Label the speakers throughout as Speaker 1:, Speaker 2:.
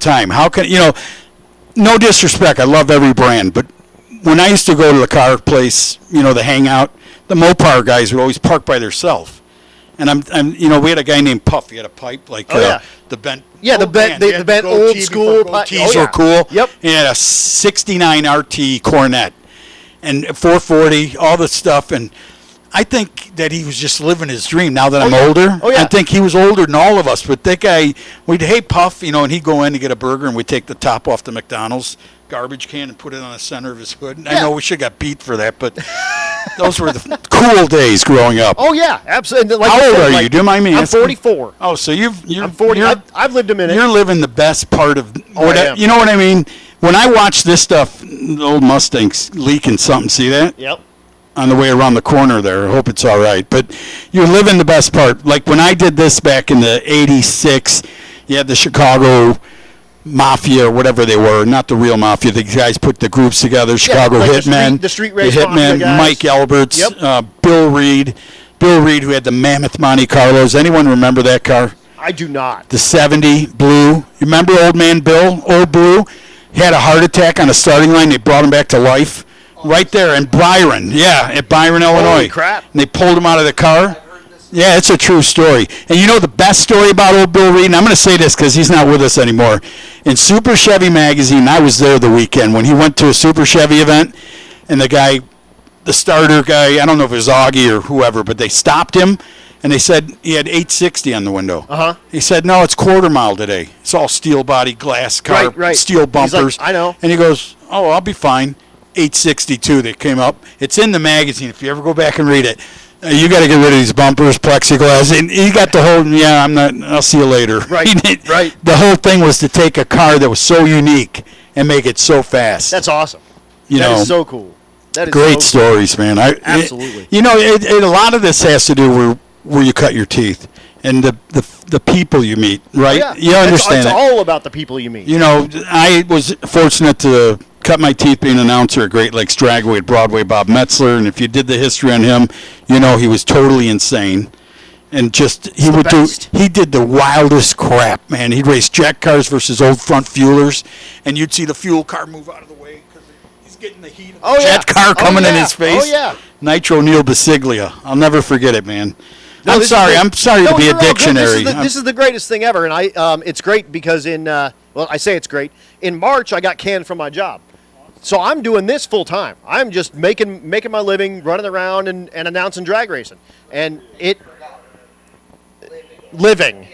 Speaker 1: time. How can, no disrespect, I love every brand, but when I used to go to the car place, the hangout, the Mopar guys would always park by themselves. And we had a guy named Puff. He had a pipe like the bent.
Speaker 2: Yeah, the bent old school
Speaker 1: Tees were cool.
Speaker 2: Yep.
Speaker 1: He had a '69 RT Cornet and 440, all the stuff. And I think that he was just living his dream. Now that I'm older, I think he was older than all of us. But that guy, hey Puff, and he'd go in to get a burger, and we'd take the top off the McDonald's garbage can and put it on the center of his hood. I know we should have got beat for that, but those were the cool days growing up.
Speaker 2: Oh yeah, absolutely. Like
Speaker 1: how old are you? Do you mind me asking?
Speaker 2: I'm 44.
Speaker 1: Oh, so
Speaker 2: I'm 40. I've lived a minute.
Speaker 1: You're living the best part of. You know what I mean? When I watch this stuff, the old Mustang's leaking something. See that?
Speaker 2: Yep.
Speaker 1: On the way around the corner there. I hope it's all right. But you're living the best part. Like when I did this back in the '86, you had the Chicago Mafia or whatever they were, not the real Mafia. The guys put the groups together. Chicago Hitmen,
Speaker 2: the street race
Speaker 1: Hitmen,
Speaker 2: guys.
Speaker 1: Mike Alberts, Bill Reed, who had the Mammoth Monte Carlos. Anyone remember that car?
Speaker 2: I do not.
Speaker 1: The '70 blue. You remember Old Man Bill, Old Blue? He had a heart attack on the starting line. They brought him back to life. Right there in Byron. Yeah, at Byron, Illinois.
Speaker 2: Holy crap.
Speaker 1: And they pulled him out of the car. Yeah, it's a true story. And the best story about old Bill Reed, and I'm going to say this because he's not with us anymore. In Super Chevy magazine, I was there the weekend when he went to a Super Chevy event, and the starter guy, I don't know if it was Augie or whoever, but they stopped him, and they said he had 860 on the window.
Speaker 2: Uh-huh.
Speaker 1: He said, no, it's quarter mile today. It's all steel body, glass car, steel bumpers.
Speaker 2: He's like, I know.
Speaker 1: And he goes, oh, I'll be fine. 862 that came up. It's in the magazine if you ever go back and read it. You got to get rid of these bumpers, plexiglass, and he got the whole. Yeah, I'm not. I'll see you later.
Speaker 2: Right. Right.
Speaker 1: The whole thing was to take a car that was so unique and make it so fast.
Speaker 2: That's awesome. That is so cool. That is
Speaker 1: great stories, man.
Speaker 2: Absolutely.
Speaker 1: A lot of this has to do with where you cut your teeth and the people you meet, right?
Speaker 2: Oh, yeah.
Speaker 1: You understand
Speaker 2: it's all about the people you meet.
Speaker 1: I was fortunate to cut my teeth being an announcer at Great Lakes Dragway at Broadway, Bob Metzler, and if you did the history on him, he was totally insane. And he did the wildest crap, man. He'd race jack cars versus old front fuelers, and you'd see the fuel car move out of the way because he's getting the heat of the jet car coming in his face.
Speaker 2: Oh, yeah.
Speaker 1: Nitro Neil Basiglia. I'll never forget it, man.
Speaker 2: No,
Speaker 1: I'm sorry to be a dictionary.
Speaker 2: This is the greatest thing ever, and it's great because I say it's great. In March, I got canned from my job. So I'm doing this full time. I'm just making my living, running around and announcing drag racing. And living.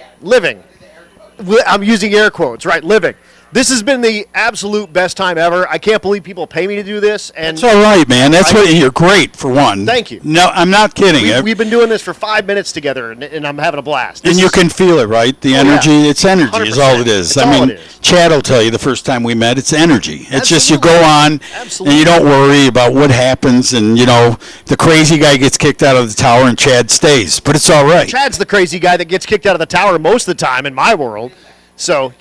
Speaker 2: I'm using air quotes, right? Living. This has been the absolute best time ever. I can't believe people pay me to do this. And
Speaker 1: it's all right, man. You're great for one.
Speaker 2: Thank you.
Speaker 1: No, I'm not kidding.
Speaker 2: We've been doing this for 5 minutes together, and I'm having a blast.
Speaker 1: You can feel it, right? The energy. Yeah. It's energy 100%. Is all it is.
Speaker 2: All it is.
Speaker 1: Chad will tell you the first time we met, it's energy. It's
Speaker 2: Absolutely.
Speaker 1: just you go on, and you don't worry about what happens, and, the crazy guy gets kicked out of the tower, and Chad stays. But it's all right.
Speaker 2: Chad's the crazy guy that gets kicked out of the tower most of the time in my world. So,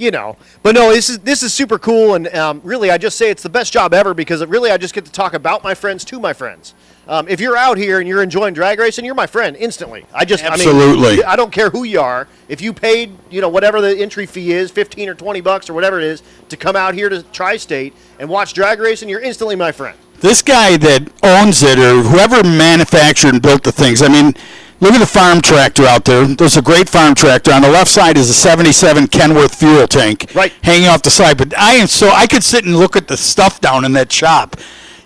Speaker 2: but no, this is super cool, and really I just say it's the best job ever because I just get to talk about my friends to my friends. If you're out here and you're enjoying drag racing, you're my friend instantly.
Speaker 1: Absolutely.
Speaker 2: I don't care who you are. If you paid, whatever the entry fee is, $15 or $20 or whatever it is, to come out here to Tri-State and watch drag racing, you're instantly my friend.
Speaker 1: This guy that owns it or whoever manufactured and built the things, look at the farm tractor out there. There's a great farm tractor. On the left side is a 77 Kenworth fuel tank hanging off the side. But I could sit and look at the stuff down in that shop.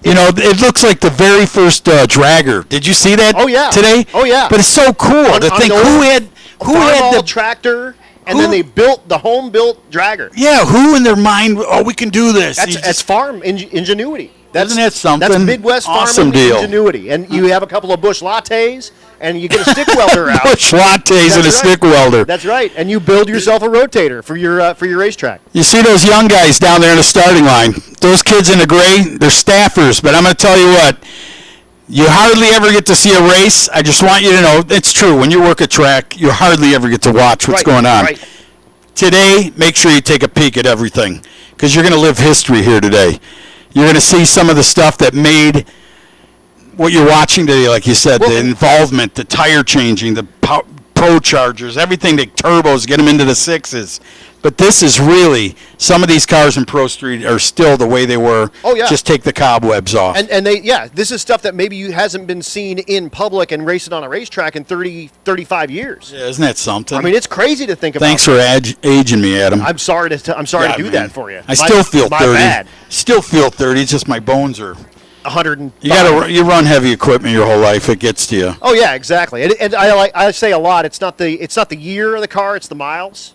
Speaker 1: It looks like the very first dragger. Did you see that today?
Speaker 2: Oh, yeah.
Speaker 1: But it's so cool. Who had the
Speaker 2: tractor, and then they built the home-built dragger.
Speaker 1: Yeah, who in their mind, we can do this?
Speaker 2: That's farm ingenuity.
Speaker 1: Isn't that something?
Speaker 2: That's Midwest
Speaker 1: awesome
Speaker 2: farming
Speaker 1: deal.
Speaker 2: Ingenuity. And you have a couple of Bush lattes, and you get a stick welder out.
Speaker 1: Bush lattes and a stick welder.
Speaker 2: That's right. And you build yourself a rotator for your racetrack.
Speaker 1: You see those young guys down there in the starting line. Those kids in the gray, they're staffers. But I'm going to tell you what, you hardly ever get to see a race. I just want you to know, it's true. When you work a track, you hardly ever get to watch what's going on.
Speaker 2: Right.
Speaker 1: Today, make sure you take a peek at everything because you're going to live history here today. You're going to see some of the stuff that made what you're watching today, like you said, the involvement, the tire changing, the pro chargers, everything, the turbos, get them into the sixes. But this is really, some of these cars in Pro Street are still the way they were.
Speaker 2: Oh, yeah.
Speaker 1: Just take the cobwebs off.
Speaker 2: And this is stuff that maybe hasn't been seen in public and racing on a racetrack in 30, 35 years.
Speaker 1: Yeah, isn't that something?
Speaker 2: I mean, it's crazy to think about.
Speaker 1: Thanks for aging me, Adam.
Speaker 2: I'm sorry to do that for you.
Speaker 1: I still feel 30.
Speaker 2: Bad.
Speaker 1: Still feel 30. It's just my bones are
Speaker 2: 100.
Speaker 1: You run heavy equipment your whole life. It gets to you.
Speaker 2: Oh yeah, exactly. And I say a lot. It's not the year of the car. It's the miles.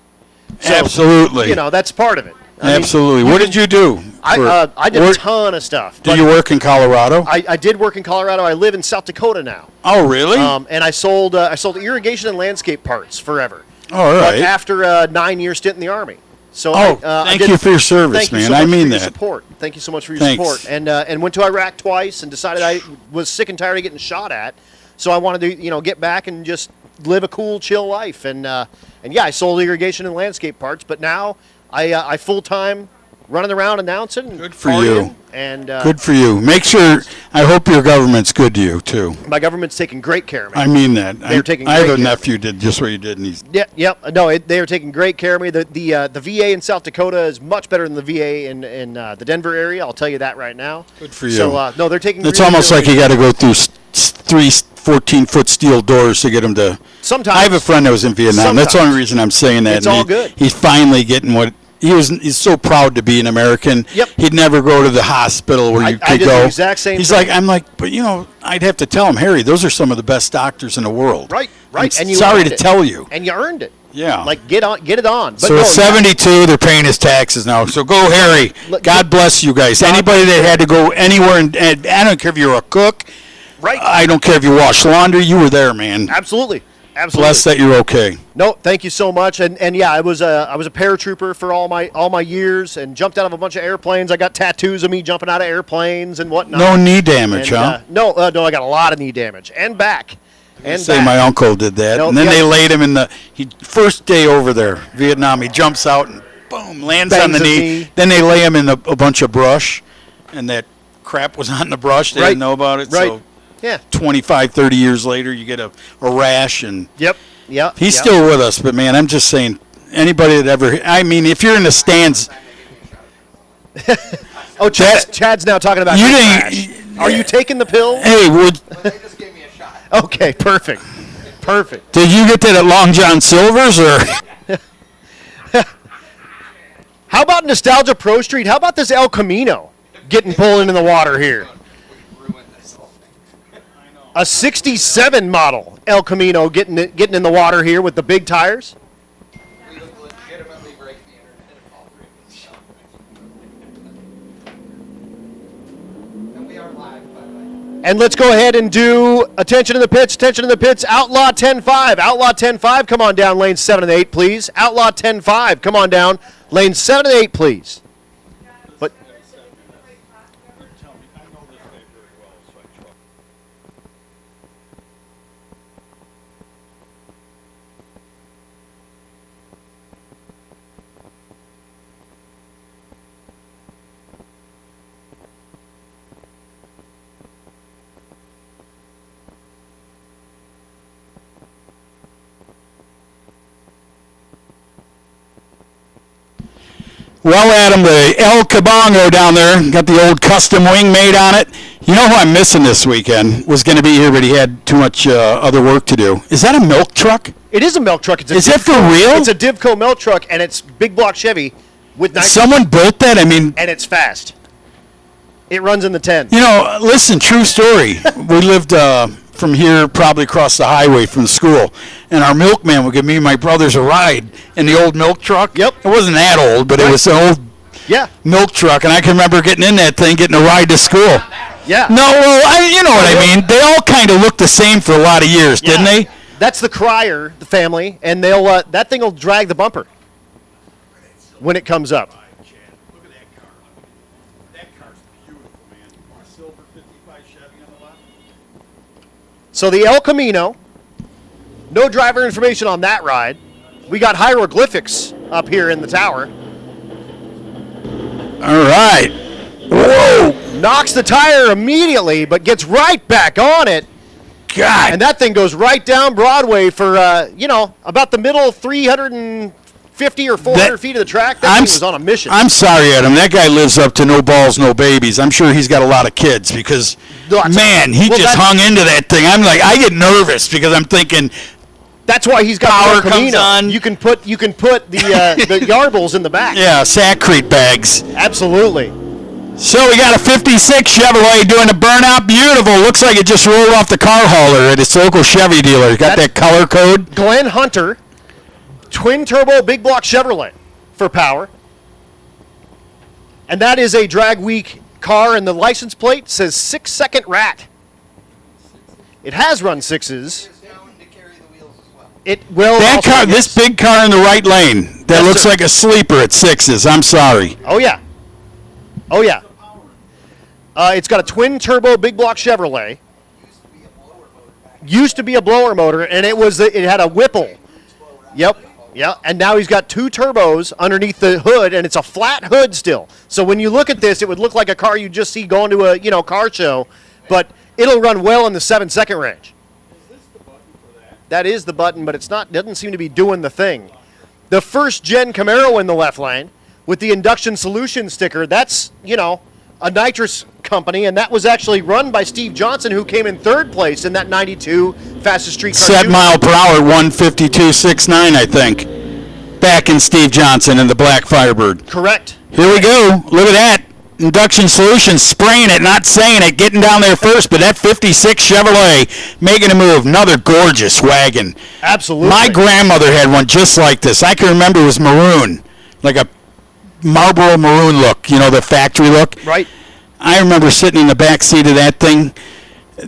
Speaker 2: So,
Speaker 1: absolutely.
Speaker 2: That's part of it.
Speaker 1: Absolutely. What did you do?
Speaker 2: I did a ton of stuff.
Speaker 1: Did you work in Colorado?
Speaker 2: I did work in Colorado. I live in South Dakota now.
Speaker 1: Oh, really?
Speaker 2: And I sold irrigation and landscape parts forever.
Speaker 1: All right.
Speaker 2: But after a 9-year stint in the Army. So
Speaker 1: thank you for your service, man. I mean that.
Speaker 2: Support. Thank you so much for your support. And went to Iraq twice and decided I was sick and tired of getting shot at. So I wanted to get back and just live a cool, chill life. And I sold irrigation and landscape parts. But now I full time running around announcing.
Speaker 1: Good for you.
Speaker 2: And
Speaker 1: good for you. Make sure. I hope your government's good to you too.
Speaker 2: My government's taking great care of me.
Speaker 1: I mean that.
Speaker 2: They're taking.
Speaker 1: I have a nephew did just what you did, and he's.
Speaker 2: Yep. No, they are taking great care of me. The VA in South Dakota is much better than the VA in the Denver area. I'll tell you that right now.
Speaker 1: Good for you.
Speaker 2: So no, they're taking.
Speaker 1: It's almost like you got to go through 3 14-foot steel doors to get him to.
Speaker 2: Sometimes.
Speaker 1: I have a friend that was in Vietnam. That's the only reason I'm saying that.
Speaker 2: It's all good.
Speaker 1: He's finally getting what. He's so proud to be an American.
Speaker 2: Yep.
Speaker 1: He'd never go to the hospital where you could
Speaker 2: I did
Speaker 1: go.
Speaker 2: The exact same
Speaker 1: He's
Speaker 2: thing.
Speaker 1: like, I'm like, but I'd have to tell him, Harry, those are some of the best doctors in the world.
Speaker 2: Right.
Speaker 1: And sorry to tell you.
Speaker 2: And you earned it.
Speaker 1: Yeah.
Speaker 2: Like get it on. But
Speaker 1: so at 72, they're paying his taxes now. So go, Harry. God bless you guys. Anybody that had to go anywhere, and I don't care if you're a cook.
Speaker 2: Right.
Speaker 1: I don't care if you wash laundry. You were there, man.
Speaker 2: Absolutely.
Speaker 1: Blessed that you're okay.
Speaker 2: No, thank you so much. And yeah, I was a paratrooper for all my years and jumped out of a bunch of airplanes. I got tattoos of me jumping out of airplanes and whatnot.
Speaker 1: No knee damage, huh?
Speaker 2: No, I got a lot of knee damage and back.
Speaker 1: My uncle did that, and then they laid him in first day over there, Vietnam. He jumps out and boom, lands on the knee. Then they lay him in a bunch of brush, and that crap was on the brush. They didn't know about it.
Speaker 2: Right.
Speaker 1: So
Speaker 2: yeah.
Speaker 1: 25, 30 years later, you get a rash, and
Speaker 2: Yep.
Speaker 1: He's still with us, but man, I'm just saying, anybody that if you're in the stands.
Speaker 2: Oh, Chad's now talking about Are you taking the pill?
Speaker 1: Hey,
Speaker 3: They just gave me a shot.
Speaker 2: Okay, perfect.
Speaker 1: Did you get that at Long John Silver's or?
Speaker 2: How about Nostalgia Pro Street? How about this El Camino getting pulled into the water here? A 67 model El Camino getting in the water here with the big tires.
Speaker 3: We legitimately break the internet if all three of us. And we are live, by the way.
Speaker 2: And let's go ahead and do attention in the pits, Outlaw 10-5, come on down lanes 7 and 8, please. Outlaw 10-5, come on down lanes 7 and 8, please. But
Speaker 1: Well, Adam, the El Cabongo down there, got the old custom wing made on it. You know who I'm missing this weekend? Was going to be here, but he had too much other work to do. Is that a milk truck?
Speaker 2: it is a milk truck.
Speaker 1: Is that for real?
Speaker 2: It's a Divco milk truck, and it's big block Chevy with nice.
Speaker 1: Someone built that?
Speaker 2: And it's fast. It runs in the 10.
Speaker 1: Listen, true story. We lived from here probably across the highway from the school, and our milkman would give me and my brothers a ride in the old milk truck.
Speaker 2: Yep.
Speaker 1: It wasn't that old, but it was an old milk truck, and I can remember getting in that thing, getting a ride to school.
Speaker 2: Yeah.
Speaker 1: No, well, you know what I mean. They all kind of looked the same for a lot of years, didn't they?
Speaker 2: That's the Crier, the family, and they'll that thing will drag the bumper when it comes up.
Speaker 1: Look at that car. That car's beautiful, man. A silver 55 Chevy on the left.
Speaker 2: So the El Camino, no driver information on that ride. We got hieroglyphics up here in the tower.
Speaker 1: All right. Whoa.
Speaker 2: Knocks the tire immediately, but gets right back on it.
Speaker 1: God.
Speaker 2: And that thing goes right down Broadway for, about the middle 350 50 or 400 feet of the track. That thing was on a mission.
Speaker 1: I'm sorry, Adam. That guy lives up to no balls, no babies. I'm sure he's got a lot of kids because, man, he just hung into that thing. I'm like, I get nervous because I'm thinking.
Speaker 2: That's why he's got
Speaker 1: power comes on.
Speaker 2: You can put the the yarbles in the back.
Speaker 1: Yeah, Saccrete bags.
Speaker 2: Absolutely.
Speaker 1: So we got a 56 Chevrolet doing a burnout. Beautiful. Looks like it just rolled off the car hauler at its local Chevy dealer. Got that color code.
Speaker 2: Glenn Hunter, twin turbo big block Chevrolet for power. And that is a drag week car, and the license plate says 6-second rat. It has run sixes. It will.
Speaker 1: That car, this big car in the right lane, that looks like a sleeper at sixes. I'm sorry.
Speaker 2: Oh yeah. Oh yeah. It's got a twin turbo big block Chevrolet. Used to be a blower motor, and it had a Whipple. Yep. Yeah. And now he's got two turbos underneath the hood, and it's a flat hood still. So when you look at this, it would look like a car you just see going to a car show, but it'll run well in the 7-second range. That is the button, but doesn't seem to be doing the thing. The first gen Camaro in the left lane with the induction solution sticker, that's, a nitrous company, and that was actually run by Steve Johnson, who came in third place in that 92 fastest streetcar.
Speaker 1: Set mile per hour, 152.69, I think. Back in Steve Johnson in the black Firebird.
Speaker 2: Correct.
Speaker 1: Here we go. Look at that. Induction Solutions spraying it, not saying it, getting down there first, but that 56 Chevrolet making a move. Another gorgeous wagon.
Speaker 2: Absolutely.
Speaker 1: My grandmother had one just like this. I can remember it was maroon, like a Marlboro maroon look, the factory look.
Speaker 2: Right.
Speaker 1: I remember sitting in the back seat of that thing,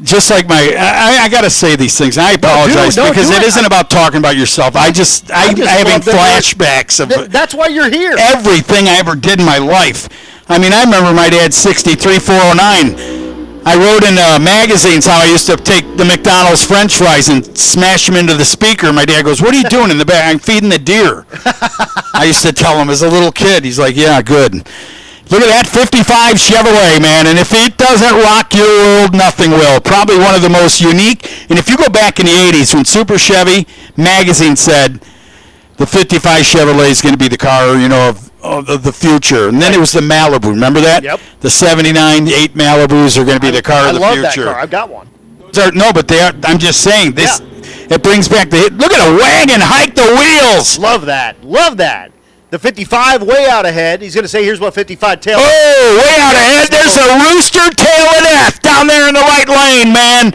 Speaker 1: just like I got to say these things. I apologize because it isn't about talking about yourself. I'm having flashbacks of
Speaker 2: that's why you're here.
Speaker 1: Everything I ever did in my life. I mean, I remember my dad's 63 409. I wrote in magazines how I used to take the McDonald's French fries and smash them into the speaker. My dad goes, "What are you doing in the back?" "I'm feeding the deer." I used to tell him as a little kid. He's like, "Yeah, good." Look at that 55 Chevrolet, man. And if it doesn't rock your world, nothing will. Probably one of the most unique. And if you go back in the 80s when Super Chevy magazine said the 55 Chevrolet is going to be the car, of the future. And then it was the Malibu. Remember that?
Speaker 2: Yep.
Speaker 1: The 79, 8 Malibus are going to be the car of the future.
Speaker 2: I love that car. I've got one.
Speaker 1: No, but I'm just saying, this. Yeah. It brings back look at a wagon, hike the wheels.
Speaker 2: Love that. Love that. The 55 way out ahead. He's going to say, here's what 55 tail.
Speaker 1: Oh, way out ahead. There's a rooster tail and F down there in the right lane, man.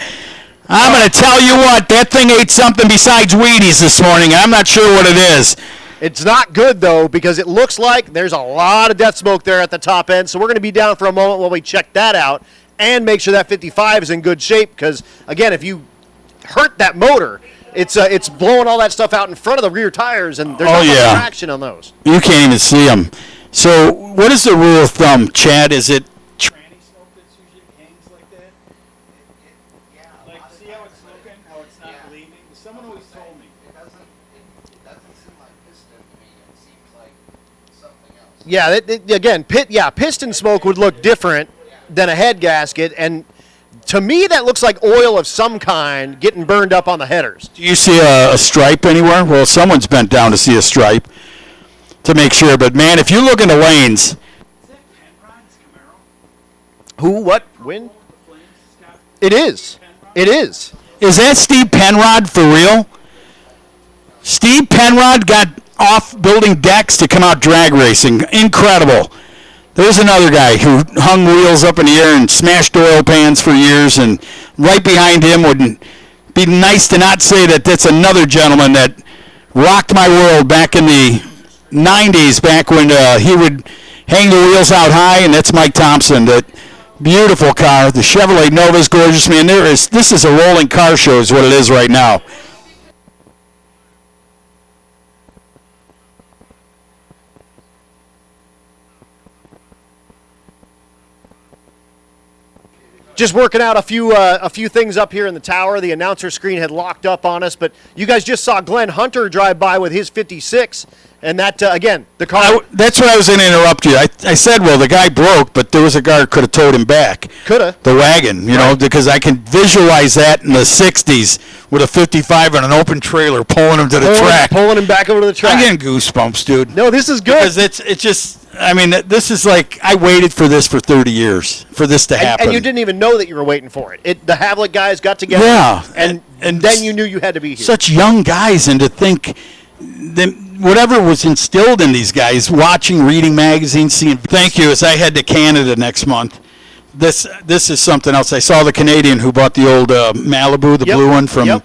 Speaker 1: I'm going to tell you what, that thing ate something besides Wheaties this morning. I'm not sure what it is.
Speaker 2: It's not good, though, because it looks like there's a lot of death smoke there at the top end. So we're going to be down for a moment while we check that out and make sure that 55 is in good shape. Because, again, if you hurt that motor, it's blowing all that stuff out in front of the rear tires, and there's not much traction on those.
Speaker 1: You can't even see them. So what is the rule of thumb, Chad? Is it
Speaker 4: tranny smoke that's usually hangs like that? Like, see how it's smoking, how it's not bleeding? Someone always told me.
Speaker 3: It doesn't seem like piston to me. It seems like something else.
Speaker 2: Yeah, again, piston smoke would look different than a head gasket, and to me that looks like oil of some kind getting burned up on the headers.
Speaker 1: Do you see a stripe anywhere? Well, someone's bent down to see a stripe to make sure. But, man, if you look in the lanes.
Speaker 4: Is that Penrod's Camaro?
Speaker 2: Who, what, when? It is. It is.
Speaker 1: Is that Steve Penrod for real? Steve Penrod got off building decks to come out drag racing. Incredible. There's another guy who hung wheels up in the air and smashed oil pans for years, and right behind him would be nice to not say that that's another gentleman that rocked my world back in the 90s, back when he would hang the wheels out high, and that's Mike Thompson. That beautiful car. The Chevrolet Nova is gorgeous, man. This is a rolling car show is what it is right now.
Speaker 2: Just working out a few things up here in the tower. The announcer screen had locked up on us, but you guys just saw Glenn Hunter drive by with his 56, and that again the car.
Speaker 1: That's what I was going to interrupt you. I said, well, the guy broke, but there was a guy who could have towed him back.
Speaker 2: Coulda.
Speaker 1: The wagon, you know, because I can visualize that in the '60s with a 55 on an open trailer pulling him to the track,
Speaker 2: pulling him back over to the track.
Speaker 1: I'm getting goosebumps, dude.
Speaker 2: No, this is good.
Speaker 1: Because it's just. I mean, this is like I waited for this for 30 years for this to happen.
Speaker 2: And you didn't even know that you were waiting for it. The Havlik guys got together.
Speaker 1: Yeah,
Speaker 2: and then you knew you had to be here.
Speaker 1: Such young guys, and to think that whatever was instilled in these guys, watching, reading magazines, seeing. Thank you. As I head to Canada next month, this is something else. I saw the Canadian who bought the old Malibu, the blue one from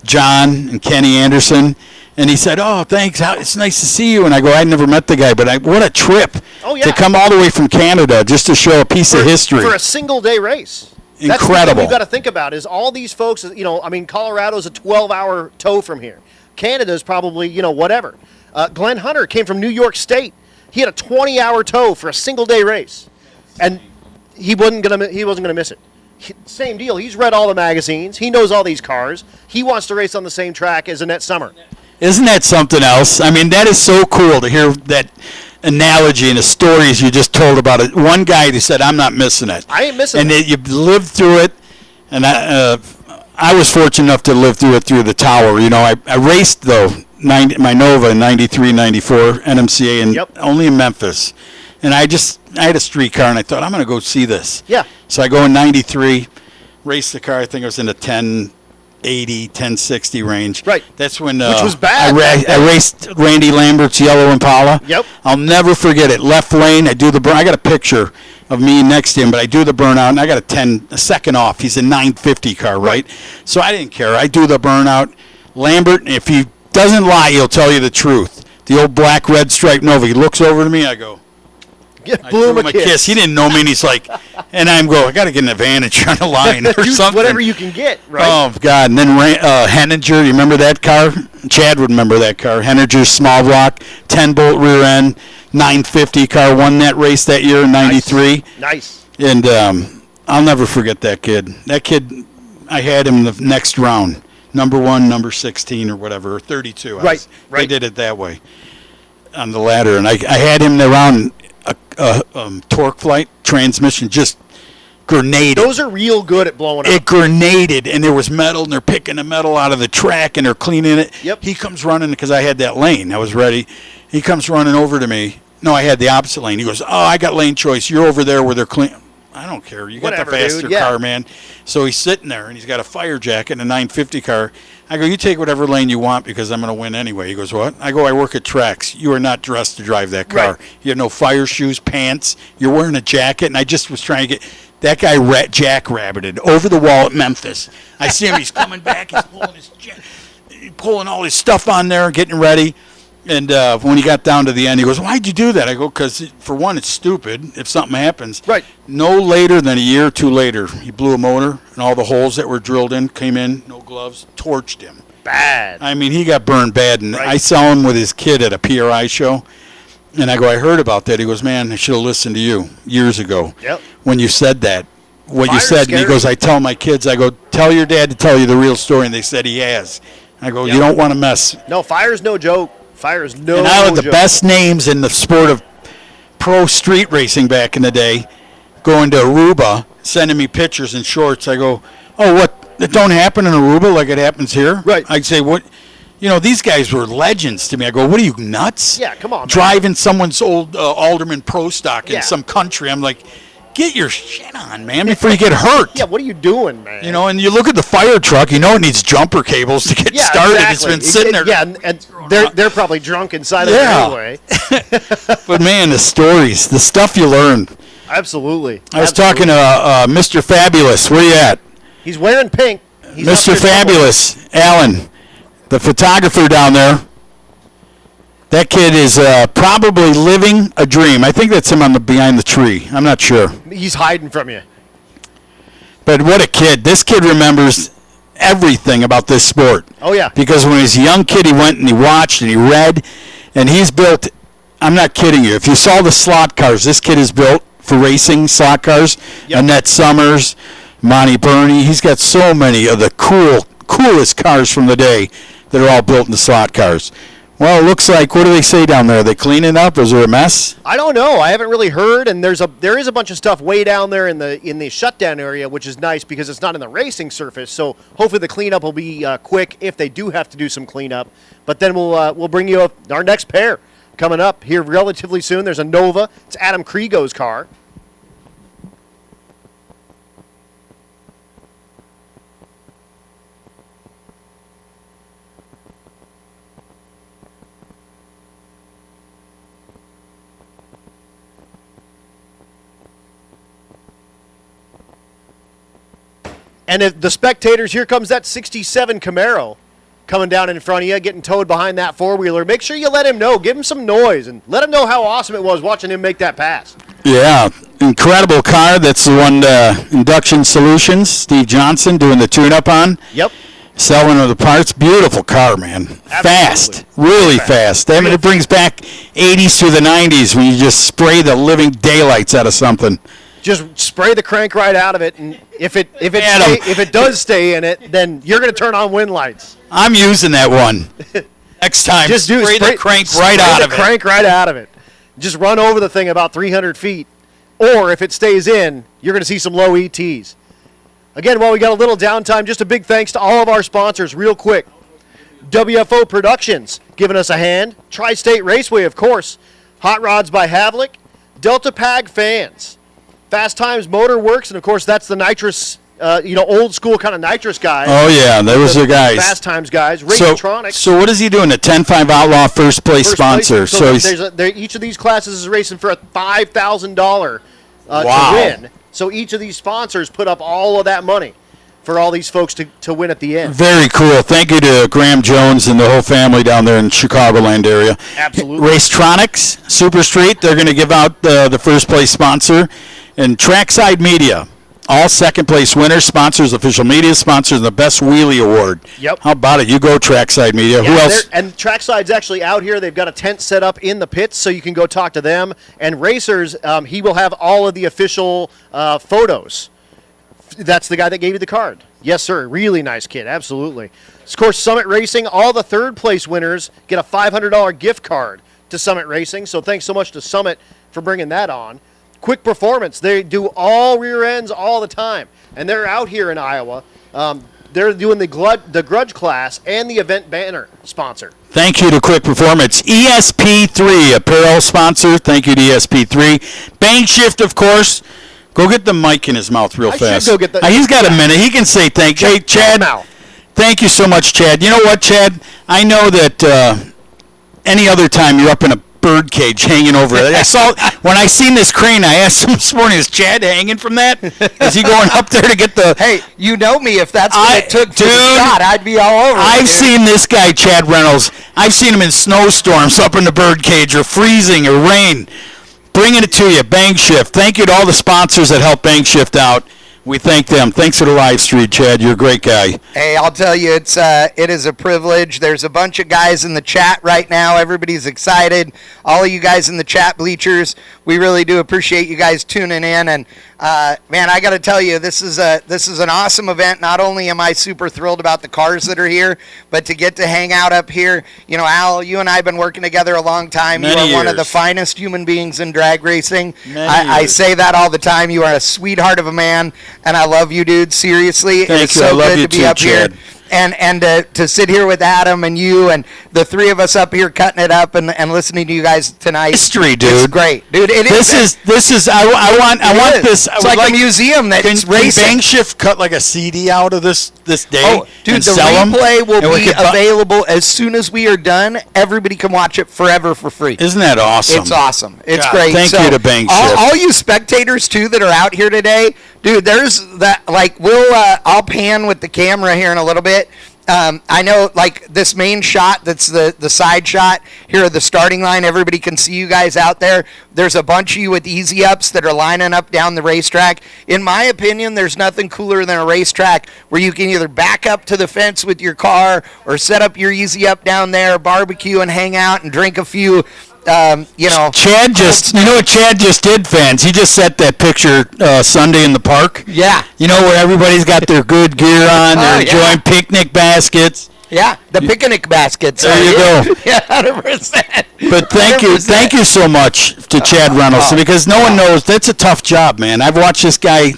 Speaker 1: John and Kenny Anderson. And he said, "Oh, thanks. It's nice to see you." And I go, "I never met the guy, but what a trip to come all the way from Canada just to show a piece of history
Speaker 2: for a single-day race."
Speaker 1: Incredible.
Speaker 2: That's the thing you got to think about is all these folks. You know, I mean, Colorado's a 12-hour tow from here. Canada's probably whatever. Glenn Hunter came from New York State. He had a 20-hour tow for a single-day race, and he wasn't gonna miss it. Same deal. He's read all the magazines. He knows all these cars. He wants to race on the same track as Annette Summer.
Speaker 1: Isn't that something else? I mean, that is so cool to hear that analogy and the stories you just told about it. One guy who said, "I'm not missing it."
Speaker 2: I ain't missing it.
Speaker 1: And you lived through it, and I was fortunate enough to live through it through the tower. You know, I raced, though, my Nova in 93, 94, NMCA, and only in Memphis. And I had a streetcar, and I thought, I'm going to go see this.
Speaker 2: Yeah.
Speaker 1: So I go in 93, race the car. I think I was in the 1080, 1060 range.
Speaker 2: Right.
Speaker 1: That's when
Speaker 2: which was bad.
Speaker 1: I raced Randy Lambert's yellow Impala.
Speaker 2: Yep.
Speaker 1: I'll never forget it. Left lane. I do the burn. I got a picture of me next to him, but I do the burnout, and I got a second off. He's a 950 car, right? So I didn't care. I do the burnout. Lambert, if he doesn't lie, he'll tell you the truth. The old black red striped Nova. He looks over to me. I go.
Speaker 2: I blew him a kiss.
Speaker 1: He didn't know me, and he's like, and I'm going, I got to get an advantage on the line or something.
Speaker 2: Whatever you can get, right?
Speaker 1: Oh, God. And then Henninger, you remember that car? Chad would remember that car. Henninger's small block, 10-bolt rear end, 950 car, won that race that year in 93.
Speaker 2: Nice.
Speaker 1: And I'll never forget that kid. That kid, I had him the next round, number 1, number 16 or whatever, or 32.
Speaker 2: Right.
Speaker 1: They did it that way on the ladder. And I had him around torque flight transmission just grenaded.
Speaker 2: Those are real good at blowing up.
Speaker 1: It grenaded, and there was metal, and they're picking the metal out of the track, and they're cleaning it.
Speaker 2: Yep.
Speaker 1: He comes running because I had that lane. I was ready. He comes running over to me. No, I had the opposite lane. He goes, "Oh, I got lane choice. You're over there where they're clean." I don't care. You got
Speaker 2: Whatever,
Speaker 1: the faster
Speaker 2: dude. Yeah.
Speaker 1: car, man. So he's sitting there, and he's got a fire jacket and a 950 car. I go, "You take whatever lane you want because I'm going to win anyway." He goes, "What?" I go, "I work at Trax. You are not dressed to drive that car.
Speaker 2: Right.
Speaker 1: You have no fire shoes, pants. You're wearing a jacket." And I just was trying to get that guy jackrabbited over the wall at Memphis. I see him. He's coming back. He's pulling all his stuff on there, getting ready. And when he got down to the end, he goes, "Why'd you do that?" I go, "Because, for one, it's stupid if something happens."
Speaker 2: Right.
Speaker 1: No later than a year or two later, he blew a motor, and all the holes that were drilled in came in, no gloves, torched him.
Speaker 2: Bad.
Speaker 1: I mean, he got burned bad. And
Speaker 2: Right.
Speaker 1: I saw him with his kid at a PRI show. And I go, "I heard about that." He goes, "Man, I should have listened to you years ago
Speaker 2: Yep.
Speaker 1: when you said that." What you
Speaker 2: Fire's
Speaker 1: said. And he
Speaker 2: scary.
Speaker 1: goes, "I tell my kids, I go, tell your dad to tell you the real story." And they said he has. I go,
Speaker 2: Yep.
Speaker 1: "You don't want to mess."
Speaker 2: No, fire's no joke. Fire is no
Speaker 1: And I had the
Speaker 2: joke.
Speaker 1: best names in the sport of pro street racing back in the day, going to Aruba, sending me pictures and shorts. I go, "Oh, what? It don't happen in Aruba like it happens here?"
Speaker 2: Right.
Speaker 1: I'd say, "What?" You know, these guys were legends to me. I go, "What are you, nuts?"
Speaker 2: Yeah, come on, man.
Speaker 1: Driving someone's old Alderman Pro Stock in
Speaker 2: Yeah.
Speaker 1: some country. I'm like, get your shit on, man, before you get hurt.
Speaker 2: Yeah, what are you doing, man?
Speaker 1: You know, and you look at the fire truck, you know it needs jumper cables to get started.
Speaker 2: Exactly.
Speaker 1: It's been sitting there.
Speaker 2: Yeah, and they're probably drunk inside of
Speaker 1: Yeah.
Speaker 2: it anyway.
Speaker 1: But, man, the stories, the stuff you learn.
Speaker 2: Absolutely.
Speaker 1: I was talking to Mr. Fabulous. Where you at?
Speaker 2: He's wearing pink. He's up
Speaker 1: Mr.
Speaker 2: there somewhere.
Speaker 1: Fabulous, Alan, the photographer down there. That kid is probably living a dream. I think that's him on the behind the tree. I'm not sure.
Speaker 2: He's hiding from you.
Speaker 1: But what a kid. This kid remembers everything about this sport.
Speaker 2: Oh, yeah.
Speaker 1: Because when he was a young kid, he went and he watched and he read. And he's built, I'm not kidding you, if you saw the slot cars this kid has built for racing slot cars,
Speaker 2: Yep.
Speaker 1: Annette Summers, Monty Burney. He's got so many of the coolest cars from the day that are all built into slot cars. Well, it looks like, what do they say down there? Are they cleaning up? Is there a mess?
Speaker 2: I don't know. I haven't really heard, and there is a bunch of stuff way down there in the shutdown area, which is nice because it's not in the racing surface. So hopefully the cleanup will be quick if they do have to do some cleanup. But then we'll bring you our next pair coming up here relatively soon. There's a Nova. It's Adam Kriego's car. And if the spectators, here comes that 67 Camaro coming down in front of you, getting towed behind that four-wheeler. Make sure you let him know. Give him some noise and let him know how awesome it was watching him make that pass.
Speaker 1: Yeah, incredible car. That's the one, Induction Solutions, Steve Johnson doing the tune-up on.
Speaker 2: Yep.
Speaker 1: Selling of the parts. Beautiful car, man. Fast. Really fast. I mean, it brings back 80s to the 90s when you just spray the living daylights out of something.
Speaker 2: Just spray the crank right out of it, and if it does stay in it, then you're going to turn on wind lights.
Speaker 1: I'm using that one. Next time,
Speaker 2: just
Speaker 1: spray the crank right out of it.
Speaker 2: Crank right out of it. Just run over the thing about 300 feet, or if it stays in, you're going to see some low ETs. Again, while we got a little downtime, just a big thanks to all of our sponsors real quick. WFO Productions giving us a hand. Tri-State Raceway, of course. Hot Rods by Havlik. Delta Pag Fans. Fast Times Motor Works, and of course that's the nitrous, old school kind of nitrous guys.
Speaker 1: Oh yeah, those are guys.
Speaker 2: Fast Times guys. Racetronics.
Speaker 1: So what is he doing? A 10-5 Outlaw first place sponsor.
Speaker 2: So each of these classes is racing for a $5,000
Speaker 1: wow.
Speaker 2: to win. So each of these sponsors put up all of that money for all these folks to win at the end.
Speaker 1: Very cool. Thank you to Graham Jones and the whole family down there in Chicagoland area.
Speaker 2: Absolutely.
Speaker 1: Racetronics, Super Street, they're going to give out the first place sponsor. And Trackside Media, all second place winners, sponsors, official media sponsors, and the Best Wheelie Award.
Speaker 2: Yep.
Speaker 1: How about it? You go Trackside Media.
Speaker 2: Yeah,
Speaker 1: who else?
Speaker 2: And Trackside's actually out here. They've got a tent set up in the pits, so you can go talk to them. And Racers, he will have all of the official photos. That's the guy that gave you the card. Yes, sir. Really nice kid. Absolutely. Of course, Summit Racing, all the third place winners get a $500 gift card to Summit Racing. So thanks so much to Summit for bringing that on. Quick Performance, they do all rear ends all the time, and they're out here in Iowa. They're doing the grudge class and the event banner sponsor.
Speaker 1: Thank you to Quick Performance. ESP3, apparel sponsor. Thank you to ESP3. Bank Shift, of course. Go get the mic in his mouth real fast.
Speaker 2: Go get
Speaker 1: he's got a minute. He can say thank you. Hey, Chad, thank you so much, Chad. You know what, Chad? I know that any other time you're up in a bird cage hanging over it. When I seen this crane, I asked him this morning, is Chad hanging from that? Is he going up there to get the...
Speaker 5: Hey, you know me. If that's what it took to the shot, I'd be all over
Speaker 1: I've seen this guy, Chad Reynolds. I've seen him in snowstorms up in the bird cage or freezing or rain. Bringing it to you, Bank Shift. Thank you to all the sponsors that help Bank Shift out. We thank them. Thanks to the live stream, Chad. You're a great guy.
Speaker 5: Hey, I'll tell you, it is a privilege. There's a bunch of guys in the chat right now. Everybody's excited. All of you guys in the chat bleachers, we really do appreciate you guys tuning in. And man, I got to tell you, this is an awesome event. Not only am I super thrilled about the cars that are here, but to get to hang out up here. You know, Al, you and I have been working together a long time.
Speaker 1: Many
Speaker 5: you are one of
Speaker 1: years.
Speaker 5: the finest human beings in drag racing.
Speaker 1: I
Speaker 5: I say that all the time. You are a sweetheart of a man. And I love you, dude. Seriously,
Speaker 1: Thank
Speaker 5: it's
Speaker 1: you. I
Speaker 5: so
Speaker 1: love
Speaker 5: good
Speaker 1: you
Speaker 5: to be
Speaker 1: too,
Speaker 5: up
Speaker 1: Chad.
Speaker 5: here. And to sit here with Adam and you and the three of us up here cutting it up and listening to you guys tonight.
Speaker 1: History, dude.
Speaker 5: It's great, dude.
Speaker 1: This is. I want this. I
Speaker 5: It's
Speaker 1: would
Speaker 5: like a museum that's racing.
Speaker 1: Can Bank Shift cut like a CD out of this day?
Speaker 5: Oh, dude,
Speaker 1: and
Speaker 5: the
Speaker 1: sell 'em?
Speaker 5: replay will
Speaker 1: And we
Speaker 5: be
Speaker 1: could
Speaker 5: available as soon as we are done. Everybody can watch it forever for free.
Speaker 1: Isn't that awesome?
Speaker 5: It's awesome. It's
Speaker 1: God,
Speaker 5: great.
Speaker 1: thank you to Bank Shift.
Speaker 5: All you spectators too that are out here today, dude. There's that. Like I'll pan with the camera here in a little bit. I know, like, this main shot, that's the side shot here at the starting line. Everybody can see you guys out there. There's a bunch of you with easy ups that are lining up down the racetrack. In my opinion, there's nothing cooler than a racetrack where you can either back up to the fence with your car or set up your easy up down there, barbecue and hang out and drink a few
Speaker 1: Chad just, you know what Chad just did, fans? He just set that picture Sunday in the park.
Speaker 5: Yeah.
Speaker 1: You know, where everybody's got their good gear on, they're enjoying picnic baskets.
Speaker 5: Yeah, the picnic baskets.
Speaker 1: There you go.
Speaker 5: Yeah, 100%.
Speaker 1: But thank you so much to Chad Reynolds, because no one knows, that's a tough job, man. I've watched this guy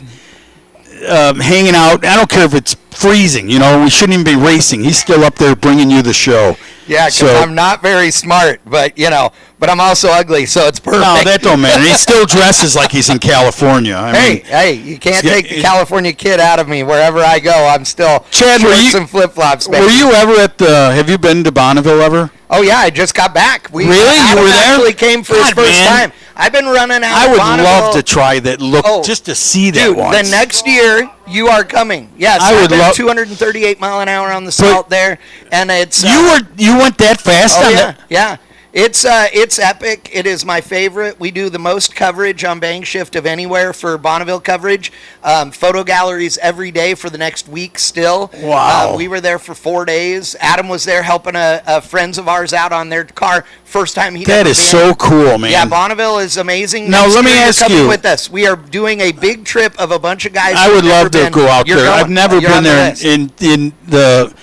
Speaker 1: hanging out. I don't care if it's freezing, you know, we shouldn't even be racing. He's still up there bringing you the show.
Speaker 5: Yeah, because I'm not very smart, but I'm also ugly, so it's perfect.
Speaker 1: No, that don't matter. He still dresses like he's in California. I mean,
Speaker 5: you can't take the California kid out of me. Wherever I go, I'm still
Speaker 1: Chad,
Speaker 5: shorts and flip-flops.
Speaker 1: Were you ever have you been to Bonneville ever?
Speaker 5: Oh, yeah, I just got back.
Speaker 1: Really? You were there?
Speaker 5: Actually came for his first time. I've been running out
Speaker 1: I
Speaker 5: of
Speaker 1: would
Speaker 5: Bonneville.
Speaker 1: love to try that look, just to see that
Speaker 5: Dude,
Speaker 1: once.
Speaker 5: the next year, you are coming. Yes,
Speaker 1: I would love
Speaker 5: 238 mile an hour on the salt there, and it's...
Speaker 1: you went that fast on that?
Speaker 5: Yeah. It's epic. It is my favorite. We do the most coverage on Bang Shift of anywhere for Bonneville coverage. Photo galleries every day for the next week still.
Speaker 1: Wow.
Speaker 5: We were there for 4 days. Adam was there helping a friends of ours out on their car. First time he'd ever been.
Speaker 1: That is so cool, man.
Speaker 5: Yeah, Bonneville is amazing.
Speaker 1: Now,
Speaker 5: Next
Speaker 1: let me
Speaker 5: year, you're
Speaker 1: ask
Speaker 5: coming
Speaker 1: you.
Speaker 5: with us. We are doing a big trip of a bunch of guys.
Speaker 1: I would love to go out there. I've never
Speaker 5: You're
Speaker 1: been
Speaker 5: on the
Speaker 1: there
Speaker 5: list.
Speaker 1: in the...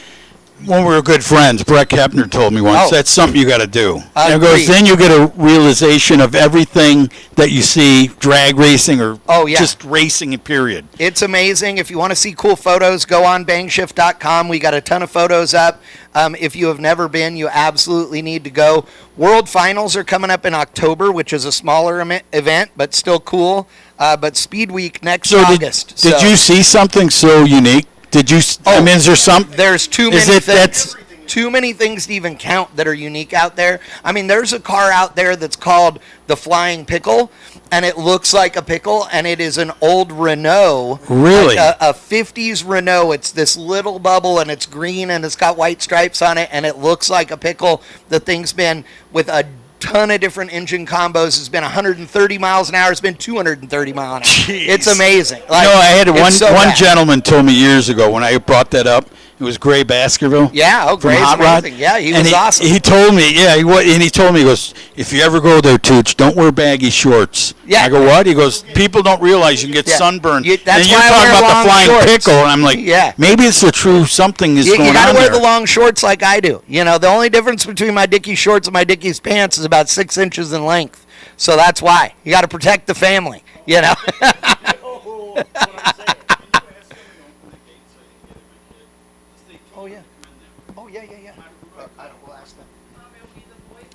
Speaker 1: When we were good friends, Brett Kepner told me once, that's something you got to do. And it goes, then you get a realization of everything that you see, drag racing or just racing, period.
Speaker 5: It's amazing. If you want to see cool photos, go on bangshift.com. We got a ton of photos up. If you have never been, you absolutely need to go. World Finals are coming up in October, which is a smaller event, but still cool. But Speed Week next August.
Speaker 1: Did you see something so unique? Did you? I mean, is there some?
Speaker 5: There's too many things. Too many things to even count that are unique out there. I mean, there's a car out there that's called the Flying Pickle, and it looks like a pickle, and it is an old Renault.
Speaker 1: Really?
Speaker 5: Like a 50s Renault. It's this little bubble, and it's green, and it's got white stripes on it, and it looks like a pickle. The thing's been with a ton of different engine combos. It's been 130 miles an hour. It's been 230 miles an hour.
Speaker 1: Jeez.
Speaker 5: It's amazing. Like,
Speaker 1: I had one
Speaker 5: one
Speaker 1: gentleman told me years ago when I brought that up. It was Gray Baskerville.
Speaker 5: Yeah,
Speaker 1: from
Speaker 5: Gray's
Speaker 1: Hot Rod.
Speaker 5: amazing. Yeah, he was awesome.
Speaker 1: He told me, he told me, he goes, if you ever go there, Tooch, don't wear baggy shorts.
Speaker 5: Yeah.
Speaker 1: I go, what? He goes, people don't realize you can get sunburned.
Speaker 5: That's
Speaker 1: and you're
Speaker 5: why I
Speaker 1: talking
Speaker 5: wear
Speaker 1: about
Speaker 5: long
Speaker 1: the Flying
Speaker 5: shorts.
Speaker 1: Pickle, and I'm like, maybe it's the true something is going on
Speaker 5: You got to wear
Speaker 1: there.
Speaker 5: the long shorts like I do. You know, the only difference between my Dickies shorts and my Dickies pants is about 6 inches in length. So that's why. You got to protect the family, you know.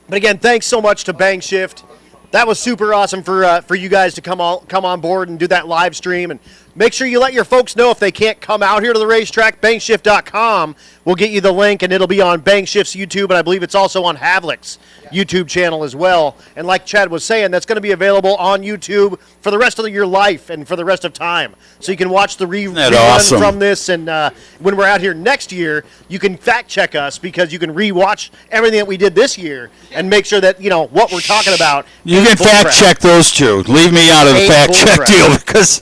Speaker 2: But again, thanks so much to Bang Shift. That was super awesome for you guys to come on board and do that live stream. And make sure you let your folks know if they can't come out here to the racetrack. Bangshift.com will get you the link, and it'll be on Bang Shift's YouTube, and I believe it's also on Havlik's YouTube channel as well. And like Chad was saying, that's going to be available on YouTube for the rest of your life and for the rest of time. So you can watch the rerun from this, and when we're out here next year, you can fact check us because you can rewatch everything that we did this year and make sure that, you know, what we're talking about.
Speaker 1: You can fact check those two. Leave me out of the fact check deal because...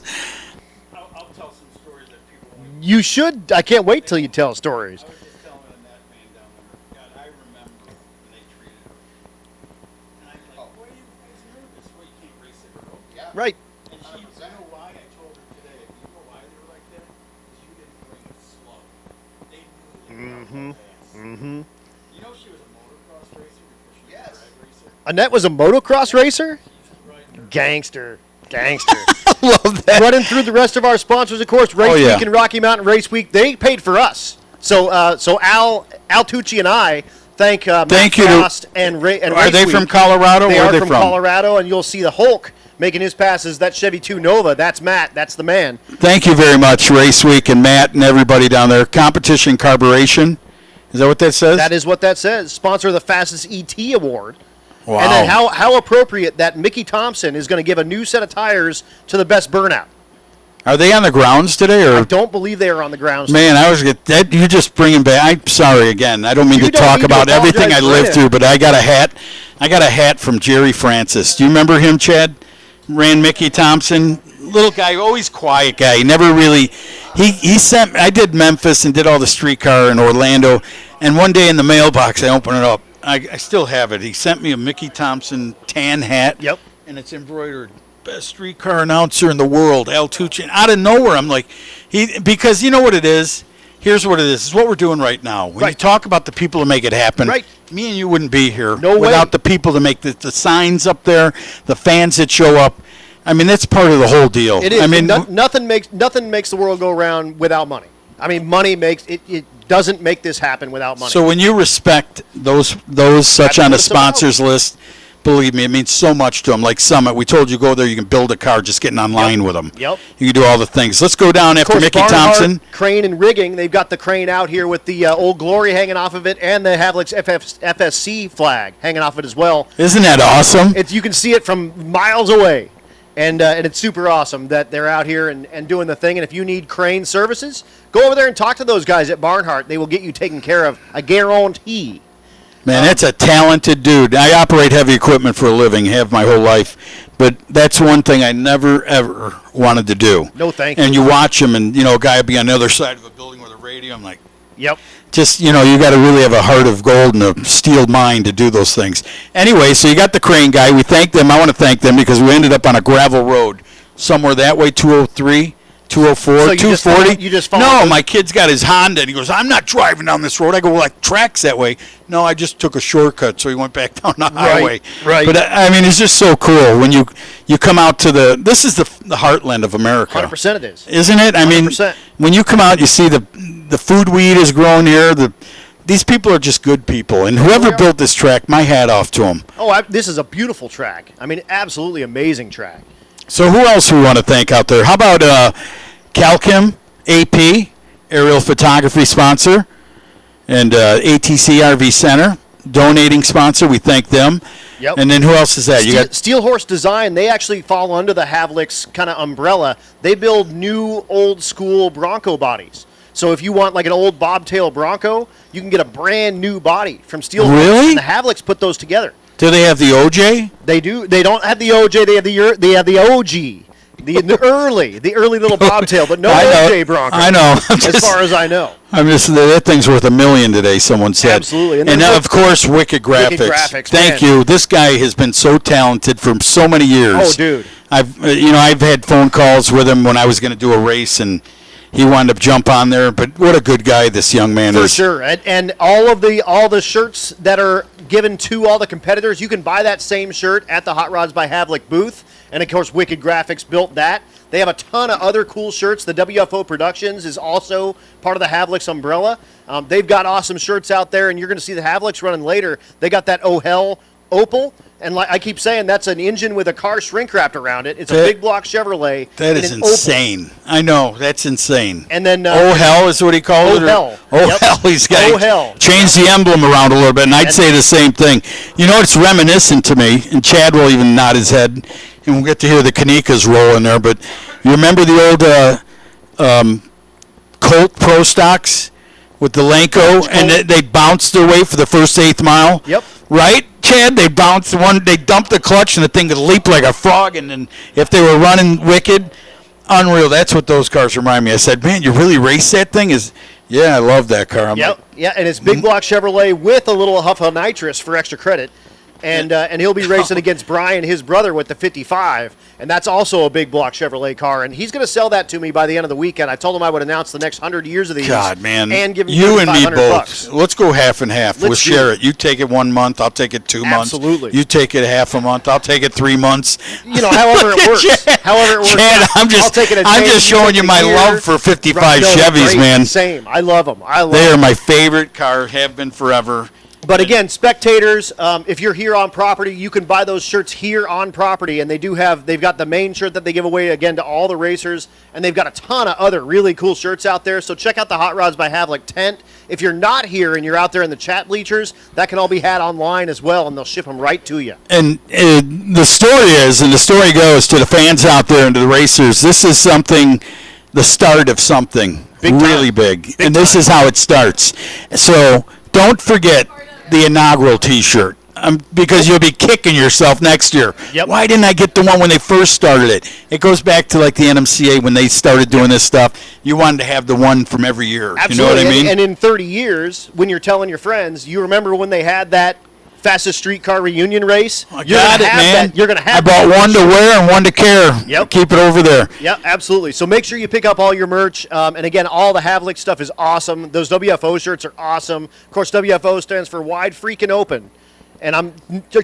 Speaker 4: I'll tell some stories that people won't.
Speaker 2: You should. I can't wait till you tell stories.
Speaker 4: I was just telling that man down there. God, I remember when they treated her. And I'm like, why are you guys nervous? Well, you can't race it.
Speaker 3: Yeah.
Speaker 2: Right.
Speaker 4: And she, you know why? I told her today. You know why they were like that? Because you didn't bring it slow. They knew they were fast.
Speaker 2: Mm-hmm.
Speaker 4: You know she was a motocross racer before she was a drag racer?
Speaker 2: Annette was a motocross racer? Gangster.
Speaker 1: love that.
Speaker 2: Running through the rest of our sponsors, of course, Race Week and Rocky Mountain Race Week. They paid for us. So Al Tucci and I thank Matt Frost and Race
Speaker 1: Are they
Speaker 2: Week.
Speaker 1: from Colorado?
Speaker 2: They
Speaker 1: Where
Speaker 2: are
Speaker 1: are they
Speaker 2: from Colorado, and you'll see the Hulk making his passes. That Chevy 2 Nova. That's Matt. That's the man.
Speaker 1: Thank you very much, Race Week and Matt and everybody down there. Competition Carburation. Is that what that says?
Speaker 2: That is what that says. Sponsor of the Fastest ET Award.
Speaker 1: Wow.
Speaker 2: And then how appropriate that Mickey Thompson is going to give a new set of tires to the best burnout.
Speaker 1: Are they on the grounds today? Or
Speaker 2: I don't believe they are on the grounds.
Speaker 1: Man, I was that you're just bringing back. I'm sorry again. I don't mean to talk about everything I lived through, but I got a hat. I got a hat from Jerry Francis. Do you remember him, Chad? Ran Mickey Thompson. Little guy, always quiet guy. He never really. He sent. I did Memphis and did all the streetcar in Orlando. And one day in the mailbox, I open it up. I still have it. He sent me a Mickey Thompson tan hat.
Speaker 2: Yep.
Speaker 1: And it's embroidered. Best streetcar announcer in the world, Al Tucci. And out of nowhere, I'm like, because you know what it is? Here's what it is. It's what we're doing right now. When you talk about the people to make it happen, me and you wouldn't be here without the people to make the signs up there, the fans that show up. I mean, that's part of the whole deal.
Speaker 2: It is.
Speaker 1: I mean,
Speaker 2: nothing makes the world go round without money. I mean, money makes it. It doesn't make this happen without money.
Speaker 1: So when you respect those such on the sponsors list, believe me, it means so much to them. Like Summit, we told you go there, you can build a car just getting online with them.
Speaker 2: Yep.
Speaker 1: You can do all the things. Let's go down after Mickey Thompson.
Speaker 2: Crane and rigging. They've got the crane out here with the Old Glory hanging off of it, and the Havlik's FSC flag hanging off it as well.
Speaker 1: Isn't that awesome?
Speaker 2: You can see it from miles away. And it's super awesome that they're out here and doing the thing. And if you need crane services, go over there and talk to those guys at Barnhart. They will get you taken care of. I guarantee.
Speaker 1: Man, that's a talented dude. I operate heavy equipment for a living, have my whole life. But that's one thing I never, ever wanted to do.
Speaker 2: No, thank you.
Speaker 1: And you watch him, and, a guy will be on the other side of a building with a radio. I'm like,
Speaker 2: yep.
Speaker 1: Just, you got to really have a heart of gold and a steel mind to do those things. Anyway, so you got the crane guy. We thank them. I want to thank them because we ended up on a gravel road somewhere that way, 203, 204,
Speaker 2: so
Speaker 1: 240.
Speaker 2: You just followed
Speaker 1: No, my kid's got his Honda, and he goes, I'm not driving down this road. I go, well, that track's that way. No, I just took a shortcut, so he went back down the highway.
Speaker 2: Right.
Speaker 1: But, I mean, it's just so cool when you come out to this is the heartland of America.
Speaker 2: 100% it is.
Speaker 1: Isn't it? I mean,
Speaker 2: 100%. When
Speaker 1: you come out, you see the food we eat is grown here. These people are just good people, and whoever built this track, my hat off to them.
Speaker 2: Oh, this is a beautiful track. I mean, absolutely amazing track.
Speaker 1: So who else we want to thank out there? How about Calchem, AP, aerial photography sponsor, and ATC RV Center, donating sponsor. We thank them.
Speaker 2: Yep.
Speaker 1: And then who else is that? You got
Speaker 2: Steel Horse Design. They actually fall under the Havlik's kind of umbrella. They build new, old school Bronco bodies. So if you want like an old bobtail Bronco, you can get a brand new body from Steel Horse.
Speaker 1: Really?
Speaker 2: And the Havlik's put those together.
Speaker 1: Do they have the OJ?
Speaker 2: They do. They don't have the OJ. They have the OG. The early little bobtail, but no OJ Bronco.
Speaker 1: I know.
Speaker 2: As far as I know.
Speaker 1: I'm just that thing's worth $1 million today. Someone said.
Speaker 2: Absolutely,
Speaker 1: and of course, Wicked Graphics.
Speaker 2: Wicked Graphics.
Speaker 1: Thank you. This guy has been so talented for so many years.
Speaker 2: Oh, dude.
Speaker 1: I've had phone calls with him when I was going to do a race, and he wanted to jump on there. But what a good guy this young man is.
Speaker 2: For sure. And all the shirts that are given to all the competitors, you can buy that same shirt at the Hot Rods by Havlik booth. And, of course, Wicked Graphics built that. They have a ton of other cool shirts. The WFO Productions is also part of the Havlik's umbrella. They've got awesome shirts out there, and you're going to see the Havlik's running later. They got that Oh Hell Opal. And like I keep saying, that's an engine with a car shrink wrapped around it. It's a big block Chevrolet.
Speaker 1: That is insane. Opal. I know. That's insane.
Speaker 2: And then
Speaker 1: Oh Hell is what he called it?
Speaker 2: Hell.
Speaker 1: Oh Hell. He's got
Speaker 2: Oh Hell.
Speaker 1: Changed the emblem around a little bit, and I'd say the same thing. You know, it's reminiscent to me, and Chad will even nod his head, and we'll get to hear the Kanikas roll in there, but you remember the old Colt Pro Stocks with the Lenko, and they bounced their way for the first 8th mile?
Speaker 2: Yep.
Speaker 1: Right, Chad? They bounced they dumped the clutch, and the thing could leap like a frog, and then if they were running wicked, unreal. That's what those cars remind me. I said, man, you really race that thing? Yeah, I love that car.
Speaker 2: Yep. Yeah, and it's big block Chevrolet with a little huff of nitrous for extra credit. And he'll be racing against Brian, his brother, with the 55. And that's also a big block Chevrolet car. And he's going to sell that to me by the end of the weekend. I told him I would announce the next 100 years of these.
Speaker 1: God, man.
Speaker 2: And give him
Speaker 1: you and me both.
Speaker 2: $500.
Speaker 1: Let's go half and half. We'll share it. You take it 1 month. I'll take it 2 months.
Speaker 2: Absolutely.
Speaker 1: You take it half a month. I'll take it 3 months.
Speaker 2: However it works.
Speaker 1: Chad, I'm just showing you my love for 55 Chevys, man.
Speaker 2: Same. I love them.
Speaker 1: They are my favorite car. Have been forever.
Speaker 2: But again, spectators, if you're here on property, you can buy those shirts here on property, and they've got the main shirt that they give away again to all the racers, and they've got a ton of other really cool shirts out there. So check out the Hot Rods by Havlik tent. If you're not here and you're out there in the chat bleachers, that can all be had online as well, and they'll ship them right to you.
Speaker 1: And the story goes to the fans out there and to the racers. This is the start of something really big, and this is how it starts. So don't forget the inaugural T-shirt, because you'll be kicking yourself next year.
Speaker 2: Yep.
Speaker 1: Why didn't I get the one when they first started it? It goes back to like the NMCA when they started doing this stuff. You wanted to have the one from every year.
Speaker 2: Absolutely.
Speaker 1: You know what I mean?
Speaker 2: And in 30 years, when you're telling your friends, you remember when they had that fastest streetcar reunion race.
Speaker 1: I got it, man.
Speaker 2: You're going to have
Speaker 1: I bought one to wear and one to care.
Speaker 2: Yep.
Speaker 1: Keep it over there.
Speaker 2: Yeah, absolutely. So make sure you pick up all your merch. And again, all the Havlik stuff is awesome. Those WFO shirts are awesome. Of course, WFO stands for wide freaking open. And I'm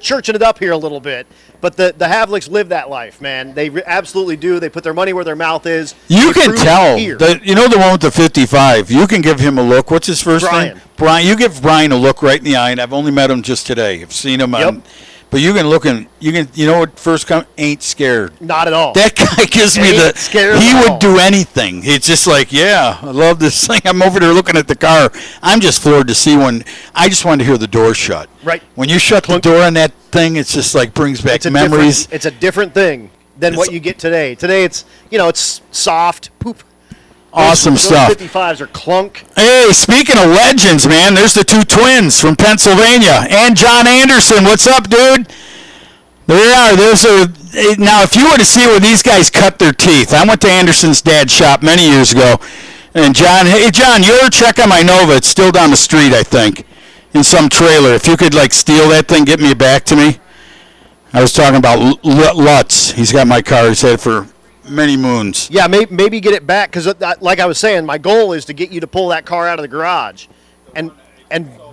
Speaker 2: churching it up here a little bit. But the Havliks live that life, man. They absolutely do. They put their money where their mouth is.
Speaker 1: You
Speaker 2: They
Speaker 1: can
Speaker 2: prove it
Speaker 1: tell.
Speaker 2: here.
Speaker 1: You know the one with the 55? You can give him a look. What's his first
Speaker 2: Brian.
Speaker 1: name? Brian. You give Brian a look right in the eye, and I've only met him just today. I've seen him
Speaker 2: Yep.
Speaker 1: on. But you can look and you know what first come ain't scared.
Speaker 2: Not at all.
Speaker 1: That guy gives me
Speaker 2: Ain't scared
Speaker 1: he
Speaker 2: at
Speaker 1: would
Speaker 2: all.
Speaker 1: do anything. It's just like, yeah, I love this thing. I'm over there looking at the car. I'm just floored to see when I just wanted to hear the door shut.
Speaker 2: Right.
Speaker 1: When you shut the door on that thing, it's just like brings back
Speaker 2: It's a
Speaker 1: memories.
Speaker 2: It's a different thing than what you get today. Today it's it's soft poop.
Speaker 1: Awesome
Speaker 2: Those
Speaker 1: stuff.
Speaker 2: 55s are clunk.
Speaker 1: Hey, speaking of legends, man, there's the two twins from Pennsylvania and John Anderson. What's up, dude? There they are. Now, if you were to see where these guys cut their teeth, I went to Anderson's dad's shop many years ago, and John, hey, John, you ever check on my Nova? It's still down the street, I think, in some trailer. If you could, steal that thing, get me back to me. I was talking about Lutz. He's got my car. He's had it for many moons.
Speaker 2: Yeah, maybe get it back because, like I was saying, my goal is to get you to pull that car out of the garage, and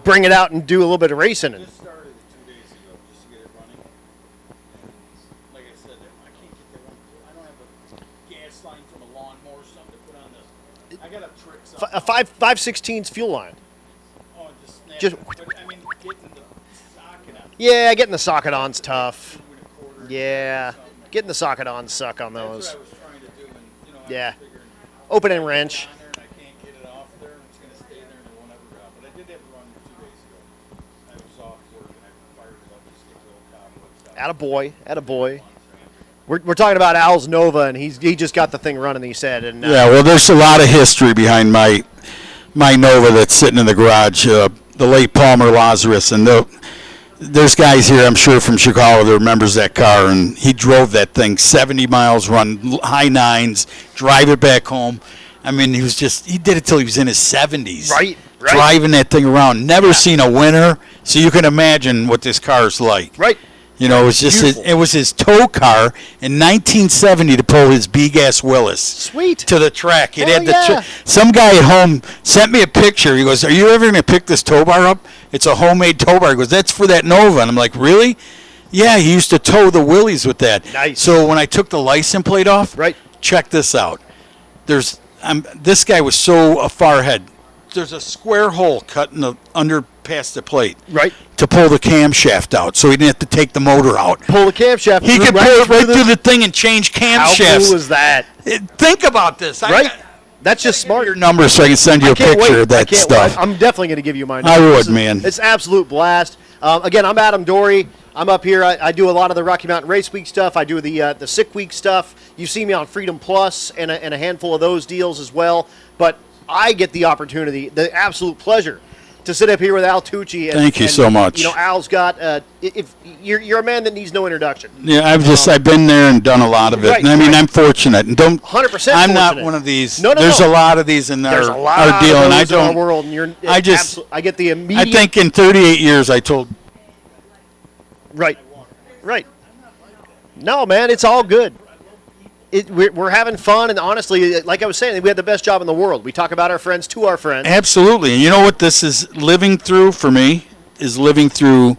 Speaker 2: bring it out and do a little bit of racing.
Speaker 4: Just started it 2 days ago just to get it running. And like I said, I can't get that one. I don't have a gas line from a lawnmower or something to put on this. I got to trick something.
Speaker 2: A 5/16 fuel line.
Speaker 4: Oh, just snap
Speaker 2: just-
Speaker 4: it. But, I mean, getting the socket on.
Speaker 2: Yeah, getting the socket on's tough.
Speaker 4: 2 1/4.
Speaker 2: Yeah, getting the socket on suck on
Speaker 4: That's
Speaker 2: those.
Speaker 4: what I was trying to do, and I
Speaker 2: Yeah.
Speaker 4: was figuring
Speaker 2: Open and wrench.
Speaker 4: on there and I can't get it off there, and it's going to stay there and it won't ever go. But I did have it run 2 days ago. I was off work and I fired it up and stick the old cobwebs out.
Speaker 2: Attaboy. We're talking about Al's Nova, and he just got the thing running. He said, and
Speaker 1: Yeah, well, there's a lot of history behind my Nova that's sitting in the garage. The late Palmer Lazarus, and there's guys here, I'm sure, from Chicago that remembers that car, and he drove that thing 70 miles, run high nines, drive it back home. I mean, he did it till he was in his 70s.
Speaker 2: Right.
Speaker 1: Driving that thing around. Never seen a winner, so you can imagine what this car's like.
Speaker 2: Right.
Speaker 1: You know, it was just
Speaker 2: Beautiful.
Speaker 1: it was his tow car in 1970 to pull his B-gas Willis
Speaker 2: Sweet.
Speaker 1: to the track. It
Speaker 2: Hell
Speaker 1: had the
Speaker 2: yeah.
Speaker 1: some guy at home sent me a picture. He goes, "Are you ever going to pick this tow bar up? It's a homemade tow bar." He goes, "That's for that Nova." And I'm like, "Really?" Yeah, he used to tow the Willies with that.
Speaker 2: Nice.
Speaker 1: So when I took the license plate off,
Speaker 2: Right.
Speaker 1: check this out. This guy was so far ahead. There's a square hole cut in the under past the plate.
Speaker 2: Right.
Speaker 1: To pull the camshaft out, so he didn't have to take the motor out.
Speaker 2: Pull the camshaft.
Speaker 1: He could pull it right through the thing and change
Speaker 2: How
Speaker 1: camshafts.
Speaker 2: cool is that?
Speaker 1: Think about this.
Speaker 2: Right. That's just smart.
Speaker 1: Your number so I can send you a
Speaker 2: Can't
Speaker 1: picture
Speaker 2: wait.
Speaker 1: of that
Speaker 2: I can't
Speaker 1: stuff.
Speaker 2: wait. I'm definitely going to give you my
Speaker 1: I
Speaker 2: number.
Speaker 1: would,
Speaker 2: This is-
Speaker 1: man.
Speaker 2: It's absolute blast. Again, I'm Adam Dory. I'm up here. I do a lot of the Rocky Mountain Race Week stuff. I do the Sick Week stuff. You see me on Freedom Plus and a handful of those deals as well. But I get the opportunity, the absolute pleasure, to sit up here with Al Tucci. And,
Speaker 1: Thank you so much.
Speaker 2: You know, Al's got. If you're a man that needs no introduction.
Speaker 1: Yeah, I've been there and done a lot of it.
Speaker 2: Right,
Speaker 1: and I mean,
Speaker 2: right.
Speaker 1: I'm fortunate, and
Speaker 2: 100%
Speaker 1: I'm not
Speaker 2: fortunate.
Speaker 1: one of these.
Speaker 2: No,
Speaker 1: There's
Speaker 2: no.
Speaker 1: a lot of these in
Speaker 2: There's a
Speaker 1: our
Speaker 2: lot
Speaker 1: deal,
Speaker 2: of
Speaker 1: and I
Speaker 2: those in our
Speaker 1: don't.
Speaker 2: world, and you're.
Speaker 1: I just-
Speaker 2: I get the immediate.
Speaker 1: I think in 38 years, I told.
Speaker 2: Right. No, man, it's all good. We're having fun, and honestly, like I was saying, we had the best job in the world. We talk about our friends to our friends.
Speaker 1: Absolutely, and you know what this is living through for me is living through.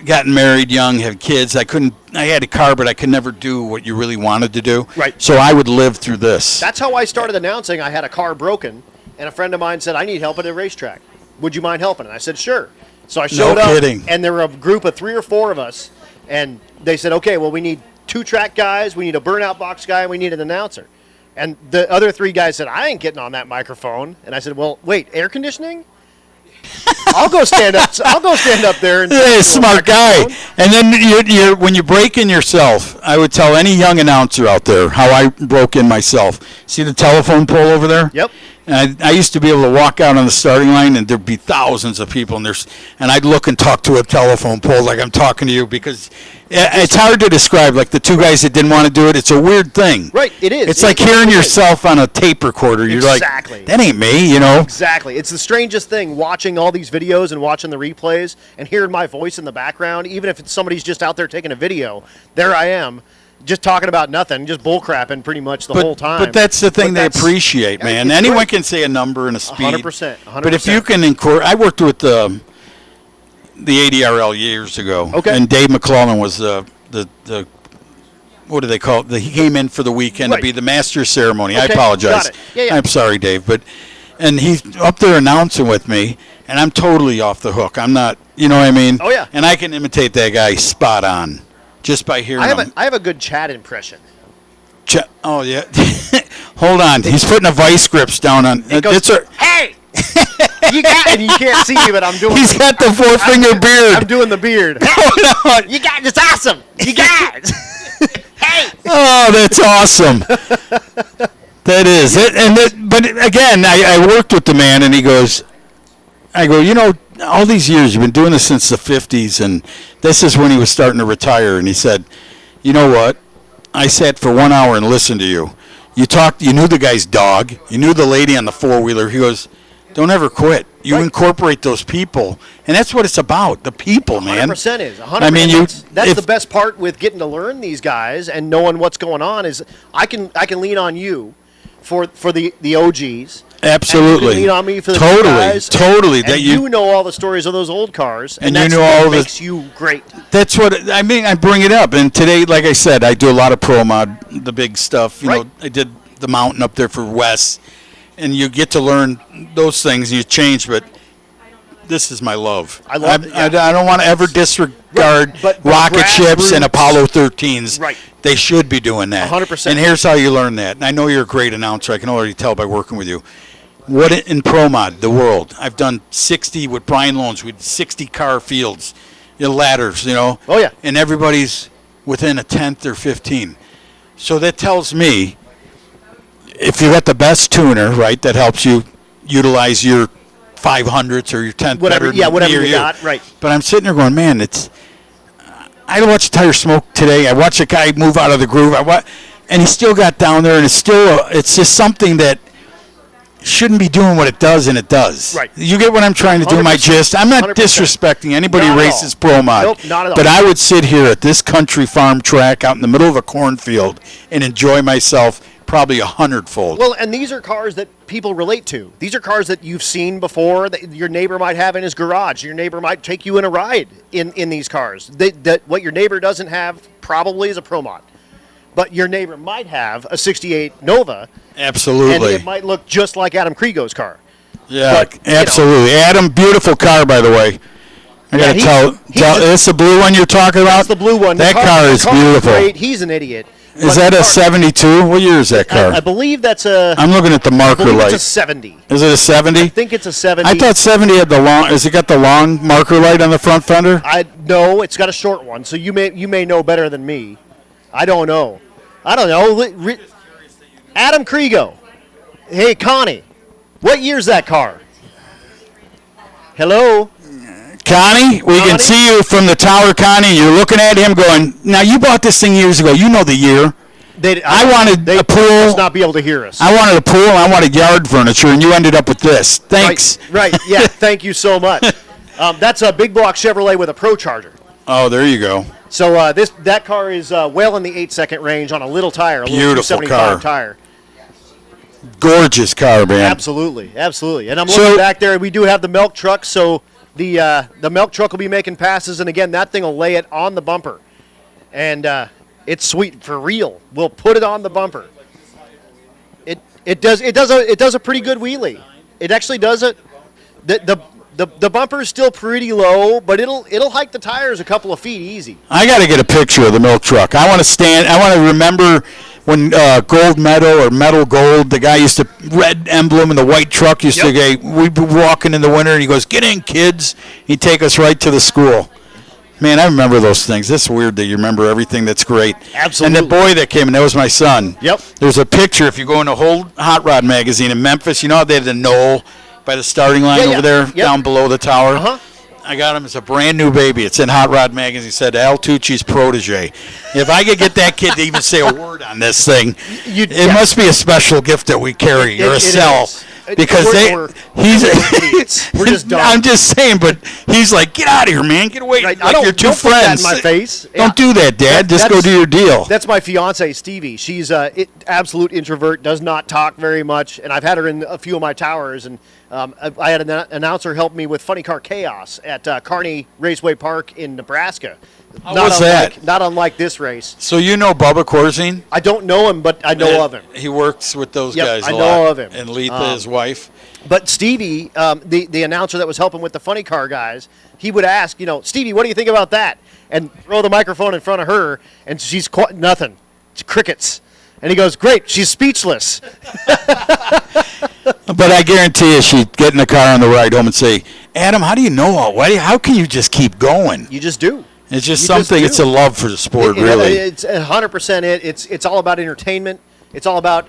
Speaker 1: Gotten married young, had kids. I had a car, but I could never do what you really wanted to do.
Speaker 2: Right.
Speaker 1: So I would live through this.
Speaker 2: That's how I started announcing I had a car broken, and a friend of mine said, I need help at a racetrack. Would you mind helping? And I said, sure. So I showed up,
Speaker 1: kidding.
Speaker 2: and there were a group of 3 or 4 of us, and they said, okay, well, we need 2 track guys, we need a burnout box guy, and we need an announcer. And the other 3 guys said, I ain't getting on that microphone. And I said, well, wait, air conditioning? I'll go stand up. I'll go stand up there and.
Speaker 1: Yeah, smart guy. And then you're when you break in yourself, I would tell any young announcer out there how I broke in myself. See the telephone pole over there?
Speaker 2: Yep.
Speaker 1: And I used to be able to walk out on the starting line, and there'd be thousands of people, and I'd look and talk to a telephone pole like I'm talking to you, because it's hard to describe. Like the two guys that didn't want to do it, it's a weird thing.
Speaker 2: Right, it is.
Speaker 1: It's like hearing yourself on a tape recorder. You're
Speaker 2: Exactly.
Speaker 1: like, that ain't me, you know?
Speaker 2: Exactly. It's the strangest thing, watching all these videos and watching the replays and hearing my voice in the background, even if it's somebody's just out there taking a video. There I am, just talking about nothing, just bullcrapping pretty much the whole time.
Speaker 1: But that's the thing
Speaker 2: But
Speaker 1: they
Speaker 2: that's-
Speaker 1: appreciate, man.
Speaker 2: it's
Speaker 1: Anyone
Speaker 2: great.
Speaker 1: can say a number and a speed.
Speaker 2: 100%.
Speaker 1: But if you can I worked with the ADRL years ago.
Speaker 2: Okay.
Speaker 1: And Dave McClellan was the what do they call it? He came in for the weekend
Speaker 2: Right.
Speaker 1: to be the master of ceremony. I
Speaker 2: Okay,
Speaker 1: apologize.
Speaker 2: got it. Yeah.
Speaker 1: I'm sorry, Dave, and he's up there announcing with me, and I'm totally off the hook. I'm not, you know what I mean?
Speaker 2: Oh, yeah.
Speaker 1: And I can imitate that guy spot on just by hearing him.
Speaker 2: I have a good Chad impression.
Speaker 1: Oh yeah. Hold on. He's putting a vice grips down on.
Speaker 2: It goes, hey! You can't see me, but I'm doing.
Speaker 1: He's got the four-finger beard.
Speaker 2: I'm doing the beard.
Speaker 1: Hold on.
Speaker 2: You guys, it's awesome. You guys. Hey!
Speaker 1: Oh, that's awesome. That is it. But again, I worked with the man, and he goes, I go, you know, all these years you've been doing this since the 50s, and this is when he was starting to retire. And he said, you know what? I sat for 1 hour and listened to you. You talked. You knew the guy's dog. You knew the lady on the four-wheeler. He goes, don't ever quit. You incorporate those people, and that's what it's about. The people, man.
Speaker 2: 100% is. 100%.
Speaker 1: I mean,
Speaker 2: that's the best part with getting to learn these guys and knowing what's going on is I can lean on you for the OGs.
Speaker 1: Absolutely.
Speaker 2: And you can lean on me for the
Speaker 1: totally,
Speaker 2: new guys.
Speaker 1: totally.
Speaker 2: And you know all the stories of those old cars, and
Speaker 1: you
Speaker 2: that's
Speaker 1: know
Speaker 2: what
Speaker 1: all the-
Speaker 2: makes you great.
Speaker 1: That's what I mean. I bring it up, and today, like I said, I do a lot of pro mod, the big stuff. You know, I did the mountain up there for Wes, and you get to learn those things. And you change, but this is my love.
Speaker 2: I love it, yeah.
Speaker 1: I don't want to ever disregard
Speaker 2: But
Speaker 1: rocket ships and
Speaker 2: grassroots-
Speaker 1: Apollo 13s.
Speaker 2: Right.
Speaker 1: They should be doing that.
Speaker 2: 100%.
Speaker 1: And here's how you learn that. And I know you're a great announcer. I can already tell by working with you. What in pro mod, the world? I've done 60 with Brian Loans. We did 60 car fields, ladders, you know.
Speaker 2: Oh, yeah.
Speaker 1: And everybody's within a tenth or 15. So that tells me if you got the best tuner, right, that helps you utilize your 500s or your 10th
Speaker 2: Whatever,
Speaker 1: better
Speaker 2: yeah, whatever
Speaker 1: near
Speaker 2: you got, right.
Speaker 1: But I'm sitting there going, man, I watched a tire smoke today. I watched a guy move out of the groove. And he still got down there, and it's just something that shouldn't be doing what it does, and it does.
Speaker 2: Right.
Speaker 1: You get what I'm trying to do, my
Speaker 2: 100%.
Speaker 1: gist? I'm not
Speaker 2: 100%.
Speaker 1: disrespecting anybody who
Speaker 2: Not at
Speaker 1: races
Speaker 2: all.
Speaker 1: pro mod.
Speaker 2: Nope, not at all.
Speaker 1: But I would sit here at this country farm track out in the middle of a cornfield and enjoy myself probably 100-fold.
Speaker 2: Well, and these are cars that people relate to. These are cars that you've seen before, that your neighbor might have in his garage. Your neighbor might take you in a ride in these cars. That what your neighbor doesn't have probably is a Pro Mod. But your neighbor might have a 68 Nova,
Speaker 1: Absolutely.
Speaker 2: and it might look just like Adam Krigo's car.
Speaker 1: Yeah,
Speaker 2: But, you know.
Speaker 1: absolutely. Adam, beautiful car, by the way. I got to tell, it's the blue one you're talking about?
Speaker 2: That's the blue one.
Speaker 1: That car is beautiful.
Speaker 2: Great. He's an idiot.
Speaker 1: Is
Speaker 2: But
Speaker 1: that
Speaker 2: the
Speaker 1: a
Speaker 2: car-
Speaker 1: 72? What year is that car?
Speaker 2: I believe that's a.
Speaker 1: I'm looking at the
Speaker 2: I
Speaker 1: marker
Speaker 2: believe
Speaker 1: light.
Speaker 2: it's a 70.
Speaker 1: Is it a 70?
Speaker 2: I think it's a 70.
Speaker 1: I thought 70 had the long. Has it got the long marker light on the front fender?
Speaker 2: No, it's got a short one. So you may know better than me. I don't know. Adam Krigo. Hey, Connie. What year's that car? Hello?
Speaker 1: Connie, we can
Speaker 2: Connie?
Speaker 1: see you from the tower, Connie. You're looking at him going, now you bought this thing years ago. You know the year. I wanted a pool.
Speaker 2: Must not be able to hear us.
Speaker 1: I wanted a pool. I wanted yard furniture, and you ended up with this. Thanks.
Speaker 2: Right. Yeah. Thank you so much. That's a big block Chevrolet with a Pro Charger.
Speaker 1: Oh, there you go.
Speaker 2: So that car is well in the 8-second range on a little tire, a little
Speaker 1: Beautiful
Speaker 2: 275
Speaker 1: car.
Speaker 2: tire.
Speaker 1: Gorgeous car, man.
Speaker 2: Absolutely. And I'm looking back there. We do have the milk truck, so the milk truck will be making passes, and again, that thing will lay it on the bumper, and it's sweet for real. We'll put it on the bumper. It does a pretty good wheelie. It actually does it. The bumper is still pretty low, but it'll hike the tires a couple of feet easy.
Speaker 1: I got to get a picture of the milk truck. I want to stand. I want to remember when Gold Medal or Metal Gold, the guy used to red emblem in the white truck used to. We'd be walking in the winter, and he goes, "Get in, kids." He'd take us right to the school. Man, I remember those things. It's weird that you remember everything. That's great.
Speaker 2: Absolutely.
Speaker 1: And the boy that came in, that was my son.
Speaker 2: Yep.
Speaker 1: There's a picture, if you go in the whole Hot Rod magazine in Memphis, you know how they had the knoll by the starting line
Speaker 2: Yeah, yeah.
Speaker 1: over there,
Speaker 2: Yep.
Speaker 1: down below the tower?
Speaker 2: Uh-huh.
Speaker 1: I got him as a brand new baby. It's in Hot Rod magazine. It said Al Tucci's protege. If I could get that kid to even say a word on this thing, it must be a special gift that we carry or a cell.
Speaker 2: is.
Speaker 1: Because
Speaker 2: We're idiots. We're just dumb.
Speaker 1: I'm just saying, but he's like, get out of here, man. Get away.
Speaker 2: Right,
Speaker 1: Like
Speaker 2: don't-
Speaker 1: your two
Speaker 2: don't put that
Speaker 1: friends.
Speaker 2: in my face. Yeah.
Speaker 1: Don't do that, Dad. Just go
Speaker 2: That's-
Speaker 1: do your deal.
Speaker 2: That's my fiance, Stevie. She's absolute introvert, does not talk very much, and I've had her in a few of my towers. And I had an announcer help me with Funny Car Chaos at Kearney Raceway Park in Nebraska.
Speaker 1: How was that?
Speaker 2: Not unlike this race.
Speaker 1: So you know Bubba Corzine?
Speaker 2: I don't know him, but I know of him.
Speaker 1: He works with those
Speaker 2: Yep,
Speaker 1: guys a
Speaker 2: I
Speaker 1: lot.
Speaker 2: know of him.
Speaker 1: And Letha, his wife.
Speaker 2: But Stevie, the announcer that was helping with the Funny Car guys, he would ask, Stevie, what do you think about that? And throw the microphone in front of her, and she's nothing. It's crickets. And he goes, great, she's speechless.
Speaker 1: But I guarantee you she'd get in the car on the ride home and say, Adam, how do you know all? How can you just keep going?
Speaker 2: You just do.
Speaker 1: It's just
Speaker 2: You
Speaker 1: something,
Speaker 2: do.
Speaker 1: it's a love for the sport, really.
Speaker 2: It's 100% it. It's all about entertainment. It's all about,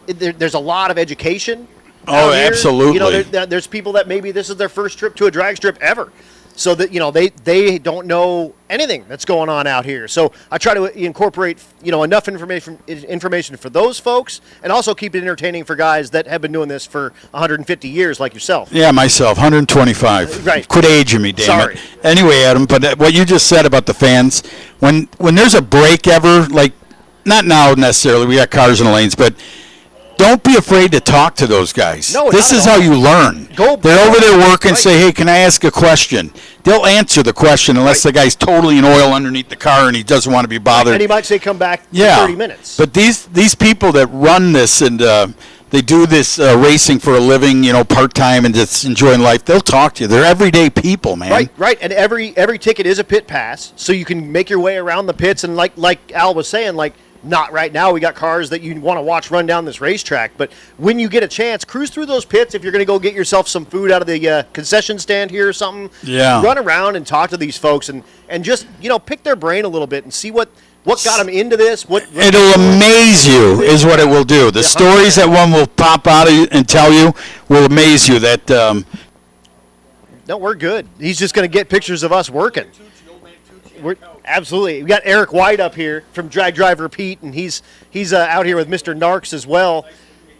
Speaker 2: there's a lot of education.
Speaker 1: Oh,
Speaker 2: out here.
Speaker 1: absolutely.
Speaker 2: There's people that maybe this is their first trip to a drag strip ever. So that, they don't know anything that's going on out here. So I try to incorporate, enough information for those folks, and also keep it entertaining for guys that have been doing this for 150 years like yourself.
Speaker 1: Yeah, myself, 125.
Speaker 2: Right.
Speaker 1: Quit aging me, damn
Speaker 2: Sorry.
Speaker 1: it. Anyway, Adam, but what you just said about the fans, when there's a break ever, like, not now necessarily, we got cars in the lanes, but don't be afraid to talk to those guys.
Speaker 2: No,
Speaker 1: this
Speaker 2: not
Speaker 1: is
Speaker 2: at
Speaker 1: how
Speaker 2: all.
Speaker 1: you learn.
Speaker 2: Go-
Speaker 1: They're over there working,
Speaker 2: Right.
Speaker 1: say, hey, can I ask a question? They'll answer the question unless the guy's totally in oil underneath the car and he doesn't want to be bothered.
Speaker 2: And he might say come back
Speaker 1: Yeah.
Speaker 2: in 30 minutes.
Speaker 1: But these people that run this and they do this racing for a living, part-time and just enjoying life, they'll talk to you. They're everyday people, man.
Speaker 2: Right. And every ticket is a pit pass, so you can make your way around the pits. And like Al was saying, not right now. We got cars that you want to watch run down this racetrack. But when you get a chance, cruise through those pits. If you're going to go get yourself some food out of the concession stand here or something,
Speaker 1: Yeah.
Speaker 2: run around and talk to these folks and just, pick their brain a little bit and see what got them into this.
Speaker 1: It'll amaze you is what it will do. The
Speaker 2: Yeah,
Speaker 1: stories that one will pop out of you and tell you will amaze you. That
Speaker 2: No, we're good. He's just going to get pictures of us working. Absolutely. We got Eric White up here from Drag Driver Pete, and he's out here with Mr. Narks as well,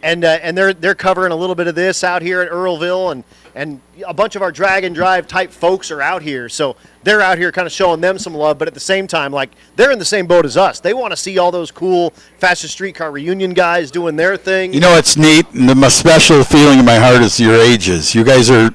Speaker 2: and they're covering a little bit of this out here at Earlville, and a bunch of our drag and drive type folks are out here, so they're out here kind of showing them some love, but at the same time, they're in the same boat as us. They want to see all those cool Fastest Streetcar Reunion guys doing their thing.
Speaker 1: it's neat. And the most special feeling in my heart is your ages. You guys are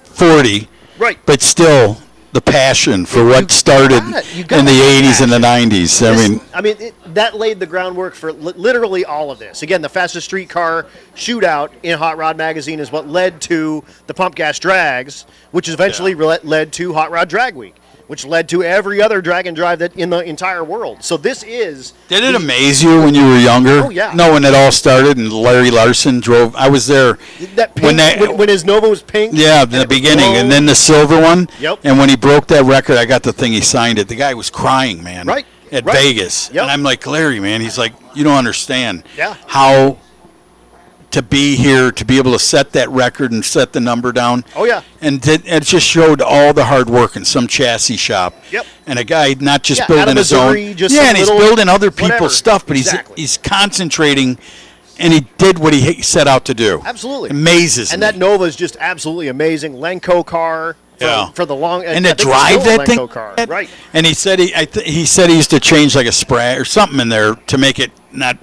Speaker 1: 40,
Speaker 2: Right.
Speaker 1: but still the passion for what started
Speaker 2: you got
Speaker 1: in the
Speaker 2: that
Speaker 1: 80s and the 90s.
Speaker 2: That laid the groundwork for literally all of this. Again, the Fastest Streetcar Shootout in Hot Rod Magazine is what led to the Pump Gas Drags, which eventually led to Hot Rod Drag Week, which led to every other drag and drive that in the entire world. So this is...
Speaker 1: Did it amaze you when you were younger?
Speaker 2: Oh, yeah.
Speaker 1: Knowing it all started and Larry Larson drove. I was there.
Speaker 2: That pink, when his Nova was pink.
Speaker 1: Yeah,
Speaker 2: and
Speaker 1: in the
Speaker 2: it was
Speaker 1: beginning,
Speaker 2: blown.
Speaker 1: and then the silver one.
Speaker 2: Yep.
Speaker 1: And when he broke that record, I got the thing. He signed it. The guy was crying, man.
Speaker 2: Right.
Speaker 1: At
Speaker 2: Right.
Speaker 1: Vegas,
Speaker 2: Yep.
Speaker 1: and I'm like, Larry, man. He's like, you don't understand.
Speaker 2: Yeah.
Speaker 1: How to be here, to be able to set that record and set the number down.
Speaker 2: Oh, yeah.
Speaker 1: And it just showed all the hard work in some chassis shop.
Speaker 2: Yep.
Speaker 1: And a guy not just
Speaker 2: Yeah, out
Speaker 1: building
Speaker 2: of
Speaker 1: his
Speaker 2: Missouri,
Speaker 1: own.
Speaker 2: just
Speaker 1: Yeah,
Speaker 2: some
Speaker 1: and he's
Speaker 2: little
Speaker 1: building other people's
Speaker 2: whatever.
Speaker 1: stuff, but
Speaker 2: Exactly.
Speaker 1: he's concentrating, and he did what he set out to do.
Speaker 2: Absolutely.
Speaker 1: Amazes
Speaker 2: And
Speaker 1: me.
Speaker 2: that Nova is just absolutely amazing. Lenco car for the long...
Speaker 1: And
Speaker 2: I
Speaker 1: to
Speaker 2: think it's
Speaker 1: drive
Speaker 2: still a
Speaker 1: that thing,
Speaker 2: Lenco car. Right.
Speaker 1: And he said he said he used to change like a spray or something in there to make it not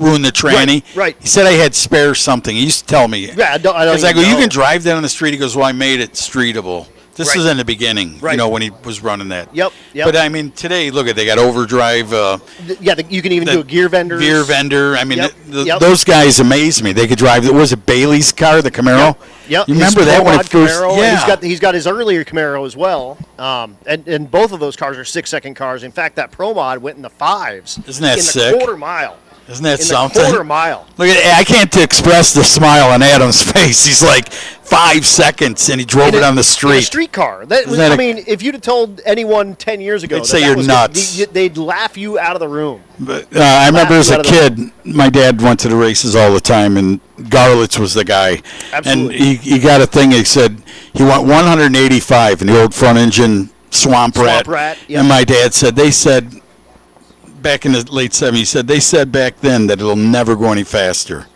Speaker 1: ruin the tranny.
Speaker 2: Right.
Speaker 1: He said I had spare something. He used to tell me.
Speaker 2: Yeah, I don't
Speaker 1: Because I go,
Speaker 2: even
Speaker 1: you
Speaker 2: know.
Speaker 1: can drive that on the street. He goes, well, I made it streetable. This
Speaker 2: Right.
Speaker 1: was in the beginning,
Speaker 2: Right.
Speaker 1: when he was running that.
Speaker 2: Yep.
Speaker 1: But I mean, today, look at they got overdrive.
Speaker 2: You can even do a gear vendor.
Speaker 1: Gear vendor. I mean,
Speaker 2: Yep.
Speaker 1: those guys amaze me. They could drive. Was it Bailey's car, the Camaro?
Speaker 2: Yep.
Speaker 1: You
Speaker 2: His
Speaker 1: remember that when it
Speaker 2: Pro Mod
Speaker 1: first?
Speaker 2: Camaro,
Speaker 1: Yeah.
Speaker 2: and he's got his earlier Camaro as well. And both of those cars are 6-second cars. In fact, that Pro Mod went in the 5s.
Speaker 1: Isn't that
Speaker 2: in
Speaker 1: sick?
Speaker 2: the quarter mile.
Speaker 1: Isn't that
Speaker 2: In
Speaker 1: something?
Speaker 2: the quarter mile.
Speaker 1: Look at I can't express the smile on Adam's face. He's like, 5 seconds, and he drove it on the
Speaker 2: In a
Speaker 1: street.
Speaker 2: streetcar. That was,
Speaker 1: Isn't that
Speaker 2: I
Speaker 1: a-
Speaker 2: mean, if you'd have told anyone 10 years ago,
Speaker 1: They'd say
Speaker 2: that
Speaker 1: you're
Speaker 2: was
Speaker 1: nuts.
Speaker 2: they'd laugh you out of the room.
Speaker 1: But, I remember as a
Speaker 2: out of the-
Speaker 1: kid, my dad went to the races all the time, and Garlitz was the guy.
Speaker 2: Absolutely.
Speaker 1: And he got a thing. He said he went 185 in the old front engine Swamp Rat.
Speaker 2: Yeah.
Speaker 1: And my dad said they said back in the late 70s. He said they said back then that it'll never go any faster.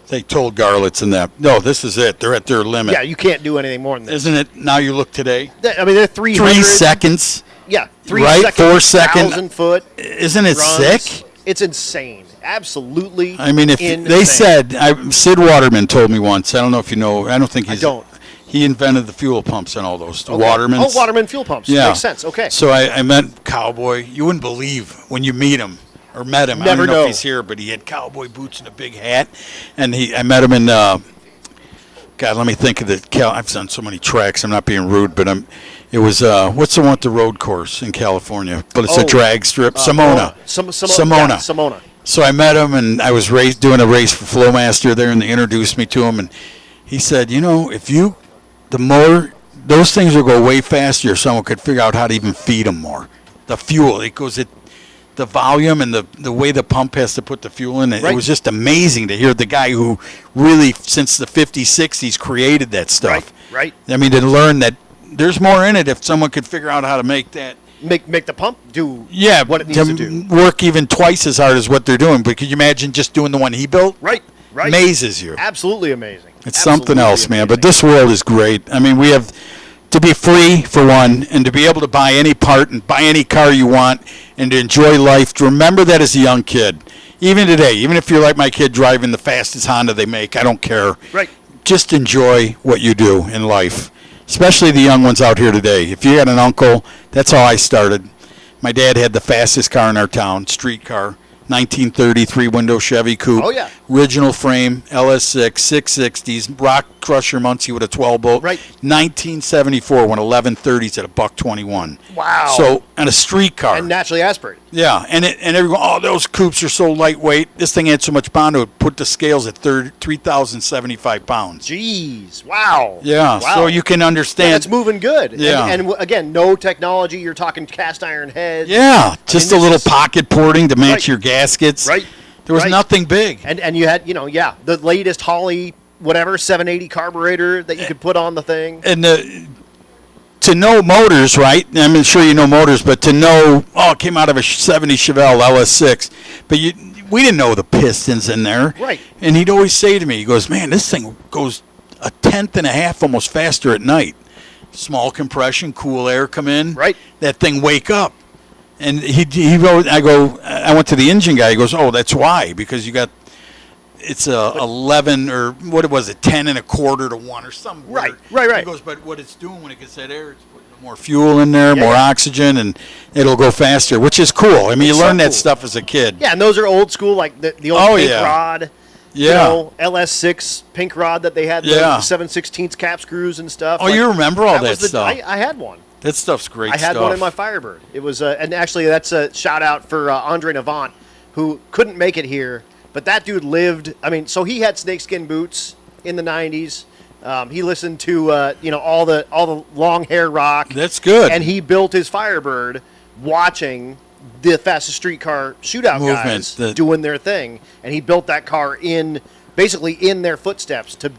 Speaker 1: They told Garlitz and that. No, this is it. They're at their limit.
Speaker 2: Yeah, you can't do anything more than this.
Speaker 1: Isn't it? Now you look today.
Speaker 2: I mean, they're 300.
Speaker 1: 3 seconds.
Speaker 2: Yeah, 3
Speaker 1: Right,
Speaker 2: seconds.
Speaker 1: 4 second.
Speaker 2: 1,000-foot
Speaker 1: Isn't it
Speaker 2: runs.
Speaker 1: sick?
Speaker 2: It's insane. Absolutely.
Speaker 1: I mean, if
Speaker 2: insane.
Speaker 1: they said, Sid Waterman told me once. I don't know if you know. I don't think he's.
Speaker 2: don't.
Speaker 1: He invented the fuel pumps and all those. The
Speaker 2: Okay.
Speaker 1: Watermans.
Speaker 2: Oh, Waterman fuel pumps.
Speaker 1: Yeah.
Speaker 2: Makes sense. Okay.
Speaker 1: So I met Cowboy. You wouldn't believe when you meet him or met him. I
Speaker 2: Never
Speaker 1: don't know
Speaker 2: know.
Speaker 1: if he's here, but he had cowboy boots and a big hat. And I met him in. God, let me think of the. I've done so many tracks. I'm not being rude, but it was what's the one with the road course in California? But it's a drag strip. Simona.
Speaker 2: Simona. Yeah, Simona.
Speaker 1: So I met him, and I was doing a race for Flowmaster there, and they introduced me to him, and he said, you know, the more those things will go way faster if someone could figure out how to even feed them more. The fuel, the volume and the way the pump has to put the fuel in it.
Speaker 2: Right.
Speaker 1: It was just amazing to hear the guy who really, since the 50s, 60s, created that stuff.
Speaker 2: Right.
Speaker 1: I mean, to learn that there's more in it if someone could figure out how to make that.
Speaker 2: Make the pump do
Speaker 1: Yeah,
Speaker 2: what it needs to do.
Speaker 1: work even twice as hard as what they're doing. But could you imagine just doing the one he built?
Speaker 2: Right.
Speaker 1: Amazes you.
Speaker 2: Absolutely amazing.
Speaker 1: It's something
Speaker 2: Absolutely
Speaker 1: else, man. But
Speaker 2: amazing.
Speaker 1: this world is great. I mean, we have to be free, for one, and to be able to buy any part and buy any car you want and to enjoy life. To remember that as a young kid. Even today, even if you're like my kid driving the fastest Honda they make, I don't care.
Speaker 2: Right.
Speaker 1: Just enjoy what you do in life, especially the young ones out here today. If you got an uncle, that's how I started. My dad had the fastest car in our town, streetcar, 1930 three-window Chevy coupe.
Speaker 2: Oh, yeah.
Speaker 1: Original frame, LS6, 660s, rock crusher Muncie with a 12-bolt.
Speaker 2: Right.
Speaker 1: 1974 when 1130s at $1.21.
Speaker 2: Wow.
Speaker 1: So, and a streetcar.
Speaker 2: And naturally aspirated.
Speaker 1: Yeah, and everyone, oh, those coupes are so lightweight. This thing had so much pound, it would put the scales at 3,075 pounds.
Speaker 2: Jeez. Wow.
Speaker 1: Yeah,
Speaker 2: Wow.
Speaker 1: so you can understand.
Speaker 2: Yeah, it's moving good.
Speaker 1: Yeah.
Speaker 2: And again, no technology. You're talking cast iron heads.
Speaker 1: Yeah, just a
Speaker 2: this
Speaker 1: little
Speaker 2: is-
Speaker 1: pocket porting to match
Speaker 2: Right.
Speaker 1: your gaskets.
Speaker 2: Right.
Speaker 1: There was
Speaker 2: Right.
Speaker 1: nothing big.
Speaker 2: And you had, the latest Holly, whatever, 780 carburetor that you could put on the thing.
Speaker 1: And to know motors, right? I'm sure you know motors, but to know, it came out of a 70 Chevelle LS6. But we didn't know the pistons in there.
Speaker 2: Right.
Speaker 1: And he'd always say to me, he goes, man, this thing goes a tenth and a half almost faster at night. Small compression, cool air come in.
Speaker 2: Right.
Speaker 1: That thing wake up. And he wrote, I went to the engine guy. He goes, oh, that's why, because it's a 11 or what was it, 10 and a quarter to 1 or something.
Speaker 2: Right,
Speaker 1: weird.
Speaker 2: right.
Speaker 1: He goes, but what it's doing when it gets that air, it's putting more fuel in there,
Speaker 2: Yeah,
Speaker 1: more
Speaker 2: yeah.
Speaker 1: oxygen, and it'll go faster, which is cool. I mean, you
Speaker 2: It's
Speaker 1: learn
Speaker 2: so
Speaker 1: that
Speaker 2: cool.
Speaker 1: stuff as a kid.
Speaker 2: Yeah, and those are old school, like the old
Speaker 1: Oh,
Speaker 2: pink
Speaker 1: yeah.
Speaker 2: rod.
Speaker 1: Yeah.
Speaker 2: LS6 pink rod that they had,
Speaker 1: Yeah.
Speaker 2: the 7/16 cap screws and stuff.
Speaker 1: Oh, you remember all that
Speaker 2: was
Speaker 1: stuff.
Speaker 2: I had one.
Speaker 1: That stuff's great
Speaker 2: I had
Speaker 1: stuff.
Speaker 2: one in my Firebird. It was, and actually that's a shout out for Andre Navant, who couldn't make it here, but that dude lived. I mean, so he had snakeskin boots in the '90s. He listened to all the long hair rock.
Speaker 1: That's good.
Speaker 2: And he built his Firebird watching the fastest streetcar shootout
Speaker 1: Movement,
Speaker 2: guys doing their thing, and he built that car basically in their footsteps to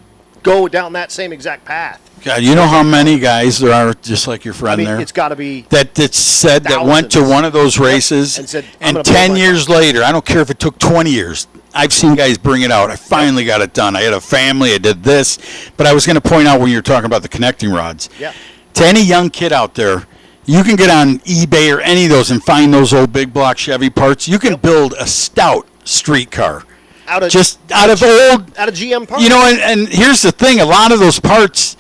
Speaker 2: go down that same exact path.
Speaker 1: God, you know how many guys there are just like your friend
Speaker 2: I mean,
Speaker 1: there?
Speaker 2: it's got to be
Speaker 1: that said that went to
Speaker 2: thousands.
Speaker 1: one of those races
Speaker 2: And said, "I'm
Speaker 1: and
Speaker 2: gonna build
Speaker 1: 10
Speaker 2: my
Speaker 1: years later, I don't care if it took 20 years, I've seen guys bring it out. I finally got it done. I had a family, I did this. But I was going to point out when you were talking about the connecting rods.
Speaker 2: Yeah.
Speaker 1: To any young kid out there, you can get on eBay or any of those and find those old big block Chevy parts. You can build a stout streetcar.
Speaker 2: out of
Speaker 1: Out of
Speaker 2: GM parts.
Speaker 1: and here's the thing, a lot of those parts,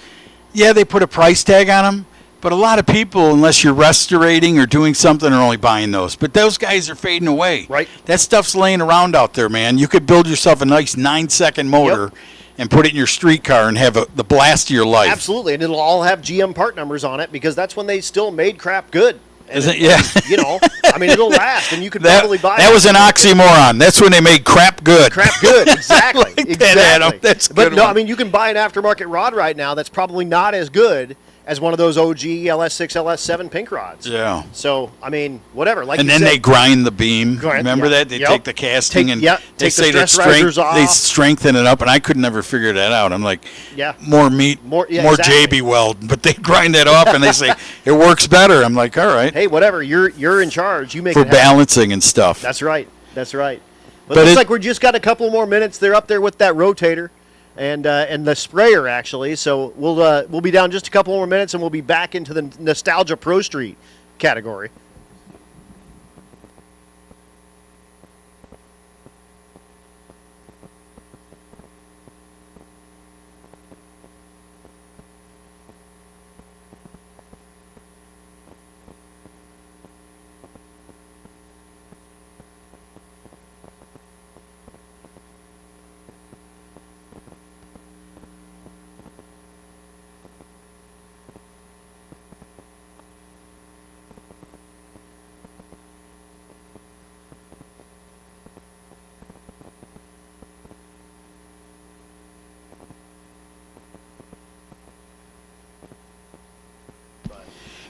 Speaker 1: yeah, they put a price tag on them, but a lot of people, unless you're restorating or doing something, are only buying those. But those guys are fading away.
Speaker 2: Right.
Speaker 1: That stuff's laying around out there, man. You could build yourself a nice 9-second motor and put it in your streetcar and have the blast of your life.
Speaker 2: Absolutely, and it'll all have GM part numbers on it because that's when they still made crap good. And
Speaker 1: Is it? Yeah.
Speaker 2: you know, I mean, it'll last, and you could probably buy.
Speaker 1: That was an oxymoron. That's when they made crap good.
Speaker 2: Crap good, exactly.
Speaker 1: Like that,
Speaker 2: exactly.
Speaker 1: Adam. That's a
Speaker 2: but
Speaker 1: good
Speaker 2: no,
Speaker 1: one.
Speaker 2: I mean, you can buy an aftermarket rod right now that's probably not as good as one of those OG LS6, LS7 pink rods.
Speaker 1: Yeah.
Speaker 2: So, I mean, whatever. Like
Speaker 1: And
Speaker 2: you
Speaker 1: then
Speaker 2: said,
Speaker 1: they grind the beam.
Speaker 2: Grind-
Speaker 1: Remember
Speaker 2: yeah.
Speaker 1: that? They
Speaker 2: Yep.
Speaker 1: take the casting
Speaker 2: Take-
Speaker 1: and
Speaker 2: yep.
Speaker 1: they
Speaker 2: Take the
Speaker 1: say that
Speaker 2: stress risers
Speaker 1: they
Speaker 2: off.
Speaker 1: strengthen it up, and I could never figure that out. I'm like,
Speaker 2: Yeah.
Speaker 1: more meat,
Speaker 2: More- yeah,
Speaker 1: more
Speaker 2: exactly.
Speaker 1: JB weld, but they grind that off and they say it works better. I'm like, all right,
Speaker 2: hey, whatever. You're in charge. You make
Speaker 1: for
Speaker 2: it happen.
Speaker 1: balancing and stuff.
Speaker 2: That's right. That's right. But,
Speaker 1: But
Speaker 2: looks
Speaker 1: it-
Speaker 2: like we're just got a couple more minutes. They're up there with that rotator and the sprayer actually. So we'll be down just a couple more minutes, and we'll be back into the Nostalgia Pro Street category.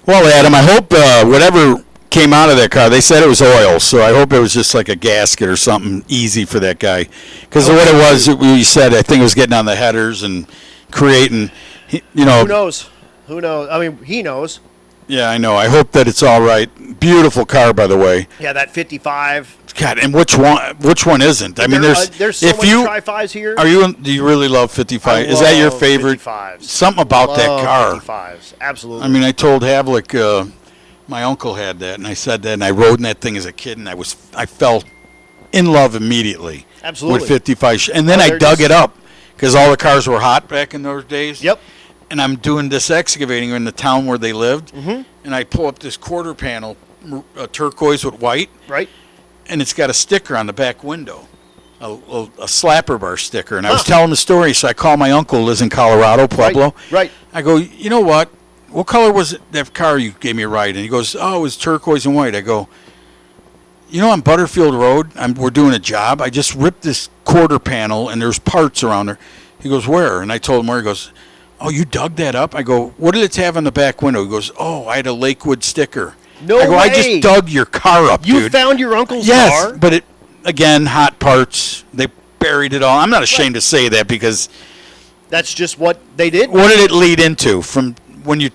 Speaker 1: Well, Adam, I hope whatever came out of that car, they said it was oil, so I hope it was just like a gasket or something easy for that guy. Because what it was, we said, I think it was getting on the headers and creating, you know.
Speaker 2: Who knows? Who knows? I mean, he knows.
Speaker 1: Yeah, I know. I hope that it's all right. Beautiful car, by the way.
Speaker 2: Yeah, that 55.
Speaker 1: God, and which one isn't? I mean,
Speaker 2: there's so
Speaker 1: if
Speaker 2: many
Speaker 1: you
Speaker 2: Tri-5s here.
Speaker 1: do you really love 55?
Speaker 2: I
Speaker 1: Is that your
Speaker 2: love
Speaker 1: favorite?
Speaker 2: 55s.
Speaker 1: Something about that
Speaker 2: Love
Speaker 1: car.
Speaker 2: 55s, absolutely.
Speaker 1: I mean, I told Havlik, my uncle had that, and I said that, and I rode in that thing as a kid, and I fell in love immediately.
Speaker 2: Absolutely.
Speaker 1: With 55, and then
Speaker 2: Oh,
Speaker 1: I
Speaker 2: they're
Speaker 1: dug
Speaker 2: just-
Speaker 1: it up because all the cars were hot back in those days.
Speaker 2: Yep.
Speaker 1: And I'm doing this excavating in the town where they lived, and I pull up this quarter panel, turquoise with white,
Speaker 2: Right.
Speaker 1: and it's got a sticker on the back window, a slapper bar sticker. And I was telling the story, so I called my uncle, who lives in Colorado, Pueblo.
Speaker 2: Right.
Speaker 1: I go, you know what color was that car you gave me a ride? And he goes, oh, it was turquoise and white. I go, you know, on Butterfield Road, we're doing a job. I just ripped this quarter panel, and there's parts around there. He goes, where? And I told him where. He goes, oh, you dug that up? I go, what did it have on the back window? He goes, oh, I had a Lakewood sticker.
Speaker 2: No
Speaker 1: I go, I
Speaker 2: way.
Speaker 1: just dug your car up,
Speaker 2: You
Speaker 1: dude.
Speaker 2: found your uncle's
Speaker 1: Yes,
Speaker 2: car?
Speaker 1: but again, hot parts. They buried it all. I'm not ashamed to say that because
Speaker 2: That's just what they did?
Speaker 1: what did it lead into from when you?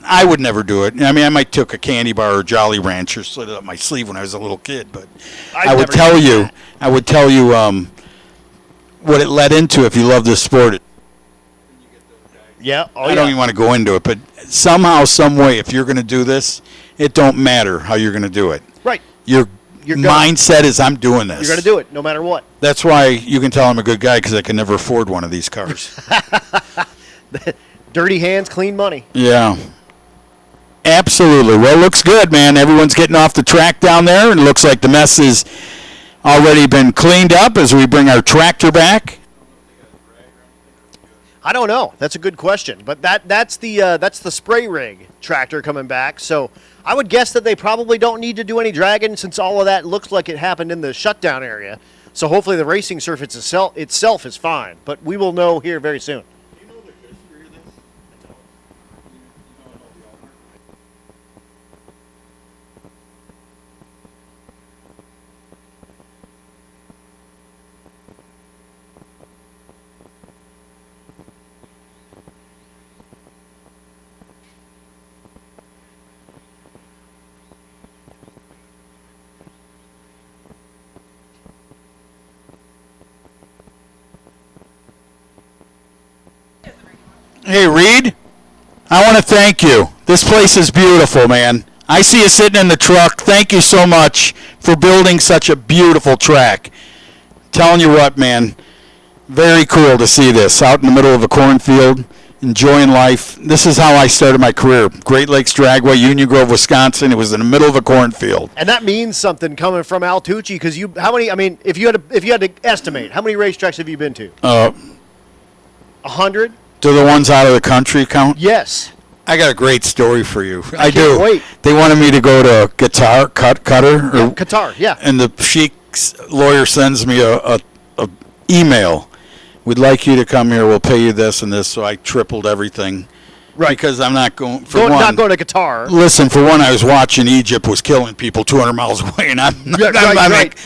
Speaker 1: I would never do it. I mean, I might took a candy bar or Jolly Rancher, slid it up my sleeve when I was a little kid, but I would
Speaker 2: never
Speaker 1: tell
Speaker 2: did
Speaker 1: you,
Speaker 2: that.
Speaker 1: I would tell you what it led into if you love this sport.
Speaker 2: Yeah. Oh,
Speaker 1: I don't even want to go into it, but somehow, some way, if you're going to do this, it don't matter how you're going to do it.
Speaker 2: Right.
Speaker 1: Your
Speaker 2: You're gonna-
Speaker 1: mindset is, I'm doing this.
Speaker 2: You're going to do it no matter what.
Speaker 1: That's why you can tell I'm a good guy because I can never afford one of these cars.
Speaker 2: Dirty hands, clean money.
Speaker 1: Yeah. Absolutely. Well, it looks good, man. Everyone's getting off the track down there, and it looks like the mess has already been cleaned up as we bring our tractor back.
Speaker 2: I don't know. That's a good question. But that's the spray rig tractor coming back. So I would guess that they probably don't need to do any dragging since all of that looks like it happened in the shutdown area. So hopefully the racing surface itself is fine. But we will know here very soon.
Speaker 4: Do you know the history of this? I don't. You know the owner?
Speaker 1: Hey, Reed, I want to thank you. This place is beautiful, man. I see you sitting in the truck. Thank you so much for building such a beautiful track. Telling you what, man, very cool to see this out in the middle of a cornfield, enjoying life. This is how I started my career. Great Lakes Dragway, Union Grove, Wisconsin. It was in the middle of a cornfield.
Speaker 2: And that means something coming from Al Tucci because how many? I mean, if you had to estimate, how many racetracks have you been to? 100.
Speaker 1: Do the ones out of the country count?
Speaker 2: Yes.
Speaker 1: I got a great story for you. I
Speaker 2: can't
Speaker 1: do.
Speaker 2: wait.
Speaker 1: They wanted me to go to guitar cutter.
Speaker 2: Qatar, yeah.
Speaker 1: And the Sheik's lawyer sends me a email. We'd like you to come here. We'll pay you this and this. So I tripled everything.
Speaker 2: Right.
Speaker 1: Because I'm not going.
Speaker 2: Not going to Qatar.
Speaker 1: Listen, for one, I was watching Egypt was killing people 200 miles away, and I'm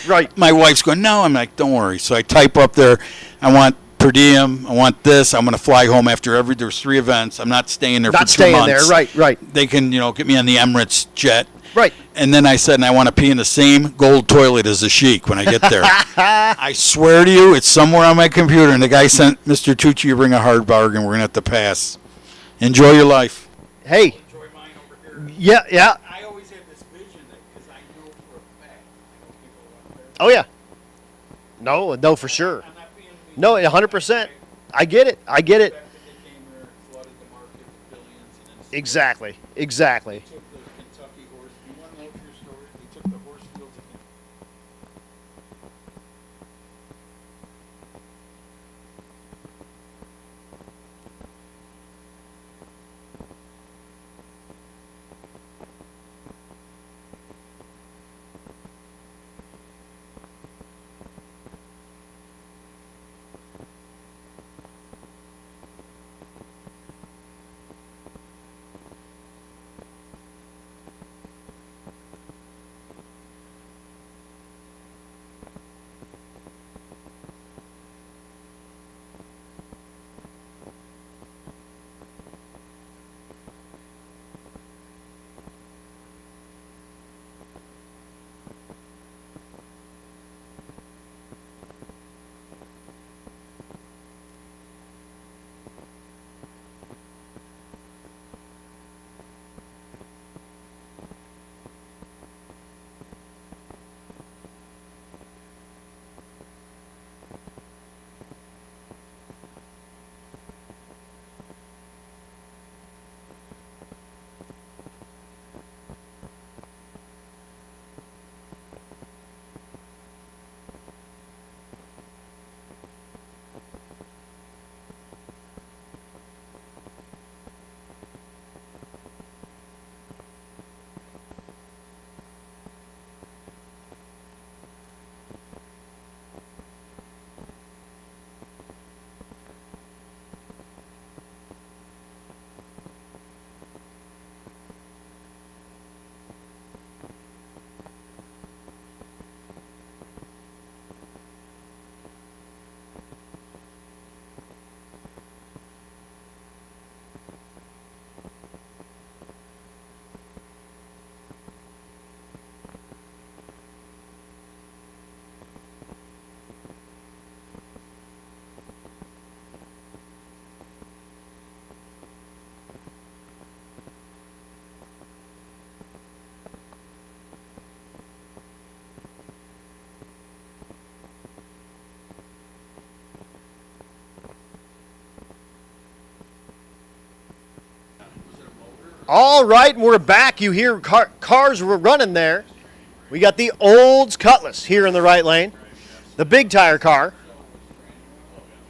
Speaker 2: Right.
Speaker 1: My wife's going, no. I'm like, don't worry. So I type up there, I want per diem. I want this. I'm going to fly home after there's 3 events. I'm not staying there for 2 months.
Speaker 2: Not staying there. Right.
Speaker 1: They can, get me on the Emirates jet.
Speaker 2: Right.
Speaker 1: And then I said, and I want to pee in the same gold toilet as the Sheik when I get there. I swear to you, it's somewhere on my computer. And the guy sent, Mr. Tucci, you bring a hard bargain. We're going to have to pass. Enjoy your life.
Speaker 2: Hey.
Speaker 4: Enjoy mine over here.
Speaker 2: Yeah.
Speaker 4: I always had this vision that, because I know for a fact, I know people went there.
Speaker 2: Oh, yeah. No, for sure.
Speaker 4: I'm not being mean.
Speaker 2: No, 100%. I get it.
Speaker 4: The fact that they came here and flooded the market with billions and then
Speaker 2: Exactly.
Speaker 4: took the Kentucky horse. You want to know your story? They took the horse fields of Kentucky.
Speaker 2: All right, we're back. You hear cars were running there. We got the Olds Cutlass here in the right lane. The big tire car.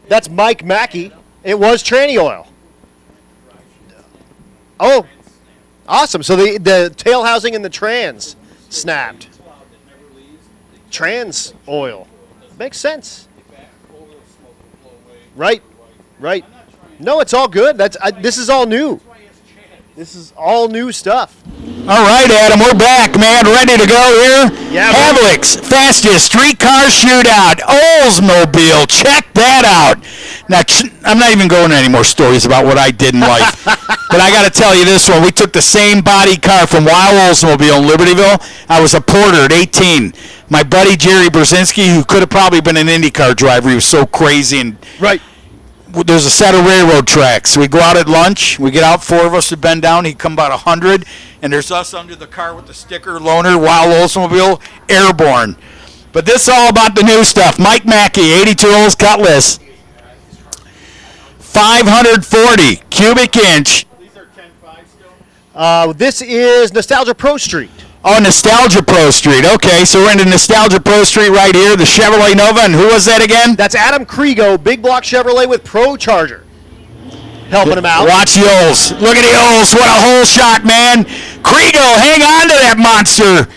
Speaker 2: That's Mike Mackey. It was tranny oil. Oh, awesome. So the tail housing and the trans snapped. Trans oil. Makes sense. Right. No, it's all good. This is all new. This is all new stuff.
Speaker 1: All right, Adam, we're back, man. Ready to go here?
Speaker 2: Yeah,
Speaker 1: Havlik's fastest streetcar shootout. Oldsmobile. Check that out. Now, I'm not even going to any more stories about what I did in life. But I got to tell you this one. We took the same body car from Wild Oldsmobile in Libertyville. I was a porter at 18. My buddy Jerry Brzezinski, who could have probably been an IndyCar driver, he was so crazy and
Speaker 2: right.
Speaker 1: There's a set of railroad tracks. We go out at lunch. We get out, 4 of us to bend down. He'd come about 100, and there's us under the car with the sticker, loaner, Wild Oldsmobile, airborne. But this is all about the new stuff. Mike Mackey, 82 Olds Cutlass, 540 cubic inch.
Speaker 4: These are 10.5 still?
Speaker 2: This is Nostalgia Pro Street.
Speaker 1: Oh, Nostalgia Pro Street. Okay, so we're into Nostalgia Pro Street right here, the Chevrolet Nova. And who was that again?
Speaker 2: That's Adam Kriego, big block Chevrolet with Pro Charger. helping him out.
Speaker 1: Watch the Ols. Look at the Ols. What a hole shot, man. Kriegel, hang on to that monster.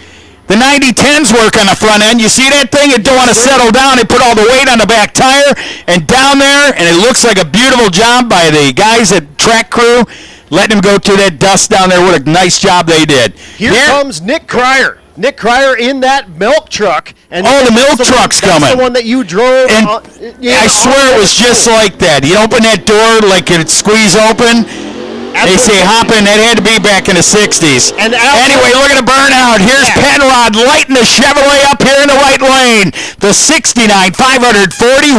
Speaker 1: The 90-10's work on the front end. You see that thing? It don't want to settle down. They put all the weight on the back tire and down there, and it looks like a beautiful job by the guys at track crew. Letting him go through that dust down there. What a nice job they did.
Speaker 2: Here comes Nick Cryer. Nick Cryer in that milk truck. And
Speaker 1: the milk truck's coming.
Speaker 2: That's the one that you drove.
Speaker 1: And I swear it was just like that. You open that door like it'd squeeze open. They say hop in. That had to be back in the 60s.
Speaker 2: And
Speaker 1: anyway, look at the burnout. Here's Penrod lighting the Chevrolet up here in the right lane. The 69 540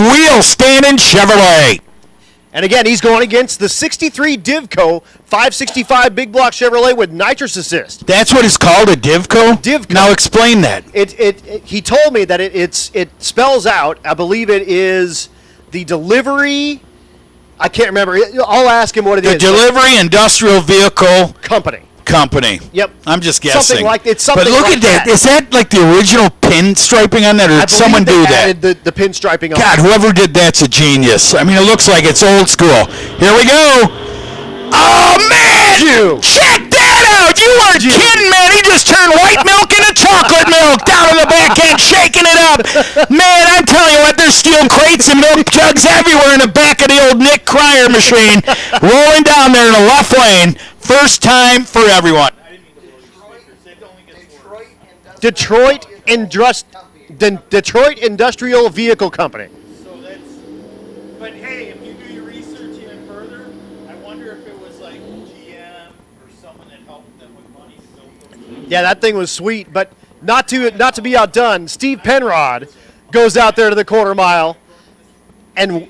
Speaker 1: wheel standing Chevrolet.
Speaker 2: And again, he's going against the 63 Divco 565 big block Chevrolet with nitrous assist.
Speaker 1: That's what it's called, a Divco?
Speaker 2: Divco.
Speaker 1: Now explain that.
Speaker 2: He told me that it spells out, I believe it is the delivery, I can't remember. I'll ask him what it is.
Speaker 1: The Delivery Industrial Vehicle
Speaker 2: Company.
Speaker 1: Yep. I'm just guessing.
Speaker 2: Something like something.
Speaker 1: But look
Speaker 2: like
Speaker 1: at that. Is that like the original pin striping on that, or did someone do that?
Speaker 2: The pin striping on.
Speaker 1: God, whoever did that's a genius. I mean, it looks like it's old school. Here we go. Oh man! Check that out! You weren't kidding, man. He just turned white milk into chocolate milk down in the back end, shaking it up. Man, I'm telling you what, there's steel crates and milk jugs everywhere in the back of the old Nick Cryer machine, rolling down there in the left lane. First time for everyone.
Speaker 2: Detroit Industrial Vehicle Company.
Speaker 4: So that's. But hey, if you do your research even further, I wonder if it was like GM or someone that helped them with money.
Speaker 2: Yeah, that thing was sweet, but not to be outdone. Steve Penrod goes out there to the quarter mile and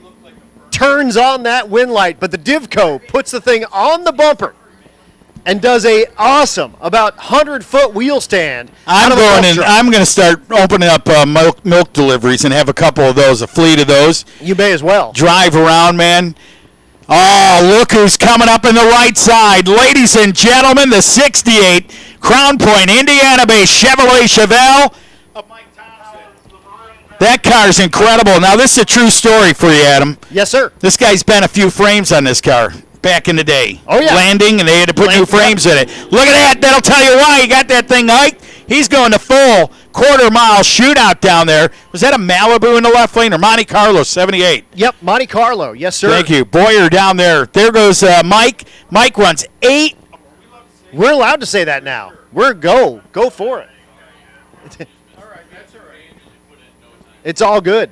Speaker 2: turns on that wind light, but the Divco puts the thing on the bumper and does a awesome about 100-foot wheel stand.
Speaker 1: I'm going to start opening up milk deliveries and have a couple of those, a fleet of those.
Speaker 2: You may as well.
Speaker 1: Drive around, man. Oh, look who's coming up in the right side. Ladies and gentlemen, the 68 Crown Point, Indiana-based Chevrolet Chevelle. That car's incredible. Now, this is a true story for you, Adam.
Speaker 2: Yes, sir.
Speaker 1: This guy's bent a few frames on this car back in the day.
Speaker 2: Oh, yeah.
Speaker 1: Landing, and they had to put new frames in it. Look at that. That'll tell you why he got that thing hiked. He's going to full quarter-mile shootout down there. Was that a Malibu in the left lane or Monte Carlo 78?
Speaker 2: Yep, Monte Carlo. Yes, sir.
Speaker 1: Thank you. Boyer down there. There goes Mike. Mike runs 8.
Speaker 2: We're allowed to say that now. Go for it. It's all good.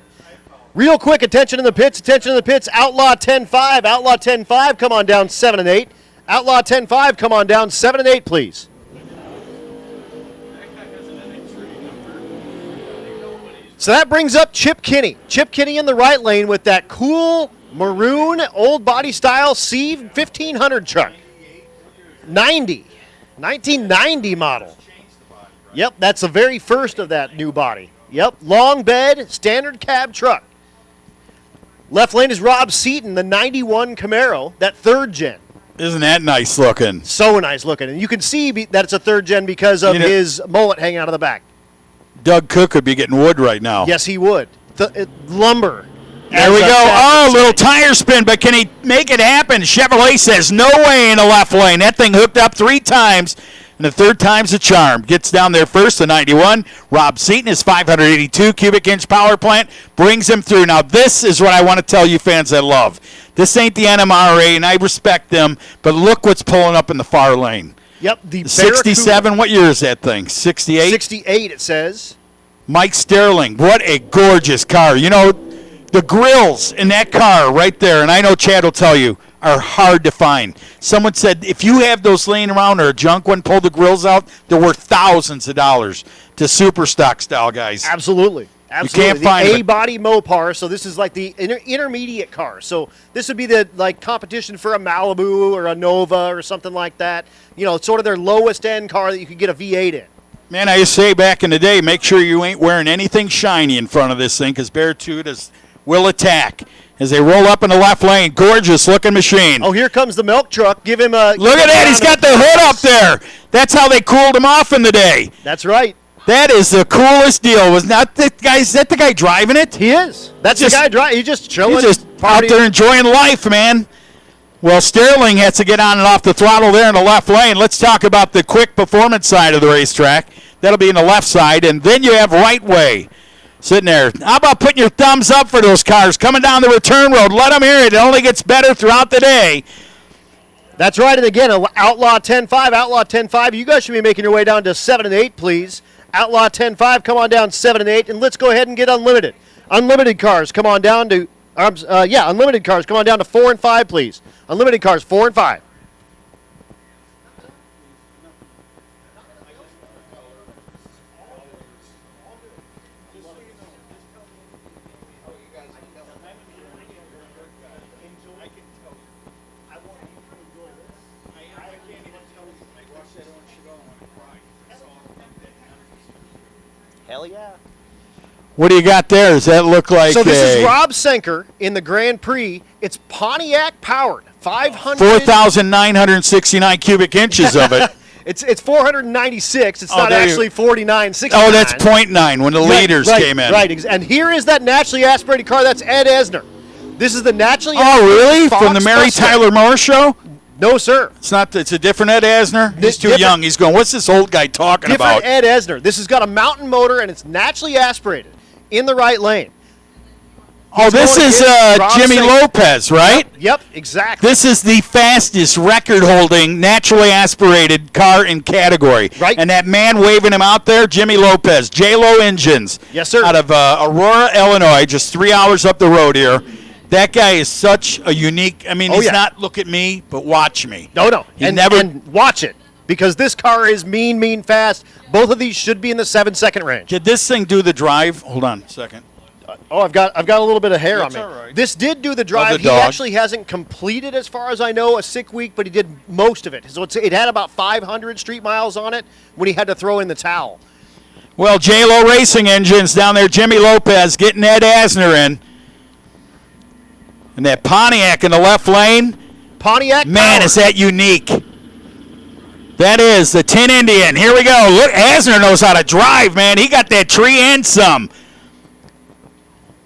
Speaker 2: Real quick, attention in the pits. Outlaw 10-5. Outlaw 10-5, come on down 7 and 8. Outlaw 10-5, come on down 7 and 8, please. So that brings up Chip Kinney. Chip Kinney in the right lane with that cool maroon old body style C1500 truck. 1990 model. Yep, that's the very first of that new body. Yep, long bed, standard cab truck. Left lane is Rob Seaton, the 91 Camaro, that third gen.
Speaker 1: Isn't that nice looking?
Speaker 2: So nice looking. And you can see that it's a third gen because of his mullet hanging out of the back.
Speaker 1: Doug Cook could be getting wood right now.
Speaker 2: Yes, he would. Lumber.
Speaker 1: There we go. Oh, little tire spin, but can he make it happen? Chevrolet says no way in the left lane. That thing hooked up 3 times, and the third time's a charm. Gets down there first, the 91. Rob Seaton, his 582 cubic inch power plant, brings him through. Now, this is what I want to tell you fans I love. This ain't the NMRA, and I respect them, but look what's pulling up in the far lane.
Speaker 2: Yep, the
Speaker 1: 67, what year is that thing? 68?
Speaker 2: 68, it says.
Speaker 1: Mike Sterling, what a gorgeous car. You know, the grills in that car right there, and I know Chad will tell you, are hard to find. Someone said if you have those laying around or a junk one, pull the grills out, they're worth thousands of dollars to super stock style guys.
Speaker 2: Absolutely.
Speaker 1: You can't find
Speaker 2: the A-body Mopar, so this is like the intermediate car. So this would be the competition for a Malibu or a Nova or something like that. You know, it's sort of their lowest end car that you could get a V8 in.
Speaker 1: Man, I used to say back in the day, make sure you ain't wearing anything shiny in front of this thing because Beartooth will attack. As they roll up in the left lane, gorgeous looking machine.
Speaker 2: Oh, here comes the milk truck. Give him a
Speaker 1: look at that. He's got the hood up there. That's how they cooled him off in the day.
Speaker 2: That's right.
Speaker 1: That is the coolest deal. Was not that guy? Is that the guy driving it?
Speaker 2: He is. That's the guy driving. He's just chilling.
Speaker 1: He's just out there enjoying life, man. Well, Sterling has to get on and off the throttle there in the left lane. Let's talk about the quick performance side of the racetrack. That'll be in the left side. And then you have Raceway sitting there. How about putting your thumbs up for those cars coming down the return road? Let them hear it. It only gets better throughout the day.
Speaker 2: That's right. And again, Outlaw 10-5, Outlaw 10-5. You guys should be making your way down to 7 and 8, please. Outlaw 10-5, come on down 7 and 8. And let's go ahead and get Unlimited. Unlimited cars, come on down to, Unlimited cars, come on down to 4 and 5, please. Unlimited cars, 4 and 5. Hell yeah.
Speaker 1: What do you got there? Does that look like
Speaker 2: So this is Rob Senker in the Grand Prix. It's Pontiac powered.
Speaker 1: 4,969 cubic inches of it.
Speaker 2: It's 496. It's
Speaker 1: Oh,
Speaker 2: not
Speaker 1: there you-
Speaker 2: actually 4969.
Speaker 1: Oh, that's 0.9 when the leaders came in.
Speaker 2: Right, and here is that naturally aspirated car. That's Ed Esner. This is the naturally
Speaker 1: Oh,
Speaker 2: aspirated
Speaker 1: really?
Speaker 2: Fox
Speaker 1: From the Mary
Speaker 2: Mustang.
Speaker 1: Tyler Moore show?
Speaker 2: No, sir.
Speaker 1: It's not. It's a different Ed Asner. He's too
Speaker 2: Different-
Speaker 1: young. He's going, what's this old guy talking
Speaker 2: Different
Speaker 1: about?
Speaker 2: Ed Esner. This has got a mountain motor, and it's naturally aspirated in the right lane.
Speaker 1: Oh, this
Speaker 2: going
Speaker 1: is
Speaker 2: against Rob
Speaker 1: Jimmy
Speaker 2: Senker.
Speaker 1: Lopez, right?
Speaker 2: Yep, exactly.
Speaker 1: This is the fastest record-holding, naturally aspirated car in category.
Speaker 2: Right.
Speaker 1: And that man waving him out there, Jimmy Lopez, J-Lo Engines.
Speaker 2: Yes, sir.
Speaker 1: Out of Aurora, Illinois, just 3 hours up the road here. That guy is such a unique, he's
Speaker 2: yeah.
Speaker 1: not look at me, but watch me.
Speaker 2: No.
Speaker 1: He
Speaker 2: And
Speaker 1: never-
Speaker 2: and watch it, because this car is mean fast. Both of these should be in the 7-second range.
Speaker 1: Did this thing do the drive? Hold on a second.
Speaker 2: Oh, I've got a little bit of hair
Speaker 1: That's
Speaker 2: on me.
Speaker 1: all right.
Speaker 2: This did do the drive.
Speaker 1: the
Speaker 2: He
Speaker 1: dog.
Speaker 2: actually hasn't completed, as far as I know, a sick week, but he did most of it. So it had about 500 street miles on it when he had to throw in the towel.
Speaker 1: Well, J-Lo Racing Engines down there, Jimmy Lopez getting Ed Asner in. And that Pontiac in the left lane,
Speaker 2: Pontiac.
Speaker 1: man,
Speaker 2: powered.
Speaker 1: is that unique. That is the Tin Indian. Here we go. Look, Asner knows how to drive, man. He got that tree and some.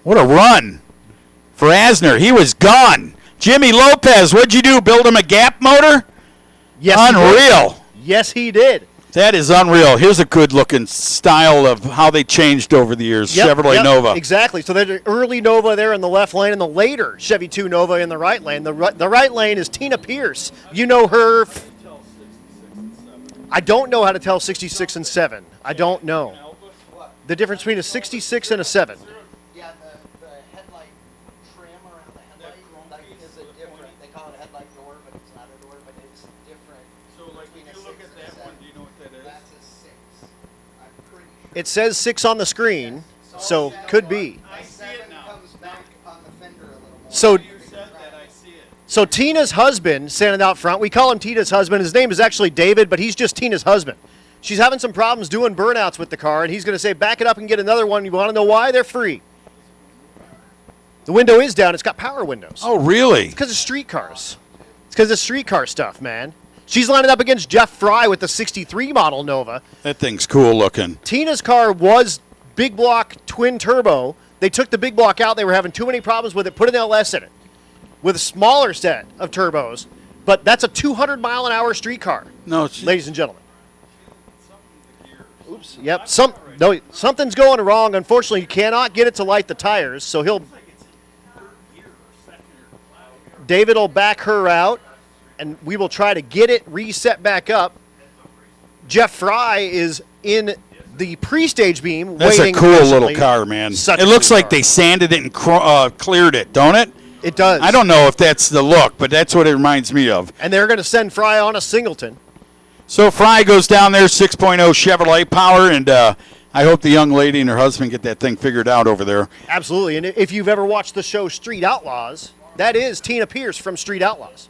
Speaker 1: What a run for Asner. He was gone. Jimmy Lopez, what'd you do, build him a gap motor?
Speaker 2: Yes, he did.
Speaker 1: Unreal.
Speaker 2: Yes, he did.
Speaker 1: That is unreal. Here's a good-looking style of how they changed over the years. Chevrolet Nova.
Speaker 2: Exactly. So there's an early Nova there in the left lane, and the later Chevy 2 Nova in the right lane. The right lane is Tina Pierce. You know her. I don't know how to tell 66 and 7. I don't know. The difference between a 66 and a 7.
Speaker 3: Yeah, the headlight trim around the headlight is a different. They call it a headlight door, but it's not a door, but it's different.
Speaker 4: So, like, when
Speaker 3: between
Speaker 4: you
Speaker 3: a
Speaker 4: look
Speaker 3: 6
Speaker 4: at
Speaker 3: and a
Speaker 4: that one,
Speaker 3: 7.
Speaker 4: do you know what that is?
Speaker 3: That's a 6. I'm pretty sure.
Speaker 2: It says 6 on the screen, so could be.
Speaker 4: I see it
Speaker 3: 7
Speaker 4: now.
Speaker 3: comes back on the fender a little more.
Speaker 2: So
Speaker 4: You said that, I see it.
Speaker 2: So Tina's husband, standing out front, we call him Tina's husband. His name is actually David, but he's just Tina's husband. She's having some problems doing burnouts with the car, and he's going to say, back it up and get another one. You want to know why? They're free. The window is down. It's got power windows.
Speaker 1: Oh, really?
Speaker 2: It's because of street cars. It's because of streetcar stuff, man. She's lining up against Jeff Fry with the 63 model Nova.
Speaker 1: That thing's cool looking.
Speaker 2: Tina's car was big block twin turbo. They took the big block out. They were having too many problems with it. Put an LS in it with a smaller set of turbos. But that's a 200-mile-an-hour street car,
Speaker 1: No, it's,
Speaker 2: ladies and gentlemen. Oops. Yep. Something's going wrong. Unfortunately, you cannot get it to light the tires. So David will back her out, and we will try to get it reset back up. Jeff Fry is in the pre-stage beam.
Speaker 1: that's a
Speaker 2: waiting
Speaker 1: cool little
Speaker 2: patiently.
Speaker 1: car, man.
Speaker 2: Such
Speaker 1: It
Speaker 2: a
Speaker 1: looks
Speaker 2: cool
Speaker 1: like
Speaker 2: car.
Speaker 1: they sanded it and cleared it, don't it?
Speaker 2: It does.
Speaker 1: I don't know if that's the look, but that's what it reminds me of.
Speaker 2: And they're going to send Fry on a singleton.
Speaker 1: So Fry goes down there, 6.0 Chevrolet power, and I hope the young lady and her husband get that thing figured out over there.
Speaker 2: Absolutely. And if you've ever watched the show Street Outlaws, that is Tina Pierce from Street Outlaws.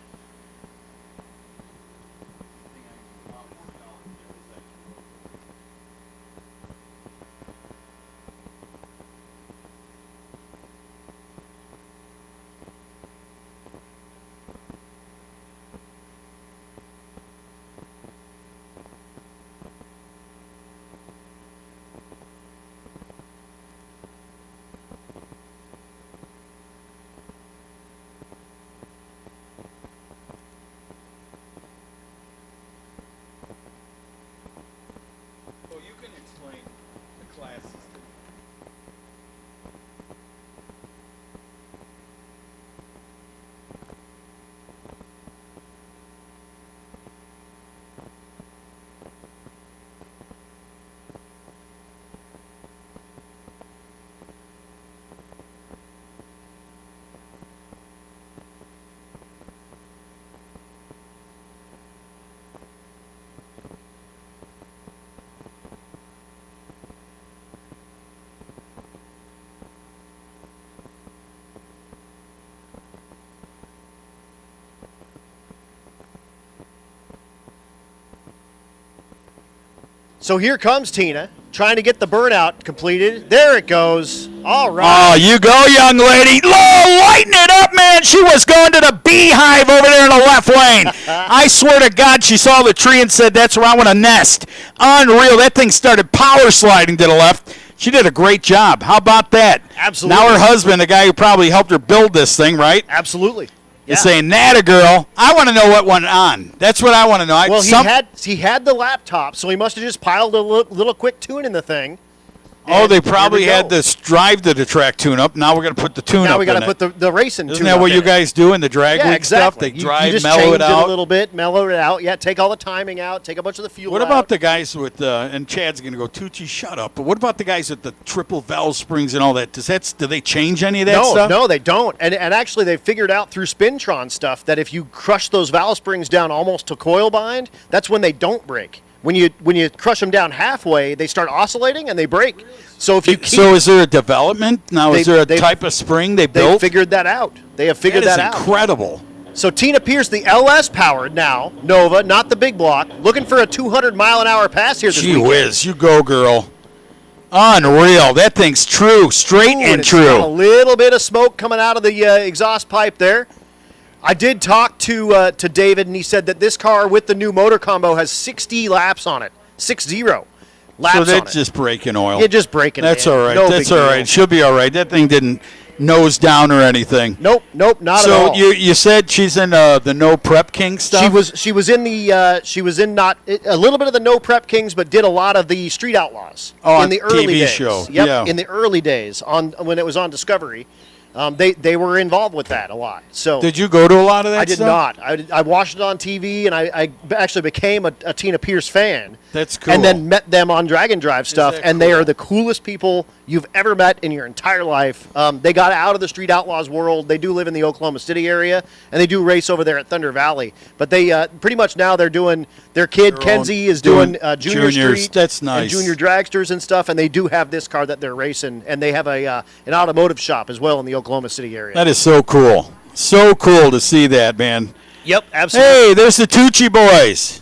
Speaker 2: So here comes Tina, trying to get the burnout completed. There it goes. All right.
Speaker 1: Oh, you go, young lady. Lighten it up, man. She was going to the beehive over there in the left lane. I swear to God, she saw the tree and said, that's where I want to nest. Unreal. That thing started power sliding to the left. She did a great job. How about that?
Speaker 2: Absolutely.
Speaker 1: Now her husband, the guy who probably helped her build this thing, right?
Speaker 2: Absolutely.
Speaker 1: Is saying, "Natta girl." I want to know what went on. That's what I want to know.
Speaker 2: Well, he had the laptop, so he must have just piled a little quick tune in the thing.
Speaker 1: Oh, they probably had this drive to the track tune-up. Now we're going to put the tune-up in
Speaker 2: Now we got to
Speaker 1: it.
Speaker 2: put the racing
Speaker 1: Isn't
Speaker 2: tune-up
Speaker 1: that what
Speaker 2: in
Speaker 1: you
Speaker 2: it.
Speaker 1: guys do in the drag
Speaker 2: Yeah,
Speaker 1: week
Speaker 2: exactly.
Speaker 1: stuff? They drive,
Speaker 2: you just
Speaker 1: mellow
Speaker 2: change
Speaker 1: it out.
Speaker 2: a little bit, mellow it out. Yeah, take all the timing out, take a bunch of the fuel
Speaker 1: What
Speaker 2: out.
Speaker 1: about the guys with, and Chad's going to go, Tucci, shut up. But what about the guys with the triple valve springs and all that? Do they change any of that stuff?
Speaker 2: No, they don't. And actually, they figured out through Spintron stuff that if you crush those valve springs down almost to coil bind, that's when they don't break. When you crush them down halfway, they start oscillating and they break. So if you keep,
Speaker 1: So is there a development now? Is there a type of spring they
Speaker 2: they
Speaker 1: built?
Speaker 2: figured that out. They have figured that out.
Speaker 1: Incredible.
Speaker 2: So Tina Pierce, the LS powered now Nova, not the big block, looking for a 200-mile-an-hour pass here this
Speaker 1: Gee
Speaker 2: weekend.
Speaker 1: whiz, you go, girl. Unreal. That thing's true, straight and
Speaker 2: It's got a
Speaker 1: true.
Speaker 2: little bit of smoke coming out of the exhaust pipe there. I did talk to David, and he said that this car with the new motor combo has 60 laps on it. 60 laps
Speaker 1: So
Speaker 2: on
Speaker 1: that's
Speaker 2: it.
Speaker 1: just breaking oil.
Speaker 2: You're just breaking
Speaker 1: That's
Speaker 2: it.
Speaker 1: all right.
Speaker 2: No
Speaker 1: That's
Speaker 2: big
Speaker 1: all
Speaker 2: deal.
Speaker 1: right. She'll be all right. That thing didn't nose down or anything.
Speaker 2: Nope, not at
Speaker 1: So
Speaker 2: all.
Speaker 1: you said she's in the No Prep King stuff?
Speaker 2: She was in not a little bit of the No Prep Kings, but did a lot of the Street Outlaws
Speaker 1: Oh,
Speaker 2: in the
Speaker 1: on
Speaker 2: early
Speaker 1: TV
Speaker 2: days.
Speaker 1: show.
Speaker 2: Yep,
Speaker 1: Yeah.
Speaker 2: in the early days when it was on Discovery. They were involved with that a lot. So
Speaker 1: Did you go to a lot of that
Speaker 2: I did
Speaker 1: stuff?
Speaker 2: not. I watched it on TV, and I actually became a Tina Pierce fan.
Speaker 1: That's cool.
Speaker 2: And then met them on Dragon Drive stuff,
Speaker 1: that
Speaker 2: and they
Speaker 1: cool?
Speaker 2: are the coolest people you've ever met in your entire life. They got out of the Street Outlaws world. They do live in the Oklahoma City area, and they do race over there at Thunder Valley. But they pretty much now they're doing their kid
Speaker 1: Their
Speaker 2: Kenzie
Speaker 1: own-
Speaker 2: is doing
Speaker 1: doing
Speaker 2: Junior
Speaker 1: juniors.
Speaker 2: Street.
Speaker 1: That's
Speaker 2: And
Speaker 1: nice.
Speaker 2: Junior Dragsters and stuff, and they do have this car that they're racing, and they have an automotive shop as well in the Oklahoma City area.
Speaker 1: That is so cool. So cool to see that, man.
Speaker 2: Yep, absolutely.
Speaker 1: Hey, there's the Tucci boys.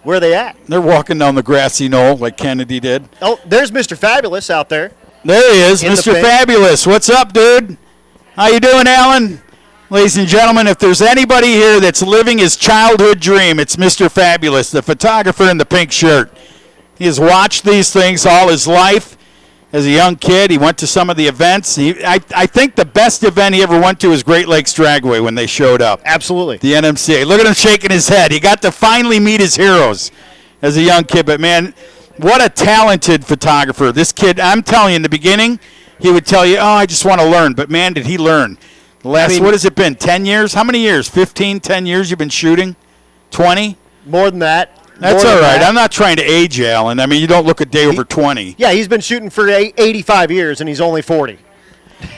Speaker 2: Where are they at?
Speaker 1: They're walking down the grassy knoll like Kennedy did.
Speaker 2: Oh, there's Mr. Fabulous out there.
Speaker 1: There he is,
Speaker 2: In the
Speaker 1: Mr.
Speaker 2: pit.
Speaker 1: Fabulous. What's up, dude? How you doing, Alan? Ladies and gentlemen, if there's anybody here that's living his childhood dream, it's Mr. Fabulous, the photographer in the pink shirt. He has watched these things all his life. As a young kid, he went to some of the events. I think the best event he ever went to was Great Lakes Dragway when they showed up.
Speaker 2: Absolutely.
Speaker 1: The NMCA. Look at him shaking his head. He got to finally meet his heroes as a young kid. But, man, what a talented photographer. This kid, I'm telling you, in the beginning, he would tell you, oh, I just want to learn. But, man, did he learn. The last, what has it been, 10 years? How many years? 15, 10 years you've been shooting? 20?
Speaker 2: More than that.
Speaker 1: That's
Speaker 2: More
Speaker 1: all
Speaker 2: than
Speaker 1: right.
Speaker 2: that.
Speaker 1: I'm not trying to age you, Alan. I mean, you don't look a day over 20.
Speaker 2: Yeah, he's been shooting for 85 years, and he's only 40.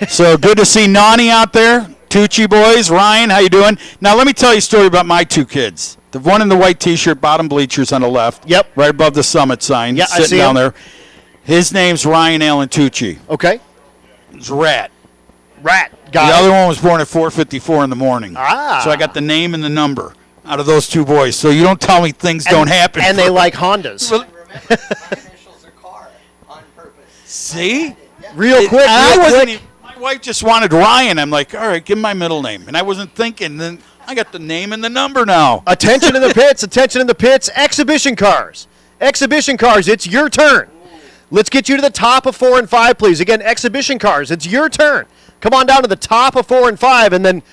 Speaker 1: So good to see Nani out there. Tucci boys. Ryan, how you doing? Now, let me tell you a story about my two kids. The one in the white T-shirt, bottom bleachers on the left.
Speaker 2: Yep.
Speaker 1: Right above the Summit sign.
Speaker 2: Yeah, I
Speaker 1: sitting
Speaker 2: see
Speaker 1: down
Speaker 2: him.
Speaker 1: there. His name's Ryan Allen Tucci.
Speaker 2: Okay.
Speaker 1: It's Rat.
Speaker 2: Rat.
Speaker 1: The
Speaker 2: Got
Speaker 1: other
Speaker 2: it.
Speaker 1: one was born at 4:54 in the morning.
Speaker 2: Ah.
Speaker 1: So I got the name and the number out of those two boys. So you don't tell me things don't happen.
Speaker 2: And they like Hondas.
Speaker 3: Remember, my initials are car on purpose.
Speaker 1: See?
Speaker 2: Real quick,
Speaker 1: I
Speaker 2: real
Speaker 1: wasn't
Speaker 2: quick.
Speaker 1: even, my wife just wanted Ryan. I'm like, all right, give him my middle name. And I wasn't thinking. Then I got the name and the number now.
Speaker 2: Attention in the pits. Attention in the pits. Exhibition cars. Exhibition cars. It's your turn. Let's get you to the top of 4 and 5, please. Again, exhibition cars. It's your turn. Come on down to the top of 4 and 5, and then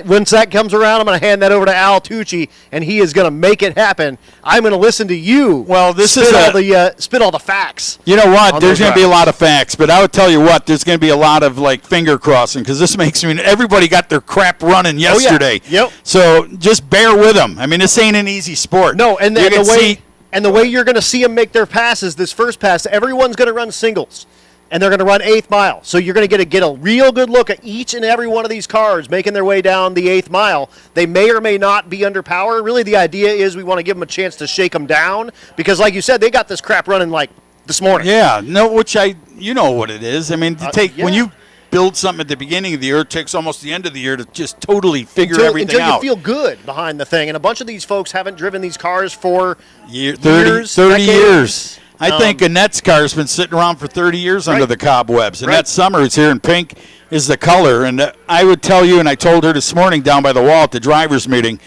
Speaker 2: once that comes around, I'm gonna hand that over to Al Tucci, and he is gonna make it happen. I'm gonna listen to you.
Speaker 1: Well, this
Speaker 2: spit
Speaker 1: is
Speaker 2: spit all the facts.
Speaker 1: You know what?
Speaker 2: on
Speaker 1: There's
Speaker 2: those
Speaker 1: going to be a
Speaker 2: rides.
Speaker 1: lot of facts, but I would tell you what, there's going to be a lot of like finger crossing because this makes me. Everybody got their crap running
Speaker 2: yeah.
Speaker 1: yesterday.
Speaker 2: Yep.
Speaker 1: So just bear with them. I mean, this ain't an easy sport.
Speaker 2: No, and
Speaker 1: You
Speaker 2: the
Speaker 1: can
Speaker 2: way
Speaker 1: see-
Speaker 2: and the way you're going to see them make their passes, this first pass, everyone's going to run singles, and they're going to run 8th mile. So you're going to get a real good look at each and every one of these cars making their way down the 8th mile. They may or may not be under power. Really, the idea is we want to give them a chance to shake them down because, like you said, they got this crap running like this morning.
Speaker 1: Yeah, no, you know what it is. I mean, when
Speaker 2: yeah.
Speaker 1: you build something at the beginning of the year. It takes almost the end of the year to just totally figure everything
Speaker 2: until
Speaker 1: out.
Speaker 2: you feel good behind the thing. And a bunch of these folks haven't driven these cars for
Speaker 1: 30
Speaker 2: decades.
Speaker 1: years. I think Annette's car's been sitting around for 30 years under the cobwebs. And that summer is here, and pink is the color. And I would tell you, and I told her this morning down by the wall at the driver's meeting,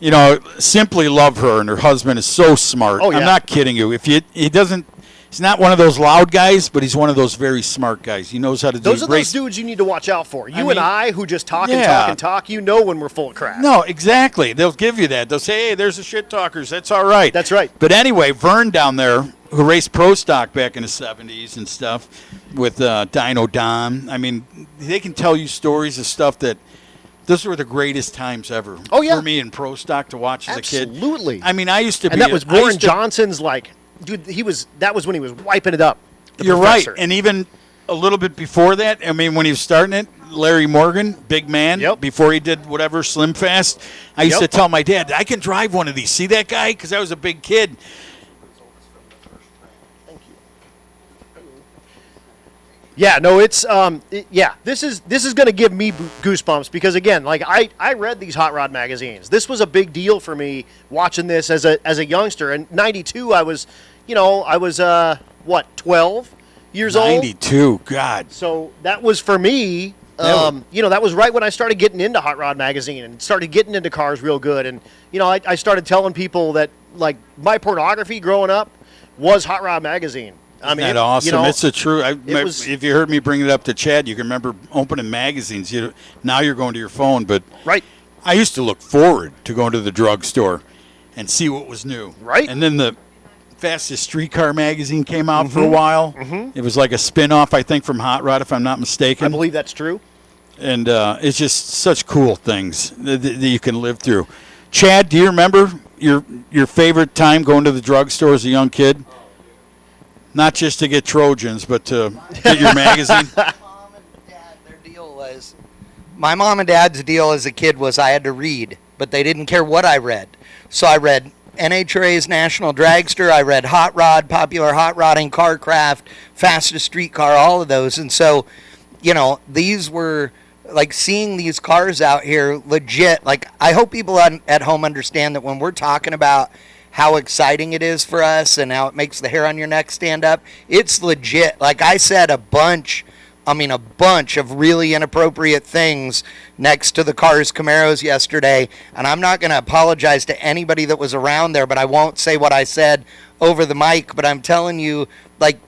Speaker 1: you know, simply love her, and her husband is so smart.
Speaker 2: Oh, yeah.
Speaker 1: I'm not kidding you. He's not one of those loud guys, but he's one of those very smart guys. He knows how to do
Speaker 2: Those are those dudes you need to watch out for. And I, who just talk and talk and talk, you know when we're full of crap.
Speaker 1: No, exactly. They'll give you that. They'll say, hey, there's the shit talkers. That's all right.
Speaker 2: That's right.
Speaker 1: But anyway, Vern down there, who raced pro stock back in the 70s and stuff with Dino Don, I mean, they can tell you stories of stuff that those were the greatest times ever.
Speaker 2: Oh, yeah.
Speaker 1: For me in pro stock to watch as a kid.
Speaker 2: Absolutely.
Speaker 1: I mean, I used to be.
Speaker 2: And that was Warren Johnson's, like, dude, that was when he was wiping it up.
Speaker 1: You're right. And even a little bit before that, I mean, when he was starting it, Larry Morgan, big man, before he did whatever, Slim Fast, I used to tell my dad, I can drive one of these. See that guy? Because I was a big kid.
Speaker 2: Thank you. Yeah, no, it's this is going to give me goosebumps because again, like I read these hot rod magazines. This was a big deal for me watching this as a youngster. In '92, I was 12 years old.
Speaker 1: 92, God.
Speaker 2: So that was for me. That was right when I started getting into Hot Rod Magazine and started getting into cars real good. And I started telling people that like my pornography growing up was Hot Rod Magazine.
Speaker 1: Isn't that awesome? It's a true. If you heard me bring it up to Chad, you can remember opening magazines. Now you're going to your phone, but
Speaker 2: right.
Speaker 1: I used to look forward to going to the drugstore and see what was new.
Speaker 2: Right.
Speaker 1: And then the Fastest Streetcar magazine came out for a while. It was like a spin-off, I think, from Hot Rod, if I'm not mistaken.
Speaker 2: I believe that's true.
Speaker 1: And it's just such cool things that you can live through. Chad, do you remember your favorite time going to the drugstore as a young kid? Not just to get Trojans, but to get your magazine?
Speaker 5: Mom and Dad, their deal was, my mom and dad's deal as a kid was I had to read, but they didn't care what I read. So I read NHRA's National Dragster, I read Hot Rod, Popular Hot Rodding, Carcraft, Fastest Streetcar, all of those. And so, these were, like, seeing these cars out here, legit. Like, I hope people at home understand that when we're talking about how exciting it is for us and how it makes the hair on your neck stand up, it's legit. Like I said, a bunch of really inappropriate things next to the Cars Camaros yesterday, and I'm not going to apologize to anybody that was around there, but I won't say what I said over the mic, but I'm telling you, like,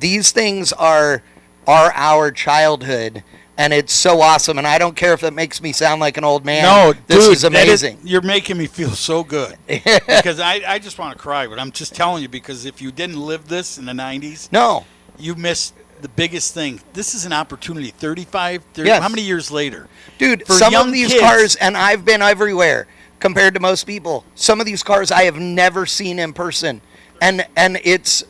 Speaker 5: these things are our childhood, and it's so awesome, and I don't care if that makes me sound like an old man.
Speaker 1: No,
Speaker 5: this
Speaker 1: dude,
Speaker 5: is amazing.
Speaker 1: You're making me feel so good. Because I just want to cry, but I'm just telling you, because if you didn't live this in the 90s,
Speaker 5: no,
Speaker 1: you missed the biggest thing. This is an opportunity. 30,
Speaker 5: yes.
Speaker 1: How many years later?
Speaker 5: Dude,
Speaker 1: For
Speaker 5: some of
Speaker 1: young
Speaker 5: these
Speaker 1: kids,
Speaker 5: cars, and I've been everywhere compared to most people, some of these cars I have never seen in person, and it's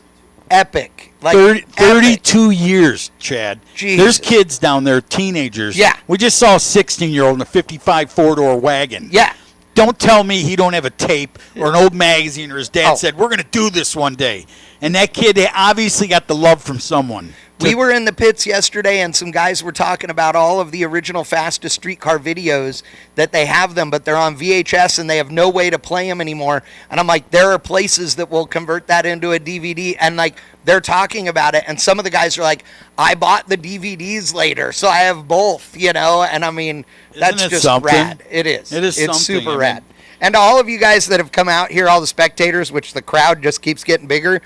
Speaker 5: epic. Like
Speaker 1: 32 years, Chad.
Speaker 5: Jesus.
Speaker 1: There's kids down there, teenagers.
Speaker 5: Yeah.
Speaker 1: We just saw a 16-year-old in a 55 four-door wagon.
Speaker 5: Yeah.
Speaker 1: Don't tell me he don't have a tape or an old magazine or his dad said, we're going to do this one day. And that kid, they obviously got the love from someone.
Speaker 5: We were in the pits yesterday, and some guys were talking about all of the original Fastest Streetcar videos that they have them, but they're on VHS, and they have no way to play them anymore. And I'm like, there are places that will convert that into a DVD, and, like, they're talking about it. And some of the guys are like, I bought the DVDs later, so I have both, And, I mean, that's
Speaker 1: Isn't it
Speaker 5: just
Speaker 1: something?
Speaker 5: rad. It is.
Speaker 1: It is
Speaker 5: It's
Speaker 1: something.
Speaker 5: super rad. And to all of you guys that have come out here, all the spectators, which the crowd just keeps getting bigger,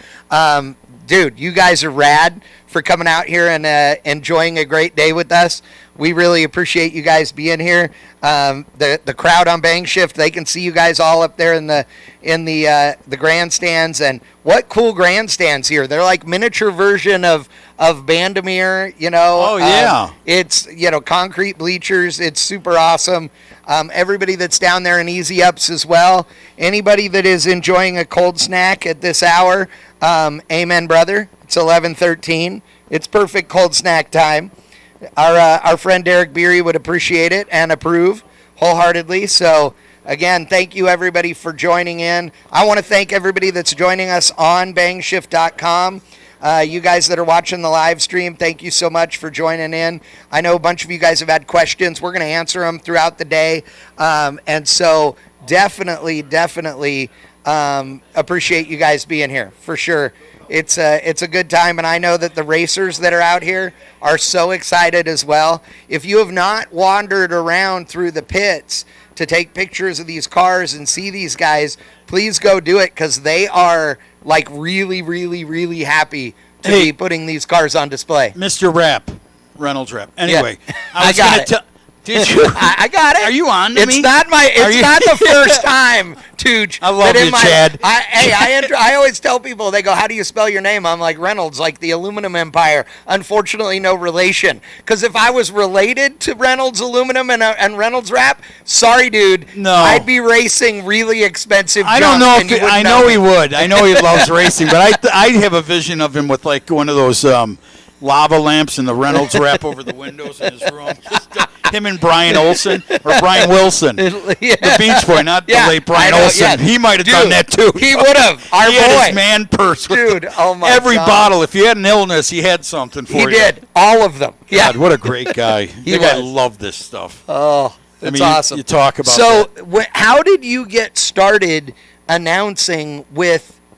Speaker 5: dude, you guys are rad for coming out here and enjoying a great day with us. We really appreciate you guys being here. The crowd on Bang Shift, they can see you guys all up there in the grandstands. And what cool grandstands here! They're like miniature version of Bandamere.
Speaker 1: Oh yeah.
Speaker 5: It's concrete bleachers. It's super awesome. Everybody that's down there in Easy Ups as well. Anybody that is enjoying a cold snack at this hour, amen, brother. It's 11:13. It's perfect cold snack time. Our friend Derek Beery would appreciate it and approve wholeheartedly. So, again, thank you, everybody, for joining in. I want to thank everybody that's joining us on bangshift.com. You guys that are watching the live stream, thank you so much for joining in. I know a bunch of you guys have had questions. We're going to answer them throughout the day. And so definitely appreciate you guys being here, for sure. It's a good time, and I know that the racers that are out here are so excited as well. If you have not wandered around through the pits to take pictures of these cars and see these guys, please go do it, because they are like really happy to be putting these cars on display.
Speaker 1: Mr. Reynolds Rap. Anyway,
Speaker 5: Yeah.
Speaker 1: I was
Speaker 5: I got
Speaker 1: going
Speaker 5: it.
Speaker 1: to tell. Did you?
Speaker 5: I got it.
Speaker 1: Are you on to
Speaker 5: It's
Speaker 1: me?
Speaker 5: not not the first time, Tooch.
Speaker 1: I love
Speaker 5: that in
Speaker 1: you, Chad.
Speaker 5: I always tell people, they go, how do you spell your name? I'm like, Reynolds, like the aluminum empire. Unfortunately, no relation. Because if I was related to Reynolds Aluminum and Reynolds Wrap, sorry, dude.
Speaker 1: No.
Speaker 5: I'd be racing really expensive
Speaker 1: I don't
Speaker 5: junk,
Speaker 1: know
Speaker 5: and you
Speaker 1: if
Speaker 5: wouldn't
Speaker 1: I know he
Speaker 5: me.
Speaker 1: would. I know he loves racing, but I have a vision of him with like one of those lava lamps and the Reynolds Wrap over the windows in his room. Just him and Brian Olsen or Brian Wilson, the Beach Boy, not the late Brian Olsen.
Speaker 5: yeah.
Speaker 1: He might have
Speaker 5: Dude,
Speaker 1: done that too.
Speaker 5: He would have. Our
Speaker 1: He had
Speaker 5: boy.
Speaker 1: his man purse with
Speaker 5: Dude, oh my
Speaker 1: every
Speaker 5: God.
Speaker 1: bottle. If you had an illness, he had something for
Speaker 5: He
Speaker 1: you.
Speaker 5: did. All of them. Yeah.
Speaker 1: God, what a great guy.
Speaker 5: He
Speaker 1: The guy
Speaker 5: was.
Speaker 1: loved this stuff.
Speaker 5: Oh,
Speaker 1: I
Speaker 5: that's
Speaker 1: mean,
Speaker 5: awesome.
Speaker 1: You talk about
Speaker 5: so,
Speaker 1: that.
Speaker 5: how did you get started announcing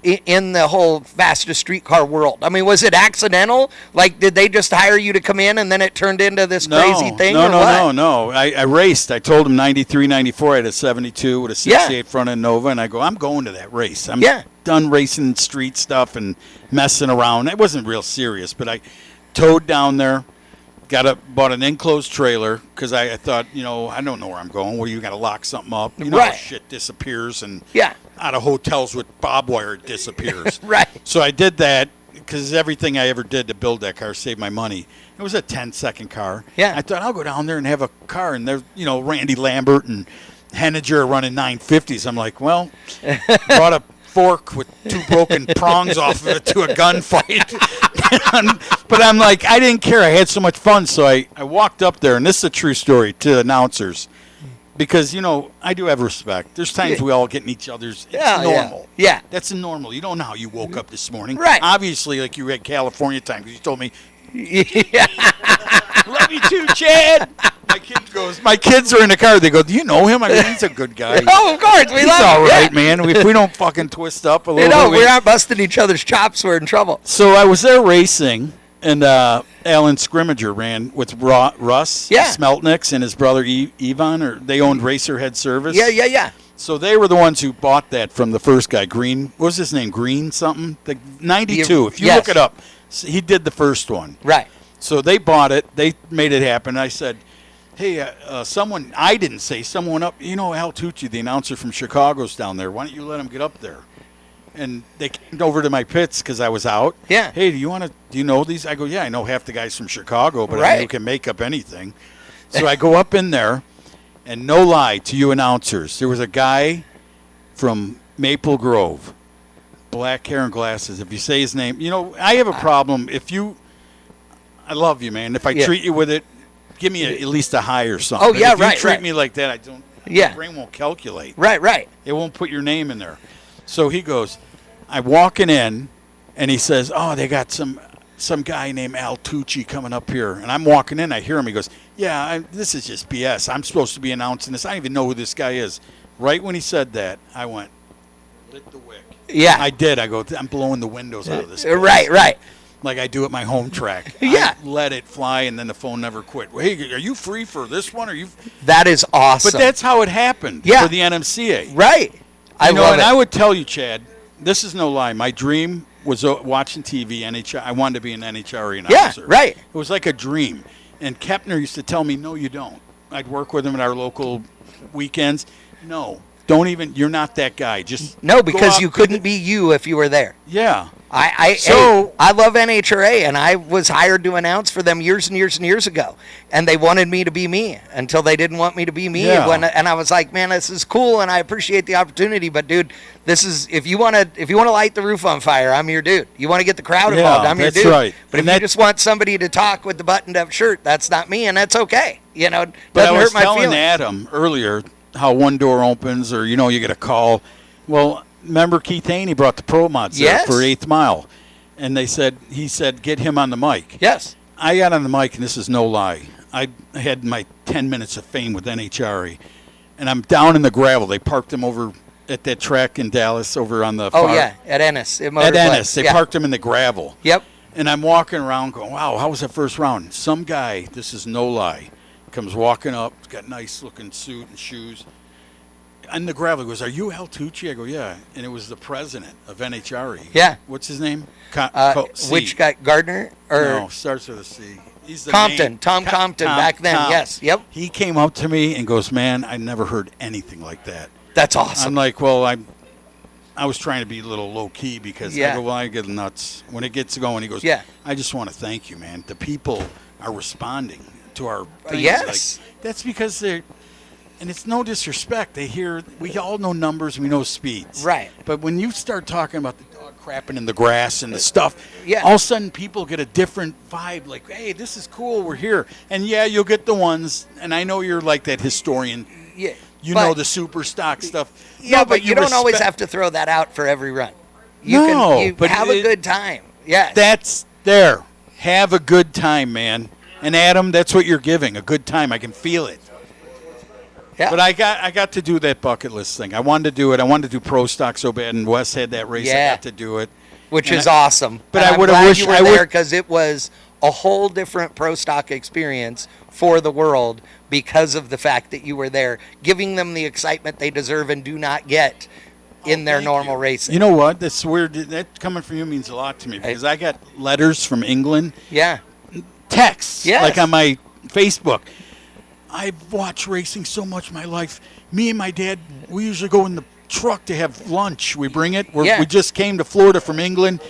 Speaker 5: in the whole fastest streetcar world? I mean, was it accidental? Like, did they just hire you to come in and then it turned into this crazy thing?
Speaker 1: No. I raced. I told him 93, 94. I had a 72 with a 68 front end Nova, and I go, I'm going to that race. I'm done racing street stuff and messing around. It wasn't real serious, but I towed down there, bought an enclosed trailer because I thought, I don't know where I'm going. Well, you got to lock something up. You know how shit disappears, and out of hotels with barbed wire it disappears.
Speaker 5: Right.
Speaker 1: So I did that because everything I ever did to build that car saved my money. It was a 10-second car.
Speaker 5: Yeah.
Speaker 1: I thought I'll go down there and have a car, and there's Randy Lambert and Henniger are running 950s. I'm like, well, brought a fork with 2 broken prongs off of it to a gunfight. But I'm like, I didn't care. I had so much fun. So I walked up there, and this is a true story to announcers. Because, I do have respect. There's times we all get in each other's. It's normal.
Speaker 5: Yeah.
Speaker 1: That's normal. You don't know how you woke up this morning.
Speaker 5: Right.
Speaker 1: Obviously, like you had California time because you told me,
Speaker 5: Yeah.
Speaker 1: love you too, Chad. My kids are in the car. They go, do you know him? I mean, he's a good guy.
Speaker 5: Oh, of course. We
Speaker 1: He's
Speaker 5: love
Speaker 1: all
Speaker 5: him.
Speaker 1: right, man. If we don't fucking twist up a little bit.
Speaker 5: We're not busting each other's chops. We're in trouble.
Speaker 1: So I was there racing, and Alan Scrimmager ran with Russ Smeltniks and his brother Ivan, or they owned Racerhead Service.
Speaker 5: Yeah.
Speaker 1: So they were the ones who bought that from the first guy, Green. What was his name? Green something? The 92. If you look it up, he did the first one.
Speaker 5: Right.
Speaker 1: So they bought it. They made it happen. I said, hey, someone up, Al Tucci, the announcer from Chicago's down there. Why don't you let him get up there? And they came over to my pits because I was out.
Speaker 5: Yeah.
Speaker 1: Hey, do you know these? I go, yeah, I know half the guys from Chicago, but I know can make up anything. So I go up in there, and no lie to you announcers, there was a guy from Maple Grove, black hair and glasses. If you say his name, I have a problem. I love you, man. If I treat you with it, give me at least a high or something.
Speaker 5: Oh, yeah,
Speaker 1: if you treat me like that, I don't. My brain won't calculate.
Speaker 5: Right.
Speaker 1: It won't put your name in there. So he goes, I'm walking in, and he says, oh, they got some guy named Al Tucci coming up here. And I'm walking in, I hear him. He goes, this is just BS. I'm supposed to be announcing this. I don't even know who this guy is. Right when he said that, I went, lit the wick.
Speaker 5: Yeah.
Speaker 1: I did. I go, I'm blowing the windows out of this place.
Speaker 5: Right.
Speaker 1: Like I do at my home track.
Speaker 5: Yeah.
Speaker 1: I let it fly, and then the phone never quit. Hey, are you free for this one?
Speaker 5: That is awesome.
Speaker 1: But that's how it happened for the NMCA.
Speaker 5: Right. I love it.
Speaker 1: I would tell you, Chad, this is no lie. My dream was watching TV, NHL. I wanted to be an NHRA announcer.
Speaker 5: Yeah, right.
Speaker 1: It was like a dream. And Kepner used to tell me, no, you don't. I'd work with him at our local weekends. No, don't even. You're not that guy. Just
Speaker 5: no, because you couldn't be you if you were there.
Speaker 1: Yeah.
Speaker 5: I love NHRA, and I was hired to announce for them years and years and years ago, and they wanted me to be me until they didn't want me to be me.
Speaker 1: Yeah.
Speaker 5: And I was like, man, this is cool, and I appreciate the opportunity, but dude, this is if you want to light the roof on fire, I'm your dude. You want to get the crowd involved, I'm your dude.
Speaker 1: That's right.
Speaker 5: But if you just want somebody to talk with the buttoned-up shirt, that's not me, and that's okay. Doesn't
Speaker 1: But I was
Speaker 5: hurt my
Speaker 1: telling
Speaker 5: feelings.
Speaker 1: Adam earlier how one door opens, or you get a call. Well, remember Keith Haney brought the Pro Mods there for 8th Mile. and he said, get him on the mic.
Speaker 5: Yes.
Speaker 1: I got on the mic, and this is no lie. I had my 10 minutes of fame with NHRE, and I'm down in the gravel. They parked him over at that track in Dallas over on the
Speaker 5: at Ennis.
Speaker 1: At Ennis. They parked him in the gravel.
Speaker 5: Yep.
Speaker 1: And I'm walking around going, wow, how was that first round? Some guy, this is no lie, comes walking up, got nice-looking suit and shoes. On the gravel, he goes, are you Al Tucci? I go, yeah. And it was the president of NHRE.
Speaker 5: Yeah.
Speaker 1: What's his name?
Speaker 5: Which guy, Gardner? Or
Speaker 1: No, starts with a C. He's the
Speaker 5: Compton. Tom Compton back then, yes. Yep.
Speaker 1: He came up to me and goes, man, I never heard anything like that.
Speaker 5: That's awesome.
Speaker 1: I'm like, well, I was trying to be a little low-key because I go, well, I get nuts. When it gets going, he goes, I just want to thank you, man. The people are responding to our things.
Speaker 5: Yes.
Speaker 1: Like, that's because they're, and it's no disrespect. We all know numbers, we know speeds.
Speaker 5: Right.
Speaker 1: But when you start talking about the dog crapping in the grass and the stuff, all of a sudden people get a different vibe, like, hey, this is cool, we're here. And you'll get the ones, and I know you're like that historian.
Speaker 5: Yeah.
Speaker 1: You know the super stock stuff.
Speaker 5: Yeah,
Speaker 1: No,
Speaker 5: but you don't always have to throw that out for every run. You
Speaker 1: but
Speaker 5: have a good time. Yeah.
Speaker 1: That's there. Have a good time, man. And Adam, that's what you're giving, a good time. I can feel it.
Speaker 5: Yeah.
Speaker 1: But I got to do that bucket list thing. I wanted to do it. I wanted to do pro stock so bad, and Wes had that race. I got to do it.
Speaker 5: Which is awesome.
Speaker 1: But
Speaker 5: and
Speaker 1: I would have wished
Speaker 5: you were there because it was a whole different pro stock experience for the world because of the fact that you were there, giving them the excitement they deserve and do not get in their normal racing.
Speaker 1: You know what? That's weird. That coming from you means a lot to me because I got letters from England.
Speaker 5: Yeah.
Speaker 1: Texts.
Speaker 5: Yes.
Speaker 1: Like on my Facebook. I've watched racing so much in my life. Me and my dad, we usually go in the truck to have lunch. We bring it. We just came to Florida from England.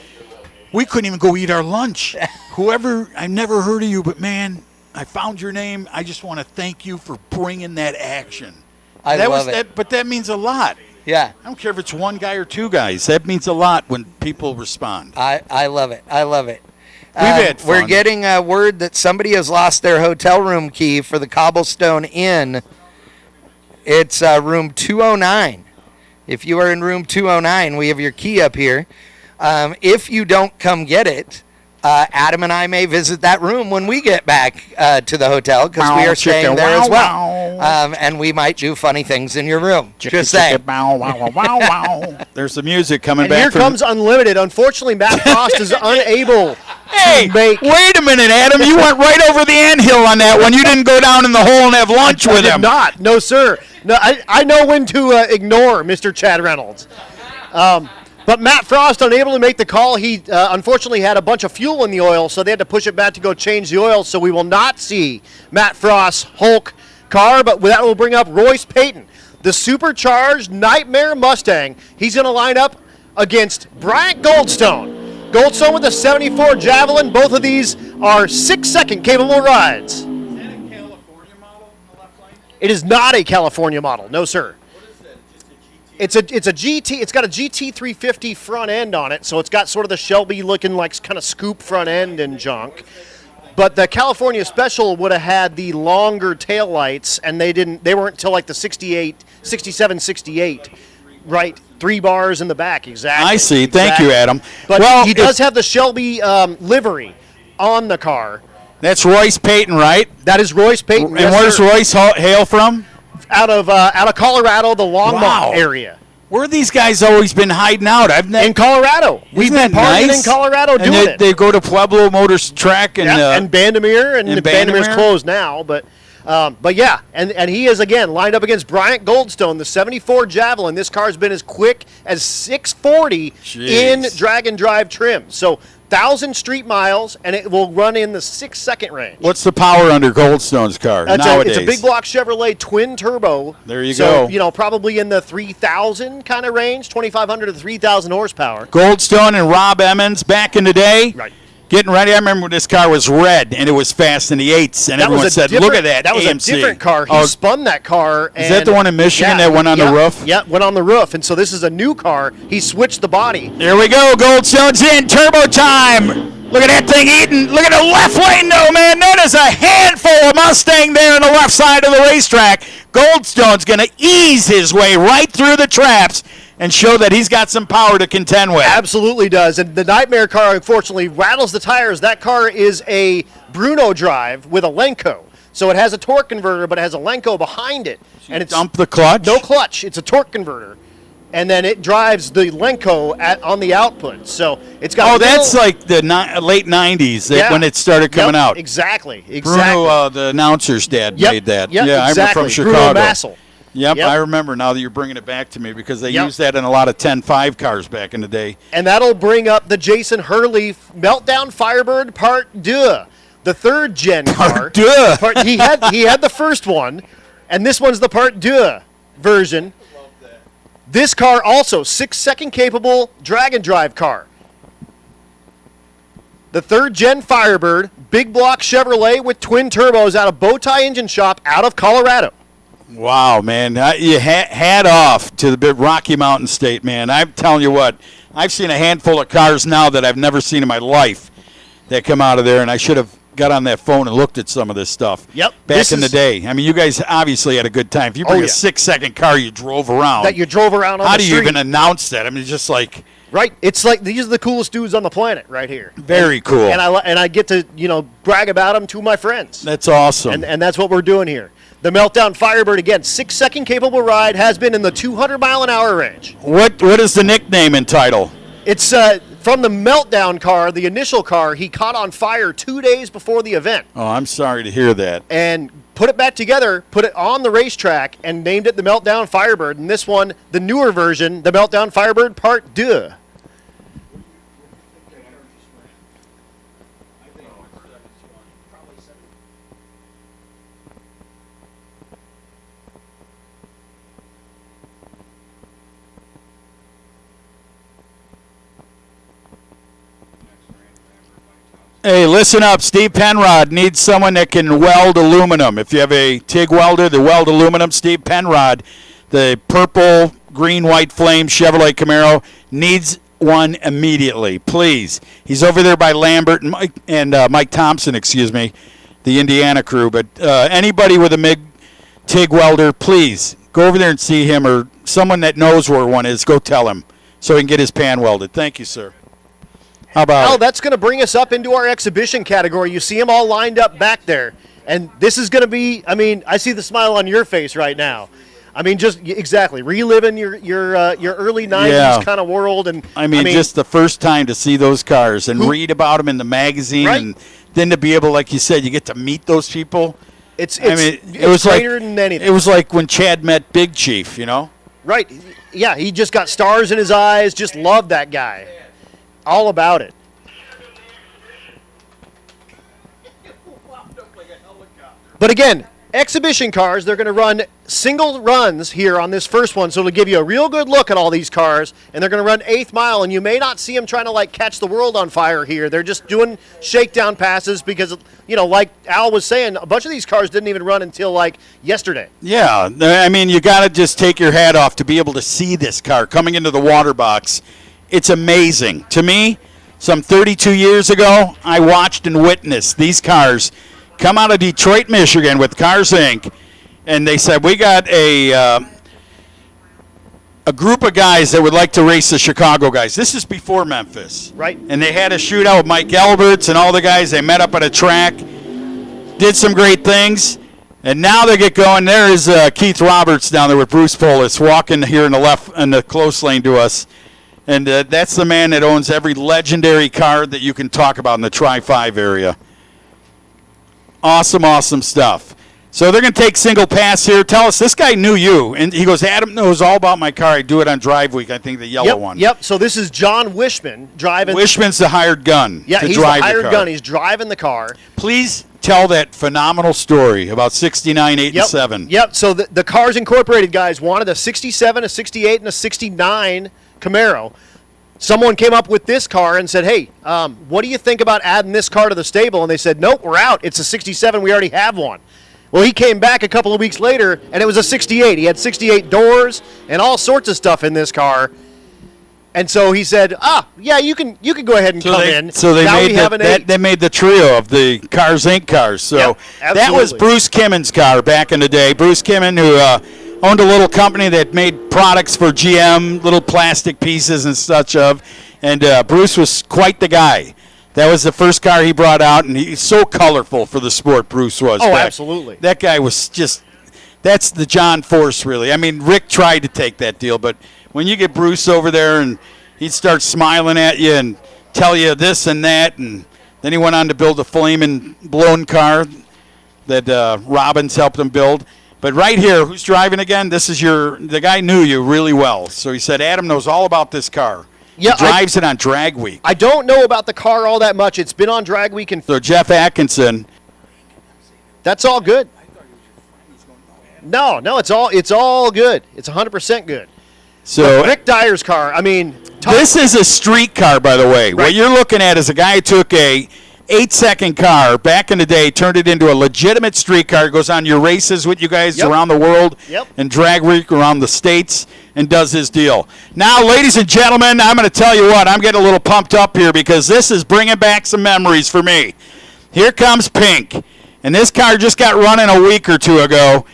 Speaker 1: We couldn't even go eat our lunch. I never heard of you, but man, I found your name. I just want to thank you for bringing that action.
Speaker 5: I love it.
Speaker 1: But that means a lot.
Speaker 5: Yeah.
Speaker 1: I don't care if it's one guy or two guys. That means a lot when people respond.
Speaker 5: I love it. I love it.
Speaker 1: We've had fun.
Speaker 5: We're getting a word that somebody has lost their hotel room key for the Cobblestone Inn. It's room 209. If you are in room 209, we have your key up here. If you don't come get it, Adam and I may visit that room when we get back to the hotel because we are staying there as well. And we might do funny things in your room. Just saying.
Speaker 1: There's the music coming
Speaker 2: and
Speaker 1: back.
Speaker 2: Here comes Unlimited. Unfortunately, Matt Frost is unable to make.
Speaker 1: Wait a minute, Adam. You went right over the anthill on that one. You didn't go down in the hole and have lunch with him.
Speaker 2: Not. No, sir. No, I know when to ignore Mr. Chad Reynolds. But Matt Frost, unable to make the call. He unfortunately had a bunch of fuel in the oil, so they had to push it back to go change the oil. So we will not see Matt Frost's Hulk car, but that will bring up Royce Payton, the supercharged Nightmare Mustang. He's going to line up against Bryant Goldstone. Goldstone with the 74 Javelin. Both of these are 6-second capable rides.
Speaker 4: Is that a California model on the left lane?
Speaker 2: It is not a California model, no sir.
Speaker 4: What is that? Just a GT?
Speaker 2: It's a GT. It's got a GT 350 front end on it, so it's got sort of the Shelby looking like kind of scoop front end and junk. But the California Special would have had the longer tail lights, and they weren't until like the 67, 68, right? 3 bars in the back, exactly.
Speaker 1: I see. Thank you, Adam.
Speaker 2: But he does have the Shelby livery on the car.
Speaker 1: That's Royce Payton, right?
Speaker 2: That is Royce Payton.
Speaker 1: And where's Royce hail from?
Speaker 2: Out of Colorado, the Longmont area.
Speaker 1: Where have these guys always been hiding out?
Speaker 2: In Colorado. We've been partying in Colorado doing it.
Speaker 1: They go to Pueblo Motors Track
Speaker 2: and Bandimere, and Bandimere's closed now, but yeah, and he is again lined up against Bryant Goldstone, the 74 Javelin. This car's been as quick as 640 in drag and drive trim. So 1,000 street miles, and it will run in the 6-second range.
Speaker 1: What's the power under Goldstone's car nowadays?
Speaker 2: It's a big block Chevrolet twin turbo.
Speaker 1: There you go.
Speaker 2: So, probably in the 3,000 kind of range, 2,500 to 3,000 horsepower.
Speaker 1: Goldstone and Rob Emmons back in the day.
Speaker 2: Right.
Speaker 1: Getting ready. I remember when this car was red and it was fast in the 8s, and everyone said, look at that.
Speaker 2: That was
Speaker 1: AMC.
Speaker 2: a different car. He spun that car.
Speaker 1: Is that the one in Michigan that went on the roof?
Speaker 2: Yeah, went on the roof. And so this is a new car. He switched the body.
Speaker 1: There we go. Goldstone's in. Turbo time. Look at that thing eating. Look at the left lane, though, man. That is a handful of Mustang there on the left side of the racetrack. Goldstone's going to ease his way right through the traps. and show that he's got some power to contend with.
Speaker 2: Absolutely does. And the Nightmare car, unfortunately, rattles the tires. That car is a Bruno drive with a Lenco. So it has a torque converter, but it has a Lenco behind it.
Speaker 1: And it's dump the clutch?
Speaker 2: No clutch. It's a torque converter. And then it drives the Lenco on the output. So it's got
Speaker 1: that's like the late 90s when it started coming out.
Speaker 2: Exactly.
Speaker 1: Bruno, the announcer's dad, made that.
Speaker 2: Yep,
Speaker 1: yeah,
Speaker 2: exactly.
Speaker 1: I'm from Chicago.
Speaker 2: Bruno Massel.
Speaker 1: Yep, I remember now that you're bringing it back to me because they used that in a lot of 10.5 cars back in the day.
Speaker 2: And that'll bring up the Jason Hurley Meltdown Firebird Part 2, the third gen car. He had the first one, and this one's the Part 2 version. This car also 6-second capable drag and drive car. The third gen Firebird, big block Chevrolet with twin turbos out of Bowtie Engine Shop out of Colorado.
Speaker 1: Wow, man. You hat off to the big Rocky Mountain State, man. I'm telling you what, I've seen a handful of cars now that I've never seen in my life that come out of there, and I should have got on that phone and looked at some of this stuff.
Speaker 2: Yep.
Speaker 1: Back in the day. I mean, you guys obviously had a good time. If you bring a 6-second car you drove around.
Speaker 2: That you drove around on
Speaker 1: how
Speaker 2: the
Speaker 1: do
Speaker 2: street.
Speaker 1: you even announce that? I mean, it's just like...
Speaker 2: Right. It's like these are the coolest dudes on the planet right here.
Speaker 1: Very cool.
Speaker 2: And I get to, brag about them to my friends.
Speaker 1: That's awesome.
Speaker 2: And that's what we're doing here. The Meltdown Firebird, again, 6-second capable ride, has been in the 200-mile-an-hour range.
Speaker 1: What is the nickname and title?
Speaker 2: It's from the Meltdown car, the initial car, he caught on fire 2 days before the event.
Speaker 1: Oh, I'm sorry to hear that.
Speaker 2: And put it back together, put it on the racetrack, and named it the Meltdown Firebird. And this one, the newer version, the Meltdown Firebird Part 2.
Speaker 1: Hey, listen up. Steve Penrod needs someone that can weld aluminum. If you have a TIG welder, the weld aluminum, Steve Penrod, the purple, green, white flame Chevrolet Camaro, needs one immediately. Please. He's over there by Lambert and Mike Thompson, the Indiana crew. But anybody with a MIG TIG welder, please go over there and see him, or someone that knows where one is, go tell him so he can get his pan welded. Thank you, sir. How about
Speaker 2: that's going to bring us up into our exhibition category. You see them all lined up back there. And this is going to be, I see the smile on your face right now. Just exactly reliving your early 90s kind of world. And
Speaker 1: just the first time to see those cars and read about them in the magazine. Right? And then to be able, like you said, you get to meet those people.
Speaker 2: It was greater than anything.
Speaker 1: It was like when Chad met Big Chief,
Speaker 2: Right. Yeah, he just got stars in his eyes, just loved that guy. All about it. But again, exhibition cars, they're going to run single runs here on this first one, so it'll give you a real good look at all these cars, and they're going to run 8th mile, and you may not see them trying to catch the world on fire here. They're just doing shakedown passes because, like Al was saying, a bunch of these cars didn't even run until yesterday.
Speaker 1: Yeah, you got to just take your hat off to be able to see this car coming into the water box. It's amazing. To me, some 32 years ago, I watched and witnessed these cars come out of Detroit, Michigan with Cars Inc., and they said, we got a group of guys that would like to race the Chicago guys. This is before Memphis.
Speaker 2: Right.
Speaker 1: And they had a shootout with Mike Alberts and all the guys. They met up at a track, did some great things, and now they get going. There is Keith Roberts down there with Bruce Polis walking here in the close lane to us. And that's the man that owns every legendary car that you can talk about in the Tri-5 area. Awesome, awesome stuff. So they're going to take single pass here. Tell us, this guy knew you. And he goes, Adam knows all about my car. I do it on Drive Week, I think, the yellow one.
Speaker 2: Yep, so this is John Wishman driving.
Speaker 1: Wishman's the hired gun
Speaker 2: to
Speaker 1: drive
Speaker 2: the car. Yeah, he's the hired gun.
Speaker 1: He's
Speaker 2: driving the car.
Speaker 1: Please tell that phenomenal story about 69, 8, and 7.
Speaker 2: Yep, so the Cars Incorporated guys wanted a 67, a 68, and a 69 Camaro. Someone came up with this car and said, hey, what do you think about adding this car to the stable? And they said, nope, we're out. It's a 67. We already have one. Well, he came back a couple of weeks later, and it was a 68. He had 68 doors and all sorts of stuff in this car. And so he said, yeah, you can go ahead and come in.
Speaker 1: So they made the trio of the Cars Inc. cars. So that was Bruce Kimmon's car back in the day. Bruce Kimmon, who owned a little company that made products for GM, little plastic pieces and such of. And Bruce was quite the guy. That was the first car he brought out, and he's so colorful for the sport, Bruce was.
Speaker 2: Oh, absolutely.
Speaker 1: That guy was just, that's the John Force, really. I mean, Rick tried to take that deal, but when you get Bruce over there and he'd start smiling at you and tell you this and that, and then he went on to build a flaming blown car that Robbins helped him build. But right here, who's driving again? This is the guy knew you really well. So he said, Adam knows all about this car.
Speaker 2: Yeah,
Speaker 1: he drives it on Drag Week.
Speaker 2: I don't know about the car all that much. It's been on Drag Week.
Speaker 1: So Jeff Atkinson.
Speaker 2: That's all good. No, it's all good. It's 100% good.
Speaker 1: So
Speaker 2: but Rick Dyer's car, I mean.
Speaker 1: This is a street car, by the way.
Speaker 2: Right.
Speaker 1: What you're looking at is a guy who took a 8-second car back in the day, turned it into a legitimate street car, goes on your races with you guys around the world and Drag Week around the states and does his deal. Now, ladies and gentlemen, I'm going to tell you what, I'm getting a little pumped up here because this is bringing back some memories for me. Here comes Pink, and this car just got running a week or two ago,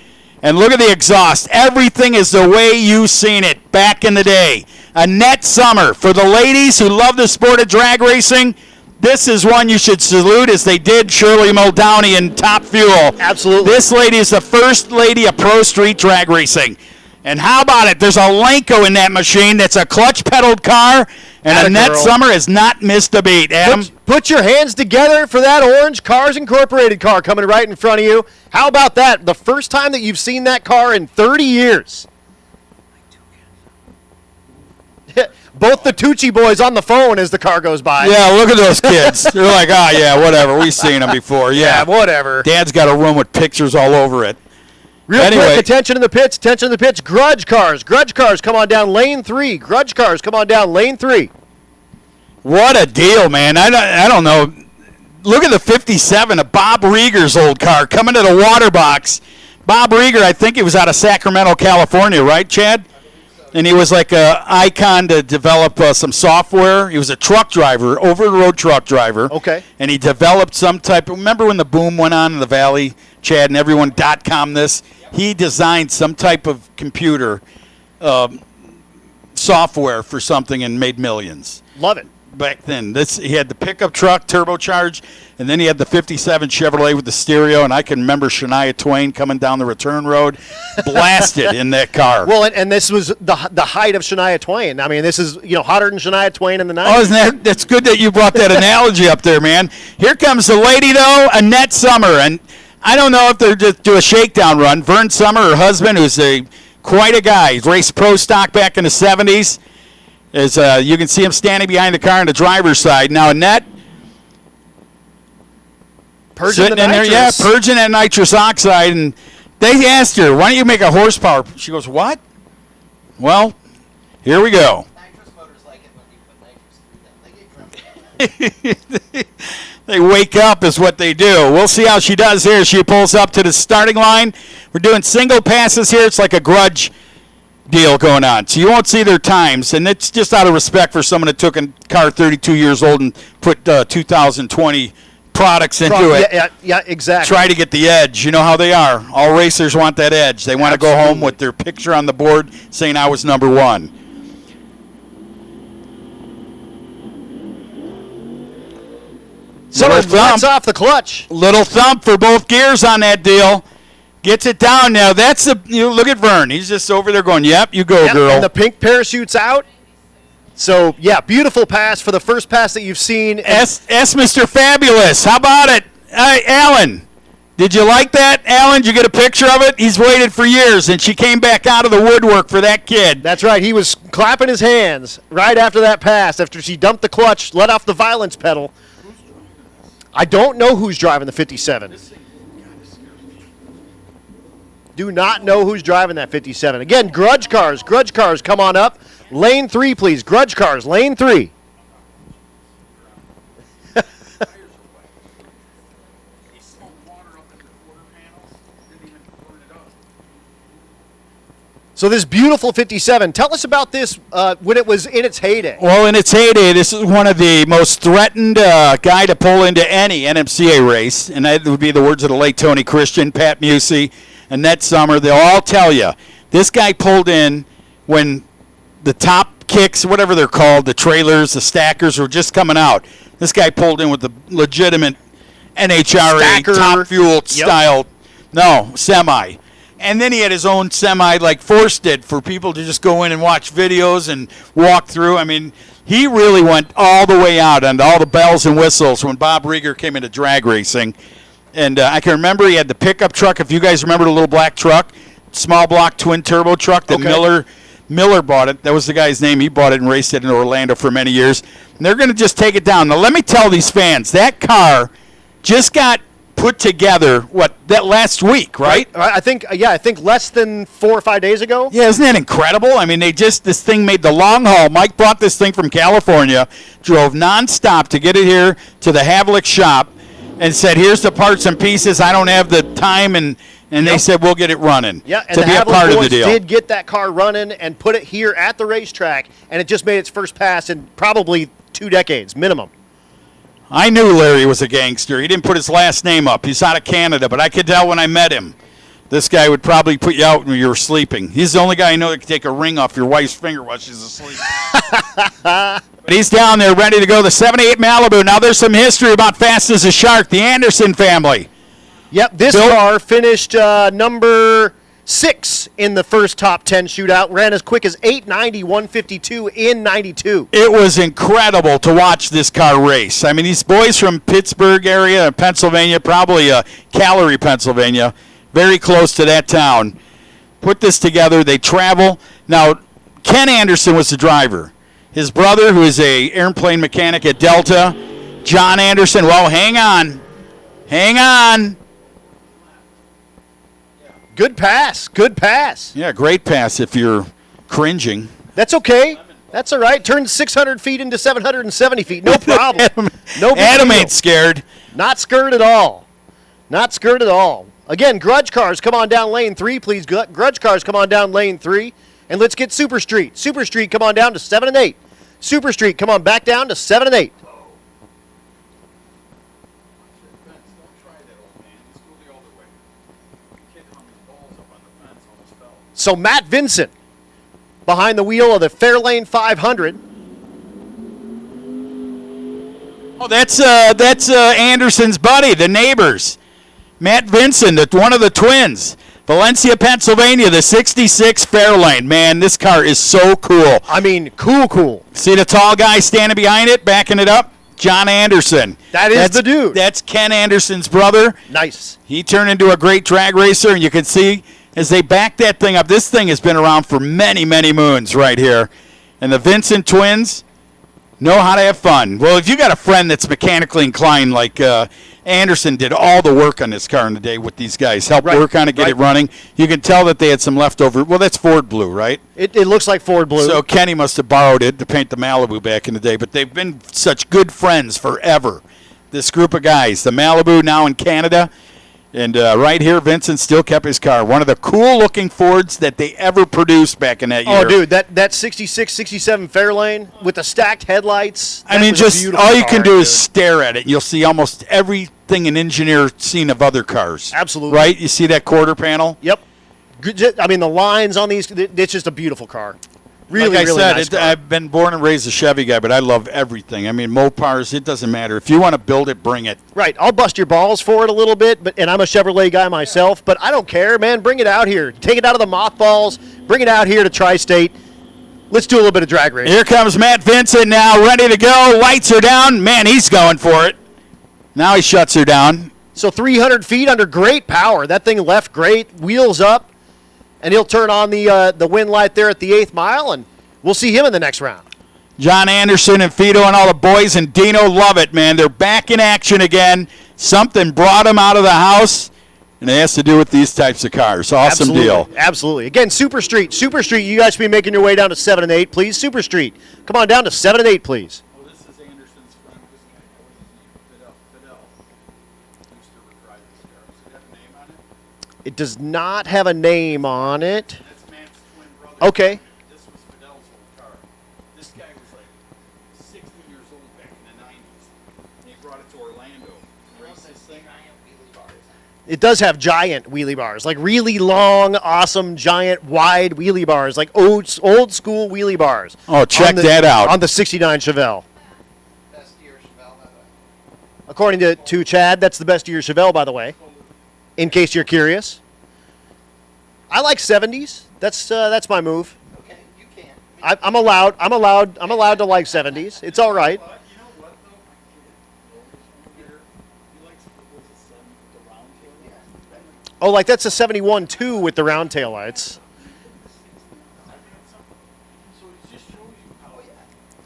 Speaker 1: and look at the exhaust. Everything is the way you seen it back in the day. Annette Summer, for the ladies who love the sport of drag racing, this is one you should salute as they did Shirley Muldowney in Top Fuel.
Speaker 2: Absolutely.
Speaker 1: This lady is the first lady of pro street drag racing. And how about it? There's a Lenko in that machine that's a clutch-pedaled car, and Annette Summer has not missed a beat. Adam?
Speaker 2: Put your hands together for that orange Cars Incorporated car coming right in front of you. How about that? The first time that you've seen that car in 30 years. Both the Tucci boys on the phone as the car goes by.
Speaker 1: Yeah, look at those kids. They're like, oh, yeah, whatever. We've seen them before. Yeah,
Speaker 2: whatever.
Speaker 1: Dad's got a room with pictures all over it.
Speaker 2: Real quick, attention in the pits, Grudge cars, come on down lane 3. Grudge cars, come on down lane 3.
Speaker 1: What a deal, man. I don't know. Look at the 57 of Bob Rieger's old car coming to the water box. Bob Rieger, I think he was out of Sacramento, California, right, Chad? And he was like an icon to develop some software. He was a truck driver, over-the-road truck driver.
Speaker 2: Okay.
Speaker 1: And he developed some type of, remember when the boom went on in the Valley, Chad, and everyone .com this? He designed some type of computer software for something and made millions.
Speaker 2: Love it.
Speaker 1: Back then, he had the pickup truck, turbocharged, and then he had the 57 Chevrolet with the stereo, and I can remember Shania Twain coming down the return road, blasted in that car.
Speaker 2: Well, and this was the height of Shania Twain. I mean, this is, hotter than Shania Twain in the 90s.
Speaker 1: Oh, isn't that's good that you brought that analogy up there, man. Here comes the lady, though, Annette Summer, and I don't know if they're just do a shakedown run. Vern Summer, her husband, who's quite a guy. He's raced pro stock back in the 70s. As you can see him standing behind the car on the driver's side. Now, Annette,
Speaker 2: purging
Speaker 1: sitting in there, purging that nitrous oxide. And they asked her, why don't you make a horsepower? She goes, what? Well, here we go.
Speaker 3: Nitrous motors like it when you put nitrous through them. They get grumpy.
Speaker 1: They wake up is what they do. We'll see how she does here. She pulls up to the starting line. We're doing single passes here. It's like a grudge deal going on. So you won't see their times, and it's just out of respect for someone that took a car 32 years old and put 2020 products into it.
Speaker 2: Yeah, exactly.
Speaker 1: Try to get the edge. You know how they are. All racers want that edge. They want to go home with their picture on the board saying I was number one.
Speaker 2: Someone lets off the clutch.
Speaker 1: Little thump for both gears on that deal. Gets it down now. Look at Vern. He's just over there going, yep, you go, girl.
Speaker 2: And the pink parachute's out. So, yeah, beautiful pass for the first pass that you've seen.
Speaker 1: Mr. Fabulous. How about it? Alan, did you like that? Alan, did you get a picture of it? He's waited for years, and she came back out of the woodwork for that kid.
Speaker 2: That's right. He was clapping his hands right after that pass, after she dumped the clutch, let off the violence pedal. I don't know who's driving the 57. Do not know who's driving that 57. Again, grudge cars, come on up. Lane 3, please. Grudge cars, lane 3. So this beautiful 57, tell us about this when it was in its heyday.
Speaker 1: Well, in its heyday, this is one of the most threatened guy to pull into any NMCA race, and that would be the words of the late Tony Christian, Pat Musey, Annette Summer. They'll all tell you This guy pulled in when the top kicks, whatever they're called, the trailers, the stackers were just coming out. This guy pulled in with the legitimate NHRA
Speaker 2: Stacker.
Speaker 1: top fuel style, semi. And then he had his own semi like Force did for people to just go in and watch videos and walk through. I mean, he really went all the way out on all the bells and whistles when Bob Rieger came into drag racing. And I can remember he had the pickup truck. If you guys remember the little black truck, small block twin turbo truck that Miller bought it. That was the guy's name. He bought it and raced it in Orlando for many years. And they're going to just take it down. Now, let me tell these fans, that car just got put together, that last week, right?
Speaker 2: I think less than 4 or 5 days ago.
Speaker 1: Yeah, isn't that incredible? I mean, this thing made the long haul. Mike brought this thing from California, drove nonstop to get it here to the Havlik shop, and said, here's the parts and pieces. I don't have the time, and they said, we'll get it running.
Speaker 2: Yeah, and
Speaker 1: to
Speaker 2: the
Speaker 1: be a
Speaker 2: Havlik
Speaker 1: part of the
Speaker 2: boys
Speaker 1: deal.
Speaker 2: did get that car running and put it here at the racetrack, and it just made its first pass in probably 2 decades minimum.
Speaker 1: I knew Larry was a gangster. He didn't put his last name up. He's out of Canada, but I could tell when I met him. This guy would probably put you out when you were sleeping. He's the only guy I know that can take a ring off your wife's finger while she's asleep. But he's down there ready to go. The 78 Malibu. Now there's some history about Fast as a Shark, the Anderson family.
Speaker 2: Yep, this car finished number 6 in the first top 10 shootout. Ran as quick as 890, 152 in 92.
Speaker 1: It was incredible to watch this car race. I mean, these boys from Pittsburgh area, Pennsylvania, probably Calgary, Pennsylvania, very close to that town, put this together. They travel. Now, Ken Anderson was the driver. His brother, who is a airplane mechanic at Delta, John Anderson. Well, hang on.
Speaker 2: Good pass.
Speaker 1: Yeah, great pass if you're cringing.
Speaker 2: That's okay. That's all right. Turned 600 feet into 770 feet. No problem. No big
Speaker 1: Adam
Speaker 2: deal.
Speaker 1: ain't scared.
Speaker 2: Not scared at all. Again, grudge cars, come on down lane 3, please. Grudge cars, come on down lane 3. And let's get Super Street. Super Street, come on down to 7 and 8. Super Street, come on back down to 7 and 8. So Matt Vincent behind the wheel of the Fairlane 500.
Speaker 1: Oh, that's Anderson's buddy, the neighbors. Matt Vincent, one of the twins. Valencia, Pennsylvania, the 66 Fairlane. Man, this car is so cool.
Speaker 2: I mean, cool.
Speaker 1: See the tall guy standing behind it, backing it up? John Anderson.
Speaker 2: That's the dude.
Speaker 1: That's Ken Anderson's brother.
Speaker 2: Nice.
Speaker 1: He turned into a great drag racer, and you can see as they back that thing up, this thing has been around for many, many moons right here. And the Vincent twins know how to have fun. Well, if you got a friend that's mechanically inclined like Anderson did all the work on this car in the day with these guys, helped work on it, get it running. You can tell that they had some leftover. Well, that's Ford blue, right?
Speaker 2: It looks like Ford blue.
Speaker 1: So Kenny must have borrowed it to paint the Malibu back in the day. But they've been such good friends forever, this group of guys. The Malibu now in Canada. And right here, Vincent still kept his car. One of the cool-looking Fords that they ever produced back in that year.
Speaker 2: Oh, dude, that 66, 67 Fairlane with the stacked headlights.
Speaker 1: I mean, just all you can do is stare at it. You'll see almost everything an engineer seen of other cars.
Speaker 2: Absolutely.
Speaker 1: Right? You see that quarter panel?
Speaker 2: Yep. I mean, the lines on these, it's just a beautiful car. Really,
Speaker 1: like I
Speaker 2: really
Speaker 1: said,
Speaker 2: nice car.
Speaker 1: I've been born and raised a Chevy guy, but I love everything. I mean, Mopars, it doesn't matter. If you want to build it, bring it.
Speaker 2: Right. I'll bust your balls for it a little bit, and I'm a Chevrolet guy myself, but I don't care, man. Bring it out here. Take it out of the mothballs. Bring it out here to Tri-State. Let's do a little bit of drag racing.
Speaker 1: Here comes Matt Vincent now, ready to go. Lights are down. Man, he's going for it. Now he shuts her down.
Speaker 2: So 300 feet under great power. That thing left great. Wheels up, and he'll turn on the wind light there at the 8th mile, and we'll see him in the next round.
Speaker 1: John Anderson and Fido and all the boys and Dino love it, man. They're back in action again. Something brought them out of the house, and it has to do with these types of cars. Awesome deal.
Speaker 2: Absolutely. Again, Super Street. Super Street, you guys should be making your way down to 7 and 8, please. Super Street, come on down to 7 and 8, please.
Speaker 4: Oh, this is Anderson's friend. This guy, Fidel. Used to ride this car. Does it have a name on it?
Speaker 2: It does not have a name on it.
Speaker 4: That's Matt's twin brother.
Speaker 2: Okay.
Speaker 4: This was Fidel's old car. This guy was like 60 years old back in the 90s. And he brought it to Orlando. Raced this thing.
Speaker 2: It does have giant wheelie bars, like really long, awesome, giant, wide wheelie bars, like old school wheelie bars.
Speaker 1: Oh, check that out.
Speaker 2: On the 69 Chevelle.
Speaker 3: Best year Chevelle, by the way.
Speaker 2: According to Chad, that's the best year Chevelle, by the way, in case you're curious. I like 70s. That's my move.
Speaker 3: Okay, you can.
Speaker 2: I'm allowed to like 70s. It's all right.
Speaker 4: But you know what, though? My kid, the oldest one here, he likes, was it 7 with the round tail?
Speaker 2: Oh, like that's a 71 too with the round tail lights.
Speaker 4: So it just shows you how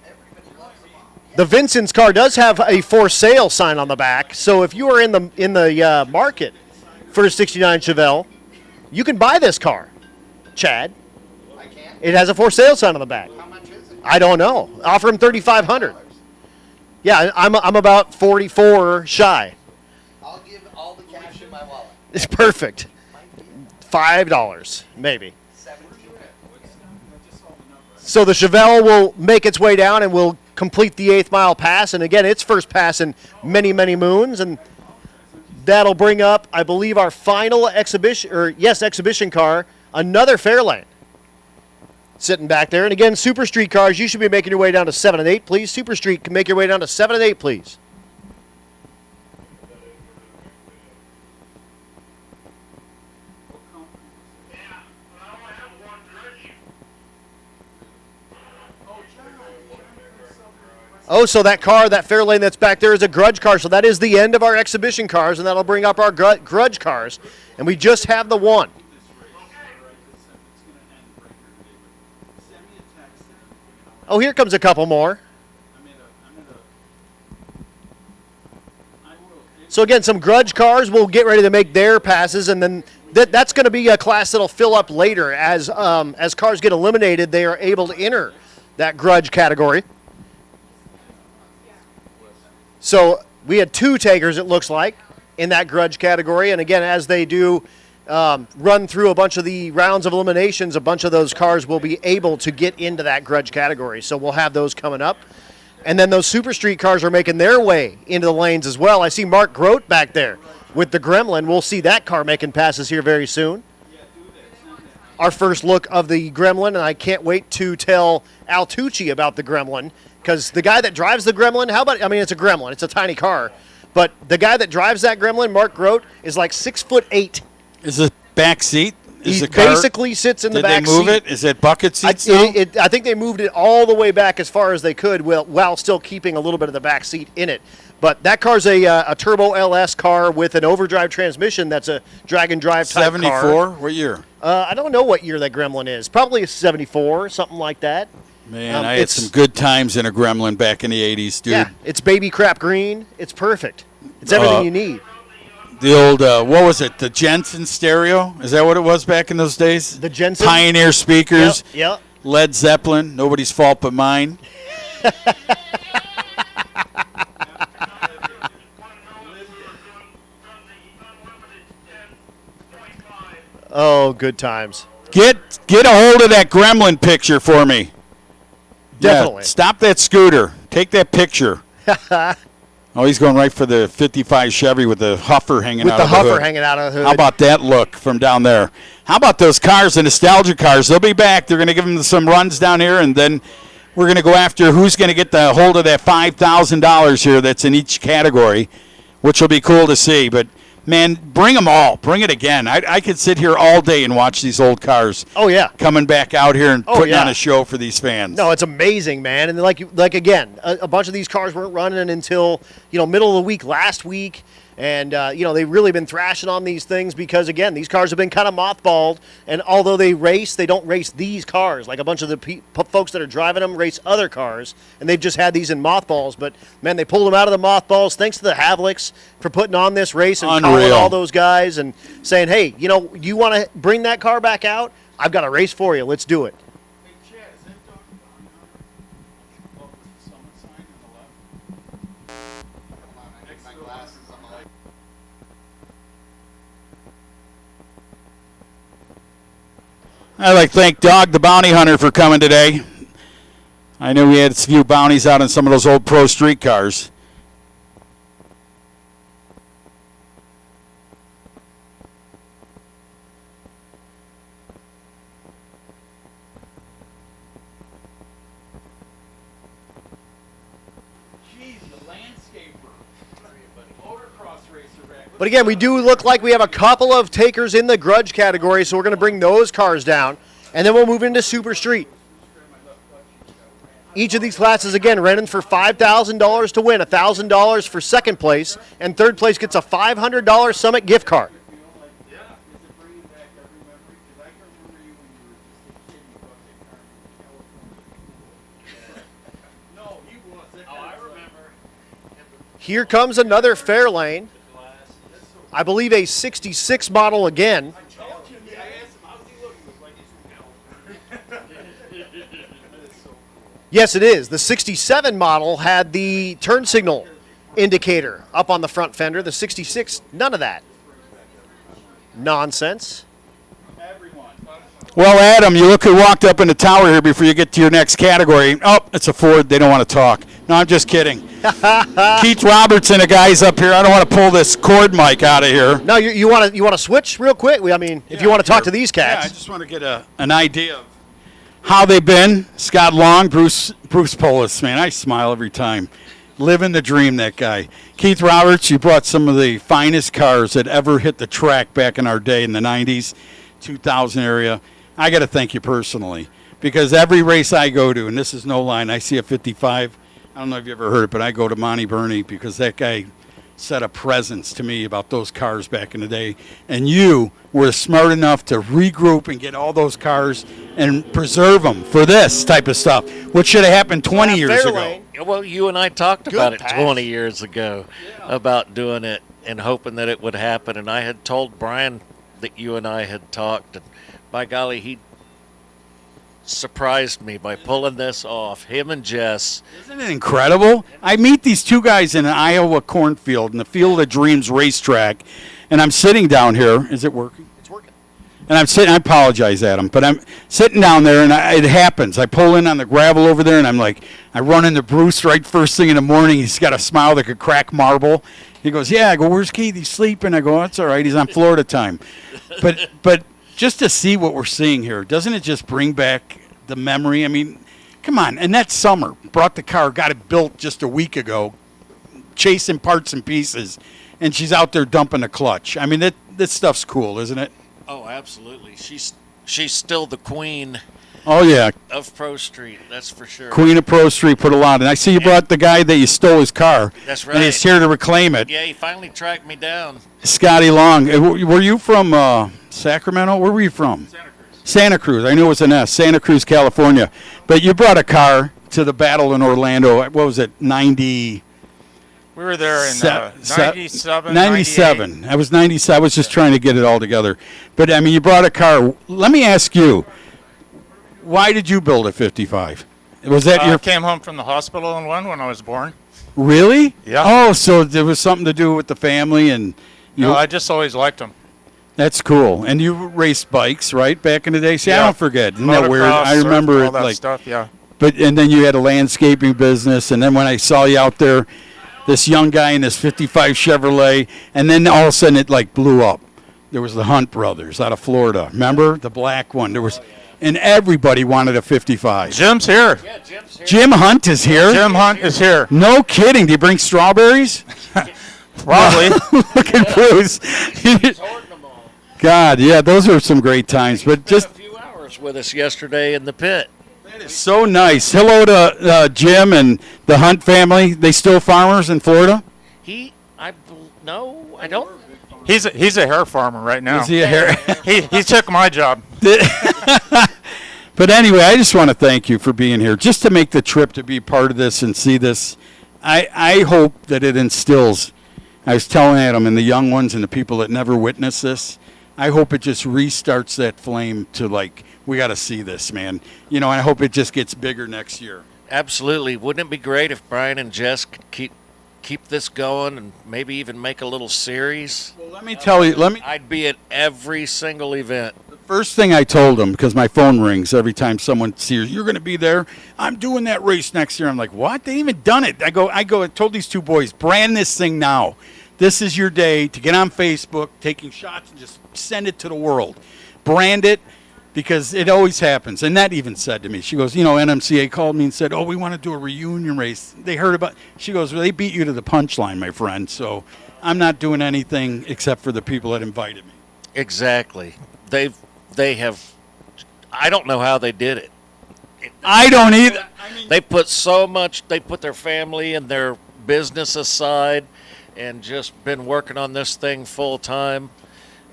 Speaker 3: Everybody loves them all.
Speaker 2: The Vincent's car does have a for sale sign on the back, so if you are in the market for a 69 Chevelle, you can buy this car, Chad.
Speaker 3: I can.
Speaker 2: It has a for sale sign on the back.
Speaker 3: How much is it?
Speaker 2: I don't know. Offer him $3,500. Yeah, I'm about 44 shy.
Speaker 3: I'll give all the cash in my wallet.
Speaker 2: It's perfect.
Speaker 3: Might be
Speaker 2: $5 maybe.
Speaker 3: 1750.
Speaker 2: So the Chevelle will make its way down and will complete the 8th mile pass, and again, its first pass in many, many moons, and that'll bring up, I believe, our final exhibition car, another Fairlane. Sitting back there, and again, Super Street cars, you should be making your way down to 7 and 8, please. Super Street can make your way down to 7 and 8, please. Oh, so that car, that Fairlane that's back there is a grudge car. So that is the end of our exhibition cars, and that'll bring up our grudge cars. And we just have the one. Oh, here comes a couple more. So again, some grudge cars will get ready to make their passes, and then that's going to be a class that'll fill up later. As cars get eliminated, they are able to enter that grudge category. So we had 2 takers, it looks like, in that grudge category. And again, as they do run through a bunch of the rounds of eliminations, a bunch of those cars will be able to get into that grudge category. So we'll have those coming up. And then those Super Street cars are making their way into the lanes as well. I see Mark Grote back there with the Gremlin. We'll see that car making passes here very soon. Our first look of the Gremlin, and I can't wait to tell Al Tucci about the Gremlin. Because the guy that drives the Gremlin, it's a Gremlin. It's a tiny car. But the guy that drives that Gremlin, Mark Grote, is like 6'8".
Speaker 1: Is it back seat? Is
Speaker 2: He
Speaker 1: the car,
Speaker 2: basically sits in the back seat.
Speaker 1: Did they move it? Is it bucket seats now?
Speaker 2: I think they moved it all the way back as far as they could while still keeping a little bit of the back seat in it. But that car's a Turbo LS car with an overdrive transmission that's a drag and drive type
Speaker 1: 74?
Speaker 2: car.
Speaker 1: What year?
Speaker 2: I don't know what year that Gremlin is. Probably a 74, something like that.
Speaker 1: Man, I had some good times in a Gremlin back in the 80s, dude.
Speaker 2: Yeah, it's baby crap green. It's perfect. It's everything you need.
Speaker 1: The old, what was it, the Jensen stereo? Is that what it was back in those days?
Speaker 2: The Jensen?
Speaker 1: Pioneer speakers.
Speaker 2: Yep.
Speaker 1: Led Zeppelin, nobody's fault but mine.
Speaker 2: Oh, good times.
Speaker 1: Get a hold of that Gremlin picture for me.
Speaker 2: Definitely.
Speaker 1: Yeah, stop that scooter. Take that picture. Oh, he's going right for the 55 Chevy with the huffer hanging out of the hood.
Speaker 2: With the huffer hanging out of the hood.
Speaker 1: How about that look from down there? How about those cars, the nostalgia cars? They'll be back. They're going to give them some runs down here, and then we're going to go after who's going to get the hold of that $5,000 here that's in each category, which will be cool to see. But, man, bring them all. Bring it again. I could sit here all day and watch these old cars.
Speaker 2: Oh, yeah.
Speaker 1: Coming back out here and putting
Speaker 2: yeah.
Speaker 1: on a show for these fans.
Speaker 2: No, it's amazing, man. And like again, a bunch of these cars weren't running until middle of the week last week, and they've really been thrashing on these things because again, these cars have been kind of mothballed. And although they race, they don't race these cars. Like a bunch of the folks that are driving them race other cars, and they've just had these in mothballs. But man, they pulled them out of the mothballs. Thanks to the Havliks for putting on this race and calling all those guys and saying, hey, you want to bring that car back out? I've got a race for you. Let's do it.
Speaker 4: Hey, Chad, is that Dr. Bonner? Oh, with the summit sign on the left?
Speaker 3: Come on, I get my glasses. I'm like,
Speaker 1: I'd like to thank Dog the Bounty Hunter for coming today. I know we had a few bounties out on some of those old pro street cars.
Speaker 2: But again, we do look like we have a couple of takers in the grudge category, so we're going to bring those cars down. And then we'll move into Super Street. Each of these classes, again, running for $5,000 to win, $1,000 for second place, and third place gets a $500 Summit gift card. Here comes another Fairlane. I believe a 66 model again. Yes, it is. The 67 model had the turn signal indicator up on the front fender. The 66, none of that. Nonsense.
Speaker 1: Well, Adam, you look who walked up in the tower here before you get to your next category. Oh, it's a Ford. They don't want to talk. No, I'm just kidding. Keith Robertson, the guys up here. I don't want to pull this cord mic out of here.
Speaker 2: No, you want to switch real quick? I mean, if you want to talk to these cats.
Speaker 1: Yeah, I just want to get an idea of how they've been. Scott Long, Bruce Polis, man, I smile every time. Living the dream, that guy. Keith Roberts, you brought some of the finest cars that ever hit the track back in our day in the 90s, 2000 area. I got to thank you personally, because every race I go to, and this is no line, I see a 55. I don't know if you ever heard it, but I go to Monty Burney because that guy set a presence to me about those cars back in the day. And you were smart enough to regroup and get all those cars and preserve them for this type of stuff, which should have happened 20 years ago.
Speaker 6: Well, you and I talked about it 20 years ago about doing it and hoping that it would happen. And I had told Brian that you and I had talked. And by golly, he surprised me by pulling this off. Him and Jess.
Speaker 1: Isn't it incredible? I meet these two guys in an Iowa cornfield in the Field of Dreams racetrack, and I'm sitting down here. Is it working?
Speaker 2: It's working.
Speaker 1: And I'm sitting. I apologize, Adam, but I'm sitting down there, and it happens. I pull in on the gravel over there, and I'm like, I run into Bruce right first thing in the morning. He's got a smile that could crack marble. He goes, "Yeah." I go, "Where's Keith? He's sleeping." I go, "That's all right. He's on Florida time." But just to see what we're seeing here, doesn't it just bring back the memory? I mean, come on. And that summer, brought the car, got it built just a week ago, chasing parts and pieces, and she's out there dumping the clutch. I mean, that stuff's cool, isn't it?
Speaker 6: Oh, absolutely. She's still the queen
Speaker 1: Oh, yeah.
Speaker 6: of Pro Street, that's for sure.
Speaker 1: Queen of Pro Street put a lot in. I see you brought the guy that you stole his car.
Speaker 6: That's right.
Speaker 1: And he's here to reclaim it.
Speaker 6: Yeah, he finally tracked me down.
Speaker 1: Scotty Long. Were you from Sacramento? Where were you from? Santa Cruz. I knew it was an S. Santa Cruz, California. But you brought a car to the battle in Orlando. What was it, 90?
Speaker 7: We were there in 97,
Speaker 1: 97. I was 97. I was just trying to get it all together. But, I mean, you brought a car. Let me ask you, why did you build a 55? Was that
Speaker 7: I came home from the hospital in one when I was born.
Speaker 1: Really?
Speaker 7: Yeah.
Speaker 1: Oh, so there was something to do with the family and you.
Speaker 7: No, I just always liked them.
Speaker 1: That's cool. And you raced bikes, right, back in the day? See, I
Speaker 7: Yeah.
Speaker 1: don't forget. Isn't that weird?
Speaker 7: Motocross,
Speaker 1: I remember
Speaker 7: all
Speaker 1: it
Speaker 7: that
Speaker 1: like
Speaker 7: stuff. Yeah.
Speaker 1: But and then you had a landscaping business, and then when I saw you out there, this young guy in this 55 Chevrolet, and then all of a sudden it like blew up. There was the Hunt brothers out of Florida. Remember the black one? There was, and everybody wanted a 55.
Speaker 7: Jim's here.
Speaker 6: Yeah, Jim's here.
Speaker 1: Jim Hunt is here.
Speaker 7: Jim Hunt is here.
Speaker 1: No kidding. Do you bring strawberries?
Speaker 7: Probably.
Speaker 1: Look at Bruce.
Speaker 6: Sorting them all.
Speaker 1: God, yeah, those were some great times. But just
Speaker 6: Spent a few hours with us yesterday in the pit.
Speaker 1: so nice. Hello to Jim and the Hunt family. They still farmers in Florida?
Speaker 6: No, I don't.
Speaker 7: He's a hair farmer right now.
Speaker 1: Is he a hair?
Speaker 7: He took my job.
Speaker 1: But anyway, I just want to thank you for being here, just to make the trip to be part of this and see this. I hope that it instills, I was telling Adam, and the young ones and the people that never witnessed this, I hope it just restarts that flame to like, we got to see this, man. You know, I hope it just gets bigger next year.
Speaker 6: Absolutely. Wouldn't it be great if Brian and Jess could keep this going and maybe even make a little series?
Speaker 1: Well, let me tell you,
Speaker 6: I'd be at every single event.
Speaker 1: first thing I told them, because my phone rings every time someone sees, you're going to be there. I'm doing that race next year. I'm like, what? They ain't even done it. I told these two boys, brand this thing now. This is your day to get on Facebook, taking shots, and just send it to the world. Brand it, because it always happens. And that even said to me, she goes, NMCA called me and said, we want to do a reunion race. They heard about, she goes, well, they beat you to the punchline, my friend. So I'm not doing anything except for the people that invited me.
Speaker 6: Exactly. They have. I don't know how they did it.
Speaker 1: I don't either.
Speaker 6: They put so much. They put their family and their business aside, and just been working on this thing full time.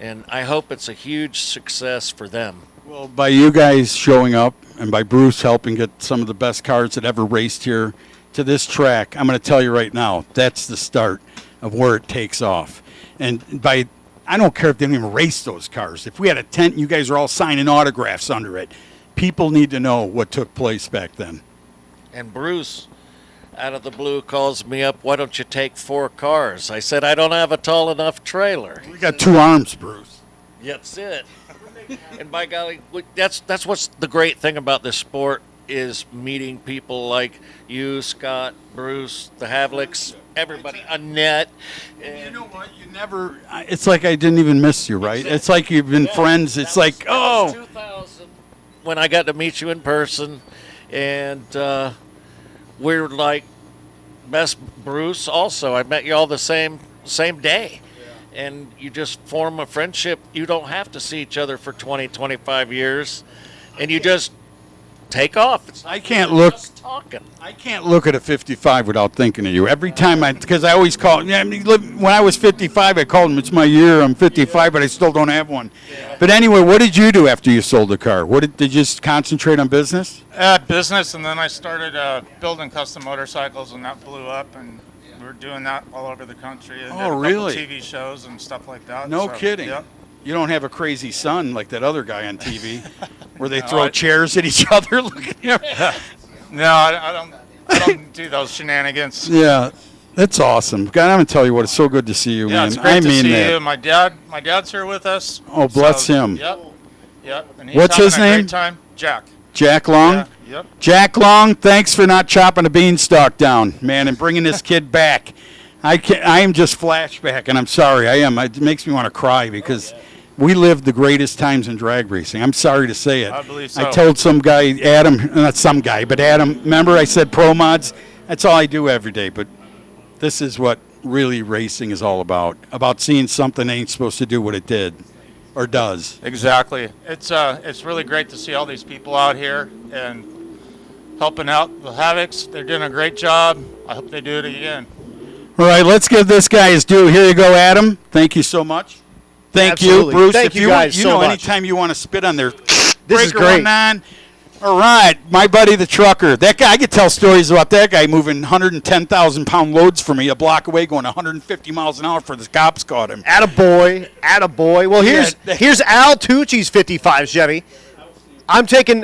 Speaker 6: And I hope it's a huge success for them.
Speaker 1: Well, by you guys showing up and by Bruce helping get some of the best cars that ever raced here to this track, I'm going to tell you right now, that's the start of where it takes off. And I don't care if they didn't even race those cars. If we had a tent and you guys are all signing autographs under it, people need to know what took place back then.
Speaker 6: And Bruce, out of the blue, calls me up, why don't you take 4 cars? I said, I don't have a tall enough trailer.
Speaker 1: We got 2 arms, Bruce.
Speaker 6: That's it. And by golly, that's what's the great thing about this sport is meeting people like you, Scott, Bruce, the Havliks, everybody, Annette.
Speaker 1: And you know what? You never. It's like I didn't even miss you, right? It's like you've been friends. It's like,
Speaker 6: that was 2000 when I got to meet you in person, and we're like best. Bruce, also, I met you all the same day. And you just form a friendship. You don't have to see each other for 20, 25 years, and you just take off.
Speaker 1: I can't look.
Speaker 6: Just talking.
Speaker 1: I can't look at a 55 without thinking of you. Every time because I always call. Yeah, I mean, when I was 55, I called him. It's my year. I'm 55, but I still don't have one. Yeah. But anyway, what did you do after you sold the car? Did you just concentrate on business?
Speaker 7: Business, and then I started building custom motorcycles, and that blew up, and we're doing that all over the country. And
Speaker 1: oh, really?
Speaker 7: TV shows and stuff like that.
Speaker 1: No kidding.
Speaker 7: Yep.
Speaker 1: You don't have a crazy son like that other guy on TV, where they throw chairs at each other. Look at him.
Speaker 7: No, I don't do those shenanigans.
Speaker 1: Yeah, that's awesome. God, I'm gonna tell you what. It's so good to see you,
Speaker 7: Yeah,
Speaker 1: man.
Speaker 7: it's great
Speaker 1: I
Speaker 7: to
Speaker 1: mean
Speaker 7: see
Speaker 1: that.
Speaker 7: you. My dad's here with us.
Speaker 1: Oh, bless him.
Speaker 7: Yep. And he's
Speaker 1: What's
Speaker 7: having
Speaker 1: his
Speaker 7: a
Speaker 1: name?
Speaker 7: Great time. Jack.
Speaker 1: Jack Long.
Speaker 7: Yeah, yep.
Speaker 1: Jack Long, thanks for not chopping a beanstalk down, man, and bringing this kid back. I am just flashback, and I'm sorry. I am. It makes me want to cry because we lived the greatest times in drag racing. I'm sorry to say it.
Speaker 7: I believe so.
Speaker 1: I told some guy, Adam, not some guy, but Adam, remember I said pro mods? That's all I do every day, but this is what really racing is all about seeing something ain't supposed to do what it did or does.
Speaker 7: Exactly. It's really great to see all these people out here and helping out the Havliks. They're doing a great job. I hope they do it again.
Speaker 1: All right, let's give this guy his due. Here you go, Adam. Thank you so much. Thank
Speaker 2: Absolutely.
Speaker 1: you, Bruce.
Speaker 2: Thank you guys
Speaker 1: you
Speaker 2: so
Speaker 1: know,
Speaker 2: much.
Speaker 1: anytime you want to spit on their
Speaker 2: This is
Speaker 1: breaker
Speaker 2: great.
Speaker 1: on. All right, my buddy the trucker. That guy, I could tell stories about that guy moving 110,000-pound loads for me a block away, going 150 miles an hour for the cops caught him.
Speaker 2: Attaboy. Well, here's Al Tucci's 55 Chevy. I'm taking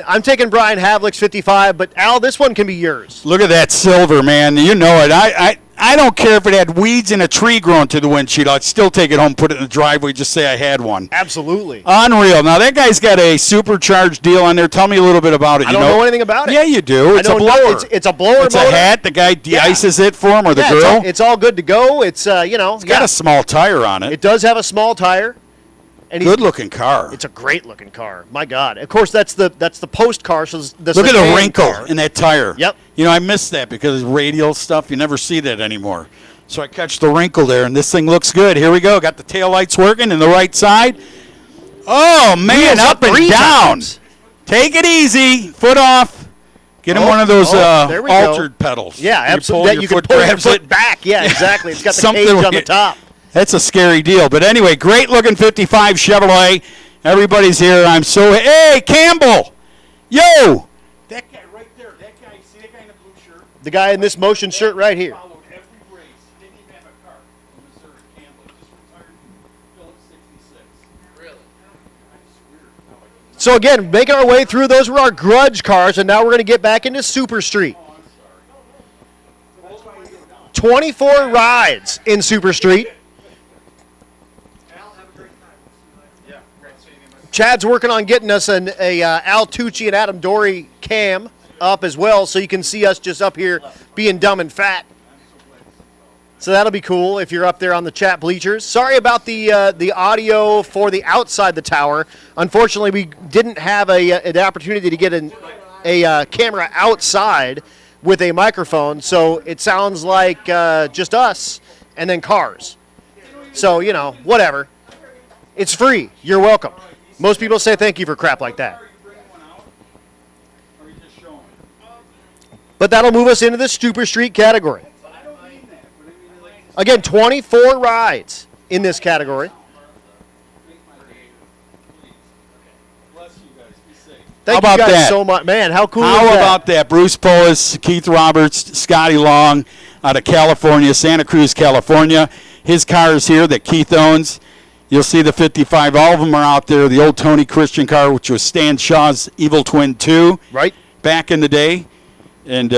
Speaker 2: Brian Havlik's 55, but Al, this one can be yours.
Speaker 1: Look at that silver, man. You know it. I don't care if it had weeds and a tree growing to the windshield. I'd still take it home, put it in the driveway, just say I had one.
Speaker 2: Absolutely.
Speaker 1: Unreal. Now, that guy's got a supercharged deal on there. Tell me a little bit about it.
Speaker 2: I don't know anything about it.
Speaker 1: Yeah, you do. It's a blower.
Speaker 2: It's a blower
Speaker 1: It's
Speaker 2: motor.
Speaker 1: a hat. The guy de-ices it for him, or the
Speaker 2: Yeah,
Speaker 1: girl.
Speaker 2: It's all good to go. It's
Speaker 1: It's got a small tire on it.
Speaker 2: It does have a small tire. And
Speaker 1: Good-looking car.
Speaker 2: It's a great-looking car. My God. Of course, that's the post car. So
Speaker 1: Look at the
Speaker 2: sedan
Speaker 1: wrinkle
Speaker 2: car.
Speaker 1: in that tire.
Speaker 2: Yep.
Speaker 1: You know, I missed that because of radial stuff. You never see that anymore. So I catch the wrinkle there, and this thing looks good. Here we go. Got the taillights working in the right side. Oh, man,
Speaker 2: Wheels
Speaker 1: up and
Speaker 2: 3
Speaker 1: down.
Speaker 2: times.
Speaker 1: Take it easy. Foot off. Get him one of those
Speaker 2: there we go.
Speaker 1: altered pedals.
Speaker 2: Yeah,
Speaker 1: You
Speaker 2: absolutely.
Speaker 1: pull,
Speaker 2: You
Speaker 1: your
Speaker 2: can
Speaker 1: foot
Speaker 2: pull your
Speaker 1: grabs
Speaker 2: foot
Speaker 1: it.
Speaker 2: back. Yeah, exactly. It's got the
Speaker 1: Something
Speaker 2: cage on
Speaker 1: where-
Speaker 2: the top.
Speaker 1: That's a scary deal. But anyway, great-looking 55 Chevrolet. Everybody's here. I'm so... Hey, Campbell! Yo! That guy right there. That guy. See that guy in the blue shirt?
Speaker 2: The guy in this motion shirt right here.
Speaker 4: Followed every race. Didn't even have a car in Missouri. Campbell just retired from Phillips 66. Really? That's weird.
Speaker 2: So again, making our way through, those were our grudge cars, and now we're going to get back into Super Street. 24 rides in Super Street. Chad's working on getting us a Al Tucci and Adam Dory cam up as well, so you can see us just up here being dumb and fat. So that'll be cool if you're up there on the chat bleachers. Sorry about the audio for the outside the tower. Unfortunately, we didn't have an opportunity to get a camera outside with a microphone, so it sounds like just us and then cars. So, whatever. It's free. You're welcome. Most people say thank you for crap like that.
Speaker 4: Are you bringing one out? Or are you just showing?
Speaker 2: But that'll move us into the Super Street category.
Speaker 4: I don't mean that, but I mean like
Speaker 2: Again, 24 rides in this category.
Speaker 4: make my day. Please. Bless you guys. Be safe.
Speaker 2: Thank
Speaker 1: How
Speaker 2: you
Speaker 1: about
Speaker 2: guys
Speaker 1: that?
Speaker 2: so much. Man, how cool
Speaker 1: How
Speaker 2: is that?
Speaker 1: about that? Bruce Polis, Keith Roberts, Scotty Long out of California, Santa Cruz, California. His car is here that Keith owns. You'll see the 55. All of them are out there. The old Tony Christian car, which was Stan Shaw's Evil Twin 2
Speaker 2: Right?
Speaker 1: back in the day. And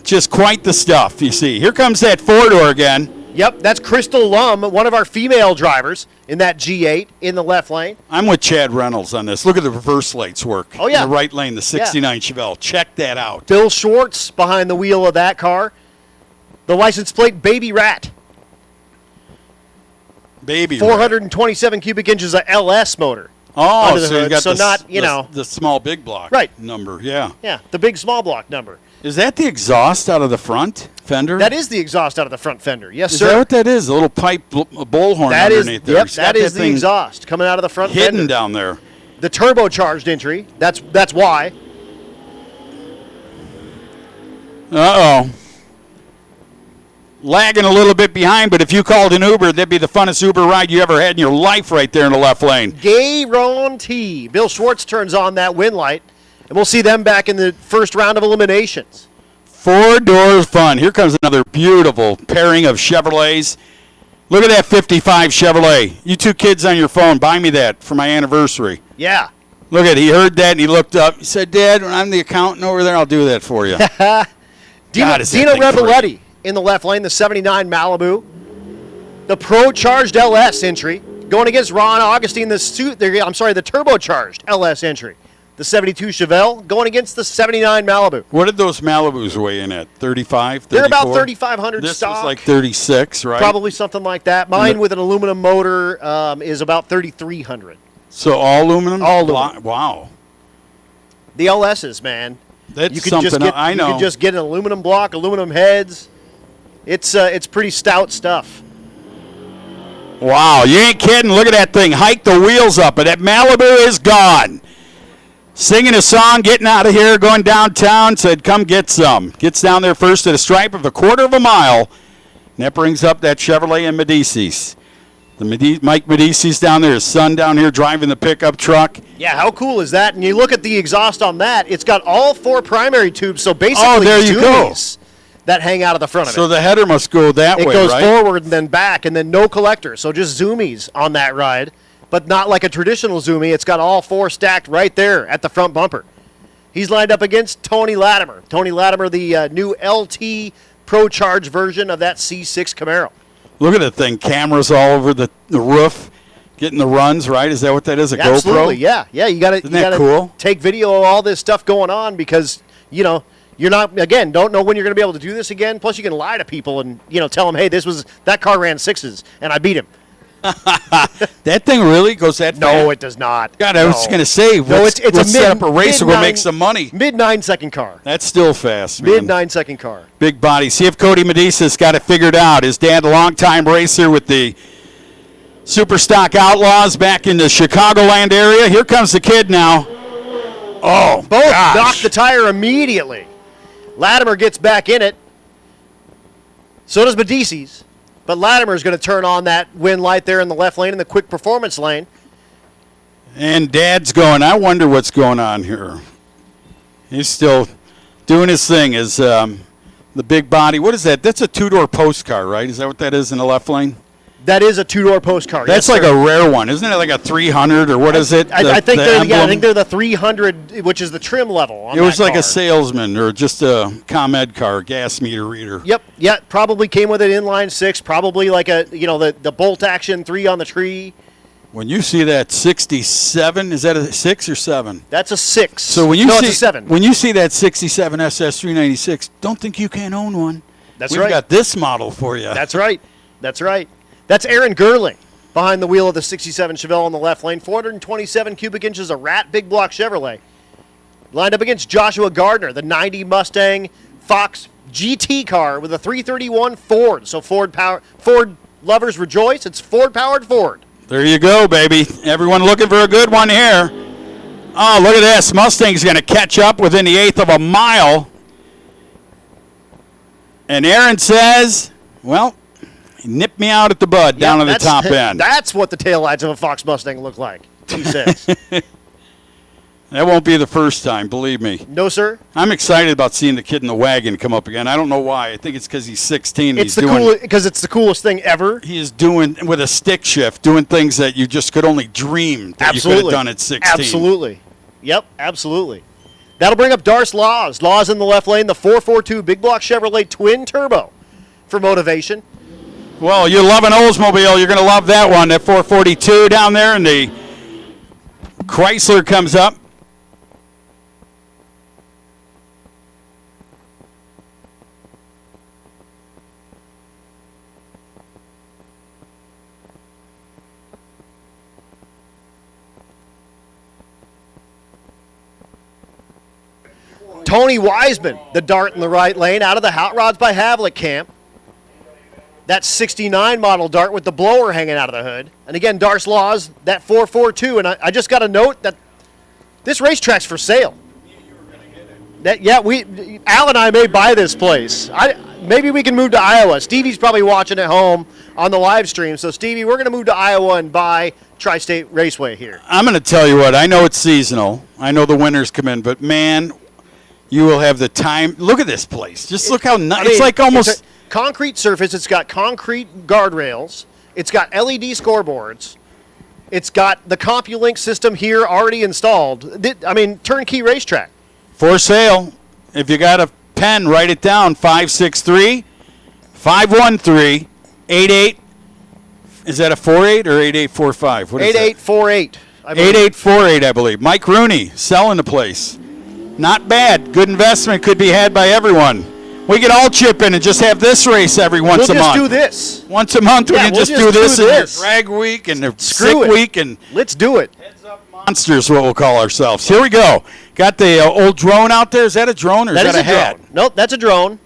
Speaker 1: just quite the stuff, you see. Here comes that four-door again.
Speaker 2: Yep, that's Crystal Lum, one of our female drivers in that G8 in the left lane.
Speaker 1: I'm with Chad Reynolds on this. Look at the reverse lights work.
Speaker 2: Oh, yeah.
Speaker 1: In the right lane, the 69 Chevelle. Check that out.
Speaker 2: Bill Schwartz behind the wheel of that car. The license plate, Baby Rat.
Speaker 1: Baby.
Speaker 2: 427 cubic inches of LS motor.
Speaker 1: Oh,
Speaker 2: under the
Speaker 1: so you
Speaker 2: hood,
Speaker 1: got
Speaker 2: so
Speaker 1: the,
Speaker 2: not,
Speaker 1: the small big block
Speaker 2: Right.
Speaker 1: number. Yeah.
Speaker 2: Yeah, the big small block number.
Speaker 1: Is that the exhaust out of the front fender?
Speaker 2: That is the exhaust out of the front fender. Yes,
Speaker 1: Is
Speaker 2: sir.
Speaker 1: that what that is? A little pipe bullhorn
Speaker 2: That is,
Speaker 1: underneath there.
Speaker 2: yep,
Speaker 1: He's got
Speaker 2: that is the
Speaker 1: thing
Speaker 2: exhaust coming out of the front
Speaker 1: hidden
Speaker 2: fender.
Speaker 1: down there.
Speaker 2: The turbocharged entry, that's why.
Speaker 1: Uh-oh. Lagging a little bit behind, but if you called an Uber, that'd be the funnest Uber ride you ever had in your life right there in the left lane.
Speaker 2: Guarantee. Bill Schwartz turns on that win light, and we'll see them back in the first round of eliminations.
Speaker 1: Four doors fun. Here comes another beautiful pairing of Chevrolets. Look at that 55 Chevrolet. You two kids on your phone, buy me that for my anniversary.
Speaker 2: Yeah.
Speaker 1: Look at it. He heard that and he looked up. He said, Dad, when I'm the accountant over there, I'll do that for you.
Speaker 2: Dino
Speaker 1: is that thing
Speaker 2: Revelletti in the left lane, the 79 Malibu. The Pro-Charged LS entry going against Ron Augustine, the turbocharged LS entry. The 72 Chevelle going against the 79 Malibu.
Speaker 1: What did those Malibus weigh in at? 35, 34?
Speaker 2: They're about 3,500
Speaker 1: This
Speaker 2: stock.
Speaker 1: was like 36, right?
Speaker 2: Probably something like that. Mine with an aluminum motor is about 3,300.
Speaker 1: So all aluminum?
Speaker 2: All aluminum.
Speaker 1: Wow.
Speaker 2: The LSs, man.
Speaker 1: That's
Speaker 2: You could
Speaker 1: something
Speaker 2: just get,
Speaker 1: I know.
Speaker 2: You could just get an aluminum block, aluminum heads. It's pretty stout stuff.
Speaker 1: Wow, you ain't kidding. Look at that thing. Hike the wheels up, and that Malibu is gone. Singing a song, getting out of here, going downtown, said, come get some. Gets down there first at a stripe of a quarter of a mile, and that brings up that Chevrolet and Medicis. Mike Medicis down there, his son down here driving the pickup truck.
Speaker 2: Yeah, how cool is that? And you look at the exhaust on that, it's got all four primary tubes, so basically
Speaker 1: there you go.
Speaker 2: zoomies that hang out of the front of
Speaker 1: So
Speaker 2: it.
Speaker 1: the header must go that
Speaker 2: It
Speaker 1: way,
Speaker 2: goes
Speaker 1: right?
Speaker 2: forward and then back, and then no collector, so just zoomies on that ride, but not like a traditional zoomie. It's got all four stacked right there at the front bumper. He's lined up against Tony Latimer. Tony Latimer, the new LT Pro Charge version of that C6 Camaro.
Speaker 1: Look at the thing. Cameras all over the roof, getting the runs, right? Is that what that is, a
Speaker 2: Absolutely,
Speaker 1: GoPro?
Speaker 2: yeah. Yeah, you got
Speaker 1: Isn't that
Speaker 2: to
Speaker 1: cool?
Speaker 2: take video of all this stuff going on because, you're not, again, don't know when you're going to be able to do this again. Plus, you can lie to people and, tell them, hey, that car ran sixes and I beat him.
Speaker 1: That thing really goes that fast?
Speaker 2: No, it does not.
Speaker 1: God, I was going to say,
Speaker 2: it's a
Speaker 1: set up a race and we'll make some money.
Speaker 2: Mid 9-second car.
Speaker 1: That's still fast, man.
Speaker 2: Mid 9-second car.
Speaker 1: Big body. See if Cody Medicis got it figured out. His dad, a longtime racer with the Super Stock Outlaws back in the Chicagoland area. Here comes the kid now. Oh,
Speaker 2: Both
Speaker 1: gosh.
Speaker 2: knock the tire immediately. Latimer gets back in it. So does Medicis. But Latimer's going to turn on that win light there in the left lane in the quick performance lane.
Speaker 1: And Dad's going, I wonder what's going on here. He's still doing his thing as the big body. What is that? That's a two-door post car, right? Is that what that is in the left lane?
Speaker 2: That is a two-door post car.
Speaker 1: That's
Speaker 2: yes,
Speaker 1: like
Speaker 2: sir.
Speaker 1: a rare one. Isn't it like a 300 or what is it?
Speaker 2: I think they're
Speaker 1: emblem?
Speaker 2: the 300, which is the trim level on
Speaker 1: It was
Speaker 2: that
Speaker 1: like
Speaker 2: car.
Speaker 1: a salesman or just a ComEd car, gas meter reader.
Speaker 2: Yep, yeah, probably came with an inline six, probably like the bolt action 3 on the tree.
Speaker 1: When you see that 67, is that a 6 or 7?
Speaker 2: That's a 6.
Speaker 1: So when you
Speaker 2: no,
Speaker 1: see
Speaker 2: it's a 7.
Speaker 1: when you see that 67 SS 396, don't think you can't own one.
Speaker 2: That's
Speaker 1: We've
Speaker 2: right.
Speaker 1: got this model for you.
Speaker 2: That's right. That's right. That's Aaron Gerling behind the wheel of the 67 Chevelle in the left lane. 427 cubic inches of Rat big block Chevrolet. Lined up against Joshua Gardner, the 90 Mustang Fox GT car with a 331 Ford. So Ford lovers rejoice. It's Ford-powered Ford.
Speaker 1: There you go, baby. Everyone looking for a good one here. Oh, look at this. Mustang's going to catch up within the eighth of a mile. And Aaron says, well, he nipped me out at the bud down at the top end.
Speaker 2: That's what the taillights of a Fox Mustang look like. 2.6.
Speaker 1: That won't be the first time, believe me.
Speaker 2: No, sir.
Speaker 1: I'm excited about seeing the kid in the wagon come up again. I don't know why. I think it's because he's 16.
Speaker 2: It's the coolest thing ever.
Speaker 1: He is doing, with a stick shift, doing things that you just could only dream that you could have done at 16.
Speaker 2: Absolutely. Yep, absolutely. That'll bring up Darce Laws. Laws in the left lane, the 442 big block Chevrolet twin turbo for motivation.
Speaker 1: Well, you love an Oldsmobile. You're going to love that one. That 442 down there, and the Chrysler comes up.
Speaker 2: Tony Wiseman, the dart in the right lane, out of the Hot Rods by Havlik camp. That 69 model dart with the blower hanging out of the hood. And again, Darce Laws, that 442. And I just got a note that this racetrack's for sale. Al and I may buy this place. Maybe we can move to Iowa. Stevie's probably watching at home on the live stream. So, Stevie, we're going to move to Iowa and buy Tri-State Raceway here.
Speaker 1: I'm going to tell you what. I know it's seasonal. I know the winters come in. But, man, you will have the time. Look at this place. Just look how nice. It's like almost
Speaker 2: it's a concrete surface. It's got concrete guardrails. It's got LED scoreboards. It's got the CompuLink system here already installed. I mean, turnkey racetrack.
Speaker 1: For sale. If you got a pen, write it down. 563-513-88. Is that a 48 or 8845? What is
Speaker 2: 8848.
Speaker 1: 8848, I believe. Mike Rooney selling the place. Not bad. Good investment could be had by everyone. We could all chip in and just have this race every once a month.
Speaker 2: We'll just do this.
Speaker 1: Once a month, we can just do this in the drag week and the sick week. And
Speaker 2: let's do it.
Speaker 1: Heads up monsters, what we'll call ourselves. Here we go. Got the old drone out there. Is that a drone or is that a hat?
Speaker 2: Drone. Nope, that's a drone.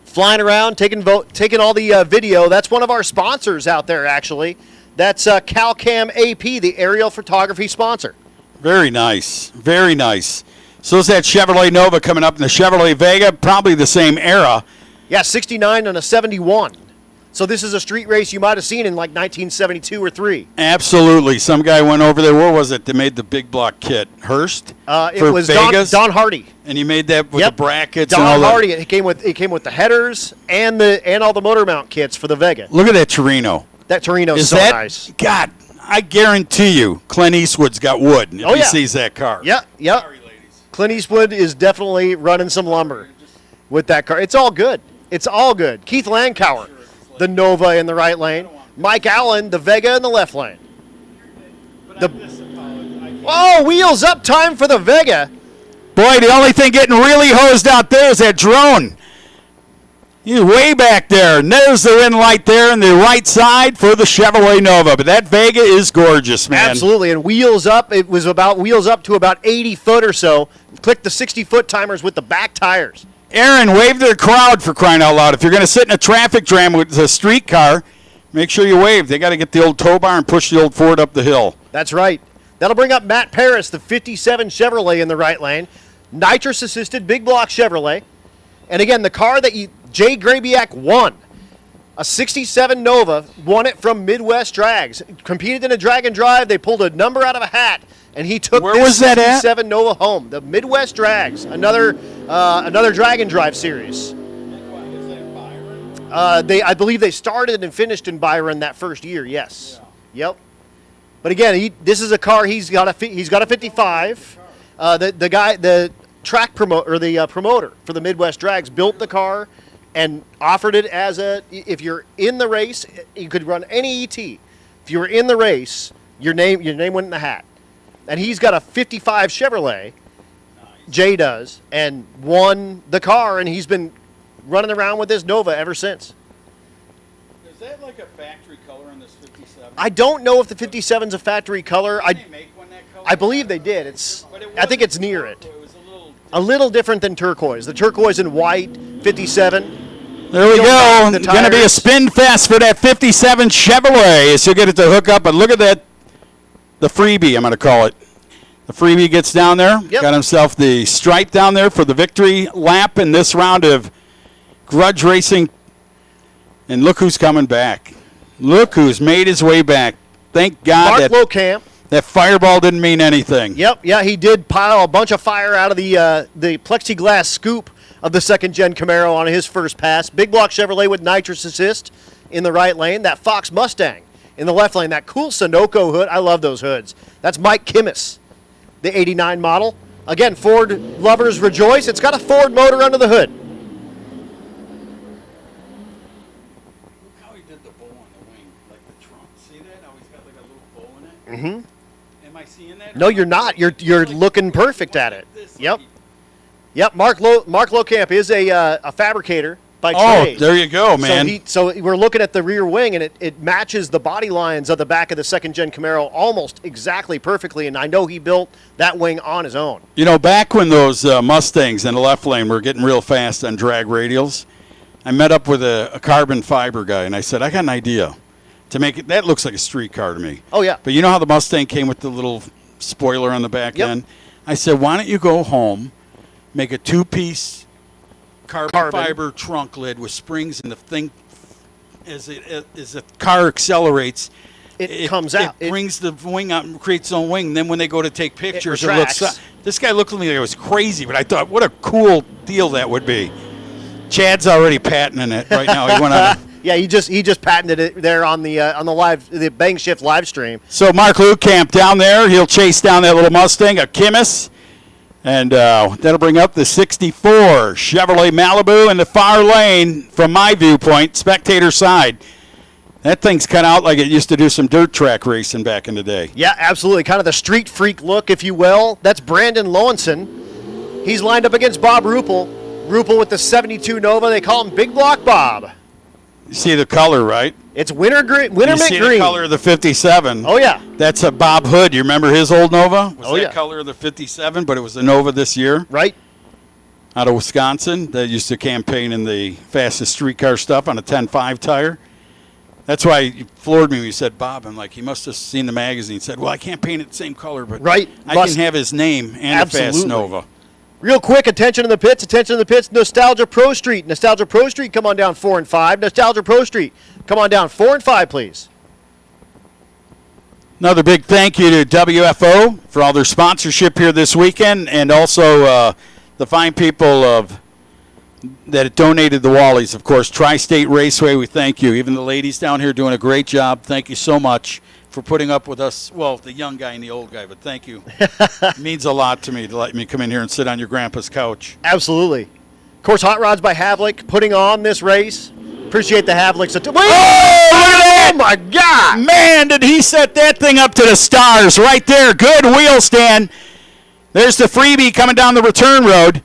Speaker 2: Flying around, taking all the video. That's one of our sponsors out there, actually. That's CalCam AP, the aerial photography sponsor.
Speaker 1: Very nice. Very nice. So is that Chevrolet Nova coming up in the Chevrolet Vega, probably the same era.
Speaker 2: Yeah, 69 and a 71. So this is a street race you might have seen in like 1972 or 3.
Speaker 1: Absolutely. Some guy went over there. Where was it? They made the big block kit. Hearst?
Speaker 2: It was Don Hardy.
Speaker 1: And he made that with the brackets
Speaker 2: Don
Speaker 1: and all
Speaker 2: Hardy. It came with the headers and all the motor mount kits for the Vega.
Speaker 1: Look at that Torino.
Speaker 2: That Torino's so nice.
Speaker 1: God, I guarantee you Clint Eastwood's got wood if he sees that car.
Speaker 2: Yeah.
Speaker 4: Sorry, ladies.
Speaker 2: Clint Eastwood is definitely running some lumber with that car. It's all good. It's all good. Keith Landauer, the Nova in the right lane. Mike Allen, the Vega in the left lane. Wheels up time for the Vega.
Speaker 1: Boy, the only thing getting really hosed out there is that drone. He's way back there. And there's the wind light there on the right side for the Chevrolet Nova. But that Vega is gorgeous, man.
Speaker 2: Absolutely. And wheels up, it was about wheels up to about 80 foot or so. Click the 60-foot timers with the back tires.
Speaker 1: Aaron, wave to the crowd for crying out loud. If you're going to sit in a traffic jam with a streetcar, make sure you wave. They got to get the old tow bar and push the old Ford up the hill.
Speaker 2: That's right. That'll bring up Matt Paris, the 57 Chevrolet in the right lane. Nitrous-assisted big block Chevrolet. And again, the car that Jay Grabiak won, a 67 Nova, won it from Midwest Drags. Competed in a drag and drive. They pulled a number out of a hat, and he took this 67 Nova home. The Midwest Drags, another drag and drive series. I believe they started and finished in Byron that first year. Yes. Yeah. Yep. But again, this is a car. He's got a 55. The track promoter for the Midwest Drags built the car and offered it as if you're in the race, you could run any ET. If you were in the race, your name went in the hat. And he's got a 55 Chevrolet, Jay does, and won the car, and he's been running around with this Nova ever since.
Speaker 4: Is that like a factory color on this 57?
Speaker 2: I don't know if the 57's a factory color.
Speaker 4: Did they make one that color?
Speaker 2: I believe they did. I think it's near it.
Speaker 4: It was
Speaker 2: A little different than turquoise. The turquoise and white 57
Speaker 1: There we
Speaker 2: Peel
Speaker 1: go.
Speaker 2: back the
Speaker 1: Going to be a
Speaker 2: tires.
Speaker 1: spin fest for that 57 Chevrolet. So you get it to hook up, but look at that, the freebie, I'm going to call it. The freebie gets down there.
Speaker 2: Yep.
Speaker 1: Got himself the stripe down there for the victory lap in this round of grudge racing. And look who's coming back. Look who's made his way back. Thank God
Speaker 2: Mark Locamp.
Speaker 1: that fireball didn't mean anything.
Speaker 2: Yep, yeah, he did pile a bunch of fire out of the plexiglass scoop of the second-gen Camaro on his first pass. Big block Chevrolet with nitrous assist in the right lane. That Fox Mustang in the left lane. That cool Sunoco hood. I love those hoods. That's Mike Kimmis, the 89 model. Again, Ford lovers rejoice. It's got a Ford motor under the hood.
Speaker 4: Look how he did the bow on the wing, like the trunk. See that? How he's got like a little bow in it?
Speaker 2: Mm-hmm.
Speaker 4: Am I seeing that?
Speaker 2: No, you're not. You're looking perfect at it.
Speaker 4: This,
Speaker 2: Yep.
Speaker 4: like,
Speaker 2: Yep, Mark Locamp is a fabricator by
Speaker 1: Oh,
Speaker 2: trade.
Speaker 1: there you go, man.
Speaker 2: So we're looking at the rear wing, and it matches the body lines of the back of the second-gen Camaro almost exactly perfectly, and I know he built that wing on his own.
Speaker 1: You know, back when those Mustangs in the left lane were getting real fast on drag radials, I met up with a carbon fiber guy, and I said, I got an idea to make it. That looks like a streetcar to me.
Speaker 2: Oh, yeah.
Speaker 1: But you know how the Mustang came with the little spoiler on the back
Speaker 2: Yep.
Speaker 1: end? I said, why don't you go home, make a two-piece carbon fiber trunk lid with springs, and the thing, as the car accelerates,
Speaker 2: It comes out.
Speaker 1: It brings the wing out and creates its own wing. Then when they go to take pictures, it
Speaker 2: retracts.
Speaker 1: looks. This guy looked at me like it was crazy, but I thought, what a cool deal that would be. Chad's already patenting it right now. He went on.
Speaker 2: Yeah, he just patented it there on the Bang Shift live stream.
Speaker 1: So Mark Locamp down there, he'll chase down that little Mustang, a Kimmis, and that'll bring up the 64 Chevrolet Malibu in the far lane from my viewpoint, spectator side. That thing's cut out like it used to do some dirt track racing back in the day.
Speaker 2: Yeah, absolutely. Kind of the street freak look, if you will. That's Brandon Lowenson. He's lined up against Bob Ruppel. Ruppel with the 72 Nova. They call him Big Block Bob.
Speaker 1: You see the color, right?
Speaker 2: It's winter green,
Speaker 1: You
Speaker 2: mint
Speaker 1: see
Speaker 2: green.
Speaker 1: the color of the 57.
Speaker 2: Oh yeah.
Speaker 1: That's a Bob Hood. You remember his old Nova? Was
Speaker 2: Oh,
Speaker 1: that
Speaker 2: yeah.
Speaker 1: color of the 57, but it was the Nova this year
Speaker 2: Right.
Speaker 1: out of Wisconsin. That used to campaign in the fastest streetcar stuff on a 10.5 tire. That's why you floored me when you said Bob. I'm like, he must have seen the magazine and said, well, I can't paint it the same color, but
Speaker 2: Right.
Speaker 1: I
Speaker 2: Must-
Speaker 1: can have his name and a fast
Speaker 2: Absolutely.
Speaker 1: Nova.
Speaker 2: Real quick, attention in the pits, attention in the pits. Nostalgia Pro Street. Nostalgia Pro Street, come on down 4 and 5. Nostalgia Pro Street, come on down 4 and 5, please.
Speaker 1: Another big thank you to WFO for all their sponsorship here this weekend, and also the fine people of that donated the Wallies, of course. Tri-State Raceway, we thank you. Even the ladies down here doing a great job. Thank you so much for putting up with us. Well, the young guy and the old guy, but thank you. It means a lot to me to let me come in here and sit on your grandpa's couch.
Speaker 2: Absolutely. Of course, Hot Rods by Havlik putting on this race. Appreciate the Havliks.
Speaker 1: Oh,
Speaker 2: my God!
Speaker 1: man, did he set that thing up to the stars right there. Good wheel stand. There's the freebie coming down the return road.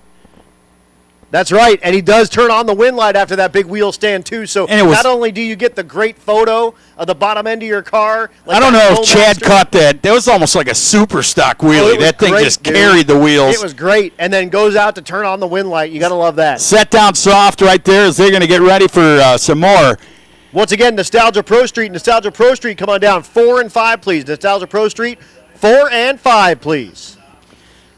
Speaker 2: That's right, and he does turn on the wind light after that big wheel stand too. So
Speaker 1: And it was-
Speaker 2: not only do you get the great photo of the bottom end of your car, like
Speaker 1: I don't
Speaker 2: that
Speaker 1: know if Chad
Speaker 2: Roadmaster-
Speaker 1: caught that. That was almost like a super stock
Speaker 2: Oh,
Speaker 1: wheelie.
Speaker 2: it was
Speaker 1: That thing
Speaker 2: great,
Speaker 1: just
Speaker 2: dude.
Speaker 1: carried the wheels.
Speaker 2: It was great, and then goes out to turn on the wind light. You got to love that.
Speaker 1: Set down soft right there as they're going to get ready for some more.
Speaker 2: Once again, Nostalgia Pro Street. Nostalgia Pro Street, come on down 4 and 5, please. Nostalgia Pro Street, 4 and 5, please.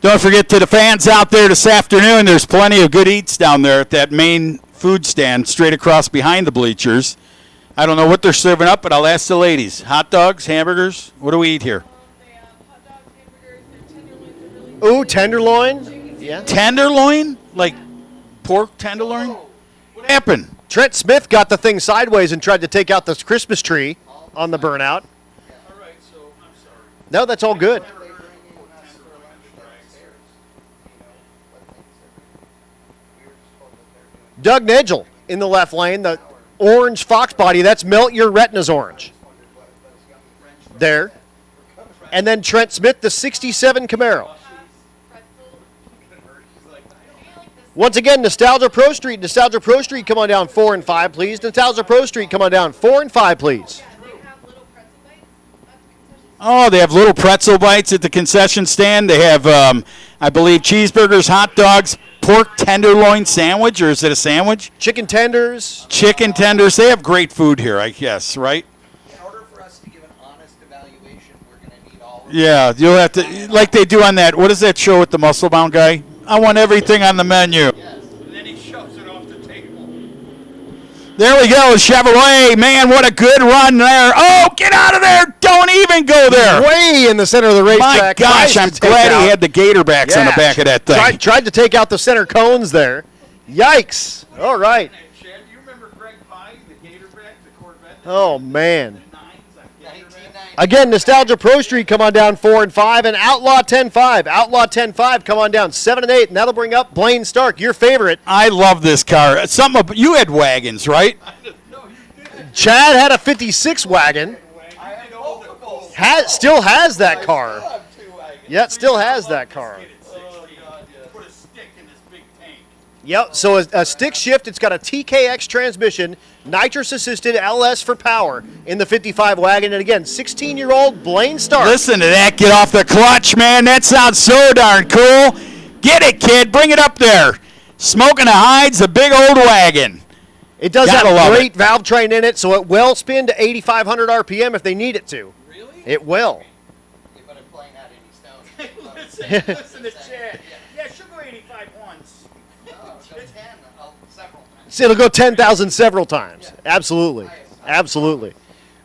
Speaker 1: Don't forget to the fans out there this afternoon, there's plenty of good eats down there at that main food stand straight across behind the bleachers. I don't know what they're serving up, but I'll ask the ladies. Hot dogs, hamburgers, what do we eat here?
Speaker 8: They have hot dogs, hamburgers, their tenderloins are really
Speaker 2: Ooh, tenderloin. Yeah.
Speaker 1: Tenderloin? Like pork tenderloin? What happened?
Speaker 2: Trent Smith got the thing sideways and tried to take out this Christmas tree on the burnout.
Speaker 4: All right, so I'm sorry.
Speaker 2: No, that's all good. Doug Nigel in the left lane, the orange Fox body. That's melt your retinas orange. There. And then Trent Smith, the 67 Camaro. Once again, Nostalgia Pro Street. Nostalgia Pro Street, come on down 4 and 5, please. Nostalgia Pro Street, come on down 4 and 5, please.
Speaker 8: They have little pretzel bites at the concession stand.
Speaker 1: Oh, they have little pretzel bites at the concession stand. They have, I believe, cheeseburgers, hot dogs, pork tenderloin sandwich, or is it a sandwich?
Speaker 2: Chicken tenders.
Speaker 1: Chicken tenders. They have great food here, I guess, right?
Speaker 3: In order for us to give an honest evaluation, we're going to need all of
Speaker 1: Yeah, you'll have to, like they do on that, what is that show with the muscle bound guy? I want everything on the menu.
Speaker 4: And then he shoves it off the table.
Speaker 1: There we go, Chevrolet. Man, what a good run there. Oh, get out of there. Don't even go there.
Speaker 2: Way in the center of the
Speaker 1: My
Speaker 2: racetrack.
Speaker 1: gosh,
Speaker 2: Tries
Speaker 1: I'm
Speaker 2: to take
Speaker 1: glad
Speaker 2: out-
Speaker 1: he had the gator backs on the
Speaker 2: Yeah,
Speaker 1: back of that thing.
Speaker 2: Tried to take out the center cones there. Yikes. All right.
Speaker 4: Chad, do you remember Greg Pye, the Gatorback, the Corvette?
Speaker 2: Oh, man.
Speaker 4: The 9s on Gatorback?
Speaker 3: 1990.
Speaker 2: Again, Nostalgia Pro Street, come on down 4 and 5, and Outlaw 10-5. Outlaw 10-5, come on down 7 and 8, and that'll bring up Blaine Stark, your favorite.
Speaker 1: I love this car. You had wagons, right?
Speaker 2: Chad had a 56 wagon.
Speaker 3: I have multiples.
Speaker 2: Still has that car.
Speaker 3: I have 2 wagons.
Speaker 2: Yeah, still has that car.
Speaker 4: Put a stick in this big tank.
Speaker 2: Yep, so a stick shift, it's got a TKX transmission, nitrous-assisted LS for power in the 55 wagon. And again, 16-year-old Blaine Stark.
Speaker 1: Listen to that. Get off the clutch, man. That sounds so darn cool. Get it, kid. Bring it up there. Smoking the hides, a big old wagon.
Speaker 2: It does
Speaker 1: Gotta
Speaker 2: have
Speaker 1: love
Speaker 2: great valve train in it, so it will spin to 8,500 RPM if they need it to.
Speaker 3: Really?
Speaker 2: It will.
Speaker 3: You better play out any stone.
Speaker 4: Listen to Chad. Yeah, she'll go 85 once.
Speaker 3: No, go 10 several times.
Speaker 2: So it'll go 10,000 several times. Absolutely. Absolutely.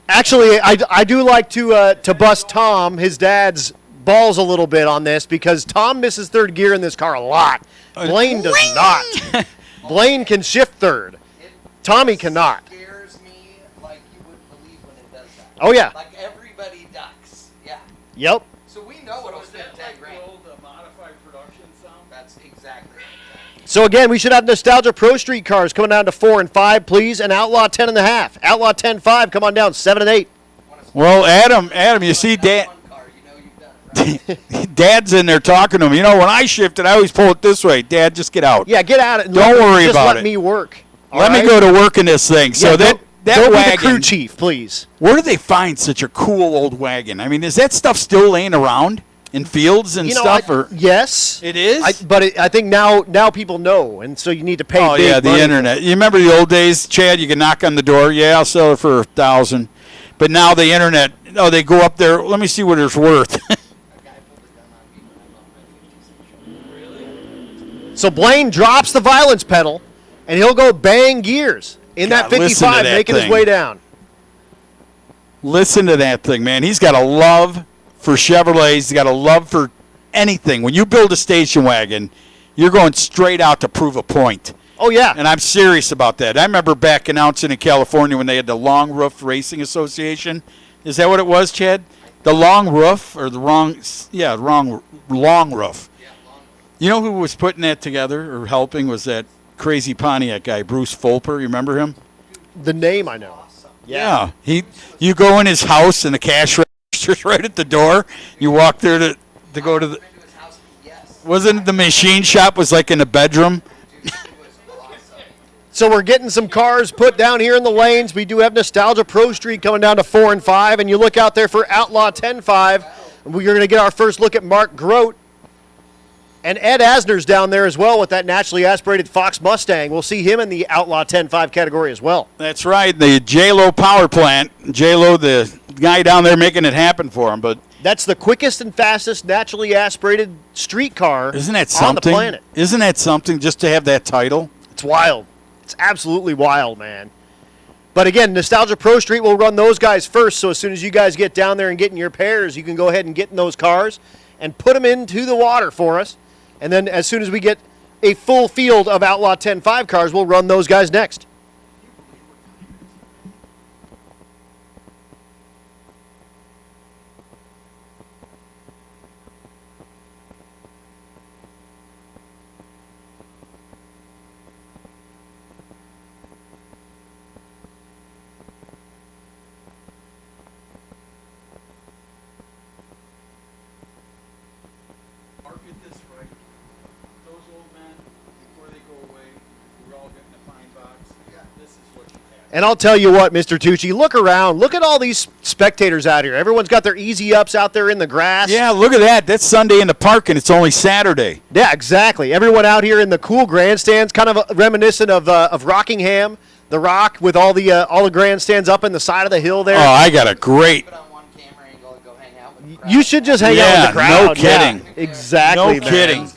Speaker 2: Actually, I do like to bust Tom, his dad's, balls a little bit on this because Tom misses third gear in this car a lot. Blaine does not. Blaine can shift third. Tommy cannot.
Speaker 3: It scares me like you wouldn't believe when it does that.
Speaker 2: Oh, yeah.
Speaker 3: Like everybody ducks. Yeah.
Speaker 2: Yep.
Speaker 3: So we know it'll
Speaker 4: Was
Speaker 3: spin
Speaker 4: that
Speaker 3: 10
Speaker 4: like
Speaker 3: grand.
Speaker 4: the old modified production sound?
Speaker 3: That's exactly it.
Speaker 2: So again, we should have Nostalgia Pro Street cars coming down to 4 and 5, please, and Outlaw 10.5. Outlaw 10.5, come on down 7 and 8.
Speaker 1: Well, Adam, you see, Dad,
Speaker 3: One car, you know you've done it, right?
Speaker 1: Dad's in there talking to him. You know, when I shifted, I always pull it this way. Dad, just get out.
Speaker 2: Yeah, get out of it.
Speaker 1: Don't worry
Speaker 2: just
Speaker 1: about
Speaker 2: let
Speaker 1: it.
Speaker 2: me work.
Speaker 1: Let
Speaker 2: all
Speaker 1: me
Speaker 2: right?
Speaker 1: go to work in this thing. So
Speaker 2: Yeah,
Speaker 1: that
Speaker 2: go be
Speaker 1: wagon,
Speaker 2: the crew chief, please.
Speaker 1: where do they find such a cool old wagon? I mean, is that stuff still laying around in fields and stuff? Or
Speaker 2: yes,
Speaker 1: it is?
Speaker 2: but I think now people know, and so you need to pay.
Speaker 1: Oh
Speaker 2: big
Speaker 1: yeah, the
Speaker 2: money.
Speaker 1: internet. You remember the old days, Chad? You could knock on the door. Yeah, I'll sell it for 1,000. But now the internet. Oh, they go up there. Let me see what it's worth.
Speaker 3: A guy pulled a gun on me when I bought my 56.
Speaker 2: So Blaine drops the violence pedal, and he'll go bang gears in that
Speaker 1: God, listen to
Speaker 2: 55,
Speaker 1: that
Speaker 2: making his
Speaker 1: thing.
Speaker 2: way down.
Speaker 1: Listen to that thing, man. He's got a love for Chevrolets. He's got a love for anything. When you build a station wagon, you're going straight out to prove a point.
Speaker 2: Oh yeah,
Speaker 1: And I'm serious about that. I remember back announcing in California when they had the Long Roof Racing Association. Is that what it was, Chad? The Long Roof or the wrong? Yeah, wrong. Long Roof. You know who was putting that together or helping was that crazy Pontiac guy, Bruce Fulper. You remember him?
Speaker 2: the name I know.
Speaker 1: Yeah. You go in his house and the cash register's right at the door. You walk there to go to the.
Speaker 3: Been to his house, yes.
Speaker 1: Wasn't the machine shop was like in the bedroom?
Speaker 3: Dude, it was awesome.
Speaker 2: So we're getting some cars put down here in the lanes. We do have Nostalgia Pro Street coming down to 4 and 5, and you look out there for Outlaw 10.5. We're going to get our first look at Mark Grote. And Ed Asner's down there as well with that naturally aspirated Fox Mustang. We'll see him in the Outlaw 10.5 category as well.
Speaker 1: That's right. The J-Lo power plant. J-Lo, the guy down there making it happen for him. But
Speaker 2: That's the quickest and fastest naturally aspirated street car
Speaker 1: isn't that
Speaker 2: on the
Speaker 1: something?
Speaker 2: planet.
Speaker 1: Isn't that something just to have that title?
Speaker 2: It's wild. It's absolutely wild, man. But again, Nostalgia Pro Street will run those guys first. So as soon as you guys get down there and get in your pairs, you can go ahead and get in those cars and put them into the water for us. And then as soon as we get a full field of Outlaw 10.5 cars, we'll run those guys next.
Speaker 4: Market this right. Those old men, before they go away, we're all getting a fine box. This is what you have.
Speaker 2: And I'll tell you what, Mr. Tucci, look around. Look at all these spectators out here. Everyone's got their easy ups out there in the grass.
Speaker 1: Yeah, look at that. That's Sunday in the park, and it's only Saturday.
Speaker 2: Yeah, exactly. Everyone out here in the cool grandstands, kind of reminiscent of Rockingham, the Rock, with all the grandstands up in the side of the hill there.
Speaker 1: Oh, I got a great.
Speaker 3: Put on one camera angle and go hang out with the crowd.
Speaker 2: You should just hang out with the crowd.
Speaker 1: no kidding.
Speaker 2: Yeah, exactly.
Speaker 1: No
Speaker 2: man.
Speaker 1: kidding.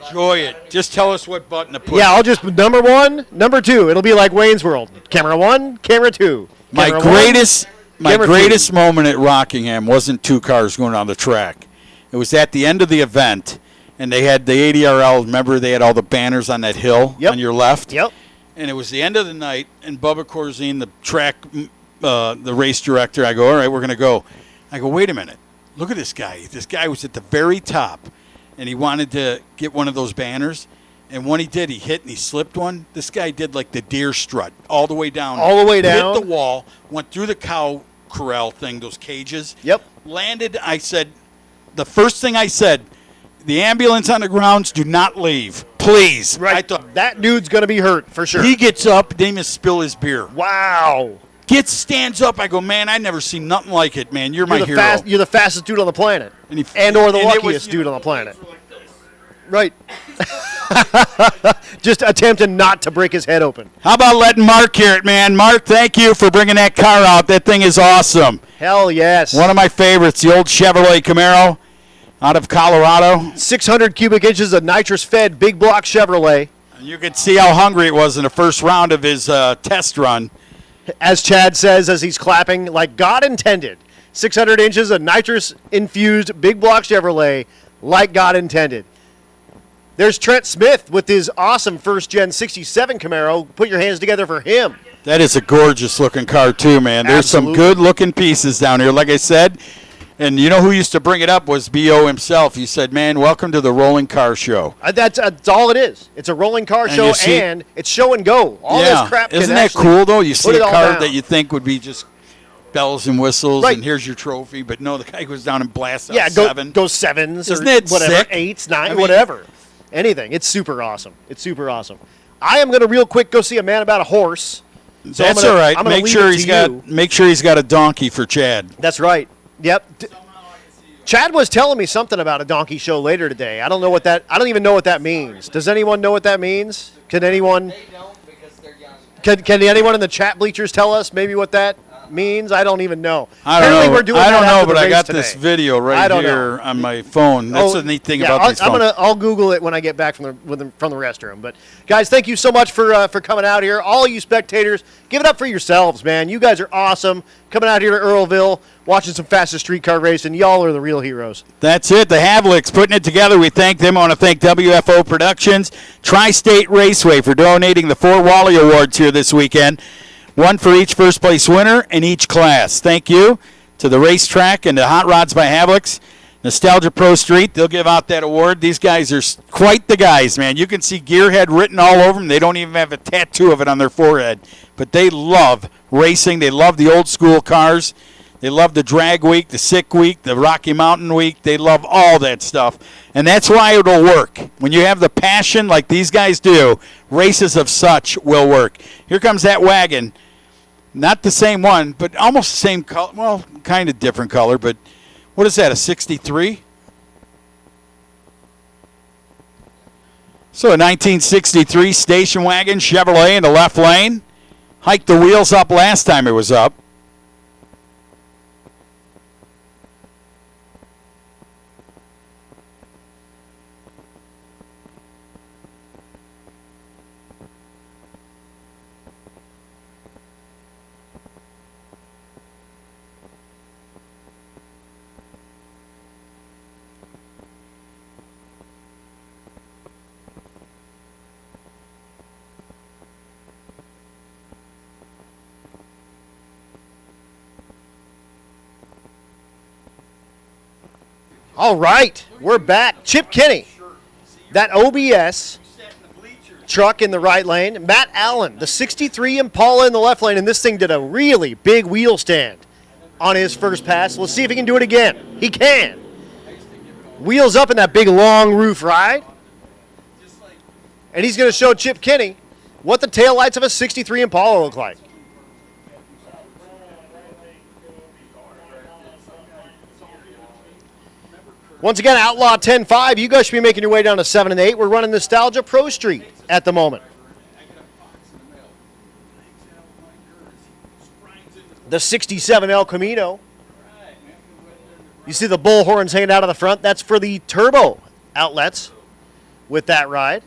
Speaker 1: Enjoy it. Just tell us what button to push.
Speaker 2: Yeah, I'll just number 1, number 2. It'll be like Wayne's World. Camera 1, camera 2.
Speaker 1: My
Speaker 2: Camera
Speaker 1: greatest, my
Speaker 2: camera
Speaker 1: greatest moment at Rockingham wasn't 2 cars going on the track. It was at the end of the event, and they had the ADRL. Remember, they had all the banners on that hill on your left.
Speaker 2: 2. Yep.
Speaker 1: And it was the end of the night, and Bubba Corzine, the track, the race director, I go, all right, we're going to go. I go, wait a minute. Look at this guy. This guy was at the very top, and he wanted to get one of those banners. And when he did, he hit and he slipped one. This guy did like the deer strut all the way down.
Speaker 2: All the way down?
Speaker 1: Hit the wall, went through the cow corral thing, those cages.
Speaker 2: Yep.
Speaker 1: Landed, I said, the first thing I said, the ambulance on the grounds, do not leave. Please.
Speaker 2: Right.
Speaker 1: I thought,
Speaker 2: that dude's going to be hurt for sure.
Speaker 1: he gets up, didn't even spill his beer.
Speaker 2: Wow.
Speaker 1: Stands up. I go, man, I never seen nothing like it, man. You're my hero.
Speaker 2: You're the fastest dude on the planet.
Speaker 1: And he-
Speaker 2: or the
Speaker 1: and it was,
Speaker 2: luckiest
Speaker 1: you
Speaker 2: dude
Speaker 1: know,
Speaker 2: on the planet. Right. Just attempting not to break his head open.
Speaker 1: How about letting Mark hear it, man? Mark, thank you for bringing that car out. That thing is awesome.
Speaker 2: Hell yes.
Speaker 1: One of my favorites, the old Chevrolet Camaro out of Colorado.
Speaker 2: 600 cubic inches of nitrous-fed big block Chevrolet.
Speaker 1: You could see how hungry it was in the first round of his test run.
Speaker 2: As Chad says as he's clapping, like God intended. 600 inches of nitrous-infused big block Chevrolet, like God intended. There's Trent Smith with his awesome first-gen 67 Camaro. Put your hands together for him.
Speaker 1: That is a gorgeous-looking car, too, man. There's
Speaker 2: Absolutely.
Speaker 1: some good-looking pieces down here, like I said. And you know who used to bring it up was B.O. himself. He said, man, welcome to the rolling car show.
Speaker 2: That's all it is. It's a rolling car
Speaker 1: And
Speaker 2: show,
Speaker 1: you see-
Speaker 2: and it's show and go. All
Speaker 1: yeah.
Speaker 2: this crap can
Speaker 1: Isn't that
Speaker 2: actually
Speaker 1: cool, though? You
Speaker 2: put
Speaker 1: see
Speaker 2: it
Speaker 1: a
Speaker 2: all
Speaker 1: car
Speaker 2: down.
Speaker 1: that you think would be just bells and whistles,
Speaker 2: Right.
Speaker 1: and here's your trophy. But no, the guy goes down and blasts out
Speaker 2: Yeah,
Speaker 1: seven.
Speaker 2: go sevens
Speaker 1: Isn't
Speaker 2: or
Speaker 1: it
Speaker 2: whatever,
Speaker 1: sick?
Speaker 2: eights, nine,
Speaker 1: I mean-
Speaker 2: whatever. Anything. It's super awesome. It's super awesome. I am going to real quick go see a man about a horse. So
Speaker 1: That's
Speaker 2: all
Speaker 1: right.
Speaker 2: I'm gonna
Speaker 1: Make
Speaker 2: leave
Speaker 1: sure
Speaker 2: it
Speaker 1: he's
Speaker 2: to
Speaker 1: got.
Speaker 2: you.
Speaker 1: Make sure he's got a donkey for Chad.
Speaker 2: That's right. Yep. Chad was telling me something about a donkey show later today. I don't know what that. I don't even know what that means. Does anyone know what that means? Can anyone?
Speaker 3: They don't because they're young.
Speaker 2: Can anyone in the chat bleachers tell us maybe what that means? I don't even know.
Speaker 1: I don't
Speaker 2: Apparently
Speaker 1: know.
Speaker 2: We're doing
Speaker 1: I
Speaker 2: that
Speaker 1: don't know,
Speaker 2: after the
Speaker 1: but I
Speaker 2: race
Speaker 1: got
Speaker 2: today.
Speaker 1: this video
Speaker 2: I
Speaker 1: right
Speaker 2: don't
Speaker 1: here
Speaker 2: know.
Speaker 1: on my phone. That's the neat thing about these phones.
Speaker 2: I'll Google it when I get back from the restroom. But guys, thank you so much for coming out here. All you spectators, give it up for yourselves, man. You guys are awesome. Coming out here to Earlville, watching some fastest streetcar racing. Y'all are the real heroes.
Speaker 1: That's it. The Havliks putting it together. We thank them. I want to thank WFO Productions, Tri-State Raceway for donating the Fort Wally Awards here this weekend. One for each first place winner in each class. Thank you to the racetrack and to Hot Rods by Havliks. Nostalgia Pro Street, they'll give out that award. These guys are quite the guys, man. You can see Gearhead written all over them. They don't even have a tattoo of it on their forehead. But they love racing. They love the old school cars. They love the drag week, the sick week, the Rocky Mountain week. They love all that stuff. And that's why it'll work. When you have the passion like these guys do, races of such will work. Here comes that wagon. Not the same one, but almost the same color. Well, kind of different color, but what is that, a 63? So a 1963 station wagon, Chevrolet in the left lane. Hiked the wheels up last time it was up.
Speaker 2: All right, we're back. Chip Kinney, that OBS truck in the right lane. Matt Allen, the 63 Impala in the left lane, and this thing did a really big wheel stand on his first pass. Let's see if he can do it again. He can. Wheels up in that big long roof ride. And he's going to show Chip Kinney what the taillights of a 63 Impala look like. Once again, Outlaw 10-5. You guys should be making your way down to 7 and 8. We're running Nostalgia Pro Street at the moment. The 67 El Camino. You see the bull horns hanging out of the front. That's for the turbo outlets with that ride.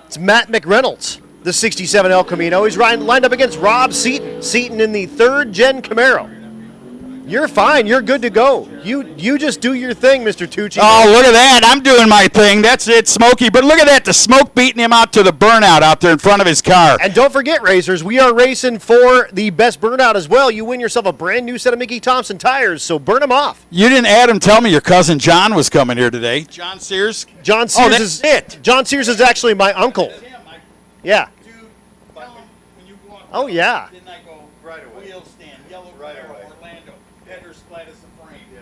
Speaker 2: It's Matt McReynolds, the 67 El Camino. He's lined up against Rob Seaton. Seaton in the 3rd Gen Camaro. You're fine. You're good to go. You just do your thing, Mr. Tucci.
Speaker 1: Oh, look at that. I'm doing my thing. That's it, Smokey. But look at that. The smoke beating him out to the burnout out there in front of his car.
Speaker 2: And don't forget, racers, we are racing for the best burnout as well. You win yourself a brand new set of Mickey Thompson tires, so burn them off.
Speaker 1: You didn't, Adam, tell me your cousin John was coming here today. John Sears?
Speaker 2: John Sears John Sears is actually my uncle. Yeah. Oh, yeah.
Speaker 4: Didn't I go right away? Wheel stand, yellow right away. Orlando, header splat as a frame. Yeah.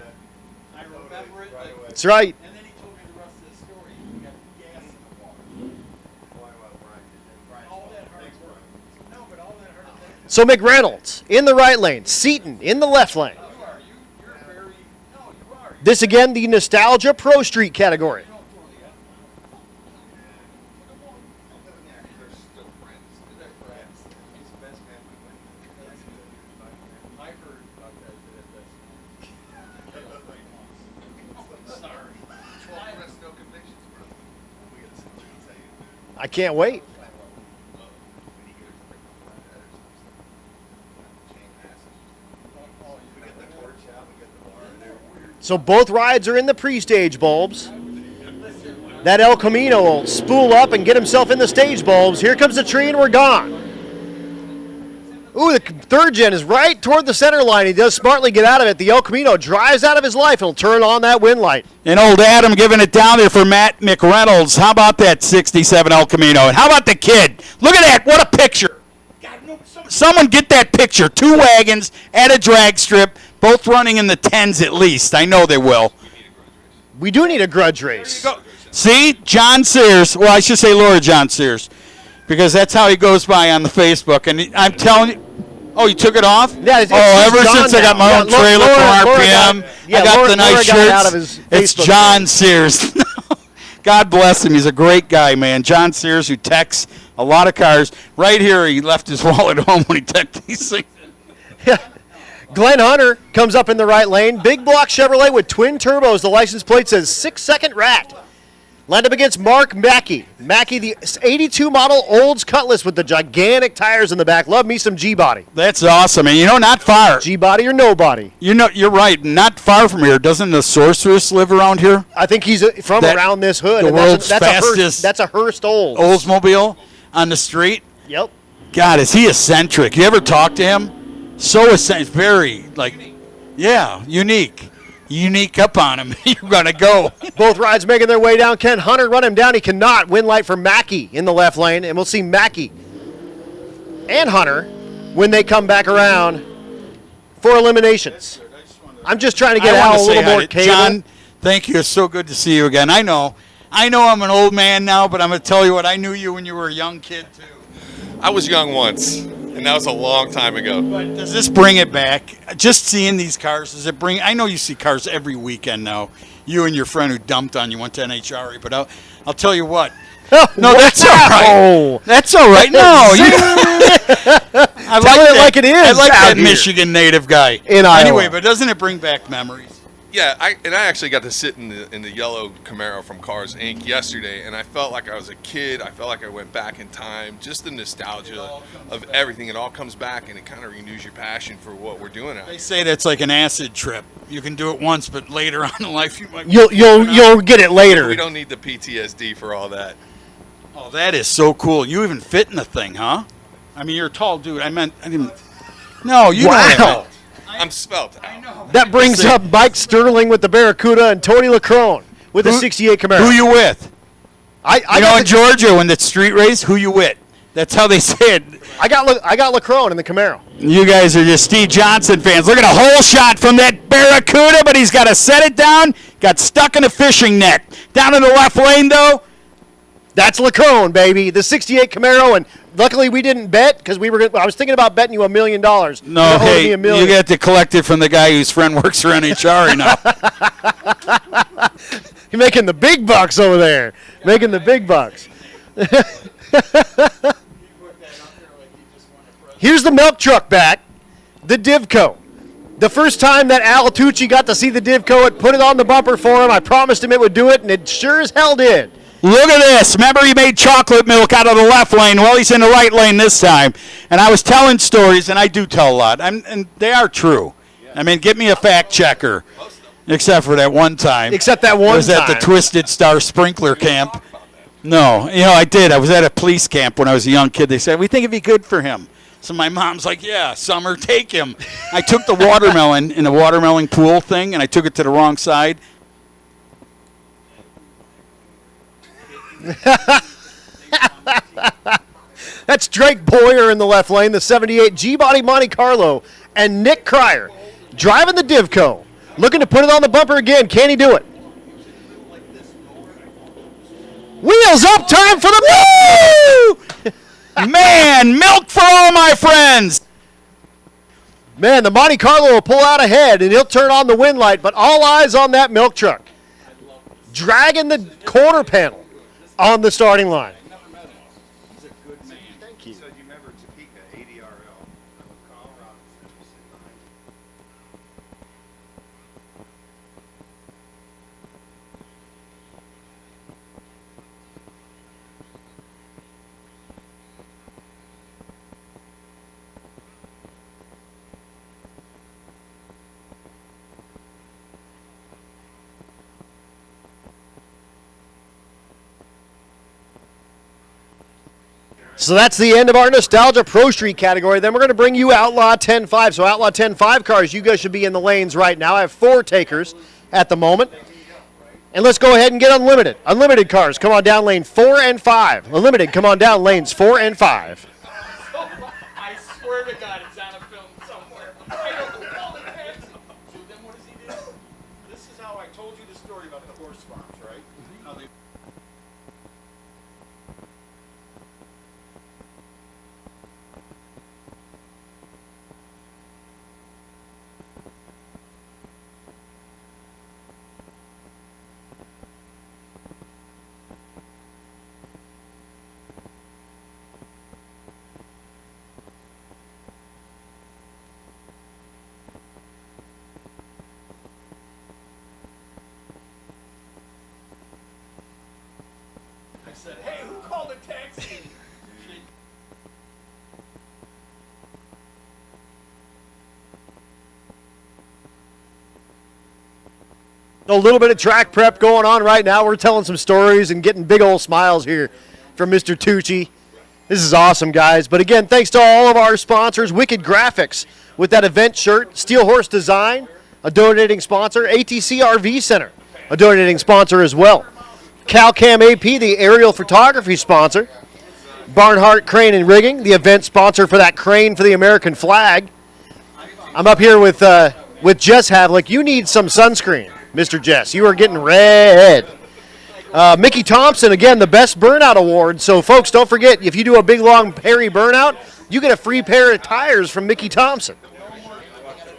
Speaker 4: I remember it. Right away.
Speaker 2: That's right.
Speaker 4: And then he told me the rest of the story. You got gas in the water. All that hard work. No, but all that hard work.
Speaker 2: So McReynolds in the right lane, Seaton in the left lane.
Speaker 4: You're very, no, you are.
Speaker 2: This again, the Nostalgia Pro Street category. I can't wait. So both rides are in the pre-stage bulbs. That El Camino will spool up and get himself in the stage bulbs. Here comes the tree and we're gone. Ooh, the 3rd Gen is right toward the center line. He does smartly get out of it. The El Camino drives out of his life. He'll turn on that wind light.
Speaker 1: And old Adam giving it down there for Matt McReynolds. How about that 67 El Camino? And how about the kid? Look at that. What a picture. Someone get that picture. 2 wagons at a drag strip, both running in the 10s at least. I know they will.
Speaker 2: We do need a grudge race.
Speaker 1: See, John Sears. Well, I should say Laura John Sears, because that's how he goes by on the Facebook. And I'm telling you, oh, you took it off?
Speaker 2: Yeah. It's
Speaker 1: ever
Speaker 2: John
Speaker 1: since I got my
Speaker 2: now.
Speaker 1: own trailer
Speaker 2: Laura
Speaker 1: for RPM, I got the nice
Speaker 2: Laura got it out
Speaker 1: shirts.
Speaker 2: of his
Speaker 1: It's
Speaker 2: Facebook
Speaker 1: John Sears. God bless him. He's a great guy, man. John Sears, who techs a lot of cars. Right here, he left his wallet home when he teched these things.
Speaker 2: Glenn Hunter comes up in the right lane. Big block Chevrolet with twin turbos. The license plate says 6-second rat. Lined up against Mark Mackey. Mackey, the 82 model Olds Cutlass with the gigantic tires in the back. Love me some G-body.
Speaker 1: That's awesome. And, not far.
Speaker 2: G-body or nobody.
Speaker 1: You're right. Not far from here. Doesn't the Sorceress live around here?
Speaker 2: I think he's from around this hood.
Speaker 1: The world's
Speaker 2: that's
Speaker 1: fastest.
Speaker 2: That's a Hearst Olds.
Speaker 1: Oldsmobile on the street.
Speaker 2: Yep.
Speaker 1: God, is he eccentric? You ever talk to him? So eccentric. Very, unique. Unique up on him. You're going to go.
Speaker 2: Both rides making their way down. Can Hunter run him down? He cannot. Win light for Mackey in the left lane. And we'll see Mackey and Hunter when they come back around for eliminations. I'm just trying to get Al a little more cable.
Speaker 1: John, thank you. It's so good to see you again. I know I'm an old man now, but I'm going to tell you what, I knew you when you were a young kid, too.
Speaker 9: I was young once, and that was a long time ago.
Speaker 1: But does this bring it back? Just seeing these cars, does it bring? I know you see cars every weekend now. You and your friend who dumped on you went to NHRA, but I'll tell you what. No, that's all right. That's all right. No, I
Speaker 2: Tell it like it is.
Speaker 1: I like that
Speaker 2: here.
Speaker 1: Michigan native guy.
Speaker 2: In Iowa.
Speaker 1: Anyway, but doesn't it bring back memories?
Speaker 9: Yeah, I actually got to sit in the yellow Camaro from Cars Inc. yesterday, and I felt like I was a kid. I felt like I went back in time. Just the nostalgia of everything. It all comes back, and it kind of renews your passion for what we're doing out
Speaker 1: They
Speaker 9: here.
Speaker 1: say that's like an acid trip. You can do it once, but later on in life you might.
Speaker 2: You'll get it later.
Speaker 9: We don't need the PTSD for all that.
Speaker 1: Oh, that is so cool. You even fit in the thing, huh? I mean, you're a tall dude. I didn't. No, you
Speaker 2: Wow.
Speaker 9: I'm spelt out.
Speaker 2: That brings up Mike Sterling with the Barracuda and Tony LaCrone with the 68 Camaro.
Speaker 1: Who you with?
Speaker 2: I
Speaker 1: in Georgia, when it's street race, who you with? That's how they say it.
Speaker 2: I got LaCrone in the Camaro.
Speaker 1: You guys are just Steve Johnson fans. Look at a hole shot from that Barracuda, but he's got to set it down. Got stuck in a fishing net. Down in the left lane, though.
Speaker 2: That's Lacrone, baby. The 68 Camaro, and luckily we didn't bet because I was thinking about betting you $1 million.
Speaker 1: No, hey, you get to collect it from the guy whose friend works for NHRA now.
Speaker 2: You're making the big bucks over there. Making the big bucks. Here's the milk truck back, the Divco. The first time that Al Tucci got to see the Divco, it put it on the bumper for him. I promised him it would do it, and it sure as hell did.
Speaker 1: Look at this. Remember he made chocolate milk out of the left lane. Well, he's in the right lane this time. And I was telling stories, and I do tell a lot, and they are true. I mean, get me a fact checker, except for that one time.
Speaker 2: Except that one
Speaker 1: time. I was at the Twisted Star Sprinkler Camp. No, I did. I was at a police camp when I was a young kid. They said, we think it'd be good for him. So my mom's like, yeah, Summer, take him. I took the watermelon in the watermelon pool thing, and I took it to the wrong side.
Speaker 2: That's Drake Boyer in the left lane, the 78 G-Body Monte Carlo, and Nick Cryer driving the Divco, looking to put it on the bumper again. Can he do it? Wheels up, time for the woo!
Speaker 1: Man, milk for all my friends.
Speaker 2: Man, the Monte Carlo will pull out ahead, and he'll turn on the wind light, but all eyes on that milk truck. Dragging the quarter panel on the starting line. Thank you. So that's the end of our Nostalgia Pro Street category. Then we're going to bring you Outlaw 10.5. So Outlaw 10.5 cars, you guys should be in the lanes right now. I have 4 takers at the moment. And let's go ahead and get Unlimited. Unlimited cars, come on down lane 4 and 5. Unlimited, come on down lanes 4 and 5.
Speaker 4: I swear to God, it's on a film somewhere. I don't know the taxi. So then what does he do? This is how I told you the story about the horse farms, right? How they said, hey, who called a taxi?
Speaker 2: A little bit of track prep going on right now. We're telling some stories and getting big old smiles here from Mr. Tucci. This is awesome, guys. But again, thanks to all of our sponsors. Wicked Graphics with that event shirt. Steel Horse Design, a donating sponsor. ATC RV Center, a donating sponsor as well. CalCam AP, the aerial photography sponsor. Barnhart Crane and Rigging, the event sponsor for that crane for the American flag. I'm up here with Jess Havlik. You need some sunscreen, Mr. Jess. You are getting red. Mickey Thompson, again, the Best Burnout Award. So, folks, don't forget, if you do a big, long, hairy burnout, you get a free pair of tires from Mickey Thompson.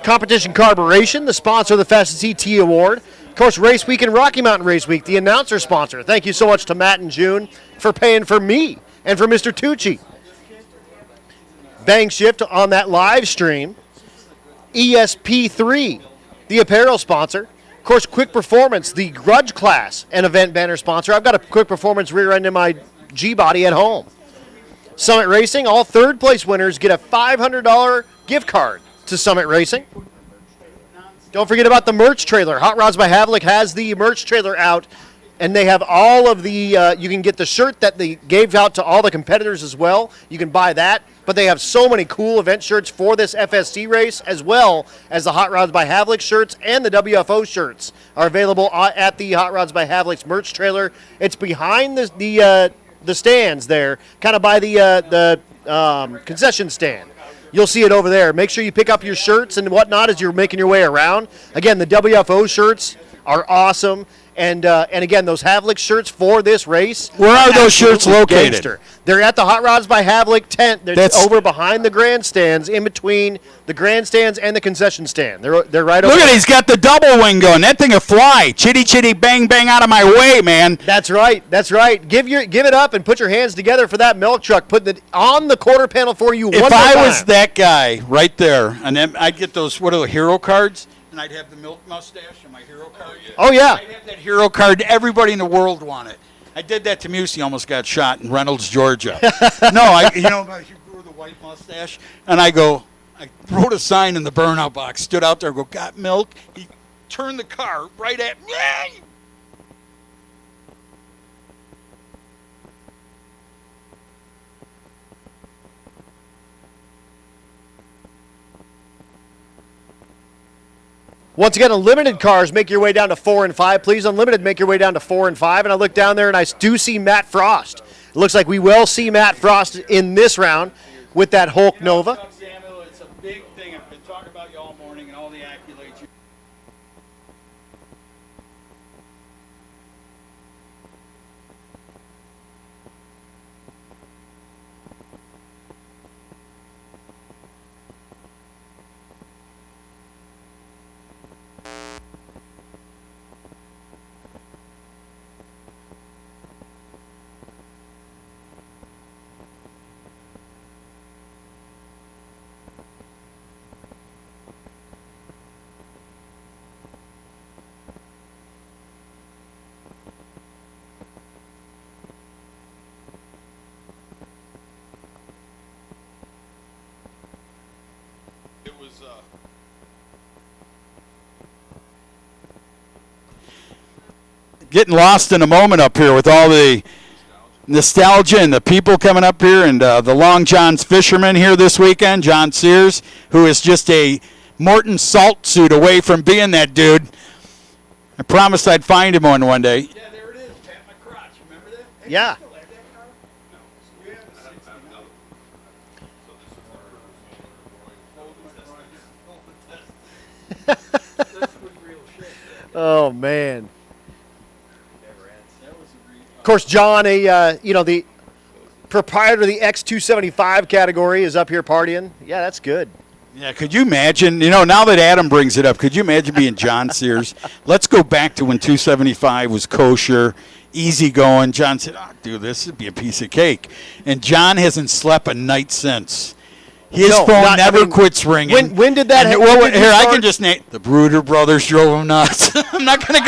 Speaker 2: Competition Carburation, the sponsor of the Fastest ET Award. Of course, Race Week and Rocky Mountain Race Week, the announcer sponsor. Thank you so much to Matt and June for paying for me and for Mr. Tucci. Bang Shift on that live stream. ESP3, the apparel sponsor. Of course, Quick Performance, the Grudge Class and event banner sponsor. I've got a Quick Performance rear end in my G-Body at home. Summit Racing, all third place winners get a $500 gift card to Summit Racing. Don't forget about the merch trailer. Hot Rods by Havlik has the merch trailer out, and they have all of the, you can get the shirt that they gave out to all the competitors as well. You can buy that, but they have so many cool event shirts for this FSC race, as well as the Hot Rods by Havlik shirts and the WFO shirts are available at the Hot Rods by Havlik's merch trailer. It's behind the stands there, kind of by the concession stand. You'll see it over there. Make sure you pick up your shirts and whatnot as you're making your way around. Again, the WFO shirts are awesome. And again, those Havlik shirts for this race.
Speaker 1: Where are those shirts
Speaker 2: absolutely
Speaker 1: located?
Speaker 2: gangster. They're at the Hot Rods by Havlik tent. They're
Speaker 1: That's-
Speaker 2: over behind the grandstands, in between the grandstands and the concession stand. They're right over
Speaker 1: Look at
Speaker 2: there.
Speaker 1: it, he's got the double wing going. That thing will fly. Chitty chitty bang bang out of my way, man.
Speaker 2: That's right. That's right. Give it up and put your hands together for that milk truck. Putting it on the quarter panel for you.
Speaker 1: If
Speaker 2: one more
Speaker 1: I
Speaker 2: time.
Speaker 1: was that guy right there, and then I'd get those, what are the hero cards? And I'd have the milk mustache and my hero card.
Speaker 2: Oh yeah.
Speaker 1: I'd have that hero card. Everybody in the world wanted. I did that to Musey, almost got shot in Reynolds, Georgia. He grew the white mustache, and I wrote a sign in the burnout box, stood out there, got milk. He turned the car right at me.
Speaker 2: Once again, unlimited cars, make your way down to 4 and 5. Please, unlimited, make your way down to 4 and 5. And I look down there and I do see Matt Frost. It looks like we will see Matt Frost in this round with that Hulk Nova.
Speaker 4: Samuel, it's a big thing. I've been talking about you all morning and all the accolades.
Speaker 9: It was
Speaker 1: Getting lost in a moment up here with all the nostalgia and the people coming up here, and the Long John's fisherman here this weekend, John Sears, who is just a Morton salt suit away from being that dude. I promised I'd find him one day.
Speaker 4: Yeah, there it is. Pat my crotch. Remember that? Hey,
Speaker 2: Yeah.
Speaker 4: you still have that car? No. You have a 69. This was real shit.
Speaker 2: Oh, man. Of course, John, the proprietor of the X275 category is up here partying. Yeah, that's good.
Speaker 1: Yeah, could you imagine, now that Adam brings it up, could you imagine being John Sears? Let's go back to when 275 was kosher, easy going. John said, dude, this would be a piece of cake. And John hasn't slept a night since. His
Speaker 2: No,
Speaker 1: phone
Speaker 2: not-
Speaker 1: never quits ringing.
Speaker 2: When did that
Speaker 1: And,
Speaker 2: happen? When did you
Speaker 1: here, I
Speaker 2: start?
Speaker 1: can just name the Bruder brothers drove him nuts. I'm not gonna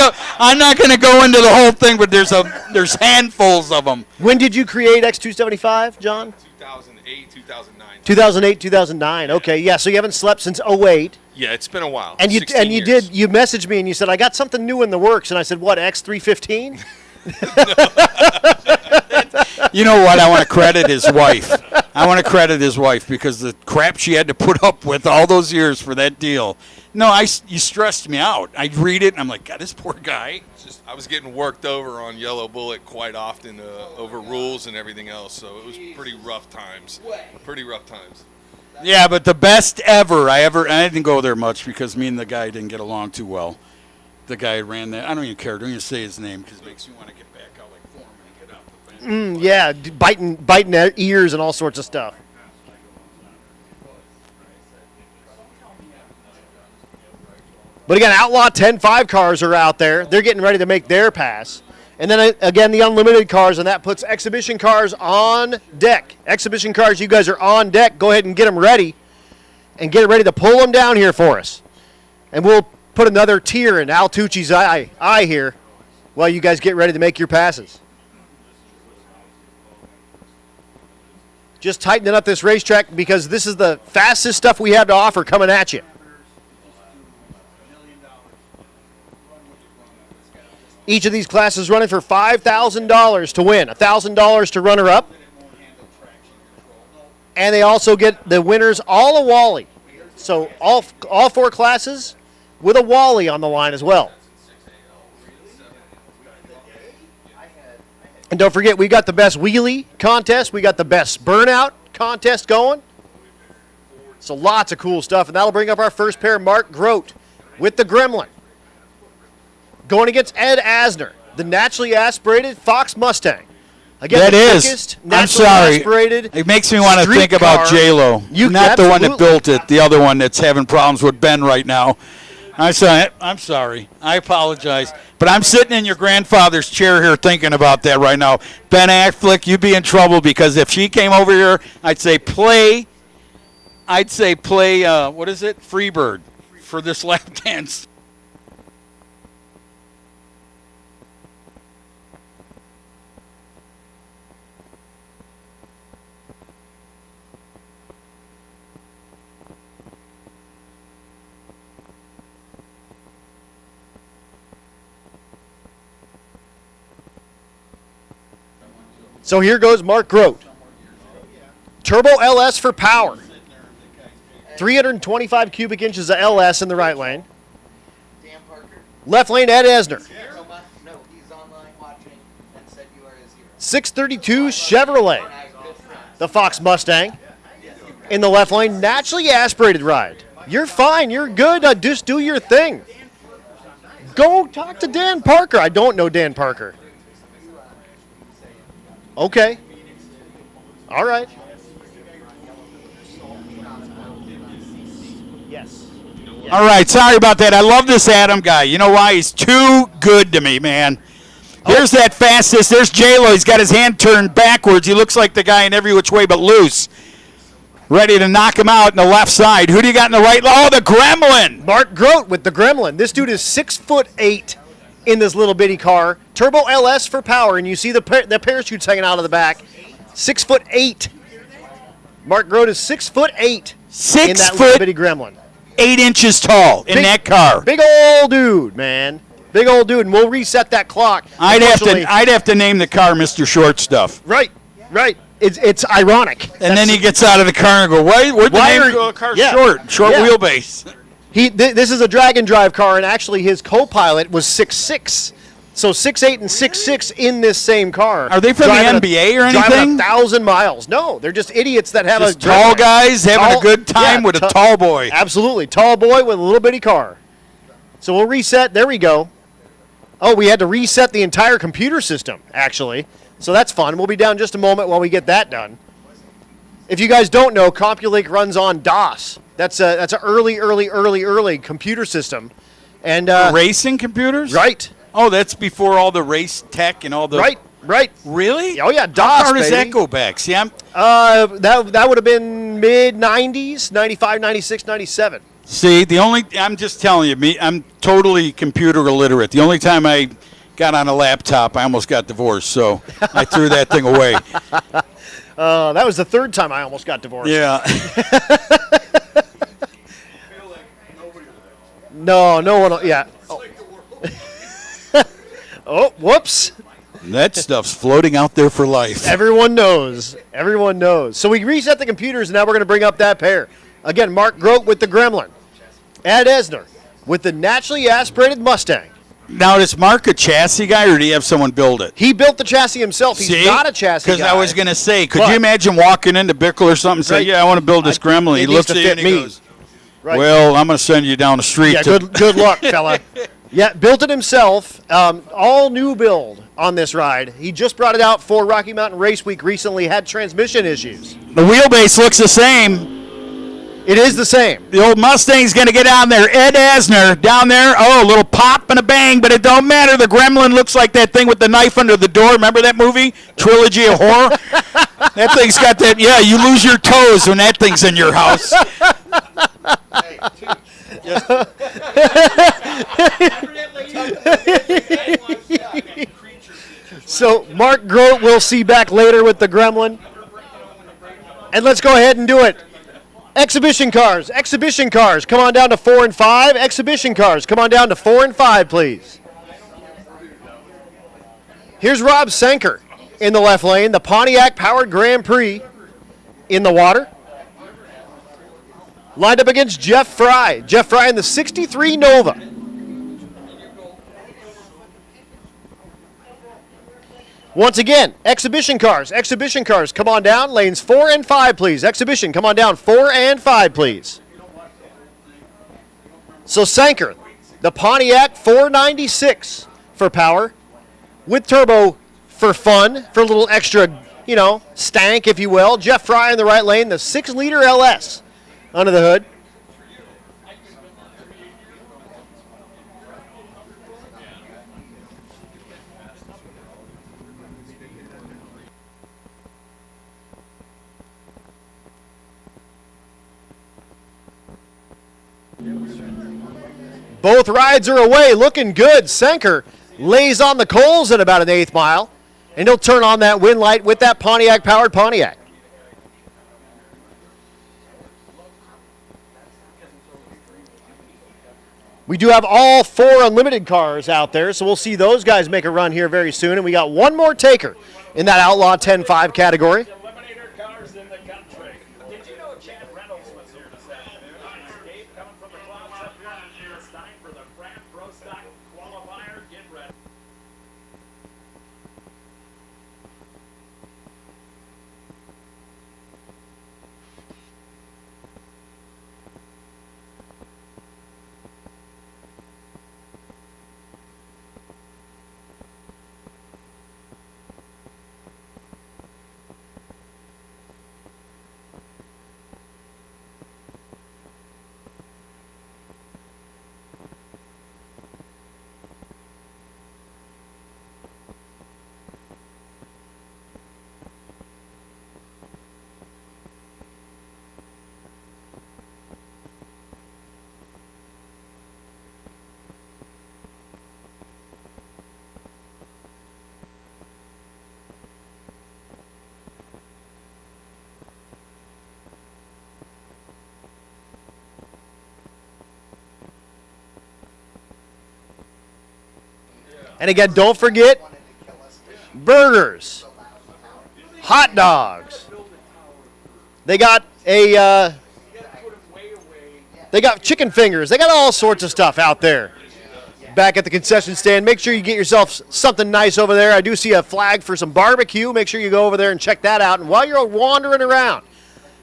Speaker 1: go into the whole thing, but there's handfuls of them.
Speaker 2: When did you create X275, John?
Speaker 9: 2008, 2009.
Speaker 2: 2008, 2009. Okay, yeah. So you haven't slept since 08.
Speaker 9: Yeah, it's been a while.
Speaker 2: And you
Speaker 9: 16
Speaker 2: you
Speaker 9: years.
Speaker 2: did. You messaged me and you said I got something new in the works, and I said what X315?
Speaker 1: You know what? I want to credit his wife. Because the crap she had to put up with all those years for that deal. No, you stressed me out. I'd read it, and I'm like, God, this poor guy.
Speaker 9: It's just I was getting worked over on Yellow Bullet quite often over rules and everything else, so it was pretty rough times.
Speaker 1: Yeah, but the best ever I didn't go there much because me and the guy didn't get along too well. The guy who ran that. I don't even care. Don't even say his name because it makes me want to get back out like Foreman and get out the fence.
Speaker 2: Yeah, biting their ears and all sorts of stuff. But again, Outlaw 10.5 cars are out there. They're getting ready to make their pass. And then again, the unlimited cars, and that puts exhibition cars on deck. Exhibition cars, you guys are on deck. Go ahead and get them ready and get ready to pull them down here for us. And we'll put another tear in Al Tucci's eye here while you guys get ready to make your passes. Just tightening up this racetrack because this is the fastest stuff we have to offer coming at you. Each of these classes running for $5,000 to win, $1,000 to runner-up. And they also get the winners all a Wally. So all four classes with a Wally on the line as well. And don't forget, we got the best wheelie contest. We got the best burnout contest going. So lots of cool stuff. And that'll bring up our first pair, Mark Grote with the Gremlin. going against Ed Asner, the naturally aspirated Fox Mustang. Again,
Speaker 1: That
Speaker 2: the
Speaker 1: is.
Speaker 2: quickest,
Speaker 1: I'm
Speaker 2: naturally
Speaker 1: sorry.
Speaker 2: aspirated
Speaker 1: It makes me want to
Speaker 2: street
Speaker 1: think about
Speaker 2: car.
Speaker 1: J-Lo.
Speaker 2: You-
Speaker 1: Not the one that
Speaker 2: absolutely.
Speaker 1: built it, the other one that's having problems with Ben right now. I'm sorry. I apologize. But I'm sitting in your grandfather's chair here thinking about that right now. Ben Affleck, you'd be in trouble because if she came over here, I'd say play, what is it? Freebird for this lap dance.
Speaker 2: So here goes Mark Grote. Turbo LS for power. 325 cubic inches of LS in the right lane.
Speaker 3: Dan Parker.
Speaker 2: Left lane, Ed Asner.
Speaker 3: No, he's online watching and said you are his hero.
Speaker 2: 632 Chevrolet. The Fox Mustang. In the left lane, naturally aspirated ride. You're fine. You're good. Just do your thing. Go talk to Dan Parker. I don't know Dan Parker. Okay. All right. Yes.
Speaker 1: All right, sorry about that. I love this Adam guy. You know why? He's too good to me, man. Here's that fastest. There's J-Lo. He's got his hand turned backwards. He looks like the guy in Every Which Way But Loose. Ready to knock him out in the left side. Who do you got in the right? Oh, the Gremlin.
Speaker 2: Mark Grote with the Gremlin. This dude is 6'8" in this little bitty car. Turbo LS for power, and you see the parachutes hanging out of the back. 6'8". Mark Grote is 6'8" in that little bitty Gremlin.
Speaker 1: 8 inches tall in that car.
Speaker 2: Big old dude, man. Big old dude, and we'll reset that clock.
Speaker 1: I'd
Speaker 2: Unfortunately-
Speaker 1: have to name the car Mr. Short Stuff.
Speaker 2: Right. It's ironic.
Speaker 1: And then he gets out of the car and go, where'd the
Speaker 2: Why
Speaker 1: name
Speaker 2: are-
Speaker 1: go? The car's
Speaker 2: yeah.
Speaker 1: short
Speaker 2: Yeah.
Speaker 1: wheelbase.
Speaker 2: This is a drag and drive car, and actually his co-pilot was 6'6". So 6'8" and 6'6" in this same car.
Speaker 1: Are they from the NBA or
Speaker 2: Driving
Speaker 1: anything?
Speaker 2: 1,000 miles. No, they're just idiots that have
Speaker 1: Just
Speaker 2: a
Speaker 1: tall guys having
Speaker 2: Tall-
Speaker 1: a good time
Speaker 2: yeah,
Speaker 1: with a tall boy.
Speaker 2: Absolutely. Tall boy with a little bitty car. So we'll reset. There we go. Oh, we had to reset the entire computer system, actually. So that's fun. We'll be down just a moment while we get that done. If you guys don't know, CompuLink runs on DOS. That's an early computer system. And
Speaker 1: Racing computers?
Speaker 2: right.
Speaker 1: Oh, that's before all the race tech and all the...
Speaker 2: Right.
Speaker 1: Really?
Speaker 2: Oh, yeah, DOS,
Speaker 1: How far does
Speaker 2: baby.
Speaker 1: that go back? See,
Speaker 2: That would have been mid-90s, 95, 96, 97.
Speaker 1: I'm just telling you, I'm totally computer illiterate. The only time I got on a laptop, I almost got divorced, so I threw that thing away.
Speaker 2: That was the third time I almost got divorced.
Speaker 1: Yeah.
Speaker 2: No one. Yeah. Oh, whoops.
Speaker 1: That stuff's floating out there for life.
Speaker 2: Everyone knows. So we reset the computers, and now we're going to bring up that pair. Again, Mark Grote with the Gremlin. Ed Asner with the naturally aspirated Mustang.
Speaker 1: Now, is Mark a chassis guy, or do you have someone build it?
Speaker 2: He built the chassis himself. He's not a chassis guy.
Speaker 1: Because I was going to say, could
Speaker 2: But-
Speaker 1: you imagine walking into Bickle or something and say,
Speaker 2: Right.
Speaker 1: yeah, I want to build this Gremlin. He
Speaker 2: it needs
Speaker 1: looks
Speaker 2: to
Speaker 1: at you
Speaker 2: fit
Speaker 1: and he
Speaker 2: me.
Speaker 1: goes,
Speaker 2: Right.
Speaker 1: well, I'm going to send you down the street.
Speaker 2: Yeah,
Speaker 1: to
Speaker 2: good luck, fella. Yeah, built it himself. All new build on this ride. He just brought it out for Rocky Mountain Race Week recently. Had transmission issues.
Speaker 1: The wheelbase looks the same.
Speaker 2: It is the same.
Speaker 1: The old Mustang's going to get down there. Ed Asner down there. Oh, a little pop and a bang, but it don't matter. The Gremlin looks like that thing with the knife under the door. Remember that movie, Trilogy of Horror? That thing's got that. Yeah, you lose your toes when that thing's in your house.
Speaker 2: So Mark Grote we'll see back later with the Gremlin. And let's go ahead and do it. Exhibition cars, come on down to 4 and 5. Exhibition cars, come on down to 4 and 5, please. Here's Rob Sanker in the left lane, the Pontiac Powered Grand Prix in the water. Lined up against Jeff Fry. Jeff Fry in the 63 Nova. Once again, exhibition cars, come on down, lanes 4 and 5, please. Exhibition, come on down, 4 and 5, please. So Sanker, The Pontiac 496 for power, with turbo for fun, for a little extra, stank, if you will. Jeff Fry in the right lane, the 6-liter LS under the hood. Both rides are away, looking good. Senker lays on the coals at about an 1/8 mile, and he'll turn on that wind light with that Pontiac-powered Pontiac. We do have all 4 unlimited cars out there, so we'll see those guys make a run here very soon, and we got one more taker in that Outlaw 10-5 category.
Speaker 4: Eliminator cars in the country. Did you know Chad Reynolds was here this afternoon? Escape coming from the clouds up front. It's time for the Brand Pro Stock qualifier. Get ready.
Speaker 2: And again, don't forget burgers, hot dogs. They got they got chicken fingers. They got all sorts of stuff out there back at the concession stand. Make sure you get yourself something nice over there. I do see a flag for some barbecue. Make sure you go over there and check that out. And while you're wandering around,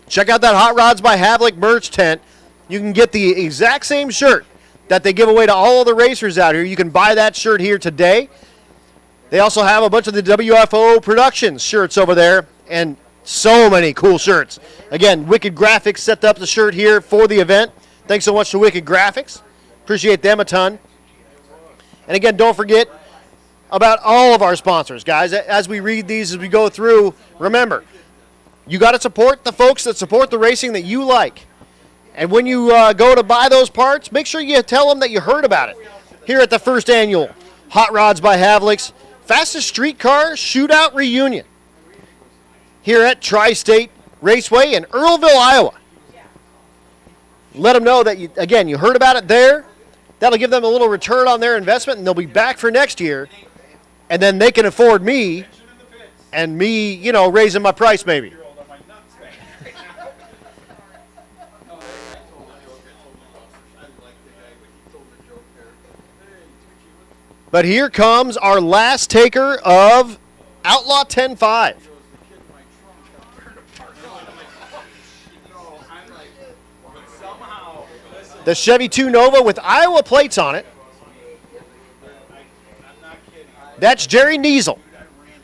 Speaker 2: check out that Hot Rods by Havlik merch tent. You can get the exact same shirt that they give away to all of the racers out here. You can buy that shirt here today. They also have a bunch of the WFO Productions shirts over there, and so many cool shirts. Again, Wicked Graphics set up the shirt here for the event. Thanks so much to Wicked Graphics. Appreciate them a ton. And again, don't forget about all of our sponsors, guys. As we read these, as we go through, remember, you got to support the folks that support the racing that you like. And when you go to buy those parts, make sure you tell them that you heard about it here at the first annual Hot Rods by Havlik's Fastest Streetcar Shootout Reunion here at Tri-State Raceway in Earlville, Iowa. Let them know that, you heard about it there. That'll give them a little return on their investment, and they'll be back for next year. And then they can afford me, and me, raising my price maybe. But here comes our last taker of Outlaw 10-5. The Chevy 2 Nova with Iowa plates on it. That's Jerry Niesel,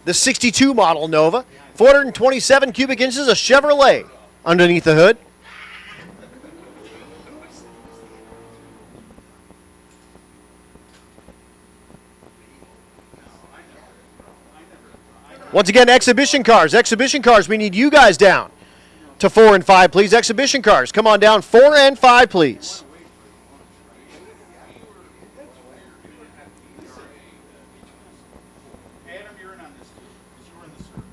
Speaker 2: the 62 model Nova. 427 cubic inches of Chevrolet underneath the hood. Once again, exhibition cars. Exhibition cars, we need you guys down to 4 and 5, please. Exhibition cars, come on down, 4 and 5, please.
Speaker 4: Adam, you're in on this too, because you were in the circle.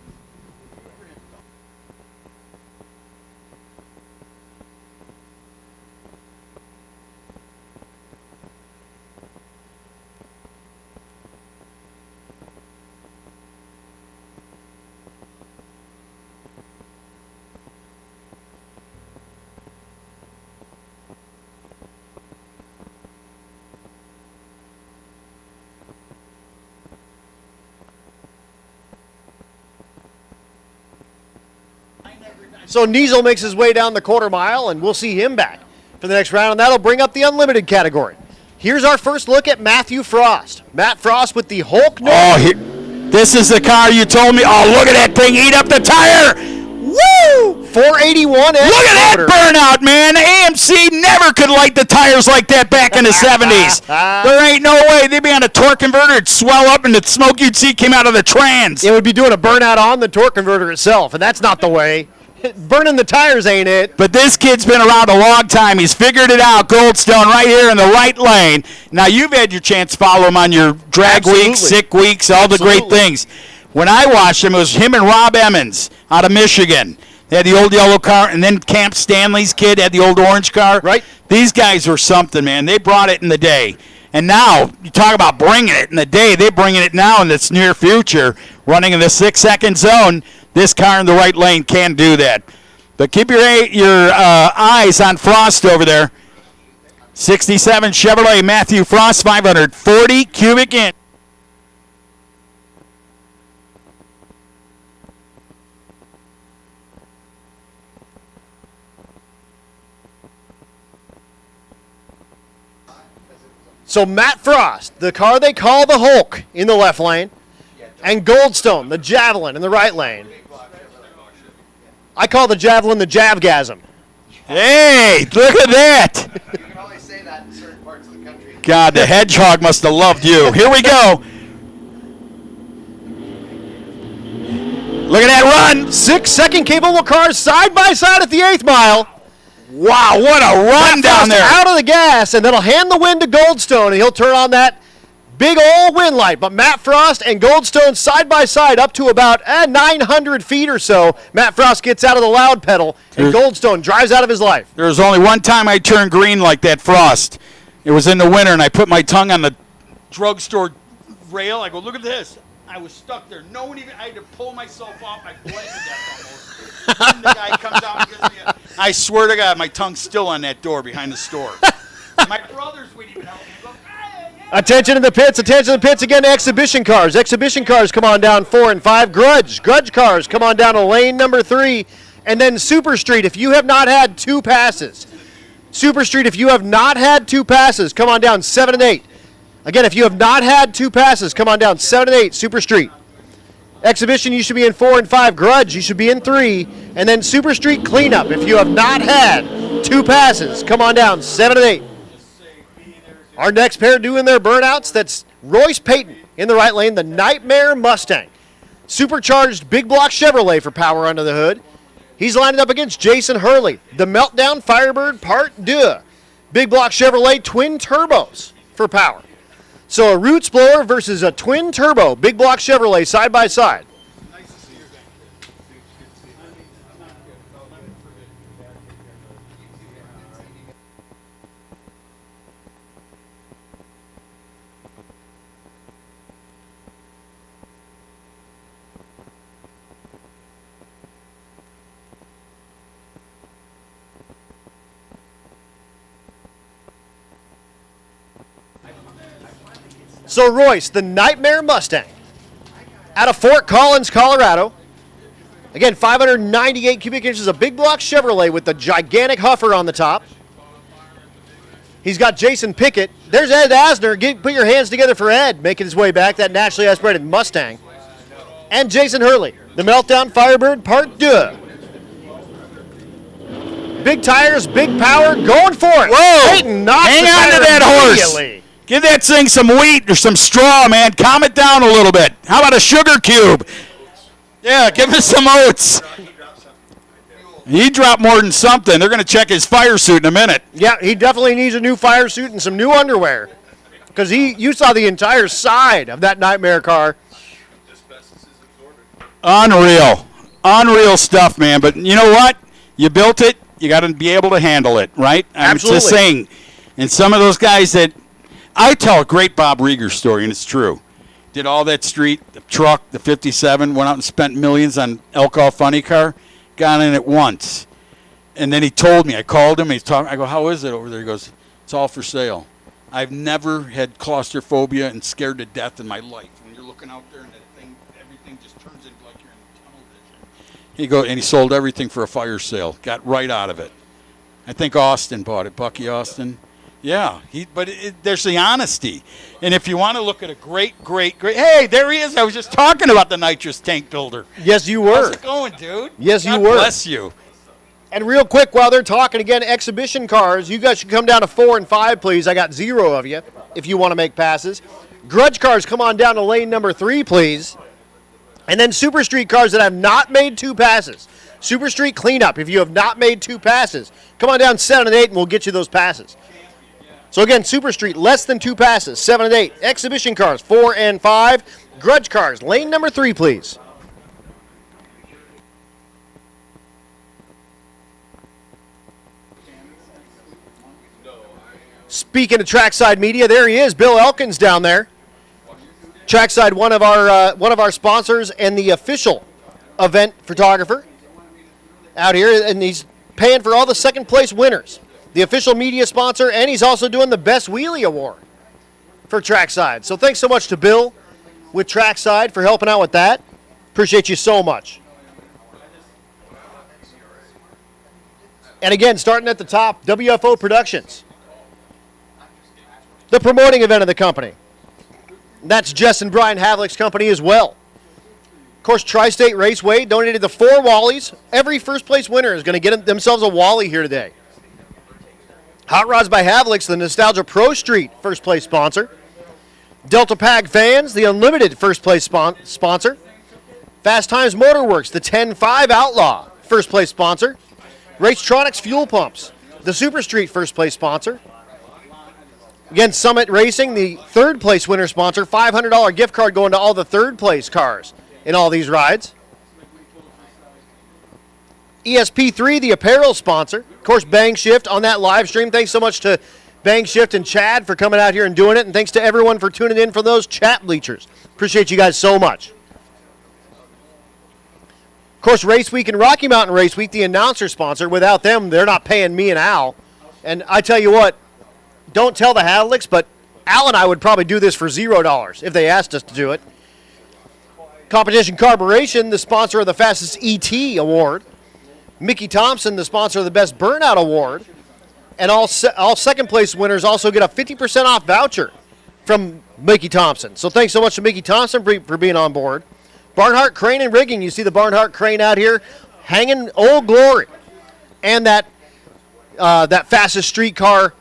Speaker 2: So Niesel makes his way down the quarter mile, and we'll see him back for the next round, and that'll bring up the unlimited category Here's our first look at Matthew Frost. Matt Frost with the Hulk.
Speaker 1: This is the car you told me. Oh, look at that thing eat up the tire. Woo!
Speaker 2: 481.
Speaker 1: Look at that burnout, man. AMC never could light the tires like that back in the 70s. There ain't no way. They'd be on a torque converter. It'd swell up, and the smoke you'd see came out of the trans.
Speaker 2: It would be doing a burnout on the torque converter itself, and that's not the way. Burning the tires ain't it.
Speaker 1: But this kid's been around a long time. He's figured it out. Goldstone right here in the right lane. Now, you've had your chance to follow him on your drag weeks, sick weeks, all the great things. When I watched him, it was him and Rob Emmons out of Michigan. They had the old yellow car, and then Camp Stanley's kid had the old orange car.
Speaker 2: Right.
Speaker 1: These guys were something, man. They brought it in the day. And now, you talk about bringing it in the day. They're bringing it now in this near future, running in the 6-second zone. This car in the right lane can do that. But keep your eyes on Frost over there. 67 Chevrolet Matthew Frost, 540 cubic inch.
Speaker 2: So Matt Frost, the car they call the Hulk in the left lane, and Goldstone, the Javelin in the right lane. I call the Javelin the Javgasm.
Speaker 1: Hey, look at that.
Speaker 3: You can only say that in certain parts of the country.
Speaker 1: God, the hedgehog must have loved you. Here we go. Look at that run.
Speaker 2: 6-second capable cars side by side at the 8th mile.
Speaker 1: Wow, what a run down there.
Speaker 2: Out of the gas, and then he'll hand the win to Goldstone, and he'll turn on that big old wind light. But Matt Frost and Goldstone side by side up to about 900 feet or so. Matt Frost gets out of the loud pedal, and Goldstone drives out of his life.
Speaker 1: There was only one time I turned green like that, Frost. It was in the winter, and I put my tongue on the drugstore rail. I go, look at this. I was stuck there. No one even, I had to pull myself off. I bled to death almost. And the guy comes out and gives me I swear to God, my tongue's still on that door behind the store. My brothers would even help me. Go, hey.
Speaker 2: Attention to the pits. Attention to the pits again. Exhibition cars. Exhibition cars come on down 4 and 5. Grudge cars come on down to lane number 3. And then Super Street, if you have not had 2 passes. Super Street, if you have not had 2 passes, come on down 7 and 8. Again, if you have not had 2 passes, come on down 7 and 8. Super Street. Exhibition, you should be in 4 and 5. Grudge, you should be in 3. And then Super Street Cleanup, if you have not had 2 passes, come on down 7 and 8. Our next pair doing their burnouts, that's Royce Payton in the right lane, the Nightmare Mustang. Supercharged big block Chevrolet for power under the hood. He's lining up against Jason Hurley, the Meltdown Firebird Part 2. Big block Chevrolet twin turbos for power. So a Roots blower versus a twin turbo big block Chevrolet side by side. So Royce, the Nightmare Mustang, out of Fort Collins, Colorado. Again, 598 cubic inches of big block Chevrolet with the gigantic huffer on the top. He's got Jason Pickett. There's Ed Asner. Put your hands together for Ed, making his way back, that naturally aspirated Mustang. And Jason Hurley, the Meltdown Firebird Part 2. Big tires, big power, going for it.
Speaker 1: Whoa!
Speaker 2: Peyton knocks
Speaker 1: Hang
Speaker 2: the
Speaker 1: on to
Speaker 2: tire
Speaker 1: that horse.
Speaker 2: immediately.
Speaker 1: Give that thing some wheat or some straw, man. Calm it down a little bit. How about a sugar cube? Yeah, give us some oats. He dropped more than something. They're going to check his fire suit in a minute.
Speaker 2: Yeah, he definitely needs a new fire suit and some new underwear. Because you saw the entire side of that Nightmare car.
Speaker 1: Unreal. Unreal stuff, man. But you know what? You built it. You got to be able to handle it, right?
Speaker 2: Absolutely.
Speaker 1: It's a saying. And some of those guys that I tell a great Bob Rieger story, and it's true. Did all that street, the truck, the 57, went out and spent millions on alcohol funny car, got in it once. And then he told me, I called him, he's talking, I go, how is it over there? He goes, it's all for sale. I've never had claustrophobia and scared to death in my life. When you're looking out there and that thing, everything just turns into like you're in tunnel vision. And he sold everything for a fire sale, got right out of it. I think Austin bought it, Bucky Austin. Yeah, there's the honesty. And if you want to look at a great, hey, there he is. I was just talking about the nitrous tank builder.
Speaker 2: Yes, you were.
Speaker 1: How's it going, dude?
Speaker 2: Yes, you
Speaker 1: God
Speaker 2: were.
Speaker 1: bless you.
Speaker 2: And real quick, while they're talking again, exhibition cars, you guys should come down to 4 and 5, please. I got 0 of you if you want to make passes. Grudge cars, come on down to lane number 3, please. And then Super Street cars that have not made 2 passes. Super Street cleanup, if you have not made 2 passes. Come on down 7 and 8 and we'll get you those passes. So again, Super Street, less than 2 passes, 7 and 8. Exhibition cars, 4 and 5. Grudge cars, lane number 3, please. Speaking of Trackside Media, there he is, Bill Elkins down there. Trackside, one of our sponsors and the official event photographer out here, and he's paying for all the second place winners. The official media sponsor, and he's also doing the Best Wheelie Award for Trackside. So thanks so much to Bill with Trackside for helping out with that. Appreciate you so much. And again, starting at the top, WFO Productions, the promoting event of the company. That's Jess and Brian Havlik's company as well. Of course, Tri-State Raceway donated the 4 Wallies. Every first place winner is going to get themselves a Wally here today. Hot Rods by Havlik's, the Nostalgia Pro Street first place sponsor. Delta Pag Fans, the Unlimited first place sponsor. Fast Times Motorworks, the 10-5 Outlaw first place sponsor. Racetronics Fuel Pumps, the Super Street first place sponsor. Again, Summit Racing, the third place winner sponsor. $500 gift card going to all the third place cars in all these rides. ESP3, the apparel sponsor. Of course, Bang Shift on that live stream. Thanks so much to Bang Shift and Chad for coming out here and doing it. And thanks to everyone for tuning in for those chat bleachers. Appreciate you guys so much. Of course, Race Week and Rocky Mountain Race Week, the announcer sponsor. Without them, they're not paying me and Al. And I tell you what, don't tell the Havlicks, but Al and I would probably do this for $0 if they asked us to do it. Competition Carburation, the sponsor of the Fastest ET Award. Mickey Thompson, the sponsor of the Best Burnout Award. And all second place winners also get a 50% off voucher from Mickey Thompson. So thanks so much to Mickey Thompson for being on board. Barnhart Crane and Rigging. You see the Barnhart Crane out here hanging Old Glory. And that Fastest Streetcar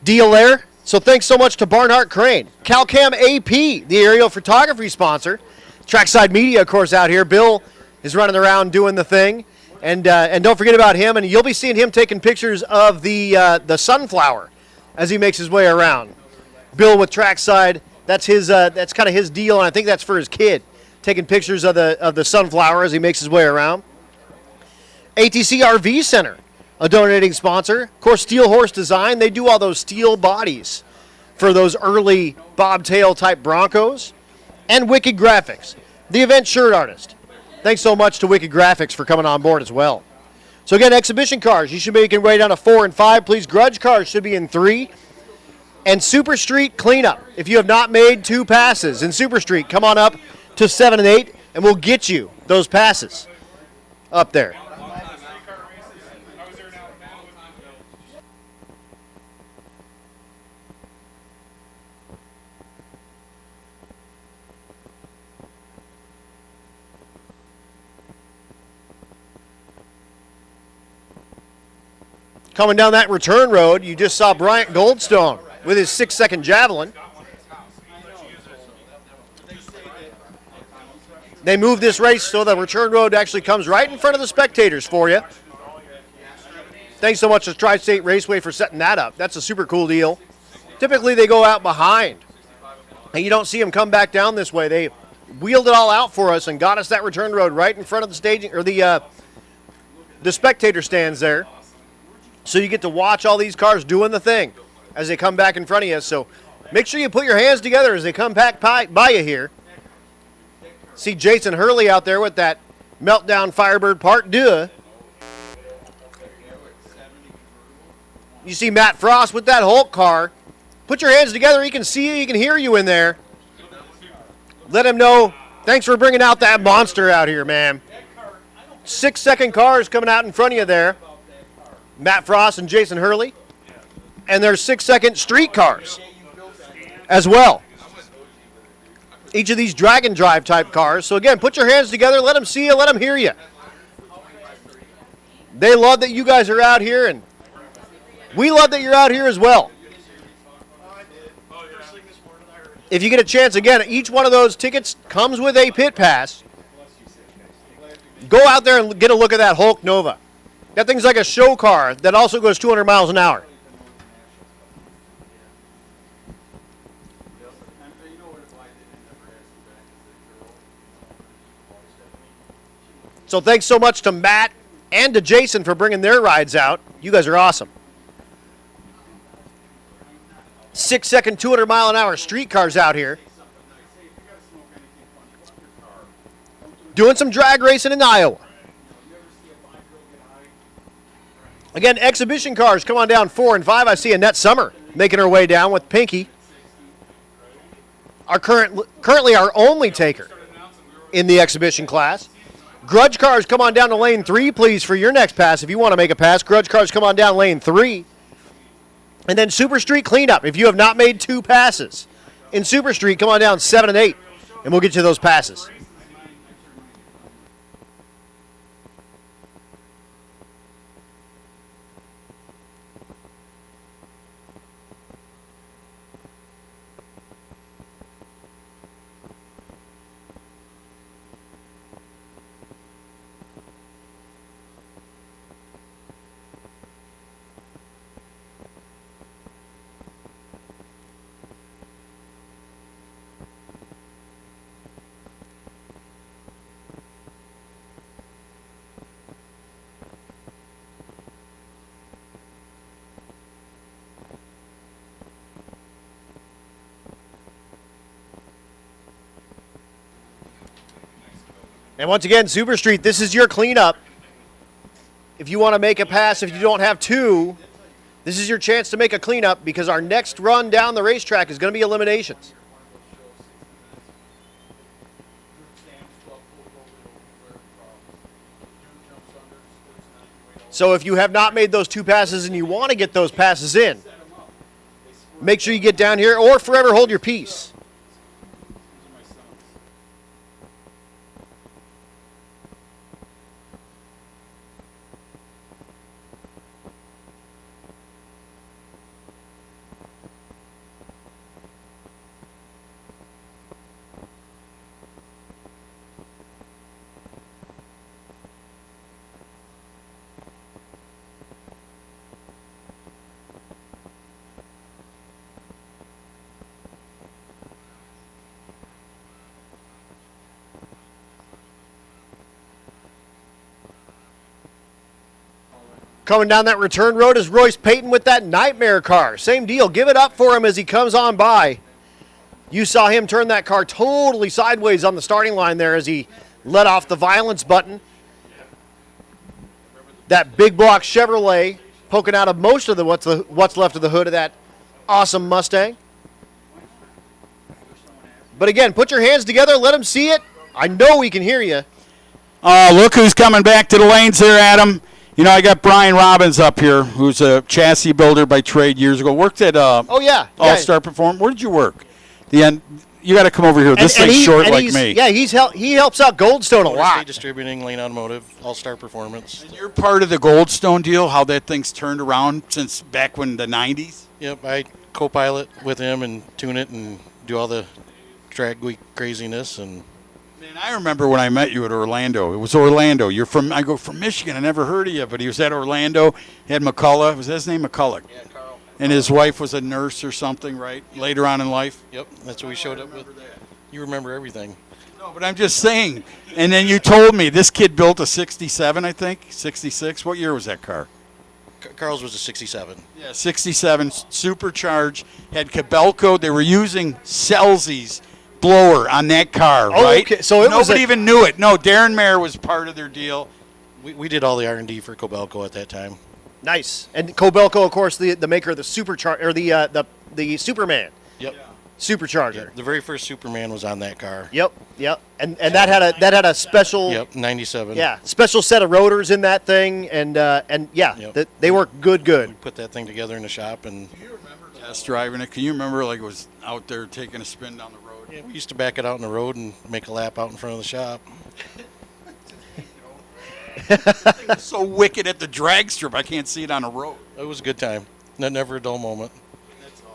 Speaker 2: deal there. So thanks so much to Barnhart Crane. CalCam AP, the aerial photography sponsor. Trackside Media, of course, out here. Bill is running around doing the thing. And don't forget about him. And you'll be seeing him taking pictures of the sunflower as he makes his way around. Bill with Trackside, that's kind of his deal, and I think that's for his kid, taking pictures of the sunflower as he makes his way around. ATC RV Center, a donating sponsor. Of course, Steel Horse Design, they do all those steel bodies for those early bobtail type Broncos. And Wicked Graphics, the event shirt artist. Thanks so much to Wicked Graphics for coming on board as well. So again, exhibition cars, you should be making way down to 4 and 5, please. Grudge cars should be in 3. And Super Street cleanup. If you have not made 2 passes in Super Street, come on up to 7 and 8, and we'll get you those passes up there. Coming down that return road, you just saw Bryant Goldstone with his 6-second javelin. They moved this race so the return road actually comes right in front of the spectators for you. Thanks so much to Tri-State Raceway for setting that up. That's a super cool deal. Typically they go out behind, and you don't see them come back down this way. They wheeled it all out for us and got us that return road right in front of the staging or the spectator stands there. So you get to watch all these cars doing the thing as they come back in front of you. So make sure you put your hands together as they come back by you here. See Jason Hurley out there with that Meltdown Firebird Part 2. You see Matt Frost with that Hulk car. Put your hands together. He can see you. He can hear you in there. Let him know. Thanks for bringing out that monster out here, man. 6-second cars coming out in front of you there. Matt Frost and Jason Hurley. And there's 6-second streetcars as well. Each of these drag and drive type cars. So again, put your hands together, let them see you, let them hear you. They love that you guys are out here, and we love that you're out here as well. If you get a chance, again, each one of those tickets comes with a pit pass. Go out there and get a look at that Hulk Nova. That thing's like a show car that also goes 200 miles an hour. So thanks so much to Matt and to Jason for bringing their rides out. You guys are awesome. 6-second, 200-mile-an-hour streetcars out here. Doing some drag racing in Iowa. Again, exhibition cars, come on down 4 and 5. I see Annette Summer making her way down with Pinky. Currently our only taker in the exhibition class. Grudge cars, come on down to lane 3, please, for your next pass. If you want to make a pass, Grudge cars, come on down lane 3. And then Super Street cleanup. If you have not made 2 passes in Super Street, come on down 7 and 8, and we'll get you those passes. And once again, Super Street, this is your cleanup. If you want to make a pass, if you don't have 2, this is your chance to make a cleanup because our next run down the racetrack is going to be eliminations. So if you have not made those 2 passes and you want to get those passes in, make sure you get down here or forever hold your peace. Coming down that return road is Royce Payton with that Nightmare car. Same deal. Give it up for him as he comes on by. You saw him turn that car totally sideways on the starting line there as he let off the violence button. That big block Chevrolet poking out of most of the what's left of the hood of that awesome Mustang. But again, put your hands together. Let them see it. I know we can hear you.
Speaker 1: Look who's coming back to the lanes there, Adam. You know, I got Brian Robbins up here, who's a chassis builder by trade years ago. Worked at All-Star Performance. Where did you work? The end. You got to come over here. This thing's short like me.
Speaker 2: Yeah, he helps out Goldstone a lot.
Speaker 10: Distributing, Lane Automotive, All-Star Performance.
Speaker 1: And you're part of the Goldstone deal, how that thing's turned around since back when the 90s?
Speaker 10: Yep, I co-pilot with him and tune it and do all the drag week craziness. And
Speaker 1: man, I remember when I met you at Orlando. It was Orlando. I go from Michigan. I never heard of you, but he was at Orlando. He had McCullough. Was that his name, McCullough?
Speaker 10: Yeah, Carl.
Speaker 1: And his wife was a nurse or something, right? Later on in life.
Speaker 10: Yep, that's what we showed up with. You remember everything.
Speaker 1: No, but I'm just saying. And then you told me this kid built a 67, I think, 66. What year was that car?
Speaker 10: Carl's was a 67.
Speaker 1: Yeah, 67, supercharged, had Cabelco. They were using Celsius blower on that car, right?
Speaker 2: Okay. So
Speaker 1: nobody even knew it. No, Darren Mayer was part of their deal.
Speaker 10: We did all the R&D for Cabelco at that time.
Speaker 2: Nice. And Cabelco, of course, the maker of the superchar or the Superman.
Speaker 10: Yep.
Speaker 2: supercharger.
Speaker 10: The very first Superman was on that car.
Speaker 2: Yep. And that had a special.
Speaker 10: Yep, 97.
Speaker 2: Yeah, special set of rotors in that thing, and
Speaker 10: Yep.
Speaker 2: they work good.
Speaker 10: We put that thing together in the shop, and
Speaker 1: Test driving it. Can you remember like it was out there taking a spin down the road?
Speaker 10: yeah, we used to back it out in the road and make a lap out in front of the shop.
Speaker 1: It's so wicked at the drag strip. I can't see it on the road.
Speaker 10: It was a good time. Never a dull moment.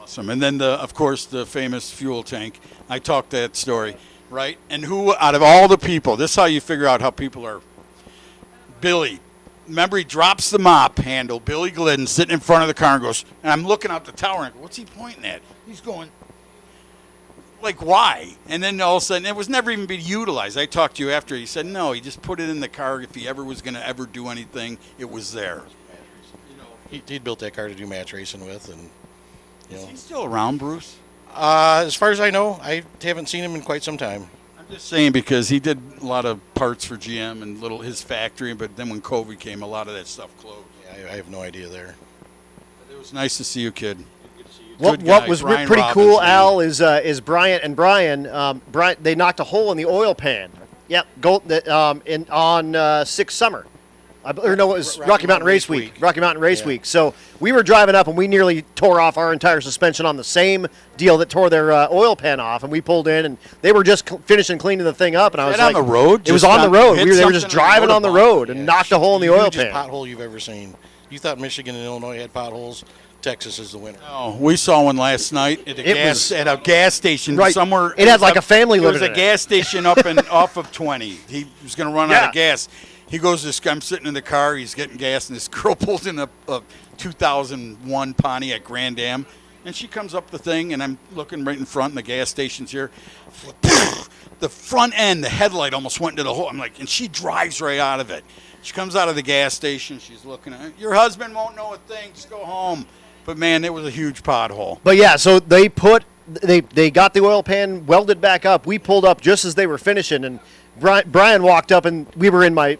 Speaker 1: Awesome. And then, of course, the famous fuel tank. I talked that story, right? And who, out of all the people, this is how you figure out how people are. Billy. Remember, he drops the mop handle. Billy Glidden sitting in front of the car and goes, and I'm looking out the tower and I go, what's he pointing at? He's going, like, why? And then all of a sudden, it was never even being utilized. I talked to you after. He said, no, he just put it in the car. If he ever was going to ever do anything, it was there.
Speaker 10: He built that car to do match racing with, and
Speaker 1: Is he still around, Bruce?
Speaker 10: as far as I know, I haven't seen him in quite some time.
Speaker 1: I'm just saying because he did a lot of parts for GM and his factory, but then when COVID came, a lot of that stuff closed.
Speaker 10: Yeah, I have no idea there.
Speaker 1: But it was nice to see you, kid.
Speaker 2: What
Speaker 1: Good guy,
Speaker 2: was
Speaker 1: Brian
Speaker 2: pretty
Speaker 1: Robbins,
Speaker 2: cool,
Speaker 1: man.
Speaker 2: Al, is Bryant and Brian. Brian, they knocked a hole in the oil pan. Yep, on 6 Summer. Or no, it was Rocky Mountain Race Week. Rocky Mountain Race Week. So we were driving up, and we nearly tore off our entire suspension on the same deal that tore their oil pan off. And we pulled in, and they were just finishing cleaning the thing up. And I was
Speaker 1: that
Speaker 2: like,
Speaker 1: on the road?
Speaker 2: It was
Speaker 1: Just
Speaker 2: on the road.
Speaker 1: hit
Speaker 2: They were just
Speaker 1: something
Speaker 2: driving on the road and
Speaker 10: Yeah,
Speaker 2: knocked a hole in the oil
Speaker 10: hugest
Speaker 2: pan.
Speaker 10: pothole you've ever seen. You thought Michigan and Illinois had potholes. Texas is the winner.
Speaker 1: Oh, we saw one last night at a gas station
Speaker 2: Right.
Speaker 1: somewhere.
Speaker 2: It had like a family
Speaker 1: It was
Speaker 2: living
Speaker 1: a
Speaker 2: in it.
Speaker 1: gas station up and off of 20. He was going to run out of gas. He goes to this guy. I'm sitting in the car. He's getting gas, and this girl pulls in a 2001 Pontiac Grand Am, and she comes up the thing, and I'm looking right in front, and the gas station's here. The front end, the headlight almost went into the hole. I'm like, and she drives right out of it. She comes out of the gas station. She's looking at it. Your husband won't know a thing. Just go home. But, man, it was a huge pothole.
Speaker 2: But yeah, so they got the oil pan welded back up. We pulled up just as they were finishing, and Brian walked up, and we were in my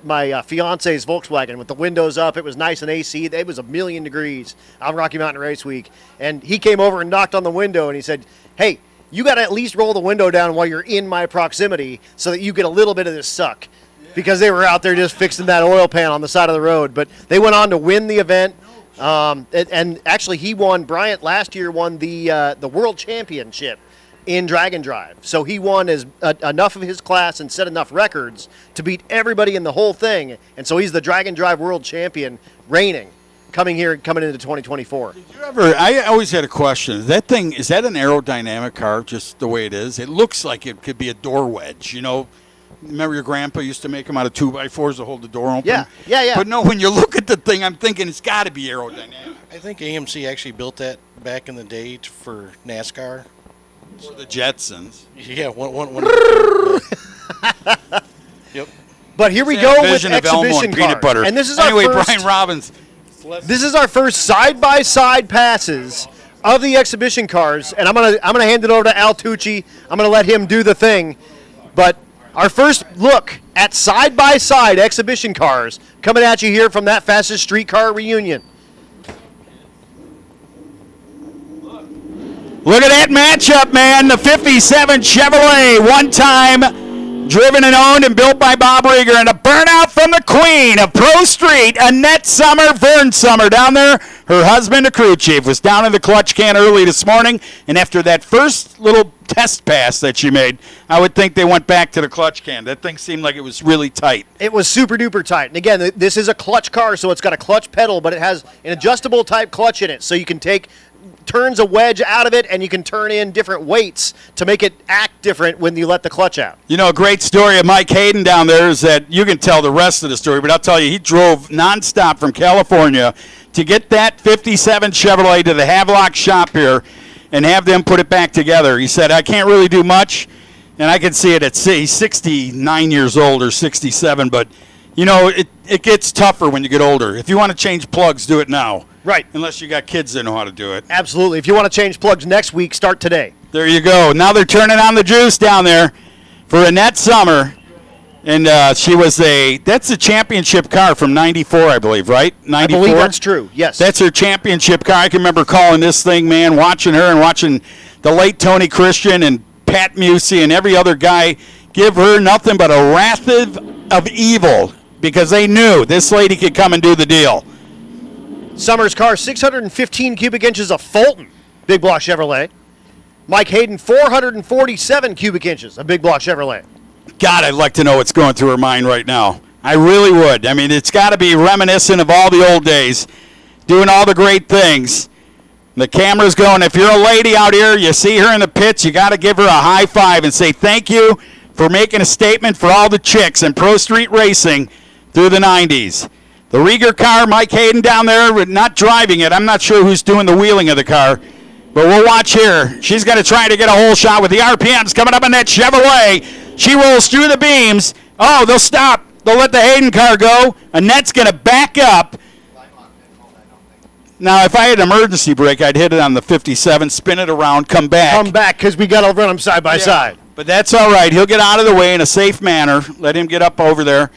Speaker 2: fiance's Volkswagen with the windows up. It was nice and AC. It was 1,000,000 degrees on Rocky Mountain Race Week, and he came over and knocked on the window, and he said, "Hey, you got to at least roll the window down while you're in my proximity so that you get a little bit of this suck," because they were out there just fixing that oil pan on the side of the road. But they went on to win the event. And actually, Bryant last year won the world championship in drag and drive. So he won enough of his class and set enough records to beat everybody in the whole thing. And so he's the drag and drive world champion, reigning, coming into 2024.
Speaker 1: I always had a question. Is that an aerodynamic car, just the way it is? It looks like it could be a door wedge, you know. Remember your grandpa used to make them out of 2x4s to hold the door open?
Speaker 2: Yeah.
Speaker 1: But no, when you look at the thing, I'm thinking it's got to be aerodynamic.
Speaker 10: I think AMC actually built that back in the day for NASCAR.
Speaker 1: Or the Jetsons.
Speaker 10: Yeah, one. Yep.
Speaker 2: But here we
Speaker 1: It's
Speaker 2: go
Speaker 1: that
Speaker 2: with
Speaker 1: vision of Elmo
Speaker 2: exhibition
Speaker 1: and peanut
Speaker 2: cars.
Speaker 1: butter.
Speaker 2: And this is
Speaker 1: anyway,
Speaker 2: our first,
Speaker 1: Brian Robbins.
Speaker 2: This is our first side-by-side passes of the exhibition cars, and I'm gonna hand it over to Al Tucci. I'm gonna let him do the thing. But our first look at side-by-side exhibition cars coming at you here from that fastest streetcar reunion.
Speaker 1: Look at that matchup, man. The 57 Chevrolet, one time driven and owned and built by Bob Rieger, and a burnout from the queen of Pro Street, Annette Vern Summer down there. Her husband, a crew chief, was down in the clutch can early this morning, and after that first little test pass that she made, I would think they went back to the clutch can. That thing seemed like it was really tight.
Speaker 2: It was super duper tight. And again, this is a clutch car, so it's got a clutch pedal, but it has an adjustable type clutch in it, so you can turns a wedge out of it, and you can turn in different weights to make it act different when you let the clutch out.
Speaker 1: You know, a great story of Mike Hayden down there is that you can tell the rest of the story, but I'll tell you, he drove nonstop from California to get that 57 Chevrolet to the Havlik shop here and have them put it back together. He said, I can't really do much, and I can see it at he's 69 years old or 67, but, you know, it gets tougher when you get older. If you want to change plugs, do it now.
Speaker 2: Right.
Speaker 1: Unless you got kids that know how to do it.
Speaker 2: Absolutely. If you want to change plugs next week, start today.
Speaker 1: There you go. Now they're turning on the juice down there for Annette Summer. And that's a championship car from 94, I believe, right? 94?
Speaker 2: I believe that's true, yes.
Speaker 1: That's her championship car. I can remember calling this thing, man, watching her and watching the late Tony Christian and Pat Musey and every other guy give her nothing but a wrath of evil because they knew this lady could come and do the deal.
Speaker 2: Summers' car, 615 cubic inches of Fulton, Big Block Chevrolet. Mike Hayden, 447 cubic inches of Big Block Chevrolet.
Speaker 1: God, I'd like to know what's going through her mind right now. I really would. I mean, it's got to be reminiscent of all the old days, doing all the great things. The camera's going. If you're a lady out here, you see her in the pits, you got to give her a high five and say thank you for making a statement for all the chicks in pro street racing through the 90s. The Rieger car, Mike Hayden down there, not driving it. I'm not sure who's doing the wheeling of the car. But we'll watch here. She's going to try to get a hole shot with the RPMs coming up on that Chevrolet. She rolls through the beams. Oh, they'll stop. They'll let the Hayden car go. Annette's going to back up. Now, if I had an emergency brake, I'd hit it on the 57, spin it around, come back.
Speaker 2: Come back because we got to run them side by side.
Speaker 1: But that's all right. He'll get out of the way in a safe manner. Let him get up over there.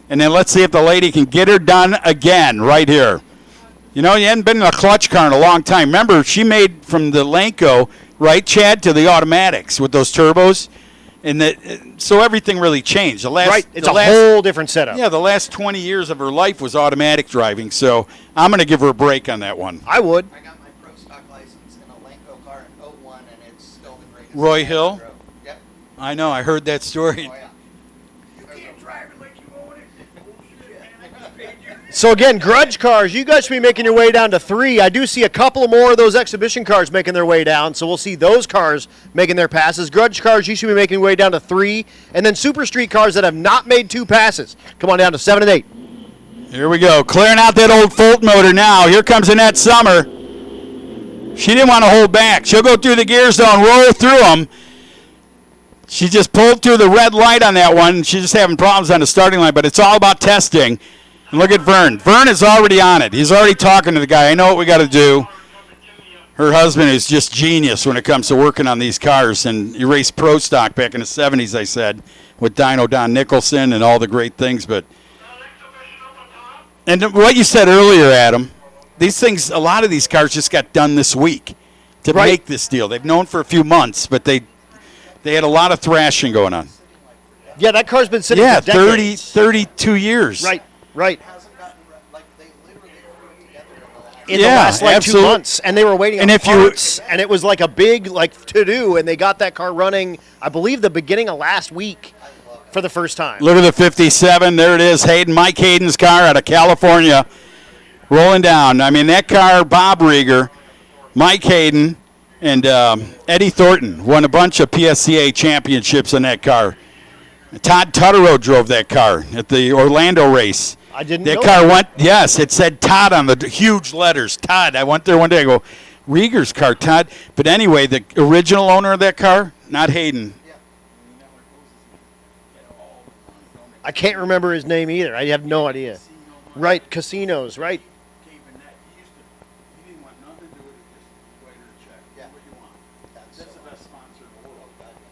Speaker 1: And then let's see if the lady can get her done again right here. You know, you hadn't been in a clutch car in a long time. Remember, she made from the Lanco, right, Chad, to the automatics with those turbos. And so everything really changed.
Speaker 2: It's a whole different setup.
Speaker 1: Yeah, the last 20 years of her life was automatic driving. So I'm going to give her a break on that one.
Speaker 2: I would.
Speaker 3: I got my pro stock license in a Lanco car in 01, and it's still the greatest.
Speaker 1: Roy Hill?
Speaker 3: Yep.
Speaker 1: I know. I heard that story.
Speaker 3: Oh, yeah.
Speaker 2: So again, grudge cars, you guys should be making your way down to 3. I do see a couple more of those exhibition cars making their way down, so we'll see those cars making their passes. Grudge cars, you should be making your way down to 3. And then super street cars that have not made 2 passes. Come on down to 7 and 8.
Speaker 1: Here we go. Clearing out that old Fulton motor now. Here comes Annette Summer. She didn't want to hold back. She'll go through the gear zone, roll through them. She just pulled through the red light on that one. She's just having problems on the starting line, but it's all about testing. And look at Vern. Vern is already on it. He's already talking to the guy. I know what we got to do. Her husband is just genius when it comes to working on these cars. And he raced pro stock back in the 70s, I said, with Dino Don Nicholson and all the great things. And what you said earlier, Adam, these things, a lot of these cars just got done this week to make this deal. They've known for a few months, but they had a lot of thrashing going on.
Speaker 2: Yeah, that car's been sitting for decades.
Speaker 1: 32 years.
Speaker 2: Right.
Speaker 3: They literally threw it together in the last
Speaker 2: in the last 2 months, and they were waiting on parts, and it was like a big to-do, and they got that car running, I believe, the beginning of last week for the first time.
Speaker 1: Look at the 57. There it is. Mike Hayden's car out of California rolling down. I mean, that car, Bob Rieger, Mike Hayden, and Eddie Thornton won a bunch of PSCA championships in that car. Todd Tutterow drove that car at the Orlando race.
Speaker 2: I didn't
Speaker 1: know
Speaker 2: that.
Speaker 1: Car went, yes, it said Todd on the huge letters. Todd. I went there one day. I go, Rieger's car, Todd. But anyway, the original owner of that car, not Hayden.
Speaker 2: I can't remember his name either. I have no idea. Right, casinos, right?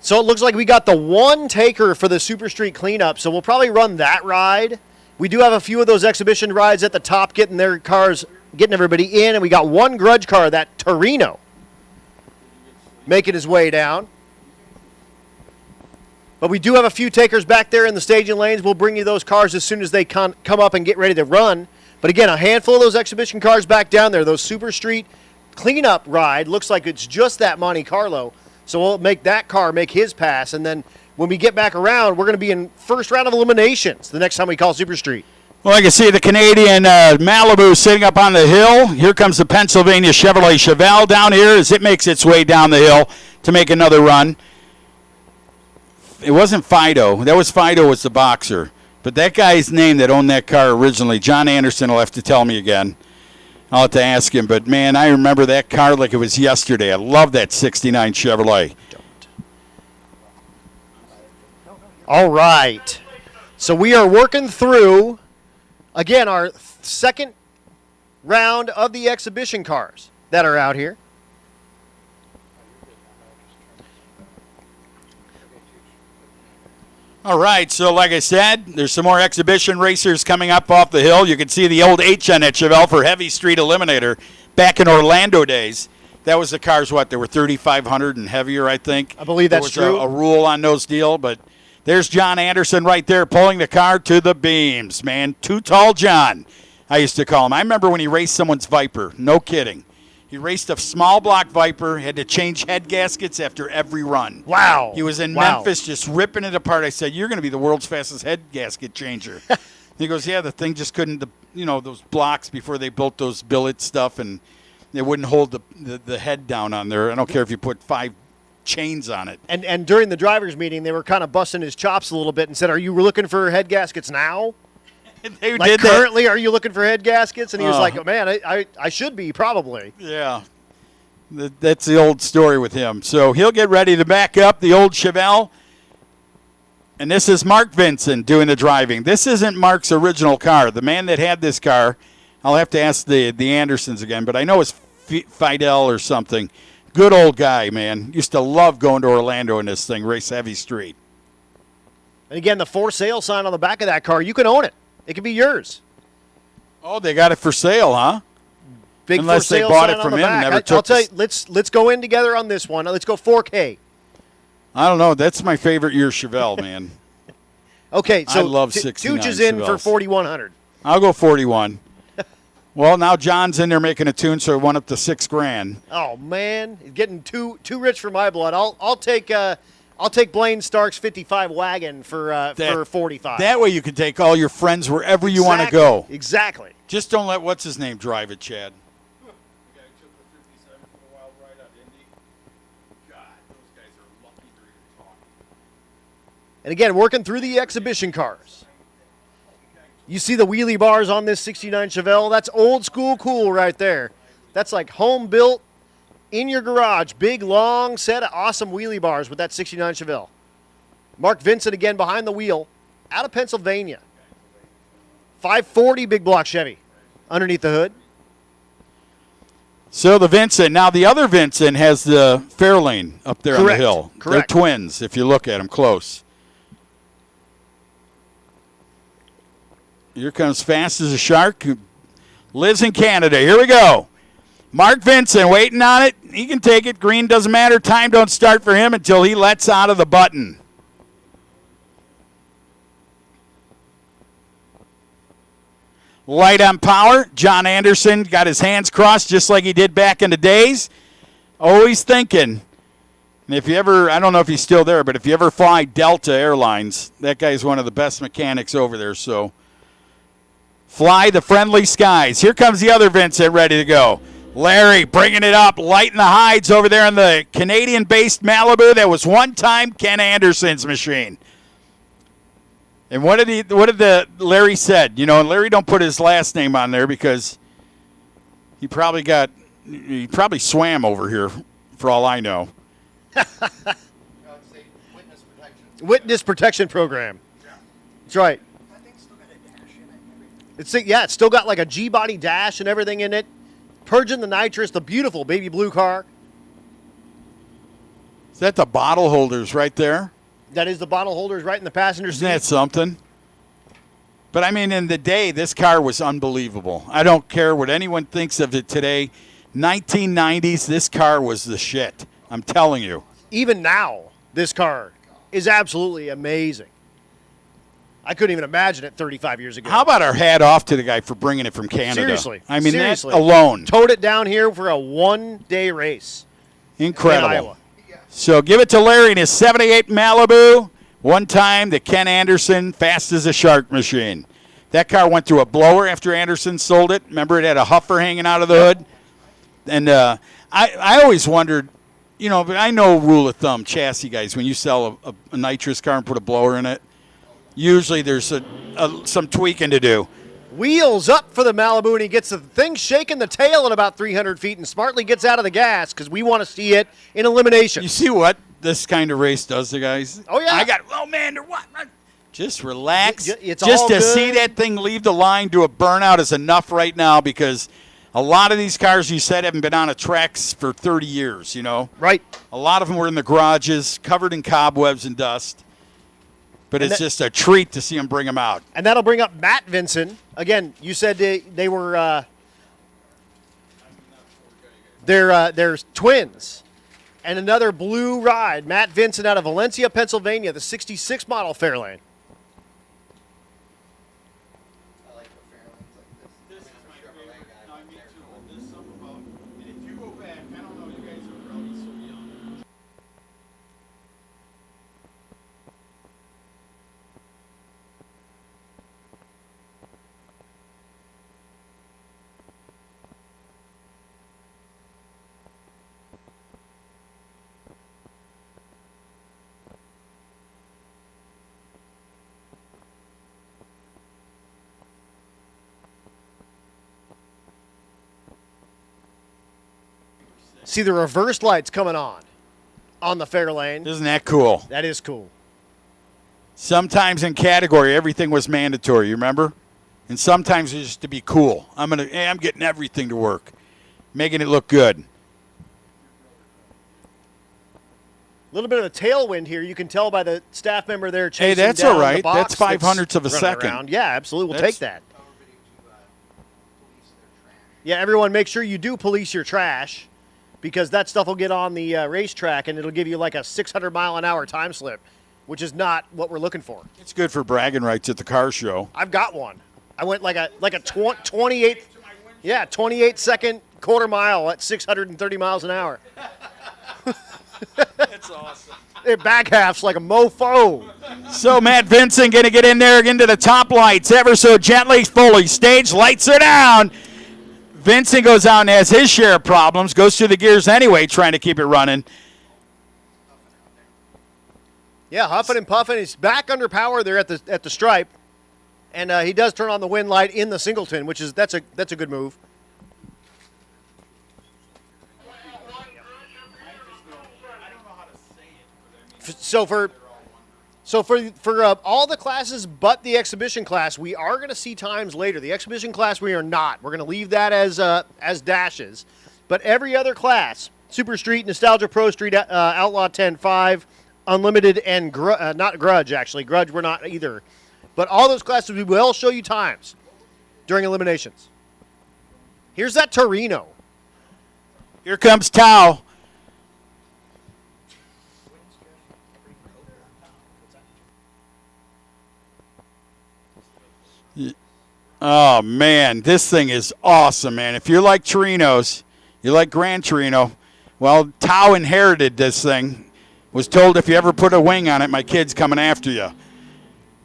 Speaker 2: So it looks like we got the one taker for the Super Street cleanup, so we'll probably run that ride. We do have a few of those exhibition rides at the top getting their cars, getting everybody in, and we got one grudge car, that Torino, making his way down. But we do have a few takers back there in the staging lanes. We'll bring you those cars as soon as they come up and get ready to run. But again, a handful of those exhibition cars back down there, those Super Street cleanup ride, looks like it's just that Monte Carlo. So we'll make that car make his pass, and then when we get back around, we're going to be in first round of eliminations the next time we call Super Street.
Speaker 1: Well, I can see the Canadian Malibu sitting up on the hill. Here comes the Pennsylvania Chevrolet Chevelle down here as it makes its way down the hill to make another run. It wasn't Fido. That was Fido was the boxer. But that guy's name that owned that car originally, John Anderson, will have to tell me again. I'll have to ask him. But, man, I remember that car like it was yesterday. I love that 69 Chevrolet.
Speaker 2: All right. So we are working through, again, our second round of the exhibition cars that are out here.
Speaker 1: All right, so like I said, there's some more exhibition racers coming up off the hill. You can see the old H on that Chevelle for Heavy Street Eliminator back in Orlando days. That was the cars, they were 3,500 and heavier, I think.
Speaker 2: I believe that's
Speaker 1: there was
Speaker 2: true.
Speaker 1: A rule on those deal, but there's John Anderson right there pulling the car to the beams, man. Too Tall John, I used to call him. I remember when he raced someone's Viper, no kidding. He raced a small block Viper, had to change head gaskets after every run.
Speaker 2: Wow.
Speaker 1: He was in
Speaker 2: Wow.
Speaker 1: Memphis just ripping it apart. I said, you're going to be the world's fastest head gasket changer. He goes, yeah, the thing just couldn't, those blocks before they built those billet stuff, and they wouldn't hold the head down on there. I don't care if you put 5 chains on it.
Speaker 2: And during the drivers' meeting, they were kind of busting his chops a little bit and said, are you looking for head gaskets now?
Speaker 1: They
Speaker 2: Like
Speaker 1: did
Speaker 2: currently, are you looking for head gaskets? And he was like, oh, man, I should be probably.
Speaker 1: Yeah. That's the old story with him. So he'll get ready to back up the old Chevelle. And this is Mark Vincent doing the driving. This isn't Mark's original car. The man that had this car, I'll have to ask the Andersons again, but I know it's Fidel or something. Good old guy, man. Used to love going to Orlando in this thing, race Heavy Street.
Speaker 2: And again, the for sale sign on the back of that car, you can own it. It can be yours.
Speaker 1: Oh, they got it for sale, huh?
Speaker 2: Big
Speaker 1: Unless
Speaker 2: for
Speaker 1: they
Speaker 2: sale
Speaker 1: bought
Speaker 2: sign
Speaker 1: it from
Speaker 2: on the
Speaker 1: him and
Speaker 2: back.
Speaker 1: never
Speaker 2: I'll
Speaker 1: took
Speaker 2: tell you,
Speaker 1: this-
Speaker 2: let's go in together on this one. Let's go 4K.
Speaker 1: I don't know. That's my favorite year Chevelle, man.
Speaker 2: Okay, so
Speaker 1: I love 69
Speaker 2: Tooch is in for
Speaker 1: Chevelles.
Speaker 2: 4,100.
Speaker 1: I'll go 41. Well, now John's in there making a tune, so it went up to $6,000.
Speaker 2: Oh man, it's getting too rich for my blood. I'll take Blaine Stark's 55 wagon for 45.
Speaker 1: That way you can take all your friends wherever you want to
Speaker 2: Exactly.
Speaker 1: go.
Speaker 2: Exactly.
Speaker 1: Just don't let what's his name drive it, Chad.
Speaker 4: The guy who took the 57 for the wild ride out Indy. God, those guys are lucky they're even talking.
Speaker 2: And again, working through the exhibition cars. You see the wheelie bars on this 69 Chevelle? That's old school cool right there. That's like home built in your garage. Big, long set of awesome wheelie bars with that 69 Chevelle. Mark Vincent again behind the wheel out of Pennsylvania. 540 big block Chevy underneath the hood.
Speaker 1: So the Vincent. Now the other Vincent has the Fairlane up there on the
Speaker 2: Correct.
Speaker 1: hill.
Speaker 2: Correct.
Speaker 1: They're twins if you look at them close. Here comes Fast as a Shark, who lives in Canada. Here we go. Mark Vincent waiting on it. He can take it. Green doesn't matter. Time don't start for him until he lets out of the button. Light on power. John Anderson got his hands crossed just like he did back in the days. Always thinking. And if you ever, I don't know if he's still there, but if you ever fly Delta Airlines, that guy's one of the best mechanics over there. So fly the friendly skies. Here comes the other Vincent ready to go. Larry bringing it up, lighting the hides over there in the Canadian-based Malibu. That was one time Ken Anderson's machine. And what did Larry said? You know, and Larry don't put his last name on there because he probably swam over here for all I know.
Speaker 2: Witness protection program. That's right. It's still got like a G-body dash and everything in it. Purging the nitrous, the beautiful baby blue car.
Speaker 1: Is that the bottle holders right there?
Speaker 2: That is the bottle holders right in the passenger seat.
Speaker 1: Isn't that something? But, I mean, in the day, this car was unbelievable. I don't care what anyone thinks of it today. 1990s, this car was the shit. I'm telling you.
Speaker 2: Even now, this car is absolutely amazing. I couldn't even imagine it 35 years ago.
Speaker 1: How about our hat off to the guy for bringing it from Canada?
Speaker 2: Seriously.
Speaker 1: I mean,
Speaker 2: seriously.
Speaker 1: that alone.
Speaker 2: Towed it down here for a one-day race.
Speaker 1: Incredible.
Speaker 2: In Iowa.
Speaker 1: So give it to Larry in his 78 Malibu. One time, the Ken Anderson Fast as a Shark machine. That car went through a blower after Anderson sold it. Remember, it had a huffer hanging out of the hood? And I always wondered, you know, but I know rule of thumb, chassis guys, when you sell a nitrous car and put a blower in it, usually there's some tweaking to do.
Speaker 2: Wheels up for the Malibu, and he gets the thing shaking the tail at about 300 feet and smartly gets out of the gas because we want to see it in elimination.
Speaker 1: You see what this kind of race does to guys?
Speaker 2: Oh, yeah.
Speaker 1: Oh, man, they're what? Just relax.
Speaker 2: It's
Speaker 1: just
Speaker 2: all
Speaker 1: to
Speaker 2: good.
Speaker 1: see that thing leave the line, do a burnout is enough right now because a lot of these cars you said haven't been on a tracks for 30 years, you know?
Speaker 2: Right.
Speaker 1: A lot of them were in the garages, covered in cobwebs and dust. But it's just a treat to see him bring them out.
Speaker 2: And that'll bring up Matt Vinson. Again, you said they were they're twins. And another blue ride, Matt Vinson out of Valencia, Pennsylvania, the 66 model Fairlane.
Speaker 3: I like the Fairlanes like this.
Speaker 4: This is my favorite. No, me too. But there's something about, and if you go back, I don't know, you guys are probably so young.
Speaker 2: See the reverse lights coming on the Fairlane.
Speaker 1: Isn't that cool?
Speaker 2: That is cool.
Speaker 1: Sometimes in category, everything was mandatory, you remember? And sometimes it was just to be cool. I'm getting everything to work, making it look good.
Speaker 2: A little bit of a tailwind here. You can tell by the staff member there chasing
Speaker 1: Hey, that's
Speaker 2: down
Speaker 1: all right.
Speaker 2: the box
Speaker 1: That's 500ths of a
Speaker 2: running
Speaker 1: second.
Speaker 2: around. Yeah, absolutely. We'll
Speaker 1: That's-
Speaker 2: take that.
Speaker 3: Everybody to police their trash.
Speaker 2: Yeah, everyone make sure you do police your trash because that stuff will get on the racetrack and it'll give you like a 600-mile-an-hour time slip, which is not what we're looking for.
Speaker 1: It's good for bragging rights at the car show.
Speaker 2: I've got one. I went like a 28-second quarter mile at 630 miles an hour.
Speaker 4: That's awesome.
Speaker 2: It back halves like a mofo.
Speaker 1: So Matt Vincent going to get in there into the top lights ever so gently, fully staged, lights are down. Vincent goes out and has his share of problems, goes through the gears anyway, trying to keep it running.
Speaker 2: Yeah, huffing and puffing. He's back under power there at the stripe, and he does turn on the wind light in the singleton, which is that's a good move. So for all the classes but the exhibition class, we are going to see times later. The exhibition class we are not. We're going to leave that as dashes. But every other class, Super Street, Nostalgia Pro Street, Outlaw 10.5, Unlimited, and not Grudge, actually. Grudge we're not either. But all those classes, we will show you times during eliminations. Here's that Torino.
Speaker 1: Here comes Tao. Oh, man, this thing is awesome, man. If you like Torinos, you like Gran Torino, well, Tao inherited this thing. Was told if you ever put a wing on it, my kid's coming after you.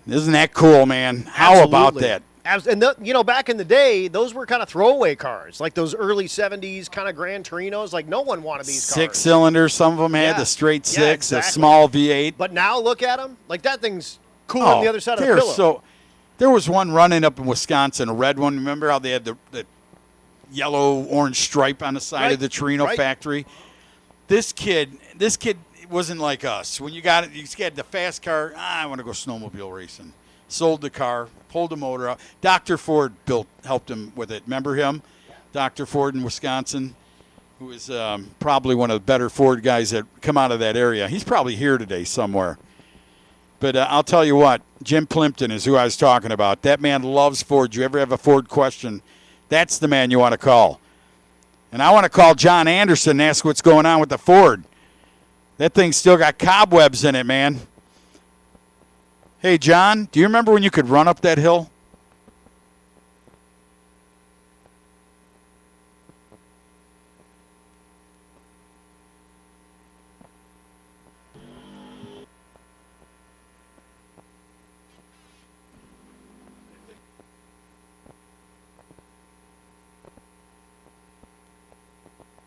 Speaker 1: Isn't that cool, man? How about
Speaker 2: Absolutely.
Speaker 1: that?
Speaker 2: And back in the day, those were kind of throwaway cars, like those early 70s kind of Gran Torinos. Like, no one wanted these cars.
Speaker 1: 6 cylinders, some of them had
Speaker 2: Yeah.
Speaker 1: the straight
Speaker 2: Yeah,
Speaker 1: 6,
Speaker 2: exactly.
Speaker 1: a small V8.
Speaker 2: But now look at them. Like, that thing's cool on the other side of the
Speaker 1: they're
Speaker 2: pillow.
Speaker 1: So, there was one running up in Wisconsin, a red one. Remember how they had the yellow-orange stripe on the side
Speaker 2: Right,
Speaker 1: of the Torino
Speaker 2: right.
Speaker 1: factory? This kid wasn't like us. When you got it, you had the fast car. I want to go snowmobile racing. Sold the car, pulled the motor out. Dr. Ford helped him with it. Remember him? Dr. Ford in Wisconsin, who is probably one of the better Ford guys that come out of that area. He's probably here today somewhere. But I'll tell you what, Jim Plimpton is who I was talking about. That man loves Ford. You ever have a Ford question, that's the man you want to call. And I want to call John Anderson and ask what's going on with the Ford. That thing's still got cobwebs in it, man. Hey, John, do you remember when you could run up that hill?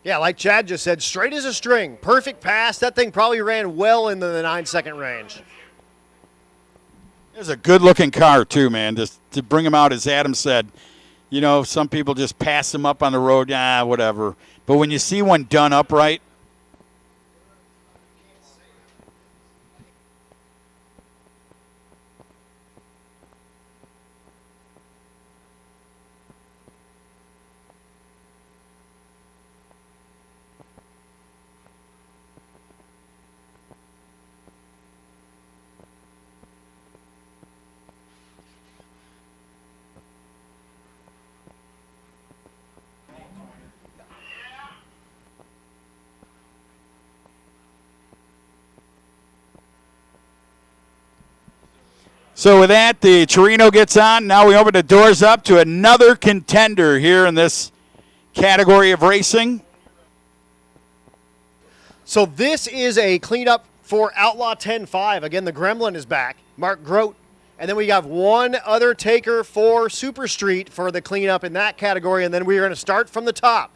Speaker 2: Yeah, like Chad just said, straight as a string. Perfect pass. That thing probably ran well into the 9-second range.
Speaker 1: It was a good-looking car, too, man. Just to bring him out, as Adam said, you know, some people just pass him up on the road, whatever. But when you see one done upright, So with that, the Torino gets on. Now we open the doors up to another contender here in this category of racing.
Speaker 2: So this is a cleanup for Outlaw 10-5. Again, the Gremlin is back, Mark Grote. And then we have one other taker for Super Street for the cleanup in that category. And then we are going to start from the top.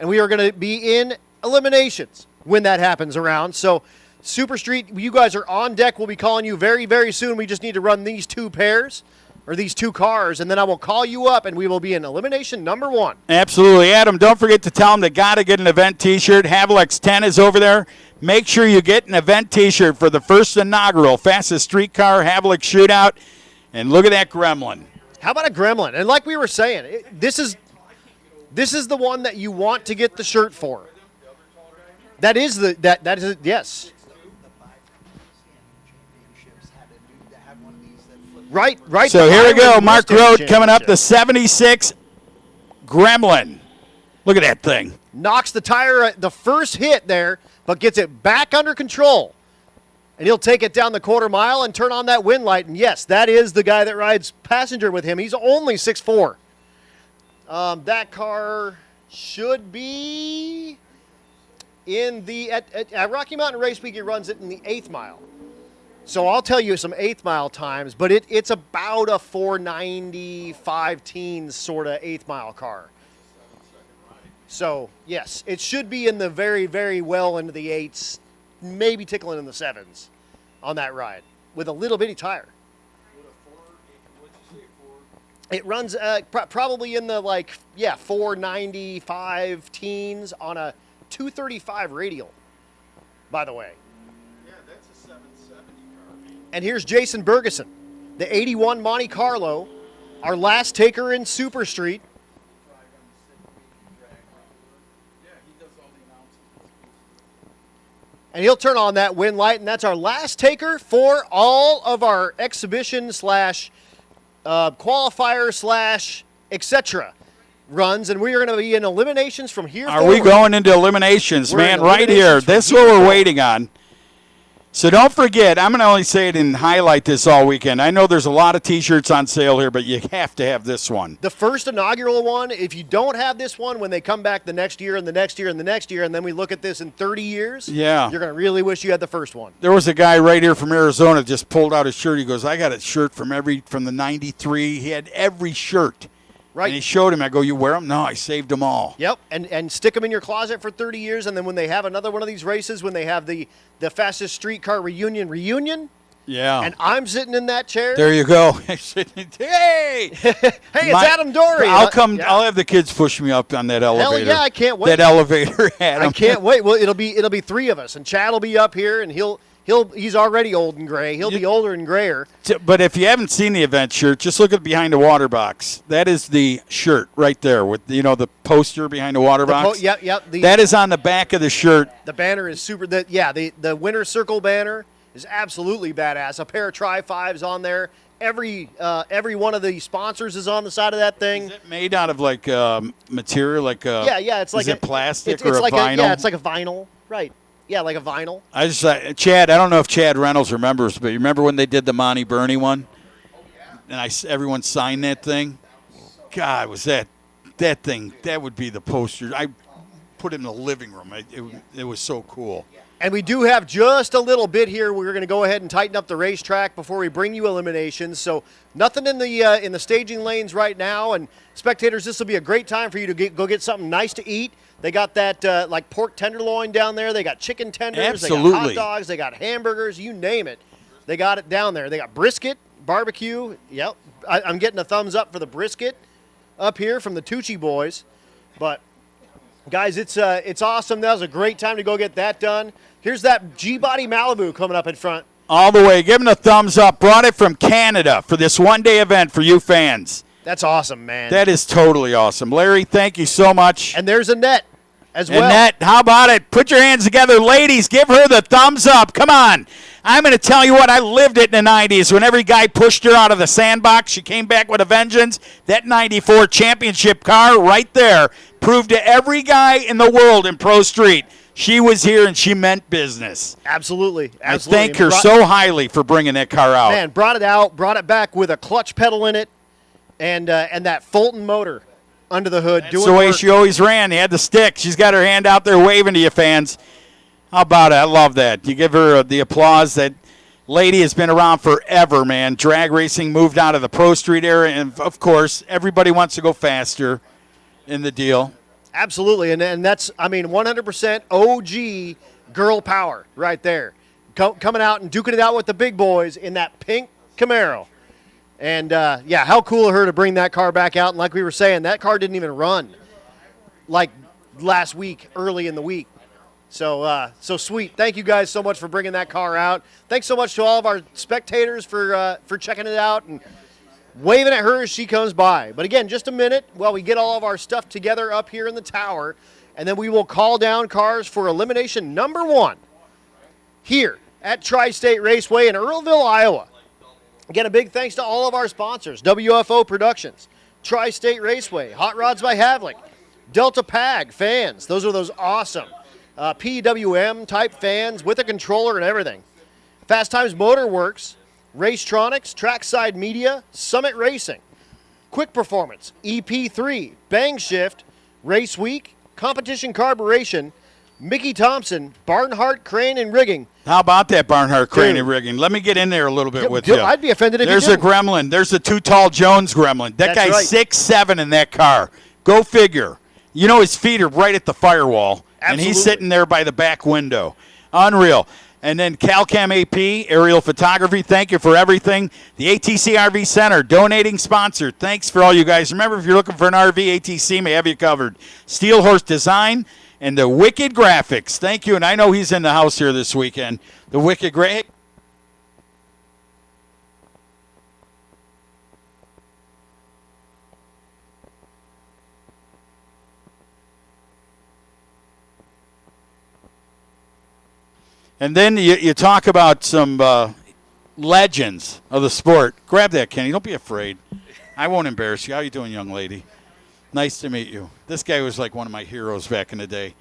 Speaker 2: And we are going to be in eliminations when that happens around. So Super Street, you guys are on deck. We'll be calling you very, very soon. We just need to run these two pairs or these two cars, and then I will call you up, and we will be in elimination number 1.
Speaker 1: Absolutely. Adam, don't forget to tell them they got to get an event T-shirt. Havlik's 10 is over there. Make sure you get an event T-shirt for the first inaugural Fastest Streetcar Havlik Shootout. And look at that Gremlin.
Speaker 2: How about a Gremlin? And like we were saying, this is the one that you want to get the shirt for. That is yes. Right.
Speaker 1: So here we go. Mark Road coming up, the 76 Gremlin. Look at that thing.
Speaker 2: Knocks the tire at the first hit there, but gets it back under control. And he'll take it down the quarter mile and turn on that wind light. And yes, that is the guy that rides passenger with him. He's only 6'4". That car should be in the at Rocky Mountain Race Week. He runs it in the 8th mile. So I'll tell you some 8th mile times, but it's about a 495 teens sort of 8th mile car. So, yes, it should be in the very, very well into the 8s, maybe tickling in the 7s on that ride with a little bitty tire. It runs probably in the 495 teens on a 235 radial, by the way. And here's Jason Bergeson, the 81 Monte Carlo, our last taker in Super Street. And he'll turn on that wind light, and that's our last taker for all of our exhibition slash qualifier slash etc. runs, and we are going to be in eliminations from here forward.
Speaker 1: Are we going into eliminations, man? Right here. This is what we're waiting on. So don't forget, I'm going to only say it and highlight this all weekend. I know there's a lot of T-shirts on sale here, but you have to have this one.
Speaker 2: The first inaugural one, if you don't have this one, when they come back the next year and the next year and the next year, and then we look at this in 30 years, you're going to really wish you had the first one.
Speaker 1: There was a guy right here from Arizona just pulled out his shirt. He goes, I got a shirt from the 93. He had every shirt. Right. And he showed him. I go, you wear them? No, I saved them all.
Speaker 2: Yep, and stick them in your closet for 30 years, and then when they have another one of these races, when they have the fastest streetcar reunion.
Speaker 1: Yeah.
Speaker 2: And I'm sitting in that chair.
Speaker 1: There you go. Hey!
Speaker 2: Hey, it's Adam Dory.
Speaker 1: I'll come. Yeah. I'll have the kids push me up on that elevator.
Speaker 2: Hell yeah, I can't wait.
Speaker 1: That elevator, Adam.
Speaker 2: I can't wait. Well, it'll be 3 of us, and Chad will be up here, and he's already old and gray. He'll be older and grayer.
Speaker 1: But if you haven't seen the event shirt, just look at behind the water box. That is the shirt right there with the poster behind the water box.
Speaker 2: Yep.
Speaker 1: That is on the back of the shirt.
Speaker 2: The banner is super. The winner circle banner is absolutely badass. A pair of Tri-5s on there. Every one of the sponsors is on the side of that thing.
Speaker 1: Is it made out of material
Speaker 2: It's like
Speaker 1: plastic or
Speaker 2: it's
Speaker 1: a
Speaker 2: like
Speaker 1: vinyl?
Speaker 2: It's like a vinyl, right? Yeah, like a vinyl.
Speaker 1: Chad, I don't know if Chad Reynolds remembers, but you remember when they did the Monty Burney one? And everyone signed that thing? God, was that thing, that would be the poster. I put it in the living room. It was so cool.
Speaker 2: And we do have just a little bit here. We're going to go ahead and tighten up the racetrack before we bring you eliminations. So nothing in the staging lanes right now. And spectators, this will be a great time for you to go get something nice to eat. They got that pork tenderloin down there. They got chicken tenders.
Speaker 1: Absolutely.
Speaker 2: They got hot dogs. They got hamburgers. You name it. They got it down there. They got brisket, barbecue. Yep. I'm getting a thumbs up for the brisket up here from the Tucci boys. But, guys, it's awesome. That was a great time to go get that done. Here's that G-Body Malibu coming up in front.
Speaker 1: All the way. Give them a thumbs up. Brought it from Canada for this one-day event for you fans.
Speaker 2: That's awesome, man.
Speaker 1: That is totally awesome. Larry, thank you so much.
Speaker 2: And there's Annette as well.
Speaker 1: Annette, how about it? Put your hands together. Ladies, give her the thumbs up. Come on. I'm going to tell you what, I lived it in the 90s. When every guy pushed her out of the sandbox, she came back with a vengeance. That 94 championship car right there proved to every guy in the world in Pro Street, She was here and she meant business.
Speaker 2: Absolutely.
Speaker 1: I thank her so highly for bringing that car out.
Speaker 2: Man, brought it out, brought it back with a clutch pedal in it, and that Fulton motor under the hood.
Speaker 1: That's the way she always ran. They had the stick. She's got her hand out there waving to you, fans. How about it? I love that. You give her the applause. That lady has been around forever, man. Drag racing moved out of the Pro Street era, and, of course, everybody wants to go faster in the deal.
Speaker 2: Absolutely, and that's, 100% OG girl power right there. Coming out and duking it out with the big boys in that pink Camaro. And, how cool of her to bring that car back out. And like we were saying, that car didn't even run like last week, early in the week. So sweet. Thank you guys so much for bringing that car out. Thanks so much to all of our spectators for checking it out and waving at her as she comes by. But again, just a minute while we get all of our stuff together up here in the tower, and then we will call down cars for elimination number 1 here at Tri-State Raceway in Earlville, Iowa. Again, a big thanks to all of our sponsors: WFO Productions, Tri-State Raceway, Hot Rods by Havlik, Delta Pag fans. Those are those awesome PWM type fans with a controller and everything. Fast Times Motor Works, Racetronics, Trackside Media, Summit Racing, Quick Performance, EP3, Bang Shift, Race Week, Competition Carburation, Mickey Thompson, Barnhart Crane and Rigging.
Speaker 1: How about that Barnhart Crane and Rigging? Let me get in there a little bit with you.
Speaker 2: I'd be offended if
Speaker 1: There's
Speaker 2: you
Speaker 1: a gremlin. There's a Too Tall Jones gremlin. That
Speaker 2: That's
Speaker 1: guy's
Speaker 2: right.
Speaker 1: 6'7" in that car. Go figure. You know his feet are right at the firewall, and he's
Speaker 2: Absolutely.
Speaker 1: sitting there by the back window. Unreal. And then CalCam AP, aerial photography, thank you for everything. The ATC RV Center, donating sponsor. Thanks for all you guys. Remember, if you're looking for an RV, ATC may have you covered. Steel Horse Design and the Wicked Graphics. Thank you. And I know he's in the house here this weekend. The Wicked Graphics. And then you talk about some legends of the sport. Grab that, Kenny. Don't be afraid. I won't embarrass you. How you doing, young lady? Nice to meet you. This guy was like one of my heroes back in the day.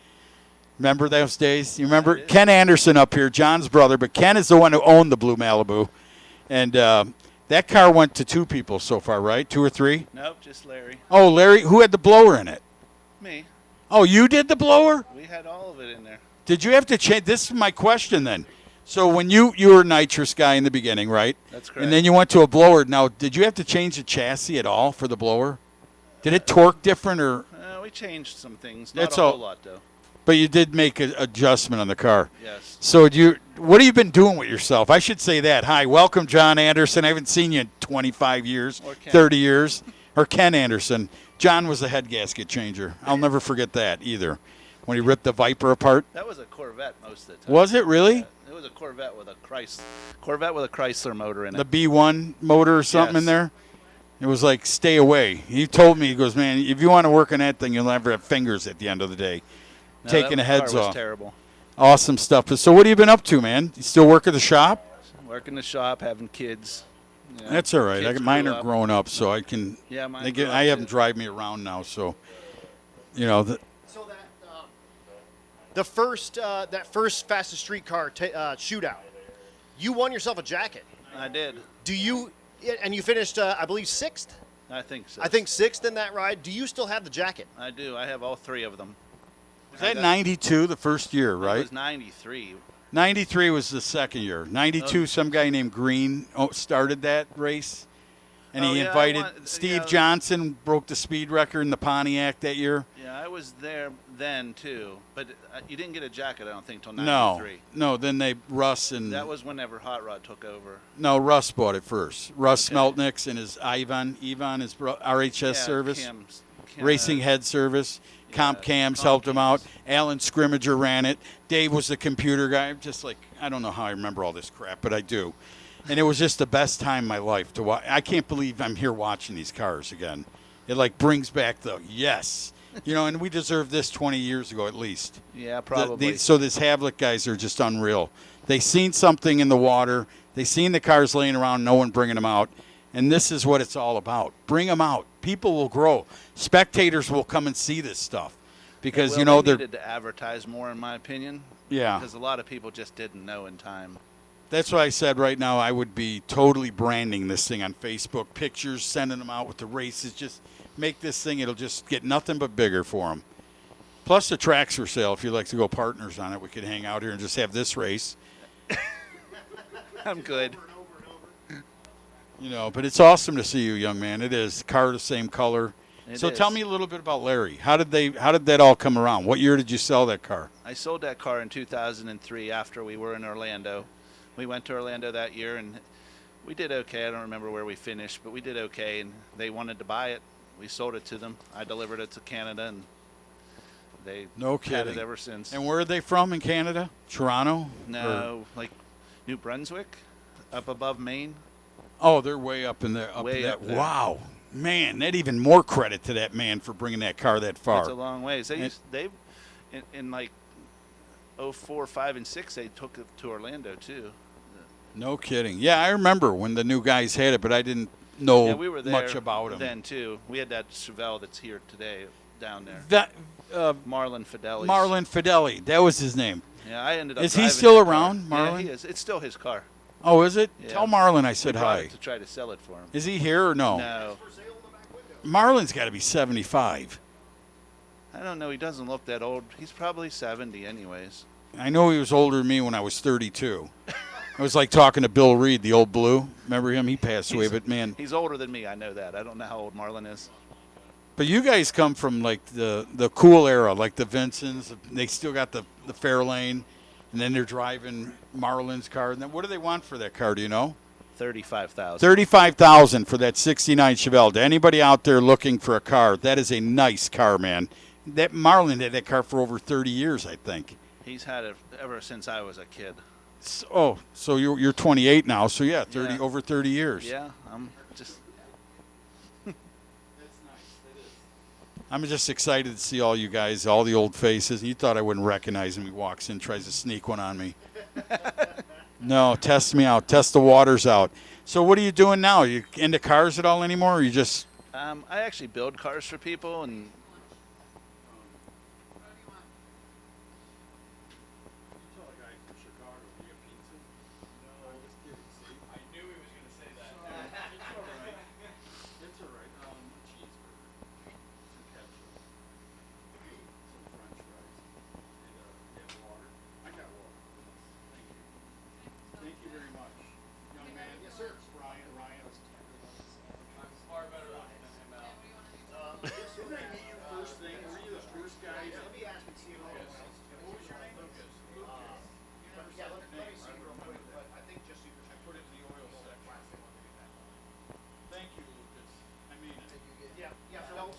Speaker 1: Remember those days? You remember? Ken Anderson up here, John's brother, but Ken is the one who owned the Blue Malibu. And that car went to 2 people so far, right? 2 or 3?
Speaker 11: Nope, just Larry.
Speaker 1: Oh, Larry. Who had the blower in it?
Speaker 11: Me.
Speaker 1: Oh, you did the blower?
Speaker 11: We had all of it in there.
Speaker 1: Did you have to change? This is my question then. So when you were a nitrous guy in the beginning, right?
Speaker 11: That's correct.
Speaker 1: And then you went to a blower. Now, did you have to change the chassis at all for the blower? Did it torque different or?
Speaker 11: We changed some things. Not
Speaker 1: That's
Speaker 11: a
Speaker 1: all.
Speaker 11: whole lot, though.
Speaker 1: But you did make an adjustment on the car.
Speaker 11: Yes.
Speaker 1: So what have you been doing with yourself? I should say that. Hi, welcome, John Anderson. I haven't seen you in 25 years,
Speaker 11: Or Ken.
Speaker 1: 30 years. Or Ken Anderson. John was a head gasket changer. I'll never forget that either. When he ripped the Viper apart.
Speaker 11: That was a Corvette most of the time.
Speaker 1: Was it really?
Speaker 11: Yeah, it was a Corvette with a Chrysler motor in it.
Speaker 1: The B1 motor or something in
Speaker 11: Yes.
Speaker 1: there? It was like, stay away. He told me, he goes, man, if you want to work on that thing, you'll never have fingers at the end of the day.
Speaker 11: No,
Speaker 1: Taking the
Speaker 11: that
Speaker 1: heads
Speaker 11: car was
Speaker 1: off.
Speaker 11: terrible.
Speaker 1: Awesome stuff. So what have you been up to, man? You still work at the shop?
Speaker 11: Working the shop, having kids. You know,
Speaker 1: That's all right.
Speaker 11: kids
Speaker 1: Mine
Speaker 11: grew
Speaker 1: are
Speaker 11: up.
Speaker 1: grown up, so I can.
Speaker 11: Yeah, mine
Speaker 1: They
Speaker 11: grew
Speaker 1: get.
Speaker 11: up
Speaker 1: I have them
Speaker 11: too.
Speaker 1: drive me around now, so. You know.
Speaker 2: So that first fastest streetcar shootout, you won yourself a jacket.
Speaker 11: I did.
Speaker 2: And you finished, I believe, 6th?
Speaker 11: I think so.
Speaker 2: I think 6th in that ride. Do you still have the jacket?
Speaker 11: I do. I have all 3 of them.
Speaker 1: Was that 92, the first year,
Speaker 11: It
Speaker 1: right?
Speaker 11: was 93.
Speaker 1: 93 was the second year. 92, some guy named Green started that race. And
Speaker 11: Oh,
Speaker 1: he
Speaker 11: yeah, I
Speaker 1: invited
Speaker 11: won-
Speaker 1: Steve
Speaker 11: yeah.
Speaker 1: Johnson, broke the speed record in the Pontiac that year.
Speaker 11: Yeah, I was there then too, but you didn't get a jacket, I don't think, till
Speaker 1: No,
Speaker 11: 93.
Speaker 1: no. Then Russ and
Speaker 11: That was whenever Hot Rod took over.
Speaker 1: no, Russ bought it first. Russ Smeltniks and his Ivan, his RHS
Speaker 11: Yeah,
Speaker 1: service,
Speaker 11: Kim,
Speaker 1: Racing Head service. Comp Cams helped him out. Alan Scrimmager ran it. Dave was the computer guy. Just like, I don't know how I remember all this crap, but I do. And it was just the best time in my life to watch. I can't believe I'm here watching these cars again. It like brings back the yes. And we deserved this 20 years ago at least.
Speaker 11: Yeah, probably.
Speaker 1: So these Havlik guys are just unreal. They seen something in the water. They seen the cars laying around, no one bringing them out. And this is what it's all about. Bring them out. People will grow. Spectators will come and see this stuff because
Speaker 11: Well,
Speaker 1: you know
Speaker 11: they
Speaker 1: they're
Speaker 11: needed to advertise more, in my opinion.
Speaker 1: Yeah.
Speaker 11: Because a lot of people just didn't know in time.
Speaker 1: That's why I said right now I would be totally branding this thing on Facebook, pictures, sending them out with the races. Just make this thing; it'll just get nothing but bigger for them. Plus the tracks for sale. If you'd like to go partners on it, we could hang out here and just have this race.
Speaker 11: I'm good.
Speaker 1: You know, but it's awesome to see you, young man. It is. Car the same color.
Speaker 11: It
Speaker 1: So
Speaker 11: is.
Speaker 1: tell me a little bit about Larry. How did that all come around? What year did you sell that car?
Speaker 11: I sold that car in 2003 after we were in Orlando. We went to Orlando that year, and we did okay. I don't remember where we finished, but we did okay, and they wanted to buy it. We sold it to them. I delivered it to Canada, and they
Speaker 1: No
Speaker 11: had it
Speaker 1: kidding.
Speaker 11: ever since.
Speaker 1: And where are they from in Canada? Toronto?
Speaker 11: No, like New Brunswick, up above Maine.
Speaker 1: Oh, they're way up in there.
Speaker 11: Way up there.
Speaker 1: Wow. Man, that even more credit to that man for bringing that car that far.
Speaker 11: It's a long ways.
Speaker 1: And-
Speaker 11: They in like 04, 5, and 6, they took it to Orlando too.
Speaker 1: No kidding. Yeah, I remember when the new guys had it, but I didn't know
Speaker 11: Yeah, we were there
Speaker 1: much about them.
Speaker 11: then too. We had that Chevelle that's here today down there.
Speaker 1: That
Speaker 11: Marlon Fidelis.
Speaker 1: Marlon Fideli, that was his name.
Speaker 11: Yeah, I ended up.
Speaker 1: Is he
Speaker 11: driving
Speaker 1: still
Speaker 11: that car.
Speaker 1: around,
Speaker 11: Yeah,
Speaker 1: Marlon?
Speaker 11: he is. It's still his car.
Speaker 1: Oh, is it?
Speaker 11: Yeah.
Speaker 1: Tell Marlon I
Speaker 11: We
Speaker 1: said
Speaker 11: brought
Speaker 1: hi.
Speaker 11: it to try to sell it for him.
Speaker 1: Is he here or no?
Speaker 11: No,
Speaker 1: Marlon's got to be 75.
Speaker 11: I don't know. He doesn't look that old. He's probably 70, anyways.
Speaker 1: I know he was older than me when I was 32. I was like talking to Bill Reed, the old blue. Remember him? He passed away, but man.
Speaker 11: He's older than me. I know that. I don't know how old Marlon is.
Speaker 1: But you guys come from like the cool era, like the Vincents. They still got the Fairlane, and then they're driving Marlon's car. And then what do they want for that car? Do you know?
Speaker 11: 35,000.
Speaker 1: $35,000 for that '69 Chevelle. To anybody out there looking for a car, that is a nice car, man. That Marlon had that car for over 30 years, I think.
Speaker 11: He's had it ever since I was a kid.
Speaker 1: So you're 28 now. So yeah, 30
Speaker 11: Yeah.
Speaker 1: over 30 years.
Speaker 11: Yeah, I'm just.
Speaker 1: I'm just excited to see all you guys, all the old faces. You thought I wouldn't recognize him. He walks in, tries to sneak one on me. No, test me out. Test the waters out. So what are you doing now? Are you into cars at all anymore, or you just...
Speaker 11: I actually build cars for people, and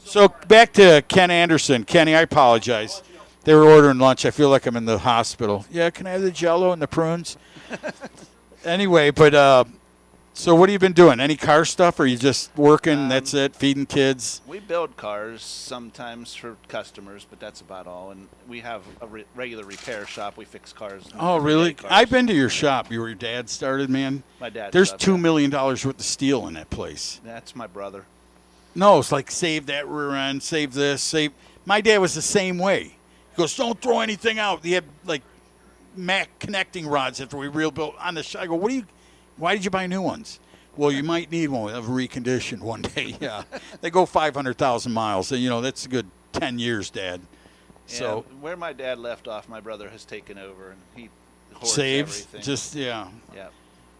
Speaker 1: So back to Ken Anderson. Kenny, I apologize. They were ordering lunch. I feel like I'm in the hospital. Yeah, can I have the Jell-O and the prunes? Anyway, but so what have you been doing? Any car stuff, or are you just working? That's it, feeding kids?
Speaker 11: we build cars sometimes for customers, but that's about all. And we have a regular repair shop. We fix cars.
Speaker 1: Oh,
Speaker 11: everyday
Speaker 1: really?
Speaker 11: cars.
Speaker 1: I've been to your shop. Where your dad started, man.
Speaker 11: My dad's
Speaker 1: There's
Speaker 11: shop,
Speaker 1: $2
Speaker 11: yeah.
Speaker 1: million worth of steel in that place.
Speaker 11: That's my brother.
Speaker 1: No, it's like save that rear end, save this, save. My dad was the same way. He goes, don't throw anything out. He had like Mac connecting rods after we rebuilt on the shop. I go, why did you buy new ones? Well, you might need one of reconditioned one day. Yeah, they go 500,000 miles. So, you know, that's a good 10 years, Dad. So
Speaker 11: Yeah, where my dad left off, my brother has taken over, and he hoards
Speaker 1: saves,
Speaker 11: everything.
Speaker 1: just yeah.
Speaker 11: Yeah.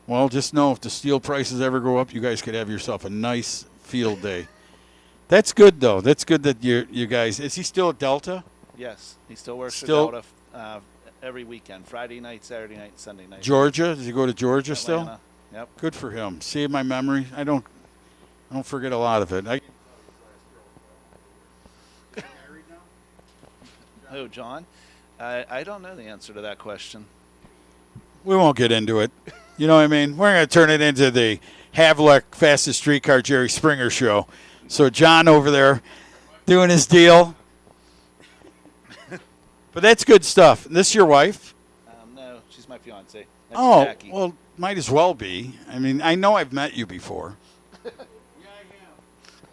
Speaker 1: Well, just know if the steel prices ever go up, you guys could have yourself a nice field day. That's good, though. That's good that you guys. Is he still at Delta?
Speaker 11: Yes, he still works
Speaker 1: Still-
Speaker 11: at Delta every weekend, Friday night, Saturday night, Sunday night.
Speaker 1: Georgia? Does he go to Georgia still?
Speaker 11: Atlanta. Yep.
Speaker 1: Good for him. Save my memory. I don't forget a lot of it.
Speaker 11: Oh, John? I don't know the answer to that question.
Speaker 1: We won't get into it. You know what I mean? We're going to turn it into the Havlik Fastest Streetcar Jerry Springer show. So John over there doing his deal. But that's good stuff. This your wife?
Speaker 11: No, she's my fiance. That's
Speaker 1: Oh,
Speaker 11: Jackie.
Speaker 1: well, might as well be. I mean, I know I've met you before.
Speaker 8: Yeah,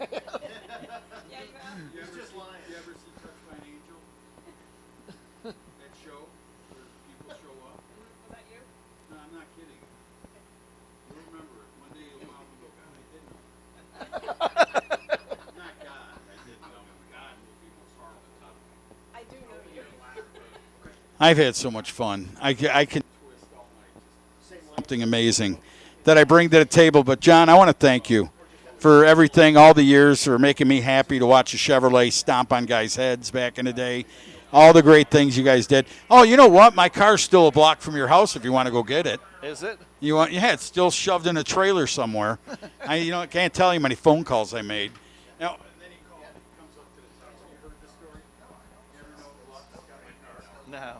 Speaker 8: you have.
Speaker 4: You ever see Touched by an Angel?
Speaker 1: I've had so much fun. I can something amazing that I bring to the table. But, John, I want to thank you for everything, all the years, for making me happy to watch a Chevrolet stomp on guys' heads back in the day. All the great things you guys did. Oh, you know what? My car's still a block from your house if you want to go get it.
Speaker 11: Is it?
Speaker 1: You want? Yeah, it's still shoved in a trailer somewhere. I can't tell you how many phone calls I made. Now,
Speaker 11: No.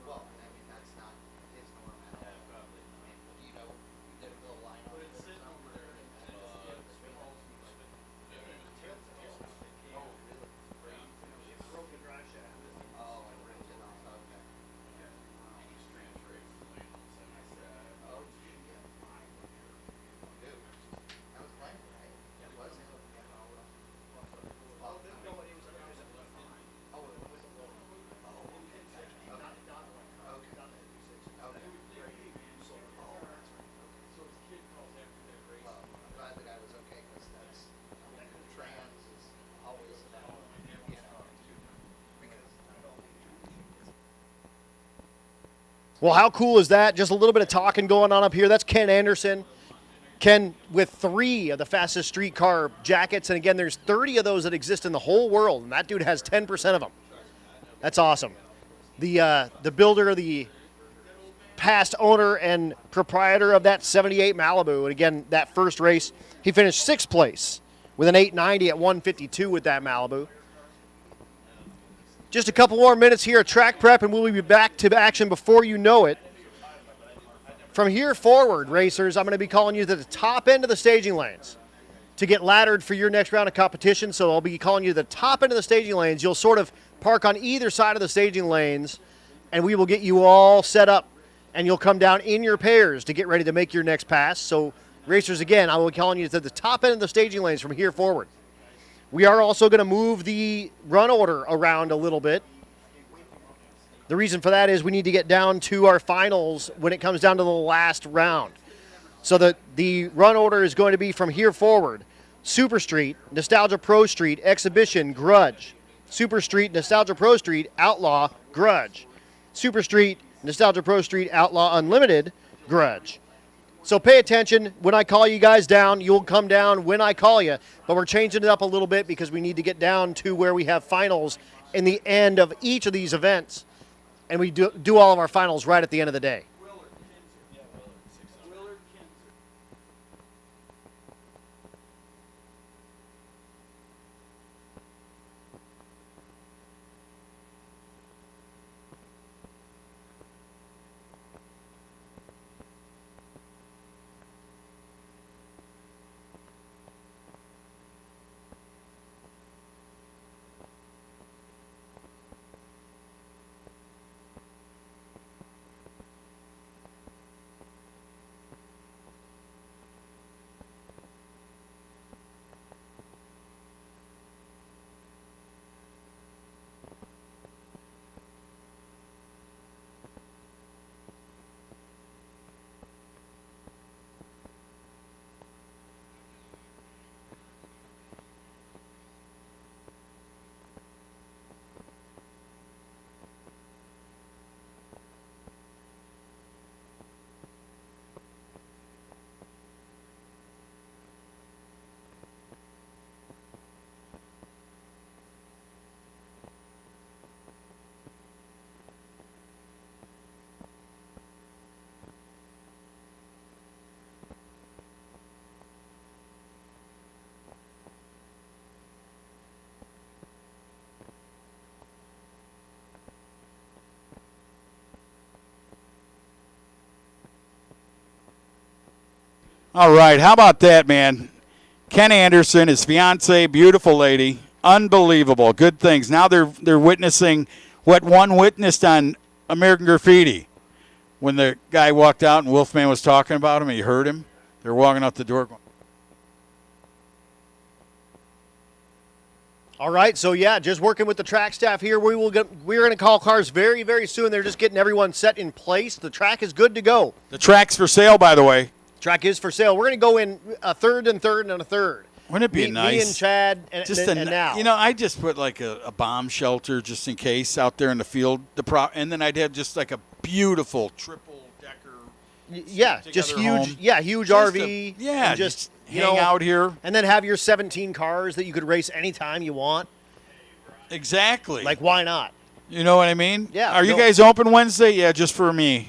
Speaker 3: Well, I mean, that's not his norm at all. Do you know, did it go line on it? Broken drive shaft. Oh, and ripped it off, okay. Oh, yeah. Dude, that was Glenn, right? It was him. Oh, no, it was oh, it was a little. Oh, okay. Well, I'm glad that I was okay, because that's, trans is always, you know, because.
Speaker 2: Well, how cool is that? Just a little bit of talking going on up here. That's Ken Anderson. Ken with 3 of the fastest streetcar jackets. And again, there's 30 of those that exist in the whole world, and that dude has 10% of them. That's awesome. The builder, the past owner and proprietor of that 78 Malibu. And again, that first race, he finished 6th place with an 890 at 152 with that Malibu. Just a couple more minutes here at track prep, and we'll be back to action before you know it. From here forward, racers, I'm going to be calling you to the top end of the staging lanes to get laddered for your next round of competition. So I'll be calling you to the top end of the staging lanes. You'll sort of park on either side of the staging lanes, and we will get you all set up, and you'll come down in your pairs to get ready to make your next pass. So racers, again, I will be calling you to the top end of the staging lanes from here forward. We are also going to move the run order around a little bit. The reason for that is we need to get down to our finals when it comes down to the last round. So the run order is going to be from here forward: Super Street, Nostalgia Pro Street, Exhibition, Grudge. Super Street, Nostalgia Pro Street, Outlaw, Grudge. Super Street, Nostalgia Pro Street, Outlaw Unlimited, Grudge. So pay attention. When I call you guys down, you'll come down when I call you. But we're changing it up a little bit because we need to get down to where we have finals in the end of each of these events. And we do all of our finals right at the end of the day.
Speaker 1: All right, how about that, man? Ken Anderson, his fiance, beautiful lady, unbelievable, good things. Now they're witnessing what one witnessed on American Graffiti when the guy walked out and Wolfman was talking about him. He heard him. They're walking out the door going,
Speaker 2: All right, so yeah, just working with the track staff here. We're going to call cars very, very soon. They're just getting everyone set in place. The track is good to go.
Speaker 1: The track's for sale, by the way.
Speaker 2: Track is for sale. We're going to go in a third and a third.
Speaker 1: Wouldn't it be nice?
Speaker 2: Me and Chad and now.
Speaker 1: You know, I just put like a bomb shelter just in case out there in the field. And then I'd have just like a beautiful triple decker.
Speaker 2: Yeah, just huge.
Speaker 1: Home.
Speaker 2: Yeah, huge
Speaker 1: Just
Speaker 2: RV.
Speaker 1: yeah,
Speaker 2: and just
Speaker 1: hang out here.
Speaker 2: and then have your 17 cars that you could race anytime you want.
Speaker 1: Exactly.
Speaker 2: Like, why not?
Speaker 1: You know what I mean?
Speaker 2: Yeah.
Speaker 1: Are you guys open Wednesday? Yeah, just for me.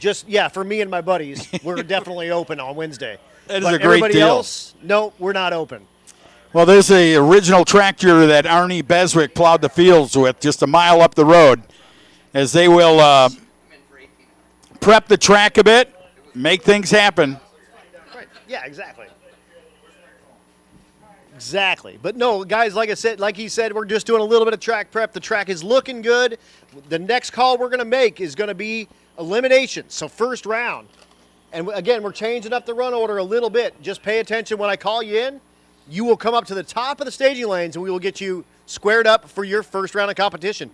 Speaker 2: For me and my buddies, we're definitely open on Wednesday.
Speaker 1: That is
Speaker 2: But
Speaker 1: a great
Speaker 2: everybody
Speaker 1: deal.
Speaker 2: else, no, we're not open.
Speaker 1: Well, there's a original tractor that Arnie Beswick plowed the fields with just a mile up the road, as they will prep the track a bit, make things happen.
Speaker 2: Right. Yeah, exactly. Exactly. But no, guys, like he said, we're just doing a little bit of track prep. The track is looking good. The next call we're going to make is going to be elimination. So first round. And again, we're changing up the run order a little bit. Just pay attention when I call you in. You will come up to the top of the staging lanes and we will get you squared up for your first round of competition.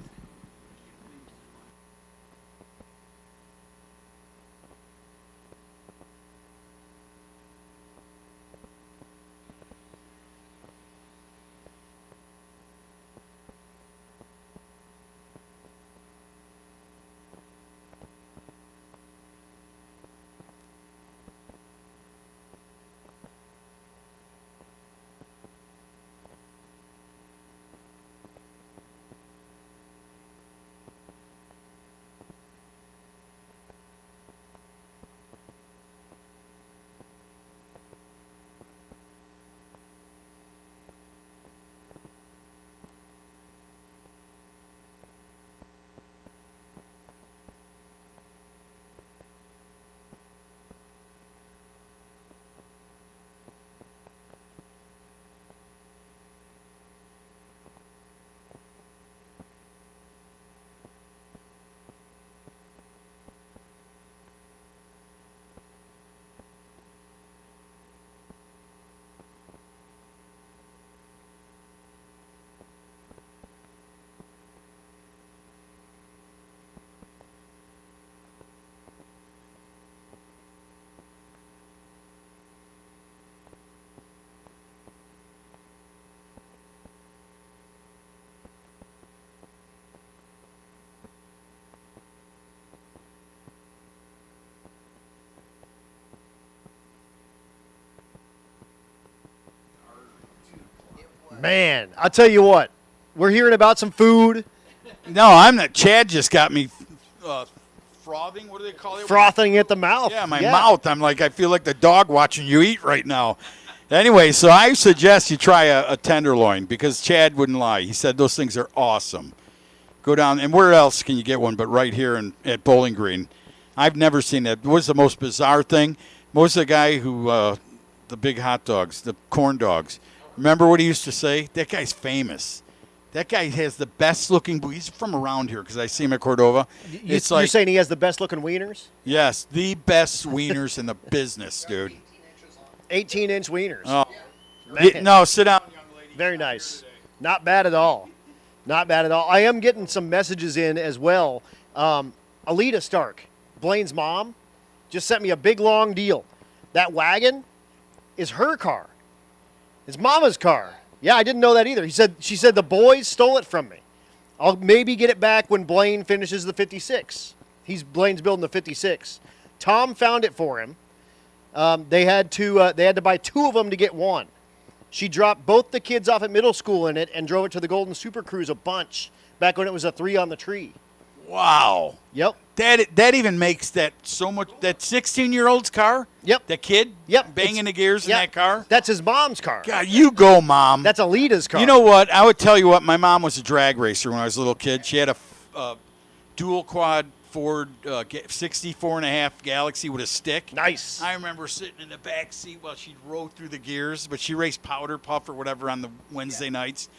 Speaker 2: Man, I'll tell you what. We're hearing about some food.
Speaker 1: No, I'm not. Chad just got me frothing. What do they call it?
Speaker 2: Frothing at the mouth.
Speaker 1: Yeah, my mouth. I'm like, I feel like the dog watching you eat right now. Anyway, so I suggest you try a tenderloin because Chad wouldn't lie. He said those things are awesome. Go down, and where else can you get one but right here at Bowling Green? I've never seen that. What's the most bizarre thing? Most of the guy who, the big hot dogs, the corn dogs. Remember what he used to say? That guy's famous. That guy has the best looking. He's from around here because I see him at Cordova.
Speaker 2: You're saying he has the best looking wieners?
Speaker 1: Yes, the best wieners in the business, dude.
Speaker 2: 18-inch wieners.
Speaker 1: Oh. No, sit down, young lady.
Speaker 2: Very nice. Not bad at all. Not bad at all. I am getting some messages in as well. Alita Stark, Blaine's mom, just sent me a big long deal. That wagon is her car. It's Mama's car. Yeah, I didn't know that either. She said the boys stole it from me. I'll maybe get it back when Blaine finishes the 56. Blaine's building the 56. Tom found it for him. They had to buy two of them to get one. She dropped both the kids off at middle school in it and drove it to the Golden Super Cruise a bunch back when it was a 3 on the tree.
Speaker 1: Wow.
Speaker 2: Yep.
Speaker 1: That even makes that so much. That 16-year-old's car.
Speaker 2: Yep.
Speaker 1: That kid.
Speaker 2: Yep.
Speaker 1: Banging the gears in that car.
Speaker 2: That's his mom's car.
Speaker 1: God, you go, Mom.
Speaker 2: That's Alita's car.
Speaker 1: You know what? I would tell you what. My mom was a drag racer when I was a little kid. She had a dual quad Ford 64.5 Galaxy with a stick.
Speaker 2: Nice.
Speaker 1: I remember sitting in the back seat while she'd roll through the gears, but she raced powder puff or whatever on the Wednesday nights.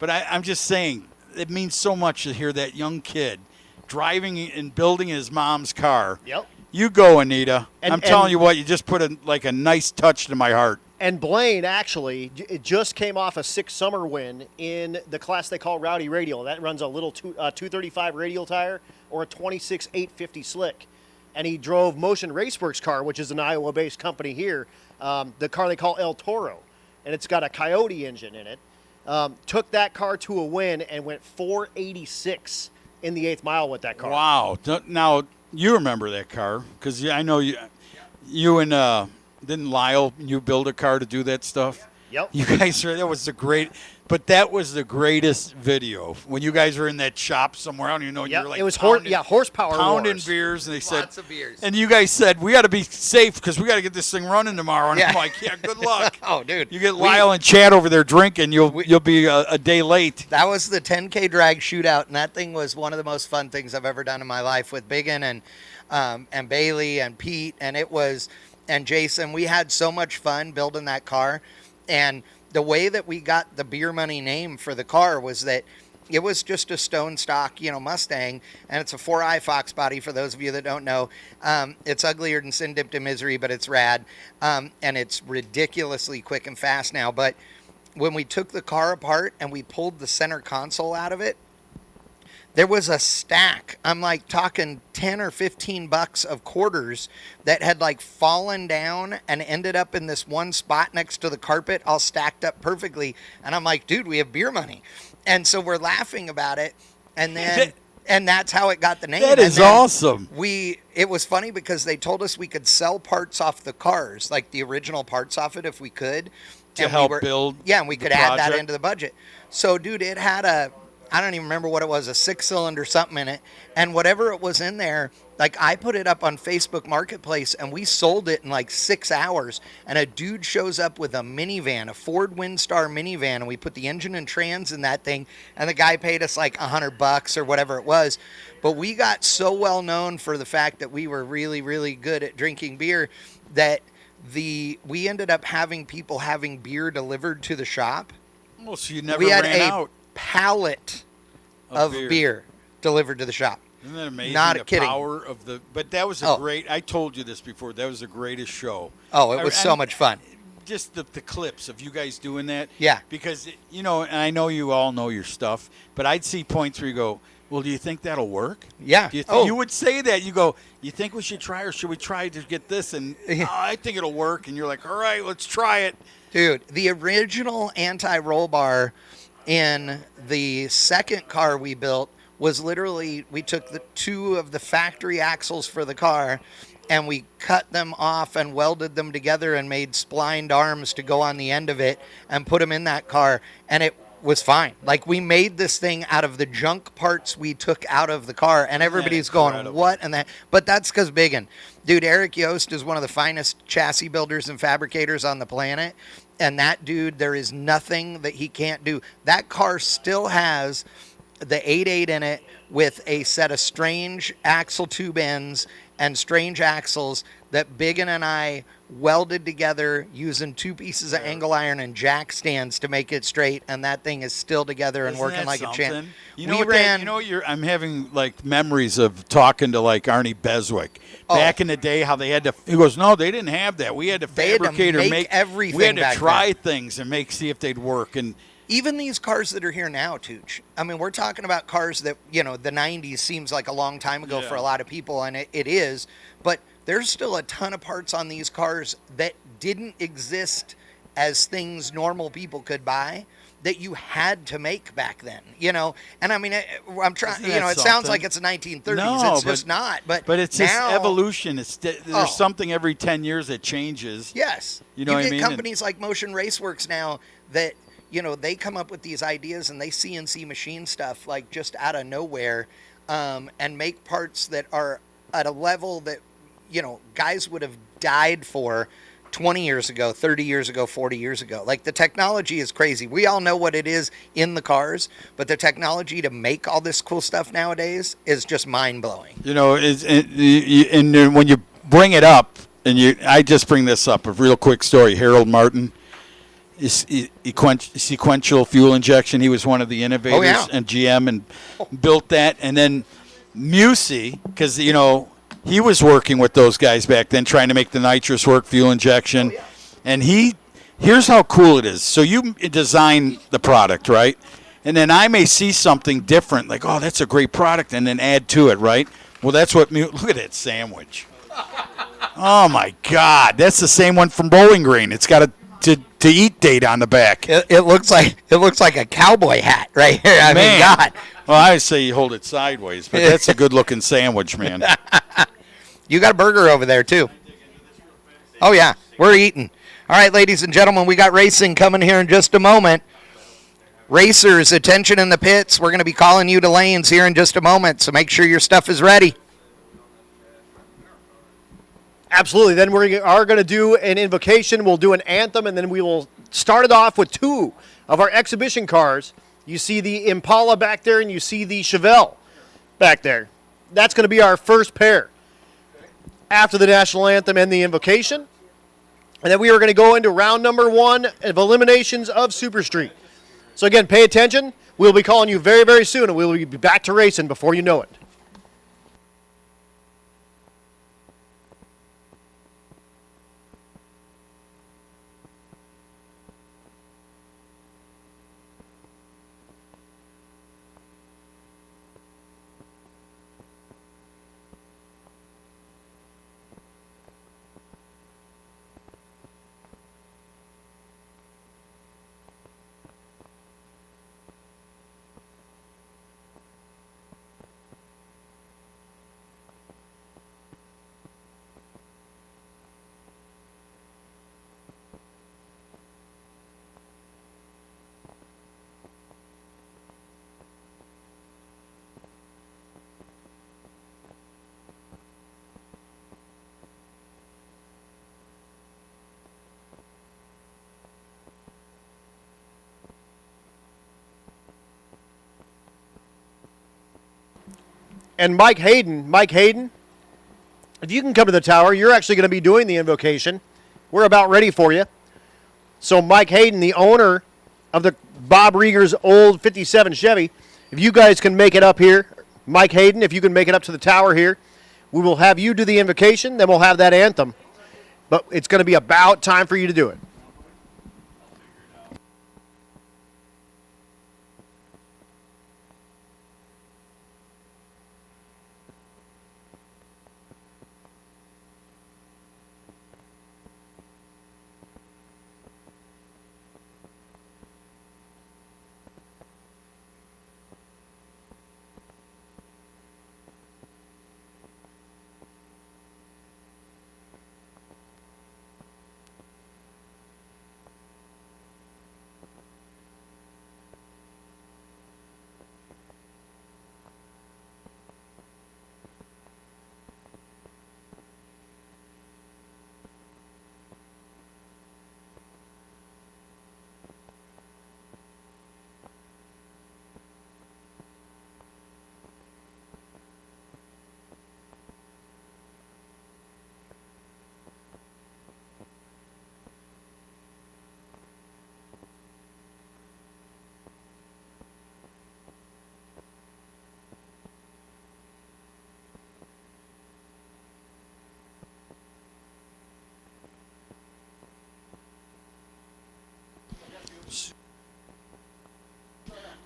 Speaker 1: But I'm just saying, it means so much to hear that young kid driving and building his mom's car.
Speaker 2: Yep.
Speaker 1: You go, Anita.
Speaker 2: And-
Speaker 1: I'm telling
Speaker 2: and-
Speaker 1: you what, you just put a nice touch to my heart.
Speaker 2: And Blaine actually, it just came off a 6 summer win in the class they call Rowdy Radial. That runs a little 235 radial tire or a 26 850 slick. And he drove Motion Raceworks car, which is an Iowa-based company here, the car they call El Toro. And it's got a Coyote engine in it. Took that car to a win and went 486 in the 8th mile with that car.
Speaker 1: Wow. Now, you remember that car because I know you and didn't Lyle, you build a car to do that stuff?
Speaker 2: Yep.
Speaker 1: You guys, that was that was the greatest video. When you guys were in that shop somewhere, I don't even know,
Speaker 2: Yeah,
Speaker 1: you were like
Speaker 2: it was
Speaker 1: pounding
Speaker 2: horsepower wars.
Speaker 1: beers, and they said,
Speaker 5: Lots of beers.
Speaker 1: and you guys said, we got to be safe because we got to get this thing running tomorrow. And I'm
Speaker 5: Yeah.
Speaker 1: like, yeah, good luck.
Speaker 5: Oh, dude.
Speaker 1: You get Lyle and Chad over there drinking, you'll be a day late.
Speaker 5: That was the 10K drag shootout, and that thing was one of the most fun things I've ever done in my life with Biggin and Bailey and Pete, and Jason. We had so much fun building that car, and the way that we got the Beer Money name for the car was that it was just a stone stock, Mustang, and it's a 4i Fox body for those of you that don't know. It's uglier than Sin Dipped in Misery, but it's rad, and it's ridiculously quick and fast now. But when we took the car apart and we pulled the center console out of it, there was a stack, I'm like talking 10 or 15 bucks of quarters that had like fallen down and ended up in this one spot next to the carpet, all stacked up perfectly. And I'm like, dude, we have beer money. And so we're laughing about it. And then, and that's how it got the name.
Speaker 1: That is awesome.
Speaker 5: It was funny because they told us we could sell parts off the cars, like the original parts off it if we could.
Speaker 1: To help build.
Speaker 5: Yeah, and we
Speaker 1: the
Speaker 5: could add that
Speaker 1: project.
Speaker 5: into the budget. So, dude, it had I don't even remember what it was, a 6-cylinder something in it. And whatever it was in there, like I put it up on Facebook Marketplace and we sold it in like 6 hours. And a dude shows up with a minivan, a Ford Windstar minivan. And we put the engine and trans in that thing. And the guy paid us like $100 or whatever it was. But we got so well known for the fact that we were really, really good at drinking beer that we ended up having people having beer delivered to the shop.
Speaker 1: Oh, so you never
Speaker 5: We had
Speaker 1: ran
Speaker 5: a
Speaker 1: out
Speaker 5: pallet of beer delivered to the shop.
Speaker 1: Isn't that amazing?
Speaker 5: Not
Speaker 1: the
Speaker 5: kidding.
Speaker 1: Power of the. But that was I told you this before. That was the greatest show.
Speaker 5: Oh, it was so much fun.
Speaker 1: Just the clips of you guys doing that.
Speaker 5: Yeah.
Speaker 1: Because and I know you all know your stuff, but I'd see points where you go, well, do you think that'll work?
Speaker 5: Yeah.
Speaker 1: Do you, you would say that. You go, you think we should try, or should we try to get this? And I think it'll work. And you're like, all right, let's try it.
Speaker 5: Dude, the original anti-roll bar in the second car we built was literally, we took the 2 of the factory axles for the car and we cut them off and welded them together and made splined arms to go on the end of it and put them in that car, and it was fine. Like, we made this thing out of the junk parts we took out of the car, and everybody's going, what? And that, but that's because Biggin. Dude, Eric Yost is one of the finest chassis builders and fabricators on the planet. And that dude, there is nothing that he can't do. That car still has the 8.8 in it with a set of strange axle tube ends and strange axles that Biggin and I welded together using 2 pieces of angle iron and jack stands to make it straight. And that thing is still together and
Speaker 1: Isn't
Speaker 5: working
Speaker 1: that
Speaker 5: like a champ.
Speaker 1: something? You know I'm having like memories of talking to like Arnie Beswick. Back in the day, how they had to. He goes, no, they didn't have that. We had to fabricate or make
Speaker 5: everything.
Speaker 1: We had to
Speaker 5: back
Speaker 1: try
Speaker 5: then.
Speaker 1: things and see if they'd work. And
Speaker 5: even these cars that are here now, Tooch. I mean, we're talking about cars that, the 90s seems like a long time ago for a lot of people, and it is. But there's still a ton of parts on these cars that didn't exist as things normal people could buy that you had to make back then, And I mean, I'm trying, it sounds like it's the 1930s.
Speaker 1: No,
Speaker 5: it's just not. But
Speaker 1: it's
Speaker 5: now,
Speaker 1: just evolution. There's something every 10 years that changes.
Speaker 5: Yes.
Speaker 1: You know what I mean?
Speaker 5: Companies like Motion Raceworks now that, they come up with these ideas and they CNC machine stuff like just out of nowhere and make parts that are at a level that, guys would have died for 20 years ago, 30 years ago, 40 years ago. Like, the technology is crazy. We all know what it is in the cars, but the technology to make all this cool stuff nowadays is just mind-blowing.
Speaker 1: And when you bring it up, I just bring this up, a real quick story. Harold Martin, sequential fuel injection. He was one of the innovators and GM and built that. And then Musey, because, he was working with those guys back then, trying to make the nitrous work, fuel injection. And here's how cool it is. So you design the product, right? And then I may see something different, like, oh, that's a great product, and then add to it, right? Well, that's what, look at that sandwich. Oh, my God. That's the same one from Bowling Green. It's got a to eat date on the back.
Speaker 5: It looks like a cowboy hat right here. I mean, God.
Speaker 1: Well, I say you hold it sideways, but that's a good-looking sandwich, man.
Speaker 5: You got a burger over there, too. Oh, yeah. We're eating. All right, ladies and gentlemen, we got racing coming here in just a moment. Racers, attention in the pits. We're going to be calling you to lanes here in just a moment, so make sure your stuff is ready.
Speaker 2: Absolutely. Then we are going to do an invocation. We'll do an anthem, and then we will start it off with two of our exhibition cars. You see the Impala back there, and you see the Chevelle back there. That's going to be our first pair after the national anthem and the invocation. And then we are going to go into round number 1 of eliminations of Super Street. So again, pay attention. We'll be calling you very, very soon, and we'll be back to racing before you know it. And Mike Hayden, if you can come to the tower, you're actually going to be doing the invocation. We're about ready for you. So Mike Hayden, the owner of the Bob Rieger's old 57 Chevy, if you guys can make it up here, Mike Hayden, if you can make it up to the tower here, we will have you do the invocation, then we'll have that anthem. But it's going to be about time for you to do it.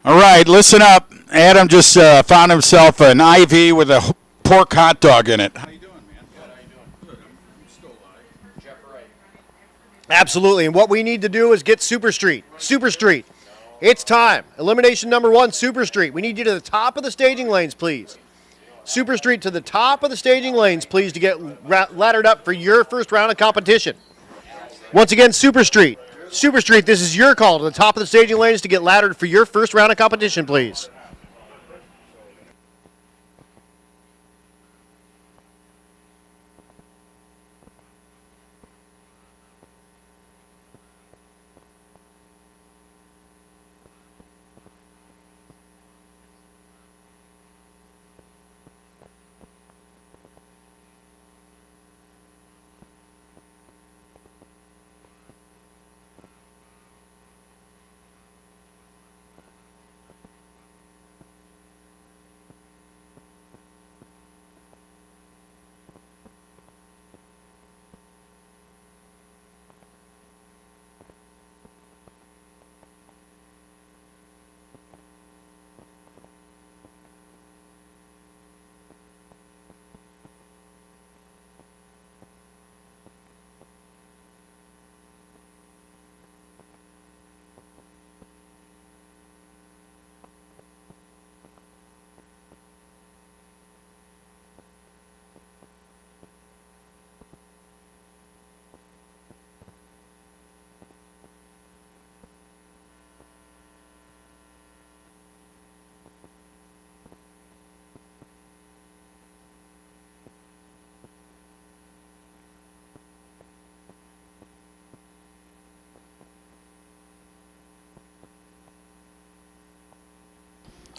Speaker 1: All right, listen up. Adam just found himself an IV with a pork hot dog in it. How you doing, man? Good. How you doing? Good. I'm still alive. Jeff Wright.
Speaker 2: Absolutely. And what we need to do is get Super Street. Super Street. It's time. Elimination number 1, Super Street. We need you to the top of the staging lanes, please. Super Street to the top of the staging lanes, please, to get laddered up for your first round of competition. Once again, Super Street. Super Street, this is your call to the top of the staging lanes to get laddered for your first round of competition, please.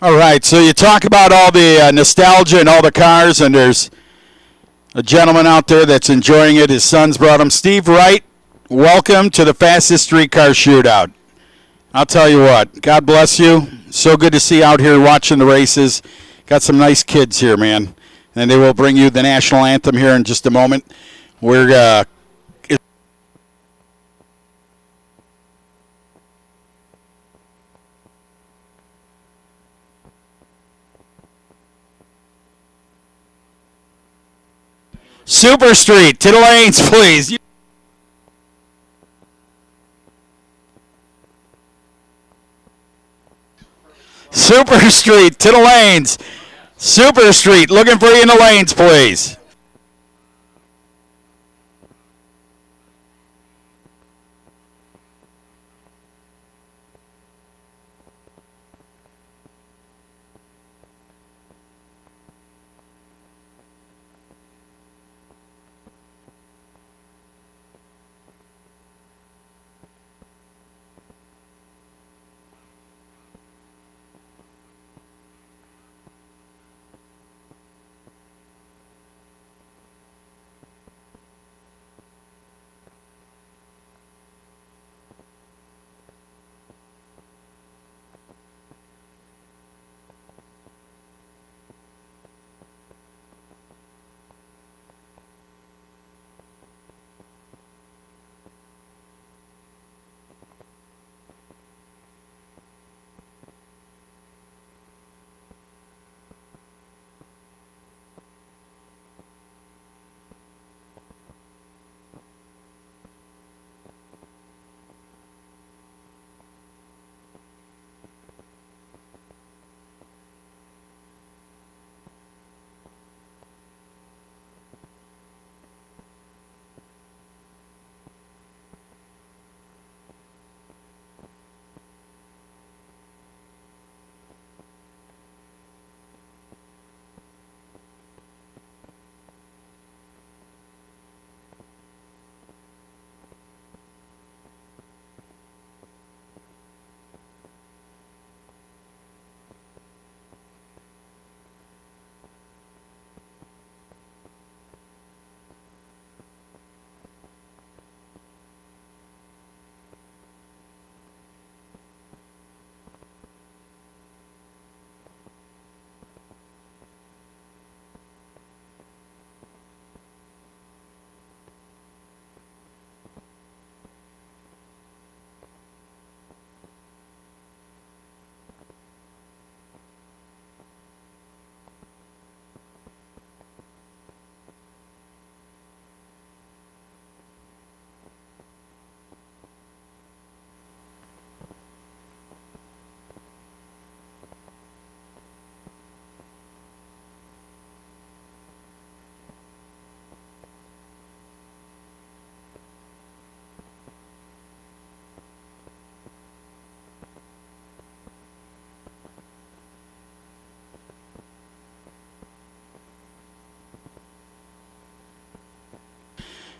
Speaker 1: All right, so you talk about all the nostalgia and all the cars, and there's a gentleman out there that's enjoying it. His son's brought him. Steve Wright, welcome to the fastest streetcar shootout. I'll tell you what, God bless you. So good to see you out here watching the races. Got some nice kids here, man. And they will bring you the national anthem here in just a moment. We're Super Street, to the lanes, please. Super Street, to the lanes. Super Street, looking for you in the lanes, please.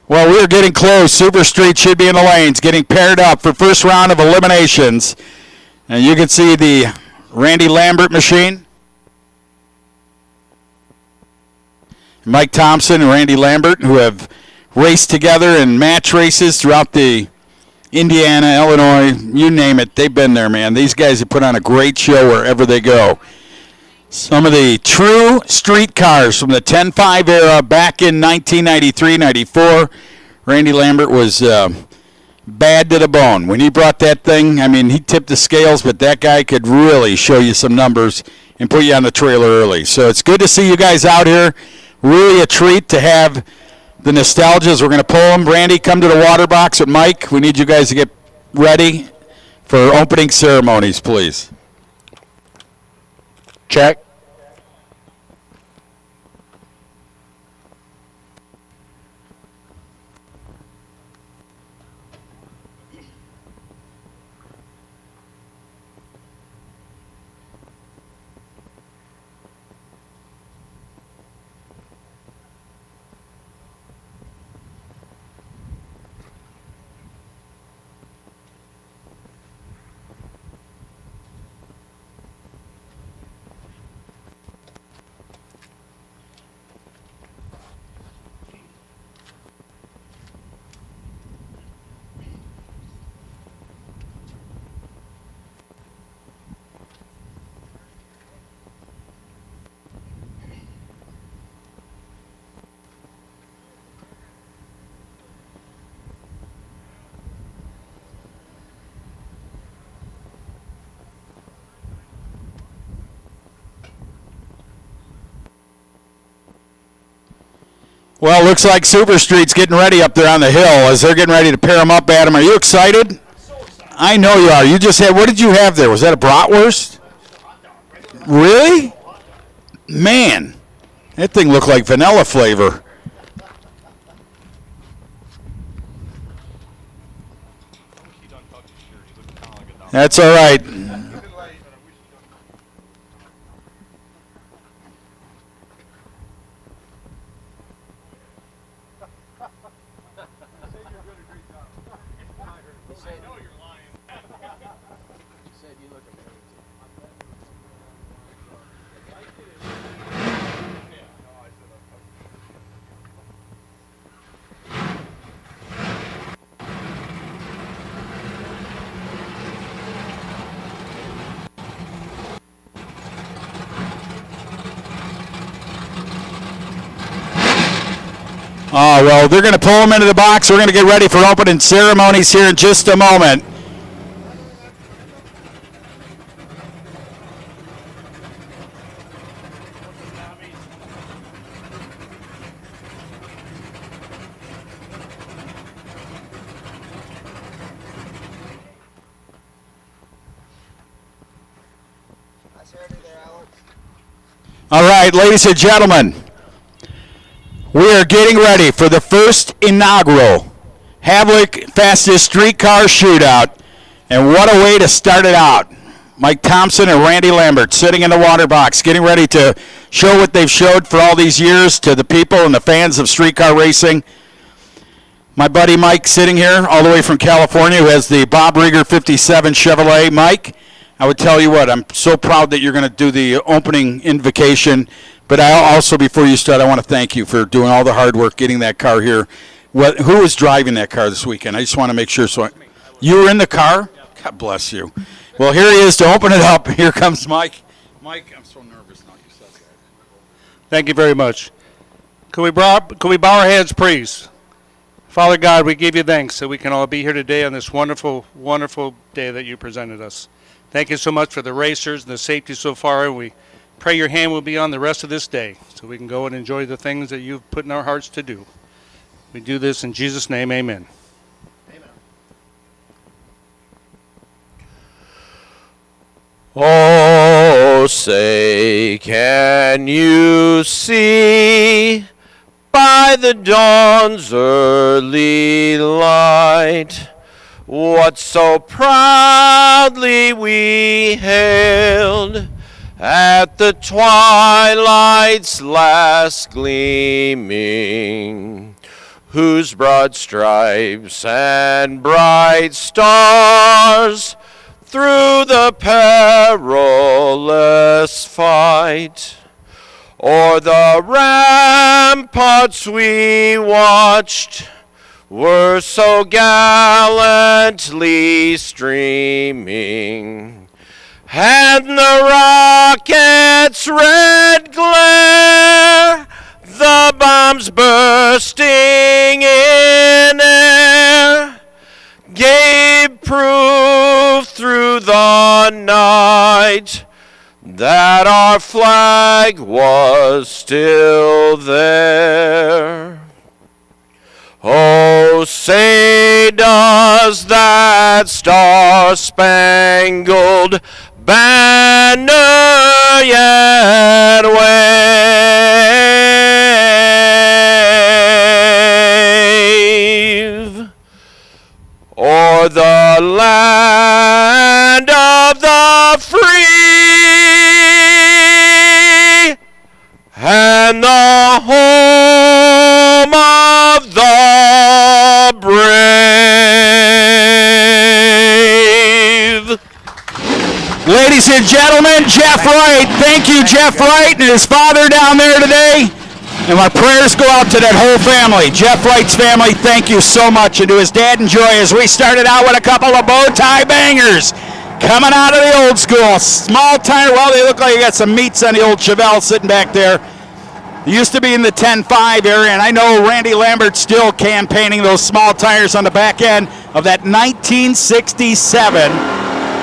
Speaker 1: Well, we're getting close. Super Street should be in the lanes, getting paired up for first round of eliminations. And you can see the Randy Lambert machine. Mike Thompson and Randy Lambert, who have raced together in match races throughout the Indiana, Illinois, you name it, they've been there, man. These guys have put on a great show wherever they go. Some of the true street cars from the 10.5 era back in 1993-94. Randy Lambert was bad to the bone. When he brought that thing, I mean, he tipped the scales, but that guy could really show you some numbers and put you on the trailer early. So it's good to see you guys out here. Really a treat to have the nostalgias. We're going to pull them. Randy, come to the water box with Mike. We need you guys to get ready for opening ceremonies, please. Check. Well, looks like Super Street's getting ready up there on the hill as they're getting ready to pair them up. Adam, are you excited? I know you are. You just had, what did you have there? Was that a bratwurst? Really? Man, that thing looked like vanilla flavor. That's all right. Oh, well, they're going to pull them into the box. We're going to get ready for opening ceremonies here in just a moment. All right, ladies and gentlemen. We are getting ready for the first inaugural Havlik Fastest Streetcar Shootout. And what a way to start it out. Mike Thompson and Randy Lambert sitting in the water box, getting ready to show what they've showed for all these years to the people and the fans of streetcar racing. My buddy Mike sitting here all the way from California who has the Bob Rieger 57 Chevrolet. Mike, I would tell you what, I'm so proud that you're going to do the opening invocation. But I also, before you start, I want to thank you for doing all the hard work getting that car here. Who was driving that car this weekend? I just want to make sure. You were in the car? God bless you. Well, here he is to open it up. Here comes Mike. Mike, I'm so nervous now. You said that.
Speaker 12: Thank you very much. Could we bow our heads, please? Father God, we give you thanks that we can all be here today on this wonderful, wonderful day that you presented us. Thank you so much for the racers and the safety so far, and we pray your hand will be on the rest of this day so we can go and enjoy the things that you've put in our hearts to do. We do this in Jesus' name, amen.
Speaker 2: Amen.
Speaker 13: Oh, say, can you see by the dawn's early light what so proudly we hailed at the twilight's last gleaming, whose broad stripes and bright stars through the perilous fight o'er the ramparts we watched were so gallantly streaming, and the rocket's red glare, the bombs bursting in air, gave proof through the night that our flag was still there. Oh, say does that star-spangled banner yet wave o'er the land of the free and the home of the brave.
Speaker 1: Ladies and gentlemen, Jeff Wright. Thank you, Jeff Wright, and his father down there today. And my prayers go out to that whole family. Jeff Wright's family, thank you so much. And to his dad and Joy, as we started out with a couple of bow tie bangers. Coming out of the old school. Small tire, well, they look like you got some meats on the old Chevelle sitting back there. It used to be in the 10.5 area, and I know Randy Lambert's still campaigning those small tires on the back end of that 1967,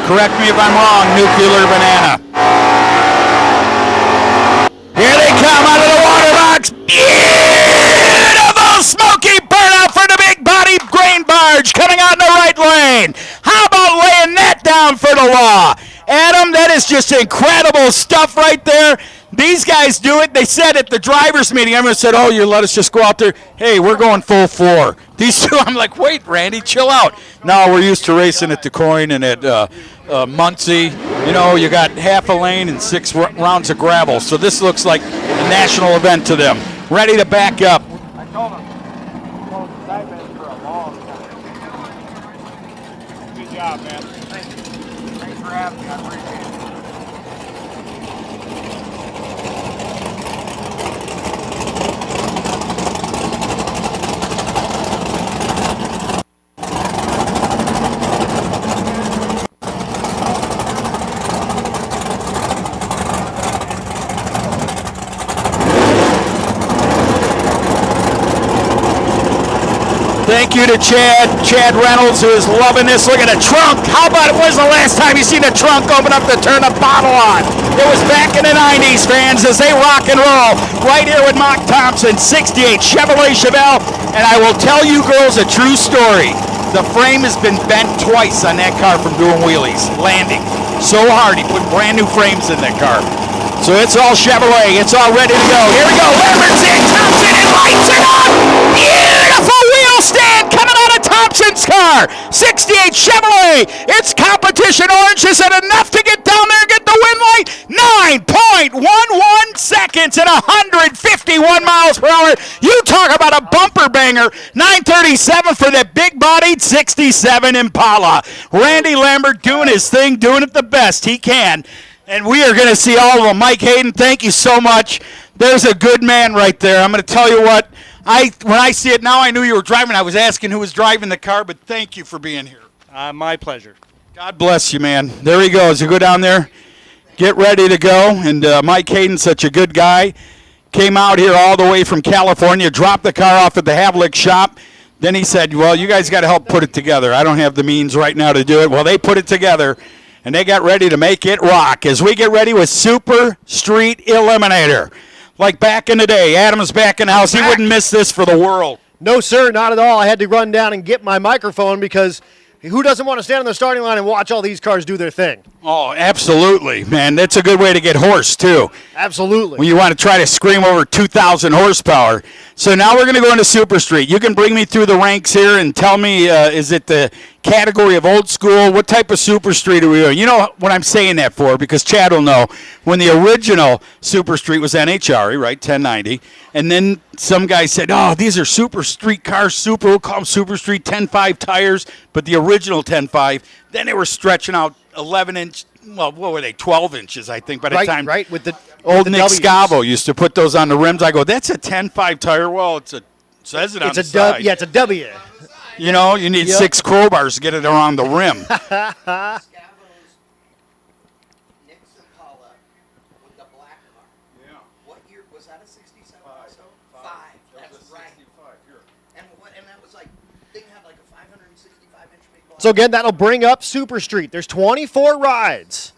Speaker 1: correct me if I'm wrong, Nuclear Banana. Here they come out of the water box. Beautiful! smoky burnout for the big body grain barge coming out in the right lane. How about laying that down for the law? Adam, that is just incredible stuff right there. These guys do it. They said at the drivers' meeting, everyone said, oh, you let us just go out there. Hey, we're going full floor. These two, I'm like, wait, Randy, chill out. No, we're used to racing at DeCoin and at Muncie. You know, you got half a lane and 6 rounds of gravel. So this looks like a national event to them. Ready to back up.
Speaker 4: I told him, I've been for a long time. Good job, man. Thanks for having me. I appreciate it.
Speaker 1: Thank you to Chad Reynolds, who is loving this. Look at the trunk. How about it? When's the last time you seen a trunk open up to turn a bottle on? It was back in the 90s, fans, as they rock and roll. Right here with Mark Thompson, 68 Chevrolet Chevelle. And I will tell you girls a true story. The frame has been bent twice on that car from doing wheelies, landing so hard. He put brand new frames in that car. So it's all Chevrolet. It's all ready to go. Here we go. Lambert's in. Thompson and lights it up. Beautiful wheel stand coming out of Thompson's car. 68 Chevrolet. It's competition orange. Is it enough to get down there and get the win light? 9.11 seconds and 151 miles per hour. You talk about a bumper banger. 937 for that big-bodied 67 Impala. Randy Lambert doing his thing, doing it the best he can. And we are going to see all of them. Mike Hayden, thank you so much. There's a good man right there. I'm going to tell you what, when I see it now, I knew you were driving. I was asking who was driving the car, but thank you for being here.
Speaker 12: My pleasure.
Speaker 1: God bless you, man. There he goes. You go down there, get ready to go. And Mike Hayden's such a good guy. Came out here all the way from California, dropped the car off at the Havlik shop. Then he said, well, you guys got to help put it together. I don't have the means right now to do it. Well, they put it together. And they got ready to make it rock as we get ready with Super Street Eliminator. Like back in the day, Adam's back in the house. He wouldn't miss this for the world.
Speaker 2: No, sir, not at all. I had to run down and get my microphone because who doesn't want to stand on the starting line and watch all these cars do their thing?
Speaker 1: Oh, absolutely, man. That's a good way to get hoarse, too.
Speaker 2: Absolutely.
Speaker 1: When you want to try to scream over 2,000 horsepower. So now we're going to go into Super Street. You can bring me through the ranks here and tell me, is it the category of old school? What type of Super Street are we doing? You know what I'm saying that for, because Chad will know. When the original Super Street was NHRE, right, 1090, and then some guy said, oh, these are Super Street cars, we'll call them Super Street 10.5 tires, but the original 10.5, then they were stretching out 11-inch, well, what were they, 12 inches, I think, by the time.
Speaker 2: Right, with the
Speaker 1: old Nick Scavo used to put those on the rims. I go, that's a 10.5 tire. Well, says it on the side.
Speaker 2: Yeah, it's a W.
Speaker 1: You know, you need 6 crowbars to get it around the rim.
Speaker 3: Scavo's Nick's Impala with the black car.
Speaker 4: Yeah.
Speaker 3: What year was that? A 67 also? 5. That's right.
Speaker 4: 65 here.
Speaker 3: And that was like, thing had like a 565-inch big ball.
Speaker 2: So again, that'll bring up Super Street. There's 24 rides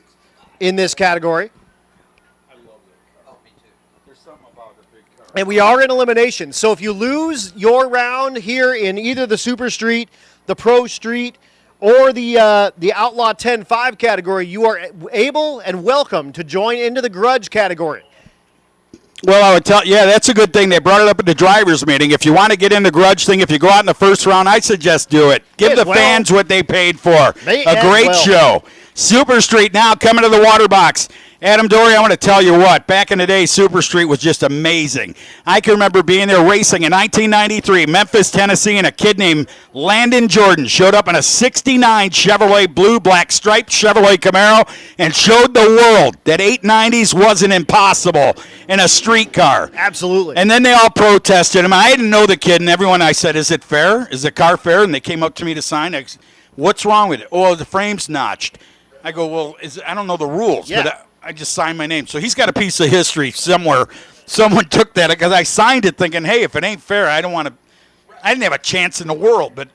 Speaker 2: in this category.
Speaker 4: I love that car.
Speaker 3: Oh, me too.
Speaker 4: There's something about a big car.
Speaker 2: And we are in elimination. So if you lose your round here in either the Super Street, the Pro Street, or the Outlaw 10.5 category, you are able and welcome to join into the Grudge category.
Speaker 1: Well, I would tell, yeah, that's a good thing. They brought it up at the drivers' meeting. If you want to get in the Grudge thing, if you go out in the first round, I suggest do it. Give the fans what they paid for. A great show. Super Street now coming to the water box. Adam Dory, I want to tell you what, back in the day, Super Street was just amazing. I can remember being there racing in 1993, Memphis, Tennessee, and a kid named Landon Jordan showed up in a 69 Chevrolet blue-black striped Chevrolet Camaro and showed the world that 890s wasn't impossible in a street car.
Speaker 2: Absolutely.
Speaker 1: And then they all protested him. I didn't know the kid, and everyone, I said, is it fair? Is the car fair? And they came up to me to sign. I said, what's wrong with it? Oh, the frame's notched. I go, well, I don't know the rules, but I just signed my name. So he's got a piece of history somewhere. Someone took that because I signed it thinking, hey, if it ain't fair, I didn't have a chance in the world, but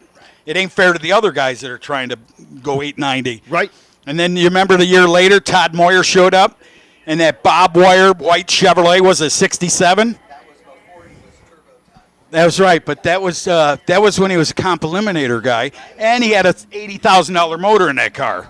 Speaker 1: it ain't fair to the other guys that are trying to go 890.
Speaker 2: Right.
Speaker 1: And then you remember the year later, Todd Moyer showed up, and that Bob Wire white Chevrolet was a 67.
Speaker 3: That was before he was Turbo Todd.
Speaker 1: That was right, but that was when he was a comp eliminator guy, and he had a $80,000 motor in that car.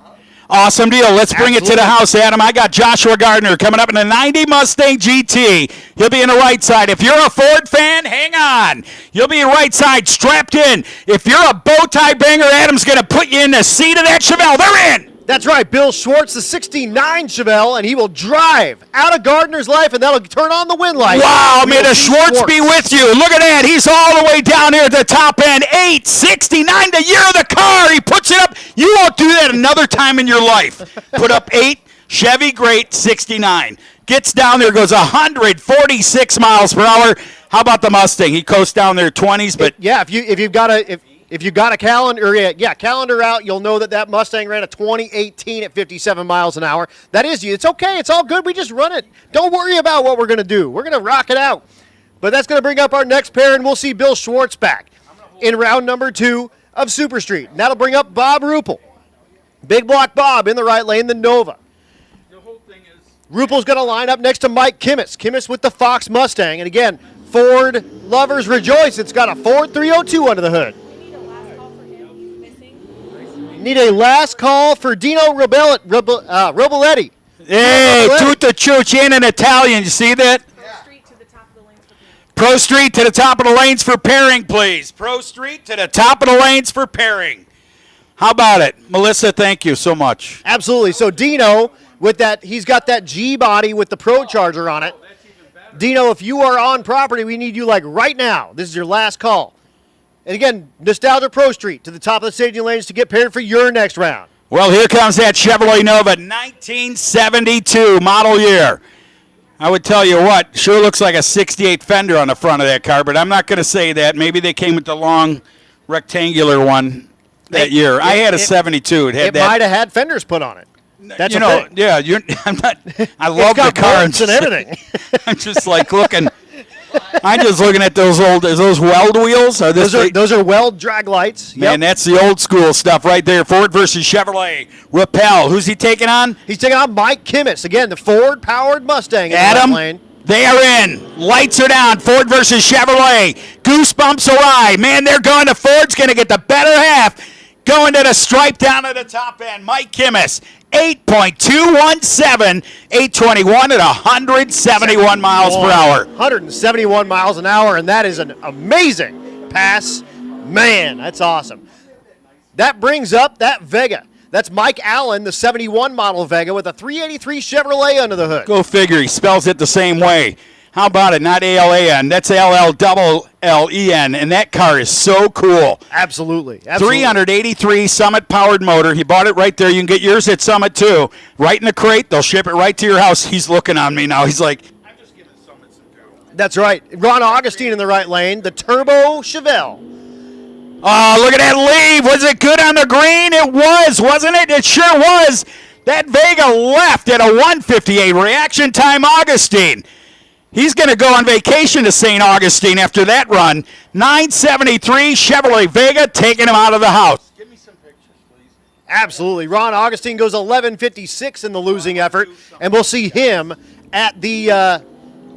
Speaker 1: Awesome deal. Let's bring it to the house, Adam. I got Joshua Gardner coming up in a 90 Mustang GT. He'll be in the right side. If you're a Ford fan, hang on. You'll be right side, strapped in. If you're a bow tie banger, Adam's going to put you in the seat of that Chevelle. They're in.
Speaker 2: That's right, Bill Schwartz, the 69 Chevelle, and he will drive out of Gardner's life, and that'll turn on the wind light.
Speaker 1: Wow, may the Schwartz be with you. Look at that. He's all the way down here at the top end. 869, the year of the car. He puts it up. You won't do that another time in your life. Put up 8, Chevy great, 69. Gets down there, goes 146 miles per hour. How about the Mustang? He coasts down there 20s, but
Speaker 2: yeah, if you got a calendar out, you'll know that Mustang ran a 2018 at 57 miles an hour. That is you. It's okay. It's all good. We just run it. Don't worry about what we're going to do. We're going to rock it out. But that's going to bring up our next pair, and we'll see Bill Schwartz back in round number 2 of Super Street. And that'll bring up Bob Ruppel. Big Block Bob in the right lane, the Nova. Ruppel's going to line up next to Mike Kimmis. Kimmis with the Fox Mustang. And again, Ford lovers rejoice. It's got a Ford 302 under the hood. Need a last call for Dino Robeletti.
Speaker 1: Hey, tutto chucci in Italian. You see that? Pro Street to the top of the lanes for pairing, please. Pro Street to the top of the lanes for pairing. How about it? Melissa, thank you so much.
Speaker 2: Absolutely. So Dino, with that, he's got that G body with the Pro Charger on it. Dino, if you are on property, we need you like right now. This is your last call. And again, Nostalgia Pro Street to the top of the staging lanes to get paired for your next round.
Speaker 1: Well, here comes that Chevrolet Nova, 1972 model year. I would tell you what, sure looks like a 68 fender on the front of that car, but I'm not going to say that. Maybe they came with the long rectangular one that year. I had a 72.
Speaker 2: It might have had fenders put on it. That's
Speaker 1: yeah. I'm not. I love the car
Speaker 2: and everything.
Speaker 1: I'm just like looking. I'm just looking at those weld wheels.
Speaker 2: Those are weld drag lights.
Speaker 1: Man, that's the old school stuff right there. Ford versus Chevrolet. Rappel. Who's he taking on?
Speaker 2: He's taking on Mike Kimmis. Again, the Ford-powered Mustang.
Speaker 1: Adam, they are in. Lights are down. Ford versus Chevrolet. Goosebumps awry. Man, they're going to Ford's going to get the better half. Going to the stripe down at the top end. Mike Kimmis. 8.217, 821 at 171 miles per hour.
Speaker 2: 171 miles an hour, and that is an amazing pass. Man, that's awesome. That brings up that Vega. That's Mike Allen, the 71 model Vega with a 383 Chevrolet under the hood.
Speaker 1: Go figure. He spells it the same way. How about it? Not A-L-A-N. That's L-L-L-L-E-N, and that car is so cool.
Speaker 2: Absolutely.
Speaker 1: 383 Summit-powered motor. He bought it right there. You can get yours at Summit, too. Right in the crate. They'll ship it right to your house. He's looking on me now. He's like,
Speaker 4: I'm just giving Summit some count.
Speaker 2: That's right. Ron Augustine in the right lane, the Turbo Chevelle.
Speaker 1: Oh, look at that leave. Was it good on the green? It was, wasn't it? It sure was. That Vega left at a 158. Reaction time, Augustine. He's going to go on vacation to St. Augustine after that run. 973 Chevrolet Vega taking him out of the house.
Speaker 4: Give me some pictures, please.
Speaker 2: Absolutely. Ron Augustine goes 11:56 in the losing effort, and we'll see him at the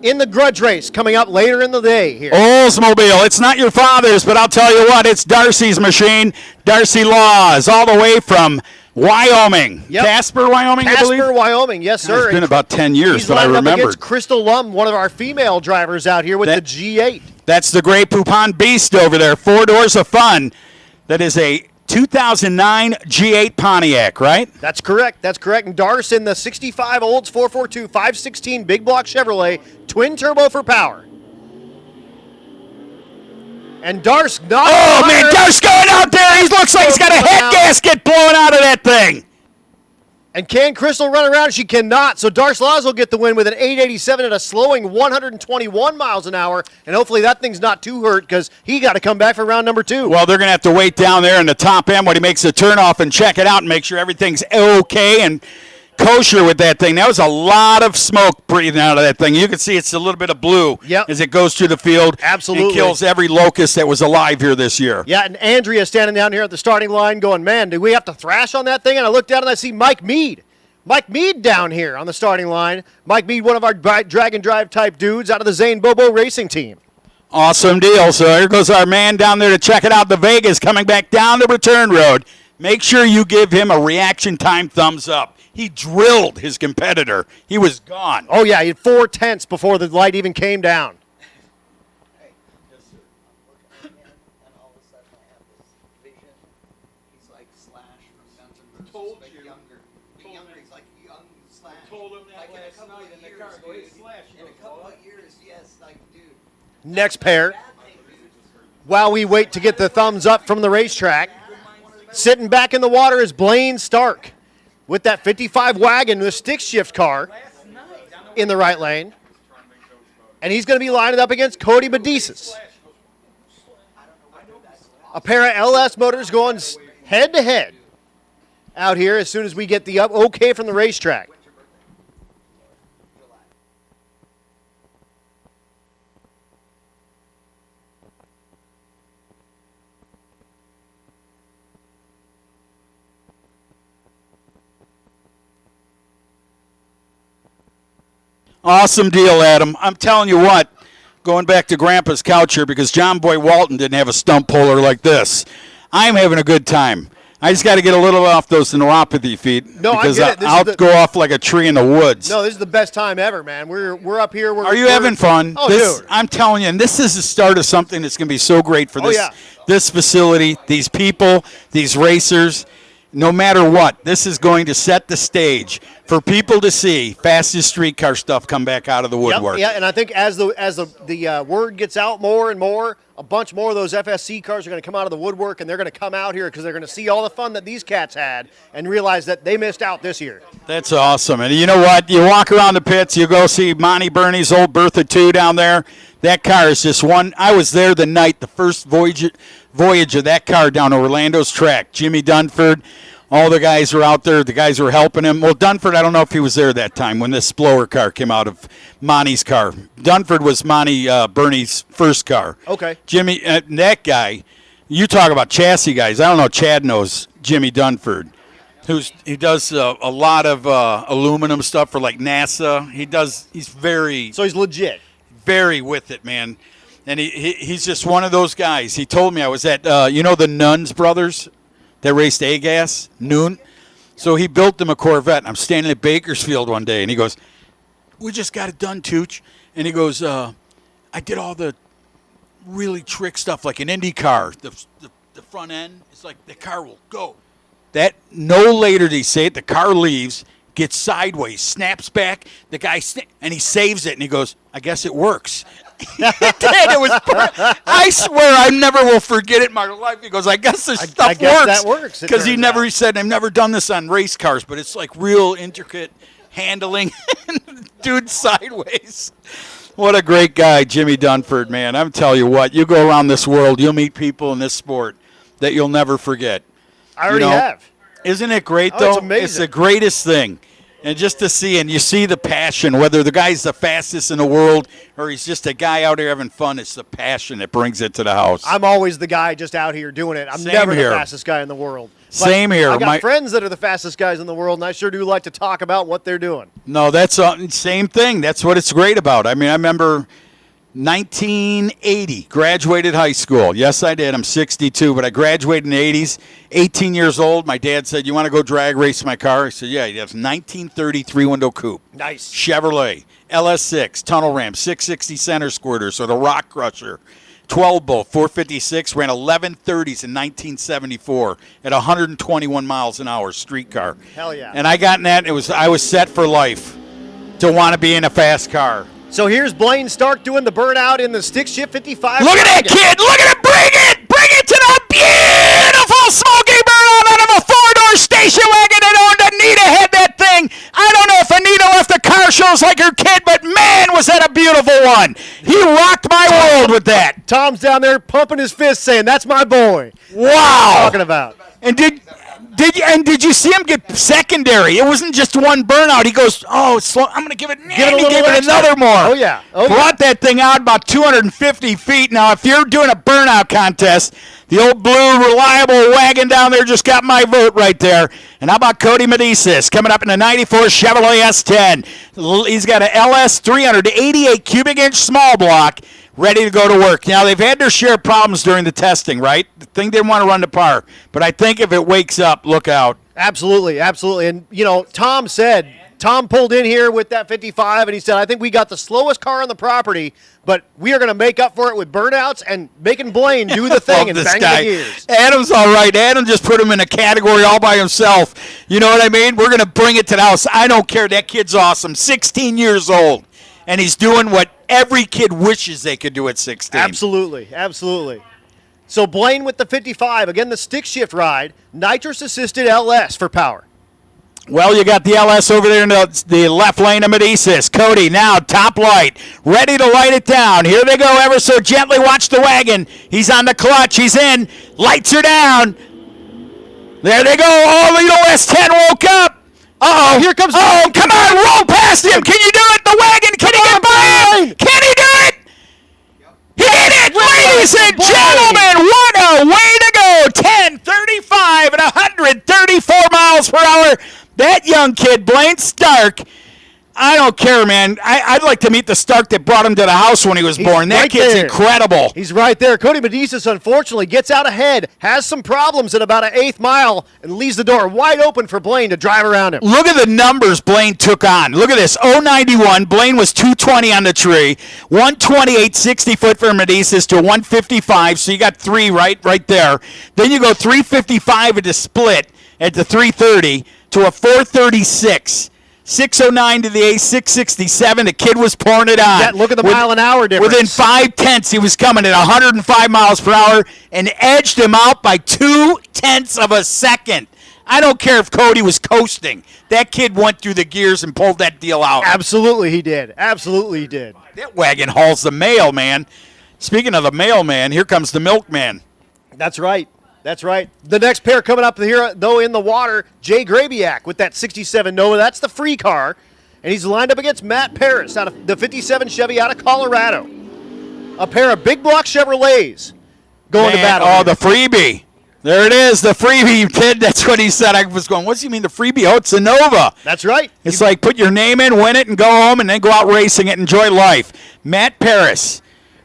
Speaker 2: in the grudge race coming up later in the day here.
Speaker 1: Oldsmobile. It's not your father's, but I'll tell you what, it's Darcy's machine. Darcy Laws, all the way from Wyoming.
Speaker 2: Yep.
Speaker 1: Casper, Wyoming, I believe?
Speaker 2: Casper, Wyoming, yes, sir.
Speaker 1: It's been about 10 years, but I remember.
Speaker 2: Against Crystal Lum, one of our female drivers out here with the G8.
Speaker 1: That's the Grey Poupon Beast over there. 4 doors of fun. That is a 2009 G8 Pontiac, right?
Speaker 2: That's correct. That's correct. And Darce in the 65 Olds 442 516 Big Block Chevrolet, twin turbo for power. And Darce not.
Speaker 1: Oh, man, Darce going out there. He looks like he's got a head gasket blowing out of that thing.
Speaker 2: And can Crystal run around? She cannot. So Darce Laws will get the win with an 887 at a slowing 121 miles an hour. And hopefully that thing's not too hurt because he got to come back for round number 2.
Speaker 1: Well, they're going to have to wait down there in the top end when he makes the turnoff and check it out and make sure everything's okay and kosher with that thing. That was a lot of smoke breathing out of that thing. You can see it's a little bit of blue as it goes through the field.
Speaker 2: Absolutely.
Speaker 1: And kills every locust that was alive here this year.
Speaker 2: Yeah, and Andrea standing down here at the starting line going, man, do we have to thrash on that thing? And I look down and I see Mike Mead. Mike Mead down here on the starting line. Mike Mead, one of our drag and drive type dudes out of the Zane Bobo racing team.
Speaker 1: Awesome deal. So here goes our man down there to check it out. The Vegas coming back down the return road. Make sure you give him a reaction time thumbs up. He drilled his competitor. He was gone.
Speaker 2: Oh, yeah, he had 4 tenths before the light even came down.
Speaker 3: Hey, I'm looking at him, and all of a sudden I have this vision. He's like Slash from Guns N' Roses,
Speaker 4: Told
Speaker 3: but
Speaker 4: you.
Speaker 3: younger. He's like young Slash.
Speaker 4: Told him that
Speaker 3: like in a
Speaker 4: last
Speaker 3: couple
Speaker 4: night
Speaker 3: of
Speaker 4: in the
Speaker 3: years,
Speaker 4: car. Go, hey,
Speaker 3: dude.
Speaker 4: Slash. He
Speaker 3: In a
Speaker 4: goes,
Speaker 3: couple
Speaker 4: "What?"
Speaker 3: of years, yes, like, dude.
Speaker 2: Next pair.
Speaker 3: Bad thing, dude.
Speaker 2: While we wait to get the thumbs up from the racetrack, sitting back in the water is Blaine Stark with that 55 wagon, the stick shift car in the right lane. And he's going to be lining up against Cody Medicis. A pair of LS motors going head to head out here as soon as we get the okay from the racetrack.
Speaker 1: Awesome deal, Adam. I'm telling you what, going back to Grandpa's couch here, because John Boy Walton didn't have a stump puller like this. I'm having a good time. I just got to get a little off those neuropathy feet.
Speaker 2: No, I
Speaker 1: because
Speaker 2: get it. This
Speaker 1: I'll
Speaker 2: is the-
Speaker 1: go off like a tree in the woods.
Speaker 2: No, this is the best time ever, man. We're up here.
Speaker 1: Are you having fun?
Speaker 2: Oh,
Speaker 1: this,
Speaker 2: dude.
Speaker 1: I'm telling you, and this is the start of something that's going to be so great for
Speaker 2: Oh,
Speaker 1: this,
Speaker 2: yeah.
Speaker 1: this facility, these people, these racers. No matter what, this is going to set the stage for people to see fastest streetcar stuff come back out of the woodwork.
Speaker 2: Yep, yeah, and I think as the word gets out more and more, a bunch more of those FSC cars are going to come out of the woodwork, and they're going to come out here because they're going to see all the fun that these cats had and realize that they missed out this year.
Speaker 1: That's awesome. And you know what? You walk around the pits, you go see Monty Burney's old Bertha 2 down there. That car is just one. I was there the night, the first voyage of that car down to Orlando's track. Jimmy Dunford, all the guys were out there. The guys were helping him. Well, Dunford, I don't know if he was there that time when this blower car came out of Monty's car. Dunford was Monty Burney's first car.
Speaker 2: Okay.
Speaker 1: Jimmy, that guy, you talk about chassis guys. I don't know, Chad knows Jimmy Dunford. He does a lot of aluminum stuff for like NASA. He's very...
Speaker 2: So he's legit.
Speaker 1: Very with it, man. And he's just one of those guys. He told me I was at, the Nuns brothers that raced A-Gas, Noon. So he built them a Corvette. I'm standing at Bakersfield one day, and he goes, "We just got it done, Tooch." And he goes, "I did all the really trick stuff, like an Indy car. The front end, it's like the car will go." That no later did he say it, the car leaves, gets sideways, snaps back, the guy, and he saves it, and he goes, "I guess it works." It was I swear I never will forget it in my life. He goes, "I guess this stuff
Speaker 2: I guess
Speaker 1: works."
Speaker 2: that works, it
Speaker 1: Because he
Speaker 2: turns out.
Speaker 1: he said, "I've never done this on race cars, but it's like real intricate handling." Dude, sideways. What a great guy, Jimmy Dunford, man. I'm telling you what, you go around this world, you'll meet people in this sport that you'll never forget.
Speaker 2: I already have.
Speaker 1: Isn't it great,
Speaker 2: Oh,
Speaker 1: though?
Speaker 2: it's amazing.
Speaker 1: It's the greatest thing. And just to see, and you see the passion, whether the guy's the fastest in the world or he's just a guy out there having fun, it's the passion that brings it to the house.
Speaker 2: I'm always the guy just out here doing it. I'm
Speaker 1: Same
Speaker 2: never
Speaker 1: here.
Speaker 2: the fastest guy in the world. But
Speaker 1: Same here.
Speaker 2: I got
Speaker 1: My-
Speaker 2: friends that are the fastest guys in the world, and I sure do like to talk about what they're doing.
Speaker 1: No, that's same thing. That's what it's great about. I mean, I remember 1980, graduated high school. Yes, I did. I'm 62, but I graduated in the 80s. 18 years old. My dad said, "You want to go drag race my car?" I said, "Yeah." He has 1930 three-window coupe.
Speaker 2: Nice.
Speaker 1: Chevrolet, LS6, tunnel ram, 660 center squirter, so the Rock Crusher. 12 bolt, 456, ran 1130s in 1974 at 121 miles an hour, streetcar.
Speaker 2: Hell yeah.
Speaker 1: And I got in that, I was set for life to want to be in a fast car.
Speaker 2: So here's Blaine Stark doing the burnout in the stick shift 55.
Speaker 1: Look at that kid! Look at it! Bring it! Bring it to the beautiful smoky burnout out of a four-door station wagon that owned Anita had that thing. I don't know if Anita left the car shows like her kid, but man, was that a beautiful one. He rocked my world with that.
Speaker 2: Tom's down there pumping his fist saying, "That's my boy."
Speaker 1: Wow.
Speaker 2: Talking about.
Speaker 1: And did you see him get secondary? It wasn't just one burnout. He goes, "Oh, it's slow. I'm going to give it."
Speaker 2: Give it a
Speaker 1: And he
Speaker 2: little
Speaker 1: gave it
Speaker 2: extra.
Speaker 1: another more.
Speaker 2: Oh, yeah. Oh,
Speaker 1: Brought that thing out about 250 feet. Now, if you're doing a burnout contest, the old blue reliable wagon down there just got my vote right there. And how about Cody Medicis coming up in the 94 Chevrolet S10? He's got an LS 388 cubic inch small block. ready to go to work. Now, they've had their share of problems during the testing, right? The thing didn't want to run to par. But I think if it wakes up, look out.
Speaker 2: Absolutely, absolutely. And, Tom pulled in here with that 55, and he said, I think we got the slowest car on the property, but we are going to make up for it with burnouts and making Blaine do the thing and bang the gears.
Speaker 1: Adam's all right. Adam just put him in a category all by himself. You know what I mean? We're going to bring it to the house. I don't care. That kid's awesome. 16 years old, and he's doing what every kid wishes they could do at 16.
Speaker 2: Absolutely, absolutely. So Blaine with the 55, again, the stick shift ride, nitrous-assisted LS for power.
Speaker 1: Well, you got the LS over there in the left lane of Medicis. Cody now top light, ready to light it down. Here they go ever so gently. Watch the wagon. He's on the clutch. He's in. Lights are down. There they go. Oh, Lido S10 woke up. Uh-oh.
Speaker 2: Here comes.
Speaker 1: Oh, come on. Roll past him. Can you do it? The wagon. Can he get by him? Can he do it? He did it, ladies and gentlemen. What a way to go. 10:35 and 134 miles per hour. That young kid, Blaine Stark, I don't care, man. I'd like to meet the Stark that brought him to the house when he was born. That kid's incredible.
Speaker 2: He's right there. Cody Medicis, unfortunately, gets out ahead, has some problems at about an 8th mile, and leaves the door wide open for Blaine to drive around him.
Speaker 1: Look at the numbers Blaine took on. Look at this. 091. Blaine was 220 on the tree. 128, 60 foot for Medicis to 155. So you got 3 right there. Then you go 355 at the split at the 330 to a 436. 609 to the A, 667. The kid was pouring it on.
Speaker 2: Look at the mile an hour difference.
Speaker 1: Within 5/10 he was coming at 105 miles per hour and edged him out by 0.2 of a second. I don't care if Cody was coasting. That kid went through the gears and pulled that deal out.
Speaker 2: Absolutely he did. Absolutely he did.
Speaker 1: That wagon hauls the mail, man. Speaking of the mailman, here comes the milkman.
Speaker 2: That's right. That's right. The next pair coming up here, though, in the water, Jay Grabiak with that 67 Nova. That's the free car. And he's lined up against Matt Paris out of the 57 Chevy out of Colorado. A pair of big block Chevrolets going to battle.
Speaker 1: Oh, the freebie. There it is, the freebie, kid. That's what he said. I was going, what's he mean, the freebie? Oh, it's a Nova.
Speaker 2: That's right.
Speaker 1: It's like put your name in, win it, and go home, and then go out racing it, enjoy life. Matt Paris.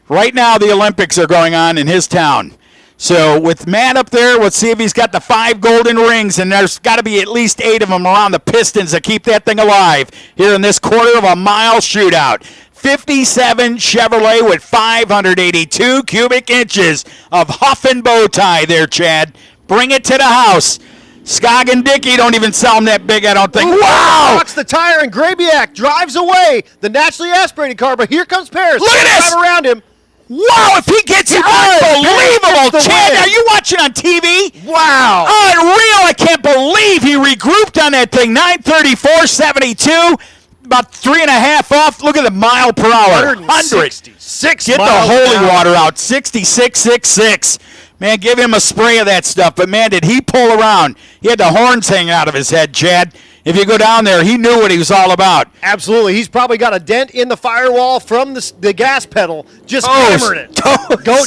Speaker 1: Right now, the Olympics are going on in his town. So with Matt up there, let's see if he's got the 5 golden rings, and there's got to be at least 8 of them around the pistons that keep that thing alive here in this quarter of a mile shootout. 57 Chevrolet with 582 cubic inches of huff and bow tie there, Chad. Bring it to the house. Skog and Dickey don't even sell them that big, I don't think.
Speaker 2: Ooh,
Speaker 1: wow!
Speaker 2: Knocks the tire, and Grabiak drives away the naturally aspirated car, but here comes Paris.
Speaker 1: Look at this!
Speaker 2: Drive around him.
Speaker 1: Wow, if he gets it, unbelievable. Chad, are you watching on TV?
Speaker 2: Wow.
Speaker 1: Unreal. I can't believe he regrouped on that thing. 934.72, about 3.5 off. Look at the mile per hour.
Speaker 2: 166
Speaker 1: Get the holy water out. 66.66. Man, give him a spray of that stuff. But, man, did he pull around. He had the horns hanging out of his head, Chad. If you go down there, he knew what he was all about.
Speaker 2: Absolutely. He's probably got a dent in the firewall from the gas pedal, just hammering it.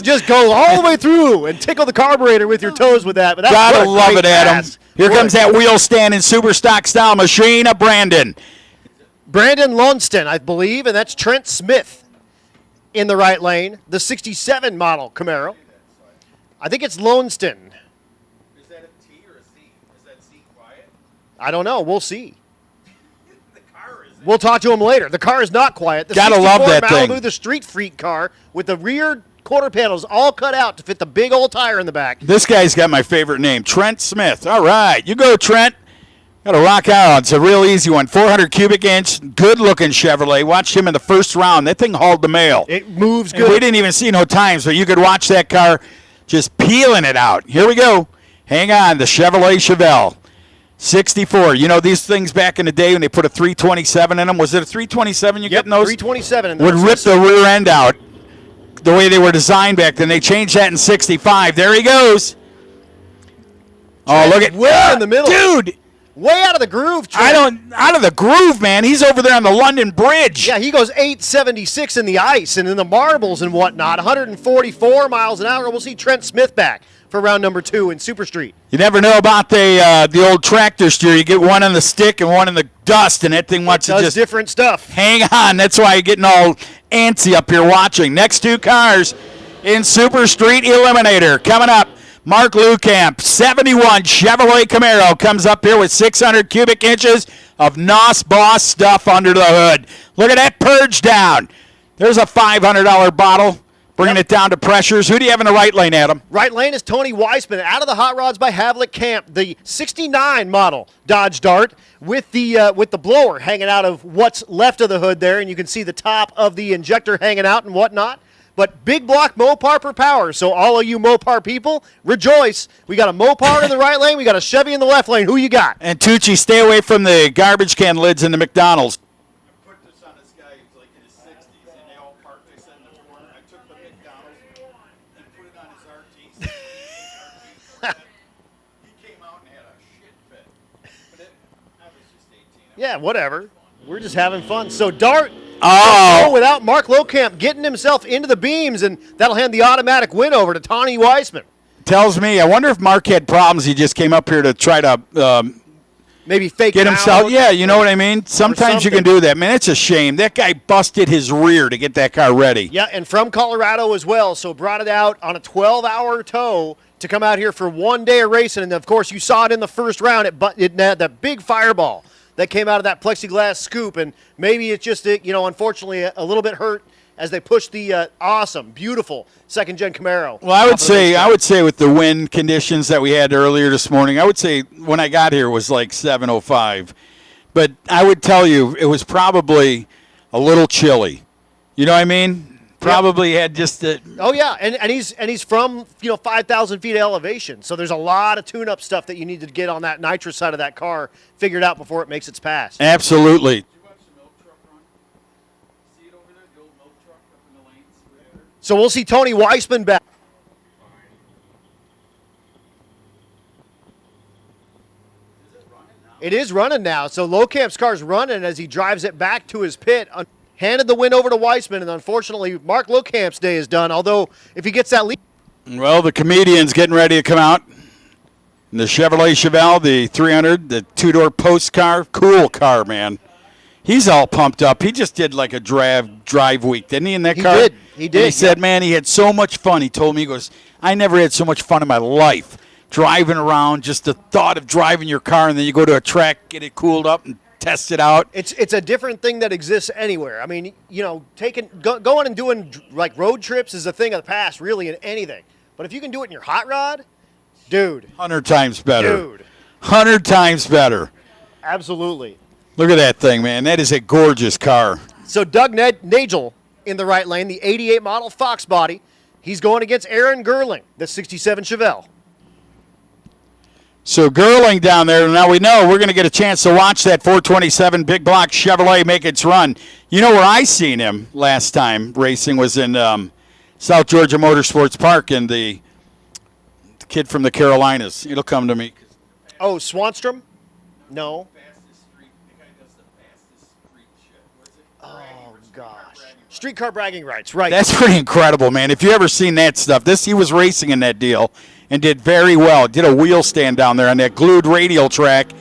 Speaker 2: Just go all the way through and tickle the carburetor with your toes with that. But that's
Speaker 1: Gotta love it, Adam.
Speaker 2: pass.
Speaker 1: Here comes that wheel stand in super stock style machine of Brandon.
Speaker 2: Brandon Lunston, I believe, and that's Trent Smith in the right lane. The 67 model Camaro. I think it's Loneston.
Speaker 4: Is that a T or a C? Is that C quiet?
Speaker 2: I don't know. We'll see.
Speaker 4: The car is.
Speaker 2: We'll talk to him later. The car is not quiet. The
Speaker 1: Gotta love that
Speaker 2: Malibu,
Speaker 1: thing.
Speaker 2: The street freak car with the rear quarter panels all cut out to fit the big old tire in the back.
Speaker 1: This guy's got my favorite name, Trent Smith. All right, you go, Trent. Got to rock out. It's a real easy one. 400 cubic inch, good-looking Chevrolet. Watched him in the first round. That thing hauled the mail.
Speaker 2: It moves
Speaker 1: And
Speaker 2: good.
Speaker 1: we didn't even see no times, but you could watch that car just peeling it out. Here we go. Hang on, the Chevrolet Chevelle. 64. You know, these things back in the day when they put a 327 in them, was it a 327 you getting those?
Speaker 2: 327 in
Speaker 1: Would rip the rear end out the way they were designed back then. They changed that in 65. There he goes. Oh, look at
Speaker 2: way in the middle.
Speaker 1: Dude.
Speaker 2: Way out of the groove, Trent.
Speaker 1: Out of the groove, man. He's over there on the London Bridge.
Speaker 2: Yeah, he goes 876 in the ice and in the marbles and whatnot. 144 miles an hour. We'll see Trent Smith back for round number 2 in Super Street.
Speaker 1: You never know about the old tractor steer. You get one on the stick and one in the dust, and that thing wants to
Speaker 2: does
Speaker 1: just
Speaker 2: different stuff.
Speaker 1: Hang on. That's why you're getting all antsy up here watching. Next two cars in Super Street Eliminator coming up. Mark Lukamp, 71 Chevrolet Camaro, comes up here with 600 cubic inches of NOS Boss stuff under the hood. Look at that purge down. There's a $500 bottle, bringing it down to pressures. Who do you have in the right lane, Adam?
Speaker 2: Right lane is Tony Weissman out of the Hot Rods by Havlik Camp, the 69 model Dodge Dart with the blower hanging out of what's left of the hood there, and you can see the top of the injector hanging out and whatnot. But big block Mopar per power, so all of you Mopar people, rejoice. We got a Mopar in the right lane, we got a Chevy in the left lane. Who you got?
Speaker 1: And Tucci, stay away from the garbage can lids in the McDonald's.
Speaker 4: I put this on this guy who's like in his 60s, and they all parked. They said in the corner. I took the McDonald's and put it on his RT. He came out and had a shit fit. But I was just 18.
Speaker 2: Yeah, whatever. We're just having fun. So Dart without Mark Lokamp getting himself into the beams, and that'll hand the automatic win over to Tony Weissman.
Speaker 1: Tells me, I wonder if Mark had problems. He just came up here to try to
Speaker 2: maybe fake
Speaker 1: get himself.
Speaker 2: out.
Speaker 1: Yeah, you know what I mean? Sometimes you can do that. Man, it's a shame. That guy busted his rear to get that car ready.
Speaker 2: Yeah, and from Colorado as well, so brought it out on a 12-hour tow to come out here for 1 day of racing. And, of course, you saw it in the first round. It had that big fireball that came out of that plexiglass scoop, and maybe it's just, unfortunately, a little bit hurt as they push the awesome, beautiful second-gen Camaro.
Speaker 1: Well, I would say with the wind conditions that we had earlier this morning, I would say when I got here it was like 7:05. But I would tell you it was probably a little chilly. You know what I mean? Probably had just a...
Speaker 2: Oh yeah, and he's from 5,000 feet of elevation, so there's a lot of tune-up stuff that you need to get on that nitrous side of that car figured out before it makes its pass.
Speaker 1: Absolutely.
Speaker 2: So we'll see Tony Weissman back. It is running now, so Lokamp's car's running as he drives it back to his pit. Handed the win over to Weissman, and unfortunately, Mark Lokamp's day is done, although if he gets that lead...
Speaker 1: Well, the comedian's getting ready to come out. The Chevrolet Chevelle, the 300, the two-door post car. Cool car, man. He's all pumped up. He just did like a drive week, didn't he, in that car?
Speaker 2: He did.
Speaker 1: And he said, man, he had so much fun. He told me, he goes, I never had so much fun in my life. Driving around, just the thought of driving your car, and then you go to a track, get it cooled up, and test it out.
Speaker 2: It's a different thing that exists anywhere. I mean, going and doing like road trips is a thing of the past, really, in anything. But if you can do it in your hot rod, dude.
Speaker 1: 100 times better.
Speaker 2: Dude.
Speaker 1: 100 times better.
Speaker 2: Absolutely.
Speaker 1: Look at that thing, man. That is a gorgeous car.
Speaker 2: So Doug Nagel in the right lane, the 88 model Fox body. He's going against Aaron Gerling, the 67 Chevelle.
Speaker 1: So Gerling down there, now we know we're going to get a chance to watch that 427 big block Chevrolet make its run. You know where I seen him last time racing was in South Georgia Motorsports Park, and the kid from the Carolinas. It'll come to me.
Speaker 2: Oh, Swanstrom? No. Oh, gosh. Streetcar bragging rights, right.
Speaker 1: That's pretty incredible, man. If you ever seen that stuff, he was racing in that deal and did very well. Did a wheel stand down there on that glued radial track.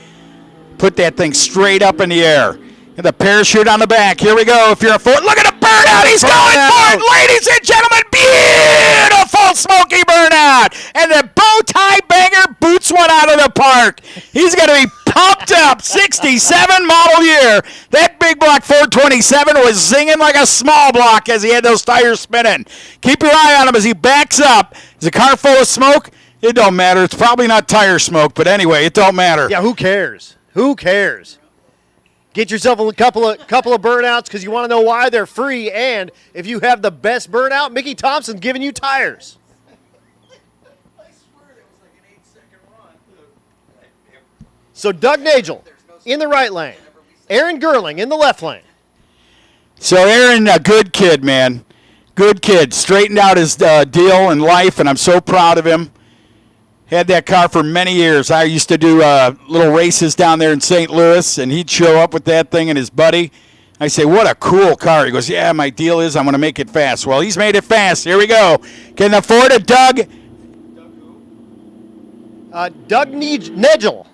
Speaker 1: Put that thing straight up in the air. And the parachute on the back. Here we go. If you're a Ford, look at the burnout. He's going for it, ladies and gentlemen. Beautiful smoky burnout. And the bow tie banger boots one out of the park. He's going to be pumped up. 67 model year. That big block 427 was zinging like a small block as he had those tires spinning. Keep your eye on him as he backs up. Is the car full of smoke? It don't matter. It's probably not tire smoke, but anyway, it don't matter.
Speaker 2: Yeah, who cares? Who cares? Get yourself a couple of burnouts because you want to know why they're free. And if you have the best burnout, Mickey Thompson's giving you tires. So Doug Nagel in the right lane. Aaron Gerling in the left lane.
Speaker 1: So Aaron, a good kid, man. Good kid. Straightened out his deal in life, and I'm so proud of him. Had that car for many years. I used to do little races down there in St. Louis, and he'd show up with that thing and his buddy. I say, what a cool car. He goes, yeah, my deal is I'm going to make it fast. Well, he's made it fast. Here we go. Can afford it, Doug?
Speaker 2: Doug Nagel.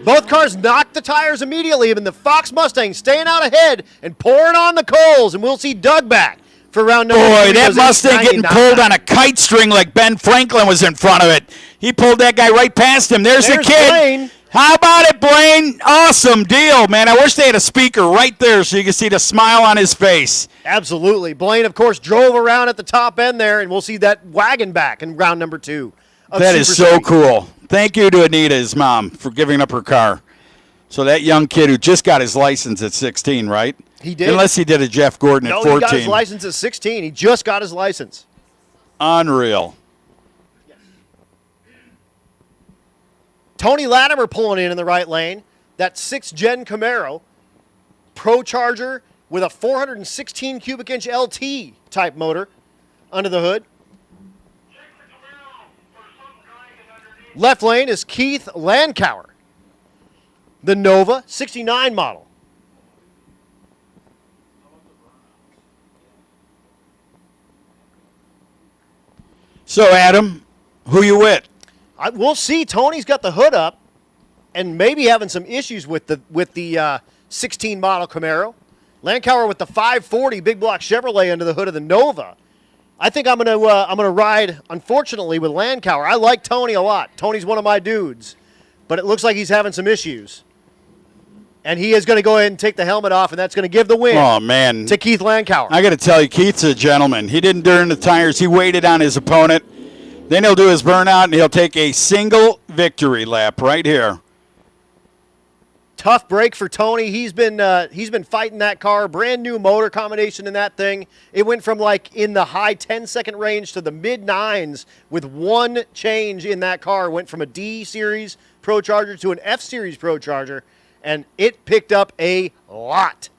Speaker 2: Both cars knocked the tires immediately, and the Fox Mustang staying out ahead and pouring on the coals, and we'll see Doug back for round number
Speaker 1: Boy,
Speaker 2: 3.
Speaker 1: that Mustang getting pulled on a kite string like Ben Franklin was in front of it. He pulled that guy right past him. There's the kid.
Speaker 2: Blaine.
Speaker 1: How about it, Blaine? Awesome deal, man. I wish they had a speaker right there so you could see the smile on his face.
Speaker 2: Absolutely. Blaine, of course, drove around at the top end there, and we'll see that wagon back in round number 2.
Speaker 1: That is so cool. Thank you to Anita, his mom, for giving up her car. So that young kid who just got his license at 16, right?
Speaker 2: He did.
Speaker 1: Unless he did a Jeff Gordon at 14.
Speaker 2: No, he got his license at 16. He just got his license.
Speaker 1: Unreal.
Speaker 2: Tony Latimer pulling in the right lane. That 6th Gen Camaro, Pro Charger with a 416 cubic inch LT type motor under the hood. Left lane is Keith Landauer, the Nova 69 model.
Speaker 1: So, Adam, who you with?
Speaker 2: We'll see. Tony's got the hood up and maybe having some issues with the 16 model Camaro. Landauer with the 540 big block Chevrolet under the hood of the Nova. I think I'm gonna ride, unfortunately, with Landauer. I like Tony a lot. Tony's one of my dudes, but it looks like he's having some issues. And he is going to go ahead and take the helmet off, and that's going to give the win to Keith Landauer.
Speaker 1: I got to tell you, Keith's a gentleman. He didn't burn the tires. He waited on his opponent. Then he'll do his burnout, and he'll take a single victory lap right here.
Speaker 2: Tough break for Tony. He's been fighting that car. Brand new motor combination in that thing. It went from like in the high 10-second range to the mid-9s with one change in that car. Went from a D Series Pro Charger to an F Series Pro Charger, and it picked up a lot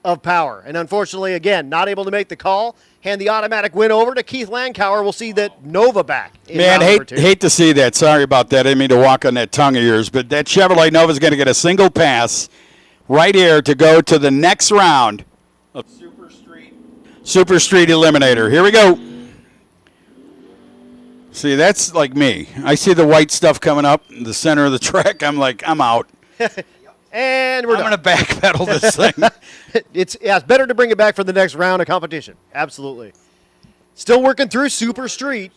Speaker 2: of power. And unfortunately, again, not able to make the call. Hand the automatic win over to Keith Landauer. We'll see that Nova back.
Speaker 1: Man, hate to see that. Sorry about that. I didn't mean to walk on that tongue of yours. But that Chevrolet Nova is going to get a single pass right here to go to the next round of Super Street Eliminator. Here we go. See, that's like me. I see the white stuff coming up in the center of the track. I'm like, I'm out.
Speaker 2: And we're
Speaker 1: I'm going to backpedal this thing.
Speaker 2: It's better to bring it back for the next round of competition. Absolutely. Still working through Super Street.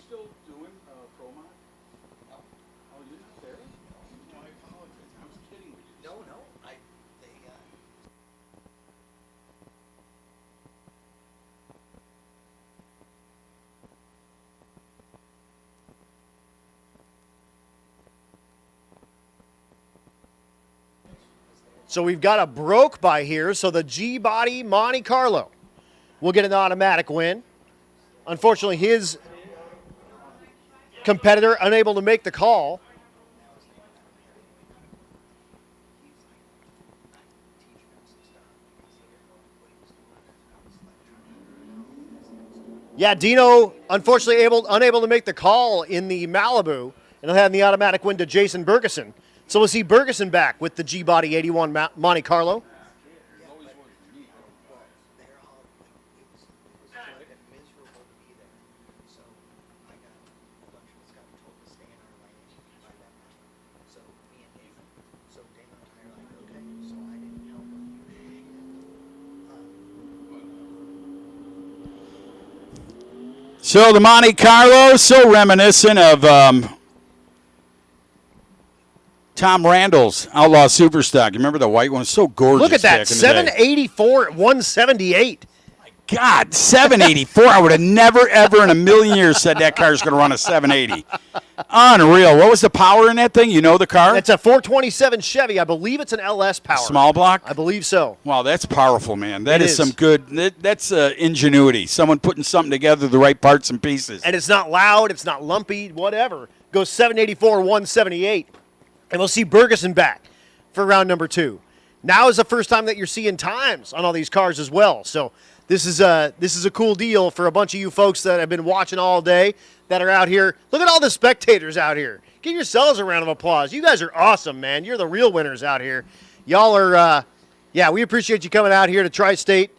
Speaker 2: So we've got a broke by here. So the G-Body Monte Carlo will get an automatic win. Unfortunately, his competitor unable to make the call. Yeah, Dino unfortunately unable to make the call in the Malibu, and he'll have the automatic win to Jason Bergeson. So we'll see Bergeson back with the G-Body 81 Monte Carlo.
Speaker 1: So the Monte Carlo, so reminiscent of Tom Randall's Outlaw Superstock. You remember the white one? So gorgeous.
Speaker 2: Look at that,
Speaker 1: back in the day.
Speaker 2: 784 at 178.
Speaker 1: God, 784. I would have never, ever in a million years said that car's going to run a 780. Unreal. What was the power in that thing? You know the car?
Speaker 2: It's a 427 Chevy. I believe it's an LS power.
Speaker 1: Small block?
Speaker 2: I believe so.
Speaker 1: Wow, that's powerful, man. That is some good, that's ingenuity. Someone putting something together, the right parts and pieces.
Speaker 2: And it's not loud, it's not lumpy, whatever. Goes 784, 178. And we'll see Bergeson back for round number 2. Now is the first time that you're seeing times on all these cars as well. So this is a cool deal for a bunch of you folks that have been watching all day that are out here. Look at all the spectators out here. Give yourselves a round of applause. You guys are awesome, man. You're the real winners out here. Y'all are, we appreciate you coming out here to Tri-State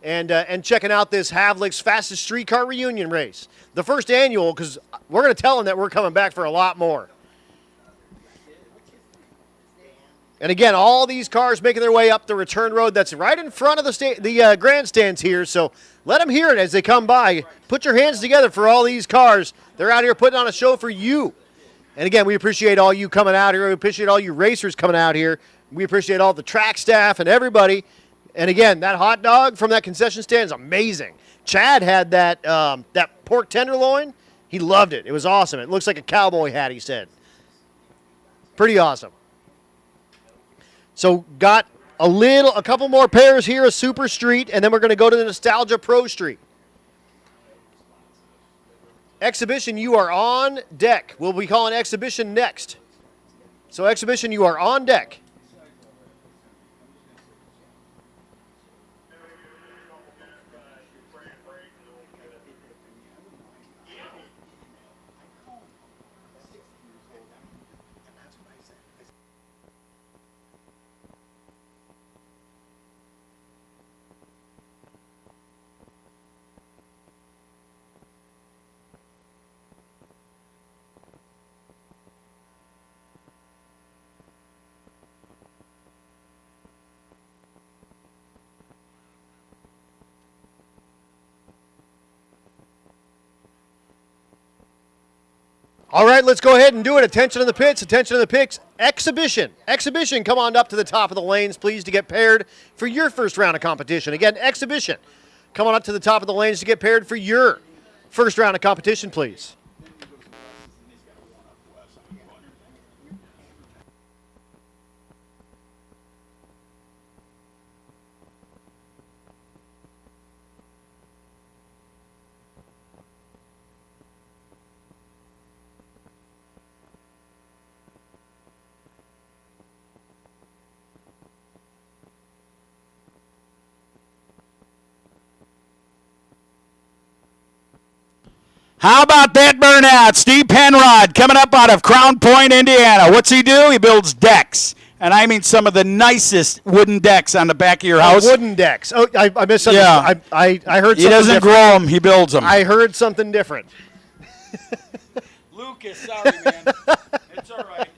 Speaker 2: and checking out this Havlik's Fastest Streetcar Reunion Race. The first annual, because we're going to tell them that we're coming back for a lot more. And again, all these cars making their way up the return road that's right in front of the grandstands here. So let them hear it as they come by. Put your hands together for all these cars. They're out here putting on a show for you. And again, we appreciate all you coming out here. We appreciate all you racers coming out here. We appreciate all the track staff and everybody. And again, that hot dog from that concession stand is amazing. Chad had that pork tenderloin. He loved it. It was awesome. It looks like a cowboy hat, he said. Pretty awesome. So got a couple more pairs here of Super Street, and then we're going to go to the Nostalgia Pro Street. Exhibition, you are on deck. We'll be calling Exhibition next. So Exhibition, you are on deck. All right, let's go ahead and do it. Attention to the pits. Attention to the pits. Exhibition. Exhibition, come on up to the top of the lanes, please, to get paired for your first round of competition. Again, Exhibition. Come on up to the top of the lanes to get paired for your first round of competition, please.
Speaker 1: How about that burnout? Steve Penrod coming up out of Crown Point, Indiana. What's he do? He builds decks. And I mean some of the nicest wooden decks on the back of your house.
Speaker 2: Wooden decks. Oh, I misunderstood.
Speaker 1: Yeah.
Speaker 2: I heard something
Speaker 1: He doesn't
Speaker 2: different.
Speaker 1: grow them, he builds them.
Speaker 2: I heard something different.
Speaker 4: Lucas, sorry, man. It's all right.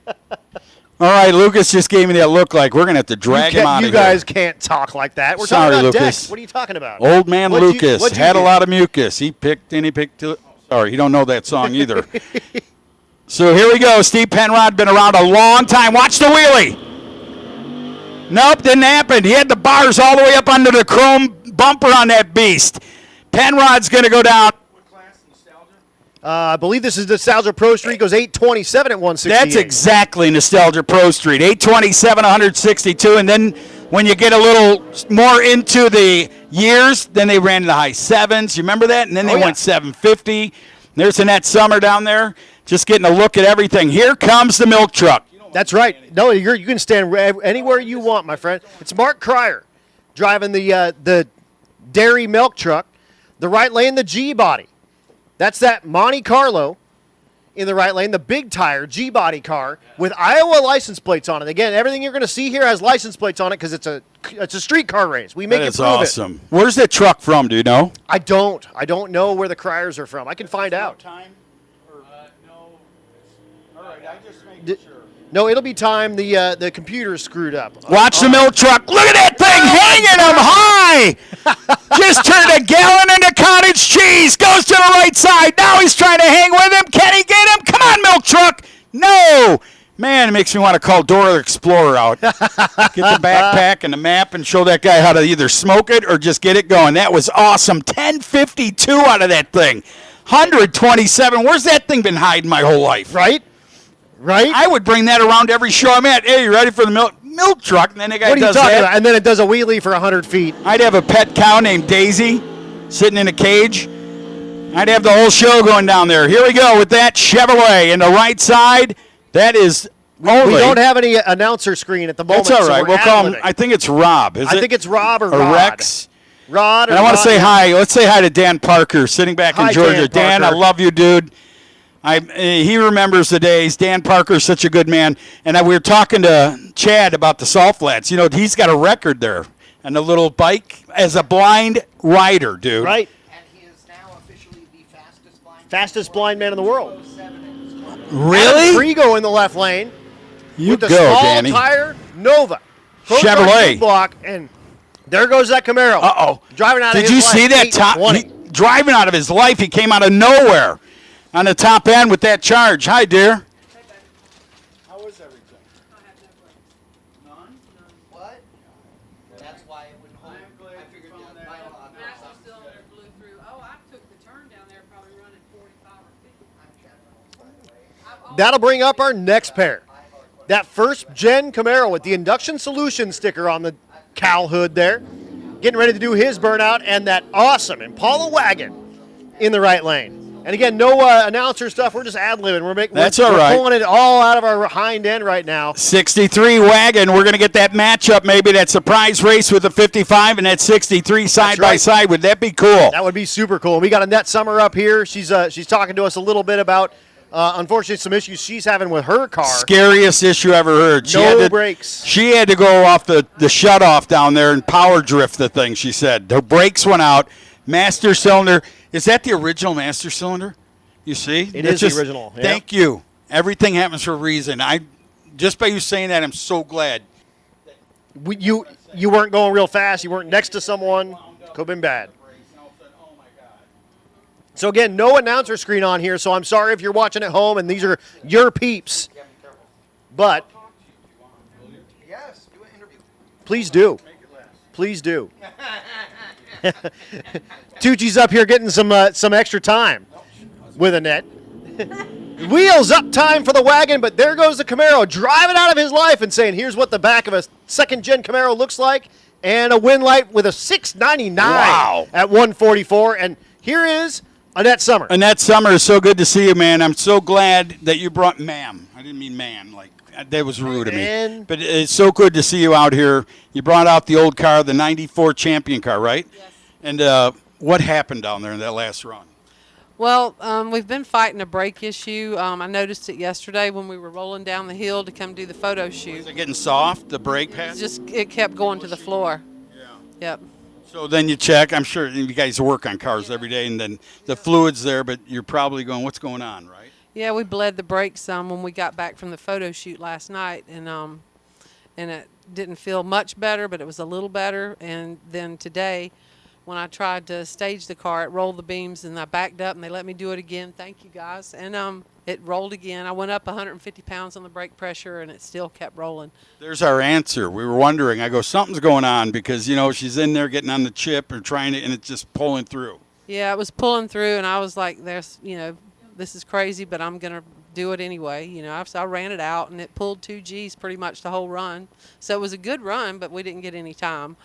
Speaker 1: All right, Lucas just gave me that look like we're going to have to drag him out of here.
Speaker 2: You guys can't talk like that. We're
Speaker 1: Sorry,
Speaker 2: talking about
Speaker 1: Lucas.
Speaker 2: decks. What are you talking about?
Speaker 1: Old man
Speaker 2: What'd you-
Speaker 1: Lucas
Speaker 2: what'd you
Speaker 1: had a
Speaker 2: do?
Speaker 1: lot of mucus. He picked and he picked. Sorry, you don't know that song either. So here we go. Steve Penrod, been around a long time. Watch the wheelie. Nope, didn't happen. He had the bars all the way up under the chrome bumper on that beast. Penrod's going to go down.
Speaker 2: I believe this is Nostalgia Pro Street. Goes 827 at 168.
Speaker 1: That's exactly Nostalgia Pro Street. 827, 162. And then when you get a little more into the years, then they ran in the high sevens. You remember that? And then they went 750. There's Annette Summer down there, just getting a look at everything. Here comes the milk truck.
Speaker 2: That's right. No, you can stand anywhere you want, my friend. It's Mark Cryer driving the dairy milk truck. The right lane, the G body. That's that Monte Carlo in the right lane, the big tire G-body car with Iowa license plates on it. Again, everything you're going to see here has license plates on it because it's a street car race. We make it
Speaker 1: That's
Speaker 2: prove
Speaker 1: awesome. Where's that truck from? Do you know?
Speaker 2: I don't know where the Cryers are from. I can find out.
Speaker 4: Time? Or, no. All right, I just make sure.
Speaker 2: No, it'll be time. The computer's screwed up.
Speaker 1: Watch the milk truck. Look at that thing hanging him high. Just turned a gallon into cottage cheese. Goes to the right side. Now he's trying to hang with him. Can he get him? Come on, milk truck. No. Man, it makes me want to call Dora the Explorer out. Get the backpack and the map and show that guy how to either smoke it or just get it going. That was awesome. 1052 out of that thing. 127. Where's that thing been hiding my whole life?
Speaker 2: Right? Right?
Speaker 1: I would bring that around every show I'm at. Hey, you ready for the milk truck? And then the guy
Speaker 2: What are you
Speaker 1: does
Speaker 2: talking
Speaker 1: that.
Speaker 2: about? And then it does a wheelie for 100 feet.
Speaker 1: I'd have a pet cow named Daisy sitting in a cage. I'd have the whole show going down there. Here we go with that Chevrolet in the right side. That is only.
Speaker 2: We don't have any announcer screen at the moment.
Speaker 1: That's all right.
Speaker 2: So
Speaker 1: We'll call him. I think it's Rob.
Speaker 2: I think it's Rob or
Speaker 1: or
Speaker 2: Rod.
Speaker 1: Rex.
Speaker 2: Rod or
Speaker 1: And I want to
Speaker 2: Rod.
Speaker 1: say hi. Let's say hi to Dan Parker, sitting back
Speaker 2: Hi,
Speaker 1: in Georgia.
Speaker 2: Dan
Speaker 1: Dan, I
Speaker 2: Parker.
Speaker 1: love you, dude. He remembers the days. Dan Parker's such a good man. And we were talking to Chad about the salt flats. You know, he's got a record there on the little bike as a blind rider, dude.
Speaker 2: Right.
Speaker 3: And he is now officially the fastest blind
Speaker 2: Fastest blind man in the world.
Speaker 1: Really?
Speaker 2: Frigo in the left lane.
Speaker 1: You
Speaker 2: with the
Speaker 1: go,
Speaker 2: small
Speaker 1: Danny.
Speaker 2: tire Nova.
Speaker 1: Chevrolet.
Speaker 2: Block, and there goes that Camaro.
Speaker 1: Uh-oh.
Speaker 2: Driving out of
Speaker 1: Did
Speaker 2: his
Speaker 1: you
Speaker 2: life,
Speaker 1: see that top?
Speaker 2: 820.
Speaker 1: Driving out of his life, he came out of nowhere on the top end with that charge. Hi, dear.
Speaker 4: How is everything?
Speaker 3: What? That's why it wouldn't hold. I figured that pile on there.
Speaker 8: Master cylinder blew through. Oh, I took the turn down there, probably running 45 or 50.
Speaker 2: That'll bring up our next pair. That first gen Camaro with the Induction Solution sticker on the cowl hood there. Getting ready to do his burnout, and that awesome Impala wagon in the right lane. And again, no announcer stuff. We're just ad-libbing.
Speaker 1: That's
Speaker 2: we're
Speaker 1: all right.
Speaker 2: pulling it all out of our hind end right now.
Speaker 1: 63 wagon. We're going to get that matchup, maybe that surprise race with the 55 and that 63 side by side. Would that be cool?
Speaker 2: That would be super cool. We got Annette Summer up here. She's talking to us a little bit about, unfortunately, some issues she's having with her car.
Speaker 1: Scariest issue ever heard.
Speaker 2: No brakes.
Speaker 1: She had to go off the shutoff down there and power drift the thing, she said. The brakes went out. Master cylinder. Is that the original master cylinder? You see?
Speaker 2: It is the original. Yeah.
Speaker 1: Thank you. Everything happens for a reason. Just by you saying that, I'm so glad.
Speaker 2: You weren't going real fast. You weren't next to someone. Could have been bad. So again, no announcer screen on here, so I'm sorry if you're watching at home and these are your peeps. But
Speaker 3: Yes, do an interview.
Speaker 2: please do. Please do. Tucci's up here getting some extra time with Annette. Wheels up time for the wagon, but there goes the Camaro driving out of his life and saying, here's what the back of a second-gen Camaro looks like, and a wind light with a 699 at 144. And here is Annette Summer.
Speaker 1: Annette Summer, is so good to see you, man. I'm so glad that you brought ma'am. I didn't mean man. Like, that was rude to me.
Speaker 2: Man.
Speaker 1: But it's so good to see you out here. You brought out the old car, the 94 champion car, right?
Speaker 8: Yes.
Speaker 1: And what happened down there in that last run?
Speaker 8: Well, we've been fighting a brake issue. I noticed it yesterday when we were rolling down the hill to come do the photo shoot.
Speaker 1: Is it getting soft, the brake pad?
Speaker 8: It kept going to the floor.
Speaker 1: Yeah.
Speaker 8: Yep.
Speaker 1: So then you check. I'm sure you guys work on cars every day, and then the fluid's there, but you're probably going, what's going on, right?
Speaker 8: Yeah, we bled the brakes some when we got back from the photo shoot last night, and it didn't feel much better, but it was a little better. And then today, when I tried to stage the car, it rolled the beams, and I backed up, and they let me do it again. Thank you, guys. And it rolled again. I went up 150 pounds on the brake pressure, and it still kept rolling.
Speaker 1: There's our answer. We were wondering. I go, something's going on because, she's in there getting on the chip or trying to, and it's just pulling through.
Speaker 8: Yeah, it was pulling through, and I was like, this is crazy, but I'm going to do it anyway. So I ran it out, and it pulled 2 Gs pretty much the whole run. So it was a good run, but we didn't get any time.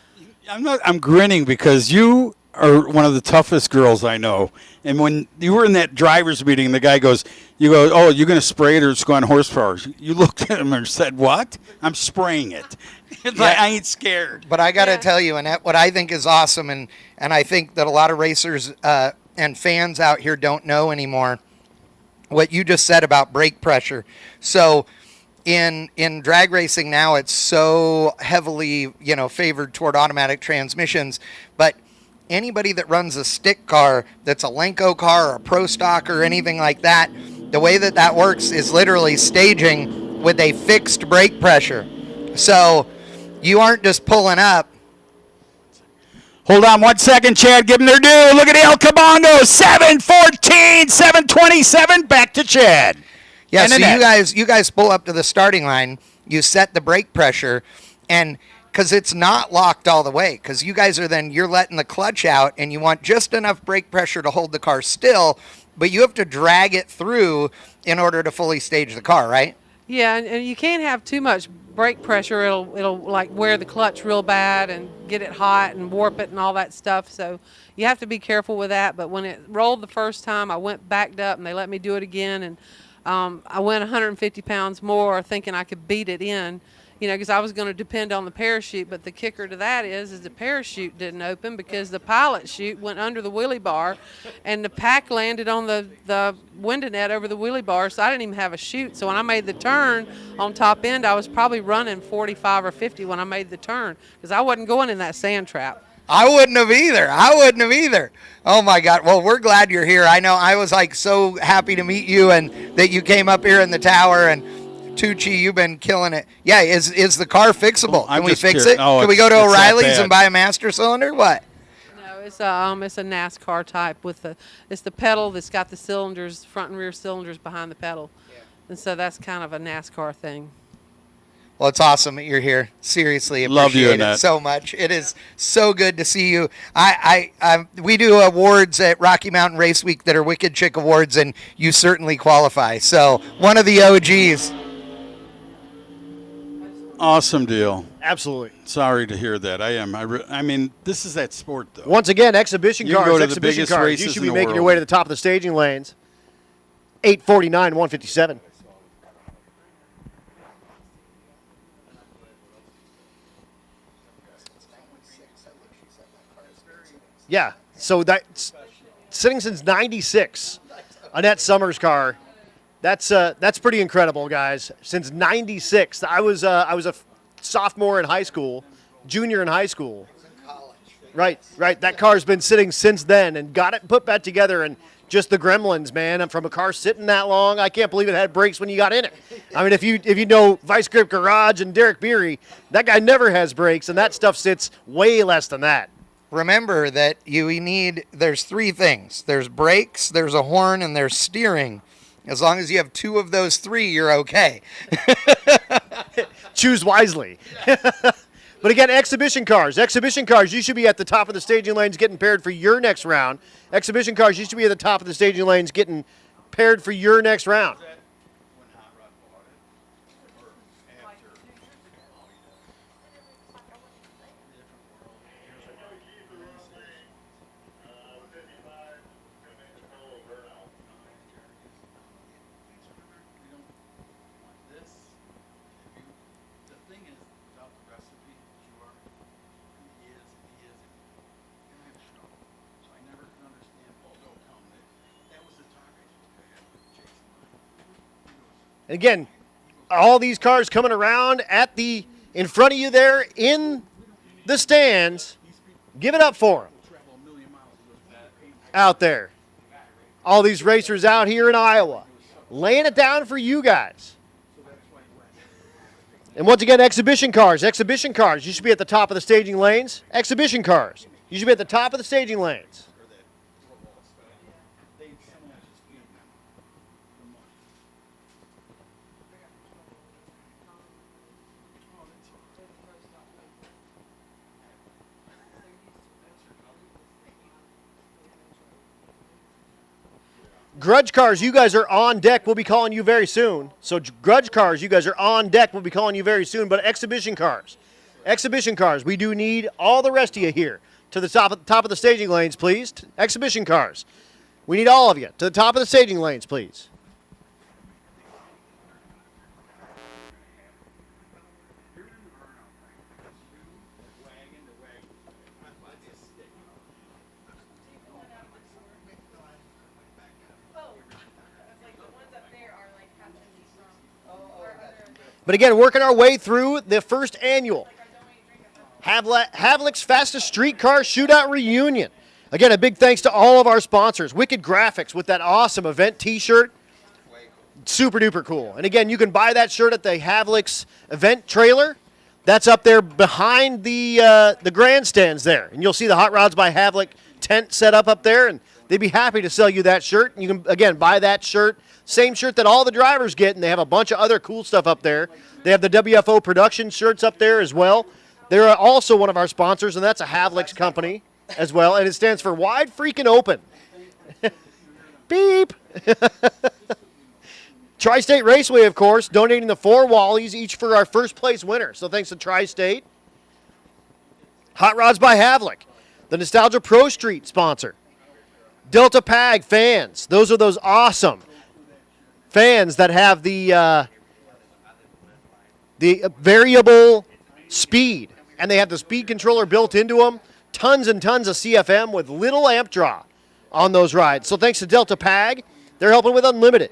Speaker 1: I'm grinning because you are one of the toughest girls I know. And when you were in that driver's meeting, the guy goes, oh, you're going to spray it or it's going horsepower. You looked at him and said, what? I'm spraying it. It's like, I ain't scared.
Speaker 5: But I got to tell you, Annette, what I think is awesome, and I think that a lot of racers and fans out here don't know anymore, what you just said about brake pressure. So in drag racing now, it's so heavily, favored toward automatic transmissions, but anybody that runs a stick car that's a Lenko car or a Pro Stock or anything like that, the way that works is literally staging with a fixed brake pressure. So you aren't just pulling up.
Speaker 1: Hold on 1 second, Chad. Give them their due. Look at El Cabondo. 7:14, 7:27. Back to Chad.
Speaker 5: Yeah,
Speaker 1: And
Speaker 5: so
Speaker 1: Annette.
Speaker 5: you guys pull up to the starting line. You set the brake pressure, and because it's not locked all the way, because you guys you're letting the clutch out, and you want just enough brake pressure to hold the car still, but you have to drag it through in order to fully stage the car, right?
Speaker 8: Yeah, and you can't have too much brake pressure. It'll like wear the clutch real bad and get it hot and warp it and all that stuff. So you have to be careful with that. But when it rolled the first time, I went backed up and they let me do it again. And I went 150 pounds more thinking I could beat it in, because I was going to depend on the parachute. But the kicker to that is the parachute didn't open because the pilot chute went under the wheelie bar and the pack landed on the window net over the wheelie bar. So I didn't even have a chute. So when I made the turn on top end, I was probably running 45 or 50 when I made the turn because I wasn't going in that sand trap.
Speaker 5: I wouldn't have either. Oh, my God. Well, we're glad you're here. I know I was so happy to meet you and that you came up here in the tower. And Tucci, you've been killing it. Yeah, is the car fixable?
Speaker 1: I'm
Speaker 5: Can we
Speaker 1: just
Speaker 5: fix
Speaker 1: curious.
Speaker 5: it?
Speaker 1: Oh,
Speaker 5: Can we
Speaker 1: it's-
Speaker 5: go to
Speaker 1: it's that
Speaker 5: O'Reilly's
Speaker 1: bad.
Speaker 5: and buy a master cylinder? What?
Speaker 8: No, it's a NASCAR type with it's the pedal that's got the cylinders, front and rear cylinders behind the pedal, and so that's kind of a NASCAR thing.
Speaker 5: Well, it's awesome that you're here. Seriously,
Speaker 1: Love you,
Speaker 5: appreciate it
Speaker 1: Annette.
Speaker 5: so much. It is so good to see you. We do awards at Rocky Mountain Race Week that are Wicked Chick Awards, and you certainly qualify. So one of the OGs.
Speaker 1: Awesome deal.
Speaker 2: Absolutely.
Speaker 1: Sorry to hear that. I am. I mean, this is that sport, though.
Speaker 2: Once again, exhibition
Speaker 1: You can
Speaker 2: cars.
Speaker 1: go to the
Speaker 2: Exhibition
Speaker 1: biggest
Speaker 2: cars. You
Speaker 1: races
Speaker 2: should
Speaker 1: in
Speaker 2: be
Speaker 1: the
Speaker 2: making your
Speaker 1: world.
Speaker 2: way to the top of the staging lanes. 849, 157. Yeah, so that's sitting since '96. Annette Summers' car. That's pretty incredible, guys. Since '96, I was a sophomore in high school, junior in high school. Right. That car's been sitting since then, and got it put back together, and just the gremlins, man. From a car sitting that long, I can't believe it had brakes when you got in it. I mean, if you know Vice Grip Garage and Derek Beery, that guy never has brakes, and that stuff sits way less than that.
Speaker 5: Remember that there's three things. There's brakes, there's a horn, and there's steering. As long as you have two of those three, you're okay.
Speaker 2: Choose wisely. But again, exhibition cars, you should be at the top of the staging lanes getting paired for your next round. Exhibition cars, you should be at the top of the staging lanes getting paired for your next round. Again, all these cars coming around in front of you there in the stands. Give it up for them. Out there. All these racers out here in Iowa. Laying it down for you guys. And once again, exhibition cars. You should be at the top of the staging lanes. Exhibition cars. You should be at the top of the staging lanes. Grudge cars, you guys are on deck. We'll be calling you very soon. So grudge cars, you guys are on deck. We'll be calling you very soon. But exhibition cars, we do need all the rest of you here to the top of the staging lanes, please. Exhibition cars, we need all of you to the top of the staging lanes, please. But again, working our way through the first annual Havlik's Fastest Streetcar Shootout Reunion. Again, a big thanks to all of our sponsors. Wicked Graphics with that awesome event t-shirt. Super duper cool. And again, you can buy that shirt at the Havlik's event trailer. That's up there behind the grandstands there. And you'll see the Hot Rods by Havlik tent set up there, and they'd be happy to sell you that shirt. You can, again, buy that shirt. Same shirt that all the drivers get, and they have a bunch of other cool stuff up there. They have the WFO production shirts up there as well. They're also one of our sponsors, and that's a Havlik's company as well, and it stands for Wide Freaking Open. Beep. Tri-State Raceway, of course, donating the 4 Wallies, each for our first place winner. So thanks to Tri-State. Hot Rods by Havlik, the Nostalgia Pro Street sponsor. Delta Pag fans. Those are those awesome fans that have the variable speed, and they have the speed controller built into them. Tons and tons of CFM with little amp draw on those rides. So thanks to Delta Pag, they're helping with Unlimited.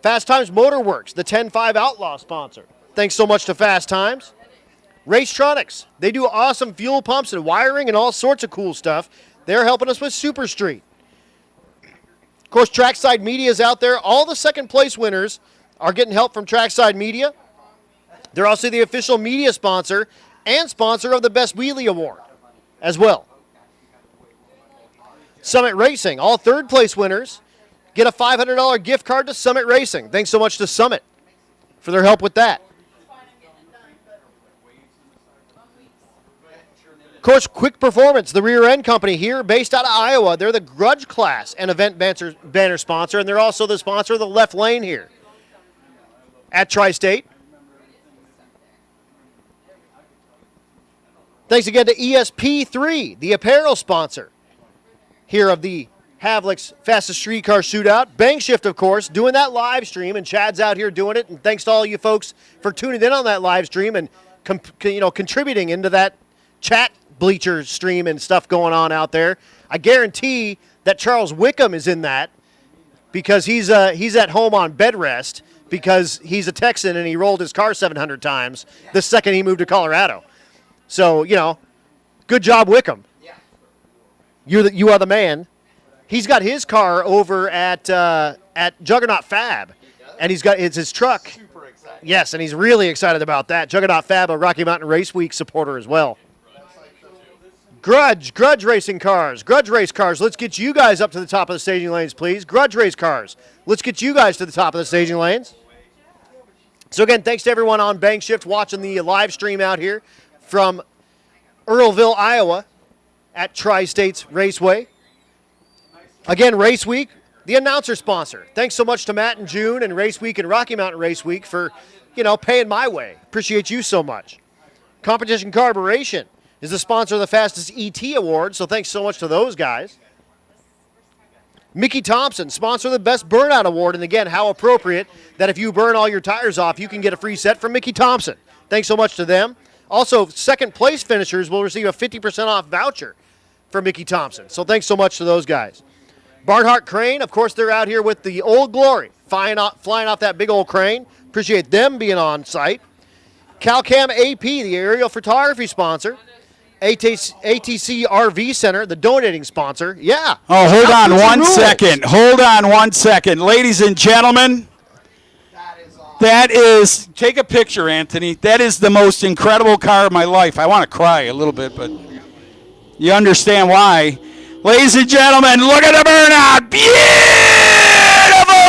Speaker 2: Fast Times Motorworks, the 10-5 Outlaw sponsor. Thanks so much to Fast Times. Racetronics, they do awesome fuel pumps and wiring and all sorts of cool stuff. They're helping us with Super Street. Of course, Trackside Media is out there. All the second place winners are getting help from Trackside Media. They're also the official media sponsor and sponsor of the Best Wheelie Award as well. Summit Racing, all third-place winners get a $500 gift card to Summit Racing. Thanks so much to Summit for their help with that. Of course, Quick Performance, the rear end company here based out of Iowa. They're the Grudge Class and event banner sponsor, and they're also the sponsor of the left lane here at Tri-State. Thanks again to ESP3, the apparel sponsor here of the Havlik's Fastest Streetcar Shootout. Bank Shift, of course, doing that live stream, and Chad's out here doing it. And thanks to all you folks for tuning in on that live stream and contributing into that chat bleacher stream and stuff going on out there. I guarantee that Charles Wickham is in that because he's at home on bed rest because he's a Texan and he rolled his car 700 times the second he moved to Colorado. So, good job, Wickham. You are the man. He's got his car over at Juggernaut Fab, and it's his truck.
Speaker 3: Super excited.
Speaker 2: Yes, and he's really excited about that. Juggernaut Fab, a Rocky Mountain Race Week supporter as well. Grudge racing cars, Grudge race cars. Let's get you guys up to the top of the staging lanes, please. Grudge race cars. Let's get you guys to the top of the staging lanes. So again, thanks to everyone on Bank Shift watching the live stream out here from Earlville, Iowa at Tri-States Raceway. Again, Race Week, the announcer sponsor. Thanks so much to Matt and June and Race Week and Rocky Mountain Race Week for, paying my way. Appreciate you so much. Competition Carburation is the sponsor of the Fastest ET Award, so thanks so much to those guys. Mickey Thompson, sponsor of the Best Burnout Award, and again, how appropriate that if you burn all your tires off, you can get a free set from Mickey Thompson. Thanks so much to them. Also, second place finishers will receive a 50% off voucher for Mickey Thompson, so thanks so much to those guys. Barnhart Crane, of course, they're out here with the Old Glory, flying off that big old crane. Appreciate them being on site. CalCam AP, the aerial photography sponsor. ATC RV Center, the donating sponsor. Yeah.
Speaker 1: Oh, hold on 1 second. Hold on 1 second. Ladies and gentlemen, that is, take a picture, Anthony. That is the most incredible car of my life. I want to cry a little bit, but you understand why. Ladies and gentlemen, look at the burnout. Beautiful,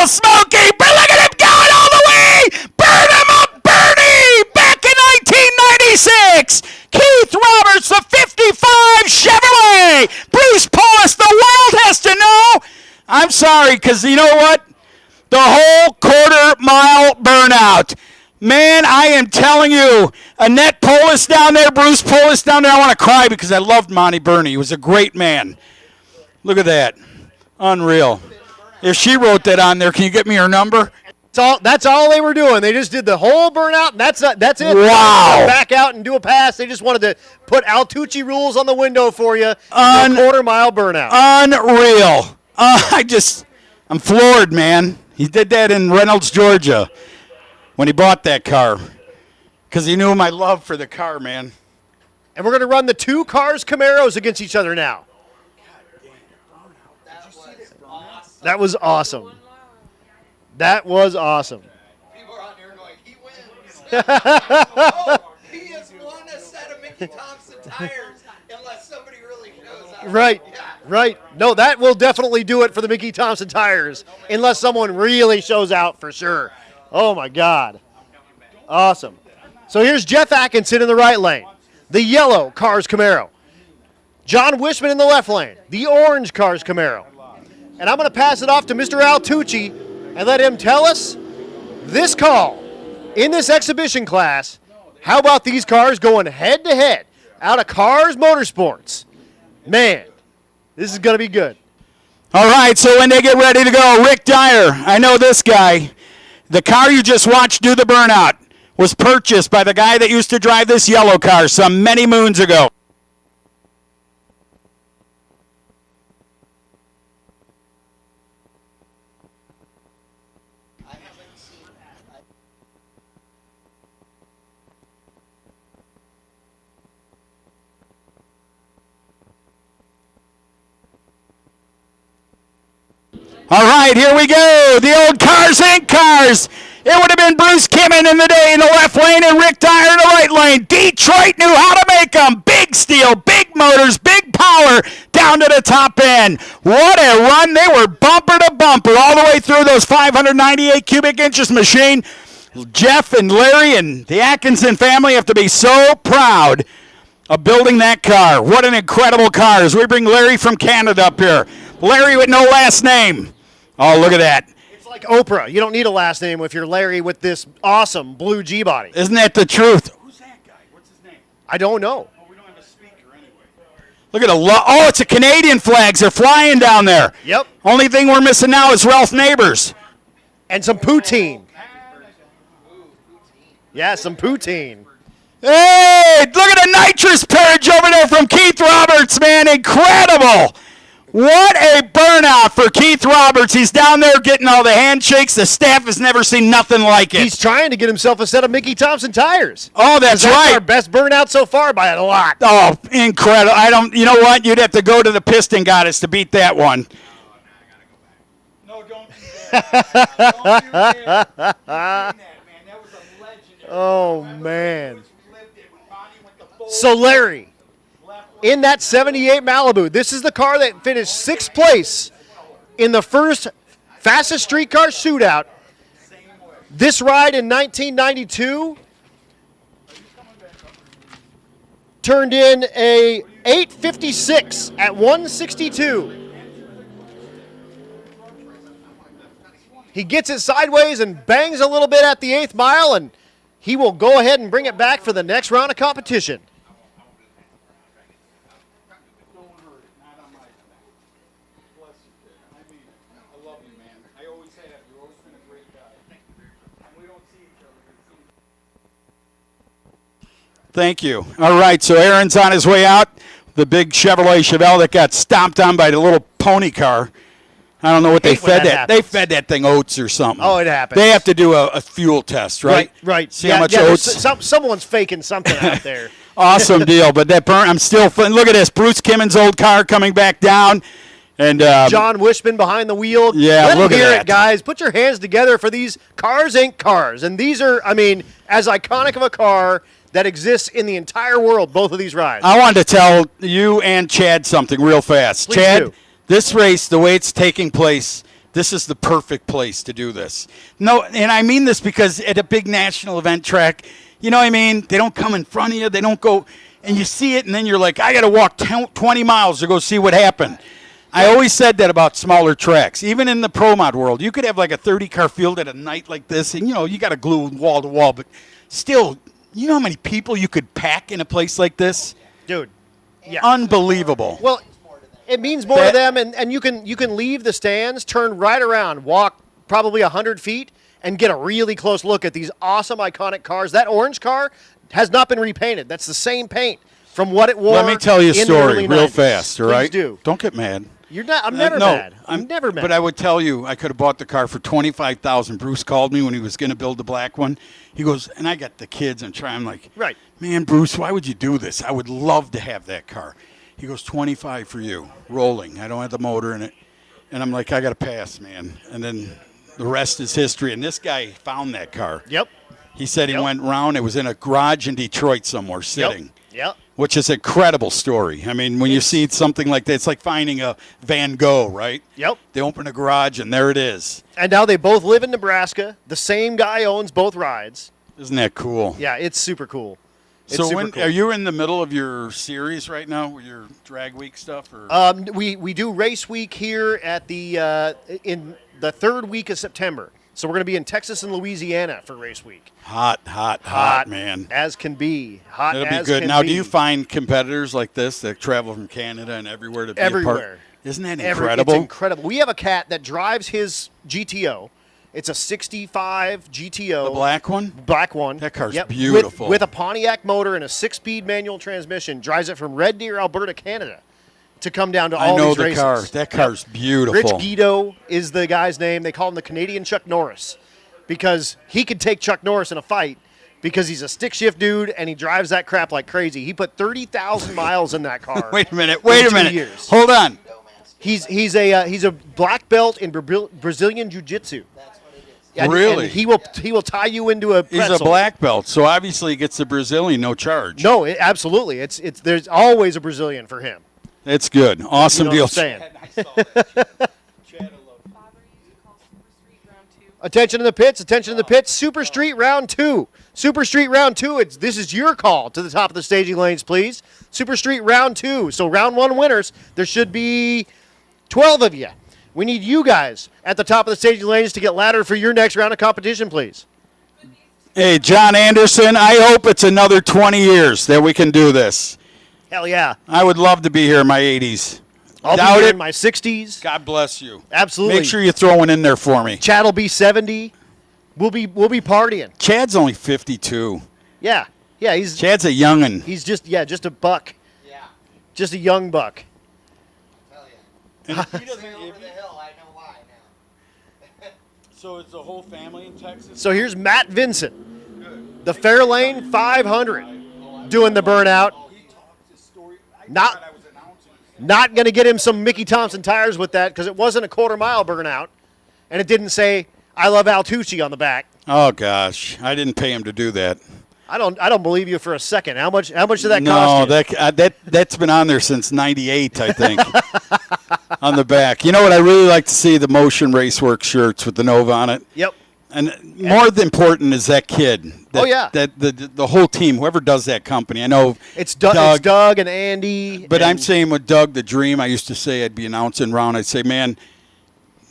Speaker 1: smoky. Look at him going all the way. Burn him up, Bernie. Back in 1996. Keith Roberts, the 55 Chevrolet. Bruce Paulus, the world has to know. I'm sorry, because you know what? The whole quarter-mile burnout. Man, I am telling you, Annette Polis down there, Bruce Polis down there, I want to cry because I loved Monty Burney. He was a great man. Look at that. Unreal. If she wrote that on there, can you get me her number?
Speaker 2: That's all they were doing. They just did the whole burnout, and that's it.
Speaker 1: Wow.
Speaker 2: Back out and do a pass. They just wanted to put Altucci rules on the window for you. Quarter-mile burnout.
Speaker 1: Unreal. I'm floored, man. He did that in Reynolds, Georgia, when he bought that car, because he knew my love for the car, man.
Speaker 2: And we're going to run the two cars Camaros against each other now. That was awesome. That was awesome.
Speaker 3: People are out there going, he wins. Oh, he has won a set of Mickey Thompson tires unless somebody really shows up.
Speaker 2: Right, right. No, that will definitely do it for the Mickey Thompson tires unless someone really shows out for sure. Oh, my God. Awesome. So here's Jeff Atkinson in the right lane, the yellow Cars Camaro. John Wishman in the left lane, the orange Cars Camaro. And I'm going to pass it off to Mr. Altucci and let him tell us this call in this exhibition class. How about these cars going head-to-head out of Cars Motorsports? Man, this is going to be good.
Speaker 1: All right, so when they get ready to go, Rick Dyer, I know this guy. The car you just watched do the burnout was purchased by the guy that used to drive this yellow car some many moons ago. All right, here we go. The old Cars Inc. cars. it would have been Bruce Kimmon in the day in the left lane and Rick Dyer in the right lane. Detroit knew how to make them. Big steel, big motors, big power down to the top end. What a run. They were bumper to bumper all the way through those 598 cubic inches machine. Jeff and Larry and the Atkinson family have to be so proud of building that car. What an incredible car. As we bring Larry from Canada up here. Larry with no last name. Oh, look at that.
Speaker 2: It's like Oprah. You don't need a last name if you're Larry with this awesome blue G-body.
Speaker 1: Isn't that the truth?
Speaker 4: Who's that guy? What's his name?
Speaker 2: I don't know.
Speaker 4: Oh, we don't have a speaker anyway.
Speaker 1: Look at oh, it's a Canadian flags. They're flying down there.
Speaker 2: Yep.
Speaker 1: Only thing we're missing now is Ralph Neighbors.
Speaker 2: And some poutine. Yeah, some poutine.
Speaker 1: Hey, look at the nitrous purge over there from Keith Roberts, man. Incredible. What a burnout for Keith Roberts. He's down there getting all the handshakes. The staff has never seen nothing like it.
Speaker 2: He's trying to get himself a set of Mickey Thompson tires.
Speaker 1: Oh, that's right.
Speaker 2: Our best burnout so far by a lot.
Speaker 1: Oh, incredible. You know what? You'd have to go to the Piston Goddess to beat that one.
Speaker 4: No, don't do that. Don't do that. Man, that was a legendary.
Speaker 2: Oh, man. So, Larry, in that 78 Malibu, this is the car that finished 6th place in the first fastest streetcar shootout. This ride in 1992 turned in a 856 at 162. He gets it sideways and bangs a little bit at the 8th mile, and he will go ahead and bring it back for the next round of competition.
Speaker 1: Thank you. All right, so Aaron's on his way out. The big Chevrolet Chevelle that got stomped on by the little pony car. I don't know what they fed that. They fed that thing oats or something.
Speaker 2: Oh, it happens.
Speaker 1: They have to do a fuel test, right?
Speaker 2: Right.
Speaker 1: See how much oats.
Speaker 2: Someone's faking something out there.
Speaker 1: Awesome deal. But that burn, I'm still fun. Look at this. Bruce Kimmon's old car coming back down. And
Speaker 2: John Wishman behind the wheel.
Speaker 1: Yeah,
Speaker 2: Let
Speaker 1: look
Speaker 2: him
Speaker 1: at
Speaker 2: hear
Speaker 1: that.
Speaker 2: it, guys. Put your hands together for these Cars Inc. cars. And these are, I mean, as iconic of a car that exists in the entire world, both of these rides.
Speaker 1: I wanted to tell you and Chad something real fast.
Speaker 2: Please
Speaker 1: Chad,
Speaker 2: do.
Speaker 1: this race, the way it's taking place, this is the perfect place to do this. No, and I mean this because at a big national event track, you know what I mean? They don't come in front of you. They don't go, and you see it, and then you're like, I got to walk 20 miles to go see what happened. I always said that about smaller tracks. Even in the Pro Mod world, you could have like a 30-car field at a night like this, and, you know, you got to glue wall to wall, but still, you know how many people you could pack in a place like this?
Speaker 2: Dude, yeah.
Speaker 1: Unbelievable.
Speaker 2: Well, it means more to them, and you can leave the stands, turn right around, walk probably 100 feet, and get a really close look at these awesome, iconic cars. That orange car has not been repainted. That's the same paint from what it wore.
Speaker 1: Let me tell you a
Speaker 2: in the
Speaker 1: story
Speaker 2: early
Speaker 1: real
Speaker 2: 90s.
Speaker 1: fast, all right?
Speaker 2: Please do.
Speaker 1: Don't get mad.
Speaker 2: You're not. I'm never
Speaker 1: no,
Speaker 2: mad. I'm never mad.
Speaker 1: But I would tell you, I could have bought the car for $25,000. Bruce called me when he was going to build the black one. He goes, and I got the kids and I'm like,
Speaker 2: right,
Speaker 1: man, Bruce, why would you do this? I would love to have that car. He goes, 25 for you, rolling. I don't have the motor in it. And I'm like, I got to pass, man. And then the rest is history. And this guy found that car.
Speaker 2: Yep.
Speaker 1: He said he went round. It was in a garage in Detroit somewhere sitting.
Speaker 2: Yep.
Speaker 1: Which is an incredible story. I mean, when you see something like that, it's like finding a Van Gogh, right?
Speaker 2: Yep.
Speaker 1: They open a garage, and there it is.
Speaker 2: And now they both live in Nebraska. The same guy owns both rides.
Speaker 1: Isn't that cool?
Speaker 2: Yeah, it's super cool.
Speaker 1: So are you in the middle of your series right now, your drag week stuff? Or?
Speaker 2: We do race week here at the in the 3rd week of September. So we're going to be in Texas and Louisiana for race week.
Speaker 1: Hot, man.
Speaker 2: As can be. Hot
Speaker 1: It'll
Speaker 2: as
Speaker 1: be good.
Speaker 2: can
Speaker 1: Now,
Speaker 2: be.
Speaker 1: do you find competitors like this that travel from Canada and everywhere to be a part?
Speaker 2: Everywhere.
Speaker 1: Isn't that incredible?
Speaker 2: It's incredible. We have a cat that drives his GTO. It's a 65 GTO.
Speaker 1: The black one?
Speaker 2: Black one.
Speaker 1: That car's beautiful.
Speaker 2: With a Pontiac motor and a 6-speed manual transmission. Drives it from Red Deer, Alberta, Canada, to come down to all these races.
Speaker 1: I know the car. That car's beautiful.
Speaker 2: Rich Guido is the guy's name. They call him the Canadian Chuck Norris because he could take Chuck Norris in a fight because he's a stick shift dude and he drives that crap like crazy. He put 30,000 miles in that car.
Speaker 1: Wait a minute.
Speaker 2: in 2 years.
Speaker 1: Hold on.
Speaker 2: He's a black belt in Brazilian Jiu-Jitsu.
Speaker 1: Really?
Speaker 2: And he will tie you into a pretzel.
Speaker 1: He's a black belt, so obviously he gets the Brazilian no charge.
Speaker 2: No, absolutely. It's there's always a Brazilian for him.
Speaker 1: It's good. Awesome
Speaker 2: You know
Speaker 1: deal.
Speaker 2: what I'm saying? Attention to the pits. Attention to the pits. Super Street round 2. Super Street round 2. This is your call to the top of the staging lanes, please. Super Street round 2. So round 1 winners. There should be 12 of you. We need you guys at the top of the staging lanes to get laddered for your next round of competition, please.
Speaker 1: Hey, John Anderson, I hope it's another 20 years that we can do this.
Speaker 2: Hell yeah.
Speaker 1: I would love to be here in my 80s.
Speaker 2: I'll
Speaker 1: Doubt
Speaker 2: be here
Speaker 1: it.
Speaker 2: in my 60s.
Speaker 1: God bless you.
Speaker 2: Absolutely.
Speaker 1: Make sure you throw one in there for me.
Speaker 2: Chad will be 70. We'll be partying.
Speaker 1: Chad's only 52.
Speaker 2: Yeah. Yeah, he's
Speaker 1: Chad's a youngin'.
Speaker 2: He's just a buck. Yeah. Just a young buck.
Speaker 3: Hell yeah.
Speaker 4: He doesn't.
Speaker 3: Over the hill, I know why now.
Speaker 4: So it's the whole family in Texas.
Speaker 2: So here's Matt Vincent, the Fairlane 500, doing the burnout. Not going to get him some Mickey Thompson tires with that because it wasn't a quarter-mile burnout, and it didn't say "I love Altucci" on the back.
Speaker 1: Oh gosh, I didn't pay him to do that.
Speaker 2: I don't believe you for a second. How much did that cost you?
Speaker 1: No, that's been on there since '98, I think. On the back. You know what? I really like to see the Motion Raceworks shirts with the Nova on it.
Speaker 2: Yep.
Speaker 1: And more than important is that kid.
Speaker 2: Oh, yeah.
Speaker 1: That the whole team, whoever does that company. I know
Speaker 2: It's Doug and Andy.
Speaker 1: But
Speaker 2: and
Speaker 1: I'm saying with Doug the Dream, I used to say I'd be announcing round. I'd say, man,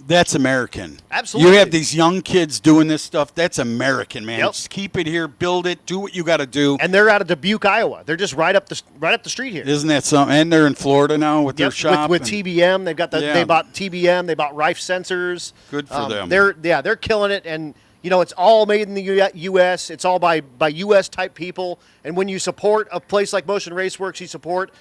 Speaker 1: that's American.
Speaker 2: Absolutely.
Speaker 1: You have these young kids doing this stuff. That's American, man.
Speaker 2: Yep.
Speaker 1: Just keep it here, build it, do what you got to do.
Speaker 2: And they're out of Dubuque, Iowa. They're just right up the street here.
Speaker 1: Isn't that something? And they're in Florida now with their shop.
Speaker 2: With
Speaker 1: and-
Speaker 2: TBM. They've got
Speaker 1: Yeah.
Speaker 2: they bought TBM. They bought Rife sensors.
Speaker 1: Good for them.
Speaker 2: They're killing it, and it's all made in the U.S. It's all by U.S. type people. And when you support a place like Motion Raceworks, you support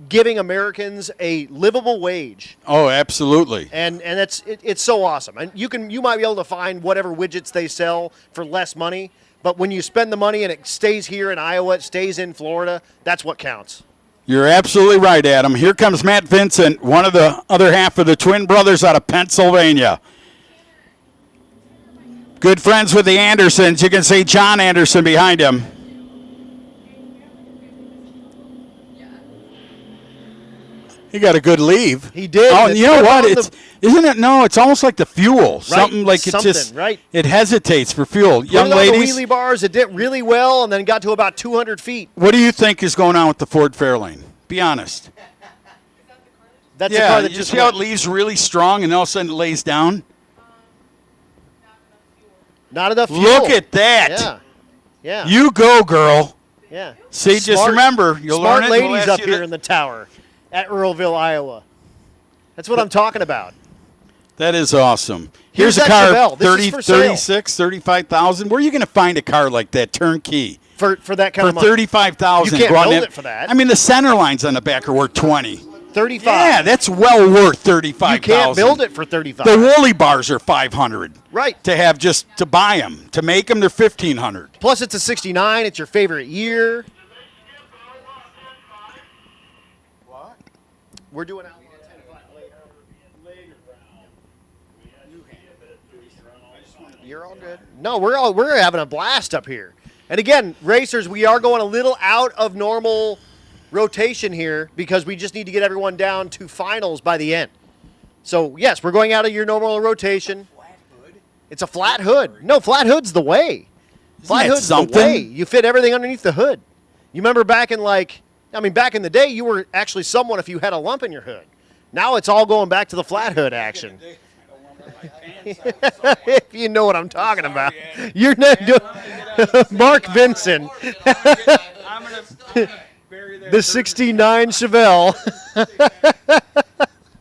Speaker 2: giving Americans a livable wage.
Speaker 1: Oh, absolutely.
Speaker 2: And it's so awesome. And you might be able to find whatever widgets they sell for less money, but when you spend the money and it stays here in Iowa, it stays in Florida, that's what counts.
Speaker 1: You're absolutely right, Adam. Here comes Matt Vincent, one of the other half of the twin brothers out of Pennsylvania. Good friends with the Andersons. You can see John Anderson behind him. He got a good leave.
Speaker 2: He did.
Speaker 1: Oh,
Speaker 2: It
Speaker 1: you know
Speaker 2: put
Speaker 1: what?
Speaker 2: on
Speaker 1: It's isn't it? No, it's almost like the fuel. Something like it
Speaker 2: something,
Speaker 1: just
Speaker 2: right.
Speaker 1: it hesitates for fuel.
Speaker 2: Put
Speaker 1: Young
Speaker 2: it on
Speaker 1: ladies,
Speaker 2: the wheelie bars. It did really well, and then got to about 200 feet.
Speaker 1: what do you think is going on with the Ford Fairlane? Be honest.
Speaker 2: That's the
Speaker 1: Yeah,
Speaker 2: car that
Speaker 1: you
Speaker 2: just
Speaker 1: see how it
Speaker 2: went.
Speaker 1: leaves really strong and all of a sudden it lays down?
Speaker 2: Not enough fuel.
Speaker 1: Look at that.
Speaker 2: Yeah. Yeah.
Speaker 1: You go, girl.
Speaker 2: Yeah.
Speaker 1: See, just remember, you'll
Speaker 2: smart
Speaker 1: learn it. We'll
Speaker 2: ladies
Speaker 1: ask
Speaker 2: up
Speaker 1: you
Speaker 2: here
Speaker 1: that-
Speaker 2: in the tower at Earlville, Iowa. That's what I'm talking about.
Speaker 1: That is awesome.
Speaker 2: Here's
Speaker 1: Here's a
Speaker 2: that
Speaker 1: car,
Speaker 2: Chevelle. This is for sale.
Speaker 1: 36, 35,000. Where are you going to find a car like that, turnkey?
Speaker 2: For that kind
Speaker 1: For
Speaker 2: of money.
Speaker 1: 35,000.
Speaker 2: You can't
Speaker 1: brought
Speaker 2: build
Speaker 1: in-
Speaker 2: it for that.
Speaker 1: I mean, the center lines on the back are worth 20.
Speaker 2: 35.
Speaker 1: Yeah, that's well worth 35,000.
Speaker 2: You can't build it for 35.
Speaker 1: The Woolly bars are 500.
Speaker 2: Right.
Speaker 1: To have just to buy them, to make them, they're 1,500.
Speaker 2: Plus, it's a 69. It's your favorite year.
Speaker 4: What?
Speaker 2: We're doing out. You're all good. No, we're having a blast up here. And again, racers, we are going a little out of normal rotation here because we just need to get everyone down to finals by the end. So yes, we're going out of your normal rotation. It's a flat hood. No, flat hood's the way. Flat
Speaker 1: that
Speaker 2: hood's
Speaker 1: something?
Speaker 2: the way. You fit everything underneath the hood. You remember back in back in the day, you were actually someone if you had a lump in your hood. Now it's all going back to the flat hood action. If you know what I'm talking about. You're not doing Mark Vinson. The 69 Chevelle.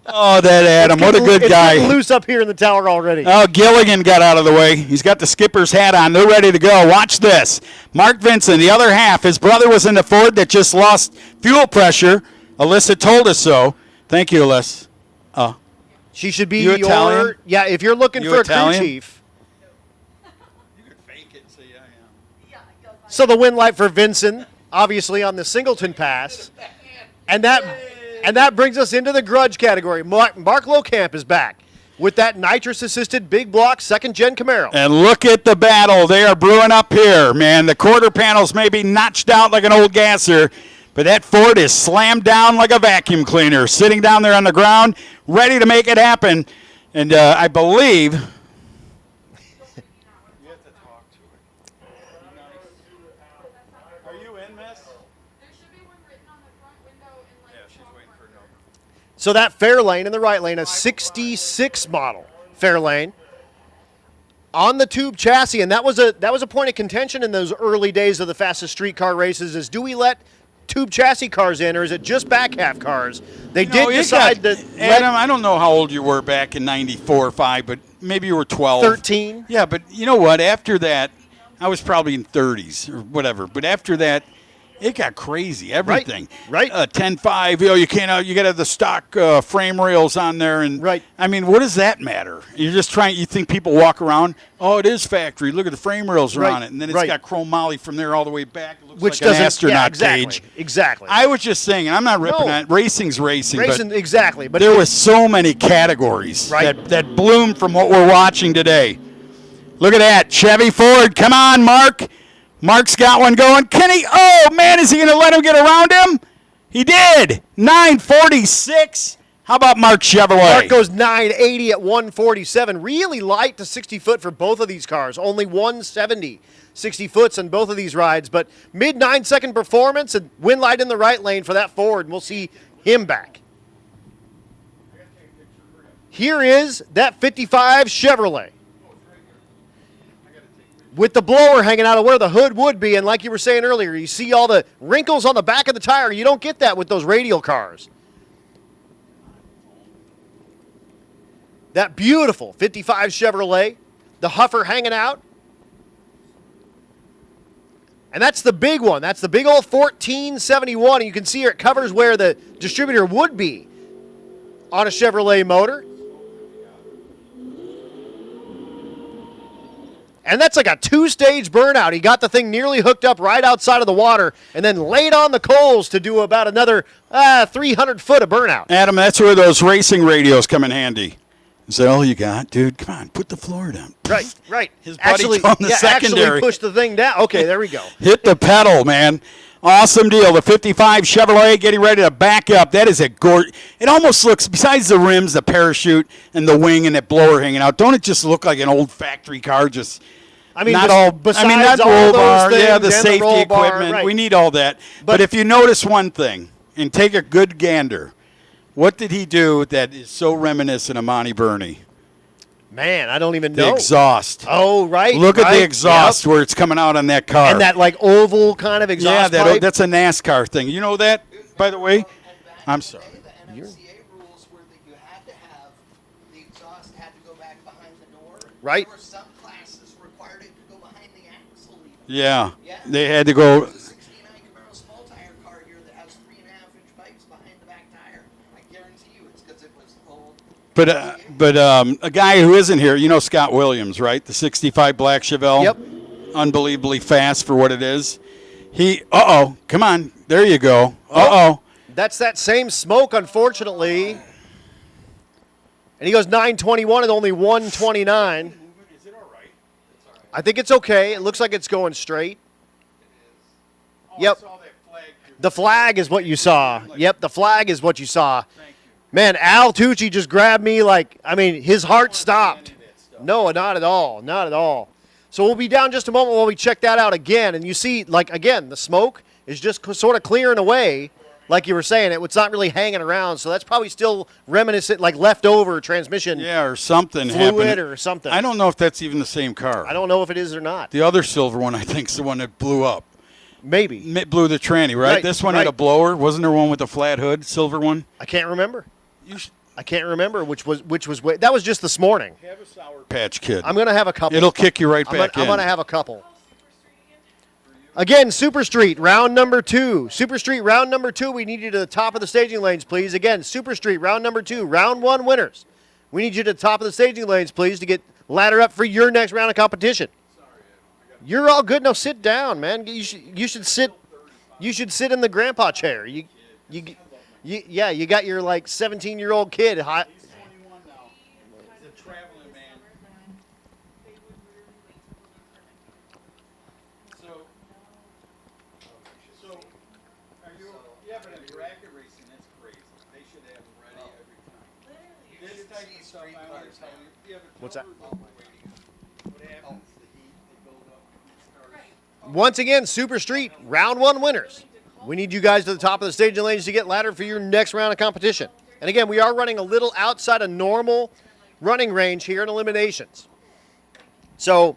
Speaker 1: Oh, that Adam. What a good
Speaker 2: It's
Speaker 1: guy.
Speaker 2: getting loose up here in the tower already.
Speaker 1: Oh, Gilligan got out of the way. He's got the skipper's hat on. They're ready to go. Watch this. Mark Vinson, the other half. His brother was in the Ford that just lost fuel pressure. Alyssa told us so. Thank you, Alyssa.
Speaker 2: She should be
Speaker 1: You Italian?
Speaker 2: Yeah, if you're looking
Speaker 1: You
Speaker 2: for
Speaker 1: Italian?
Speaker 2: a crew chief.
Speaker 4: You could fake it and say I am.
Speaker 2: So the win light for Vinson, obviously on the Singleton Pass. And that brings us into the grudge category. Mark Lowcamp is back. with that nitrous-assisted big block second-gen Camaro.
Speaker 1: And look at the battle. They are brewing up here, man. The quarter panels may be notched out like an old gasser, but that Ford is slammed down like a vacuum cleaner, sitting down there on the ground, ready to make it happen. And I believe...
Speaker 4: Are you in, miss?
Speaker 2: So that Fairlane in the right lane, a 66 model Fairlane on the tube chassis, and that was a point of contention in those early days of the fastest streetcar races. Is do we let tube chassis cars in, or is it just back half cars? They did decide that.
Speaker 1: Adam, I don't know how old you were back in '94 or '5, but maybe you were 12,
Speaker 2: 13.
Speaker 1: Yeah, but you know what? After that, I was probably in 30s or whatever. But after that, it got crazy. Everything.
Speaker 2: Right.
Speaker 1: 10.5. You can't. You got to have the stock frame rails on there, and
Speaker 2: right.
Speaker 1: I mean, what does that matter? You're just trying. You think people walk around? Oh, it is factory. Look at the frame rails are on it, and then it's got chrome moly from there all the way back. It looks
Speaker 2: Which
Speaker 1: like an
Speaker 2: doesn't.
Speaker 1: astronaut
Speaker 2: exactly.
Speaker 1: cage.
Speaker 2: Exactly.
Speaker 1: I was just saying, and I'm not ripping on it. Racing's racing.
Speaker 2: Racing,
Speaker 1: but
Speaker 2: exactly. But
Speaker 1: there was so many categories that bloomed from what we're watching today. Look at that. Chevy, Ford. Come on, Mark. Mark's got one going. Can he? Oh, man, is he going to let him get around him? He did. 946. How about Mark Chevrolet?
Speaker 2: Mark goes 980 at 147. Really light to 60 foot for both of these cars. Only 170 60 foots on both of these rides. But mid 9-second performance and wind light in the right lane for that Ford. And we'll see him back. Here is that 55 Chevrolet, with the blower hanging out of where the hood would be. And like you were saying earlier, you see all the wrinkles on the back of the tire. You don't get that with those radial cars. That beautiful 55 Chevrolet, the huffer hanging out. And that's the big one. That's the big old 1471. And you can see here it covers where the distributor would be on a Chevrolet motor. And that's like a 2-stage burnout. He got the thing nearly hooked up right outside of the water and then laid on the coals to do about another 300 foot of burnout.
Speaker 1: Adam, that's where those racing radios come in handy. Is that all you got? Dude, come on, put the floor down.
Speaker 2: Right.
Speaker 1: His buddy on the secondary.
Speaker 2: Actually push the thing down. Okay, there we go.
Speaker 1: Hit the pedal, man. Awesome deal. The 55 Chevrolet getting ready to back up. That is a gorgeous. It almost looks, besides the rims, the parachute, and the wing and that blower hanging out, don't it just look like an old factory car? Just
Speaker 2: I mean,
Speaker 1: not
Speaker 2: besides
Speaker 1: not
Speaker 2: all
Speaker 1: roll
Speaker 2: those
Speaker 1: bar,
Speaker 2: things
Speaker 1: yeah, the
Speaker 2: and
Speaker 1: safety
Speaker 2: roll bar,
Speaker 1: equipment.
Speaker 2: right.
Speaker 1: We need all that. But if you notice one thing, and take a good gander, what did he do that is so reminiscent of Monty Burney?
Speaker 2: Man, I don't even
Speaker 1: The
Speaker 2: know.
Speaker 1: exhaust.
Speaker 2: Oh, right.
Speaker 1: Look at
Speaker 2: right.
Speaker 1: the exhaust where it's coming out on that car.
Speaker 2: And that like oval kind of exhaust pipe.
Speaker 1: That's a NASCAR thing. You know that, by the way? I'm sorry.
Speaker 3: The NFCA rules were that you had to have the exhaust had to go back behind the door.
Speaker 2: Right.
Speaker 3: There were some classes required it to go behind the axle even.
Speaker 1: Yeah. They had to go.
Speaker 3: There's a 69 Camaro small tire car here that has 3.5-inch pipes behind the back tire. I guarantee you it's because it was old.
Speaker 1: But a guy who isn't here, you know Scott Williams, right? The 65 Black Chevelle.
Speaker 2: Yep.
Speaker 1: Unbelievably fast for what it is. Come on. There you go.
Speaker 2: That's that same smoke, unfortunately. And he goes 921 and only 129.
Speaker 4: Is it all right?
Speaker 2: I think it's okay. It looks like it's going straight. Yep. The flag is what you saw. Yep, the flag is what you saw. Man, Al Tucci just grabbed me his heart stopped. No, not at all. Not at all. So we'll be down just a moment while we check that out again. And you see, again, the smoke is just sort of clearing away. Like you were saying, it's not really hanging around. So that's probably still reminiscent, like leftover transmission.
Speaker 1: Yeah, or something
Speaker 2: fluid
Speaker 1: happened.
Speaker 2: or something.
Speaker 1: I don't know if that's even the same car.
Speaker 2: I don't know if it is or not.
Speaker 1: The other silver one, I think, is the one that blew up.
Speaker 2: Maybe.
Speaker 1: It blew the tranny, right? This one had a blower. Wasn't there one with a flat hood, silver one?
Speaker 2: I can't remember. I can't remember which was that was just this morning.
Speaker 1: Have a Sour Patch Kid.
Speaker 2: I'm going to have a couple.
Speaker 1: It'll kick you right back in.
Speaker 2: I'm going to have a couple. Again, Super Street, round number 2. Super Street, round number 2. We need you to the top of the staging lanes, please. Again, Super Street, round number 2. Round 1 winners. We need you to the top of the staging lanes, please, to get ladder up for your next round of competition. You're all good. No, sit down, man. You should sit. You should sit in the grandpa chair. You got your 17-year-old kid. What's that? Once again, Super Street, round 1 winners. We need you guys to the top of the staging lanes to get laddered for your next round of competition. And again, we are running a little outside of normal running range here in eliminations. So,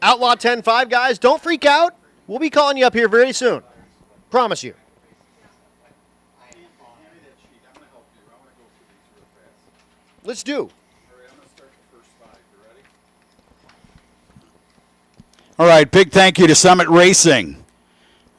Speaker 2: Outlaw 10-5, guys, don't freak out. We'll be calling you up here very soon. Promise you. Let's do.
Speaker 1: All right, big thank you to Summit Racing.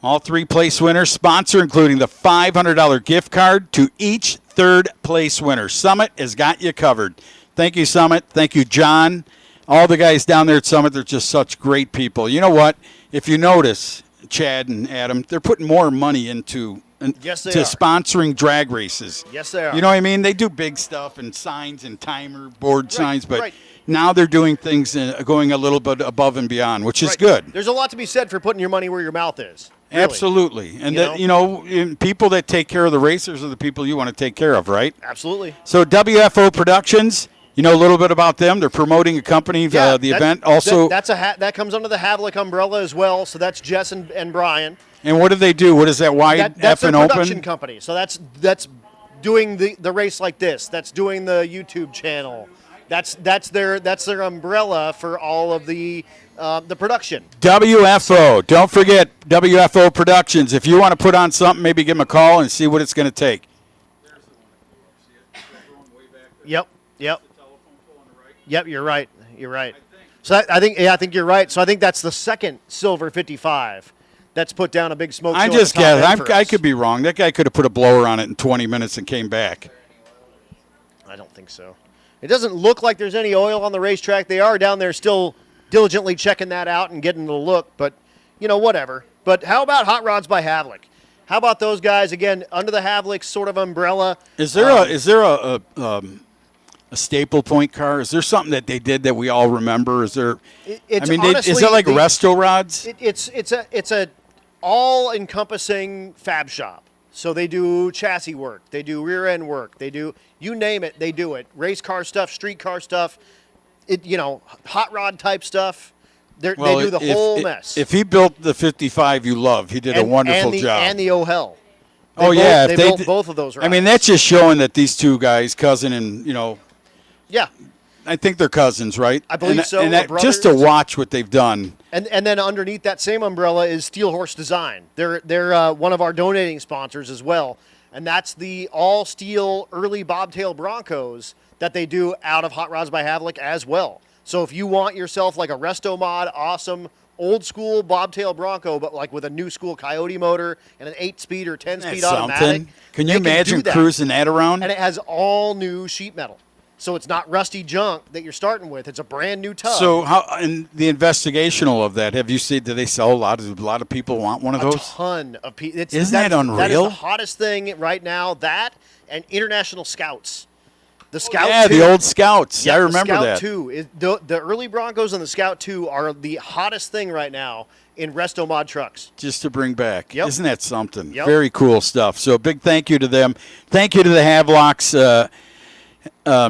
Speaker 1: All 3 place winners, sponsor including the $500 gift card to each 3rd place winner. Summit has got you covered. Thank you, Summit. Thank you, John. All the guys down there at Summit, they're just such great people. You know what? If you notice, Chad and Adam, they're putting more money into
Speaker 2: Yes, they
Speaker 1: to
Speaker 2: are.
Speaker 1: sponsoring drag races.
Speaker 2: Yes, they are.
Speaker 1: You know what I mean? They do big stuff and signs and timer board signs, but
Speaker 2: right.
Speaker 1: now they're doing things going a little bit above and beyond, which is
Speaker 2: Right.
Speaker 1: good.
Speaker 2: There's a lot to be said for putting your money where your mouth is. Really.
Speaker 1: Absolutely. And,
Speaker 2: You know?
Speaker 1: people that take care of the racers are the people you want to take care of, right?
Speaker 2: Absolutely.
Speaker 1: So WFO Productions, you know a little bit about them. They're promoting a company, the event. Also,
Speaker 2: that comes under the Havlik umbrella as well. So that's Jess and Brian.
Speaker 1: and what do they do? What is that, wide
Speaker 2: That's
Speaker 1: F
Speaker 2: a
Speaker 1: and
Speaker 2: production
Speaker 1: open?
Speaker 2: company. So that's doing the race like this. That's doing the YouTube channel. That's their umbrella for all of the production.
Speaker 1: WFO. Don't forget WFO Productions. If you want to put on something, maybe give them a call and see what it's going to take.
Speaker 2: Yep. Yep. You're right. So I think you're right. So I think that's the second silver 55 that's put down a big smoke show.
Speaker 1: I
Speaker 2: at
Speaker 1: just
Speaker 2: the top end
Speaker 1: guess.
Speaker 2: for
Speaker 1: I
Speaker 2: us.
Speaker 1: could be wrong. That guy could have put a blower on it in 20 minutes and came back.
Speaker 2: I don't think so. It doesn't look like there's any oil on the racetrack. They are down there still diligently checking that out and getting the look, but, whatever. But how about Hot Rods by Havlik? How about those guys, again, under the Havlik sort of umbrella?
Speaker 1: Is there a staple point car? Is there something that they did that we all remember? Is there?
Speaker 2: It's
Speaker 1: is
Speaker 2: honestly
Speaker 1: that like Resto Rods?
Speaker 2: It's a all-encompassing fab shop. So they do chassis work, they do rear end work, they do, you name it, they do it. Race car stuff, street car stuff, hot rod type stuff. They do the whole mess.
Speaker 1: If he built the 55 you love, he did a wonderful job.
Speaker 2: And the Ohel.
Speaker 1: They
Speaker 2: built both of those.
Speaker 1: I mean, that's just showing that these two guys, cousin and
Speaker 2: yeah,
Speaker 1: I think they're cousins, right?
Speaker 2: I believe so.
Speaker 1: And
Speaker 2: Or
Speaker 1: just to
Speaker 2: brothers.
Speaker 1: watch what they've done.
Speaker 2: And then underneath that same umbrella is Steel Horse Design. They're one of our donating sponsors as well, and that's the all steel early bobtail Broncos that they do out of Hot Rods by Havlik as well. So if you want yourself like a Resto Mod, awesome old school bobtail Bronco, but like with a new school Coyote motor and an 8-speed or 10-speed automatic,
Speaker 1: Something. Can you
Speaker 2: they do
Speaker 1: imagine
Speaker 2: that.
Speaker 1: cruising that around?
Speaker 2: And it has all new sheet metal. So it's not rusty junk that you're starting with. It's a brand new tub.
Speaker 1: So how in the investigational of that, have you seen? Do they sell a lot of people want one of
Speaker 2: A
Speaker 1: those?
Speaker 2: ton of people.
Speaker 1: Isn't that
Speaker 2: That is
Speaker 1: unreal?
Speaker 2: the hottest thing right now. That and International Scouts. The Scout
Speaker 1: Yeah,
Speaker 2: 2.
Speaker 1: the old Scouts.
Speaker 2: Yeah,
Speaker 1: I
Speaker 2: the
Speaker 1: remember
Speaker 2: Scout
Speaker 1: that.
Speaker 2: 2 is the early Broncos and the Scout 2 are the hottest thing right now in Resto Mod trucks.
Speaker 1: Just to bring back.
Speaker 2: Yep.
Speaker 1: Isn't that something?
Speaker 2: Yep.
Speaker 1: Very cool stuff. So a big thank you to them. Thank you to the Havlocks,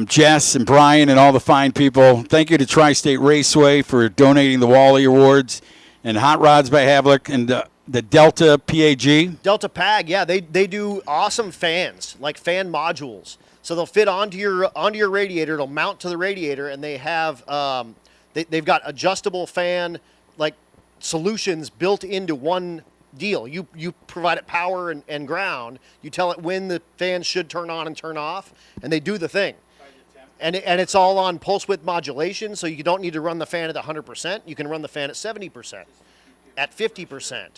Speaker 1: Jess and Brian and all the fine people. Thank you to Tri-State Raceway for donating the Wally Awards and Hot Rods by Havlik and the Delta PAG.
Speaker 2: Delta PAG, yeah, they do awesome fans, like fan modules. So they'll fit onto your radiator. It'll mount to the radiator, and they have they've got adjustable fan like solutions built into one deal. You provide it power and ground. You tell it when the fans should turn on and turn off, and they do the thing. And it's all on pulse width modulation, so you don't need to run the fan at 100%. You can run the fan at 70%, at 50%,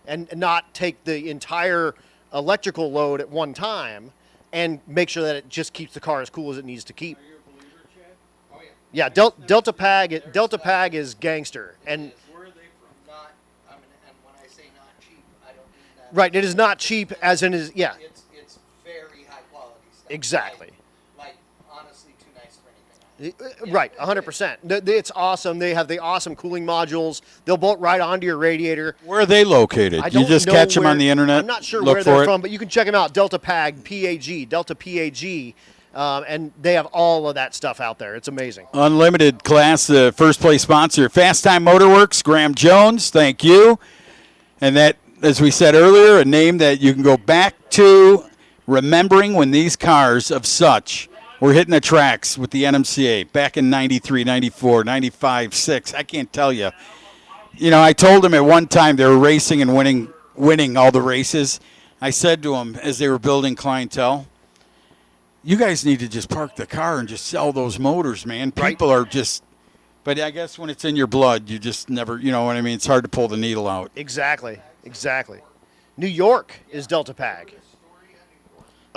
Speaker 2: and not take the entire electrical load at one time, and make sure that it just keeps the car as cool as it needs to keep. Yeah, Delta PAG is gangster, and right, it is not cheap, as in is yeah.
Speaker 3: It's very high quality stuff.
Speaker 2: Exactly.
Speaker 3: Like honestly, too nice for anything.
Speaker 2: Right, 100%. It's awesome. They have the awesome cooling modules. They'll bolt right onto your radiator.
Speaker 1: Where are they located?
Speaker 2: I
Speaker 1: You
Speaker 2: don't
Speaker 1: just
Speaker 2: know
Speaker 1: catch them
Speaker 2: where-
Speaker 1: on the internet?
Speaker 2: I'm not sure
Speaker 1: Look
Speaker 2: where
Speaker 1: for
Speaker 2: they're
Speaker 1: it?
Speaker 2: from, but you can check them out. Delta PAG, Delta PAG. And they have all of that stuff out there. It's amazing.
Speaker 1: Unlimited class, the first place sponsor, Fast Time Motorworks, Graham Jones, thank you. And that, as we said earlier, a name that you can go back to remembering when these cars of such were hitting the tracks with the NMCA back in 93, 94, 95, 6. I can't tell you. You know, I told them at one time they were racing and winning all the races. I said to them as they were building clientele, you guys need to just park the car and just sell those motors, man. People are just, but I guess when it's in your blood, you just never, you know what I mean? It's hard to pull the needle out.
Speaker 2: Exactly. New York is Delta Pag.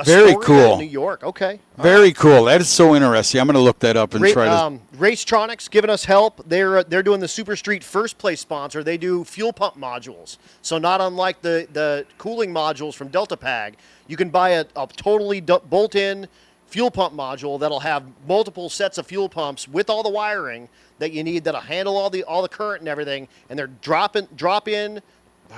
Speaker 1: Very cool.
Speaker 2: New York, okay.
Speaker 1: Very cool. That is so interesting. I'm going to look that up and try to.
Speaker 2: Racetronics giving us help. They're doing the Super Street first place sponsor. They do fuel pump modules. So not unlike the cooling modules from Delta Pag, you can buy a totally bolt-in fuel pump module that'll have multiple sets of fuel pumps with all the wiring that you need that'll handle all the current and everything. And they're drop-in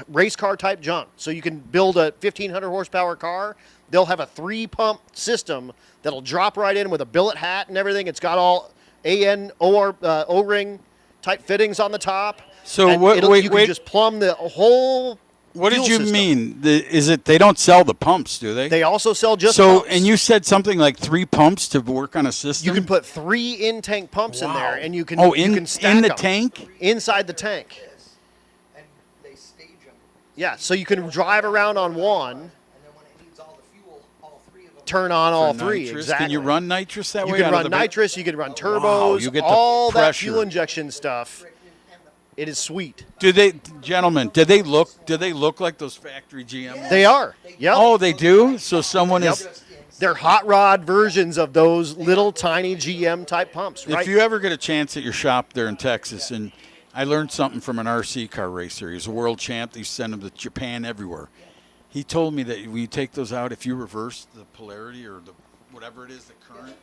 Speaker 2: race car type junk. So you can build a 1,500 horsepower car. They'll have a 3-pump system that'll drop right in with a billet hat and everything. It's got all O-ring type fittings on the top.
Speaker 1: So
Speaker 2: you can just plumb the whole.
Speaker 1: What did you
Speaker 2: system.
Speaker 1: mean? Is it they don't sell the pumps, do they?
Speaker 2: They also sell just
Speaker 1: pumps.
Speaker 2: pumps.
Speaker 1: And you said something like 3 pumps to work on a system?
Speaker 2: You can put 3 in-tank pumps in there, and you can
Speaker 1: in
Speaker 2: can stack
Speaker 1: in the
Speaker 2: them
Speaker 1: tank?
Speaker 2: inside the tank.
Speaker 3: And they stage them.
Speaker 2: Yeah, so you can drive around on one,
Speaker 3: And then when it needs all the fuel, all 3 of them.
Speaker 2: turn on all
Speaker 1: For
Speaker 2: 3.
Speaker 1: nitrous?
Speaker 2: Exactly.
Speaker 1: Can you run nitrous that
Speaker 2: You
Speaker 1: way?
Speaker 2: can
Speaker 1: out of
Speaker 2: run
Speaker 1: the
Speaker 2: nitrous. You can run turbos.
Speaker 1: Wow, you get the
Speaker 2: all that
Speaker 1: pressure.
Speaker 2: fuel injection stuff. It is sweet.
Speaker 1: Do they, gentlemen? Do they look like those factory GM?
Speaker 2: They are. Yep.
Speaker 1: Oh, they do. So someone
Speaker 2: Yep.
Speaker 1: is.
Speaker 2: They're hot rod versions of those little tiny GM type pumps, right?
Speaker 1: If you ever get a chance at your shop there in Texas, and I learned something from an RC car racer. He was a world champ. They used to send him to Japan everywhere. He told me that when you take those out, if you reverse the polarity or the whatever it is, the current,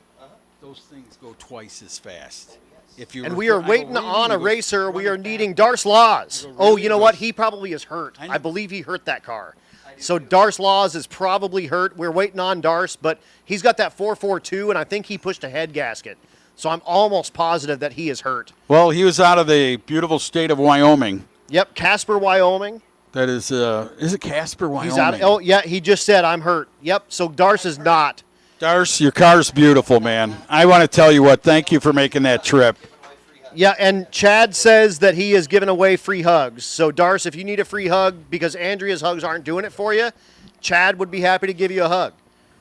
Speaker 1: those things go twice as fast. If you
Speaker 2: And we are waiting on a racer. We are needing Darce Laws. Oh, you know what? He probably is hurt. I believe he hurt that car. So Darce Laws is probably hurt. We're waiting on Darce, but he's got that 442, and I think he pushed a head gasket. So I'm almost positive that he is hurt.
Speaker 1: Well, he was out of the beautiful state of Wyoming.
Speaker 2: Yep, Casper, Wyoming.
Speaker 1: That is it Casper, Wyoming?
Speaker 2: He's out. Oh, yeah, he just said, I'm hurt. Yep, so Darce is not.
Speaker 1: Darce, your car's beautiful, man. I want to tell you what, thank you for making that trip.
Speaker 2: Yeah, and Chad says that he is giving away free hugs. So, Darce, if you need a free hug because Andrea's hugs aren't doing it for you, Chad would be happy to give you a hug.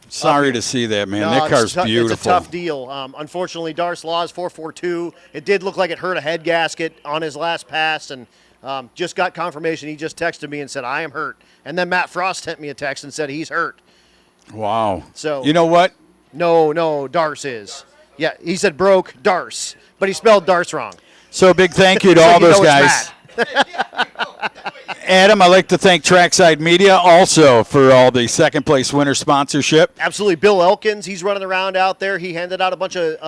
Speaker 1: Sorry to see that, man.
Speaker 2: No,
Speaker 1: That car's
Speaker 2: it's
Speaker 1: beautiful.
Speaker 2: It's a tough deal. Unfortunately, Darce Laws 442. It did look like it hurt a head gasket on his last pass, and just got confirmation. He just texted me and said, I am hurt. And then Matt Frost sent me a text and said he's hurt.
Speaker 1: Wow.
Speaker 2: So
Speaker 1: you know what?
Speaker 2: No, Darce is. Yeah, he said broke Darce, but he spelled Darce wrong.
Speaker 1: So a big thank you to
Speaker 2: So
Speaker 1: all
Speaker 2: you
Speaker 1: those
Speaker 2: know it's
Speaker 1: guys.
Speaker 2: Matt.
Speaker 1: Adam, I'd like to thank Trackside Media also for all the second place winner sponsorship.
Speaker 2: Absolutely. Bill Elkins, he's running around out there. He handed out a bunch of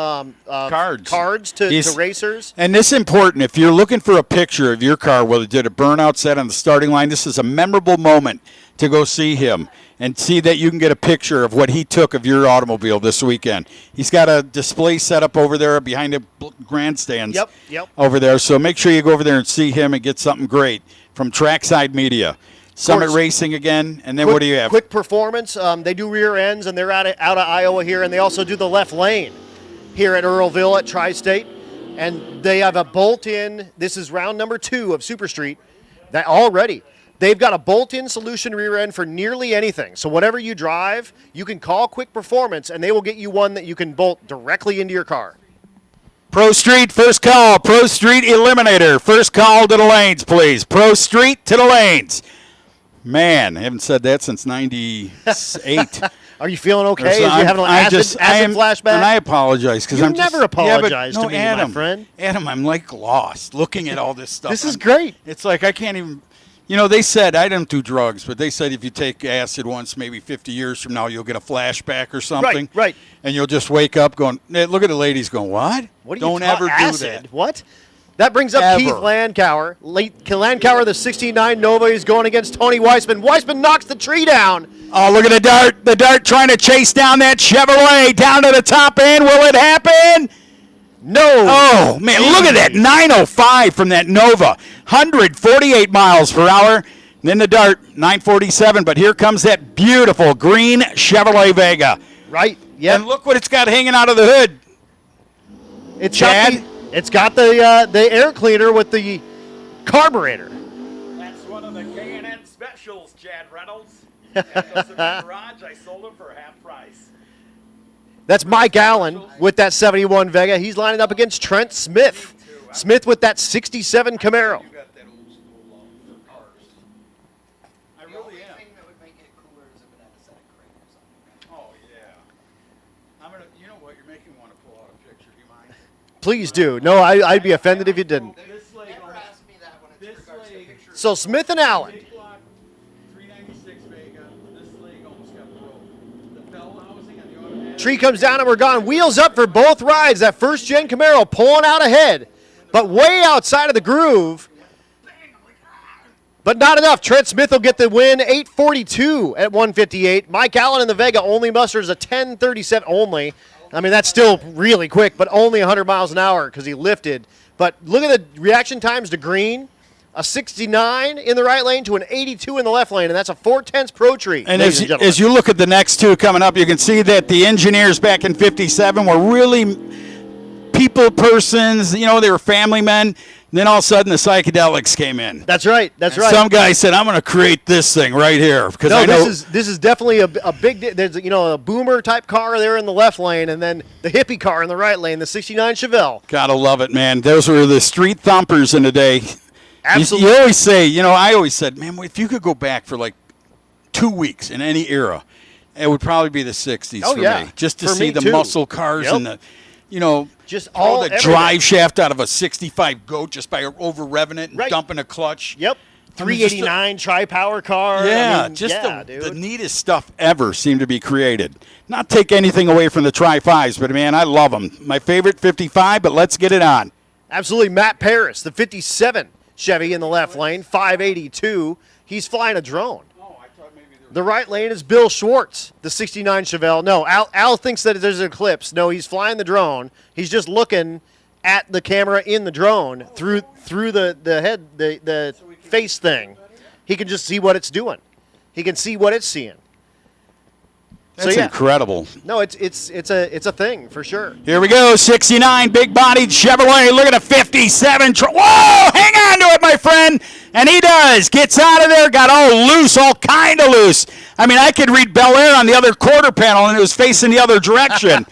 Speaker 2: cards to racers.
Speaker 1: And this is important. If you're looking for a picture of your car, whether it did a burnout set on the starting line, this is a memorable moment to go see him and see that you can get a picture of what he took of your automobile this weekend. He's got a display set up over there behind the grandstands over there. So make sure you go over there and see him and get something great from Trackside Media. Summit Racing again, and then what do you have?
Speaker 2: Quick Performance. They do rear ends, and they're out of Iowa here, and they also do the left lane here at Earlville at Tri-State. And they have a bolt-in. This is round number 2 of Super Street. That already. They've got a bolt-in solution rear end for nearly anything. So whatever you drive, you can call Quick Performance, and they will get you one that you can bolt directly into your car.
Speaker 1: Pro Street, first call. Pro Street Eliminator. First call to the lanes, please. Pro Street to the lanes. Man, I haven't said that since 98.
Speaker 2: Are you feeling okay? Is you having an acid flashback?
Speaker 1: And I apologize.
Speaker 2: You never apologize to me,
Speaker 1: Adam,
Speaker 2: my friend.
Speaker 1: Adam, I'm like lost looking at all this stuff.
Speaker 2: This is great.
Speaker 1: It's like I can't even... You know, they said, I don't do drugs, but they said if you take acid once, maybe 50 years from now, you'll get a flashback or something.
Speaker 2: Right.
Speaker 1: And you'll just wake up going, hey, look at the ladies going, what?
Speaker 2: What are
Speaker 1: don't
Speaker 2: you
Speaker 1: ever
Speaker 2: acid?
Speaker 1: do that.
Speaker 2: What? That brings up Keith Landauer. Landauer, the 69 Nova, is going against Tony Weissman. Weissman knocks the tree down.
Speaker 1: Oh, look at the dart. The dart trying to chase down that Chevrolet down to the top end. Will it happen?
Speaker 2: No.
Speaker 1: Oh, man, look at that. 905 from that Nova. 148 miles per hour. And then the dart, 947. But here comes that beautiful green Chevrolet Vega.
Speaker 2: Right. Yeah.
Speaker 1: And look what it's got hanging out of the hood.
Speaker 2: It's got the air cleaner with the carburetor.
Speaker 14: That's one of the K&N specials, Chad Reynolds. At the garage, I sold them for half price.
Speaker 2: That's Mike Allen with that 71 Vega. He's lining up against Trent Smith. Smith with that 67 Camaro. Please do. No, I'd be offended if you didn't. So Smith and Allen. Tree comes down and we're gone. Wheels up for both rides. That first-gen Camaro pulling out ahead, but way outside of the groove. But not enough. Trent Smith will get the win, 8:42 at 158. Mike Allen in the Vega only musters a 10:37 only. I mean, that's still really quick, but only 100 miles an hour because he lifted. But look at the reaction times to green. A 69 in the right lane to an 82 in the left lane, and that's a 4/10 Pro Tree.
Speaker 1: And as you look at the next two coming up, you can see that the engineers back in 57 were really people persons. You know, they were family men. And then all of a sudden, the psychedelics came in.
Speaker 2: That's right. That's right.
Speaker 1: Some guy said, "I'm going to create this thing right here." Because
Speaker 2: no, this is definitely a big. There's a boomer type car there in the left lane, and then the hippie car in the right lane, the 69 Chevelle.
Speaker 1: Gotta love it, man. Those were the street thumpers in the day.
Speaker 2: Absolutely.
Speaker 1: You always say, I always said, man, if you could go back for like 2 weeks in any era, it would probably be the 60s for me. Just to see the muscle cars and the,
Speaker 2: just
Speaker 1: all the drive shaft out of a 65 Goat just by over revving it and dumping a clutch.
Speaker 2: Yep. 389 tri-power car.
Speaker 1: Yeah, the neatest stuff ever seemed to be created. Not take anything away from the Tri-5s, but, man, I love them. My favorite 55, but let's get it on.
Speaker 2: Absolutely. Matt Paris, the 57 Chevy in the left lane, 582. He's flying a drone. The right lane is Bill Schwartz, the 69 Chevelle. No, Al thinks that there's an eclipse. No, he's flying the drone. He's just looking at the camera in the drone through the head, the face thing. He can just see what it's doing. He can see what it's seeing.
Speaker 1: That's incredible.
Speaker 2: No, it's a thing for sure.
Speaker 1: Here we go, 69 big-bodied Chevrolet. Look at a 57. Whoa, hang on to it, my friend. And he does. Gets out of there, got all loose, all kind of loose. I mean, I could read Bel Air on the other quarter panel, and it was facing the other direction.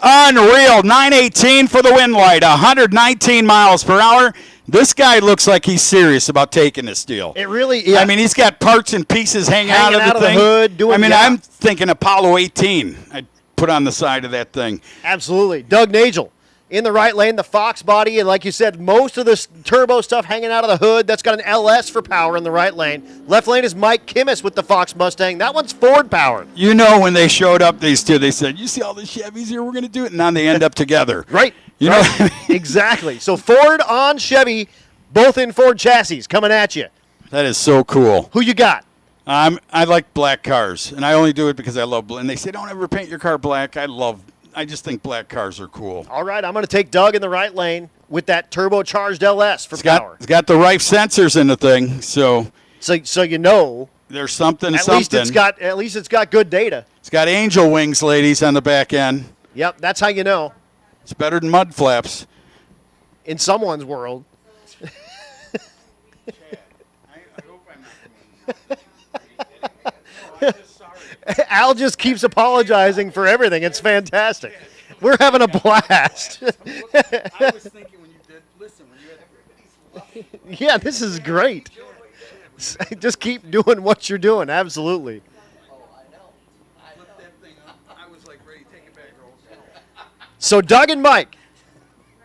Speaker 1: Unreal. 918 for the wind light, 119 miles per hour. This guy looks like he's serious about taking this deal.
Speaker 2: It really,
Speaker 1: I mean, he's got parts and pieces hanging out of the thing.
Speaker 2: Hood.
Speaker 1: I'm thinking Apollo 18. I'd put on the side of that thing.
Speaker 2: Absolutely. Doug Nagel in the right lane, the Fox body, and like you said, most of this turbo stuff hanging out of the hood. That's got an LS for power in the right lane. Left lane is Mike Kimmis with the Fox Mustang. That one's Ford powered.
Speaker 1: When they showed up, these two, they said, "You see all the Chevys here? We're going to do it." And now they end up together.
Speaker 2: Right.
Speaker 1: Know what I mean?
Speaker 2: Exactly. So Ford on Chevy, both in Ford chassis, coming at you.
Speaker 1: That is so cool.
Speaker 2: Who you got?
Speaker 1: I like black cars, and I only do it because I love black. And they say, don't ever paint your car black. I just think black cars are cool.
Speaker 2: All right, I'm going to take Doug in the right lane with that turbocharged LS for power.
Speaker 1: It's got the right sensors in the thing, so
Speaker 2: you know
Speaker 1: there's something.
Speaker 2: At least it's got good data.
Speaker 1: It's got angel wings, ladies, on the back end.
Speaker 2: Yep, that's how you know.
Speaker 1: It's better than mud flaps.
Speaker 2: In someone's world. Al just keeps apologizing for everything. It's fantastic. We're having a blast.
Speaker 4: I was thinking when you did,
Speaker 2: Yeah, this is great. Just keep doing what you're doing. Absolutely. So Doug and Mike,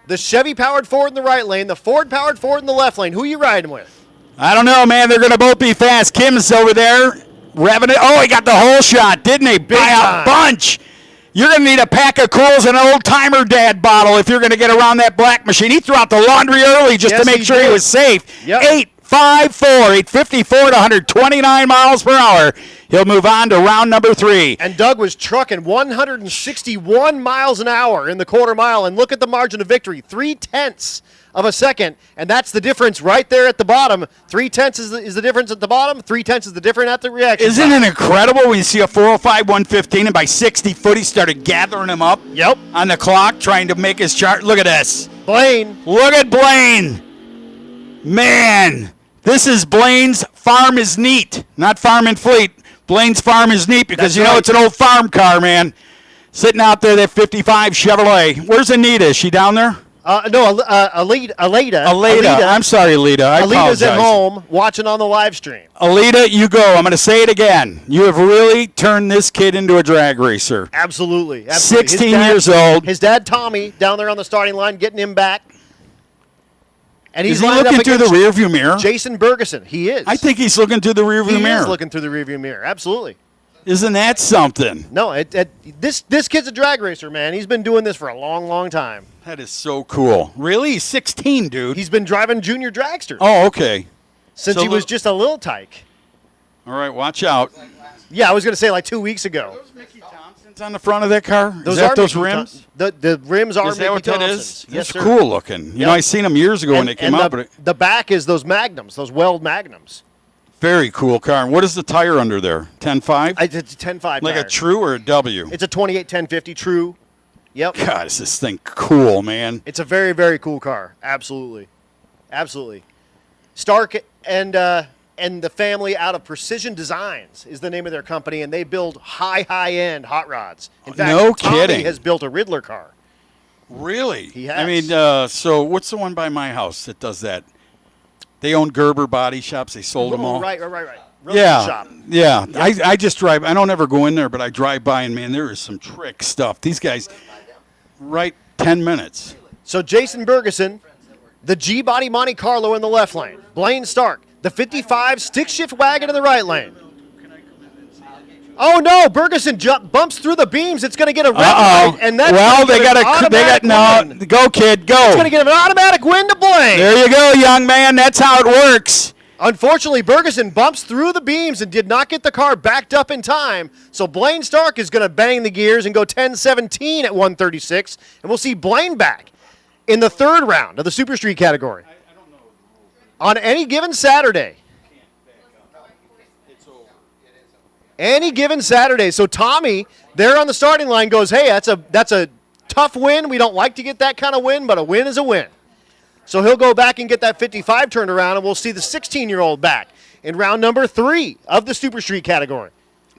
Speaker 2: the Chevy-powered Ford in the right lane, the Ford-powered Ford in the left lane. Who are you riding with?
Speaker 1: I don't know, man. They're going to both be fast. Kim's over there revving it. Oh, he got the whole shot, didn't he? By a bunch. You're going to need a pack of Cools and an old-timer dad bottle if you're going to get around that black machine. He threw out the laundry early just to make sure he was safe.
Speaker 2: Yep.
Speaker 1: 854 to 129 miles per hour. He'll move on to round number 3.
Speaker 2: And Doug was trucking 161 miles an hour in the quarter mile. And look at the margin of victory, 0.3 of a second. And that's the difference right there at the bottom. 0.3 is the difference at the bottom. 0.3 is the difference at the reaction.
Speaker 1: Isn't it incredible when you see a 405 115 and by 60 foot he started gathering him up on the clock trying to make his chart? Look at this.
Speaker 2: Blaine.
Speaker 1: Look at Blaine. Man, this is Blaine's Farm is Neat, not Farm and Fleet. Blaine's Farm is neat because
Speaker 2: That's right.
Speaker 1: it's an old farm car, man. Sitting out there, that 55 Chevrolet. Where's Anita? Is she down there?
Speaker 2: No, Alita.
Speaker 1: I'm sorry, Alita. I
Speaker 2: Alita's
Speaker 1: apologize.
Speaker 2: at home watching on the live stream.
Speaker 1: Alita, you go. I'm going to say it again. You have really turned this kid into a drag racer.
Speaker 2: Absolutely.
Speaker 1: 16 years old.
Speaker 2: His dad, Tommy, down there on the starting line, getting him back. And he's
Speaker 1: Is he
Speaker 2: lined
Speaker 1: looking
Speaker 2: up
Speaker 1: through the
Speaker 2: against
Speaker 1: rearview mirror?
Speaker 2: Jason Bergeson. He is.
Speaker 1: I think he's looking through the rearview mirror.
Speaker 2: He is looking through the rearview mirror. Absolutely.
Speaker 1: Isn't that something?
Speaker 2: No, this kid's a drag racer, man. He's been doing this for a long, long time.
Speaker 1: That is so cool. Really? He's 16, dude.
Speaker 2: He's been driving junior dragsters.
Speaker 1: Oh, okay.
Speaker 2: Since he was just a little tyke.
Speaker 1: All right, watch out.
Speaker 2: Yeah, I was going to say like 2 weeks ago.
Speaker 1: On the front of that car?
Speaker 2: Those
Speaker 1: Is that
Speaker 2: are
Speaker 1: those
Speaker 2: Mickey
Speaker 1: rims?
Speaker 2: The rims are
Speaker 1: Is that
Speaker 2: Mickey
Speaker 1: what that
Speaker 2: Thompsons.
Speaker 1: is?
Speaker 2: Yes,
Speaker 1: It's
Speaker 2: sir.
Speaker 1: cool looking. You know, I seen them years ago when they came out. But
Speaker 2: The back is those magnums, those weld magnums.
Speaker 1: very cool car. And what is the tire under there? 10.5?
Speaker 2: It's a 10.5
Speaker 1: Like
Speaker 2: tire.
Speaker 1: a true or a W?
Speaker 2: It's a 28 1050 true. Yep.
Speaker 1: God, is this thing cool, man.
Speaker 2: It's a very, very cool car. Absolutely. Absolutely. Stark and the family out of Precision Designs is the name of their company, and they build high-end hot rods. In fact,
Speaker 1: No
Speaker 2: Tommy
Speaker 1: kidding.
Speaker 2: has built a Riddler car.
Speaker 1: Really?
Speaker 2: He has.
Speaker 1: I mean, so what's the one by my house that does that? They own Gerber Body Shops. They sold them all.
Speaker 2: Right. Real
Speaker 1: Yeah,
Speaker 2: shop.
Speaker 1: yeah. I just drive. I don't ever go in there, but I drive by, and man, there is some trick stuff. These guys, right 10 minutes.
Speaker 2: So Jason Bergeson, the G-Body Monte Carlo in the left lane. Blaine Stark, the 55 stick-shift wagon in the right lane. Oh no! Bergeson bumps through the beams. It's going to get a red light, and that's
Speaker 1: Go, kid, go.
Speaker 2: It's going to give an automatic win to Blaine.
Speaker 1: There you go, young man. That's how it works.
Speaker 2: Unfortunately, Bergeson bumps through the beams and did not get the car backed up in time. So Blaine Stark is going to bang the gears and go 10-17 at 136, and we'll see Blaine back in the third round of the Super Street category. On any given Saturday. Any given Saturday. So Tommy, there on the starting line, goes, hey, that's a tough win. We don't like to get that kind of win, but a win is a win. So he'll go back and get that 55 turned around, and we'll see the 16-year-old back in round number 3 of the Super Street category.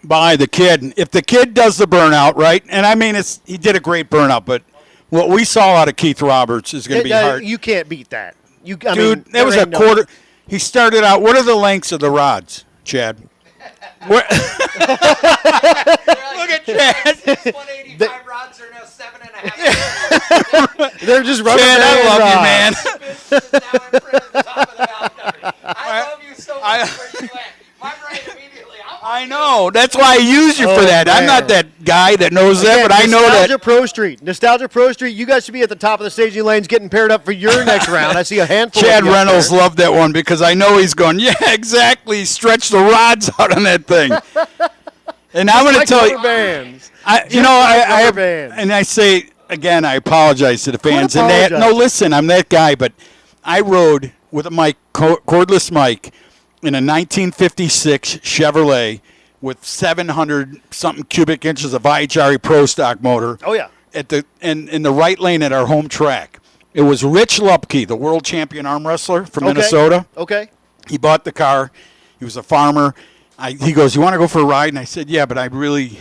Speaker 1: By the kid. If the kid does the burnout, right, and I mean, he did a great burnout, but what we saw out of Keith Roberts is going to be hard.
Speaker 2: You can't beat that. Dude,
Speaker 1: that was a quarter. He started out. What are the lengths of the rods, Chad? Look at Chad.
Speaker 3: 185 rods are now 7.5.
Speaker 2: They're just rubber
Speaker 1: Chad, I love you, man.
Speaker 3: I love you so much where you at. My brain immediately.
Speaker 1: I know. That's why I use you for that.
Speaker 2: man.
Speaker 1: I'm not that guy that knows that,
Speaker 2: Again,
Speaker 1: but I know that.
Speaker 2: Nostalgia Pro Street. You guys should be at the top of the staging lanes getting paired up for your next round. I see a handful
Speaker 1: Chad
Speaker 2: of you up
Speaker 1: Reynolds
Speaker 2: there.
Speaker 1: loved that one because I know he's going, yeah, exactly. Stretch the rods out on that thing. And I'm going to
Speaker 2: Like
Speaker 1: tell you,
Speaker 2: rubber bands.
Speaker 1: and I say, again, I apologize to the fans. And that, no, listen, I'm that guy, but I rode with a mic, cordless mic, in a 1956 Chevrolet with 700-something cubic inches of IHRE Pro Stock motor.
Speaker 2: Oh, yeah.
Speaker 1: In the right lane at our home track. It was Rich Lupke, the world champion arm wrestler from Minnesota.
Speaker 2: Okay.
Speaker 1: He bought the car. He was a farmer. He goes, you want to go for a ride? And I said, yeah, but I really,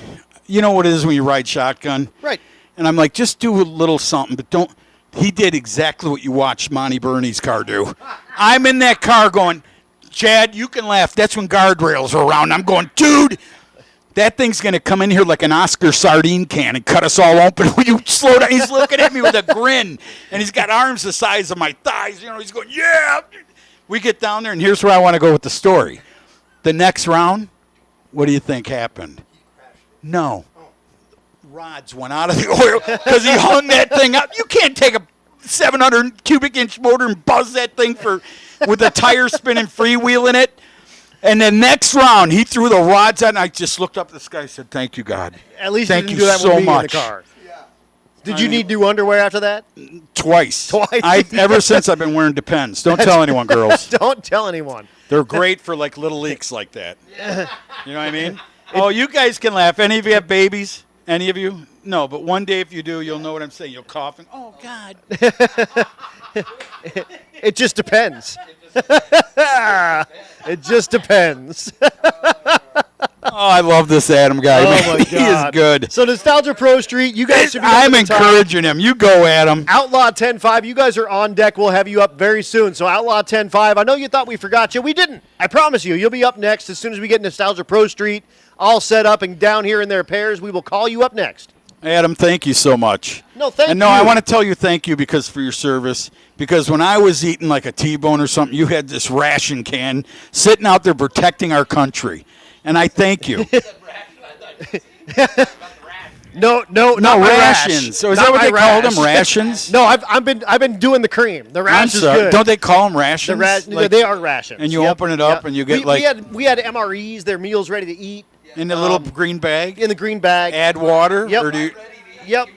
Speaker 1: you know what it is when you ride shotgun?
Speaker 2: Right.
Speaker 1: And I'm like, just do a little something, but don't. He did exactly what you watched Monty Burney's car do. I'm in that car going, Chad, you can laugh. That's when guardrails are around. I'm going, dude, that thing's going to come in here like an Oscar sardine can and cut us all open. When you slow down, he's looking at me with a grin, and he's got arms the size of my thighs. You know, he's going, yeah. We get down there, and here's where I want to go with the story. The next round, what do you think happened? No. rods went out of the oil because he hung that thing up. You can't take a 700 cubic inch motor and buzz that thing with the tire spinning, freewheeling it. And the next round, he threw the rods out, and I just looked up at the sky and said, "Thank you, God."
Speaker 2: At least
Speaker 1: thank
Speaker 2: you
Speaker 1: you
Speaker 2: didn't do that
Speaker 1: so
Speaker 2: with me
Speaker 1: much.
Speaker 2: in the car. Did you need new underwear after that?
Speaker 1: Twice.
Speaker 2: Twice.
Speaker 1: Ever since I've been wearing Depends. Don't tell anyone, girls.
Speaker 2: Don't tell anyone.
Speaker 1: They're great for like little leaks like that. You know what I mean? Oh, you guys can laugh. Any of you have babies? Any of you? No, but one day if you do, you'll know what I'm saying. You'll cough and, oh, God.
Speaker 2: It just depends. It just depends.
Speaker 1: Oh, I love this Adam guy.
Speaker 2: Oh,
Speaker 1: man.
Speaker 2: my
Speaker 1: He is
Speaker 2: God.
Speaker 1: good.
Speaker 2: So Nostalgia Pro Street, you guys should be
Speaker 1: I'm
Speaker 2: up at the top.
Speaker 1: encouraging him. You go, Adam.
Speaker 2: Outlaw 10.5, you guys are on deck. We'll have you up very soon. So Outlaw 10.5, I know you thought we forgot you. We didn't. I promise you. You'll be up next as soon as we get Nostalgia Pro Street all set up and down here in their pairs. We will call you up next.
Speaker 1: Adam, thank you so much.
Speaker 2: No, thank
Speaker 1: and
Speaker 2: you.
Speaker 1: no, I want to tell you thank you for your service. Because when I was eating like a T-bone or something, you had this ration can sitting out there protecting our country. And I thank you.
Speaker 2: No, not my
Speaker 1: rations.
Speaker 2: rash.
Speaker 1: So is
Speaker 2: Not
Speaker 1: that what
Speaker 2: my
Speaker 1: they call
Speaker 2: rash.
Speaker 1: them, rations?
Speaker 2: No, I've been doing the cream. The
Speaker 1: I'm
Speaker 2: rash is
Speaker 1: sorry.
Speaker 2: good.
Speaker 1: Don't they call them rations?
Speaker 2: Like, they are rations.
Speaker 1: And you open it up and you get
Speaker 2: we had MREs, their meals ready to eat.
Speaker 1: In the little green bag?
Speaker 2: In the green bag.
Speaker 1: Add water?
Speaker 2: Yep.
Speaker 1: Or do you,
Speaker 2: Yep.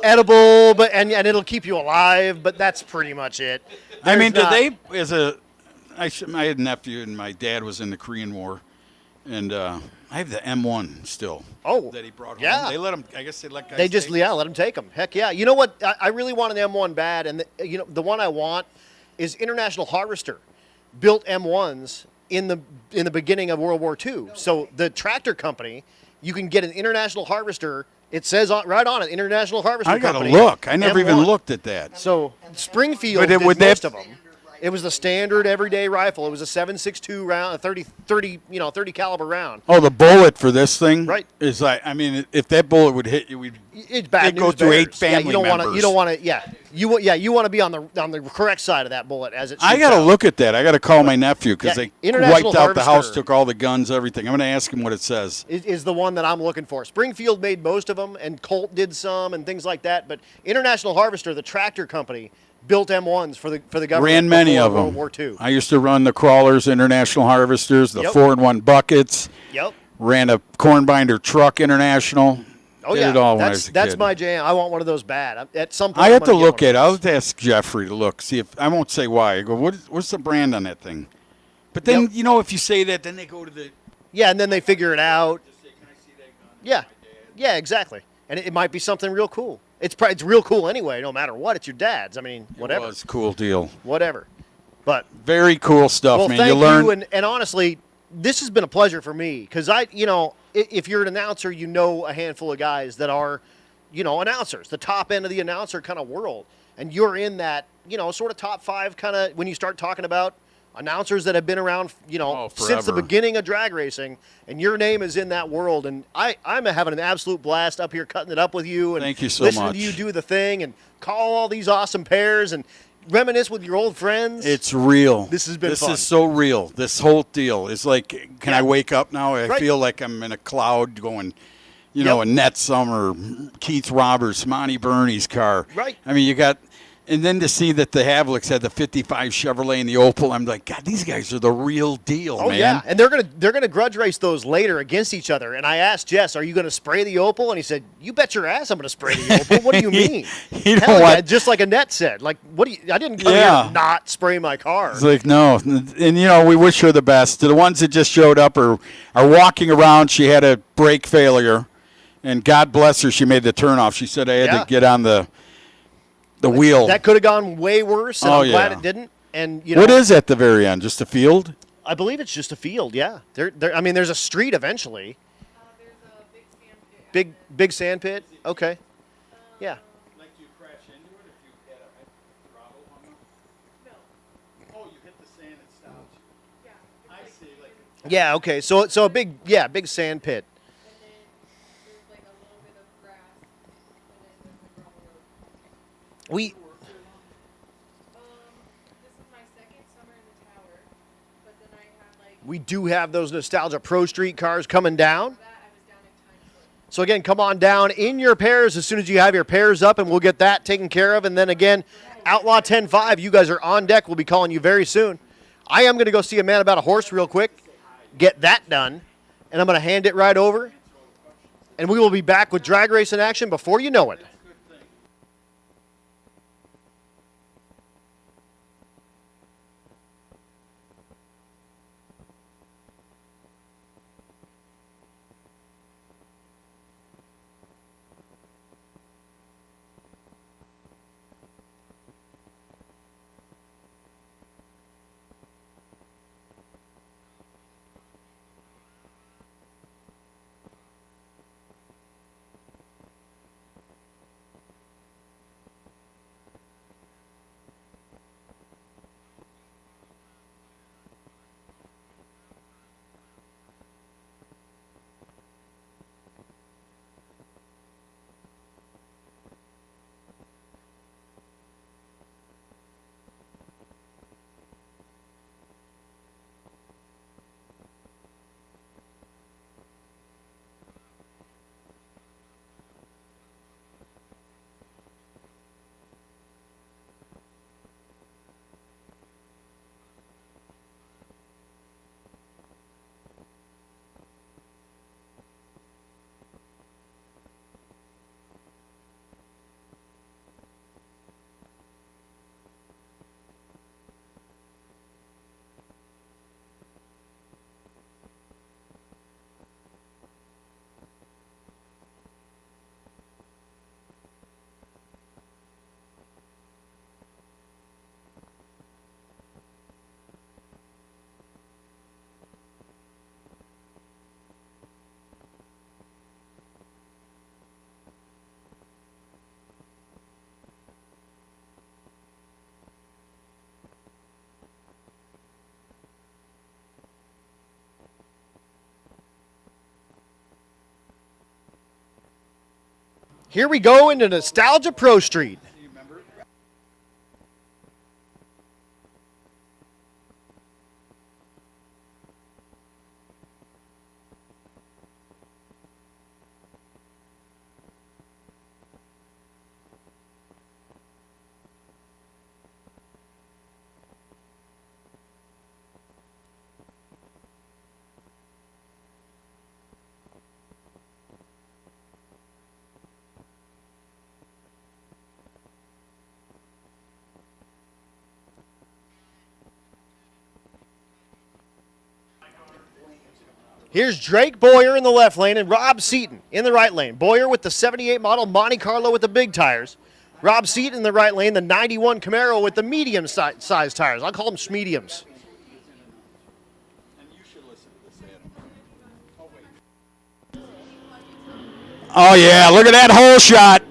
Speaker 2: Edible, but and it'll keep you alive, but that's pretty much it.
Speaker 1: I mean,
Speaker 2: There's
Speaker 1: do
Speaker 2: not-
Speaker 1: they, I had a nephew and my dad was in the Korean War. And I have the M1 still.
Speaker 2: Oh.
Speaker 1: That he brought home.
Speaker 2: Yeah.
Speaker 1: They let him, I guess they let guys
Speaker 2: They just,
Speaker 1: take
Speaker 2: let them take them. Heck yeah. You know what? I really want an M1 bad, and the one I want is International Harvester built M1s in the beginning of World War II. So the tractor company, you can get an International Harvester. It says right on it, International Harvester
Speaker 1: I got to
Speaker 2: Company.
Speaker 1: look. I never even
Speaker 2: M1.
Speaker 1: looked at that.
Speaker 2: So Springfield
Speaker 1: But it-
Speaker 2: did
Speaker 1: would that-
Speaker 2: most of them. It was the standard everyday rifle. It was a 7.62 round, a 30 caliber round.
Speaker 1: Oh, the bullet for this thing
Speaker 2: Right.
Speaker 1: is like, I mean, if that bullet would hit you,
Speaker 2: It's bad
Speaker 1: it'd go
Speaker 2: news
Speaker 1: through 8
Speaker 2: bears.
Speaker 1: family
Speaker 2: yeah, you don't
Speaker 1: members.
Speaker 2: Want to. You don't want to. Yeah, you want to be on the correct side of that bullet as it.
Speaker 1: I
Speaker 2: shoots
Speaker 1: got to
Speaker 2: out.
Speaker 1: look at that. I got to call my nephew because
Speaker 2: Yeah,
Speaker 1: they
Speaker 2: International
Speaker 1: wiped out the house,
Speaker 2: Harvester.
Speaker 1: took all the guns, everything. I'm going to ask him what it says.
Speaker 2: Is the one that I'm looking for. Springfield made most of them, and Colt did some, and things like that. But International Harvester, the tractor company, built M1s for the government.
Speaker 1: Ran many
Speaker 2: before
Speaker 1: of them.
Speaker 2: World War II.
Speaker 1: I used to run the crawlers, International Harvesters, the
Speaker 2: Yep.
Speaker 1: 4-in-1 buckets.
Speaker 2: Yep.
Speaker 1: Ran a corn binder truck, International.
Speaker 2: Oh
Speaker 1: Did
Speaker 2: yeah,
Speaker 1: it all when I was a
Speaker 2: that's
Speaker 1: kid.
Speaker 2: my jam. I want one of those bad. At some point,
Speaker 1: I
Speaker 2: I'm
Speaker 1: have to
Speaker 2: gonna get
Speaker 1: look
Speaker 2: one
Speaker 1: at it.
Speaker 2: of
Speaker 1: I'll
Speaker 2: those.
Speaker 1: have to ask Jeffrey to look, see if I won't say why. I go, what's the brand on that thing? But then if you say that, then they go to the
Speaker 2: Yeah, and then they figure it out. Yeah, yeah, exactly. And it might be something real cool. It's real cool anyway, no matter what. It's your dad's. I mean, whatever.
Speaker 1: It was a cool deal.
Speaker 2: Whatever. But
Speaker 1: Very cool stuff,
Speaker 2: well,
Speaker 1: man.
Speaker 2: thank
Speaker 1: You learn.
Speaker 2: you. And honestly, this has been a pleasure for me because if you're an announcer, you know a handful of guys that are, announcers, the top end of the announcer kind of world, and you're in that, sort of top 5 kind of when you start talking about announcers that have been around, since the
Speaker 1: forever.
Speaker 2: beginning of drag racing, and your name is in that world. And I'm having an absolute blast up here cutting it up with you and
Speaker 1: Thank you so
Speaker 2: listening
Speaker 1: much.
Speaker 2: to you do the thing and call all these awesome pairs and reminisce with your old friends.
Speaker 1: It's real.
Speaker 2: This has been
Speaker 1: This
Speaker 2: fun.
Speaker 1: is so real. This whole deal is like, can I wake up now? I
Speaker 2: Right.
Speaker 1: feel like I'm in a cloud going,
Speaker 2: Yep.
Speaker 1: a Net Summer, Keith Roberts, Monty Burney's car.
Speaker 2: Right.
Speaker 1: I mean, you got, and then to see that the Havliks had the 55 Chevrolet and the Opel, I'm like, God, these guys are the real deal,
Speaker 2: Oh
Speaker 1: man.
Speaker 2: yeah, and they're gonna grudge race those later against each other. And I asked Jess, "Are you gonna spray the Opel?" And he said, "You bet your ass, I'm gonna spray the Opel." What do you mean?
Speaker 1: You know
Speaker 2: Hell yeah,
Speaker 1: what?
Speaker 2: just like Annette said. Like, what do you? I didn't come here
Speaker 1: Yeah.
Speaker 2: to not spray my car.
Speaker 1: It's like, no. And, we wish her the best. To the ones that just showed up are walking around. She had a brake failure, and God bless her, she made the turnoff. She said I had
Speaker 2: Yeah.
Speaker 1: to get on the wheel.
Speaker 2: That could have gone way worse, and
Speaker 1: Oh,
Speaker 2: I'm glad
Speaker 1: yeah.
Speaker 2: it didn't. And
Speaker 1: What is at the very end? Just a field?
Speaker 2: I believe it's just a field. Yeah, I mean, there's a street eventually. Big sand pit. Okay. Yeah.
Speaker 4: Like, do you crash into it if you had a throttle on them? No. Oh, you hit the sand and stops. Yeah. I see. Like.
Speaker 2: Yeah. Okay. So a big sand pit. We. We do have those Nostalgia Pro Street cars coming down. So again, come on down in your pairs as soon as you have your pairs up, and we'll get that taken care of. And then again, Outlaw 10-5, you guys are on deck. We'll be calling you very soon. I am going to go see a man about a horse real quick, get that done, and I'm going to hand it right over. And we will be back with drag racing action before you know it. Here we go into Nostalgia Pro Street. Here's Drake Boyer in the left lane and Rob Seaton in the right lane. Boyer with the 78 model Monte Carlo with the big tires. Rob Seaton in the right lane, the 91 Camaro with the medium size tires. I'll call them schmediums.
Speaker 1: Oh, yeah, look at that hole shot.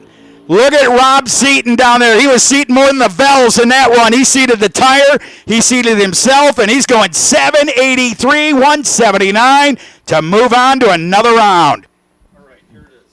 Speaker 1: Look at Rob Seaton down there. He was seating more than the Vells in that one. He seated the tire, he seated himself, and he's going 783, 179 to move on to another round.
Speaker 4: All right, here it is.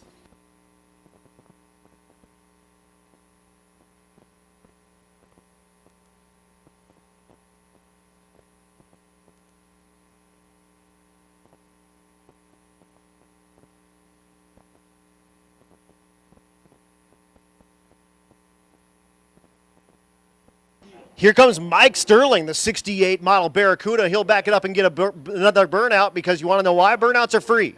Speaker 2: Here comes Mike Sterling, the 68 model Barracuda. He'll back it up and get another burnout because you want to know why? Burnouts are free.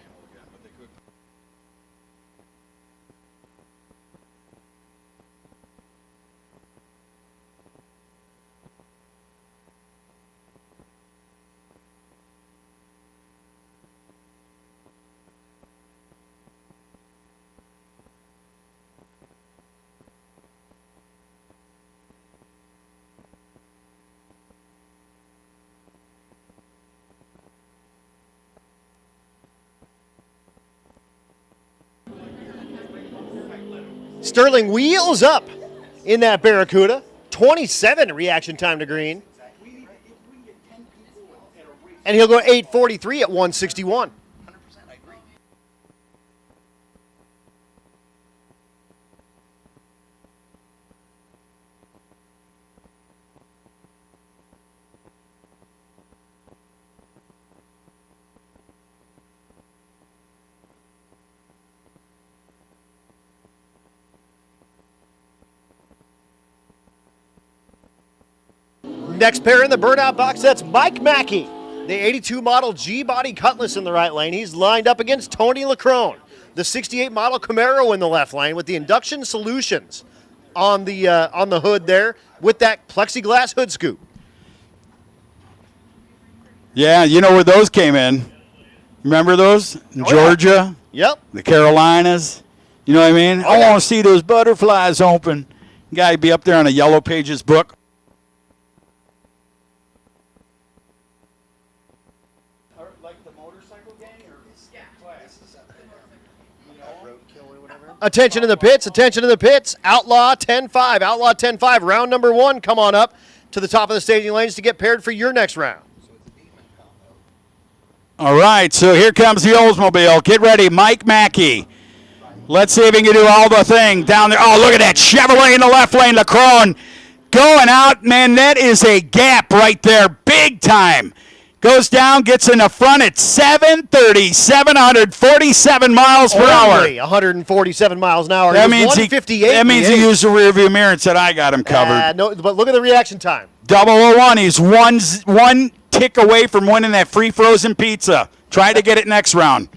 Speaker 2: Sterling wheels up in that Barracuda. 27 reaction time to green. And he'll go 843 at 161. Next pair in the burnout box, that's Mike Mackey. The 82 model G-body Cutlass in the right lane. He's lined up against Tony Lacrone. The 68 model Camaro in the left lane with the induction solutions on the hood there with that plexiglass hood scoop.
Speaker 1: Yeah, you know where those came in. Remember those? In Georgia?
Speaker 2: Yeah. Yep.
Speaker 1: The Carolinas? You know what I mean? I want to see those butterflies open. Guy be up there on a Yellow Pages book.
Speaker 4: Like the motorcycle gang or classes?
Speaker 2: Attention in the pits, attention in the pits. Outlaw 10-5, Outlaw 10-5. Round number 1, come on up to the top of the staging lanes to get paired for your next round.
Speaker 1: All right, so here comes the Oldsmobile. Get ready, Mike Mackey. Let's see if he can do all the thing down there. Oh, look at that Chevrolet in the left lane. Lacrone going out. Man, that is a gap right there. Big time. Goes down, gets in the front at 730, 747 miles per hour.
Speaker 2: 147 miles an hour.
Speaker 1: That means he used the rearview mirror and said, I got him covered.
Speaker 2: No, but look at the reaction time.
Speaker 1: 001, he's one tick away from winning that free frozen pizza. Try to get it next round.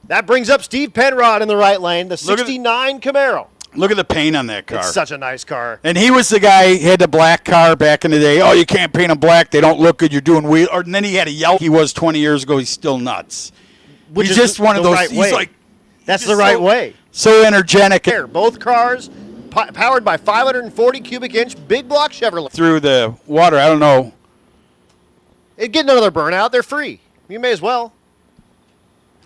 Speaker 2: That brings up Steve Penrod in the right lane, the 69 Camaro.
Speaker 1: Look at the paint on that car.
Speaker 2: It's such a nice car.
Speaker 1: And he was the guy, he had the black car back in the day. Oh, you can't paint them black. They don't look good. You're doing wheel. And then he had a yellow. He was 20 years ago. He's still nuts.
Speaker 2: Which
Speaker 1: he's
Speaker 2: is
Speaker 1: just one of
Speaker 2: the
Speaker 1: those.
Speaker 2: right
Speaker 1: He's
Speaker 2: way.
Speaker 1: like.
Speaker 2: That's the right way.
Speaker 1: So energetic.
Speaker 2: Both cars powered by 540 cubic inch big block Chevrolet.
Speaker 1: Through the water. I don't know.
Speaker 2: It'd get another burnout. They're free. You may as well.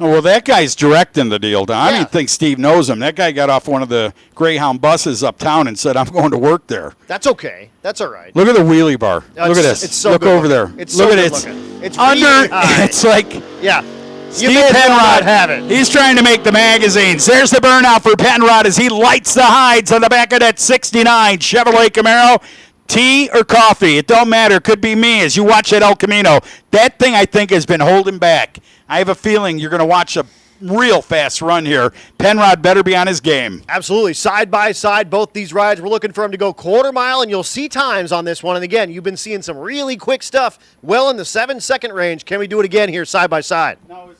Speaker 1: Oh, well, that guy's directing the deal. I don't think Steve knows him. That guy got off one of the Greyhound buses uptown and said, I'm going to work there.
Speaker 2: That's okay. That's all right.
Speaker 1: Look at the wheelie bar. Look at this.
Speaker 2: It's so
Speaker 1: Look
Speaker 2: good
Speaker 1: over
Speaker 2: looking.
Speaker 1: there.
Speaker 2: It's
Speaker 1: Look
Speaker 2: so
Speaker 1: at
Speaker 2: good
Speaker 1: it.
Speaker 2: looking. It's
Speaker 1: Under.
Speaker 2: really high.
Speaker 1: It's like.
Speaker 2: Yeah.
Speaker 1: Steve Penrod. He's trying to make the magazines. There's the burnout for Penrod as he lights the hides on the back of that 69 Chevrolet Camaro. Tea or coffee, it don't matter. Could be me as you watch that El Camino. That thing, I think, has been holding back. I have a feeling you're going to watch a real fast run here. Penrod better be on his game.
Speaker 2: Absolutely. Side by side, both these rides, we're looking for him to go quarter mile, and you'll see times on this one. And again, you've been seeing some really quick stuff well in the 7-second range. Can we do it again here side by side?
Speaker 4: Now, does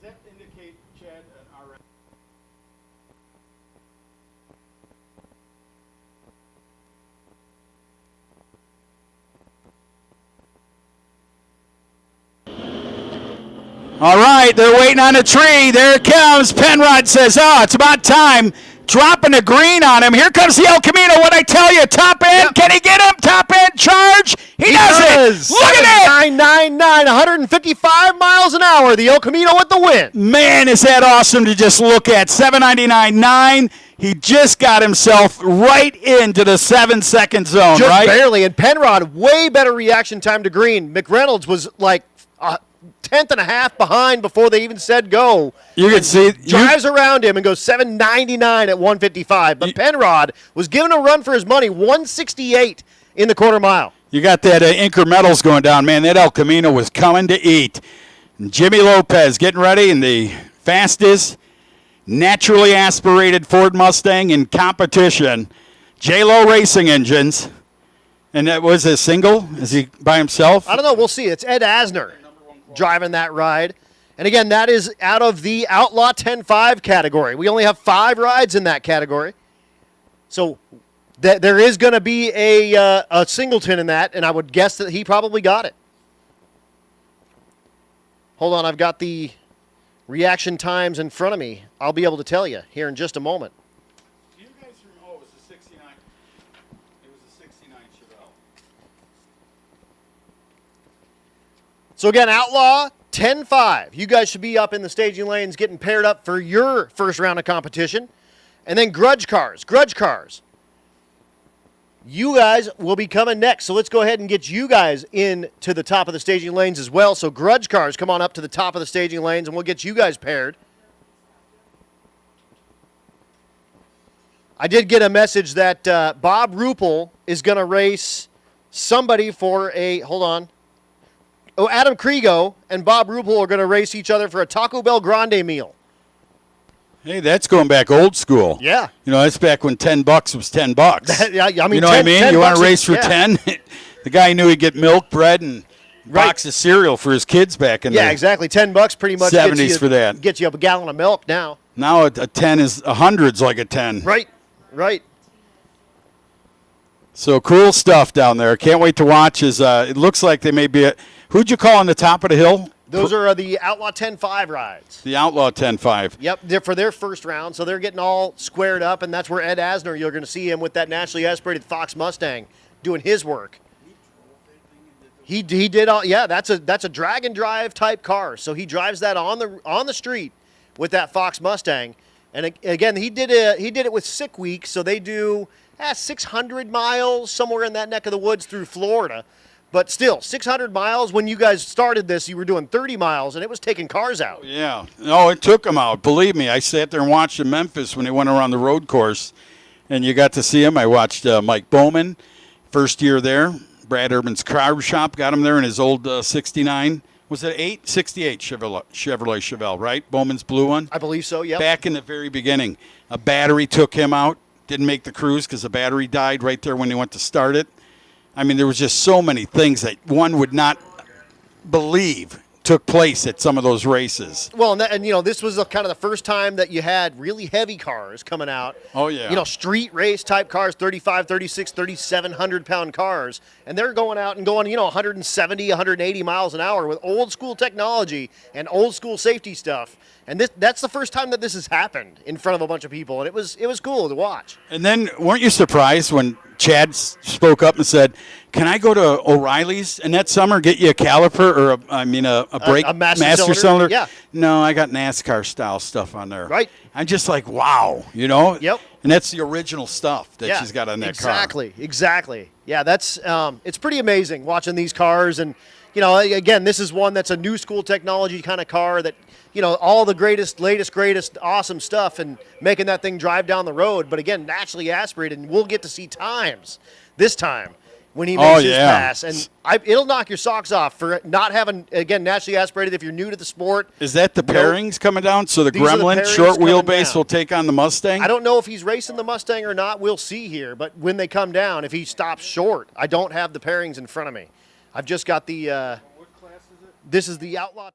Speaker 4: that indicate, Chad, an RS?
Speaker 1: All right, they're waiting on a tree. There it comes. Penrod says, oh, it's about time. Dropping the green on him. Here comes the El Camino. What'd I tell you? Top end. Yep. Can he get him? Top end charge. He does it. Look at it.
Speaker 2: 999, 155 miles an hour. The El Camino with the win.
Speaker 1: Man, is that awesome to just look at. 799.9. He just got himself right into the 7-second zone,
Speaker 2: just
Speaker 1: right?
Speaker 2: Barely. And Penrod, way better reaction time to green. McReynolds was like a tenth and a half behind before they even said go.
Speaker 1: You can see.
Speaker 2: Drives around him and goes 799 at 155. But Penrod was given a run for his money, 168 in the quarter mile.
Speaker 1: You got that incrementals going down, man. That El Camino was coming to eat. And Jimmy Lopez getting ready in the fastest, naturally aspirated Ford Mustang in competition. J-Lo Racing Engines. And that was a single? Is he by himself?
Speaker 2: I don't know. We'll see. It's Ed Asner driving that ride. And again, that is out of the Outlaw 10-5 category. We only have 5 rides in that category. So there is going to be a singleton in that, and I would guess that he probably got it. Hold on, I've got the reaction times in front of me. I'll be able to tell you here in just a moment.
Speaker 4: Do you guys remember? Oh, it was the 69. It was the 69 Chevelle.
Speaker 2: So again, Outlaw 10-5. You guys should be up in the staging lanes getting paired up for your first round of competition. And then Grudge Cars. Grudge Cars. You guys will be coming next. So let's go ahead and get you guys in to the top of the staging lanes as well. So Grudge Cars, come on up to the top of the staging lanes and we'll get you guys paired. I did get a message that Bob Ruppel is going to race somebody for a, hold on. Oh, Adam Kriego and Bob Ruppel are going to race each other for a Taco Bell Grande meal.
Speaker 1: Hey, that's going back old school.
Speaker 2: Yeah.
Speaker 1: You know, that's back when $10 was $10.
Speaker 2: Yeah, I mean,
Speaker 1: you know what I
Speaker 2: 10
Speaker 1: mean? You want
Speaker 2: bucks
Speaker 1: to
Speaker 2: is-
Speaker 1: race for
Speaker 2: yeah.
Speaker 1: 10? The guy knew he'd get milk, bread, and a box of cereal for his kids back in
Speaker 2: Yeah,
Speaker 1: the
Speaker 2: exactly. $10 pretty much
Speaker 1: 70s
Speaker 2: gets you,
Speaker 1: for that.
Speaker 2: Gets you a gallon of milk now.
Speaker 1: Now a 10 is a 100's like a 10.
Speaker 2: Right.
Speaker 1: So cool stuff down there. Can't wait to watch. It looks like they may be who'd you call on the top of the hill?
Speaker 2: Those are the Outlaw 10.5 rides.
Speaker 1: The Outlaw 10.5.
Speaker 2: Yep, they're for their first round, so they're getting all squared up, and that's where Ed Asner, you're going to see him with that naturally aspirated Fox Mustang doing his work. He did all. Yeah, that's a drag and drive type car. So he drives that on the street with that Fox Mustang, and again he did it with Sick Week, so they do 600 miles somewhere in that neck of the woods through Florida. But still, 600 miles. When you guys started this, you were doing 30 miles, and it was taking cars out.
Speaker 1: Yeah. No, it took them out. Believe me, I sat there and watched in Memphis when they went around the road course, and you got to see him. I watched Mike Bowman, first year there. Brad Urban's car shop got him there in his old 69. Was it 68 Chevrolet Chevelle, right? Bowman's blue one?
Speaker 2: I believe so, yep.
Speaker 1: Back in the very beginning. A battery took him out. Didn't make the cruise because the battery died right there when he went to start it. I mean, there was just so many things that one would not believe took place at some of those races.
Speaker 2: Well, and you know, this was kind of the first time that you had really heavy cars coming out.
Speaker 1: Oh, yeah.
Speaker 2: You know, street race type cars, 35, 36, 3,700-pound cars. And they're going out and going, 170, 180 miles an hour with old school technology and old school safety stuff. And that's the first time that this has happened in front of a bunch of people. And it was cool to watch.
Speaker 1: And then weren't you surprised when Chad spoke up and said, "Can I go to O'Reilly's and that summer get you a caliper or a brake
Speaker 2: a
Speaker 1: master cylinder?"
Speaker 2: Yeah.
Speaker 1: No, I got NASCAR style stuff on there.
Speaker 2: Right.
Speaker 1: I'm just like, wow, Yep. And that's the original stuff that
Speaker 2: Yeah,
Speaker 1: she's got on that car.
Speaker 2: Exactly. Yeah, that's it's pretty amazing watching these cars. And again, this is one that's a new school technology kind of car that all the latest greatest awesome stuff, and making that thing drive down the road. But again, naturally aspirated, and we'll get to see times this time when he makes his pass, and it'll knock your socks off for not having, again, naturally aspirated. If you're new to the sport,
Speaker 1: Is that the pairings coming down? So the
Speaker 2: These are the
Speaker 1: Gremlin
Speaker 2: pairings
Speaker 1: short
Speaker 2: coming
Speaker 1: wheelbase
Speaker 2: down.
Speaker 1: will take on the Mustang?
Speaker 2: I don't know if he's racing the Mustang or not. We'll see here. But when they come down, if he stops short, I don't have the pairings in front of me. I've just got the. What class is it? This is the Outlaw.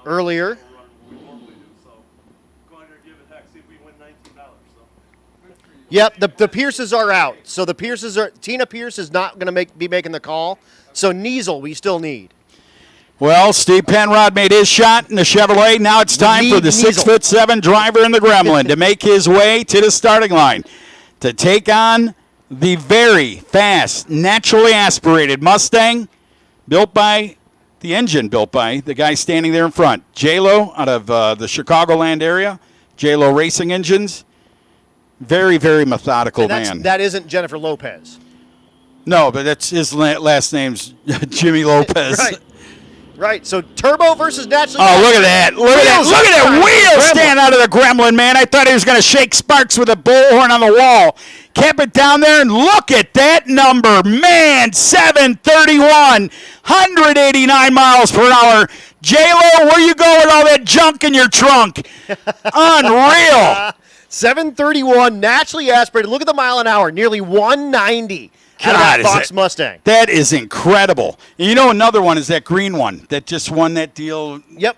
Speaker 2: earlier. Yep, the Pierces are out. So the Pierces are. Tina Pierce is not going to be making the call. So Niesel, we still need.
Speaker 1: Well, Steve Penrod made his shot in the Chevrolet. Now it's time for the 6'7" driver in the Gremlin to make his way to the starting line to take on the very fast, naturally aspirated Mustang built by the guy standing there in front. J-Lo out of the Chicagoland area. J-Lo Racing Engines. Very, very methodical man.
Speaker 2: That isn't Jennifer Lopez.
Speaker 1: No, but that's his last name's Jimmy Lopez.
Speaker 2: Right. So turbo versus naturally.
Speaker 1: Oh, look at that. Look at that. Look at that wheel stand out of the Gremlin, man. I thought he was going to shake sparks with a bullhorn on the wall. Kept it down there, and look at that number. Man, 731, 189 miles per hour. J-Lo, where you go with all that junk in your trunk? Unreal.
Speaker 2: 731, naturally aspirated. Look at the mile an hour, nearly 190. Out of that Fox Mustang.
Speaker 1: That is incredible. And you know another one is that green one that just won that deal.
Speaker 2: Yep.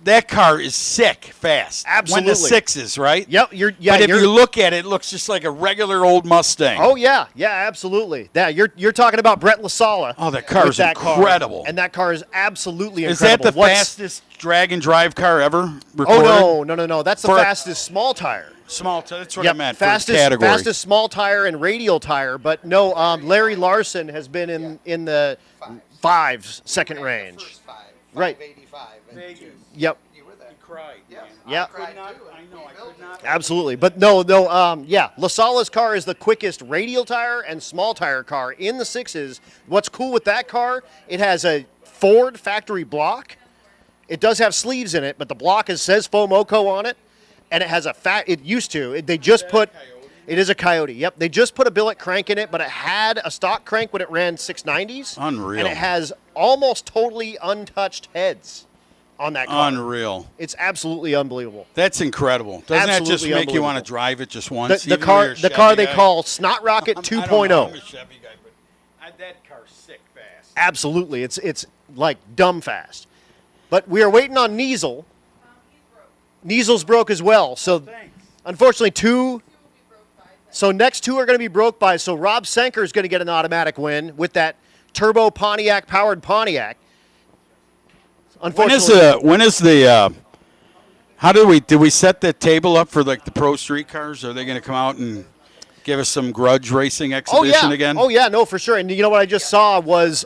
Speaker 1: That car is sick fast.
Speaker 2: Absolutely.
Speaker 1: When the sixes, right?
Speaker 2: Yep.
Speaker 1: But if you look at it, it looks just like a regular old Mustang.
Speaker 2: Oh yeah, absolutely. Yeah, you're talking about Brett LaSala.
Speaker 1: Oh, that car is incredible.
Speaker 2: And that car is absolutely
Speaker 1: incredible.
Speaker 2: incredible.
Speaker 1: Is that the fastest drag and drive car ever recorded?
Speaker 2: Oh no. That's the fastest small tire.
Speaker 1: Small tire. That's what I meant.
Speaker 2: Fastest small tire and radial tire. But no, Larry Larson has been in the 5 second range.
Speaker 5: First 5.
Speaker 2: Right.
Speaker 4: 585.
Speaker 2: Yep.
Speaker 4: You were there. He cried.
Speaker 2: Yeah.
Speaker 4: I could not.
Speaker 2: Absolutely. But no, LaSala's car is the quickest radial tire and small tire car in the 6s. What's cool with that car, it has a Ford factory block. It does have sleeves in it, but the block says Fomoco on it, and it has it used to. It is a Coyote. Yep. They just put a billet crank in it, but it had a stock crank when it ran 690s.
Speaker 1: Unreal.
Speaker 2: And it has almost totally untouched heads on that car.
Speaker 1: Unreal.
Speaker 2: It's absolutely unbelievable.
Speaker 1: That's incredible. Doesn't that just
Speaker 2: Absolutely
Speaker 1: make you want to
Speaker 2: unbelievable.
Speaker 1: drive it just once?
Speaker 2: The car they call Snot Rocket 2.0.
Speaker 4: I'm a Chevy guy, but that car's sick fast.
Speaker 2: Absolutely. It's like dumb fast. But we are waiting on Niesel. Niesel's broke as well. So unfortunately 2. So next 2 are going to be broke by. So Rob Senker is going to get an automatic win with that turbo Pontiac powered Pontiac. Unfortunately,
Speaker 1: when is the how did we set the table up for like the pro street cars? Are they going to come out and give us some grudge racing exhibition again?
Speaker 2: Oh yeah, no, for sure. And you know what I just saw was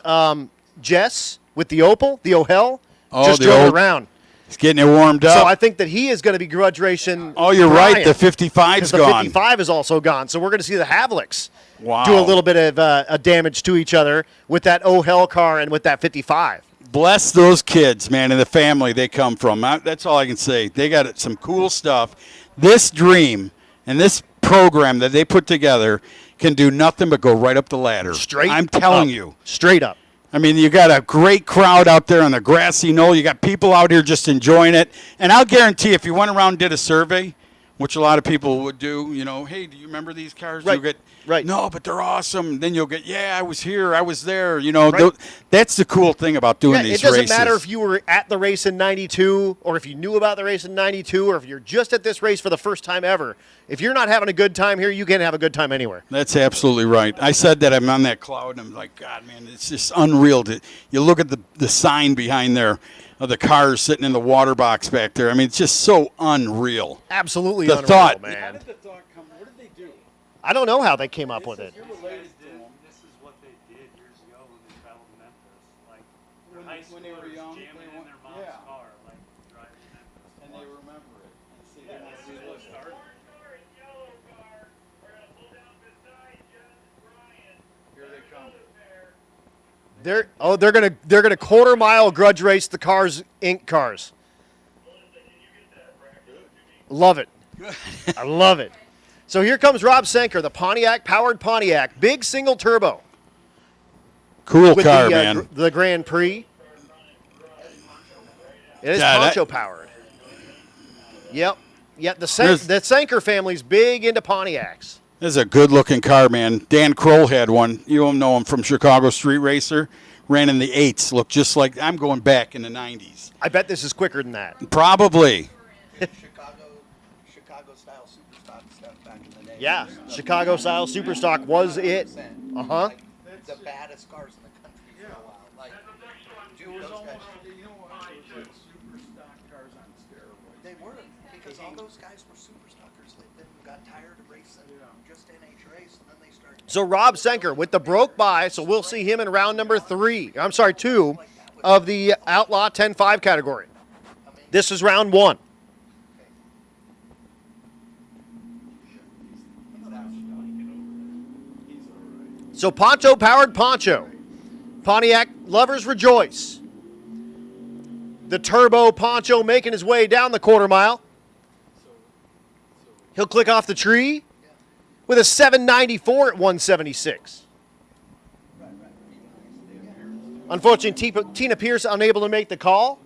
Speaker 2: Jess with the Opel, the Ohel, just drove around.
Speaker 1: He's getting it warmed up.
Speaker 2: So I think that he is going to be grudge racing.
Speaker 1: Oh, you're right. The 55's gone.
Speaker 2: The 55 is also gone. So we're going to see the Havliks
Speaker 1: Wow.
Speaker 2: do a little bit of a damage to each other with that Ohel car and with that 55.
Speaker 1: Bless those kids, man, and the family they come from. That's all I can say. They got some cool stuff. This dream and this program that they put together can do nothing but go right up the ladder. I'm telling you.
Speaker 2: Straight up.
Speaker 1: I mean, you got a great crowd out there on the grassy knoll. You got people out here just enjoying it. And I'll guarantee if you went around and did a survey, which a lot of people would do, you know, hey, do you remember these cars?
Speaker 2: Right.
Speaker 1: You'll get,
Speaker 2: right.
Speaker 1: No, but they're awesome. Then you'll get, yeah, I was here, I was there. You know, that's the cool thing about doing these races.
Speaker 2: It doesn't matter if you were at the race in 92 or if you knew about the race in 92 or if you're just at this race for the first time ever. If you're not having a good time here, you can't have a good time anywhere.
Speaker 1: That's absolutely right. I said that I'm on that cloud, and I'm like, God, man, it's just unreal. You look at the sign behind there of the cars sitting in the water box back there. I mean, it's just so unreal.
Speaker 2: Absolutely
Speaker 1: the
Speaker 2: unreal,
Speaker 1: thought,
Speaker 2: man.
Speaker 4: How did the thought come? What did they do?
Speaker 2: I don't know how they came up with it.
Speaker 4: You're related to them.
Speaker 12: This is what they did years ago when they traveled to Memphis. Like,
Speaker 4: When they were young,
Speaker 12: jamming in their mom's car, like driving to Memphis.
Speaker 4: And they remember it. And see, they want to do this. Here they come.
Speaker 2: They're gonna quarter mile grudge race the cars, Inc. cars. Love it. I love it. So here comes Rob Senker, the Pontiac powered Pontiac, big single turbo.
Speaker 1: Cool
Speaker 2: with
Speaker 1: car,
Speaker 2: the,
Speaker 1: man.
Speaker 2: The Grand Prix. It is poncho powered. Yep. Yeah, the Senker family's big into Pontiacs.
Speaker 1: This is a good-looking car, man. Dan Kroll had one. You don't know him from Chicago Street Racer. ran in the 8s, looked just like I'm going back in the 90s.
Speaker 2: I bet this is quicker than that.
Speaker 1: Probably.
Speaker 3: Chicago style super stock stuff back in the day.
Speaker 2: Yeah, Chicago style super stock was it. Uh-huh.
Speaker 3: Like, the baddest cars in the country for a while. Like, dude, those guys.
Speaker 4: Super stock cars on steroids.
Speaker 3: They were, because all those guys were super stockers. They then got tired of racing just NH race, and then they started.
Speaker 2: So Rob Senker with the broke by, so we'll see him in round number 2 of the Outlaw 10-5 category. This is round 1. So Poncho powered Poncho. Pontiac lovers rejoice. The turbo Poncho making his way down the quarter mile. He'll click off the tree with a 794 at 176. Unfortunately, Tina Pierce unable to make the call.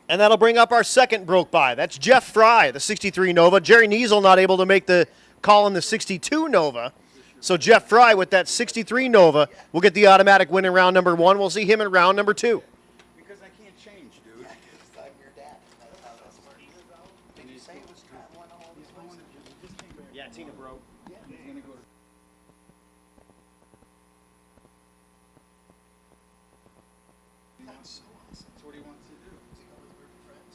Speaker 2: And that'll bring up our second broke by. That's Jeff Fry, the 63 Nova. Jerry Niesel not able to make the call in the 62 Nova. So Jeff Fry with that 63 Nova will get the automatic win in round number 1. We'll see him in round number 2.
Speaker 4: Because I can't change, dude.
Speaker 3: I'm your dad. That's how that's working. Did you say it was traveling all these ways?
Speaker 2: Yeah, Tina broke.
Speaker 3: Yeah.
Speaker 4: He's gonna go to
Speaker 3: That's so awesome.
Speaker 4: That's what he wants to do.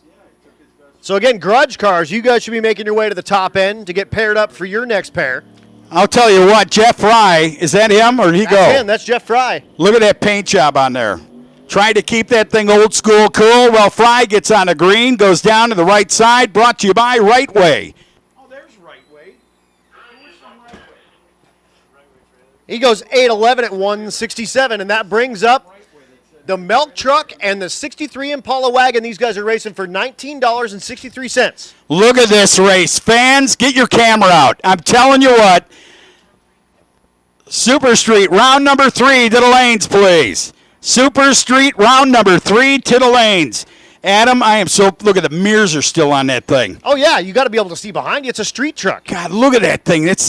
Speaker 4: Yeah, he took his best.
Speaker 2: So again, Grudge Cars, you guys should be making your way to the top end to get paired up for your next pair.
Speaker 1: I'll tell you what, Jeff Fry, is that him or did he go?
Speaker 2: That's him. That's Jeff Fry.
Speaker 1: Look at that paint job on there. Trying to keep that thing old school cool. Well, Fry gets on the green, goes down to the right side, brought to you by Rightway.
Speaker 4: Oh, there's Rightway. Who's from Rightway?
Speaker 2: He goes 8'11 at 167, and that brings up the milk truck and the 63 Impala wagon. These guys are racing for $19.63.
Speaker 1: Look at this race. Fans, get your camera out. I'm telling you what. Super Street, round number 3 to the lanes, please. Super Street, round number 3 to the lanes. Adam, I am so, look at the mirrors are still on that thing.
Speaker 2: Oh, yeah, you got to be able to see behind you. It's a street truck.
Speaker 1: God, look at that thing. That's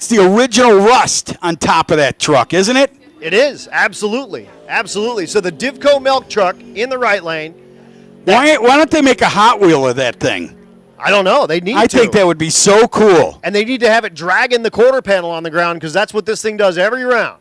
Speaker 1: the original rust on top of that truck, isn't it?
Speaker 2: It is, absolutely. Absolutely. So the Divco milk truck in the right lane.
Speaker 1: Why don't they make a Hot Wheel of that thing?
Speaker 2: I don't know. They need to.
Speaker 1: I think that would be so cool.
Speaker 2: And they need to have it dragging the quarter panel on the ground because that's what this thing does every round.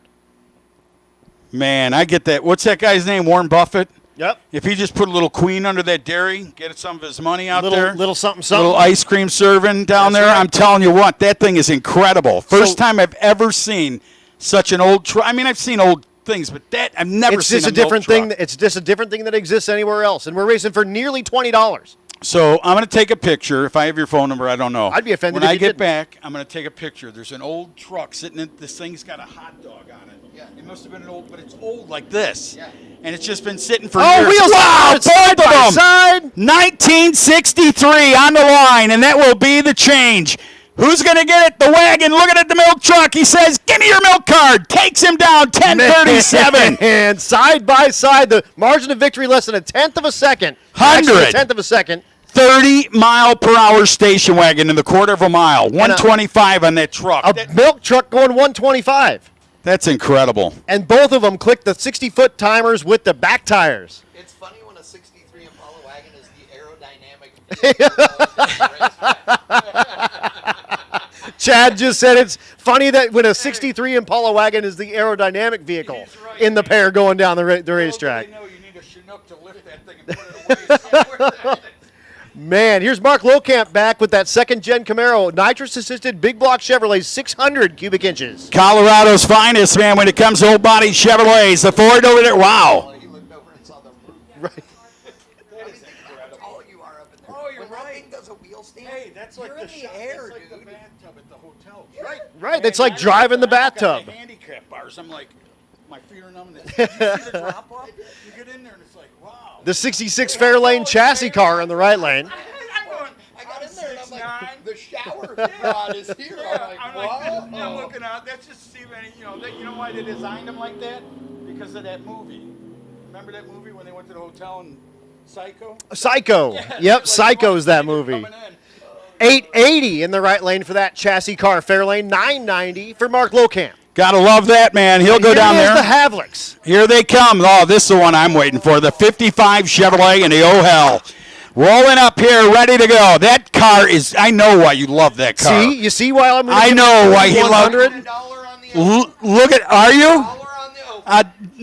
Speaker 1: Man, I get that. What's that guy's name? Warren Buffett?
Speaker 2: Yep.
Speaker 1: If he just put a little queen under that dairy, get some of his money out there.
Speaker 2: Little something, something.
Speaker 1: Little ice cream serving down
Speaker 2: That's
Speaker 1: there.
Speaker 2: right.
Speaker 1: I'm telling you what, that thing is incredible. First time I've ever seen such an old truck. I mean, I've seen old things, but that I've never seen a
Speaker 2: different
Speaker 1: milk
Speaker 2: thing. It's just a different thing that exists anywhere else. And we're racing for nearly $20.
Speaker 1: So I'm going to take a picture. If I have your phone number, I don't know.
Speaker 2: I'd be offended
Speaker 1: when
Speaker 2: if
Speaker 1: I
Speaker 2: you
Speaker 1: get
Speaker 2: didn't.
Speaker 1: back. I'm going to take a picture. There's an old truck sitting in. This thing's got a hot dog on it.
Speaker 3: Yeah.
Speaker 1: It must have been an old, but it's old like this.
Speaker 3: Yeah.
Speaker 1: And it's just been sitting for
Speaker 2: Oh,
Speaker 1: years.
Speaker 2: wheels
Speaker 1: wow,
Speaker 2: on side
Speaker 1: both of
Speaker 2: by
Speaker 1: them.
Speaker 2: side.
Speaker 1: 1963 on the line, and that will be the change. Who's going to get it? The wagon looking at the milk truck. He says, give me your milk card. Takes him down 10:37.
Speaker 2: And side by side, the margin of victory less than a tenth of a second.
Speaker 1: 100.
Speaker 2: Actually, a tenth of a second.
Speaker 1: 30-mile-per-hour station wagon in the quarter of a mile. 125 on that truck.
Speaker 2: A milk truck going 125.
Speaker 1: That's incredible.
Speaker 2: And both of them clicked the 60-foot timers with the back tires.
Speaker 3: It's funny when a 63 Impala wagon is the aerodynamic.
Speaker 2: Chad just said it's funny that when a 63 Impala wagon is the aerodynamic vehicle in the pair going down the racetrack.
Speaker 4: They know you need a Chinook to lift that thing and put it away.
Speaker 2: Man, here's Mark Lowcamp back with that second-gen Camaro, nitrous-assisted big block Chevrolet, 600 cubic inches.
Speaker 1: Colorado's finest, man, when it comes to old-body Chevrolets. The Ford over there, wow.
Speaker 3: He looked over and saw the roof.
Speaker 2: Right.
Speaker 3: That is incredible. How tall you are up in there.
Speaker 4: Oh, you're
Speaker 3: when
Speaker 4: right.
Speaker 3: that thing does a wheel stand,
Speaker 4: Hey, that's like
Speaker 3: you're
Speaker 4: the
Speaker 3: in the
Speaker 4: shop-
Speaker 3: air,
Speaker 4: that's like
Speaker 3: dude.
Speaker 4: the bathtub at the hotel.
Speaker 3: Right.
Speaker 2: Right, that's like driving the
Speaker 4: Got
Speaker 2: bathtub.
Speaker 4: the handicap bars. I'm like, my feet are numb. Did you see the drop off? You get in there and it's like, wow.
Speaker 2: The 66 Fairlane chassis car in the right lane.
Speaker 4: I'm going,
Speaker 3: I got in there and I'm like,
Speaker 4: 6'9".
Speaker 3: the shower rod is here. I'm like,
Speaker 4: I'm
Speaker 3: wow.
Speaker 4: looking out. That's just to see any, you know why they designed them like that? Because of that movie. Remember that movie when they went to the hotel in Psycho?
Speaker 2: Psycho.
Speaker 4: Yeah,
Speaker 2: Yep,
Speaker 4: like,
Speaker 2: Psycho's that
Speaker 4: they're
Speaker 2: movie.
Speaker 4: coming in.
Speaker 2: 880 in the right lane for that chassis car. Fairlane, 990 for Mark Lowcamp.
Speaker 1: Gotta love that, man. He'll go down there.
Speaker 2: the Havliks.
Speaker 1: Here they come. Oh, this is the one I'm waiting for. The 55 Chevrolet and the Oh Hell. Rolling up here, ready to go. That car is, I know why you love that car.
Speaker 2: See? You see why I'm
Speaker 1: I know why he loves
Speaker 2: 100?
Speaker 1: Look at, are you?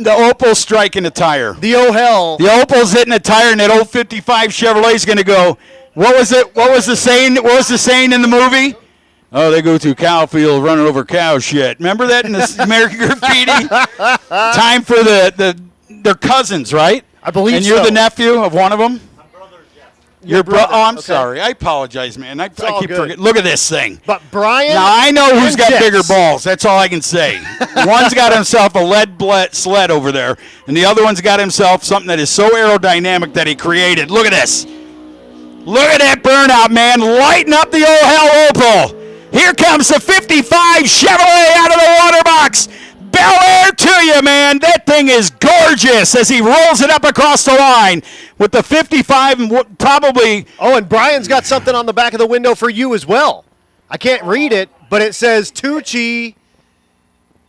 Speaker 1: The Opal's striking the tire.
Speaker 2: The Oh Hell.
Speaker 1: The Opal's hitting the tire, and that old 55 Chevrolet's going to go. What was it? What was the saying? What was the saying in the movie? Oh, they go through cow field running over cow shit. Remember that in the American Graffiti? Time for their cousins, right?
Speaker 2: I believe
Speaker 1: and you're
Speaker 2: so.
Speaker 1: the nephew of one of them? Your
Speaker 2: brother.
Speaker 1: Oh, I'm
Speaker 2: Okay.
Speaker 1: sorry. I apologize, man. I
Speaker 2: all
Speaker 1: keep
Speaker 2: good.
Speaker 1: forgetting. Look at this thing.
Speaker 2: But Brian.
Speaker 1: Now, I know who's
Speaker 2: and
Speaker 1: got
Speaker 2: Jess.
Speaker 1: bigger balls. That's all I can say. One's got himself a lead sled over there, and the other one's got himself something that is so aerodynamic that he created. Look at this. Look at that burnout, man. Lighten up the Oh Hell Opal. Here comes the 55 Chevrolet out of the water box. Bel Air to you, man. That thing is gorgeous as he rolls it up across the line with the 55 and probably.
Speaker 2: Oh, and Brian's got something on the back of the window for you as well. I can't read it, but it says Tucci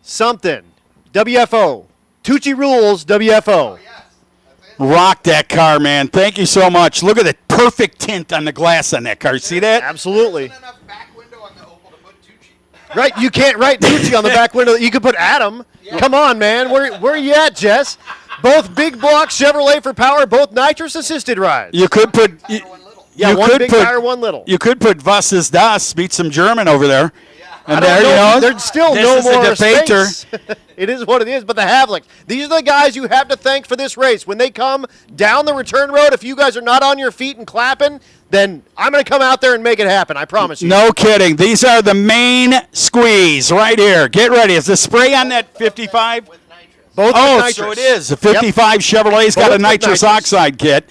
Speaker 2: something. WFO. Tucci rules WFO.
Speaker 1: Rock that car, man. Thank you so much. Look at the perfect tint on the glass on that car. See that?
Speaker 2: Absolutely. Right, you can't write Tucci on the back window. You could put Adam. Come on, man. Where you at, Jess? Both big block Chevrolet for power, both nitrous assisted rides.
Speaker 1: You could put.
Speaker 2: Yeah,
Speaker 1: you
Speaker 2: one
Speaker 1: could
Speaker 2: big
Speaker 1: put,
Speaker 2: tire, one little.
Speaker 1: You could put Was ist das? Beat some German over there. And
Speaker 2: I don't know. There's still
Speaker 1: this
Speaker 2: no
Speaker 1: is the
Speaker 2: more
Speaker 1: debater.
Speaker 2: space. It is what it is. But the Havliks, these are the guys you have to thank for this race. When they come down the return road, if you guys are not on your feet and clapping, then I'm going to come out there and make it happen. I promise you.
Speaker 1: No kidding. These are the main squeeze right here. Get ready. Is the spray on that 55?
Speaker 2: Both
Speaker 1: Oh,
Speaker 2: with nitrous.
Speaker 1: so it is. The 55 Chevrolet's got
Speaker 2: Both
Speaker 1: a
Speaker 2: with
Speaker 1: nitrous oxide kit.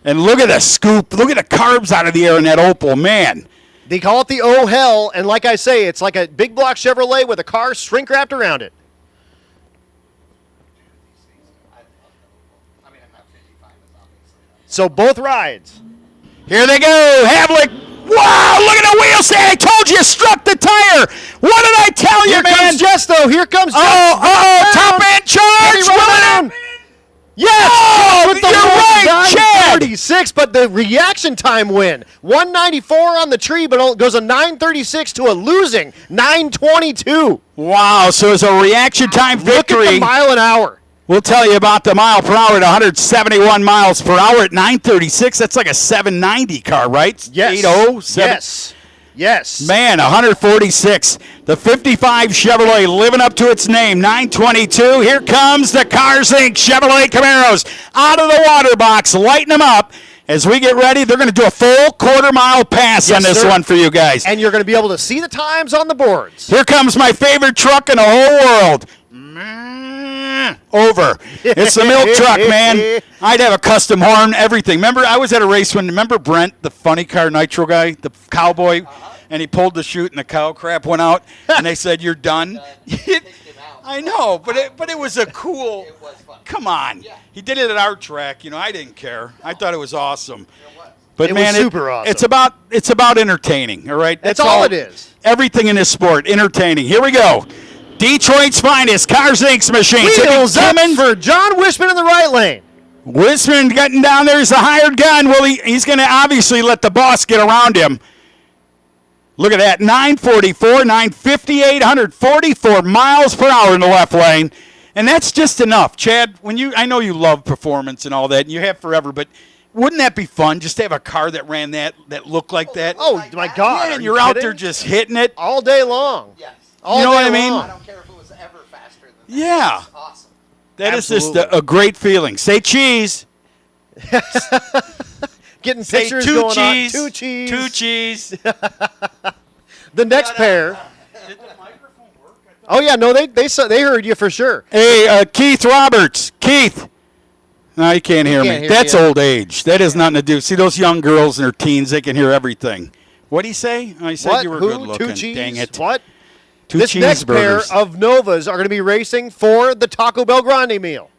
Speaker 1: And look at the scoop. Look at the carbs out of the air in that Opal, man.
Speaker 2: They call it the Oh Hell, and like I say, it's like a big block Chevrolet with a car shrink wrapped around it. So both rides.
Speaker 1: Here they go. Havlik. Wow, look at the wheels. Say, I told you, struck the tire. What did I tell you,
Speaker 2: Here
Speaker 1: man?
Speaker 2: comes Jess, though. Here comes Jess.
Speaker 1: Top end charge.
Speaker 2: Heavy run. Yes!
Speaker 1: Oh,
Speaker 2: with the
Speaker 1: you're right, Chad.
Speaker 2: 936, but the reaction time win. 194 on the tree, but it goes a 936 to a losing 922.
Speaker 1: Wow, so it's a reaction time
Speaker 2: Look at
Speaker 1: victory.
Speaker 2: the mile an hour.
Speaker 1: We'll tell you about the mile per hour at 171 miles per hour at 936. That's like a 790 car, right?
Speaker 2: Yes.
Speaker 1: 80, 7.
Speaker 2: Yes. Yes.
Speaker 1: Man, 146. The 55 Chevrolet living up to its name. 922. Here comes the Cars Inc. Chevrolet Camaros out of the water box. Lighten them up. As we get ready, they're going to do a full quarter-mile pass on this
Speaker 2: sir.
Speaker 1: one for you guys.
Speaker 2: And you're going to be able to see the times on the boards.
Speaker 1: Here comes my favorite truck in the whole world. Over. It's the milk truck, man. I'd have a custom horn, everything. Remember, I was at a race when, remember Brent, the funny car nitro guy, the cowboy, and he pulled the chute and the cow crap went out, and they said, you're done. I know, but it was a cool, come on. He did it at our track. You know, I didn't care. I thought it was awesome. But
Speaker 2: It was
Speaker 1: man,
Speaker 2: super awesome.
Speaker 1: It's about entertaining, all right?
Speaker 2: That's all it is.
Speaker 1: Everything in this sport, entertaining. Here we go. Detroit's finest, Cars Inc.'s machines.
Speaker 2: Wheels up for John Wishman in the right lane.
Speaker 1: Wishman getting down there. He's a hired gun. Well, he's going to obviously let the boss get around him. Look at that, 944, 958, 144 miles per hour in the left lane. And that's just enough. Chad, I know you love performance and all that, and you have forever, but wouldn't that be fun just to have a car that ran that looked like that?
Speaker 2: Oh, my God.
Speaker 1: Man,
Speaker 2: are
Speaker 1: you're
Speaker 2: you
Speaker 1: out
Speaker 2: kidding?
Speaker 1: there just hitting it.
Speaker 2: All day long.
Speaker 3: Yes.
Speaker 2: All
Speaker 1: You know
Speaker 2: day
Speaker 1: what I mean?
Speaker 2: long.
Speaker 3: I don't care if it was ever faster than that.
Speaker 1: Yeah.
Speaker 3: It's awesome.
Speaker 1: That is just
Speaker 2: Absolutely.
Speaker 1: a great feeling. Say cheese.
Speaker 2: Getting
Speaker 1: Say
Speaker 2: pictures
Speaker 1: two
Speaker 2: going
Speaker 1: cheese.
Speaker 2: on. Two cheese.
Speaker 1: Two cheese.
Speaker 2: The next pair. Oh yeah, no, they heard you for sure.
Speaker 1: Hey, Keith Roberts. Keith. No, you can't hear
Speaker 2: can't
Speaker 1: me.
Speaker 2: hear
Speaker 1: That's
Speaker 2: you.
Speaker 1: old age. That has nothing to do. See, those young girls and their teens, they can hear everything. What'd he say? Oh, he said
Speaker 2: What?
Speaker 1: you were
Speaker 2: Who?
Speaker 1: good looking.
Speaker 2: Two cheese?
Speaker 1: Dang it.
Speaker 2: What?
Speaker 1: Two
Speaker 2: This next pair
Speaker 1: cheeseburgers.
Speaker 2: of Novas are going to be racing for the Taco Bell Grande meal.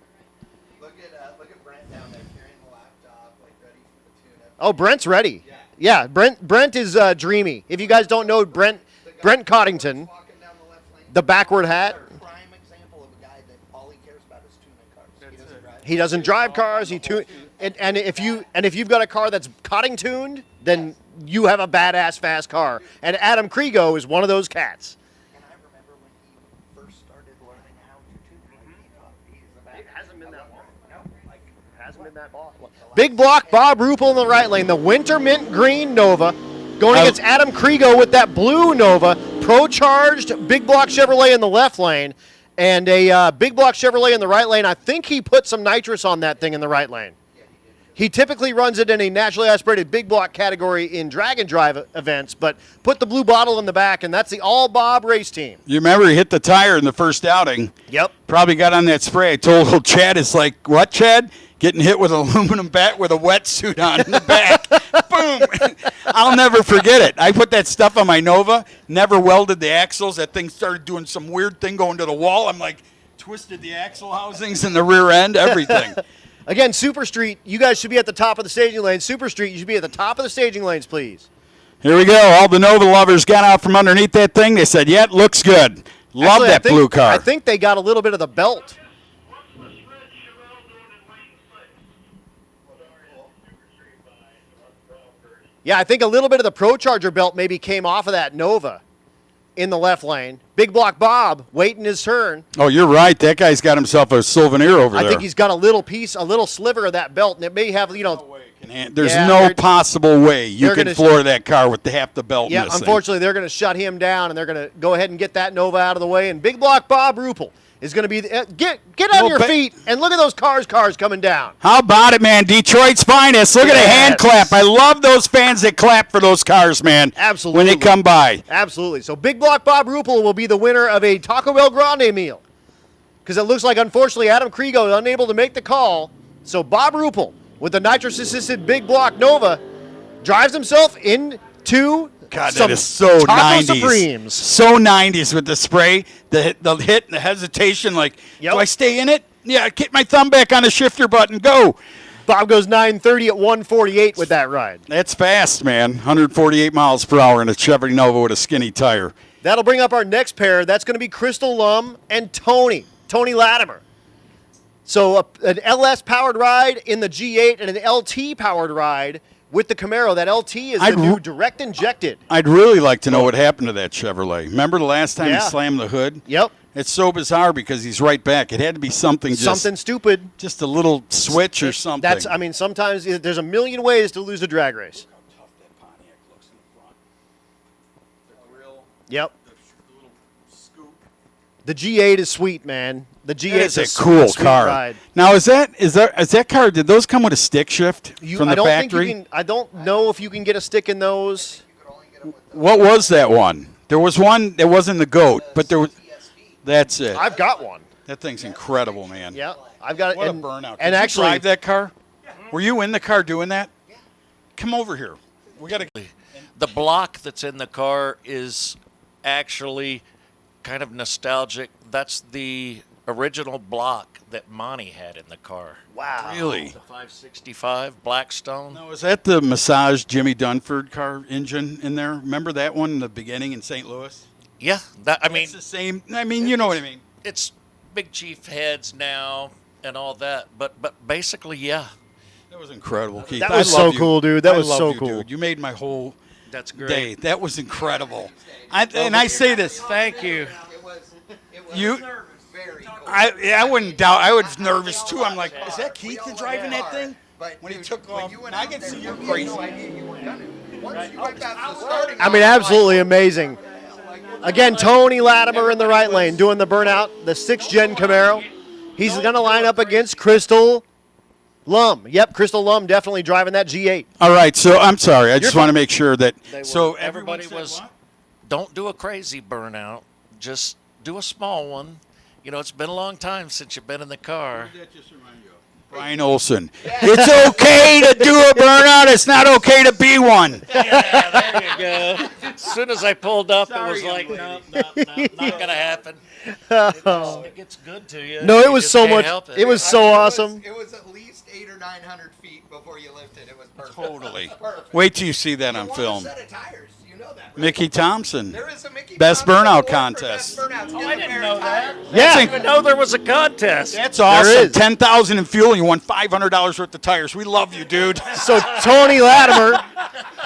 Speaker 3: Look at Brent down there carrying the laptop, like ready for the tune-up.
Speaker 2: Oh, Brent's ready. Yeah, Brent is dreamy. If you guys don't know Brent Coddington.
Speaker 3: Walking down the left lane
Speaker 2: The backward hat.
Speaker 3: Prime example of a guy that all he cares about is tuning cars. He doesn't drive.
Speaker 2: He doesn't drive cars. And if you've got a car that's cutting tuned, then you have a badass fast car. And Adam Kriego is one of those cats.
Speaker 3: And I remember when he first started learning how to tune. He's a badass.
Speaker 2: It hasn't been that long. No, hasn't been that long. Big block, Bob Ruppel in the right lane. The winter mint green Nova going against Adam Kriego with that blue Nova. Pro-charged big block Chevrolet in the left lane. And a big block Chevrolet in the right lane. I think he put some nitrous on that thing in the right lane. He typically runs it in a naturally aspirated big block category in drag and drive events, but put the blue bottle in the back, and that's the all Bob race team.
Speaker 1: You remember he hit the tire in the first outing.
Speaker 2: Yep.
Speaker 1: Probably got on that spray. I told old Chad, it's like, what, Chad? Getting hit with an aluminum bat with a wetsuit on in the back. Boom. I'll never forget it. I put that stuff on my Nova, never welded the axles. That thing started doing some weird thing going to the wall. I'm like, twisted the axle housings in the rear end, everything.
Speaker 2: Again, Super Street, you guys should be at the top of the staging lane. Super Street, you should be at the top of the staging lanes, please.
Speaker 1: Here we go. All the Nova lovers got out from underneath that thing. They said, yeah, it looks good. Love
Speaker 2: Actually,
Speaker 1: that blue car.
Speaker 2: I think they got a little bit of the belt. Yeah, I think a little bit of the Pro Charger belt maybe came off of that Nova in the left lane. Big block Bob waiting his turn.
Speaker 1: Oh, you're right. That guy's got himself a souvenir over there.
Speaker 2: I think he's got a little piece, a little sliver of that belt, and it may have,
Speaker 1: There's no possible way you can floor that car with half the belt
Speaker 2: yeah,
Speaker 1: missing.
Speaker 2: Unfortunately, they're going to shut him down, and they're going to go ahead and get that Nova out of the way. And big block Bob Ruppel is going to be get on your feet and look at those cars coming down.
Speaker 1: How about it, man? Detroit's finest. Look at the hand clap. I love those fans that clap for those cars, man.
Speaker 2: Absolutely.
Speaker 1: When they come by.
Speaker 2: Absolutely. So big block Bob Ruppel will be the winner of a Taco Bell Grande meal. Because it looks like, unfortunately, Adam Kriego is unable to make the call. So Bob Ruppel, with the nitrous-assisted big block Nova, drives himself into
Speaker 1: God,
Speaker 2: some
Speaker 1: that is so
Speaker 2: Taco
Speaker 1: 90s.
Speaker 2: Supremes.
Speaker 1: So 90s with the spray, the hit, and the hesitation. Like, do I stay in it? Yeah, get my thumb back on the shifter button. Go.
Speaker 2: Bob goes 930 at 148 with that ride.
Speaker 1: That's fast, man. 148 miles per hour in a Chevy Nova with a skinny tire.
Speaker 2: That'll bring up our next pair. That's going to be Crystal Lum and Tony Latimer. So an LS-powered ride in the G8 and an LT-powered ride with the Camaro. That LT is the new direct injected.
Speaker 1: I'd really like to know what happened to that Chevrolet. Remember the last time
Speaker 2: Yeah.
Speaker 1: he slammed the hood?
Speaker 2: Yep.
Speaker 1: It's so bizarre because he's right back. It had to be something
Speaker 2: stupid.
Speaker 1: Just a little switch or something.
Speaker 2: Sometimes there's a million ways to lose a drag race. Yep. The G8 is sweet, man. The G8
Speaker 1: is
Speaker 2: is
Speaker 1: a cool
Speaker 2: sweet
Speaker 1: car.
Speaker 2: ride.
Speaker 1: Now, is that car? Did those come with a stick shift from the factory?
Speaker 2: I don't know if you can get a stick in those.
Speaker 1: What was that one? There was one that wasn't the GOAT, but there was. That's it.
Speaker 2: I've got one.
Speaker 1: That thing's incredible, man.
Speaker 2: Yeah, I've got it.
Speaker 1: What
Speaker 2: and,
Speaker 1: a burnout!
Speaker 2: And
Speaker 1: Did
Speaker 2: actually,
Speaker 1: you drive that car? Were you in the car doing that? Come over here. We got to.
Speaker 6: The block that's in the car is actually kind of nostalgic. That's the original block that Monty had in the car.
Speaker 2: Wow.
Speaker 1: Really?
Speaker 6: The 565 Blackstone.
Speaker 1: No, was that the massage Jimmy Dunford car engine in there? Remember that one in the beginning in St. Louis?
Speaker 6: Yeah,
Speaker 1: it's the same. I mean, you know what I mean.
Speaker 6: It's Big Chief heads now and all that, but basically, yeah.
Speaker 1: That was incredible, Keith.
Speaker 2: That was so cool, dude. That was so cool.
Speaker 1: Dude. You made my whole
Speaker 6: That's great.
Speaker 1: day. That was incredible. And I say this.
Speaker 6: Thank you.
Speaker 1: I wouldn't doubt. I was nervous too. I'm like, is that Keith driving that thing? When he took off, I can see you're crazy.
Speaker 2: I mean, absolutely amazing. Again, Tony Latimer in the right lane doing the burnout, the 6th gen Camaro. He's going to line up against Crystal Lum. Yep, Crystal Lum definitely driving that G8.
Speaker 1: All right, so I'm sorry. I just want to make sure that. So
Speaker 6: everybody was, don't do a crazy burnout. Just do a small one. You know, it's been a long time since you've been in the car.
Speaker 1: Brian Olson. It's okay to do a burnout. It's not okay to be one.
Speaker 6: Yeah, there you go. As soon as I pulled up, it was like, no, not going to happen. It gets good to you.
Speaker 2: No, it
Speaker 6: You
Speaker 2: was
Speaker 6: just
Speaker 2: so
Speaker 6: can't
Speaker 2: much.
Speaker 6: help
Speaker 2: It was so awesome.
Speaker 3: It was at least 800 or 900 feet before you lifted. It was perfect.
Speaker 1: Totally.
Speaker 3: Perfect.
Speaker 1: Wait till you see that on
Speaker 3: One
Speaker 1: film.
Speaker 3: set of tires. You know that,
Speaker 1: Mickey Thompson.
Speaker 3: There is a Mickey
Speaker 1: Best
Speaker 3: Thompson
Speaker 1: burnout
Speaker 3: award for
Speaker 1: contest.
Speaker 3: best burnouts.
Speaker 6: Oh, I didn't know that.
Speaker 2: Yeah.
Speaker 6: I didn't even know there was a contest.
Speaker 1: That's awesome.
Speaker 2: is.
Speaker 1: 10,000 in fuel. You won $500 worth of tires. We love you, dude.
Speaker 2: So Tony Latimer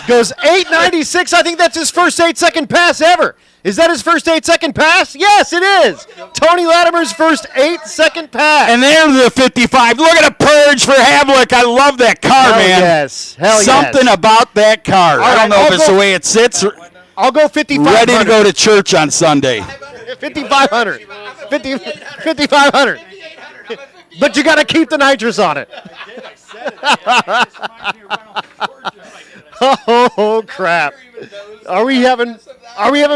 Speaker 2: goes 8.96. I think that's his first 8-second pass ever. Is that his first 8-second pass? Yes, it is. Tony Latimer's first 8-second pass.
Speaker 1: And there's the 55. Look at a purge for Havlik. I love that car,
Speaker 2: Hell
Speaker 1: man.
Speaker 2: yes. Hell
Speaker 1: Something
Speaker 2: yes.
Speaker 1: about that car. I
Speaker 2: right,
Speaker 1: don't know
Speaker 2: I'll
Speaker 1: if it's
Speaker 2: go-
Speaker 1: the way it sits. Or
Speaker 2: I'll go 5,500.
Speaker 1: ready to go to church on Sunday.
Speaker 2: 5,500. 5,500. But you got to keep the nitrous on it. Oh crap! Are we having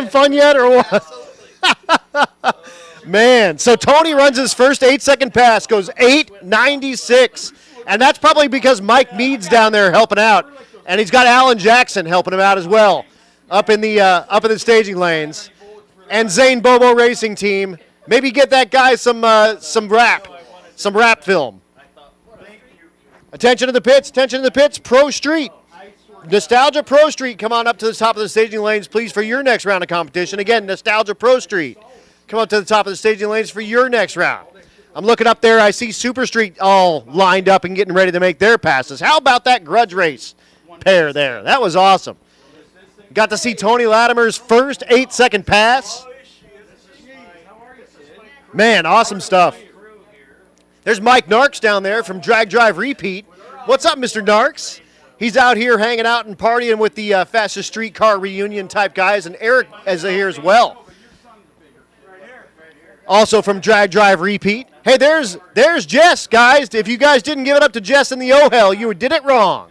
Speaker 2: fun yet or what? Man, so Tony runs his first 8-second pass, goes 8.96, and that's probably because Mike Mead's down there helping out, and he's got Alan Jackson helping him out as well, up in the staging lanes, and Zane Bobo Racing Team. Maybe get that guy some rap film. Attention to the pits, Pro Street. Nostalgia Pro Street, come on up to the top of the staging lanes, please, for your next round of competition. Again, Nostalgia Pro Street. Come up to the top of the staging lanes for your next round. I'm looking up there. I see Super Street all lined up and getting ready to make their passes. How about that grudge race pair there? That was awesome. Got to see Tony Latimer's first 8-second pass. Man, awesome stuff. There's Mike Narks down there from Drag Drive Repeat. What's up, Mr. Narks? He's out here hanging out and partying with the fastest streetcar reunion type guys, and Eric is here as well. Also from Drag Drive Repeat. Hey, there's Jess, guys. If you guys didn't give it up to Jess in the O-Hell, you did it wrong.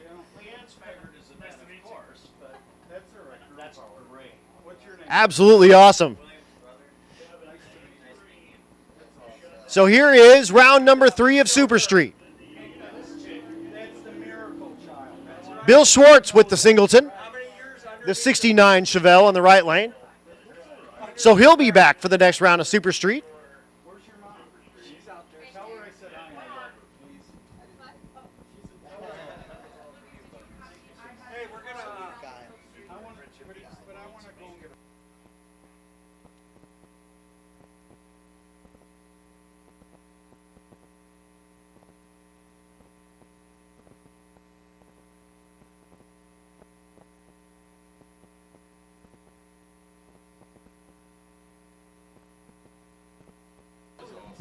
Speaker 2: Absolutely awesome. So here is round number 3 of Super Street. Bill Schwartz with the Singleton, the 69 Chevelle on the right lane. So he'll be back for the next round of Super Street.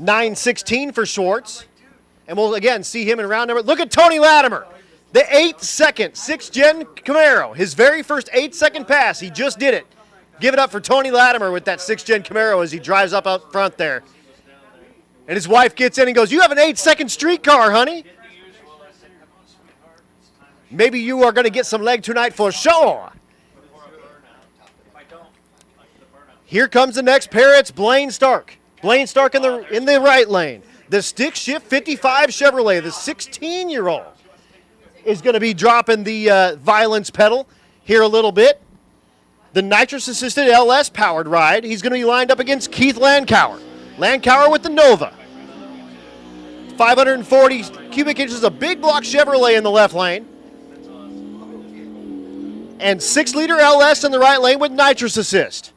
Speaker 2: $9.16 for Schwartz. And we'll again see him in round number. Look at Tony Latimer. The 8-second 6th-gen Camaro. His very first 8-second pass. He just did it. Give it up for Tony Latimer with that 6th-gen Camaro as he drives up out front there. And his wife gets in and goes, "You have an 8-second streetcar, honey. Maybe you are going to get some leg tonight for sure." Here comes the next pair. It's Blaine Stark. Blaine Stark in the right lane. The stick shift 55 Chevrolet, the 16-year-old, is going to be dropping the violence pedal here a little bit. The nitrous-assisted LS-powered ride, he's going to be lined up against Keith Landcower. Landcower with the Nova. 540 cubic inches of big block Chevrolet in the left lane. And 6-liter LS in the right lane with nitrous assist.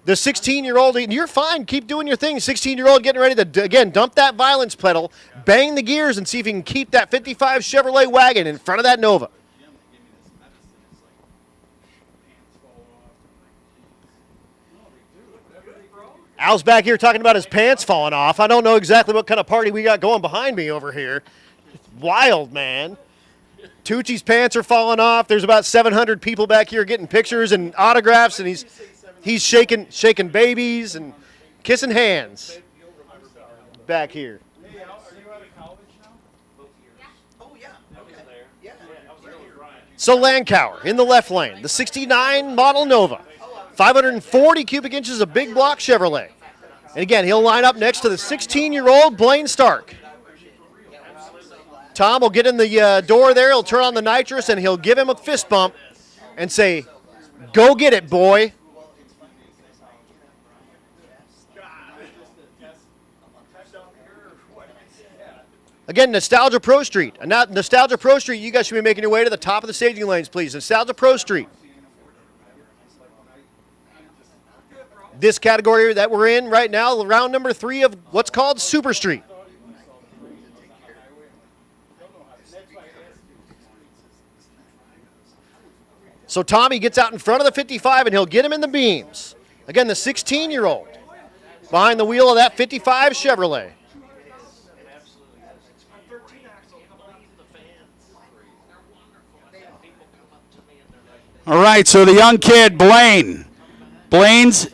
Speaker 2: The 16-year-old, and you're fine, keep doing your thing. 16-year-old getting ready to, again, dump that violence pedal, bang the gears, and see if he can keep that 55 Chevrolet wagon in front of that Nova. Al's back here talking about his pants falling off. I don't know exactly what kind of party we got going behind me over here. It's wild, man. Tucci's pants are falling off. There's about 700 people back here getting pictures and autographs, and he's shaking babies and kissing hands back here. So Landcower in the left lane, the 69 model Nova, 540 cubic inches of big block Chevrolet. And again, he'll line up next to the 16-year-old Blaine Stark. Tom will get in the door there, he'll turn on the nitrous, and he'll give him a fist bump and say, "Go get it, boy." Again, Nostalgia Pro Street. And now, Nostalgia Pro Street, you guys should be making your way to the top of the staging lanes, please. Nostalgia Pro Street. this category that we're in right now, round number 3 of what's called Super Street. So Tommy gets out in front of the 55, and he'll get him in the beams. Again, the 16-year-old behind the wheel of that 55 Chevrolet.
Speaker 1: All right, so the young kid, Blaine. Blaine's,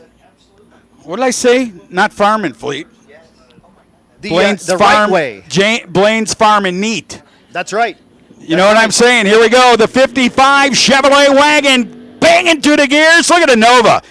Speaker 1: what did I say? Not Farm and Fleet. Blaine's
Speaker 2: the
Speaker 1: Farm,
Speaker 2: right way.
Speaker 1: Blaine's Farm and Neat.
Speaker 2: That's right.
Speaker 1: You know what I'm saying? Here we go. The 55 Chevrolet wagon banging to the gears. Look at the Nova.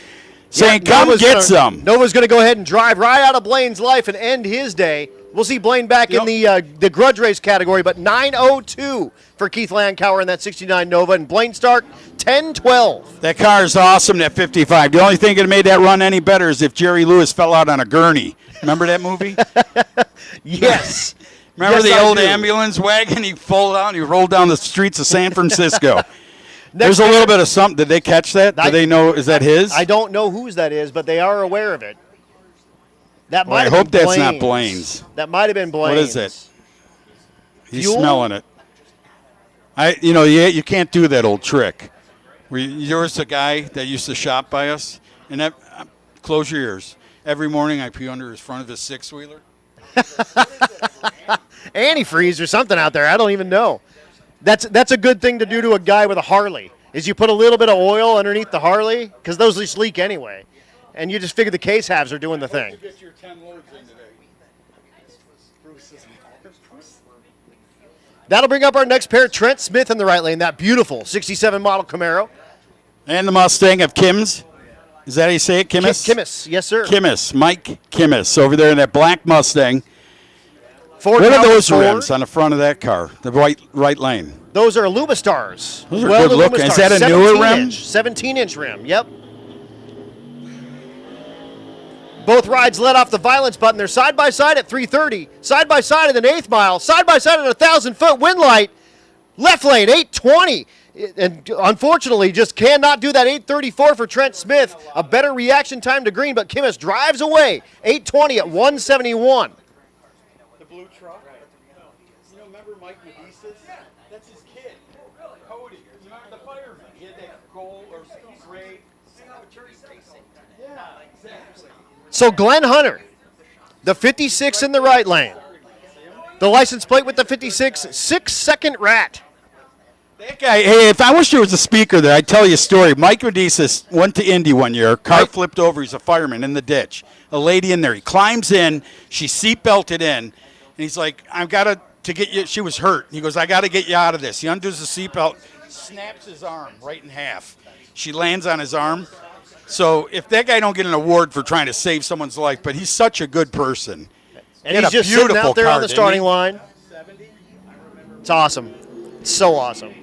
Speaker 1: Saying, come get some.
Speaker 2: Nova's going to go ahead and drive right out of Blaine's life and end his day. We'll see Blaine back in the grudge race category, but 9:02 for Keith Landkauer in that 69 Nova, and Blaine Stark 10:12.
Speaker 1: That car is awesome, that 55. The only thing that made that run any better is if Jerry Lewis fell out on a gurney. Remember that movie?
Speaker 2: Yes.
Speaker 1: Remember
Speaker 2: Yes,
Speaker 1: the
Speaker 2: I
Speaker 1: old
Speaker 2: do.
Speaker 1: ambulance wagon? He folded out and he rolled down the streets of San Francisco. There's a little bit of something. Did they catch that? Do they know? Is that his?
Speaker 2: I don't know whose that is, but they are aware of it. That
Speaker 1: Well,
Speaker 2: might
Speaker 1: I
Speaker 2: have
Speaker 1: hope
Speaker 2: been
Speaker 1: that's not
Speaker 2: Blaine's.
Speaker 1: Blaine's.
Speaker 2: That might have been Blaine's.
Speaker 1: What is it? He's
Speaker 2: Fuel?
Speaker 1: smelling it. You can't do that old trick. Yours a guy that used to shop by us, and close your ears. Every morning I pee under his front of his six-wheeler.
Speaker 2: Antifreeze or something out there. I don't even know. That's a good thing to do to a guy with a Harley, is you put a little bit of oil underneath the Harley, because those just leak anyway. And you just figure the case halves are doing the thing.
Speaker 4: Get your 10 loads in today.
Speaker 2: That'll bring up our next pair, Trent Smith in the right lane, that beautiful 67 model Camaro.
Speaker 1: And the Mustang of Kim's. Is that how you say it, Kimmis?
Speaker 2: Kimmis, yes, sir.
Speaker 1: Kimmis, Mike Kimmis, over there in that black Mustang.
Speaker 2: Ford
Speaker 1: What are
Speaker 2: Power
Speaker 1: those
Speaker 2: 4.
Speaker 1: rims on the front of that car? The right lane.
Speaker 2: Those are Alumastars.
Speaker 1: Those are good looking. Is that a newer rim?
Speaker 2: 17-inch rim, yep. Both rides let off the violence button. They're side-by-side at 330, side-by-side at an 8th mile, side-by-side at a 1,000-foot wind light. Left lane, 820. And unfortunately, just cannot do that 834 for Trent Smith. A better reaction time to green, but Kimmis drives away. 820 at 171.
Speaker 4: The blue truck. You know, remember Mike Medicis? That's his kid. Cody. You remember the fireman? He had that gold or gray. Yeah, exactly.
Speaker 2: So Glenn Hunter, the 56 in the right lane. The license plate with the 56, 6-second rat.
Speaker 1: That guy, hey, if I wish there was a speaker there, I'd tell you a story. Mike Rodicis went to Indy one year. Car flipped over. He's a fireman in the ditch. A lady in there. He climbs in. She seatbelted in. And he's like, I've got to get you. She was hurt. He goes, I got to get you out of this. He undoes the seatbelt, snaps his arm right in half. She lands on his arm. So if that guy don't get an award for trying to save someone's life, but he's such a good person.
Speaker 2: And he's just sitting out there on the starting line. It's awesome. It's so awesome.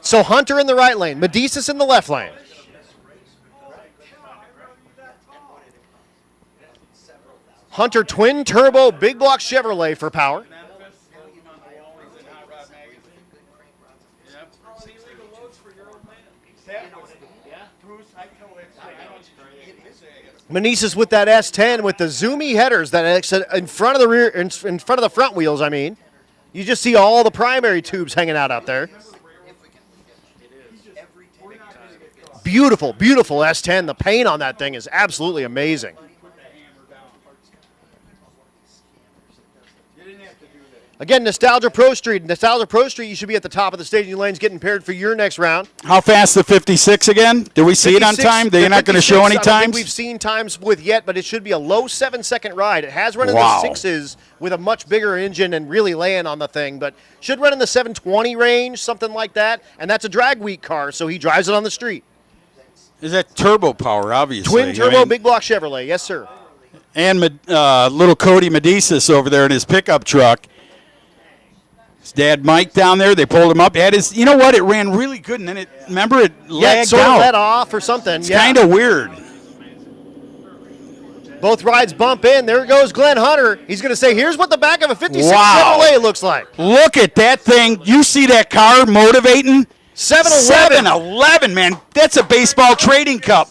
Speaker 2: So Hunter in the right lane, Medicis in the left lane. Hunter twin turbo big block Chevrolet for power. Medicis with that S10 with the zoomy headers that in front of the rear, in front of the front wheels. I mean, you just see all the primary tubes hanging out there. Beautiful, beautiful S10. The paint on that thing is absolutely amazing. Again, Nostalgia Pro Street. Nostalgia Pro Street, you should be at the top of the staging lanes getting paired for your next round.
Speaker 1: How fast the 56 again? Did we see it on time? They're not going to show any
Speaker 2: I don't think
Speaker 1: times?
Speaker 2: we've seen times with yet, but it should be a low 7-second ride. It has run in the 6s with a much bigger engine and really laying on the thing, but should run in the 720 range, something like that. And that's a drag week car, so he drives it on the street.
Speaker 1: Is that turbo power, obviously?
Speaker 2: Twin turbo big block Chevrolet, yes, sir.
Speaker 1: And little Cody Medicis over there in his pickup truck. His dad Mike down there, they pulled him up. Had his, you know what? It ran really good, and then it lagged
Speaker 2: sort
Speaker 1: out.
Speaker 2: of let off or something.
Speaker 1: It's kind of weird.
Speaker 2: Both rides bump in. There goes Glenn Hunter. He's going to say, here's what the back of a 56
Speaker 1: Wow.
Speaker 2: Chevrolet looks like.
Speaker 1: Look at that thing. You see that car motivating?
Speaker 2: 7-Eleven.
Speaker 1: 7-Eleven, man. That's a baseball trading cup.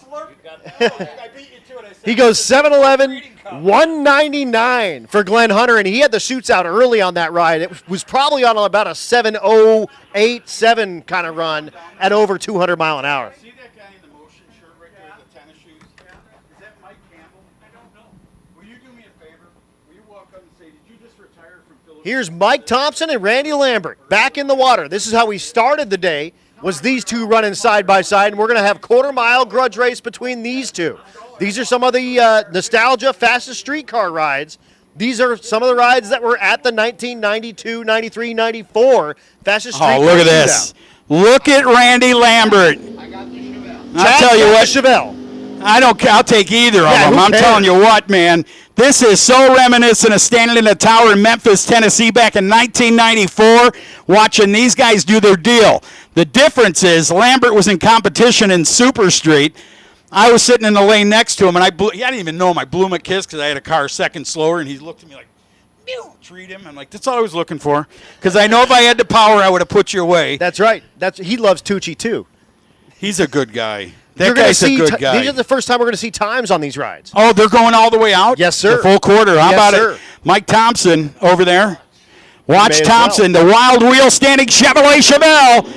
Speaker 2: He goes 7-Eleven, 199 for Glenn Hunter, and he had the shoots out early on that ride. It was probably on about a 7:08, 7 kind of run at over 200 mile an hour.
Speaker 4: See that guy in the motion shirt right there with the tennis shoes? Is that Mike Campbell? I don't know. Will you do me a favor? Will you walk up and say, did you just retire from Phillips?
Speaker 2: Here's Mike Thompson and Randy Lambert back in the water. This is how we started the day, was these two running side by side, and we're going to have quarter-mile grudge race between these two. These are some of the nostalgia fastest streetcar rides. These are some of the rides that were at the 1992, 93, 94 fastest streetcar
Speaker 1: Oh, look at this. Look at Randy Lambert. I'll tell you what,
Speaker 2: Chevelle.
Speaker 1: I don't care. I'll take either of
Speaker 2: Yeah,
Speaker 1: them.
Speaker 2: who
Speaker 1: I'm
Speaker 2: cares?
Speaker 1: telling you what, man. This is so reminiscent of standing in the tower in Memphis, Tennessee back in 1994, watching these guys do their deal. The difference is Lambert was in competition in Super Street. I was sitting in the lane next to him, and I didn't even know him. I blew him a kiss because I had a car a second slower, and he looked at me like, "Mew," treat him. I'm like, that's all I was looking for. Because I know if I had the power, I would have put you away.
Speaker 2: That's right. He loves Tucci, too.
Speaker 1: He's a good guy. That
Speaker 2: You're gonna
Speaker 1: guy's a
Speaker 2: see
Speaker 1: good guy.
Speaker 2: These are the first time we're going to see times on these rides.
Speaker 1: Oh, they're going all the way out?
Speaker 2: Yes, sir.
Speaker 1: The full quarter. How
Speaker 2: Yes,
Speaker 1: about
Speaker 2: sir.
Speaker 1: it? Mike Thompson over there. Watch
Speaker 2: May as
Speaker 1: Thompson, the wild wheel standing Chevrolet Chevelle.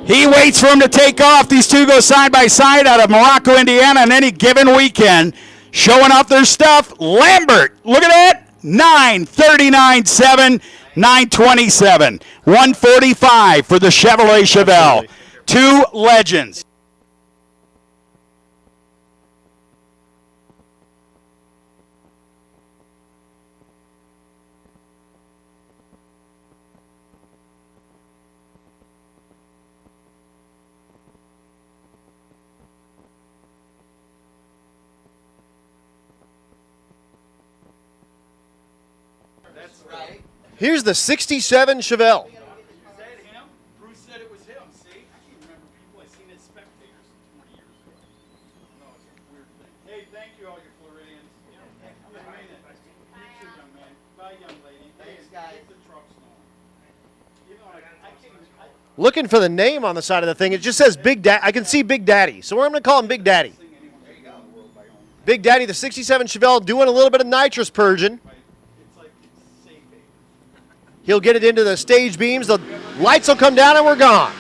Speaker 1: He waits for him to take off. These two go side by side out of Morocco, Indiana on any given weekend, showing off their stuff. Lambert, look at that. 939.7, 927. 145 for the Chevrolet Chevelle. Two legends.
Speaker 2: Here's the 67 Chevelle.
Speaker 4: Is that him? Bruce said it was him. See? I can't remember people I seen as spectators 20 years ago. No, it's a weird thing. Hey, thank you, all you Floridians. I mean it. You too, young man. Bye, young lady. Thanks, guys. Keep the trucks going. You know, I can't even...
Speaker 2: Looking for the name on the side of the thing. It just says Big Daddy. I can see Big Daddy. So I'm going to call him Big Daddy. Big Daddy, the 67 Chevelle, doing a little bit of nitrous purging. He'll get it into the stage beams. The lights will come down and we're gone.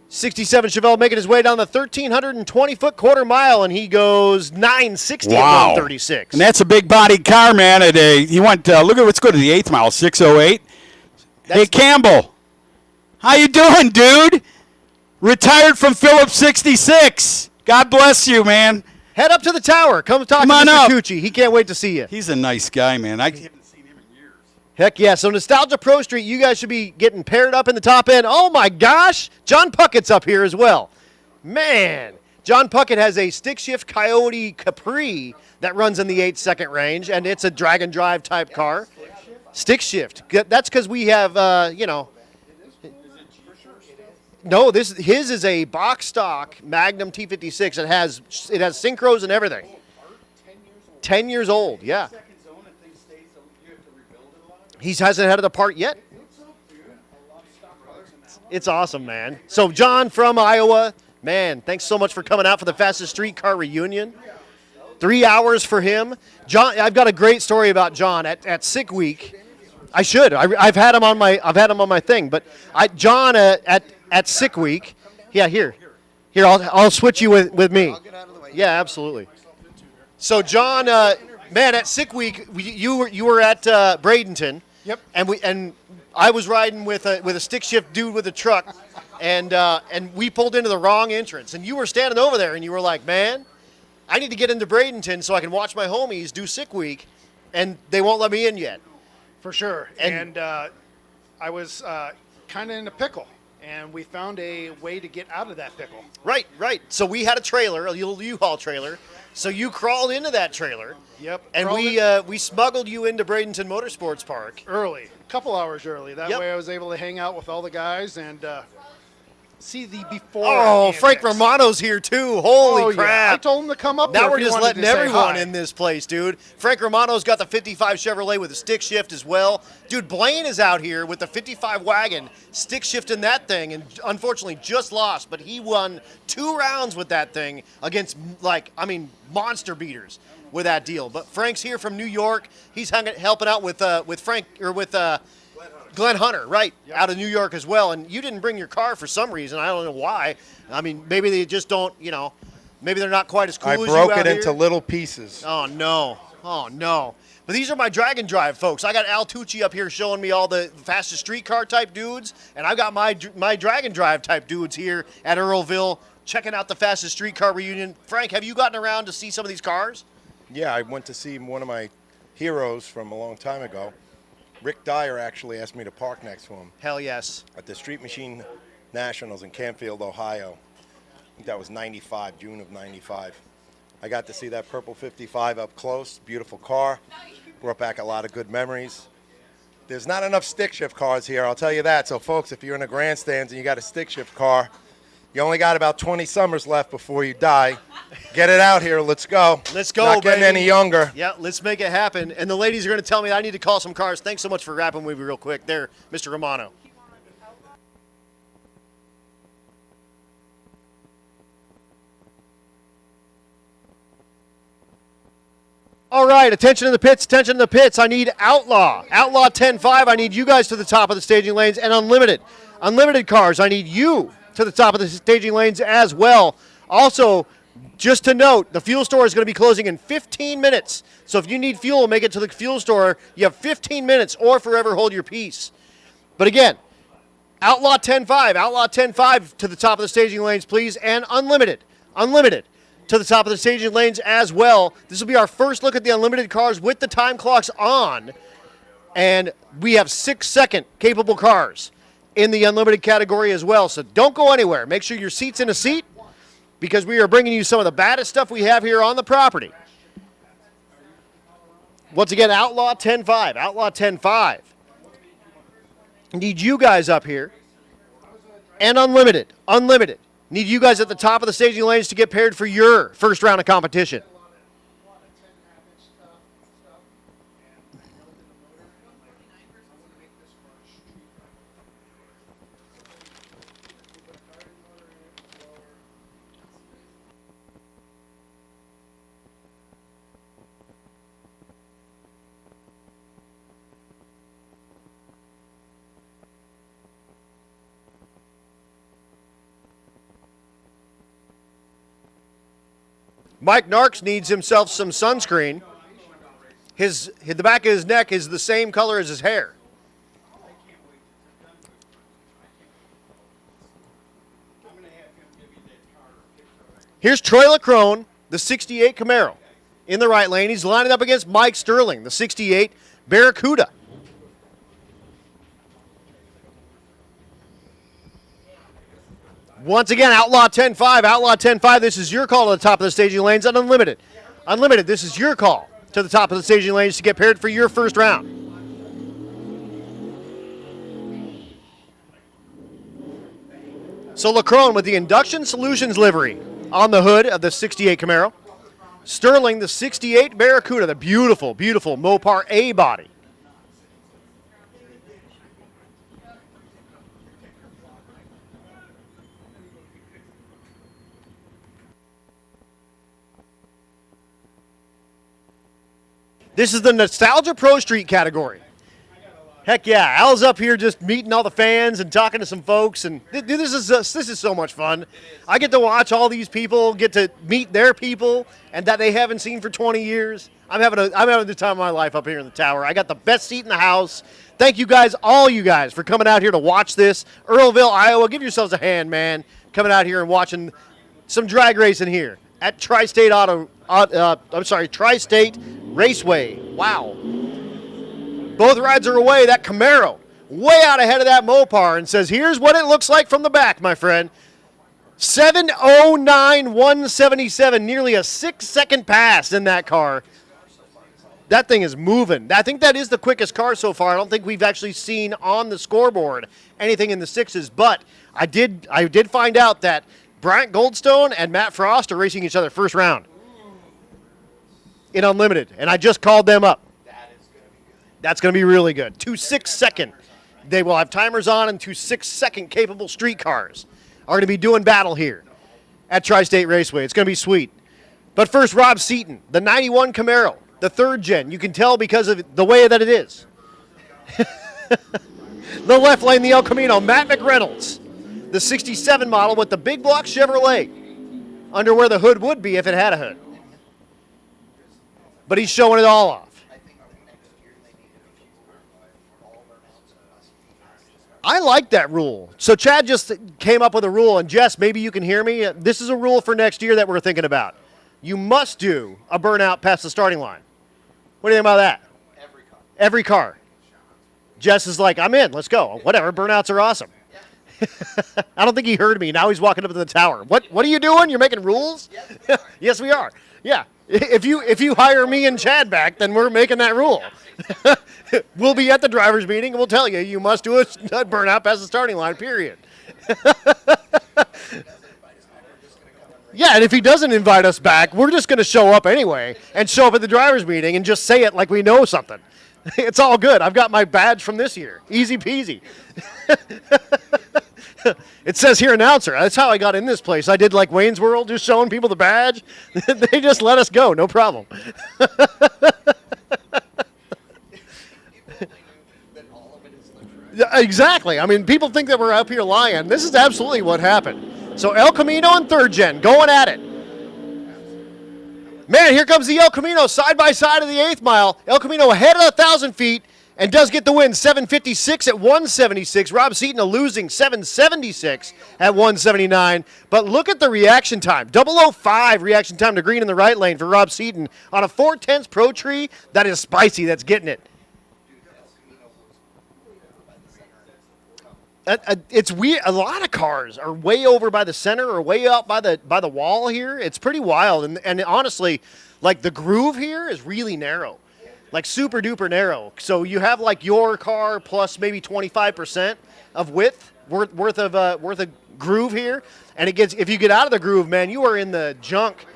Speaker 2: 67 Chevelle making his way down the 1,320-foot quarter mile, and he goes 960 at 136.
Speaker 1: And that's a big body car, man. He went, look at, let's go to the 8th mile, 608. Hey, Campbell. How you doing, dude? Retired from Phillips 66. God bless you, man.
Speaker 2: Head up to the tower. Come talk to Mr. Tucci. He can't wait to see you.
Speaker 1: He's a nice guy, man. I haven't seen him in years.
Speaker 2: Heck yeah. So Nostalgia Pro Street, you guys should be getting paired up in the top end. Oh, my gosh. John Puckett's up here as well. Man. John Puckett has a stick shift Coyote Capri that runs in the 8-second range, and it's a drag and drive type car. Stick shift. That's because we have, No, his is a box stock Magnum T56. It has synchros and everything. 10 years old, yeah. He hasn't had it apart yet. It's awesome, man. So John from Iowa, man, thanks so much for coming out for the fastest streetcar reunion. 3 hours for him. John, I've got a great story about John at Sick Week. I should. I've had him on my thing, but John at Sick Week. Yeah, here. I'll switch you with me. Yeah, absolutely. So John, man, at Sick Week, you were at Bradenton.
Speaker 15: Yep.
Speaker 2: And I was riding with a stick shift dude with a truck, and we pulled into the wrong entrance. And you were standing over there, and you were like, man, I need to get into Bradenton so I can watch my homies do Sick Week, and they won't let me in yet.
Speaker 15: For sure. And I was kind of in a pickle, and we found a way to get out of that pickle.
Speaker 2: Right. So we had a trailer, a little U-Haul trailer. So you crawled into that trailer.
Speaker 15: Yep.
Speaker 2: And we smuggled you into Bradenton Motorsports Park.
Speaker 15: Early, a couple hours early. That way I was able to hang out with all the guys and see the before.
Speaker 2: Oh, Frank
Speaker 15: antics.
Speaker 2: Romano's here too. Holy
Speaker 15: Oh, yeah.
Speaker 2: crap.
Speaker 15: I told him to come up
Speaker 2: Now
Speaker 15: there
Speaker 2: we're
Speaker 15: if he
Speaker 2: just
Speaker 15: wanted
Speaker 2: letting
Speaker 15: to say
Speaker 2: everyone
Speaker 15: hi.
Speaker 2: in this place, dude. Frank Romano's got the 55 Chevrolet with a stick shift as well. Dude, Blaine is out here with the 55 wagon, stick shifting that thing, and unfortunately just lost, but he won 2 rounds with that thing against, monster beaters with that deal. But Frank's here from New York. He's helping out with Frank, or with Glenn Hunter, right, out of New York as well. And you didn't bring your car for some reason. I don't know why. I mean, maybe they just don't, maybe they're not quite as cool as you out
Speaker 16: I broke it into
Speaker 2: here.
Speaker 16: little pieces.
Speaker 2: Oh, no. Oh, no. But these are my drag and drive folks. I got Al Tucci up here showing me all the fastest streetcar type dudes, and I've got my drag and drive type dudes here at Earlville checking out the fastest streetcar reunion. Frank, have you gotten around to see some of these cars?
Speaker 16: Yeah, I went to see one of my heroes from a long time ago. Rick Dyer actually asked me to park next to him.
Speaker 2: Hell yes.
Speaker 16: At the Street Machine Nationals in Campfield, Ohio. I think that was 95, June of 95. I got to see that purple 55 up close. Beautiful car. Brought back a lot of good memories. There's not enough stick shift cars here, I'll tell you that. So, folks, if you're in the grandstands and you got a stick shift car, you only got about 20 summers left before you die. Get it out here. Let's go.
Speaker 2: Let's go,
Speaker 16: Not getting
Speaker 2: baby.
Speaker 16: any younger.
Speaker 2: Yeah, let's make it happen. And the ladies are going to tell me I need to call some cars. Thanks so much for rapping with me real quick there, Mr. Romano. All right, attention in the pits, attention in the pits. I need Outlaw. Outlaw 10-5, I need you guys to the top of the staging lanes. And Unlimited. Unlimited cars, I need you to the top of the staging lanes as well. Also, just to note, the fuel store is going to be closing in 15 minutes. So if you need fuel, make it to the fuel store. You have 15 minutes or forever hold your peace. But again, Outlaw 10-5, Outlaw 10-5 to the top of the staging lanes, please. And Unlimited. Unlimited to the top of the staging lanes as well. This will be our first look at the Unlimited cars with the time clocks on. And we have 6-second capable cars in the Unlimited category as well. So don't go anywhere. Make sure your seat's in a seat because we are bringing you some of the baddest stuff we have here on the property. Once again, Outlaw 10-5. Outlaw 10-5. Need you guys up here. And Unlimited. Unlimited. Need you guys at the top of the staging lanes to get paired for your first round of competition. Mike Narks needs himself some sunscreen. The back of his neck is the same color as his hair. Here's Troy LaCrone, the 68 Camaro, in the right lane. He's lining up against Mike Sterling, the 68 Barracuda. Once again, Outlaw 10-5, Outlaw 10-5, this is your call to the top of the staging lanes, and Unlimited. Unlimited, this is your call to the top of the staging lanes to get paired for your first round. So LaCrone with the Induction Solutions livery on the hood of the 68 Camaro. Sterling, the 68 Barracuda, the beautiful, beautiful Mopar A body. This is the Nostalgia Pro Street category. Heck yeah, Al's up here just meeting all the fans and talking to some folks, and this is so much fun. I get to watch all these people, get to meet their people, and that they haven't seen for 20 years. I'm having the time of my life up here in the tower. I got the best seat in the house. Thank you guys, all you guys, for coming out here to watch this. Earlville, Iowa, give yourselves a hand, man, coming out here and watching some drag racing here at Tri-State Tri-State Raceway. Wow. Both rides are away. That Camaro way out ahead of that Mopar and says, here's what it looks like from the back, my friend. 7:09.177, nearly a 6-second pass in that car. that thing is moving. I think that is the quickest car so far. I don't think we've actually seen on the scoreboard anything in the 6s, but I did find out that Bryant Goldstone and Matt Frost are racing each other first round in Unlimited, and I just called them up. That's going to be really good. 2 6-second. They will have timers on, and 2 6-second capable street cars are going to be doing battle here at Tri-State Raceway. It's going to be sweet. But first, Rob Seaton, the 91 Camaro, the 3rd gen. You can tell because of the way that it is. The left lane, the El Camino, Matt McReynolds, the 67 model with the big block Chevrolet, under where the hood would be if it had a hood. But he's showing it all off. I like that rule. So Chad just came up with a rule, and Jess, maybe you can hear me. This is a rule for next year that we're thinking about. You must do a burnout past the starting line. What do you think about that? Every car. Jess is like, I'm in. Let's go. Whatever. Burnouts are awesome. I don't think he heard me. Now he's walking up to the tower. What are you doing? You're making rules? Yes, we are. Yeah. If you hire me and Chad back, then we're making that rule. We'll be at the drivers' meeting, and we'll tell you, you must do a burnout past the starting line, period. Yeah, and if he doesn't invite us back, we're just going to show up anyway and show up at the drivers' meeting and just say it like we know something. It's all good. I've got my badge from this year. Easy peasy. It says here, announcer. That's how I got in this place. I did like Wayne's World, just showing people the badge. They just let us go, no problem. Exactly. I mean, people think that we're up here lying. This is absolutely what happened. So El Camino and 3rd gen going at it. Man, here comes the El Camino side by side of the 8th mile. El Camino ahead of 1,000 feet and does get the win. 7:56 at 176. Rob Seaton a losing 7:76 at 179. But look at the reaction time. 005 reaction time to green in the right lane for Rob Seaton on a 4/10 Pro Tree. That is spicy. That's getting it. It's weird. A lot of cars are way over by the center or way out by the wall here. It's pretty wild. And honestly, like the groove here is really narrow, like super duper narrow. So you have like your car plus maybe 25% of width worth of groove here. And it gets, if you get out of the groove, man, you are in the junk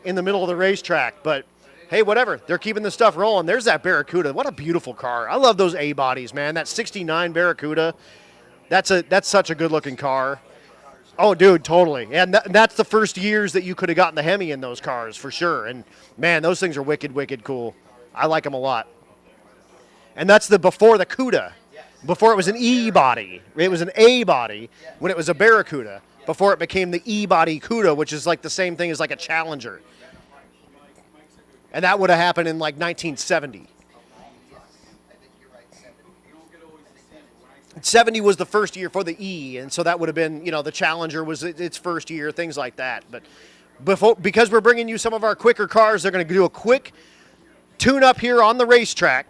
Speaker 2: in the middle of the racetrack. But hey, whatever. They're keeping the stuff rolling. There's that Barracuda. What a beautiful car. I love those A bodies, man. That 69 Barracuda. That's such a good-looking car. Oh, dude, totally. And that's the first years that you could have gotten the Hemi in those cars, for sure. And, man, those things are wicked, wicked cool. I like them a lot. And that's before the CUDA. Before it was an E-body. It was an A-body when it was a Barracuda. Before it became the E-body CUDA, which is like the same thing as like a Challenger. And that would have happened in like 1970. 70 was the first year for the E, and so that would have been, the Challenger was its first year, things like that. But because we're bringing you some of our quicker cars, they're going to do a quick tune-up here on the racetrack.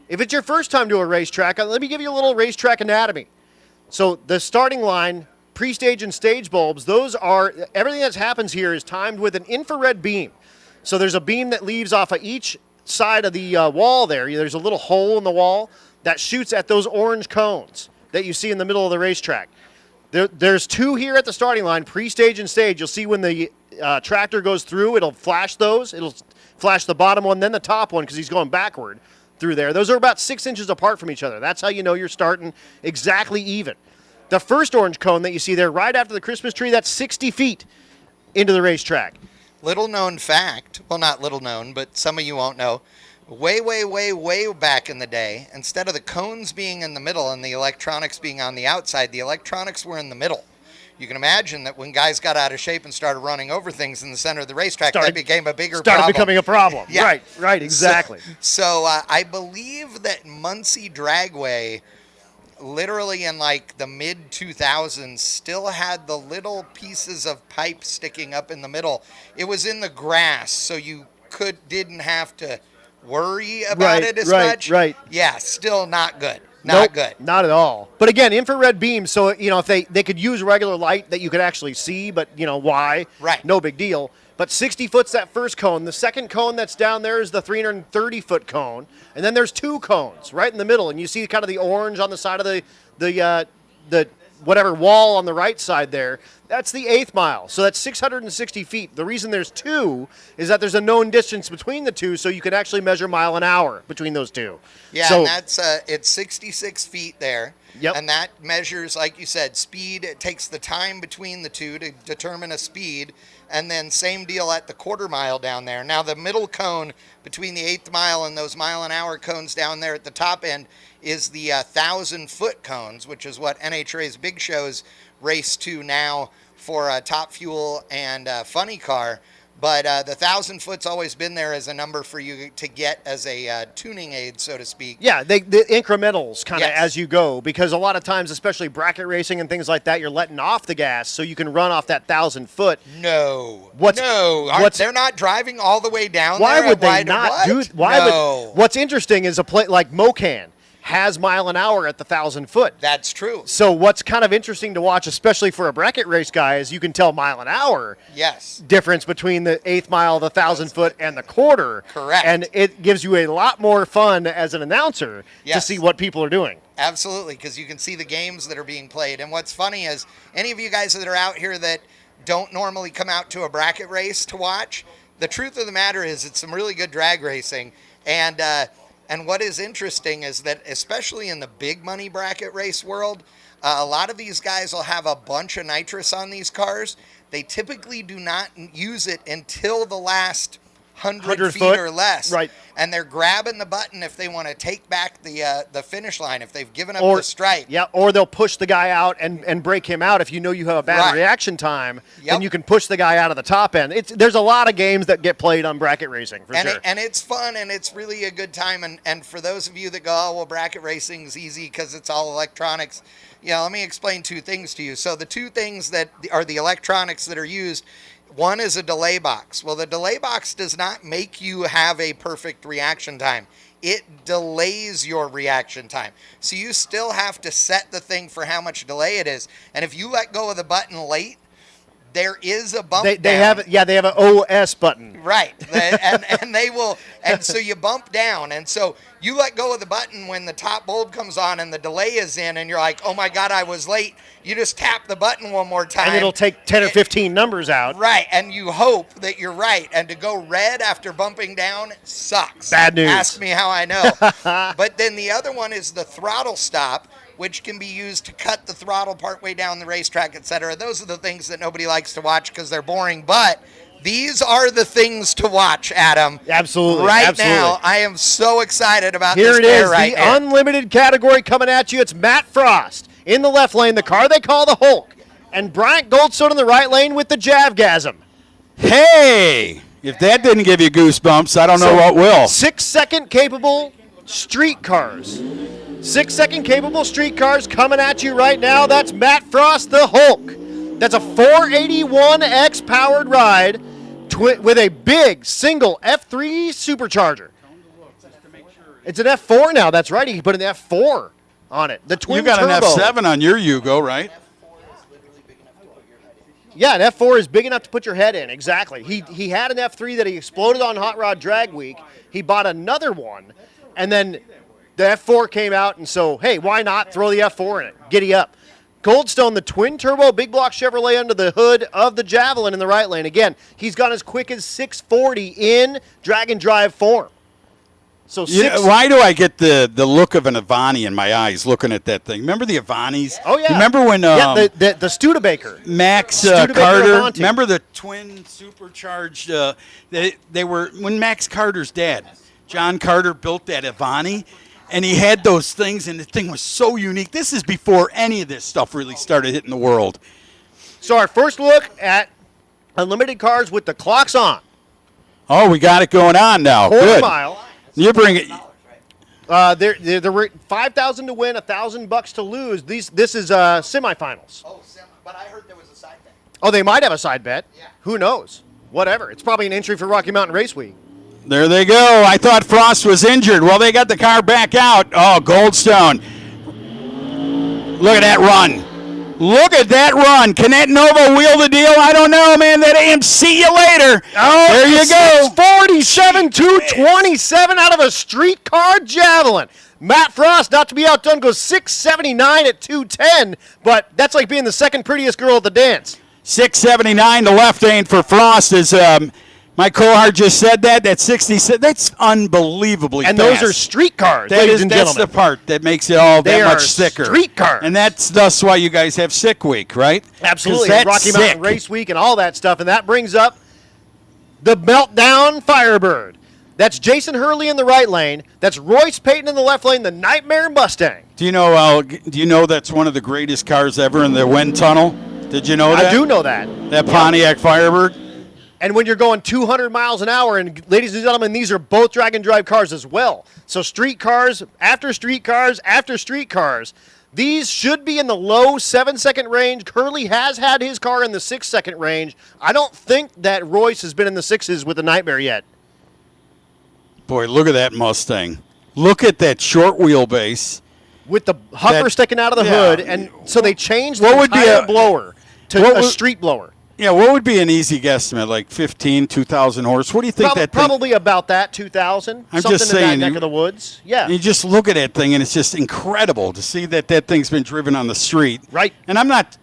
Speaker 2: If it's your first time to a racetrack, let me give you a little racetrack anatomy. So the starting line, pre-stage and stage bulbs, everything that happens here is timed with an infrared beam. So there's a beam that leaves off of each side of the wall there. There's a little hole in the wall that shoots at those orange cones that you see in the middle of the racetrack. There's 2 here at the starting line, pre-stage and stage. You'll see when the tractor goes through, it'll flash those. It'll flash the bottom one, then the top one, because he's going backward through there. Those are about 6 inches apart from each other. That's how you know you're starting exactly even. The first orange cone that you see there right after the Christmas tree, that's 60 feet into the racetrack.
Speaker 5: Little known fact, well, not little known, but some of you won't know, way, way, way, way back in the day, instead of the cones being in the middle and the electronics being on the outside, the electronics were in the middle. You can imagine that when guys got out of shape and started running over things in the center of the racetrack, that became a bigger problem.
Speaker 2: Started becoming a problem.
Speaker 5: Yeah.
Speaker 2: Right, exactly.
Speaker 5: So I believe that Muncie Dragway, literally in like the mid-2000s, still had the little pieces of pipe sticking up in the middle. It was in the grass, so you didn't have to worry about it as much. Right. Yeah, still not good. Not good.
Speaker 2: Not at all. But again, infrared beams, so if they could use regular light that you could actually see, but why?
Speaker 5: Right.
Speaker 2: No big deal. But 60 foot's that first cone. The second cone that's down there is the 330-foot cone. And then there's 2 cones right in the middle. And you see kind of the orange on the side of the whatever wall on the right side there. That's the 8th mile. So that's 660 feet. The reason there's 2 is that there's a known distance between the 2, so you can actually measure mile an hour between those 2.
Speaker 5: Yeah,
Speaker 2: so,
Speaker 5: and that's it's 66 feet there.
Speaker 2: Yep.
Speaker 5: And that measures, like you said, speed. It takes the time between the 2 to determine a speed. And then same deal at the quarter mile down there. Now the middle cone between the 8th mile and those mile an hour cones down there at the top end is the 1,000-foot cones, which is what NHRA's big shows race to now for Top Fuel and Funny Car. But the 1,000-foot's always been there as a number for you to get as a tuning aid, so to speak.
Speaker 2: Yeah, the incrementals kind of as you go, because a lot of times, especially bracket racing and things like that, you're letting off the gas so you can run off that 1,000-foot.
Speaker 5: No.
Speaker 2: What's
Speaker 5: they're not driving all the way down
Speaker 2: why
Speaker 5: there?
Speaker 2: Would they not do? What's interesting is a plate like Mocan has mile an hour at the 1,000-foot.
Speaker 5: That's true.
Speaker 2: So what's kind of interesting to watch, especially for a bracket race guy, is you can tell mile an hour difference between the 8th mile, the 1,000-foot, and the quarter.
Speaker 5: Correct.
Speaker 2: And it gives you a lot more fun as an announcer to see what people are doing.
Speaker 5: Absolutely, because you can see the games that are being played. And what's funny is any of you guys that are out here that don't normally come out to a bracket race to watch, the truth of the matter is it's some really good drag racing. And what is interesting is that, especially in the big money bracket race world, a lot of these guys will have a bunch of nitrous on these cars. They typically do not use it until the last 100 feet or less.
Speaker 2: Right.
Speaker 5: And they're grabbing the button if they want to take back the finish line, if they've given up the stripe.
Speaker 2: Yeah, or they'll push the guy out and break him out. If you know you have a bad reaction time, then you can push the guy out of the top end. There's a lot of games that get played on bracket racing, for sure.
Speaker 5: And it's fun, and it's really a good time. And for those of you that go, oh, well, bracket racing's easy because it's all electronics, let me explain 2 things to you. So the 2 things that are the electronics that are used, one is a delay box. Well, the delay box does not make you have a perfect reaction time. It delays your reaction time. So you still have to set the thing for how much delay it is. And if you let go of the button late, there is a bump
Speaker 2: they have an OS button.
Speaker 5: Right. and they will, and so you bump down. And so you let go of the button when the top bulb comes on and the delay is in and you're like, oh my God, I was late. You just tap the button one more time.
Speaker 2: And it'll take 10 or 15 numbers out.
Speaker 5: Right. And you hope that you're right. And to go red after bumping down sucks.
Speaker 2: Bad news.
Speaker 5: Ask me how I know. But then the other one is the throttle stop, which can be used to cut the throttle partway down the racetrack, etc. Those are the things that nobody likes to watch because they're boring. But these are the things to watch, Adam.
Speaker 2: Absolutely.
Speaker 5: Right now, I am so excited about
Speaker 2: Here
Speaker 5: this
Speaker 2: it is,
Speaker 5: right
Speaker 2: the
Speaker 5: here.
Speaker 2: unlimited category coming at you. It's Matt Frost in the left lane, the car they call the Hulk, and Bryant Goldstone in the right lane with the Javgasm.
Speaker 1: Hey, if that didn't give you goosebumps, I don't know what will.
Speaker 2: 6-second capable street cars. 6-second capable street cars coming at you right now. That's Matt Frost, the Hulk. That's a 481X powered ride with a big single F3 supercharger. It's an F4 now. That's right. He put an F4 on it. The twin
Speaker 1: You got
Speaker 2: turbo.
Speaker 1: an F7 on your Yugo, right?
Speaker 2: Yeah, an F4 is big enough to put your head in. Exactly. He had an F3 that he exploded on Hot Rod Drag Week. He bought another one, and then the F4 came out, and so, hey, why not throw the F4 in it? Giddy up. Goldstone, the twin-turbo big block Chevrolet under the hood of the Javelin in the right lane. Again, he's gone as quick as 640 in drag and drive form. So
Speaker 1: why do I get the look of an Avani in my eyes looking at that thing? Remember the Avanis?
Speaker 2: Oh, yeah.
Speaker 1: You remember when
Speaker 2: the Studebaker.
Speaker 1: Max
Speaker 2: Studebaker
Speaker 1: Carter,
Speaker 2: Avanti.
Speaker 1: remember the twin supercharged, they were, when Max Carter's dad, John Carter, built that Avani, and he had those things, and the thing was so unique. This is before any of this stuff really started hitting the world.
Speaker 2: So our first look at unlimited cars with the clocks on.
Speaker 1: Oh, we got it going on now.
Speaker 2: Quarter
Speaker 1: Good.
Speaker 2: mile.
Speaker 1: You bring it.
Speaker 2: They're $5,000 to win, $1,000 to lose. This is semifinals.
Speaker 5: Oh, but I heard there was a side bet.
Speaker 2: Oh, they might have a side bet. Yeah. Who knows? Whatever. It's probably an entry for Rocky Mountain Race Week.
Speaker 1: There they go. I thought Frost was injured. Well, they got the car back out. Oh, Goldstone. Look at that run. Look at that run. Can that Nova wheel the deal? I don't know, man. That AM, see you later.
Speaker 2: Oh,
Speaker 1: there you go.
Speaker 2: 47 227 out of a streetcar javelin. Matt Frost, not to be outdone, goes 679 at 210, but that's like being the second prettiest girl at the dance.
Speaker 1: 679, the left lane for Frost is, my cohort just said that. That's 66. That's unbelievably
Speaker 2: And
Speaker 1: fast.
Speaker 2: those are streetcars,
Speaker 1: That
Speaker 2: ladies
Speaker 1: is,
Speaker 2: and
Speaker 1: that's
Speaker 2: gentlemen.
Speaker 1: the part that makes it all
Speaker 2: They
Speaker 1: that
Speaker 2: are
Speaker 1: much sicker.
Speaker 2: streetcars.
Speaker 1: And that's thus why you guys have Sick Week, right? 'Cause
Speaker 2: Absolutely,
Speaker 1: that's
Speaker 2: Rocky
Speaker 1: sick.
Speaker 2: Mountain Race Week and all that stuff, and that brings up the Meltdown Firebird. That's Jason Hurley in the right lane. That's Royce Payton in the left lane, the Nightmare Mustang.
Speaker 1: Do you know that's one of the greatest cars ever in the wind tunnel? Did you know that?
Speaker 2: I do know that.
Speaker 1: That Pontiac Firebird?
Speaker 2: And when you're going 200 miles an hour, and ladies and gentlemen, these are both drag and drive cars as well. So street cars after street cars after street cars. These should be in the low 7-second range. Hurley has had his car in the 6-second range. I don't think that Royce has been in the 6s with the Nightmare yet.
Speaker 1: Boy, look at that Mustang. Look at that short wheelbase.
Speaker 2: With the huffer sticking out of the hood, and so they changed the entire blower to a street blower.
Speaker 1: Yeah, what would be an easy guesstimate, like 2,000 horse? What do you think that thing?
Speaker 2: Probably about that, 2,000.
Speaker 1: I'm
Speaker 2: something
Speaker 1: just saying,
Speaker 2: in that neck of the woods. Yeah.
Speaker 1: You just look at that thing, and it's just incredible to see that thing's been driven on the street.
Speaker 2: Right.
Speaker 1: And I'm not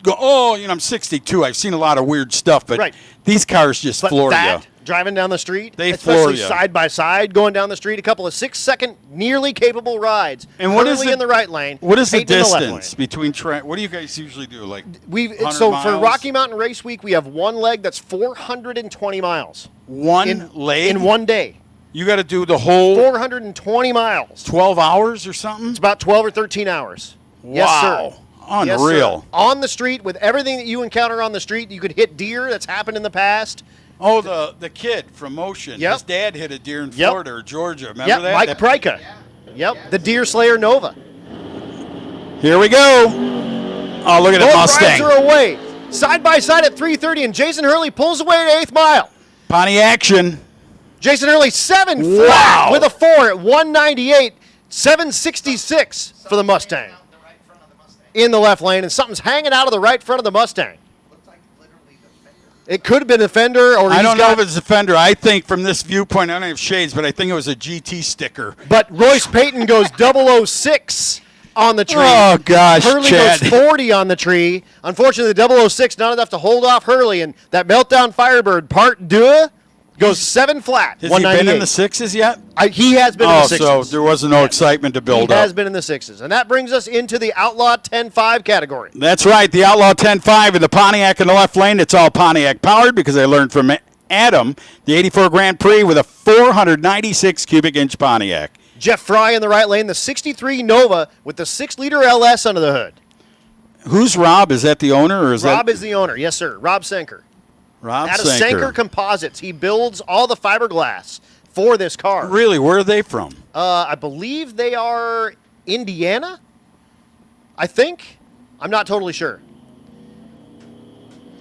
Speaker 1: I'm 62. I've seen a lot of weird stuff, but these cars just floor you.
Speaker 2: Driving down the street,
Speaker 1: They floor
Speaker 2: especially
Speaker 1: you.
Speaker 2: side by side, going down the street, a couple of 6-second, nearly capable rides.
Speaker 1: And what is
Speaker 2: Hurley
Speaker 1: the-
Speaker 2: in the right lane?
Speaker 1: What is the
Speaker 2: Payton in left
Speaker 1: distance between what do you guys usually do? Like
Speaker 2: lane.
Speaker 1: 100
Speaker 2: So
Speaker 1: miles?
Speaker 2: for Rocky Mountain Race Week, we have one leg that's 420 miles.
Speaker 1: One leg?
Speaker 2: In one day.
Speaker 1: You got to do the whole
Speaker 2: 420 miles.
Speaker 1: 12 hours or something?
Speaker 2: It's about 12 or 13 hours. Yes, sir.
Speaker 1: Wow.
Speaker 2: Yes, sir.
Speaker 1: Unreal.
Speaker 2: On the street, with everything that you encounter on the street, you could hit deer. That's happened in the past.
Speaker 1: Oh, the kid from Motion.
Speaker 2: Yep.
Speaker 1: His dad hit a deer in
Speaker 2: Yep.
Speaker 1: Florida or Georgia. Remember
Speaker 2: Yep,
Speaker 1: that?
Speaker 2: Mike
Speaker 1: That-
Speaker 2: Pryka. Yep, the Deer Slayer Nova.
Speaker 1: Here we go. Oh, look at the
Speaker 2: Both
Speaker 1: Mustang.
Speaker 2: rides are away. Side by side at 3:30, and Jason Hurley pulls away at 8th mile.
Speaker 1: Pontiac action.
Speaker 2: Jason Hurley 7
Speaker 1: Wow.
Speaker 2: flat with a 4 at 198, 766 for the Mustang. In the left lane, and something's hanging out of the right front of the Mustang. It could have been a fender, or
Speaker 1: I don't know if it's a fender. I think from this viewpoint, I don't have shades, but I think it was a GT sticker.
Speaker 2: But Royce Payton goes 006 on the tree.
Speaker 1: Oh, gosh,
Speaker 2: Hurley
Speaker 1: Chad.
Speaker 2: goes 40 on the tree. Unfortunately, the 006 not enough to hold off Hurley, and that Meltdown Firebird Part 2 goes 7 flat.
Speaker 1: Has he been
Speaker 2: 198.
Speaker 1: in the sixes yet?
Speaker 2: He has been in the sixes.
Speaker 1: so there wasn't no excitement to build
Speaker 2: He
Speaker 1: up.
Speaker 2: has been in the sixes. And that brings us into the Outlaw 10-5 category.
Speaker 1: That's right. The Outlaw 10-5 in the Pontiac in the left lane. It's all Pontiac powered because I learned from Adam, the 84 Grand Prix with a 496 cubic inch Pontiac.
Speaker 2: Jeff Fry in the right lane, the 63 Nova with the 6-liter LS under the hood.
Speaker 1: Who's Rob? Is that the owner or is
Speaker 2: Rob
Speaker 1: that
Speaker 2: is the owner. Yes, sir. Rob Senker.
Speaker 1: Rob
Speaker 2: Out of Senker Composites. He builds all the fiberglass for this car.
Speaker 1: Really? Where are they from?
Speaker 2: I believe they are Indiana, I think. I'm not totally sure.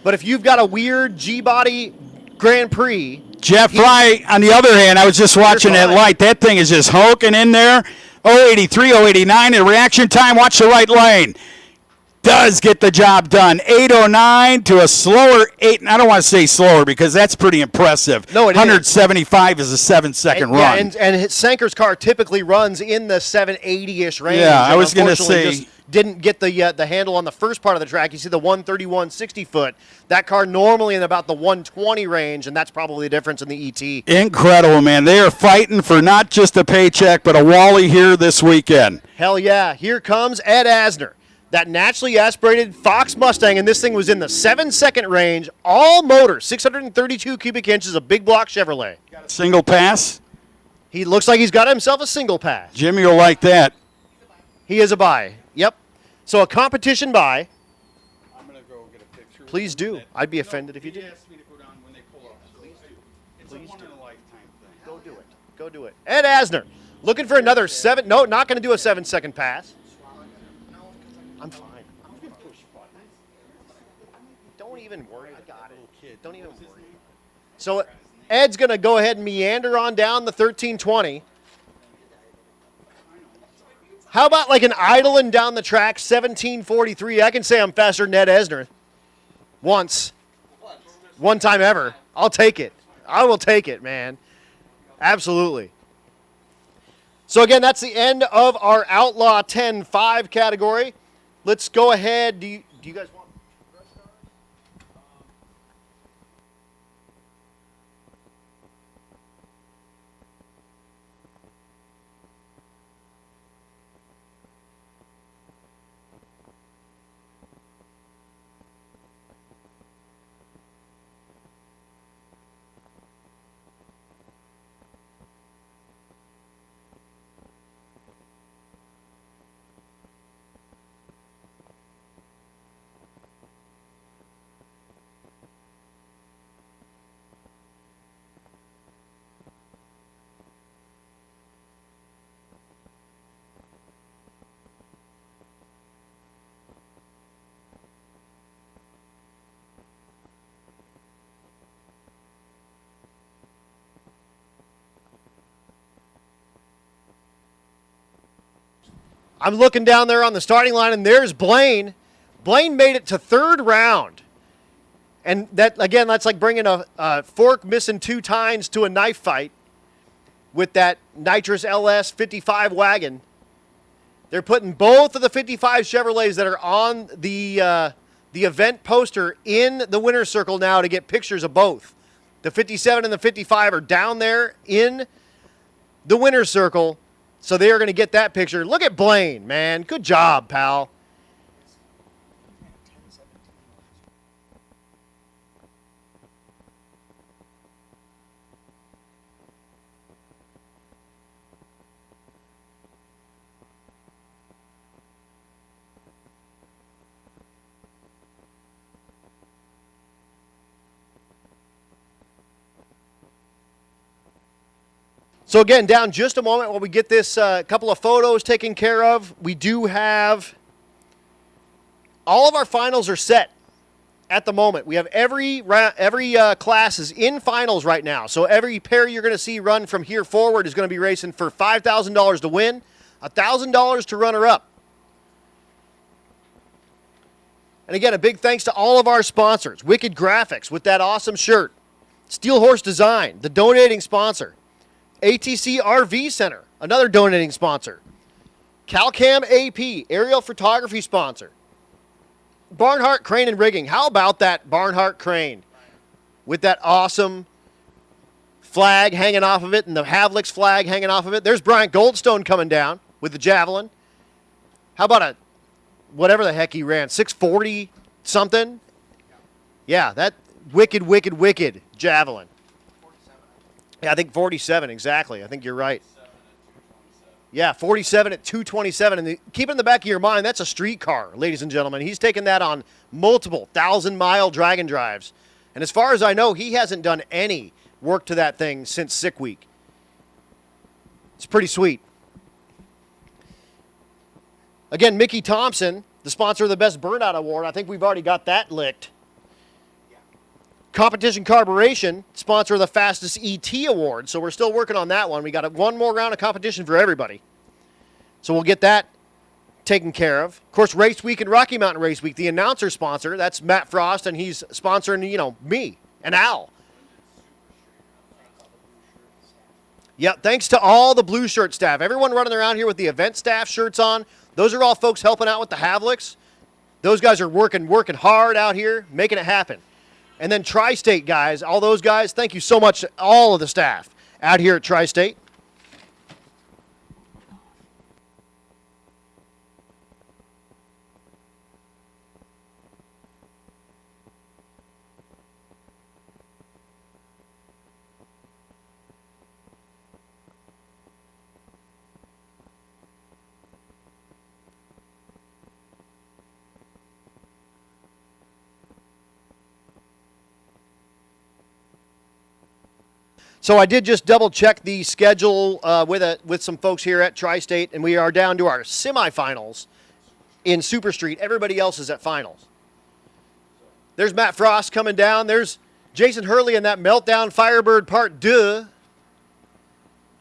Speaker 2: But if you've got a weird G-body Grand Prix.
Speaker 1: Jeff Fry, on the other hand, I was just watching that light. That thing is just hulking in there. 083, 089 in reaction time. Watch the right lane. Does get the job done. 809 to a slower 8. I don't want to say slower because that's pretty impressive.
Speaker 2: No, it is.
Speaker 1: 175 is a 7-second run.
Speaker 2: Yeah, and Senker's car typically runs in the 780-ish range.
Speaker 1: Yeah, I
Speaker 2: and
Speaker 1: was gonna
Speaker 2: unfortunately
Speaker 1: say-
Speaker 2: just didn't get the handle on the first part of the track. You see the 131 60-foot. That car normally in about the 120 range, and that's probably the difference in the ET.
Speaker 1: Incredible, man. They are fighting for not just a paycheck, but a Wally here this weekend.
Speaker 2: Hell yeah. Here comes Ed Asner. That naturally aspirated Fox Mustang, and this thing was in the 7-second range, all motor, 632 cubic inches, a big block Chevrolet.
Speaker 1: Single pass.
Speaker 2: He looks like he's got himself a single pass.
Speaker 1: Jimmy will like that.
Speaker 2: He is a buy. Yep. So a competition buy.
Speaker 1: I'm going to go get a picture.
Speaker 2: Please do. I'd be offended if you did.
Speaker 1: asked me to go down when they pull up. Please do. It's a one-in-a-lifetime thing.
Speaker 2: Go do it. Go do it. Ed Asner, looking for another 7. No, not going to do a 7-second pass. I'm fine. Don't even worry. I got it. Don't even worry. So Ed's going to go ahead and meander on down the 1320. How about like an idling down the track, 1743? I can say I'm faster than Ed Esner. Once. One time ever. I'll take it. I will take it, man. Absolutely. So again, that's the end of our Outlaw 10-5 category. Let's go ahead. Do you guys want? I'm looking down there on the starting line, and there's Blaine. Blaine made it to third round. And that, again, that's like bringing a fork missing 2 tines to a knife fight with that nitrous LS 55 wagon. They're putting both of the 55 Chevrolets that are on the event poster in the winner's circle now to get pictures of both. The 57 and the 55 are down there in the winner's circle. So they are going to get that picture. Look at Blaine, man. Good job, pal. So again, down just a moment while we get this couple of photos taken care of. We do have all of our finals are set at the moment. We have every class is in finals right now. So every pair you're going to see run from here forward is going to be racing for $5,000 to win, $1,000 to runner up. And again, a big thanks to all of our sponsors. Wicked Graphics with that awesome shirt. Steel Horse Design, the donating sponsor. ATC RV Center, another donating sponsor. CalCam AP, aerial photography sponsor. Barnhart Crane and Rigging. How about that Barnhart Crane with that awesome flag hanging off of it and the Havlik's flag hanging off of it? There's Brian Goldstone coming down with the Javelin. How about a, whatever the heck he ran, 640 something? Yeah, that wicked Javelin. Yeah, I think 47, exactly. I think you're right. Yeah, 47 at 227. And keep it in the back of your mind, that's a streetcar, ladies and gentlemen. He's taken that on multiple 1,000-mile dragon drives. And as far as I know, he hasn't done any work to that thing since Sick Week. It's pretty sweet. Again, Mickey Thompson, the sponsor of the Best Burnout Award. I think we've already got that licked. Competition Carburation, sponsor of the Fastest ET Award. So we're still working on that one. We got one more round of competition for everybody. So we'll get that taken care of. Of course, Race Week and Rocky Mountain Race Week, the announcer sponsor, that's Matt Frost, and he's sponsoring, me and Al. Yep, thanks to all the blue shirt staff. Everyone running around here with the event staff shirts on. Those are all folks helping out with the Havliks. Those guys are working hard out here, making it happen. And then Tri-State guys, all those guys, thank you so much to all of the staff out here at Tri-State. So I did just double check the schedule with some folks here at Tri-State, and we are down to our semifinals in Super Street. Everybody else is at finals. There's Matt Frost coming down. There's Jason Hurley in that Meltdown Firebird Part 2.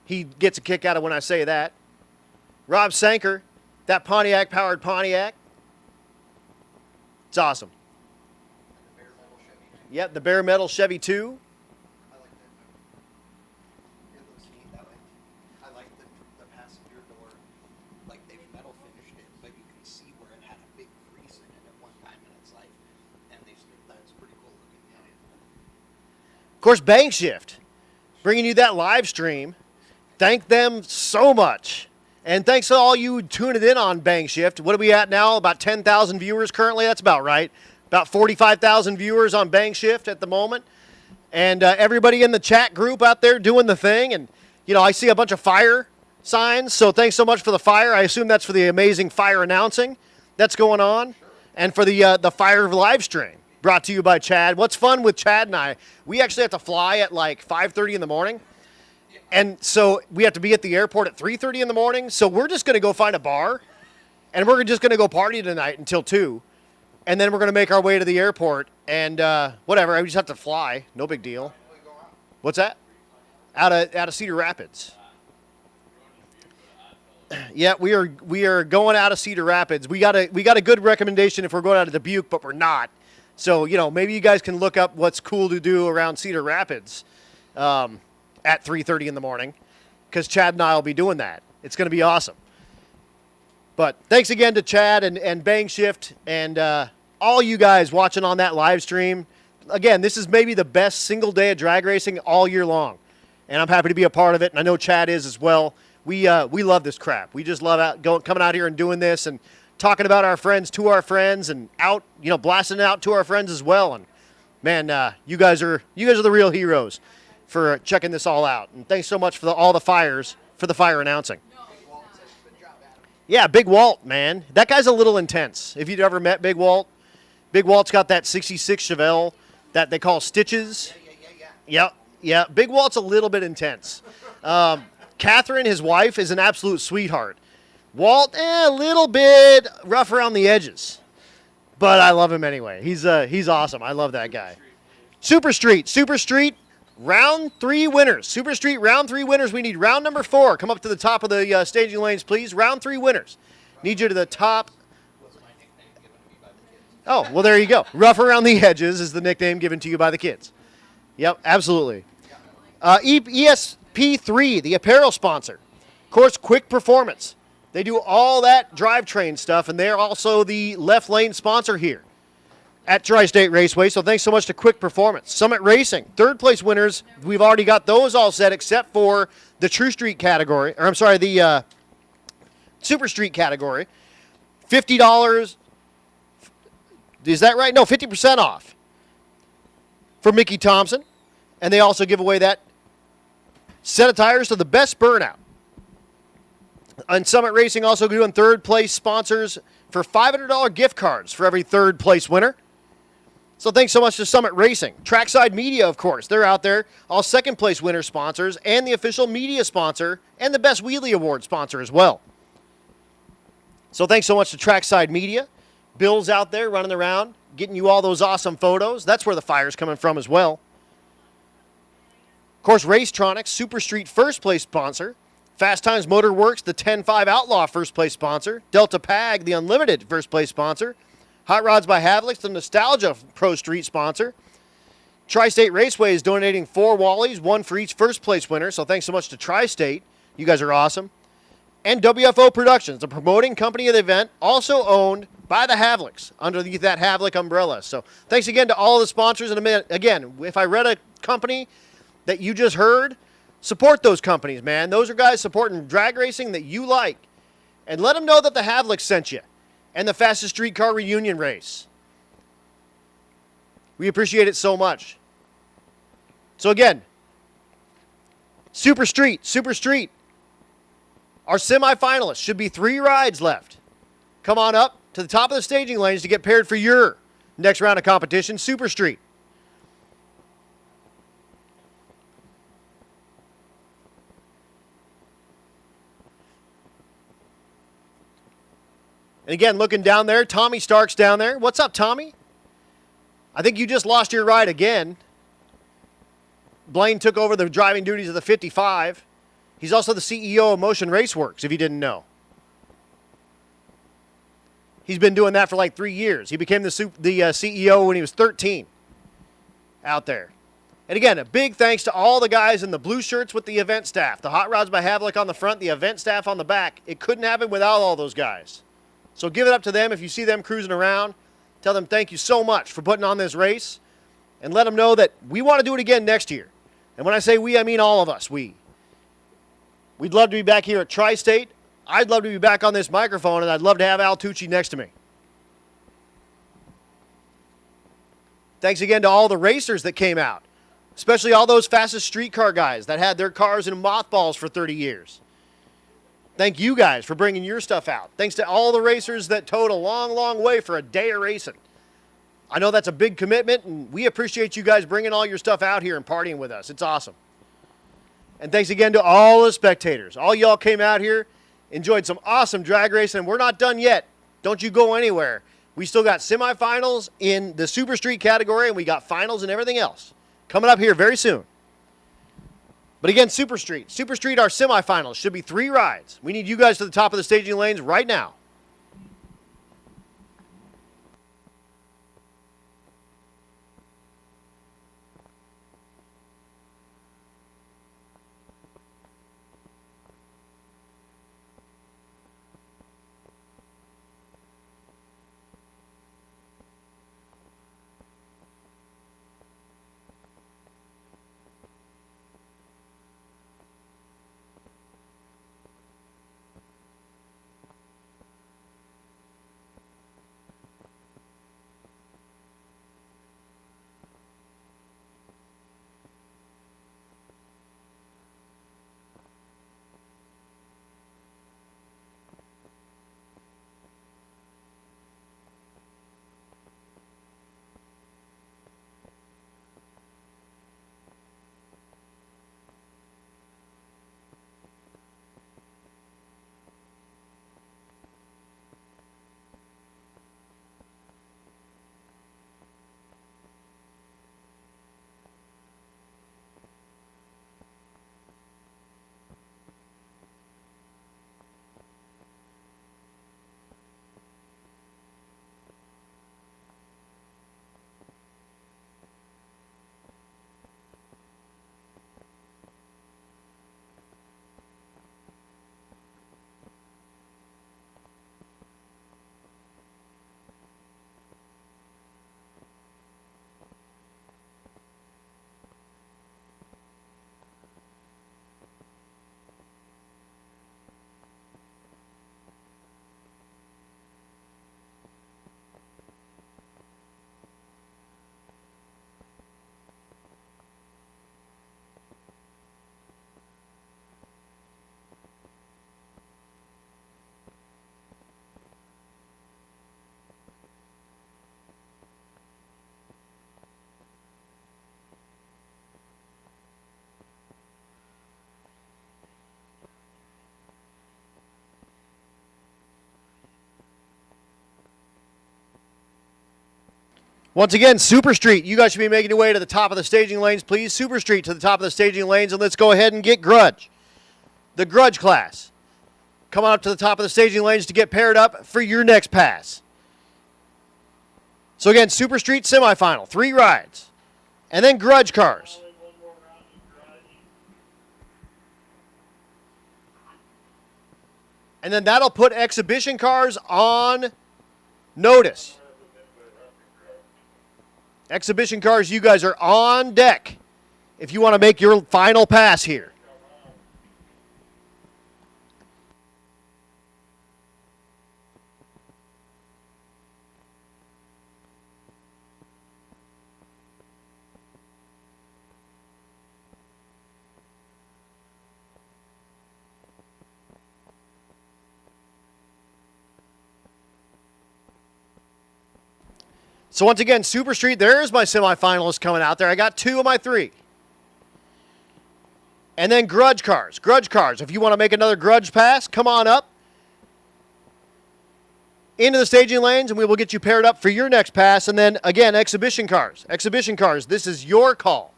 Speaker 2: He gets a kick out of when I say that. Rob Sanker That Pontiac-powered Pontiac. It's awesome. Yep, the bare metal Chevy 2.
Speaker 3: I like that. It looks neat that way. I like the passenger door. Like they've metal finished it, but you can see where it had a big crease in it at one time in its life. And that's pretty cool looking.
Speaker 2: Of course, Bang Shift, bringing you that live stream. Thank them so much. And thanks to all you tuning in on Bang Shift. What are we at now? About 10,000 viewers currently? That's about right. About 45,000 viewers on Bang Shift at the moment. And everybody in the chat group out there doing the thing. And, you know, I see a bunch of fire signs. So thanks so much for the fire. I assume that's for the amazing fire announcing that's going on. And for the fire live stream brought to you by Chad. What's fun with Chad and I, we actually have to fly at like 5:30 in the morning. And so we have to be at the airport at 3:30 in the morning. So we're just going to go find a bar. And we're just going to go party tonight until 2. And then we're going to make our way to the airport. And whatever, we just have to fly. No big deal. What's that? Out of Cedar Rapids. Yeah, we are going out of Cedar Rapids. We got a good recommendation if we're going out of Dubuque, but we're not. So, you know, maybe you guys can look up what's cool to do around Cedar Rapids at 3:30 in the morning, because Chad and I will be doing that. It's going to be awesome. But thanks again to Chad and Bang Shift and all you guys watching on that live stream. Again, this is maybe the best single day of drag racing all year long. And I'm happy to be a part of it, and I know Chad is as well. We love this crap. We just love coming out here and doing this and talking about our friends to our friends and out, you know, blasting it out to our friends as well. And man, you guys are the real heroes for checking this all out. And thanks so much for all the fires for the fire announcing. Yeah, Big Walt, man. That guy's a little intense. If you'd ever met Big Walt, Big Walt's got that 66 Chevelle that they call Stitches. Yeah. Big Walt's a little bit intense. Catherine, his wife, is an absolute sweetheart. Walt, a little bit rough around the edges. But I love him anyway. He's awesome. I love that guy. Super Street, round 3 winners. Super Street, round 3 winners. We need round number 4. Come up to the top of the staging lanes, please. Round 3 winners. Need you to the top. Oh, well, there you go. Rough around the edges is the nickname given to you by the kids. Yep, absolutely. ESP3, the apparel sponsor. Of course, Quick Performance. They do all that drivetrain stuff, and they're also the left lane sponsor here at Tri-State Raceway. So thanks so much to Quick Performance. Summit Racing, 3rd place winners. We've already got those all set except for the True Street category, or I'm sorry, the Super Street category. $50. Is that right? No, 50% off for Mickey Thompson. And they also give away that set of tires to the best burnout. And Summit Racing also doing 3rd place sponsors for $500 gift cards for every 3rd place winner. So thanks so much to Summit Racing. Trackside Media, of course, they're out there. All 2nd place winner sponsors and the official media sponsor and the Best Wheelie Award sponsor as well. So thanks so much to Trackside Media. Bill's out there running around, getting you all those awesome photos. That's where the fire's coming from as well. Of course, Racetronics, Super Street 1st place sponsor. Fast Times Motor Works, the 10-5 Outlaw 1st place sponsor. Delta Pag, the Unlimited 1st place sponsor. Hot Rods by Havlik, the Nostalgia Pro Street sponsor. Tri-State Raceway is donating 4 Wallies, 1 for each 1st place winner. So thanks so much to Tri-State. You guys are awesome. And WFO Productions, the promoting company of the event, also owned by the Havliks, underneath that Havlik umbrella. So thanks again to all the sponsors. And again, if I read a company that you just heard, support those companies, man. Those are guys supporting drag racing that you like. And let them know that the Havliks sent you and the fastest streetcar reunion race. We appreciate it so much. So again, Super Street. Our semifinalists should be 3 rides left. Come on up to the top of the staging lanes to get paired for your next round of competition, Super Street. And again, looking down there, Tommy Stark's down there. What's up, Tommy? I think you just lost your ride again. Blaine took over the driving duties of the 55. He's also the CEO of Motion Raceworks, if you didn't know. He's been doing that for like 3 years. He became the CEO when he was 13 out there. And again, a big thanks to all the guys in the blue shirts with the event staff. The Hot Rods by Havlik on the front, the event staff on the back. It couldn't happen without all those guys. So give it up to them if you see them cruising around. Tell them thank you so much for putting on this race. And let them know that we want to do it again next year. And when I say we, I mean all of us, we. We'd love to be back here at Tri-State. I'd love to be back on this microphone, and I'd love to have Al Tucci next to me. Thanks again to all the racers that came out, especially all those fastest streetcar guys that had their cars in mothballs for 30 years. Thank you guys for bringing your stuff out. Thanks to all the racers that towed a long, long way for a day of racing. I know that's a big commitment, and we appreciate you guys bringing all your stuff out here and partying with us. It's awesome. And thanks again to all the spectators. All y'all came out here, enjoyed some awesome drag racing. We're not done yet. Don't you go anywhere. We still got semifinals in the Super Street category, and we got finals and everything else coming up here very soon. But again, Super Street, our semifinals should be 3 rides. We need you guys to the top of the staging lanes right now. Once again, Super Street, you guys should be making your way to the top of the staging lanes, please. Super Street to the top of the staging lanes, and let's go ahead and get Grudge. The Grudge class. Come on up to the top of the staging lanes to get paired up for your next pass. So again, Super Street semifinal, 3 rides. And then Grudge cars. And then that'll put exhibition cars on notice. Exhibition cars, you guys are on deck if you want to make your final pass here. So once again, Super Street, there's my semifinalists coming out there. I got 2 of my 3. And then Grudge cars. Grudge cars, if you want to make another Grudge pass, come on up into the staging lanes, and we will get you paired up for your next pass. And then, again, Exhibition cars. Exhibition cars, this is your call.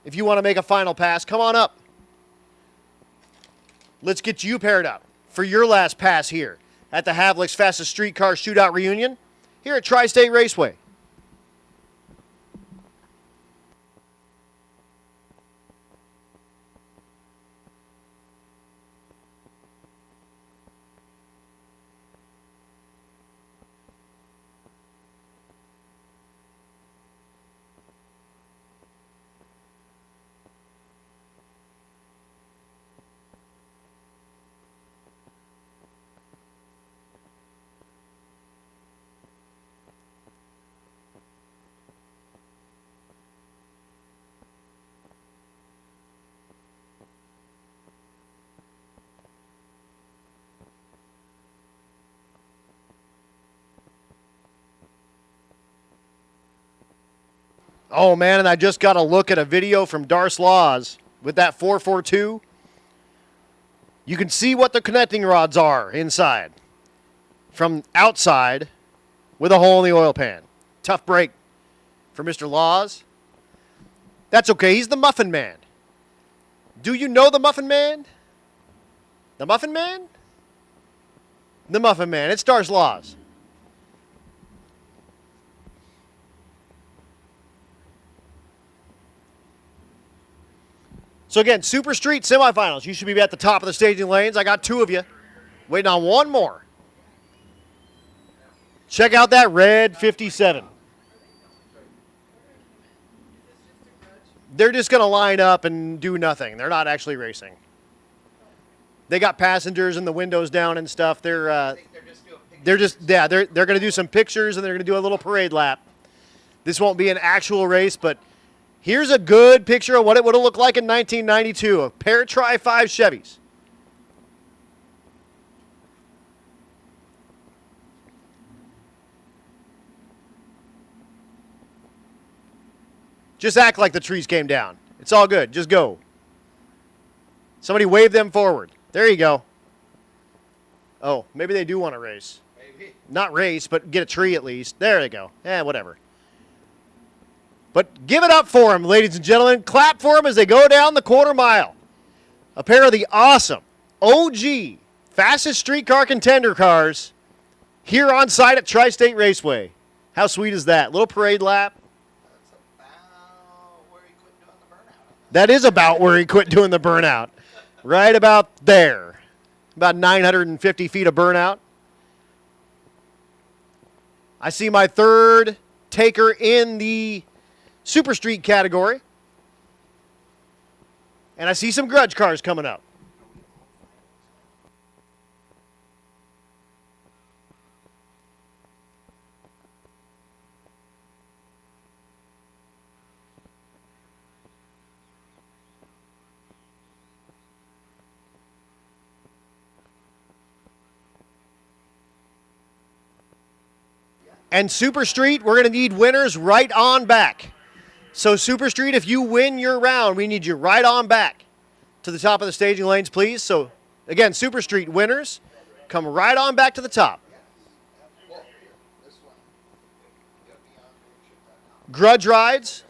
Speaker 2: If you want to make a final pass, come on up. Let's get you paired up for your last pass here. at the Havlik's Fastest Streetcar Shootout Reunion here at Tri-State Raceway. Oh, man, and I just got a look at a video from Darce Laws with that 442. You can see what the connecting rods are inside from outside with a hole in the oil pan. Tough break for Mr. Laws. That's okay. He's the Muffin Man. Do you know the Muffin Man? The Muffin Man? The Muffin Man. It's Darce Laws. So again, Super Street semifinals. You should be at the top of the staging lanes. I got 2 of you. Waiting on 1 more. Check out that red 57. They're just going to line up and do nothing. They're not actually racing. They got passengers and the windows down and stuff. They're going to do some pictures and they're going to do a little parade lap. This won't be an actual race, but here's a good picture of what it would have looked like in 1992. A pair of Tri-5 Chevys. Just act like the trees came down. It's all good. Just go. Somebody wave them forward. There you go. Oh, maybe they do want to race. Maybe. Not race, but get a tree at least. There they go. Whatever. But give it up for them, ladies and gentlemen. Clap for them as they go down the quarter mile. A pair of the awesome OG Fastest Streetcar Contender cars here on site at Tri-State Raceway. How sweet is that? Little parade lap. That is about where he quit doing the burnout. Right about there. About 950 feet of burnout. I see my third taker in the Super Street category. And I see some grudge cars coming up. And Super Street, we're going to need winners right on back. So Super Street, if you win your round, we need you right on back to the top of the staging lanes, please. So, again, Super Street winners, come right on back to the top. Grudge rides,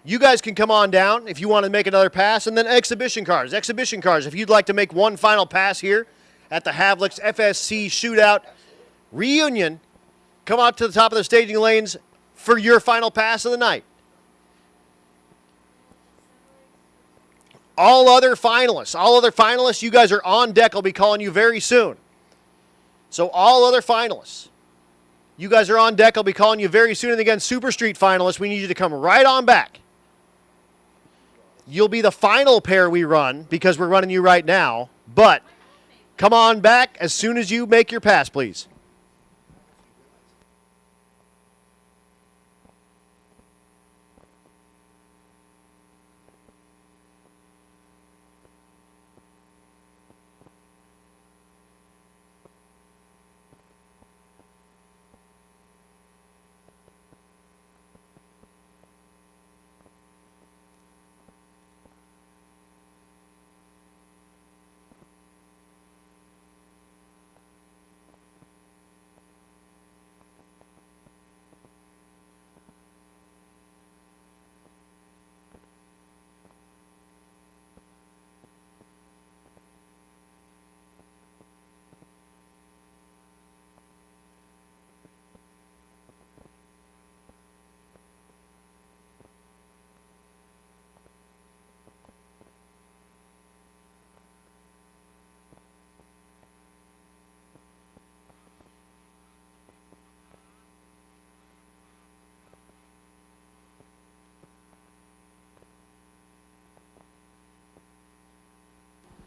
Speaker 2: you guys can come on down if you want to make another pass. And then exhibition cars. Exhibition cars, if you'd like to make one final pass here at the Havlik's FSC Shootout Reunion, come out to the top of the staging lanes for your final pass of the night. All other finalists, you guys are on deck. I'll be calling you very soon. So all other finalists, you guys are on deck. I'll be calling you very soon. And again, Super Street finalists, we need you to come right on back. You'll be the final pair we run because we're running you right now. But come on back as soon as you make your pass, please.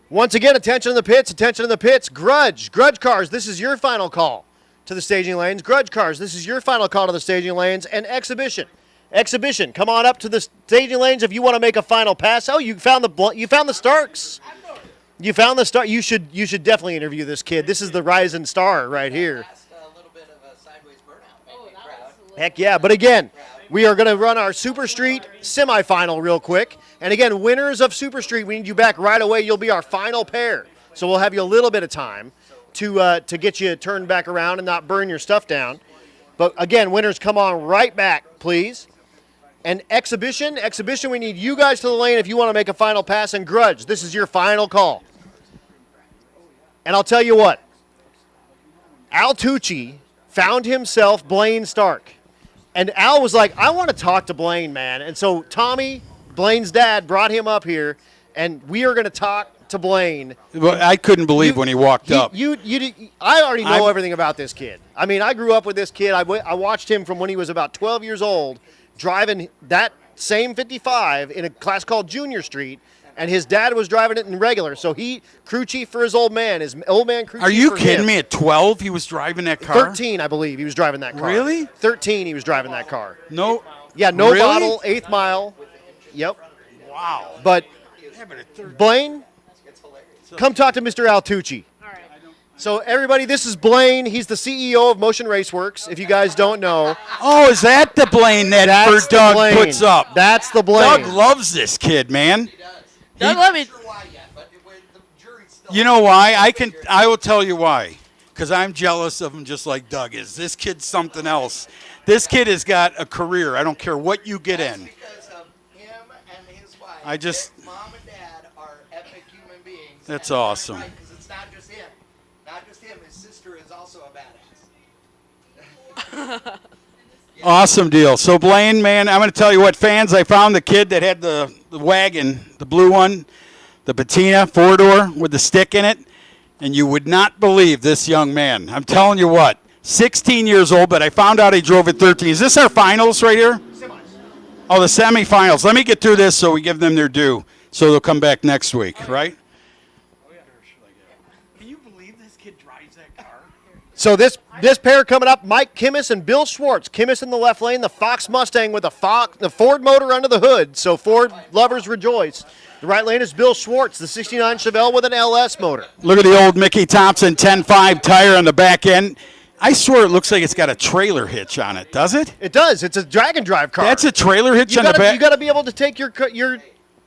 Speaker 2: Once again, attention in the pits, attention in the pits. Grudge cars, this is your final call to the staging lanes. Grudge cars, this is your final call to the staging lanes. And Exhibition, come on up to the staging lanes if you want to make a final pass. Oh, you found the Starks. You found the Stark. You should definitely interview this kid. This is the rising star right here. Heck yeah! But again, we are going to run our Super Street semifinal real quick. And again, winners of Super Street, we need you back right away. You'll be our final pair. So we'll have you a little bit of time to get you turned back around and not burn your stuff down. But again, winners, come on right back, please. And Exhibition, we need you guys to the lane if you want to make a final pass. And Grudge, this is your final call. And I'll tell you what, Al Tucci found himself Blaine Stark. And Al was like, I want to talk to Blaine, man. And so Tommy, Blaine's dad, brought him up here, and we are going to talk to Blaine.
Speaker 1: Well, I couldn't believe when he walked up.
Speaker 2: I already know everything about this kid. I mean, I grew up with this kid. I watched him from when he was about 12 years old, driving that same 55 in a class called Junior Street, and his dad was driving it in regular. So he, crew chief for his old man, crew chief.
Speaker 1: Are you kidding me? At 12, he was driving that car?
Speaker 2: 13, I believe, he was driving that car.
Speaker 1: Really?
Speaker 2: 13, he was driving that car.
Speaker 1: No.
Speaker 2: Yeah, no
Speaker 1: really?
Speaker 2: bottle, 8th mile. Yep.
Speaker 1: Wow.
Speaker 2: But Blaine, come talk to Mr. Al Tucci. All right. So everybody, this is Blaine. He's the CEO of Motion Raceworks, if you guys don't know.
Speaker 1: Oh, is that the Blaine that Doug puts up?
Speaker 2: That's the Blaine.
Speaker 1: Doug loves this kid, man.
Speaker 3: Doug, let me.
Speaker 1: You know why? I will tell you why. Because I'm jealous of him just like Doug is. This kid's something else. This kid has got a career. I don't care what you get in.
Speaker 3: Because of him and his wife.
Speaker 1: I just.
Speaker 3: Mom and dad are epic human beings.
Speaker 1: That's awesome.
Speaker 3: Because it's not just him. Not just him. His sister is also a badass.
Speaker 1: Awesome deal. So, Blaine, man, I'm going to tell you what, fans, I found the kid that had the wagon, the blue one, the patina, 4-door with the stick in it, and you would not believe this young man. I'm telling you what, 16 years old, but I found out he drove at 13. Is this our finals right here? Oh, the semifinals. Let me get through this so we give them their due, so they'll come back next week, right?
Speaker 4: Can you believe this kid drives that car?
Speaker 2: So this pair coming up, Mike Kimmis and Bill Schwartz. Kimmis in the left lane, the Fox Mustang with the Ford motor under the hood. So Ford lovers rejoice. The right lane is Bill Schwartz, the 69 Chevelle with an LS motor.
Speaker 1: Look at the old Mickey Thompson 10.5 tire on the back end. I swear it looks like it's got a trailer hitch on it, does it?
Speaker 2: It does. It's a drag and drive car.
Speaker 1: That's a trailer hitch on the back?
Speaker 2: You got to be able to take your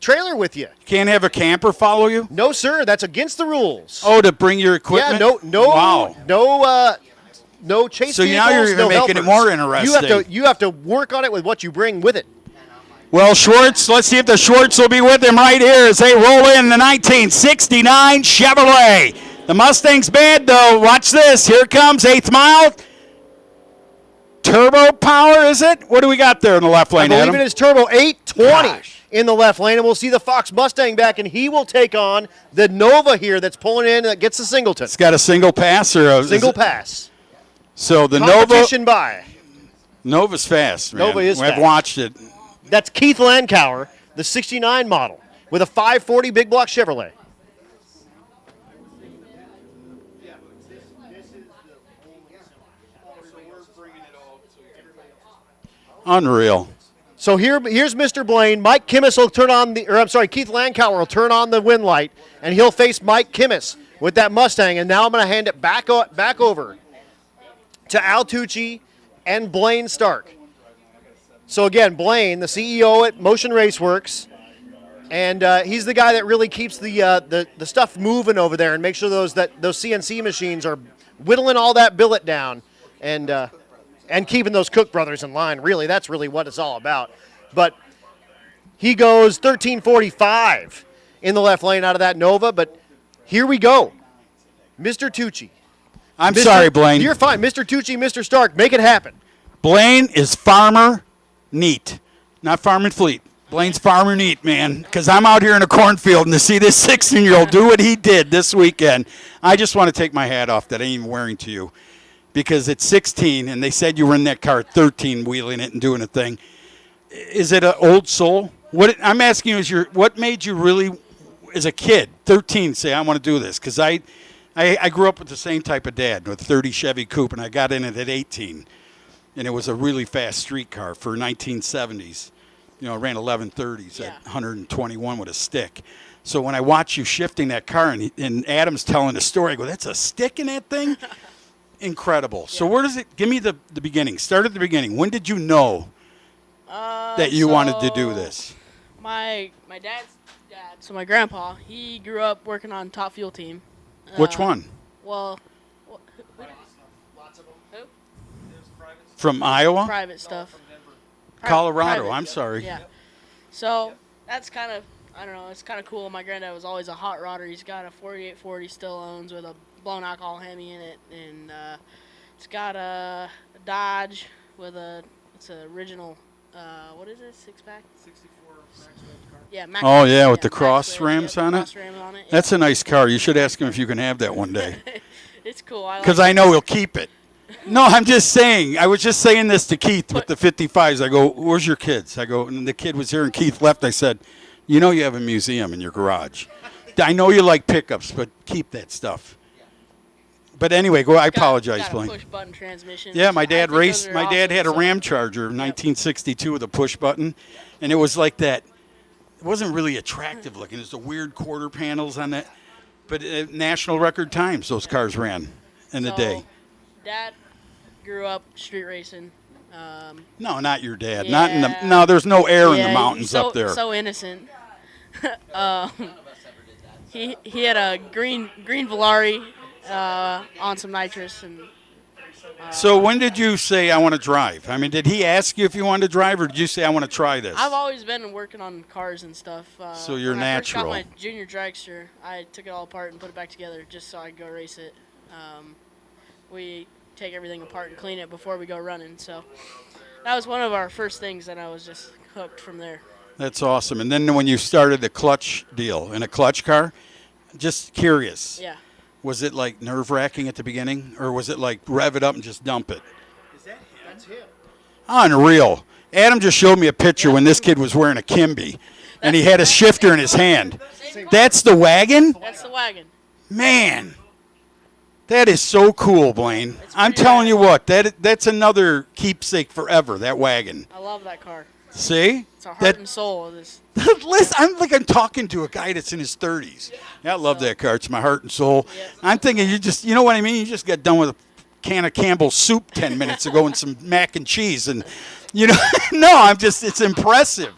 Speaker 2: trailer with you.
Speaker 1: Can't have a camper follow you?
Speaker 2: No, sir. That's against the rules.
Speaker 1: Oh, to bring your equipment?
Speaker 2: Yeah, no.
Speaker 1: Wow.
Speaker 2: No chase
Speaker 1: so
Speaker 2: vehicles,
Speaker 1: now you're even
Speaker 2: no
Speaker 1: making
Speaker 2: helpers.
Speaker 1: it more interesting.
Speaker 2: You have to work on it with what you bring with it.
Speaker 1: Well, Schwartz, let's see if the Schwartz will be with him right here as they roll in the 1969 Chevrolet. The Mustang's bad, though. Watch this. Here it comes, 8th mile. Turbo power, is it? What do we got there in the left lane,
Speaker 2: I believe
Speaker 1: Adam?
Speaker 2: it is turbo 820 in the left lane, and we'll see the Fox Mustang back, and he will take on the Nova here that's pulling in that gets the Singleton.
Speaker 1: It's got a single pass or a
Speaker 2: single pass.
Speaker 1: So the
Speaker 2: Competition by.
Speaker 1: Nova's fast, man.
Speaker 2: Nova is fast.
Speaker 1: I've watched it.
Speaker 2: That's Keith Landauer, the 69 model, with a 540 big block Chevrolet.
Speaker 1: Unreal.
Speaker 2: So here's Mr. Blaine. Mike Kimmis will turn on Keith Landauer will turn on the wind light, and he'll face Mike Kimmis with that Mustang. And now I'm going to hand it back over to Al Tucci and Blaine Stark. So again, Blaine, the CEO at Motion Raceworks, and he's the guy that really keeps the stuff moving over there and make sure those CNC machines are whittling all that billet down and keeping those Cook brothers in line. Really, that's really what it's all about. But he goes 13:45 in the left lane out of that Nova. But here we go, Mr. Tucci.
Speaker 1: I'm sorry, Blaine.
Speaker 2: You're fine, Mr. Tucci, Mr. Stark. Make it happen.
Speaker 1: Blaine is farmer neat, not farming fleet. Blaine's farmer neat, man, because I'm out here in a cornfield, and to see this 16-year-old do what he did this weekend, I just want to take my hat off that I ain't even wearing to you. Because at 16, and they said you were in that car at 13, wheeling it and doing a thing. Is it an old soul? What I'm asking you is, what made you really, as a kid, 13, say, I want to do this? Because I grew up with the same type of dad, with 30 Chevy Coupe, and I got in it at 18. And it was a really fast streetcar for 1970s. You know, it ran 1130s at 121 with a stick. So when I watch you shifting that car, and Adam's telling the story, I go, that's a stick in that thing? Incredible. So where does it, give me the beginning. Start at the beginning. When did you know that you wanted to do this?
Speaker 17: My dad's dad, so my grandpa, he grew up working on Top Fuel Team.
Speaker 1: Which one?
Speaker 17: Well,
Speaker 1: From Iowa?
Speaker 17: Private stuff.
Speaker 1: Colorado,
Speaker 17: Private.
Speaker 1: I'm sorry.
Speaker 17: Yeah. So that's kind of, I don't know, it's kind of cool. My granddad was always a hot rodder. He's got a 4840 still owns with a blown alcohol Hemi in it. And it's got a Dodge with it's an original, what is it, 6-pack?
Speaker 14: 64 max wedge car.
Speaker 17: Yeah, max
Speaker 1: Oh,
Speaker 17: wedge,
Speaker 1: yeah, with the
Speaker 17: max
Speaker 1: cross
Speaker 17: wedge,
Speaker 1: rams
Speaker 17: yeah,
Speaker 1: on
Speaker 17: cross
Speaker 1: it?
Speaker 17: rams on it, yeah.
Speaker 1: That's a nice car. You should ask him if you can have that one day.
Speaker 17: It's cool.
Speaker 1: Because I know he'll keep it. No, I'm just saying. I was just saying this to Keith with the 55s. I go, where's your kids? I go, and the kid was here, and Keith left. I said, you know you have a museum in your garage. I know you like pickups, but keep that stuff. But anyway, go. I apologize,
Speaker 17: got a
Speaker 1: Blaine.
Speaker 17: push button transmission.
Speaker 1: Yeah, my dad raced.
Speaker 17: those are
Speaker 1: My dad
Speaker 17: awesome,
Speaker 1: had a
Speaker 17: so-
Speaker 1: Ram Charger, 1962, with a push button, and it was like that. It wasn't really attractive looking. There's the weird quarter panels on that. But national record times those cars ran in the day.
Speaker 17: Dad grew up street racing.
Speaker 1: No, not your dad.
Speaker 17: Yeah.
Speaker 1: Not in the. No, there's no air in the
Speaker 17: Yeah,
Speaker 1: mountains
Speaker 17: he's so,
Speaker 1: up there.
Speaker 17: So innocent. He had a green Volare on some nitrous and.
Speaker 1: So when did you say I want to drive? I mean, did he ask you if you wanted to drive, or did you say I want to try this?
Speaker 17: I've always been working on cars and stuff.
Speaker 1: So you're
Speaker 17: when I first
Speaker 1: natural.
Speaker 17: got my junior dragster, I took it all apart and put it back together just so I could go race it. We take everything apart and clean it before we go running. So that was one of our first things, and I was just hooked from there.
Speaker 1: That's awesome. And then when you started the clutch deal in a clutch car, just curious.
Speaker 17: Yeah.
Speaker 1: Was it like nerve-wracking at the beginning, or was it like rev it up and just dump it?
Speaker 2: That's him.
Speaker 1: Unreal. Adam just showed me a picture when this kid was wearing a Kimby, and he had a shifter in his hand. That's the wagon?
Speaker 17: That's the wagon.
Speaker 1: Man, that is so cool, Blaine. I'm telling you what, that's another keepsake forever, that wagon.
Speaker 17: I love that car.
Speaker 1: See?
Speaker 17: It's a heart and soul of this.
Speaker 1: Listen, I'm talking to a guy that's in his 30s. Yeah, I love that car. It's my heart and soul. I'm thinking you know what I mean? You just got done with a can of Campbell's soup 10 minutes ago and some mac and cheese. And, no, it's impressive.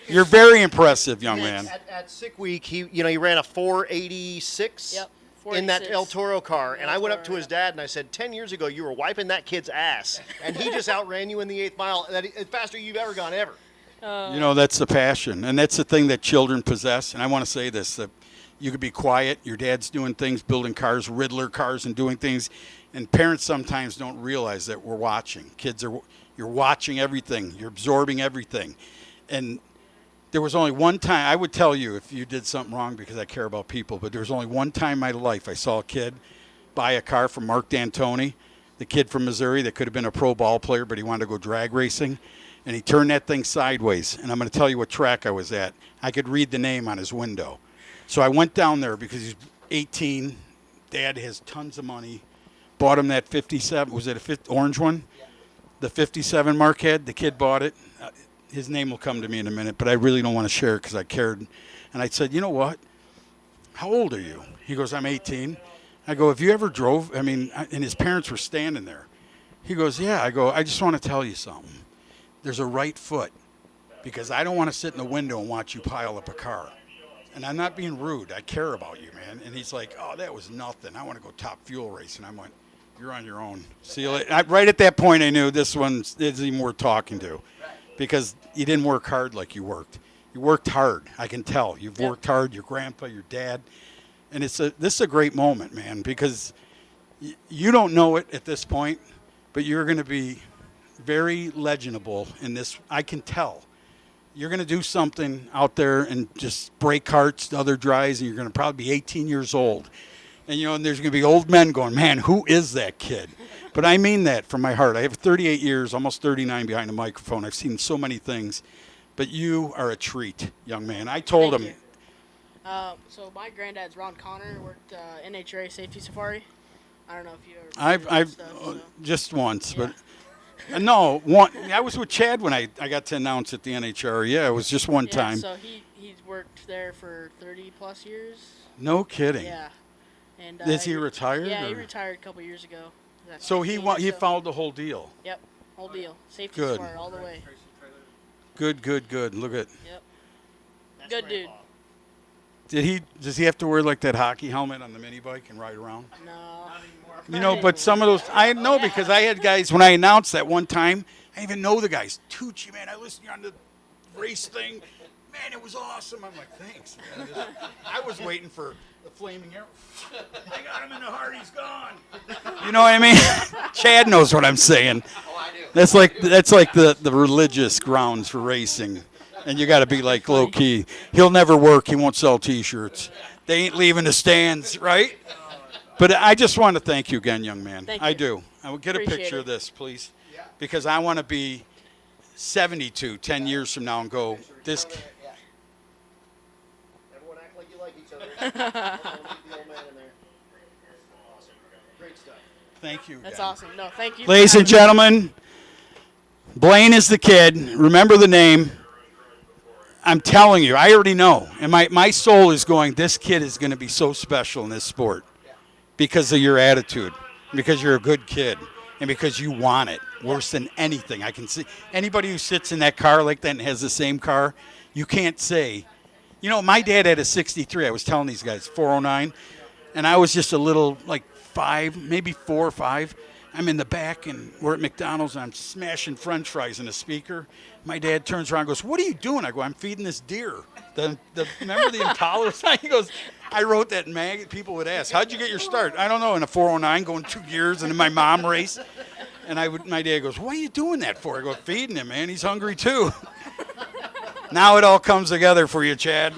Speaker 1: You're very impressive, young man.
Speaker 2: At Sick Week, he ran a 486 in that
Speaker 17: 486.
Speaker 2: El Toro car. And I went up to his dad and I said, 10 years ago, you were wiping that kid's ass. And he just outran you in the 8th mile. Faster you've ever gone ever.
Speaker 1: That's the passion, and that's the thing that children possess. And I want to say this, that you could be quiet. Your dad's doing things, building cars, Riddler cars, and doing things. And parents sometimes don't realize that we're watching. You're watching everything. You're absorbing everything. And there was only one time, I would tell you if you did something wrong because I care about people, but there was only one time in my life I saw a kid buy a car from Mark D'Antoni, the kid from Missouri that could have been a pro ball player, but he wanted to go drag racing. And he turned that thing sideways. And I'm going to tell you what track I was at. I could read the name on his window. So I went down there because he's 18. Dad has tons of money. Bought him that 57. Was it a orange one? Yeah. The 57 Marquette. The kid bought it. His name will come to me in a minute, but I really don't want to share it because I cared. And I said, you know what? How old are you? He goes, I'm 18. I go, have you ever drove? I mean, and his parents were standing there. He goes, yeah. I go, I just want to tell you something. There's a right foot, because I don't want to sit in the window and watch you pile up a car. And I'm not being rude. I care about you, man. And he's like, oh, that was nothing. I want to go Top Fuel race. And I went, you're on your own. See you later. Right at that point, I knew this one isn't even worth talking to, because you didn't work hard like you worked. You worked hard. I can tell. You've worked hard, your grandpa, your dad. And this is a great moment, man, because you don't know it at this point, but you're going to be very legible in this. I can tell. You're going to do something out there and just break hearts to other drives, and you're going to probably be 18 years old. And, and there's going to be old men going, man, who is that kid? But I mean that from my heart. I have 38 years, almost 39 behind a microphone. I've seen so many things. But you are a treat, young man. I told him.
Speaker 17: So my granddad's Ron Connor worked NHRA Safety Safari. I don't know if you ever.
Speaker 1: I've
Speaker 17: stuff, so.
Speaker 1: just once,
Speaker 17: Yeah.
Speaker 1: but no, one. I was with Chad when I got to announce at the NHR. Yeah, it was just one
Speaker 17: Yeah,
Speaker 1: time.
Speaker 17: so he's worked there for 30 plus years.
Speaker 1: No kidding.
Speaker 17: Yeah. And
Speaker 1: is he retired?
Speaker 17: Yeah, he
Speaker 1: or?
Speaker 17: retired a couple years ago.
Speaker 1: So he followed the whole deal.
Speaker 17: Yep, whole deal. Safety
Speaker 1: Good.
Speaker 17: Safari all the way.
Speaker 1: Good. Look at.
Speaker 17: Yep. Good dude.
Speaker 1: Does he have to wear like that hockey helmet on the mini bike and ride around?
Speaker 17: No.
Speaker 1: You know, but some of those I know because I had guys when I announced that one time. I even know the guys. Tucci, man, I listened to you on the race thing. Man, it was awesome. I'm like, thanks. Man. I was waiting for the flaming arrow. I got him in the heart. He's gone. You know what I mean? Chad knows what I'm saying.
Speaker 3: Oh, I do.
Speaker 1: That's like the religious grounds for racing. And you got to be like low key. He'll never work. He won't sell T-shirts. They ain't leaving the stands, right? But I just want to thank you again, young man.
Speaker 17: Thank
Speaker 1: I
Speaker 17: you.
Speaker 1: do. I will get a
Speaker 17: Appreciate
Speaker 1: picture
Speaker 17: it.
Speaker 1: of this, please, because I want to be 72 10 years from now and go this.
Speaker 2: Everyone act like you like each other. Leave the old man in there. Awesome. Great stuff.
Speaker 1: Thank you.
Speaker 17: That's
Speaker 1: again.
Speaker 17: awesome. No, thank you.
Speaker 1: Ladies and gentlemen, Blaine is the kid. Remember the name. I'm telling you, I already know. And my soul is going, this kid is going to be so special in this sport because of your attitude, because you're a good kid, and because you want it worse than anything. I can see anybody who sits in that car like that and has the same car, you can't say. You know, my dad had a 63. I was telling these guys, 409, and I was just a little, like 5, maybe 4 or 5. I'm in the back, and we're at McDonald's, and I'm smashing French fries in a speaker. My dad turns around and goes, "What are you doing?" I go, "I'm feeding this deer." Remember the Impala? He goes, "I wrote that mag." People would ask, "How'd you get your start?" I don't know, in a 409, going 2 gears, and in my mom race. And my dad goes, "What are you doing that for?" I go, "Feeding him, man. He's hungry too." Now it all comes together for you, Chad.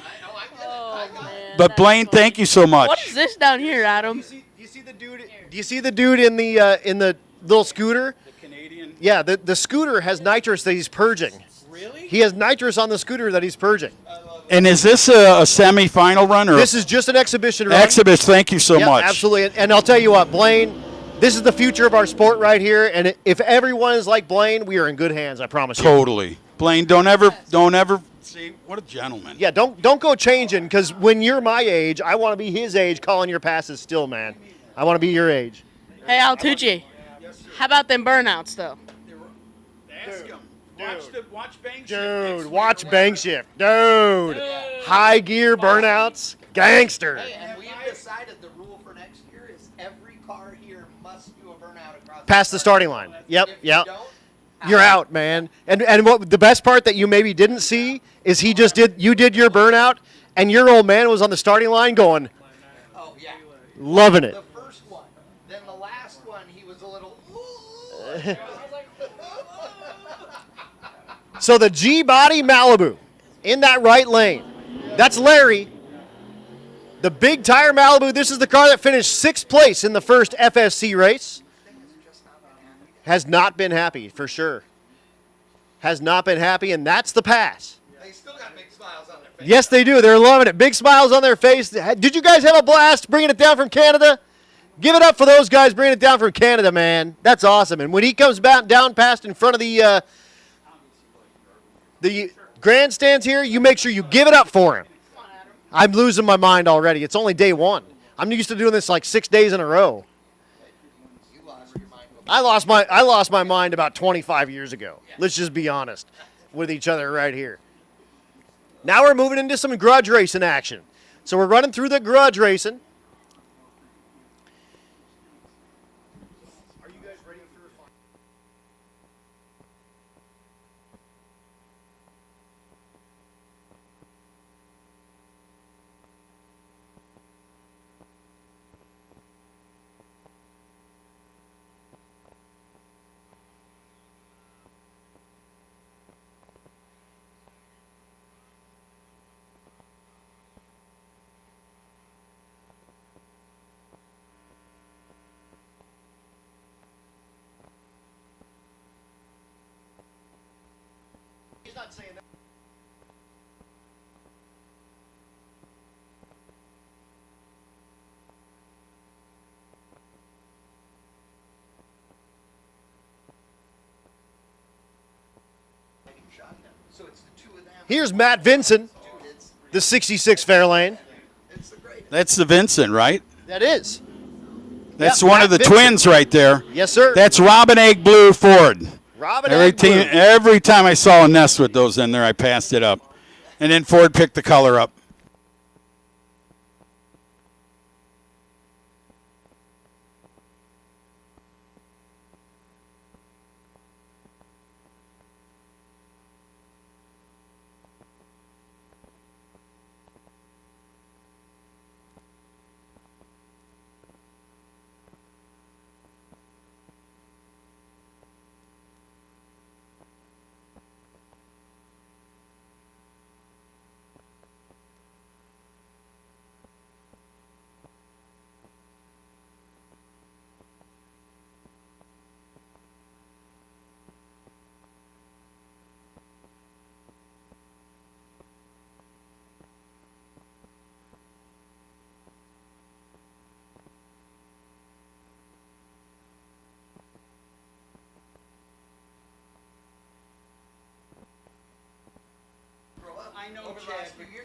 Speaker 17: Oh, man,
Speaker 1: But Blaine, thank you so much.
Speaker 17: What is this down here, Adam?
Speaker 2: Do you see the dude in the little scooter?
Speaker 1: The Canadian.
Speaker 2: Yeah, the scooter has nitrous that he's purging.
Speaker 1: Really?
Speaker 2: He has nitrous on the scooter that he's purging.
Speaker 1: And is this a semi-final run or
Speaker 2: This is just an exhibition run.
Speaker 1: exhibition? Thank you so
Speaker 2: Yeah,
Speaker 1: much.
Speaker 2: absolutely. And I'll tell you what, Blaine, this is the future of our sport right here. And if everyone is like Blaine, we are in good hands. I promise you.
Speaker 1: Totally, Blaine. Don't ever. See, what a gentleman.
Speaker 2: Yeah, don't go changing, because when you're my age, I want to be his age calling your passes still, man. I want to be your age.
Speaker 17: Hey, Altucci. How about them burnouts, though?
Speaker 1: Ask him. Watch Bang
Speaker 2: Dude, watch Bang Shift. Dude. High gear burnouts. Gangster.
Speaker 3: Hey, and we've decided the rule for next year is every car here must do a burnout across
Speaker 2: Past the starting line. Yep,
Speaker 3: If
Speaker 2: yep.
Speaker 3: you don't,
Speaker 2: You're out, man. And what the best part that you maybe didn't see is you did your burnout, and your old man was on the starting line going,
Speaker 3: oh yeah,
Speaker 2: loving it.
Speaker 3: the first one. Then the last one, he was a little.
Speaker 2: So the G-Body Malibu in that right lane. That's Larry. The big tire Malibu, this is the car that finished 6th place in the first FSC race. Has not been happy, for sure. Has not been happy, and that's the pass.
Speaker 3: They still got big smiles on their face.
Speaker 2: Yes, they do. They're loving it. Big smiles on their face. Did you guys have a blast bringing it down from Canada? Give it up for those guys bringing it down from Canada, man. That's awesome. And when he comes back down past in front of the grandstands here, you make sure you give it up for him. I'm losing my mind already. It's only day one. I'm used to doing this like 6 days in a row. I lost my mind about 25 years ago. Let's just be honest with each other right here. Now we're moving into some grudge racing action. So we're running through the grudge racing. Are you guys ready for a final? He's not saying that. Here's Matt Vincent, the 66 Fairlane.
Speaker 1: That's the Vincent, right?
Speaker 2: That is.
Speaker 1: That's
Speaker 2: Yep,
Speaker 1: one
Speaker 2: Matt
Speaker 1: of the
Speaker 2: Vincent.
Speaker 1: twins right there.
Speaker 2: Yes, sir.
Speaker 1: That's Robin Egg Blue Ford.
Speaker 2: Robin Egg Blue.
Speaker 1: Every time I saw a nest with those in there, I passed it up. And then Ford picked the color up.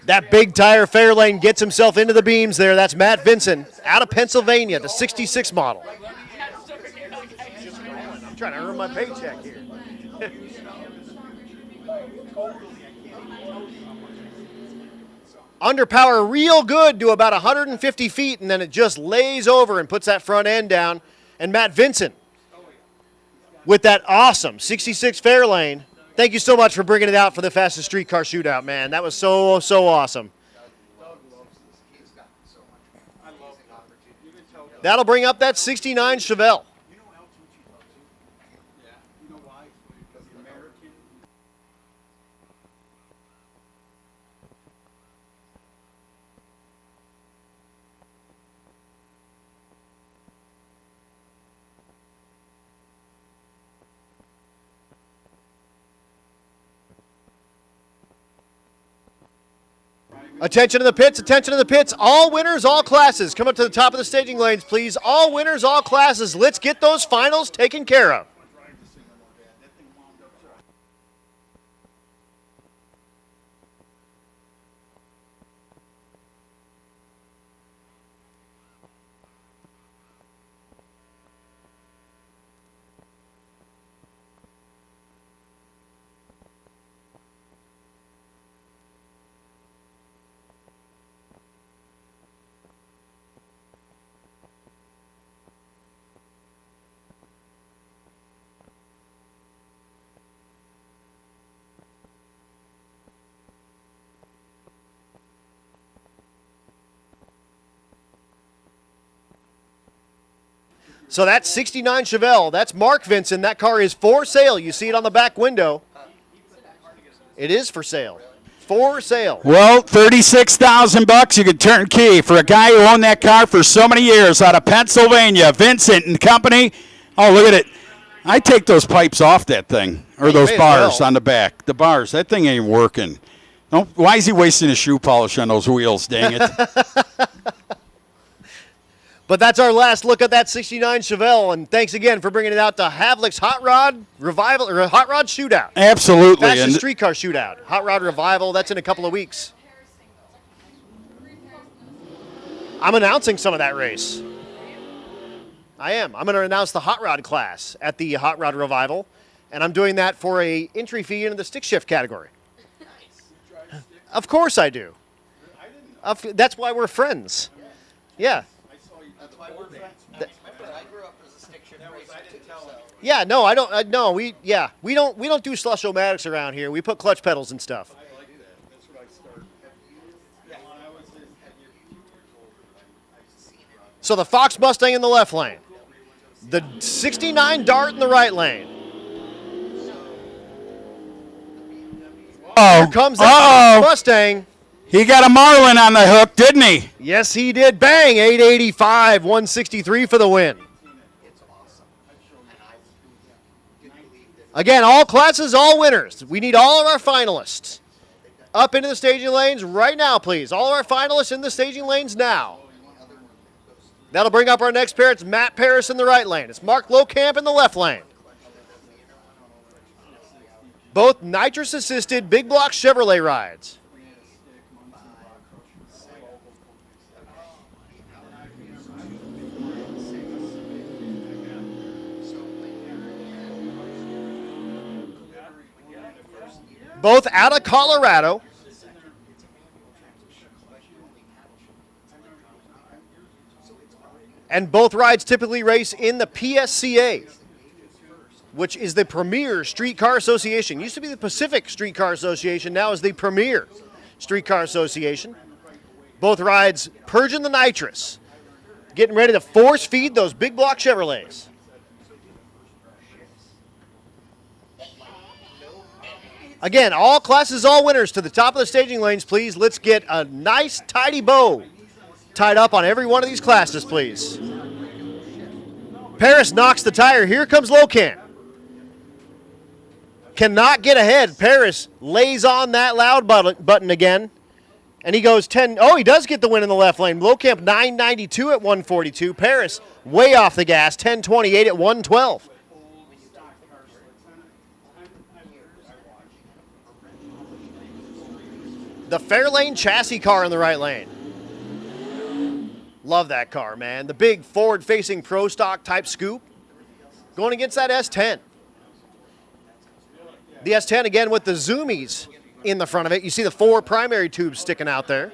Speaker 2: That big tire Fairlane gets himself into the beams there. That's Matt Vincent out of Pennsylvania, the 66 model. I'm trying to earn my paycheck here. Underpower real good to about 150 feet, and then it just lays over and puts that front end down. And Matt Vincent with that awesome 66 Fairlane. Thank you so much for bringing it out for the fastest streetcar shootout, man. That was so awesome. That'll bring up that 69 Chevelle. Attention to the pits, attention to the pits. All winners, all classes. Come up to the top of the staging lanes, please. All winners, all classes. Let's get those finals taken care of. So that's 69 Chevelle. That's Mark Vincent. That car is for sale. You see it on the back window. It is for sale. For sale.
Speaker 1: Well, $36,000 you could turn key for a guy who owned that car for so many years out of Pennsylvania, Vincent and Company. Oh, look at it. I take those pipes off that thing, or those bars on the back. The bars, that thing ain't working. No, why is he wasting his shoe polish on those wheels, dang it?
Speaker 2: But that's our last look at that 69 Chevelle, and thanks again for bringing it out to Havlik's Hot Rod Revival, or Hot Rod Shootout.
Speaker 1: Absolutely.
Speaker 2: That's the streetcar shootout. Hot Rod Revival, that's in a couple of weeks. I'm announcing some of that race. I am. I'm going to announce the Hot Rod class at the Hot Rod Revival, and I'm doing that for a entry fee into the stick shift category. Of course I do. That's why we're friends. Yeah. Yeah, no, I don't. No, we don't do slush-o-matics around here. We put clutch pedals and stuff. So the Fox Mustang in the left lane, the 69 Dart in the right lane.
Speaker 1: Oh,
Speaker 2: here comes that Mustang.
Speaker 1: He got a Marlin on the hook, didn't he?
Speaker 2: Yes, he did. Bang, 885, 163 for the win. Again, all classes, all winners. We need all of our finalists up into the staging lanes right now, please. All of our finalists in the staging lanes now. That'll bring up our next pair. It's Matt Paris in the right lane. It's Mark Lowcamp in the left lane. Both nitrous-assisted big block Chevrolet rides. Both out of Colorado. And both rides typically race in the PSCA, which is the Premier Streetcar Association. Used to be the Pacific Streetcar Association, now is the Premier Streetcar Association. Both rides purging the nitrous, getting ready to force feed those big block Chevrolets. Again, all classes, all winners to the top of the staging lanes, please. Let's get a nice, tidy bow tied up on every one of these classes, please. Paris knocks the tire. Here comes Locan. Cannot get ahead. Paris lays on that loud button again. And he goes 10. Oh, he does get the win in the left lane. Lokamp 992 at 142. Paris way off the gas, 1028 at 112. The Fairlane chassis car in the right lane. Love that car, man. The big forward-facing Pro Stock type scoop going against that S10. The S10 again with the zoomies in the front of it. You see the 4 primary tubes sticking out there.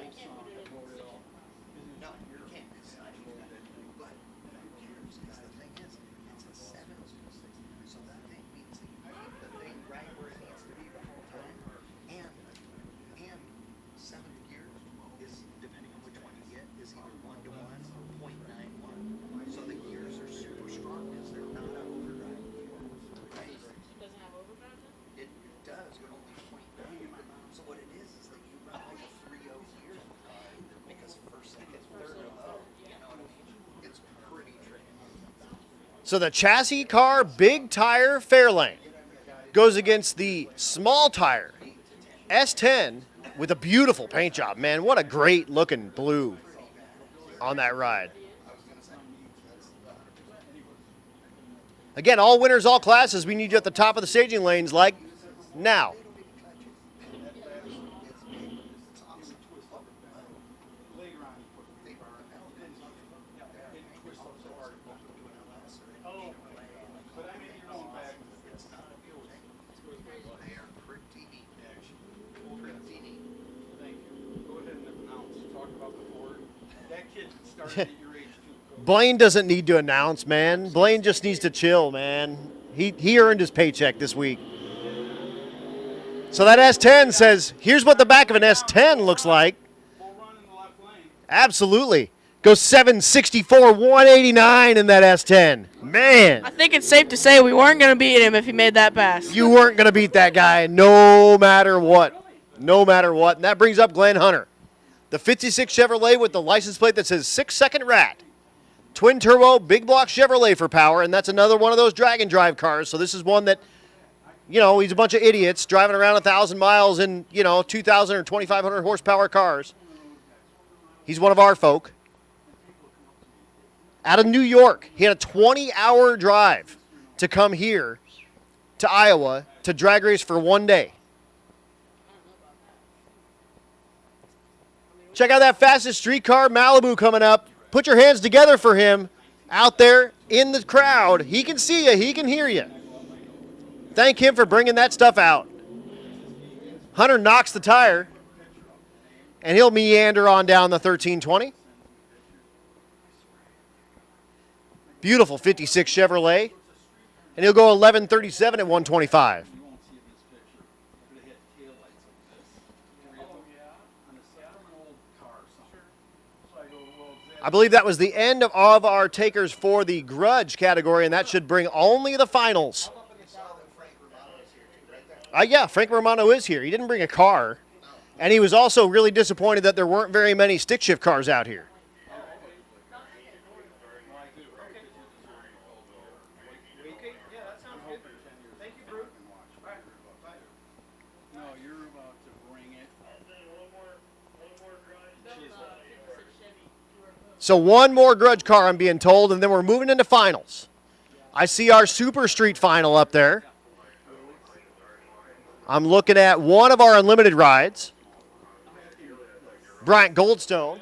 Speaker 2: So the chassis car, big tire, Fairlane goes against the small tire, S10, with a beautiful paint job. Man, what a great looking blue on that ride. Again, all winners, all classes. We need you at the top of the staging lanes like now. Blaine doesn't need to announce, man. Blaine just needs to chill, man. He earned his paycheck this week. So that S10 says, here's what the back of an S10 looks like. Absolutely. Goes 764, 189 in that S10. Man.
Speaker 17: I think it's safe to say we weren't going to beat him if he made that pass.
Speaker 2: You weren't going to beat that guy no matter what. No matter what. And that brings up Glenn Hunter. The 56 Chevrolet with the license plate that says 6-second rat. Twin turbo, big block Chevrolet for power, and that's another one of those drag and drive cars. So this is one that, you know, he's a bunch of idiots driving around 1,000 miles in, 2,000 or 2,500 horsepower cars. He's one of our folk. Out of New York, he had a 20-hour drive to come here to Iowa to drag race for one day. Check out that fastest streetcar, Malibu, coming up. Put your hands together for him out there in the crowd. He can see you. He can hear you. Thank him for bringing that stuff out. Hunter knocks the tire, and he'll meander on down the 1320. Beautiful 56 Chevrolet, and he'll go 1137 at 125. I believe that was the end of all of our takers for the grudge category, and that should bring only the finals. Yeah, Frank Romano is here. He didn't bring a car, and he was also really disappointed that there weren't very many stick shift cars out here. So one more grudge car, I'm being told, and then we're moving into finals. I see our Super Street final up there. I'm looking at one of our unlimited rides. Bryant Goldstone.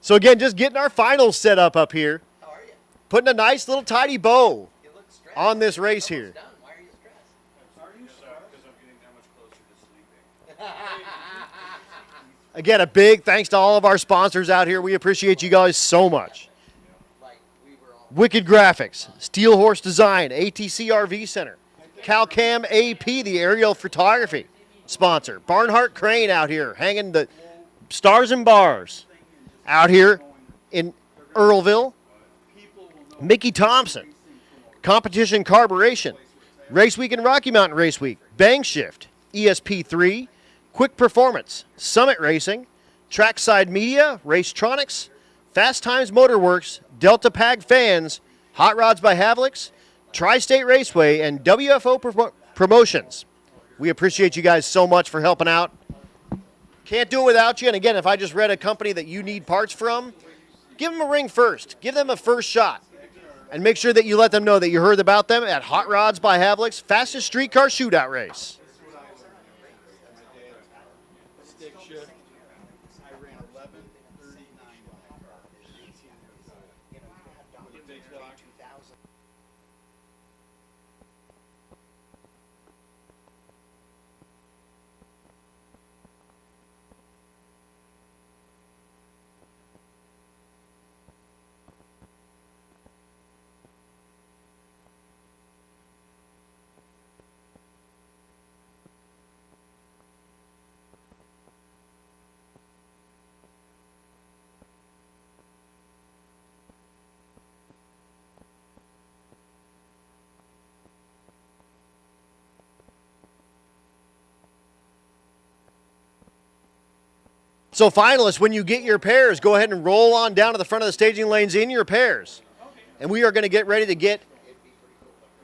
Speaker 2: So again, just getting our finals set up here. How are you? Putting a nice little tidy bow on this race here.
Speaker 3: Why are you stressed?
Speaker 14: Because I'm getting that much closer to sleeping.
Speaker 2: Again, a big thanks to all of our sponsors out here. We appreciate you guys so much. Wicked Graphics, Steel Horse Design, ATC RV Center, CalCam AP, the aerial photography sponsor. Barnhart Crane out here hanging the stars and bars out here in Earlville. Mickey Thompson, Competition Carburation, Race Week and Rocky Mountain Race Week, Bang Shift, ESP3, Quick Performance, Summit Racing, Trackside Media, Racetronics, Fast Times Motorworks, Delta Pag Fans, Hot Rods by Havlik's, Tri-State Raceway, and WFO Promotions. We appreciate you guys so much for helping out. Can't do it without you. And again, if I just read a company that you need parts from, give them a ring first. Give them a first shot. And make sure that you let them know that you heard about them at Hot Rods by Havlik's fastest streetcar shootout race.
Speaker 4: Stick shift. I ran 11:39.
Speaker 2: So finalists, when you get your pairs, go ahead and roll on down to the front of the staging lanes in your pairs. And we are going to get ready to get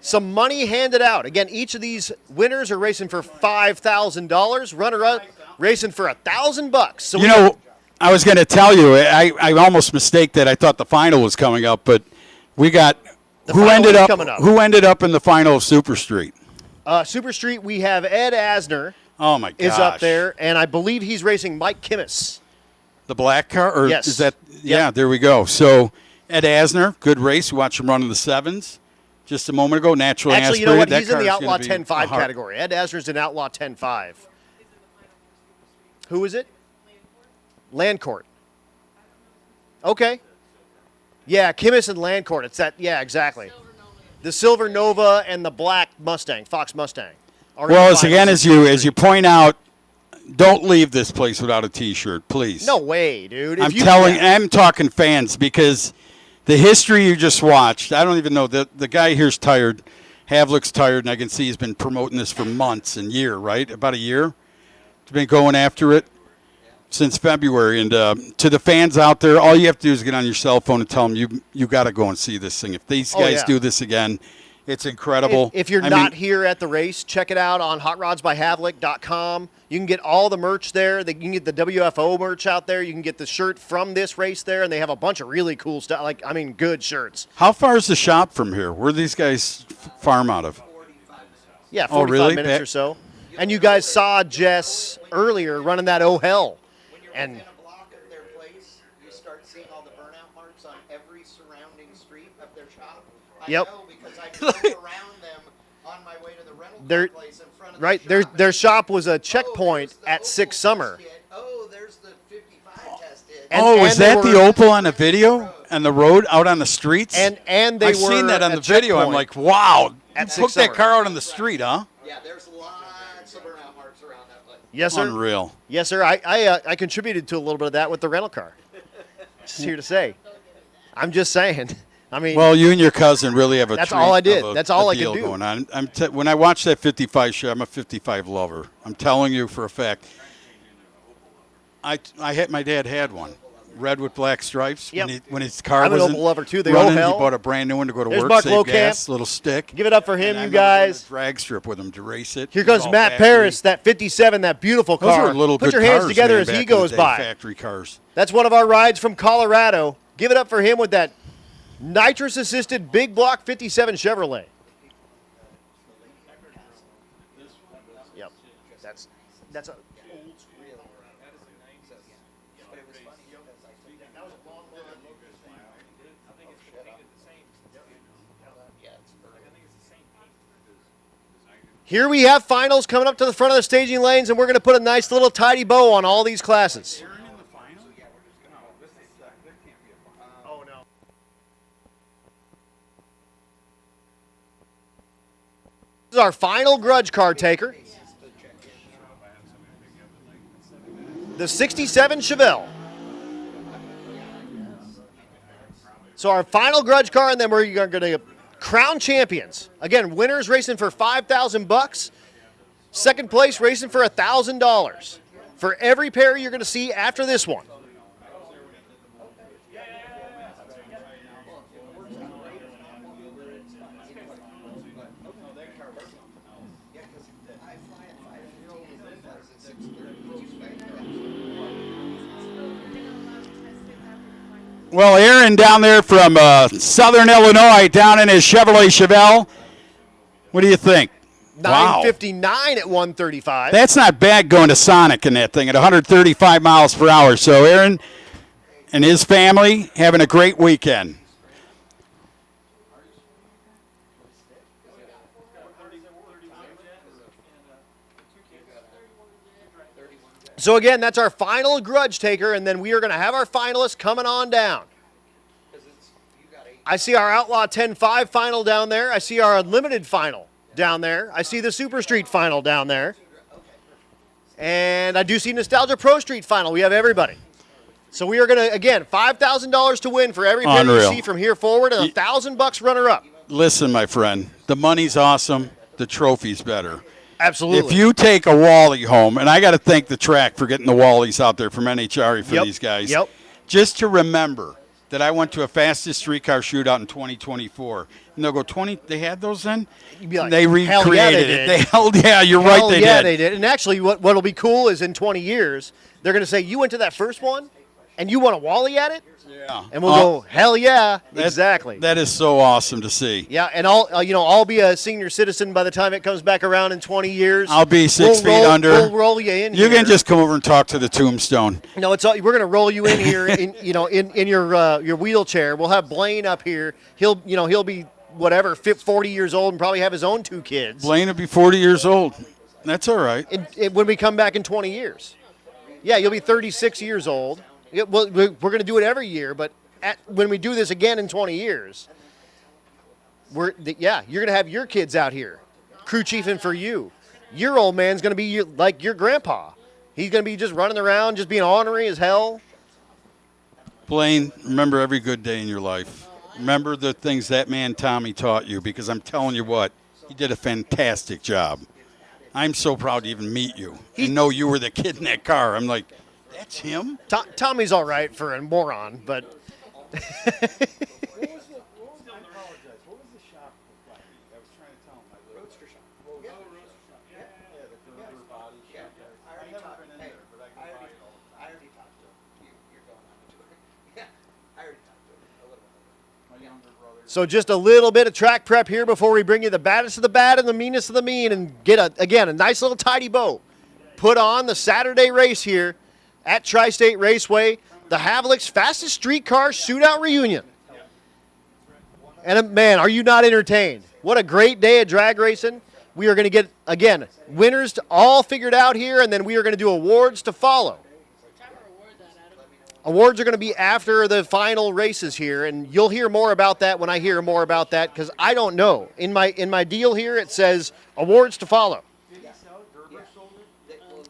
Speaker 2: some money handed out. Again, each of these winners are racing for $5,000. Runner-up racing for $1,000. So
Speaker 1: you know, I was going to tell you, I almost mistaked that. I thought the final was coming up, but we got who ended up in the final of Super Street.
Speaker 2: Super Street, we have Ed Asner.
Speaker 1: Oh my gosh.
Speaker 2: Is up there, and I believe he's racing Mike Kimmis.
Speaker 1: The black car? Or
Speaker 2: yes.
Speaker 1: Is that? Yeah, there we go. So Ed Asner, good race. We watched him run in the 7s just a moment ago. Naturally
Speaker 2: Actually, you know what?
Speaker 1: That
Speaker 2: He's in the
Speaker 1: car's
Speaker 2: Outlaw
Speaker 1: gonna be
Speaker 2: 10.5 category. Ed Asner's in Outlaw 10.5. Who is it? Landcourt. Okay. Yeah, Kimmis and Landcourt. It's that. Yeah, exactly. The Silver Nova and the black Mustang, Fox Mustang.
Speaker 1: Well, as you point out, don't leave this place without a T-shirt, please.
Speaker 2: No way, dude.
Speaker 1: I'm talking fans, because the history you just watched, I don't even know. The guy here's tired. Havlik's tired, and I can see he's been promoting this for months and right? About a year. He's been going after it since February. And to the fans out there, all you have to do is get on your cell phone and tell them you got to go and see this thing. If these guys do this again, it's incredible.
Speaker 2: If you're not here at the race, check it out on hotrodsbyhavlik.com. You can get all the merch there. You can get the WFO merch out there. You can get the shirt from this race there, and they have a bunch of really cool stuff. Good shirts.
Speaker 1: How far is the shop from here? Where do these guys farm out of?
Speaker 2: Yeah, 45 minutes or so. And you guys saw Jess earlier running that Oh Hell. And
Speaker 3: block of their place, you start seeing all the burnout marks on every surrounding street of their shop. I know because I drove around them on my way to the rental place in front of the shop.
Speaker 2: Their shop was a checkpoint at Six Summer.
Speaker 3: Oh, there's the 55 tested.
Speaker 1: Was that the Opal on the video on the road out on the streets?
Speaker 2: And they
Speaker 1: I've seen that on the video. I'm like, wow, you took that car out on the street, huh?
Speaker 3: Yeah, there's lines
Speaker 2: Yes, sir.
Speaker 1: Unreal.
Speaker 2: Yes, sir. I contributed to a little bit of that with the rental car. Just here to say. I'm just saying. I mean,
Speaker 1: well, you and your cousin really have a
Speaker 2: that's
Speaker 1: treat
Speaker 2: all I did.
Speaker 1: of a-
Speaker 2: That's all
Speaker 1: a
Speaker 2: I could
Speaker 1: deal
Speaker 2: do.
Speaker 1: going on. When I watch that 55 Chevy, I'm a 55 lover. I'm telling you for a fact. My dad had one, red with black stripes.
Speaker 2: Yep.
Speaker 1: When his car
Speaker 2: I'm an
Speaker 1: wasn't
Speaker 2: Opel lover, too. They
Speaker 1: running,
Speaker 2: all
Speaker 1: he
Speaker 2: hell.
Speaker 1: bought a brand new one to go to
Speaker 2: There's
Speaker 1: work,
Speaker 2: Mark
Speaker 1: save
Speaker 2: Lowcamp.
Speaker 1: gas, little stick.
Speaker 2: Give it up for him,
Speaker 1: And I
Speaker 2: you
Speaker 1: remember going
Speaker 2: guys.
Speaker 1: to drag strip with him to race it.
Speaker 2: Here
Speaker 1: It was
Speaker 2: goes
Speaker 1: all
Speaker 2: Matt
Speaker 1: factory.
Speaker 2: Paris, that 57, that beautiful
Speaker 1: Those
Speaker 2: car.
Speaker 1: were little
Speaker 2: Put
Speaker 1: good
Speaker 2: your hands
Speaker 1: cars,
Speaker 2: together
Speaker 1: man,
Speaker 2: as
Speaker 1: back
Speaker 2: he
Speaker 1: in the
Speaker 2: goes
Speaker 1: day,
Speaker 2: by.
Speaker 1: Factory cars.
Speaker 2: That's one of our rides from Colorado. Give it up for him with that nitrous-assisted big block 57 Chevrolet. Yep, that's a old school. Here we have finals coming up to the front of the staging lanes, and we're going to put a nice little tidy bow on all these classes. Oh, no. This is our final grudge car taker. The 67 Chevelle. So our final grudge car, and then we're going to crown champions. Again, winners racing for $5,000. Second place racing for $1,000. For every pair you're going to see after this one.
Speaker 1: Well, Aaron down there from Southern Illinois, down in his Chevrolet Chevelle. What do you think? Wow.
Speaker 2: 959 at 135.
Speaker 1: That's not bad going to Sonic in that thing at 135 miles per hour. So Aaron and his family having a great weekend.
Speaker 2: So again, that's our final grudge taker, and then we are going to have our finalists coming on down. I see our Outlaw 10-5 final down there. I see our Unlimited final down there. I see the Super Street final down there. And I do see Nostalgia Pro Street final. We have everybody. So we are going to, again, $5,000 to win for every pair you
Speaker 1: Unreal.
Speaker 2: see from here forward, and $1,000 runner-up.
Speaker 1: Listen, my friend, the money's awesome. The trophy's better.
Speaker 2: Absolutely.
Speaker 1: If you take a Wally home, and I got to thank the track for getting the Wallies out there from NHRE for
Speaker 2: Yep.
Speaker 1: these guys.
Speaker 2: Yep.
Speaker 1: Just to remember that I went to a fastest streetcar shootout in 2024. And they'll go 20. They had those then.
Speaker 2: You'd be like,
Speaker 1: They
Speaker 2: "Hell
Speaker 1: recreated
Speaker 2: yeah, they
Speaker 1: it.
Speaker 2: did."
Speaker 1: They held. Yeah, you're right.
Speaker 2: Hell
Speaker 1: They
Speaker 2: yeah,
Speaker 1: did.
Speaker 2: they did. And actually, what'll be cool is in 20 years, they're going to say, you went to that first one, and you won a Wally at it?
Speaker 1: Yeah.
Speaker 2: And we'll go, hell yeah,
Speaker 1: That-
Speaker 2: exactly.
Speaker 1: That is so awesome to see.
Speaker 2: Yeah, and I'll be a senior citizen by the time it comes back around in 20 years.
Speaker 1: I'll be 6 feet
Speaker 2: roll,
Speaker 1: under.
Speaker 2: We'll roll you in.
Speaker 1: You
Speaker 2: here.
Speaker 1: can just come over and talk to the tombstone.
Speaker 2: No, it's all, we're going to roll you in here, in your wheelchair. We'll have Blaine up here. He'll be whatever 40 years old and probably have his own 2 kids.
Speaker 1: Blaine will be 40 years old. That's all right.
Speaker 2: When we come back in 20 years. Yeah, you'll be 36 years old. We're going to do it every year, but when we do this again in 20 years, you're going to have your kids out here, crew chiefing for you. Your old man's going to be like your grandpa. He's going to be just running around, just being ornery as hell.
Speaker 1: Blaine, remember every good day in your life. Remember the things that man Tommy taught you, because I'm telling you what, he did a fantastic job. I'm so proud to even meet you and know you were the kid in that car. I'm like, that's him?
Speaker 2: Tommy's all right for a moron, but... So just a little bit of track prep here before we bring you the baddest of the bad and the meanest of the mean and get, a nice little tidy bow put on the Saturday race here at Tri-State Raceway, the Havlik's fastest streetcar shootout reunion. And, man, are you not entertained? What a great day of drag racing. We are going to get, again, winners all figured out here, and then we are going to do awards to follow. Awards are going to be after the final races here, and you'll hear more about that when I hear more about that, because I don't know. In my deal here, it says awards to follow.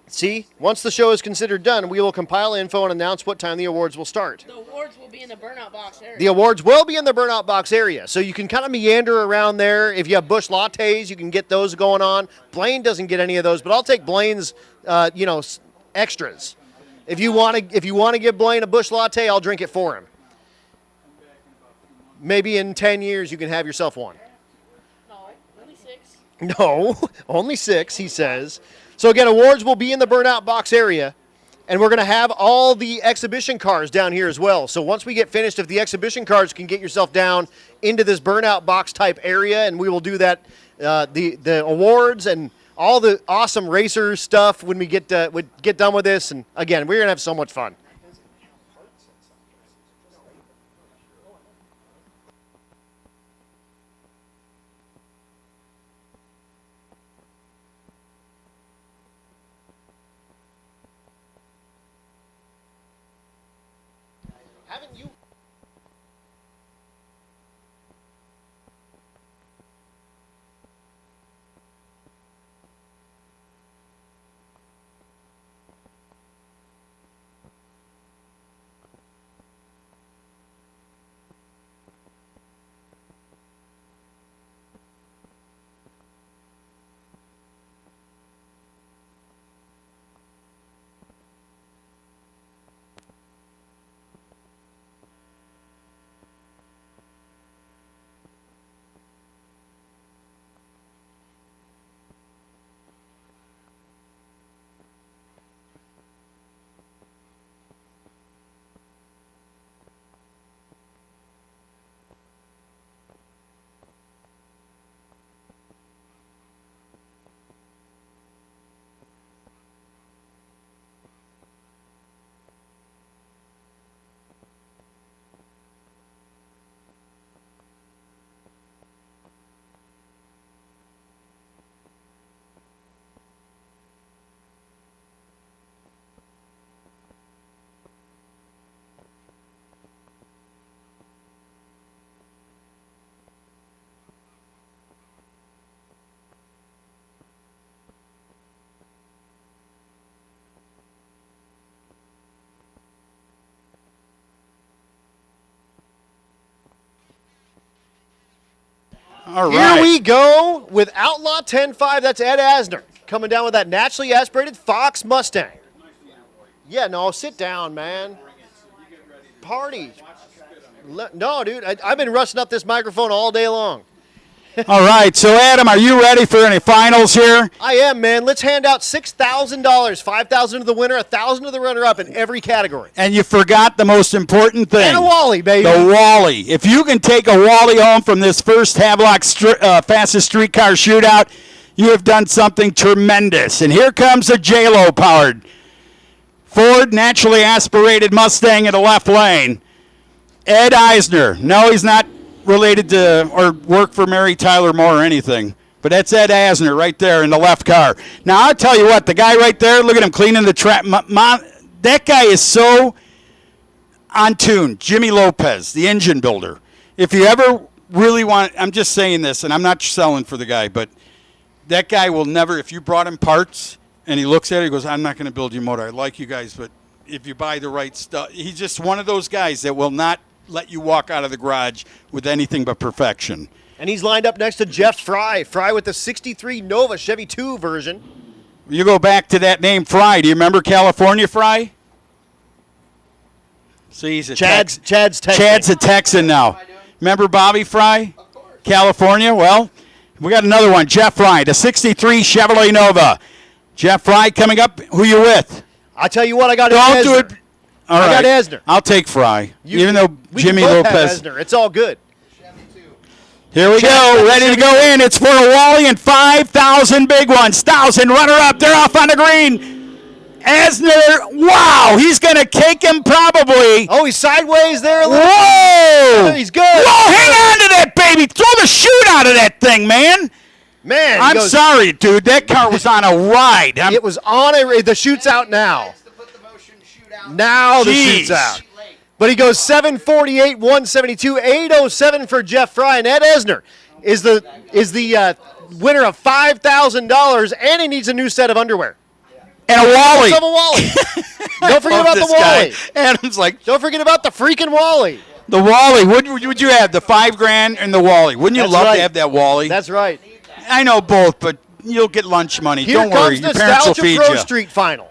Speaker 2: See, once the show is considered done, we will compile info and announce what time the awards will start.
Speaker 17: The awards will be in the burnout box area.
Speaker 2: The awards will be in the burnout box area, so you can kind of meander around there. If you have Busch lattes, you can get those going on. Blaine doesn't get any of those, but I'll take Blaine's, extras. If you want to give Blaine a Busch latte, I'll drink it for him. Maybe in 10 years you can have yourself one.
Speaker 17: No, only 6.
Speaker 2: No, only 6, he says. So again, awards will be in the burnout box area, and we're going to have all the exhibition cars down here as well. So once we get finished, if the exhibition cars can get yourself down into this burnout box type area, and we will do that, the awards and all the awesome racer stuff when we get done with this. And again, we're going to have so much fun. Haven't you?
Speaker 1: All right.
Speaker 2: Here we go with Outlaw 10.5. That's Ed Asner coming down with that naturally aspirated Fox Mustang. Yeah, no, sit down, man. Party. No, dude, I've been rusting up this microphone all day long.
Speaker 1: All right, so Adam, are you ready for any finals here?
Speaker 2: I am, man. Let's hand out $6,000, $5,000 to the winner, $1,000 to the runner-up in every category.
Speaker 1: And you forgot the most important thing.
Speaker 2: And a Wally, baby.
Speaker 1: The Wally. If you can take a Wally home from this first Havlik fastest streetcar shootout, you have done something tremendous. And here comes a J-Lo powered Ford naturally aspirated Mustang in the left lane. Ed Eisner. No, he's not related to or work for Mary Tyler Moore or anything. But that's Ed Asner right there in the left car. Now, I'll tell you what, the guy right there, look at him cleaning the track. That guy is so on tune. Jimmy Lopez, the engine builder. If you ever really want, I'm just saying this, and I'm not selling for the guy, but that guy will never, if you brought him parts and he looks at it, he goes, I'm not going to build your motor. I like you guys, but if you buy the right stuff, he's just one of those guys that will not let you walk out of the garage with anything but perfection.
Speaker 2: And he's lined up next to Jeff Fry. Fry with the 63 Nova Chevy 2 version.
Speaker 1: You go back to that name Fry. Do you remember California Fry? See, he's a
Speaker 2: Chad's Texan.
Speaker 1: Chad's a Texan now. Remember Bobby Fry? California? Well, we got another one. Jeff Fry, the 63 Chevrolet Nova. Jeff Fry coming up. Who you with?
Speaker 2: I tell you what, I got
Speaker 1: Don't do it. All right.
Speaker 2: I got Asner.
Speaker 1: I'll take Fry, even though
Speaker 2: We
Speaker 1: Jimmy
Speaker 2: can both
Speaker 1: Lopez.
Speaker 2: have Asner. It's all good.
Speaker 1: Here we go, ready to go in. It's for a Wally and 5,000 big ones. 1,000 runner up. They're off on the green. Asner, wow, he's going to cake him probably.
Speaker 2: Oh, he's sideways there a little.
Speaker 1: Whoa!
Speaker 2: He's good.
Speaker 1: Whoa, hang on to that, baby. Throw the shoot out of that thing, man.
Speaker 2: Man,
Speaker 1: I'm sorry, dude. That car was on a ride.
Speaker 2: It was on the shoot's out now. Now the shoot's out. But he goes 748, 172, 807 for Jeff Fry, and Ed Asner is the winner of $5,000, and he needs a new set of underwear.
Speaker 1: And a Wally.
Speaker 2: Of a Wally. Don't forget about the Wally.
Speaker 1: Adam's like,
Speaker 2: don't forget about the freaking Wally.
Speaker 1: The Wally. What would you have? The $5,000 and the Wally. Wouldn't you love to have that Wally?
Speaker 2: That's right.
Speaker 1: I know both, but you'll get lunch money.
Speaker 2: Here
Speaker 1: Don't worry.
Speaker 2: comes
Speaker 1: Your parents will feed
Speaker 2: Pro
Speaker 1: you.
Speaker 2: Street Final.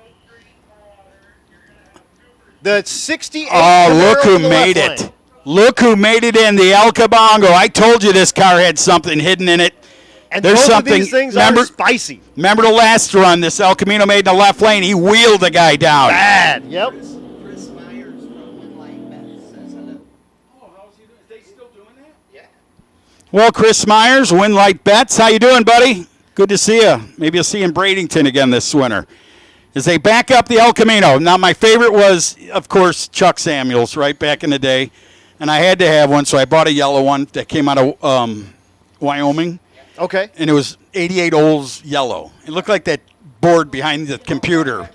Speaker 2: The 68.
Speaker 1: Oh, look
Speaker 2: Camaro
Speaker 1: who
Speaker 2: in the
Speaker 1: made
Speaker 2: left
Speaker 1: it.
Speaker 2: lane.
Speaker 1: Look who made it in the El Cabongo. I told you this car had something hidden in it.
Speaker 2: And
Speaker 1: There's
Speaker 2: both
Speaker 1: something.
Speaker 2: of these things are spicy.
Speaker 1: Remember the last run this El Camino made in the left lane? He wheeled the guy down.
Speaker 2: Bad. Yep.
Speaker 3: Chris Myers from Winlight Bet says hello.
Speaker 4: Oh, how's he doing? Is they still doing that?
Speaker 3: Yeah.
Speaker 1: Well, Chris Myers, Winlight Bets. How you doing, buddy? Good to see you. Maybe you'll see you in Bradenton again this winter. As they back up the El Camino. Now, my favorite was, of course, Chuck Samuels, right back in the day. And I had to have one, so I bought a yellow one that came out of Wyoming.
Speaker 2: Okay.
Speaker 1: And it was 88 Olds yellow. It looked like that board behind the computer.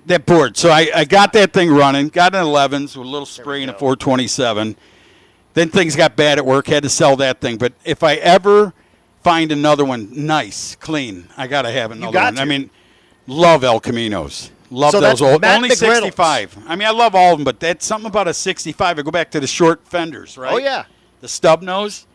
Speaker 1: That board. So I got that thing running, got an 11s with a little spray and a 427. Then things got bad at work, had to sell that thing. But if I ever find another one nice, clean, I got to have another one.
Speaker 2: to.
Speaker 1: I mean, love El Caminos. Love
Speaker 2: So
Speaker 1: those
Speaker 2: that's
Speaker 1: old.
Speaker 2: Matt
Speaker 1: Only
Speaker 2: McReynolds.
Speaker 1: 65. I mean, I love all of them, but that's something about a 65. I go back to the short fenders, right?
Speaker 2: Oh, yeah.
Speaker 1: The stub nose.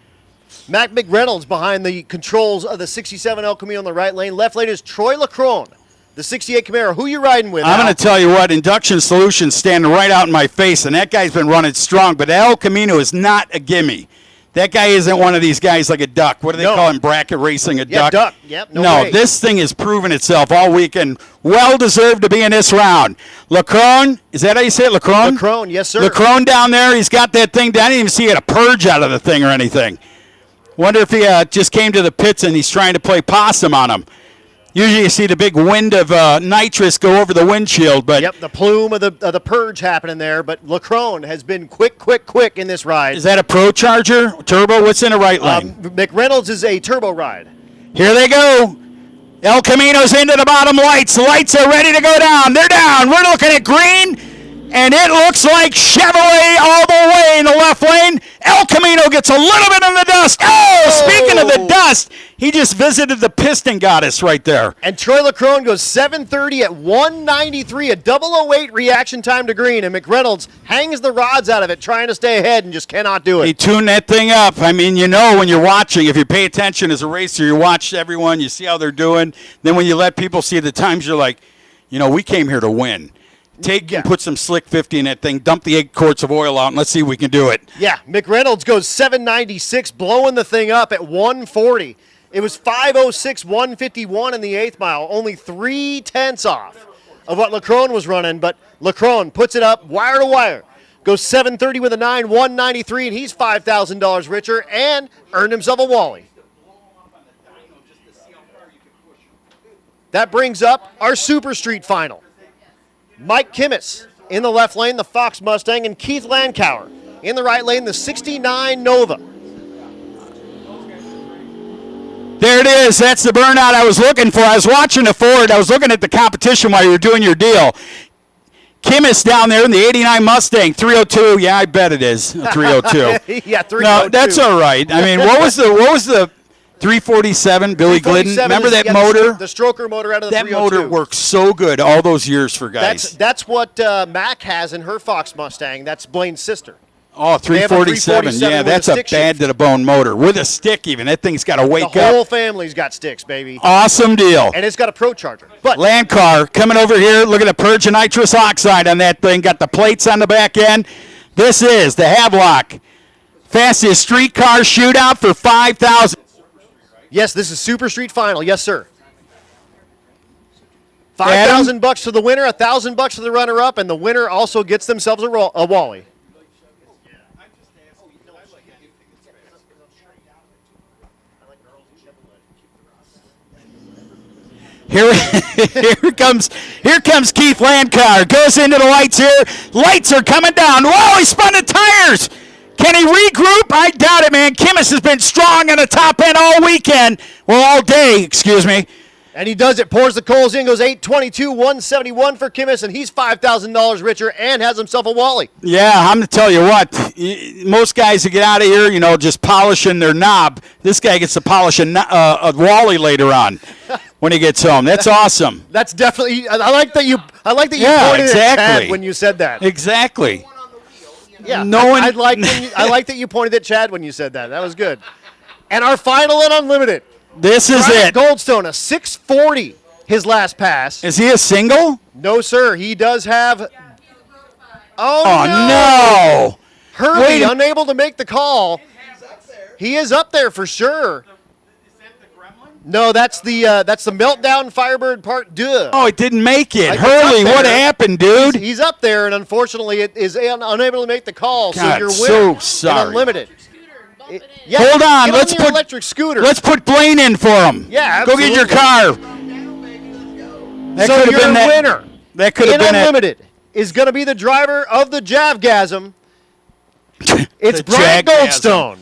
Speaker 2: Mac McReynolds behind the controls of the 67 El Camino in the right lane. Left lane is Troy LaCrone, the 68 Camaro. Who you riding with?
Speaker 1: I'm
Speaker 2: Al?
Speaker 1: going to tell you what, Induction Solutions standing right out in my face, and that guy's been running strong, but El Camino is not a gimme. That guy isn't one of these guys like a duck. What do they call him? Bracket racing, a
Speaker 2: Yeah,
Speaker 1: duck?
Speaker 2: duck. Yep, no way.
Speaker 1: This thing has proven itself all weekend. Well deserved to be in this round. LaCrone, is that how you say it, LaCrone?
Speaker 2: LaCrone, yes, sir.
Speaker 1: LaCrone down there, he's got that thing down. I didn't even see he had a purge out of the thing or anything. Wonder if he just came to the pits and he's trying to play possum on him. Usually you see the big wind of nitrous go over the windshield, but
Speaker 2: Yep, the plume of the purge happening there, but LaCrone has been quick in this ride.
Speaker 1: is that a Pro Charger turbo? What's in the right lane?
Speaker 2: McReynolds is a turbo ride.
Speaker 1: Here they go. El Camino's into the bottom lights. The lights are ready to go down. They're down. We're looking at green, and it looks like Chevrolet all the way in the left lane. El Camino gets a little bit in the dust. Oh, speaking of the dust, he just visited the piston goddess right there.
Speaker 2: And Troy LaCrone goes 7:30 at 193, a 008 reaction time to green, and McReynolds hangs the rods out of it, trying to stay ahead and just cannot do it.
Speaker 1: He tuned that thing up. I mean, you know when you're watching, if you pay attention as a racer, you watch everyone, you see how they're doing. Then when you let people see the times, you're like, you know, we came here to win. Take and put some Slick 50 in that thing, dump the 8 quarts of oil out, and let's see if we can do it.
Speaker 2: Yeah, McReynolds goes 796, blowing the thing up at 140. It was 506, 151 in the 8th mile, only 3/10 off of what LaCrone was running, but LaCrone puts it up wire to wire. Goes 730 with a 9, 193, and he's $5,000 richer and earned himself a Wally. That brings up our Super Street final. Mike Kimmis in the left lane, the Fox Mustang, and Keith Landauer in the right lane, the 69 Nova.
Speaker 1: There it is. That's the burnout I was looking for. I was watching the Ford. I was looking at the competition while you were doing your deal. Kimmis down there in the 89 Mustang, 302. Yeah, I bet it is a 302.
Speaker 2: Yeah, 302.
Speaker 1: No, that's all right. I mean, what was the 347 Billy Glidden?
Speaker 2: 347
Speaker 1: Remember
Speaker 2: is-
Speaker 1: that
Speaker 2: yeah,
Speaker 1: motor?
Speaker 2: The stroker motor out of the
Speaker 1: That
Speaker 2: 302.
Speaker 1: motor worked so good all those years for guys.
Speaker 2: That's what Mac has in her Fox Mustang. That's Blaine's sister.
Speaker 1: Oh,
Speaker 2: They have a
Speaker 1: 347. Yeah,
Speaker 2: with a
Speaker 1: that's a
Speaker 2: stick
Speaker 1: bad to the bone motor. With a stick even. That thing's got to wake
Speaker 2: The whole
Speaker 1: up.
Speaker 2: family's got sticks, baby.
Speaker 1: Awesome deal.
Speaker 2: And it's got a Pro Charger. But
Speaker 1: Land car coming over here. Look at the purge of nitrous oxide on that thing. Got the plates on the back end. This is the Havlik fastest streetcar shootout for 5,000.
Speaker 2: yes, this is Super Street Final. Yes, sir. $5,000 to the winner, $1,000 to the runner-up, and the winner also gets themselves a Wally.
Speaker 1: Here comes Keith Landauer. Goes into the lights here. Lights are coming down. Whoa, he spun the tires. Can he regroup? I doubt it, man. Kimmis has been strong on the top end all weekend. Well, all day, excuse me.
Speaker 2: And he does it, pours the coals in, goes 822, 171 for Kimmis, and he's $5,000 richer and has himself a Wally.
Speaker 1: Yeah, I'm going to tell you what. Most guys that get out of here, just polishing their knob. This guy gets to polish a Wally later on when he gets home. That's awesome.
Speaker 2: That's definitely. I like that you pointed at Chad when you said that.
Speaker 1: Exactly.
Speaker 2: Yeah,
Speaker 1: I
Speaker 2: like that you pointed at Chad when you said that. That was good. And our final and unlimited.
Speaker 1: This is
Speaker 2: Brian
Speaker 1: it.
Speaker 2: Goldstone, a 640, his last pass.
Speaker 1: Is he a single?
Speaker 2: No, sir. He does have.
Speaker 1: Oh, no.
Speaker 2: Herbie, unable to make the call. He is up there for sure. No, that's the Meltdown Firebird Part 2.
Speaker 1: Oh, it didn't make it.
Speaker 2: Like,
Speaker 1: Hurley, what happened, dude?
Speaker 2: He's up there, and unfortunately, it is unable to make the call.
Speaker 1: God,
Speaker 2: so you're
Speaker 1: so
Speaker 2: winning
Speaker 1: sorry.
Speaker 2: unlimited.
Speaker 1: Hold on,
Speaker 2: let's put electric scooter.
Speaker 1: Let's put Blaine in for him.
Speaker 2: Yeah,
Speaker 1: go get your
Speaker 2: absolutely.
Speaker 1: car. That
Speaker 2: So
Speaker 1: could've
Speaker 2: your
Speaker 1: been that-
Speaker 2: winner
Speaker 1: That could have
Speaker 2: in
Speaker 1: been
Speaker 2: unlimited is going to be the driver of the Javgasm. It's
Speaker 1: The
Speaker 2: Brian
Speaker 1: Javgasm.
Speaker 2: Goldstone.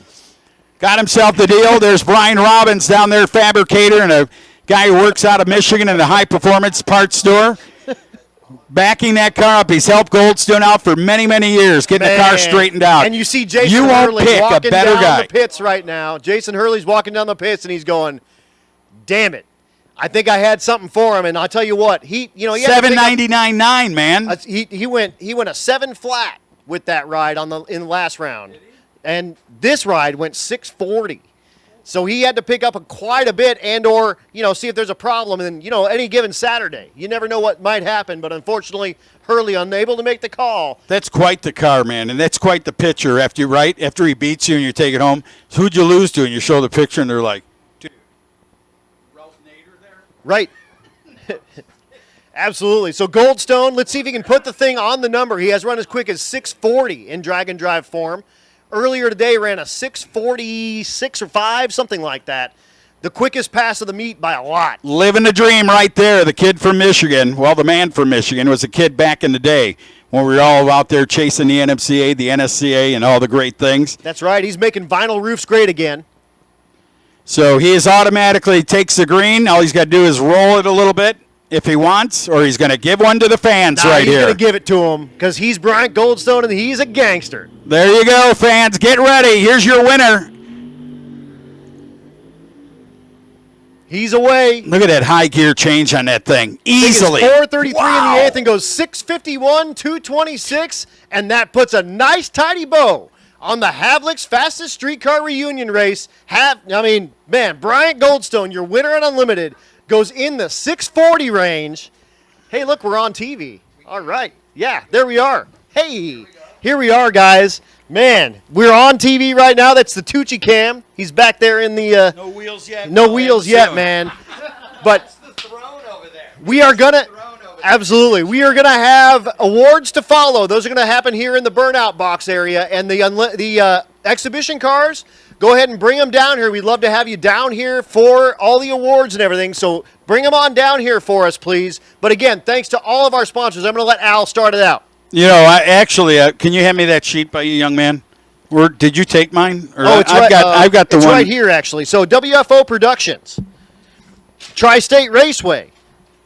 Speaker 1: Got himself the deal. There's Brian Robbins down there, fabricator, and a guy who works out of Michigan in a high-performance parts store. Backing that car up. He's helped Goldstone out for many, many years, getting the car straightened out.
Speaker 2: And you see Jason
Speaker 1: You won't
Speaker 2: Hurley
Speaker 1: pick a
Speaker 2: walking
Speaker 1: better
Speaker 2: down
Speaker 1: guy.
Speaker 2: the pits right now. Jason Hurley's walking down the pits, and he's going, damn it. I think I had something for him, and I'll tell you what. He had to pick up-
Speaker 1: $799.9, man.
Speaker 2: He went a 7 flat with that ride in the last round. And this ride went 640. So he had to pick up quite a bit and/or see if there's a problem. And any given Saturday, you never know what might happen. But unfortunately, Hurley unable to make the call.
Speaker 1: That's quite the car, man, and that's quite the picture. After he beats you and you take it home, so who'd you lose to? And you show the picture, and they're like,
Speaker 2: Right. Absolutely. So Goldstone, let's see if he can put the thing on the number. He has run as quick as 640 in drag and drive form. Earlier today ran a 646 or 5, something like that. The quickest pass of the meet by a lot.
Speaker 1: living the dream right there. The kid from Michigan, well, the man from Michigan was a kid back in the day when we were all out there chasing the NMCA, the NSCA, and all the great things.
Speaker 2: That's right. He's making vinyl roofs great again.
Speaker 1: So he is automatically takes the green. All he's got to do is roll it a little bit if he wants, or he's going to give one to the fans right
Speaker 2: he's
Speaker 1: here.
Speaker 2: He's going to give it to him because he's Brian Goldstone and he's a gangster.
Speaker 1: There you go, fans. Get ready. Here's your winner.
Speaker 2: He's away.
Speaker 1: Look at that high gear change on that thing. Easily.
Speaker 2: 433 in
Speaker 1: Wow.
Speaker 2: the eighth and goes 651, 226, and that puts a nice tidy bow on the Havlik's fastest streetcar reunion race. Brian Goldstone, your winner at Unlimited, goes in the 640 range. Hey, look, we're on TV. All right. Yeah, there we are. Hey, here we are, guys. Man, we're on TV right now. That's the Tucci cam. He's back there in the...
Speaker 1: no wheels yet.
Speaker 2: No wheels yet, man. But we are going to... Absolutely. We are going to have awards to follow. Those are going to happen here in the Burnout Box area. And the exhibition cars, go ahead and bring them down here. We'd love to have you down here for all the awards and everything. So bring them on down here for us, please. But again, thanks to all of our sponsors. I'm going to let Al start it out.
Speaker 1: Can you hand me that sheet by you, young man? Or did you take mine? Or
Speaker 2: I've
Speaker 1: got the
Speaker 2: it's
Speaker 1: one
Speaker 2: right here, actually. So WFO Productions, Tri-State Raceway.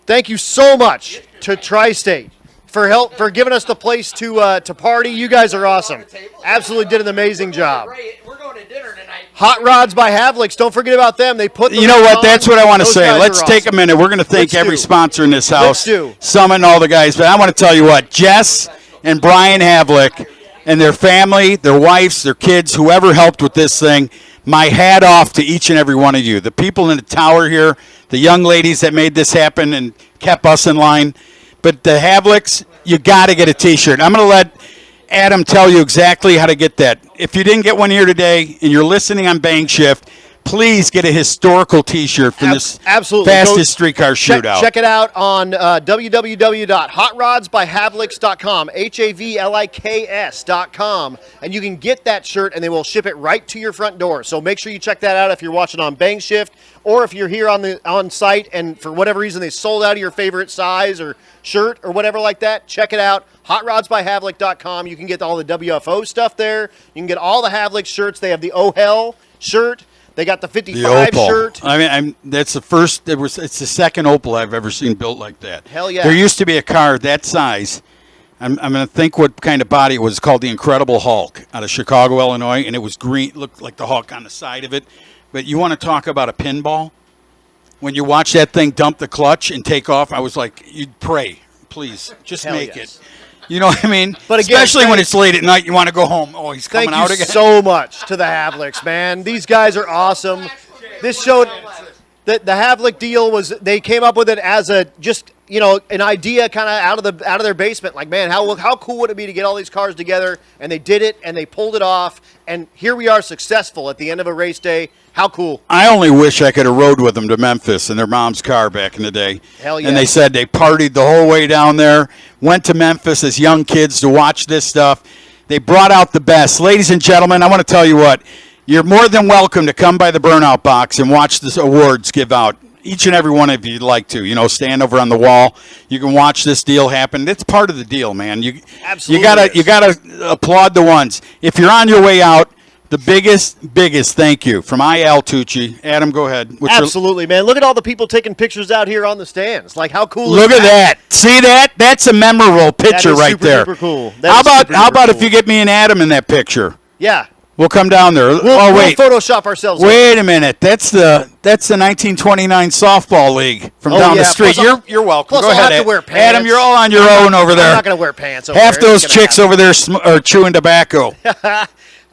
Speaker 2: Thank you so much to Tri-State for giving us the place to party. You guys are awesome. Absolutely did an amazing job.
Speaker 5: We're going to dinner tonight.
Speaker 2: Hot Rods by Havlik's. Don't forget about them. They put.
Speaker 1: You know what? That's what I want to
Speaker 2: Those
Speaker 1: say.
Speaker 2: guys
Speaker 1: Let's
Speaker 2: are
Speaker 1: take a
Speaker 2: awesome.
Speaker 1: minute. We're going to thank
Speaker 2: Let's
Speaker 1: every
Speaker 2: do.
Speaker 1: sponsor in this house.
Speaker 2: Let's do.
Speaker 1: Summon all the guys. But I want to tell you what, Jess and Brian Havlik and their family, their wives, their kids, whoever helped with this thing, my hat off to each and every one of you. The people in the tower here, the young ladies that made this happen and kept us in line. But the Havliks, you got to get a T-shirt. I'm going to let Adam tell you exactly how to get that. If you didn't get one here today and you're listening on Bang Shift, please get a historical T-shirt for this
Speaker 2: absolutely.
Speaker 1: fastest streetcar shootout.
Speaker 2: Check it out on www.hotrodsbyhavliks.com, HAVLIKS.com, and you can get that shirt, and they will ship it right to your front door. So make sure you check that out if you're watching on Bang Shift, or if you're here on site and for whatever reason they sold out of your favorite size or shirt or whatever like that. Check it out, hotrodsbyhavlik.com. You can get all the WFO stuff there. You can get all the Havlik shirts. They have the Oh Hell shirt. They got the
Speaker 1: The
Speaker 2: 55
Speaker 1: Opal.
Speaker 2: shirt.
Speaker 1: I mean, it's the second Opal I've ever seen built like that.
Speaker 2: Hell yeah.
Speaker 1: There used to be a car that size. I'm going to think what kind of body it was. Called the Incredible Hulk out of Chicago, Illinois, and it was green. Looked like the Hulk on the side of it. But you want to talk about a pinball? When you watch that thing dump the clutch and take off, I was like, you'd pray, please, just
Speaker 2: Hell
Speaker 1: make
Speaker 2: yes.
Speaker 1: it. You know what I mean?
Speaker 2: But again,
Speaker 1: especially when it's late at night, you want to go home. Oh, he's coming
Speaker 2: Thank
Speaker 1: out
Speaker 2: you
Speaker 1: again.
Speaker 2: so much to the Havliks, man. These guys are awesome. This showed that the Havlik deal was, they came up with it as a just, you know, an idea kind of out of their basement. Like, man, how cool would it be to get all these cars together? And they did it, and they pulled it off. And here we are, successful at the end of a race day. How cool.
Speaker 1: I only wish I could have rode with them to Memphis in their mom's car back in the day.
Speaker 2: Hell yeah.
Speaker 1: And they said they partied the whole way down there, went to Memphis as young kids to watch this stuff. They brought out the best. Ladies and gentlemen, I want to tell you what, you're more than welcome to come by the Burnout Box and watch the awards give out. Each and every one of you'd like to, stand over on the wall. You can watch this deal happen. It's part of the deal, man.
Speaker 2: Absolutely
Speaker 1: you gotta applaud the ones. If you're on your way out, the biggest thank you from Al Tucci. Adam, go ahead.
Speaker 2: Absolutely, man. Look at all the people taking pictures out here on the stands. Like, how cool
Speaker 1: Look
Speaker 2: is
Speaker 1: at that. See that? That's a memorable picture
Speaker 2: is
Speaker 1: right
Speaker 2: super
Speaker 1: there.
Speaker 2: duper cool.
Speaker 1: How
Speaker 2: That is
Speaker 1: about
Speaker 2: super duper
Speaker 1: if you get me and Adam in that picture?
Speaker 2: Yeah.
Speaker 1: We'll come down there.
Speaker 2: We'll
Speaker 1: wait.
Speaker 2: Photoshop ourselves.
Speaker 1: Wait a minute. That's the 1929 softball league from down the street.
Speaker 2: Plus
Speaker 1: you're welcome.
Speaker 2: Plus
Speaker 1: Go
Speaker 2: I'll
Speaker 1: ahead,
Speaker 2: have to wear pants.
Speaker 1: Adam. You're all on your own over there.
Speaker 2: I'm not going to wear pants over
Speaker 1: Half
Speaker 2: there.
Speaker 1: those
Speaker 2: It's gonna
Speaker 1: chicks
Speaker 2: happen.
Speaker 1: over there are chewing tobacco.
Speaker 2: Of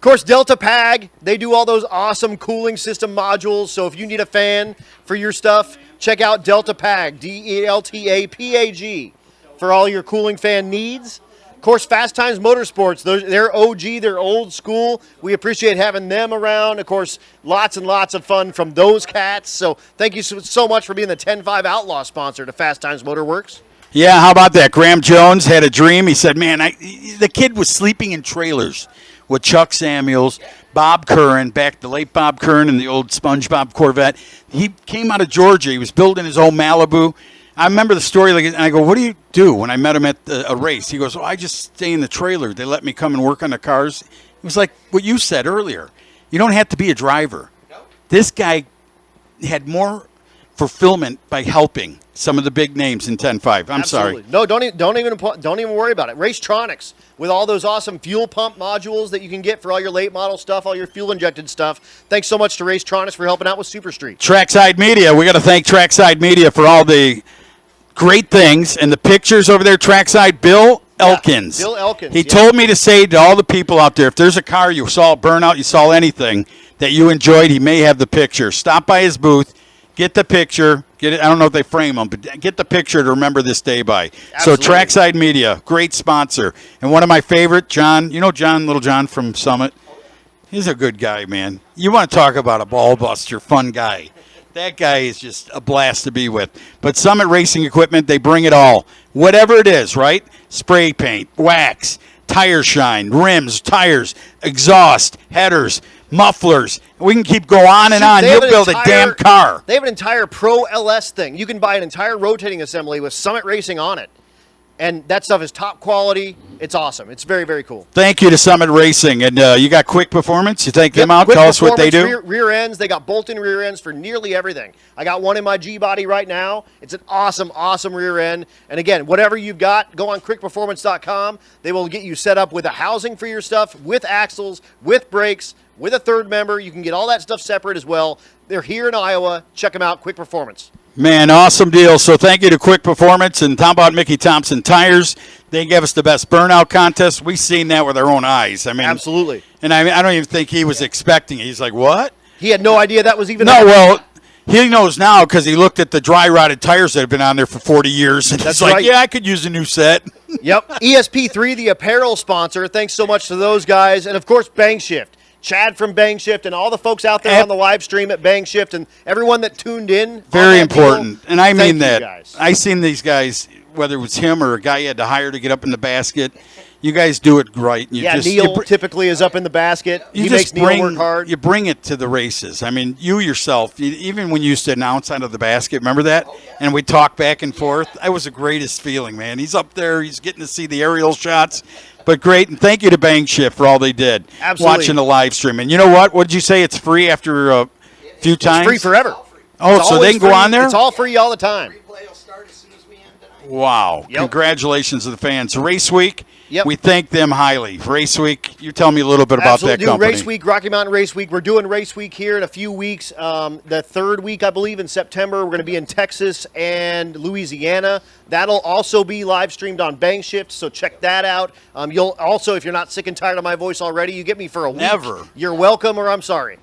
Speaker 2: course, Delta Pag, they do all those awesome cooling system modules. So if you need a fan for your stuff, check out Delta Pag, DELTAPAG, for all your cooling fan needs. Of course, Fast Times Motorsports, they're OG, they're old school. We appreciate having them around. Of course, lots and lots of fun from those cats. So thank you so much for being the 10-5 Outlaw sponsor to Fast Times Motorworks.
Speaker 1: Yeah, how about that? Graham Jones had a dream. He said, man, the kid was sleeping in trailers with Chuck Samuels, Bob Curran, the late Bob Curran in the old SpongeBob Corvette. He came out of Georgia. He was building his own Malibu. I remember the story, and I go, what do you do when I met him at a race? He goes, I just stay in the trailer. They let me come and work on the cars. It was like what you said earlier. You don't have to be a driver. This guy had more fulfillment by helping some of the big names in 10-5. I'm sorry.
Speaker 2: No, don't even worry about it. Racetronics with all those awesome fuel pump modules that you can get for all your late model stuff, all your fuel injected stuff. Thanks so much to Racetronics for helping out with Super Street.
Speaker 1: Trackside Media. We got to thank Trackside Media for all the great things and the pictures over there. Trackside Bill Elkins.
Speaker 2: Bill Elkins.
Speaker 1: He told me to say to all the people out there, if there's a car you saw burnout, you saw anything that you enjoyed, he may have the picture. Stop by his booth. Get the picture. Get it. I don't know if they frame them, but get the picture to remember this day by.
Speaker 2: Absolutely.
Speaker 1: So Trackside Media, great sponsor. And one of my favorite, John, Little John from Summit? He's a good guy, man. You want to talk about a ball buster, fun guy. That guy is just a blast to be with. But Summit Racing Equipment, they bring it all. Whatever it is, right? Spray paint, wax, tire shine, rims, tires, exhaust, headers, mufflers. We can keep going on and on. You'll build a damn car.
Speaker 2: They have an entire Pro LS thing. You can buy an entire rotating assembly with Summit Racing on it. And that stuff is top quality. It's awesome. It's very, very cool.
Speaker 1: Thank you to Summit Racing. And you got Quick Performance. You take them out. Tell us what they do.
Speaker 2: Rear ends. They got bolt-in rear ends for nearly everything. I got one in my G-Body right now. It's an awesome, awesome rear end. And again, whatever you've got, go on quickperformance.com. They will get you set up with a housing for your stuff, with axles, with brakes, with a third member. You can get all that stuff separate as well. They're here in Iowa. Check them out, Quick Performance.
Speaker 1: Man, awesome deal. So thank you to Quick Performance and how about Mickey Thompson Tires. They gave us the best burnout contest. We've seen that with our own eyes. I mean,
Speaker 2: absolutely.
Speaker 1: And I don't even think he was expecting it. He's like, what?
Speaker 2: He had no idea that was even
Speaker 1: No, well, he knows now because he looked at the dry rotted tires that have been on there for 40 years. And
Speaker 2: That's
Speaker 1: he's like,
Speaker 2: right.
Speaker 1: yeah, I could use a new set.
Speaker 2: Yep. ESP3, the apparel sponsor. Thanks so much to those guys. And, of course, Bang Shift. Chad from Bang Shift and all the folks out there on the live stream at Bang Shift and everyone that tuned in.
Speaker 1: Very important. And I mean
Speaker 2: Thank you,
Speaker 1: that.
Speaker 2: guys.
Speaker 1: I seen these guys, whether it was him or a guy you had to hire to get up in the basket. You guys do it right. You
Speaker 2: Yeah,
Speaker 1: just,
Speaker 2: Neil typically is up in the basket.
Speaker 1: You
Speaker 2: He
Speaker 1: just
Speaker 2: makes Neil work hard.
Speaker 1: You bring it to the races. I mean, you yourself, even when you used to announce out of the basket, remember that? And we talk back and forth. That was the greatest feeling, man. He's up there. He's getting to see the aerial shots. But great, and thank you to Bang Shift for all they did.
Speaker 2: Absolutely.
Speaker 1: Watching the live stream. And you know what? What did you say? It's free after few times?
Speaker 2: It's free forever.
Speaker 1: Oh,
Speaker 2: It's
Speaker 1: so they
Speaker 2: always
Speaker 1: can go
Speaker 2: free.
Speaker 1: on there?
Speaker 2: It's all free all the time.
Speaker 3: Replay will start as soon as we end tonight.
Speaker 1: Wow.
Speaker 2: Yep.
Speaker 1: Congratulations to the fans. Race Week,
Speaker 2: Yep.
Speaker 1: we thank them highly. Race Week, you tell me a little bit about
Speaker 2: Absolutely,
Speaker 1: that
Speaker 2: dude.
Speaker 1: company.
Speaker 2: Race Week, Rocky Mountain Race Week. We're doing Race Week here in a few weeks. The third week, I believe, in September. We're going to be in Texas and Louisiana. That'll also be live streamed on Bang Shift, so check that out. You'll also, if you're not sick and tired of my voice already, you get me for a week.
Speaker 1: Never.
Speaker 2: You're welcome, or I'm sorry.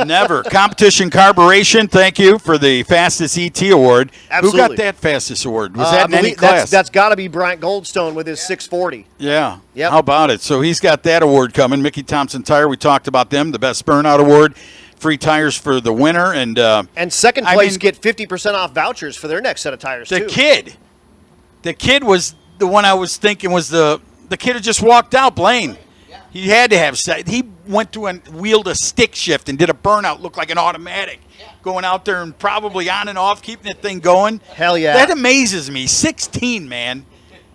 Speaker 1: Never. Competition Carburation, thank you for the fastest ET award.
Speaker 2: Absolutely.
Speaker 1: Who got that fastest award? Was
Speaker 2: I
Speaker 1: that in any
Speaker 2: believe
Speaker 1: class?
Speaker 2: That's got to be Bryant Goldstone with his 640.
Speaker 1: Yeah.
Speaker 2: Yep.
Speaker 1: How about it? So he's got that award coming. Mickey Thompson Tire, we talked about them, the Best Burnout Award. Free tires for the winner. And
Speaker 2: second place get 50% off vouchers for their next set of tires,
Speaker 1: the
Speaker 2: too.
Speaker 1: The kid was the one I was thinking was the kid who just walked out, Blaine. He had to have he went to and wheeled a stick shift and did a burnout, looked like an automatic, going out there and probably on and off, keeping that thing going.
Speaker 2: Hell yeah.
Speaker 1: That amazes me. 16, man.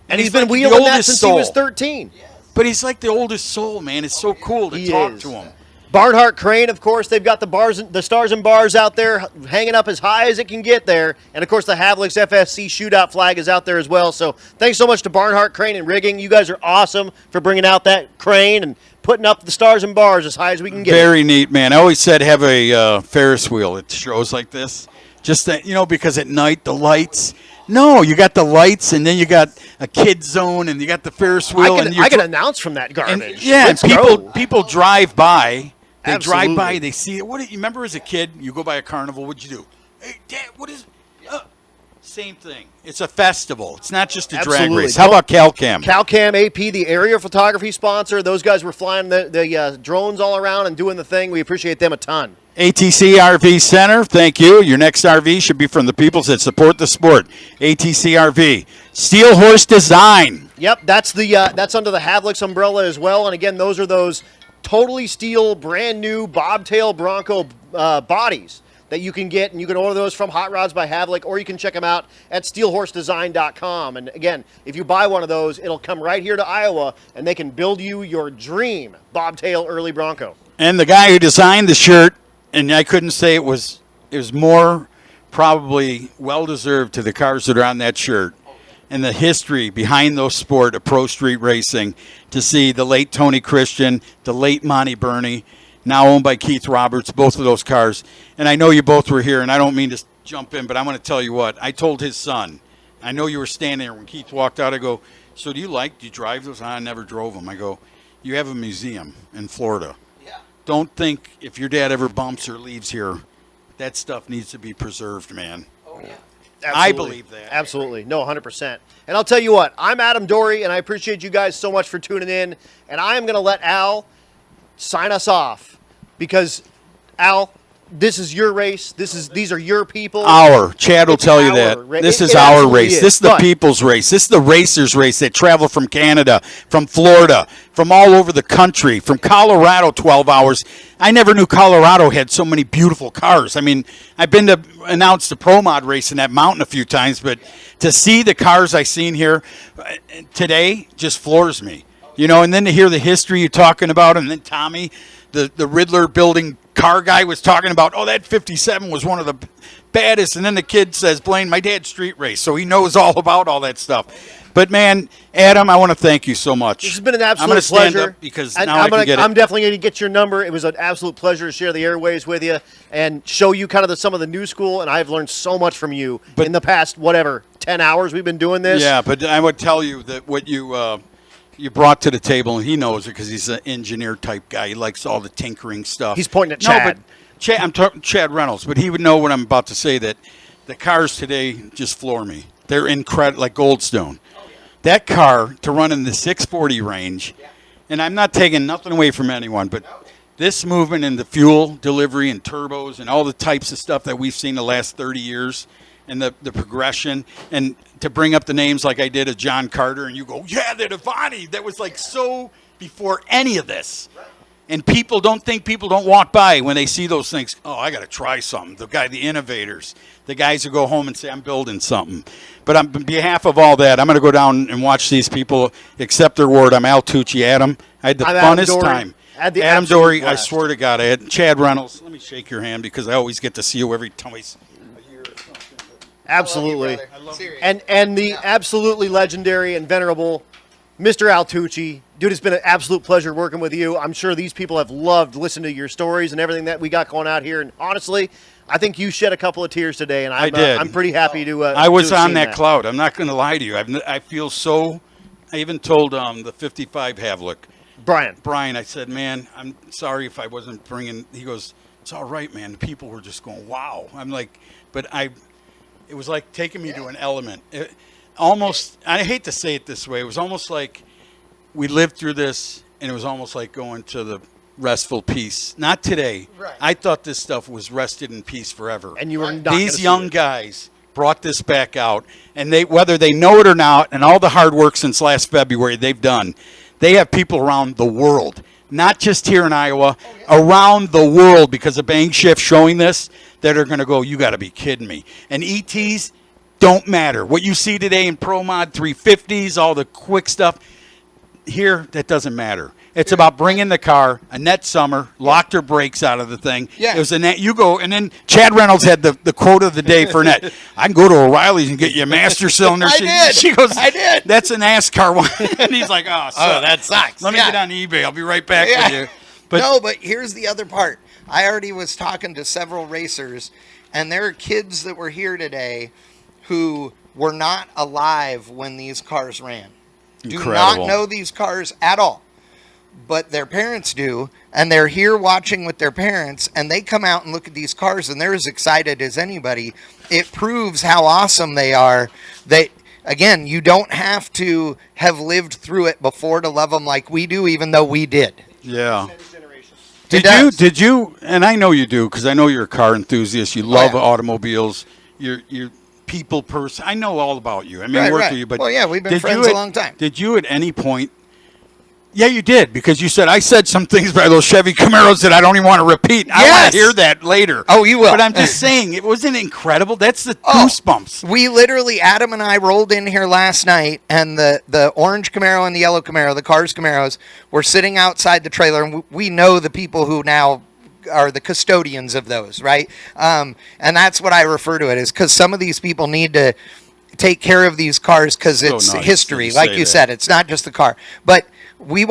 Speaker 2: And he's been
Speaker 1: like the
Speaker 2: wheeling that
Speaker 1: oldest
Speaker 2: since
Speaker 1: soul.
Speaker 2: he was 13.
Speaker 1: But he's like the oldest soul, man. It's so cool to talk to him.
Speaker 2: Barnhart Crane, of course, they've got the stars and bars out there hanging up as high as it can get there. And, of course, the Havlik's FSC Shootout flag is out there as well. So thanks so much to Barnhart Crane and Rigging. You guys are awesome for bringing out that crane and putting up the stars and bars as high as we can get.
Speaker 1: Very neat, man. I always said have a Ferris wheel at shows like this. Just that, because at night the lights. No, you got the lights, and then you got a kid zone, and you got the Ferris wheel.
Speaker 2: I can announce from that garbage.
Speaker 1: And
Speaker 2: Let's go.
Speaker 1: people drive by. They
Speaker 2: Absolutely.
Speaker 1: drive by, they see it. What you remember as a kid? You go by a carnival. What'd you do? Hey, Dad, what is? Same thing. It's a festival. It's not just a drag
Speaker 2: Absolutely.
Speaker 1: race. How about CalCam?
Speaker 2: CalCam AP, the area photography sponsor. Those guys were flying the drones all around and doing the thing. We appreciate them a ton.
Speaker 1: ATC RV Center, thank you. Your next RV should be from the peoples that support the sport. ATC RV. Steel Horse Design.
Speaker 2: Yep, that's under the Havlik's umbrella as well. And again, those are those totally steel, brand new bobtail Bronco bodies that you can get, and you can order those from Hot Rods by Havlik, or you can check them out at steelhorsedesign.com. And again, if you buy one of those, it'll come right here to Iowa, and they can build you your dream bobtail early Bronco.
Speaker 1: And the guy who designed the shirt, and I couldn't say it was more probably well-deserved to the cars that are on that shirt, and the history behind those sport of pro street racing, to see the late Tony Christian, the late Monty Burney, now owned by Keith Roberts, both of those cars. And I know you both were here, and I don't mean to jump in, but I'm going to tell you what. I told his son, I know you were standing there when Keith walked out. I go, so do you drive those? I never drove them. I go, you have a museum in Florida.
Speaker 3: Yeah.
Speaker 1: Don't think if your dad ever bumps or leaves here, that stuff needs to be preserved, man.
Speaker 3: Oh, yeah.
Speaker 2: Absolutely.
Speaker 1: I believe that.
Speaker 2: Absolutely. No, 100%. And I'll tell you what, I'm Adam Dory, and I appreciate you guys so much for tuning in. And I am going to let Al sign us off, because, Al, this is your race. These are your people.
Speaker 1: Chad will
Speaker 2: It's
Speaker 1: tell you
Speaker 2: our
Speaker 1: that.
Speaker 2: ra-
Speaker 1: This
Speaker 2: it-
Speaker 1: is
Speaker 2: it
Speaker 1: our
Speaker 2: absolutely
Speaker 1: race.
Speaker 2: is.
Speaker 1: This is the
Speaker 2: But-
Speaker 1: people's race. This is the racers' race that travel from Canada, from Florida, from all over the country, from Colorado 12 hours. I never knew Colorado had so many beautiful cars. I mean, I've been to announce the Pro Mod race in that mountain a few times, but to see the cars I seen here today just floors me. And then to hear the history you're talking about, and then Tommy, the Riddler building car guy, was talking about, that 57 was one of the baddest. And then the kid says, Blaine, my dad street race, so he knows all about all that stuff. But, man, Adam, I want to thank you so much.
Speaker 2: This has been an absolute
Speaker 1: I'm gonna stand
Speaker 2: pleasure.
Speaker 1: up because
Speaker 2: And
Speaker 1: now I can get it.
Speaker 2: I'm definitely going to get your number. It was an absolute pleasure to share the airways with you and show you kind of some of the new school. And I've learned so much from you in the past, 10 hours we've been doing this.
Speaker 1: Yeah, but I would tell you that what you brought to the table, and he knows it because he's an engineer type guy. He likes all the tinkering stuff.
Speaker 2: He's pointing at Chad.
Speaker 1: But I'm talking Chad Reynolds, but he would know what I'm about to say, that the cars today just floor me. They're incredible, like Goldstone. That car to run in the 640 range, and I'm not taking nothing away from anyone, but this movement in the fuel delivery and turbos and all the types of stuff that we've seen the last 30 years, and the progression, and to bring up the names like I did of John Carter, and you go, yeah, the Devani, that was like so before any of this. And people don't walk by when they see those things. Oh, I got to try something. The innovators, the guys who go home and say, I'm building something. But on behalf of all that, I'm going to go down and watch these people accept their award. I'm Al Tucci, Adam. I had the
Speaker 2: I'm Adam
Speaker 1: funnest
Speaker 2: Dory.
Speaker 1: time.
Speaker 2: Had the
Speaker 1: Adam
Speaker 2: absolute
Speaker 1: Dory, I
Speaker 2: blast.
Speaker 1: swear to God, I had Chad Reynolds. Let me shake your hand because I always get to see you every time a year or something.
Speaker 2: Absolutely.
Speaker 5: I love you,
Speaker 2: And the absolutely legendary and venerable Mr. Altucci. Dude, it's been an absolute pleasure working with you. I'm sure these people have loved listening to your stories and everything that we got going out here. And honestly, I think you shed a couple of tears today, and
Speaker 1: I did.
Speaker 2: I'm pretty happy to.
Speaker 1: I was
Speaker 2: to have
Speaker 1: on
Speaker 2: seen
Speaker 1: that cloud. I'm not going to lie to you. I feel so. I even told the 55 Havlik, Brian, I said, man, I'm sorry if I wasn't bringing. He goes, it's all right, man. The people were just going, wow. I'm like, but it was like taking me to an element. Almost, I hate to say it this way. It was almost like we lived through this, and it was almost like going to the restful peace. Not today.
Speaker 5: Right.
Speaker 1: I thought this stuff was rested in peace forever.
Speaker 2: And you were not
Speaker 1: These
Speaker 2: gonna
Speaker 1: young
Speaker 2: see it.
Speaker 1: guys brought this back out, and they, whether they know it or not, and all the hard work since last February they've done, they have people around the world, not just here in Iowa, around the world, because of Bang Shift showing this, that are going to go, you got to be kidding me. And ETs don't matter. What you see today in Pro Mod 350s, all the quick stuff, here, that doesn't matter. It's about bringing the car. Annette Summer locked her brakes out of the thing.
Speaker 5: Yeah.
Speaker 1: It was Annette. You go, and then Chad Reynolds had the quote of the day for Annette. I can go to O'Reilly's and get you a master cylinder. She goes,
Speaker 5: I did.
Speaker 1: That's a NASCAR one. And he's like, oh,
Speaker 5: that sucks.
Speaker 1: Let me
Speaker 5: Yeah.
Speaker 1: get on eBay. I'll be right back with you. But
Speaker 5: no, but here's the other part. I already was talking to several racers, and there are kids that were here today who were not alive when these cars ran. Do
Speaker 1: Incredible.
Speaker 5: not know these cars at all. But their parents do, and they're here watching with their parents, and they come out and look at these cars, and they're as excited as anybody. It proves how awesome they are. That, again, you don't have to have lived through it before to love them like we do, even though we did.
Speaker 1: yeah.
Speaker 5: It
Speaker 1: Did you, and I know you do, because I know you're a car enthusiast. You love automobiles. You're people person. I know all about you. I mean,
Speaker 5: Right,
Speaker 1: work
Speaker 5: right.
Speaker 1: with you. But
Speaker 5: Well, yeah, we've been
Speaker 1: did
Speaker 5: friends
Speaker 1: you
Speaker 5: a long time.
Speaker 1: Did you at any point? Yeah, you did, because you said, I said some things by those Chevy Camaros that I don't even want to repeat. I want
Speaker 5: Yes.
Speaker 1: to hear that later.
Speaker 5: Oh, you will.
Speaker 1: But I'm just saying, it wasn't incredible. That's the goosebumps.
Speaker 5: We literally, Adam and I rolled in here last night, and the orange Camaro and the yellow Camaro, the Cars Camaros, were sitting outside the trailer, and we know the people who now are the custodians of those, right? And that's what I refer to it as, because some of these people need to take care of these cars because
Speaker 1: So
Speaker 5: it's
Speaker 1: nice
Speaker 5: history.
Speaker 1: that you
Speaker 5: Like
Speaker 1: say
Speaker 5: you
Speaker 1: that.
Speaker 5: said, it's not just the car. But we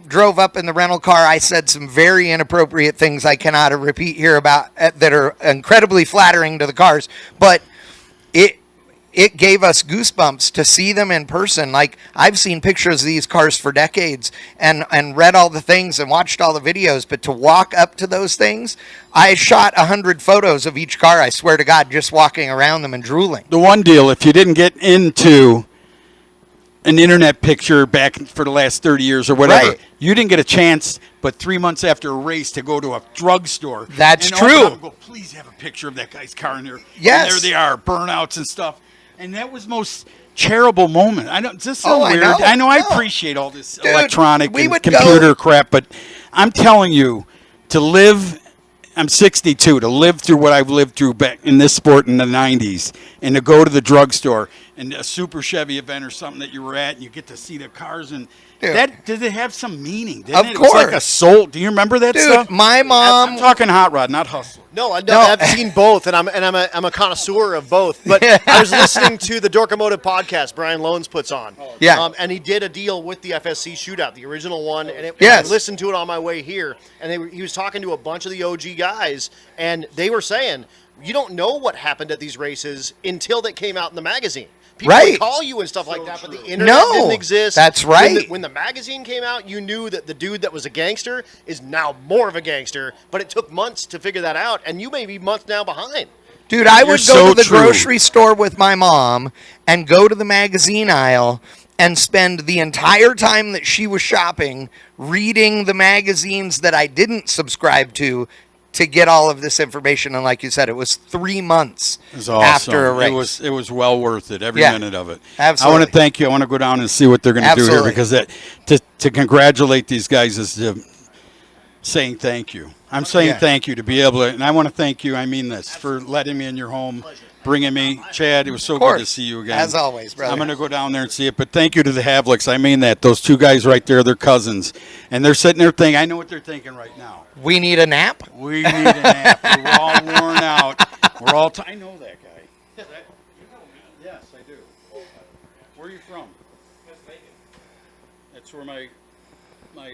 Speaker 5: drove up in the rental car. I said some very inappropriate things I cannot repeat here about that are incredibly flattering to the cars. But it gave us goosebumps to see them in person. Like, I've seen pictures of these cars for decades and read all the things and watched all the videos, but to walk up to those things, I shot 100 photos of each car, I swear to God, just walking around them and drooling.
Speaker 1: The one deal, if you didn't get into an internet picture back for the last 30 years or whatever,
Speaker 5: Right.
Speaker 1: you didn't get a chance, but 3 months after a race, to go to a drugstore.
Speaker 5: That's
Speaker 1: and open
Speaker 5: true.
Speaker 1: up and go, please have a picture of that guy's car in there.
Speaker 5: Yes.
Speaker 1: And there they are, burnouts and stuff. And that was most charitable moment. I don't. This is so
Speaker 5: Oh, I
Speaker 1: weird.
Speaker 5: know.
Speaker 1: I know. I
Speaker 5: No.
Speaker 1: appreciate all this
Speaker 5: Dude,
Speaker 1: electronic
Speaker 5: we
Speaker 1: and
Speaker 5: would
Speaker 1: computer
Speaker 5: go-
Speaker 1: crap, but I'm telling you, to live. I'm 62. To live through what I've lived through back in this sport in the 90s, and to go to the drugstore and a Super Chevy event or something that you were at, and you get to see the cars, and
Speaker 5: Dude.
Speaker 1: that did it have some meaning? Didn't
Speaker 5: Of
Speaker 1: it? It was like a
Speaker 5: course.
Speaker 1: soul. Do you remember that
Speaker 5: Dude,
Speaker 1: stuff?
Speaker 5: my mom.
Speaker 1: I'm talking hot rod, not hustler.
Speaker 2: No, I've seen both, and I'm a connoisseur of both. But I was listening to the Dorkomotive podcast Brian Loans puts on.
Speaker 5: Yeah.
Speaker 2: And he did a deal with the FSC Shootout, the original one, and
Speaker 5: Yes.
Speaker 2: I listened to it on my way here, and he was talking to a bunch of the OG guys, and they were saying, you don't know what happened at these races until they came out in the magazine. People
Speaker 5: Right.
Speaker 2: would call you and stuff like that, but the internet
Speaker 5: No,
Speaker 2: didn't exist.
Speaker 5: that's
Speaker 2: When
Speaker 5: right.
Speaker 2: when the magazine came out, you knew that the dude that was a gangster is now more of a gangster, but it took months to figure that out, and you may be months now behind.
Speaker 5: Dude, I
Speaker 1: You're
Speaker 5: would go
Speaker 1: so
Speaker 5: to the
Speaker 1: true.
Speaker 5: grocery store with my mom and go to the magazine aisle and spend the entire time that she was shopping reading the magazines that I didn't subscribe to get all of this information. And like you said, it was 3 months
Speaker 1: It was awesome.
Speaker 5: after a race.
Speaker 1: It was well worth it, every
Speaker 5: Yeah,
Speaker 1: minute of it.
Speaker 5: absolutely.
Speaker 1: I want to thank you. I want to go down and see what they're going to do here,
Speaker 5: Absolutely.
Speaker 1: because to congratulate these guys is saying thank you. I'm saying
Speaker 5: Yeah.
Speaker 1: thank you to be able to, and I want to thank you. I mean this, for letting me in your home. bringing me. Chad, it was so good
Speaker 5: course.
Speaker 1: to see you again.
Speaker 5: As always, brother.
Speaker 1: I'm going to go down there and see it. But thank you to the Havliks. I mean that. Those two guys right there, they're cousins. And they're sitting there thinking, I know what they're thinking right now.
Speaker 5: We need a nap?
Speaker 1: We need a nap. We're all worn out. We're all I know that guy. Yes, I do. Where are you from? That's where my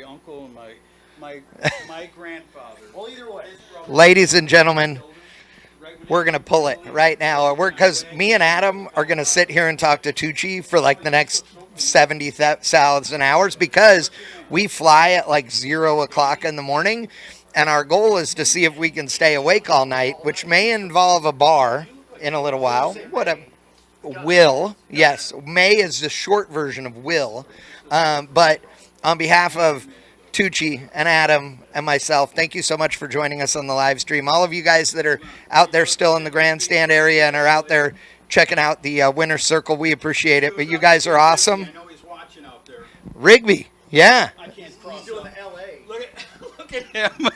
Speaker 1: uncle and my grandfather. Well, either way.
Speaker 5: Ladies and gentlemen, we're going to pull it right now. Because me and Adam are going to sit here and talk to Tucci for like the next 70,000 hours because we fly at like 0 o'clock in the morning. And our goal is to see if we can stay awake all night, which may involve a bar in a little while. Will. Yes. May is the short version of will. But on behalf of Tucci and Adam and myself, thank you so much for joining us on the live stream. All of you guys that are out there still in the grandstand area and are out there checking out the winner's circle, we appreciate it. But you guys are awesome.
Speaker 1: I know he's watching out there.
Speaker 5: Rigby, yeah.
Speaker 1: I can't
Speaker 2: He's doing the L.A.
Speaker 1: Look at him.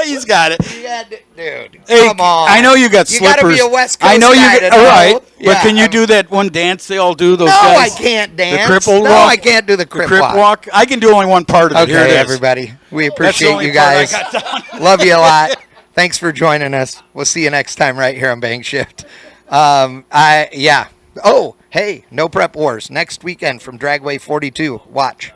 Speaker 1: He's got it.
Speaker 5: Yeah, dude.
Speaker 1: Hey,
Speaker 5: come on.
Speaker 1: I know you got
Speaker 5: You
Speaker 1: slippers.
Speaker 5: gotta be a West Coast
Speaker 1: I know
Speaker 5: guy
Speaker 1: you.
Speaker 5: to
Speaker 1: All
Speaker 5: know.
Speaker 1: right,
Speaker 5: Yeah,
Speaker 1: but can you do that one dance they all do? Those
Speaker 5: No,
Speaker 1: guys.
Speaker 5: I can't dance.
Speaker 1: The cripple
Speaker 5: No,
Speaker 1: walk.
Speaker 5: I can't do the crip walk.
Speaker 1: walk. I can do only one part of it. Here it
Speaker 5: Okay,
Speaker 1: is.
Speaker 5: everybody. We
Speaker 1: That's the
Speaker 5: appreciate
Speaker 1: only
Speaker 5: you
Speaker 1: part I
Speaker 5: guys.
Speaker 1: got down.
Speaker 5: Love you a lot. Thanks for joining us. We'll see you next time right here on Bang Shift. Yeah. Oh, hey, no prep wars next weekend from Dragway 42. Watch.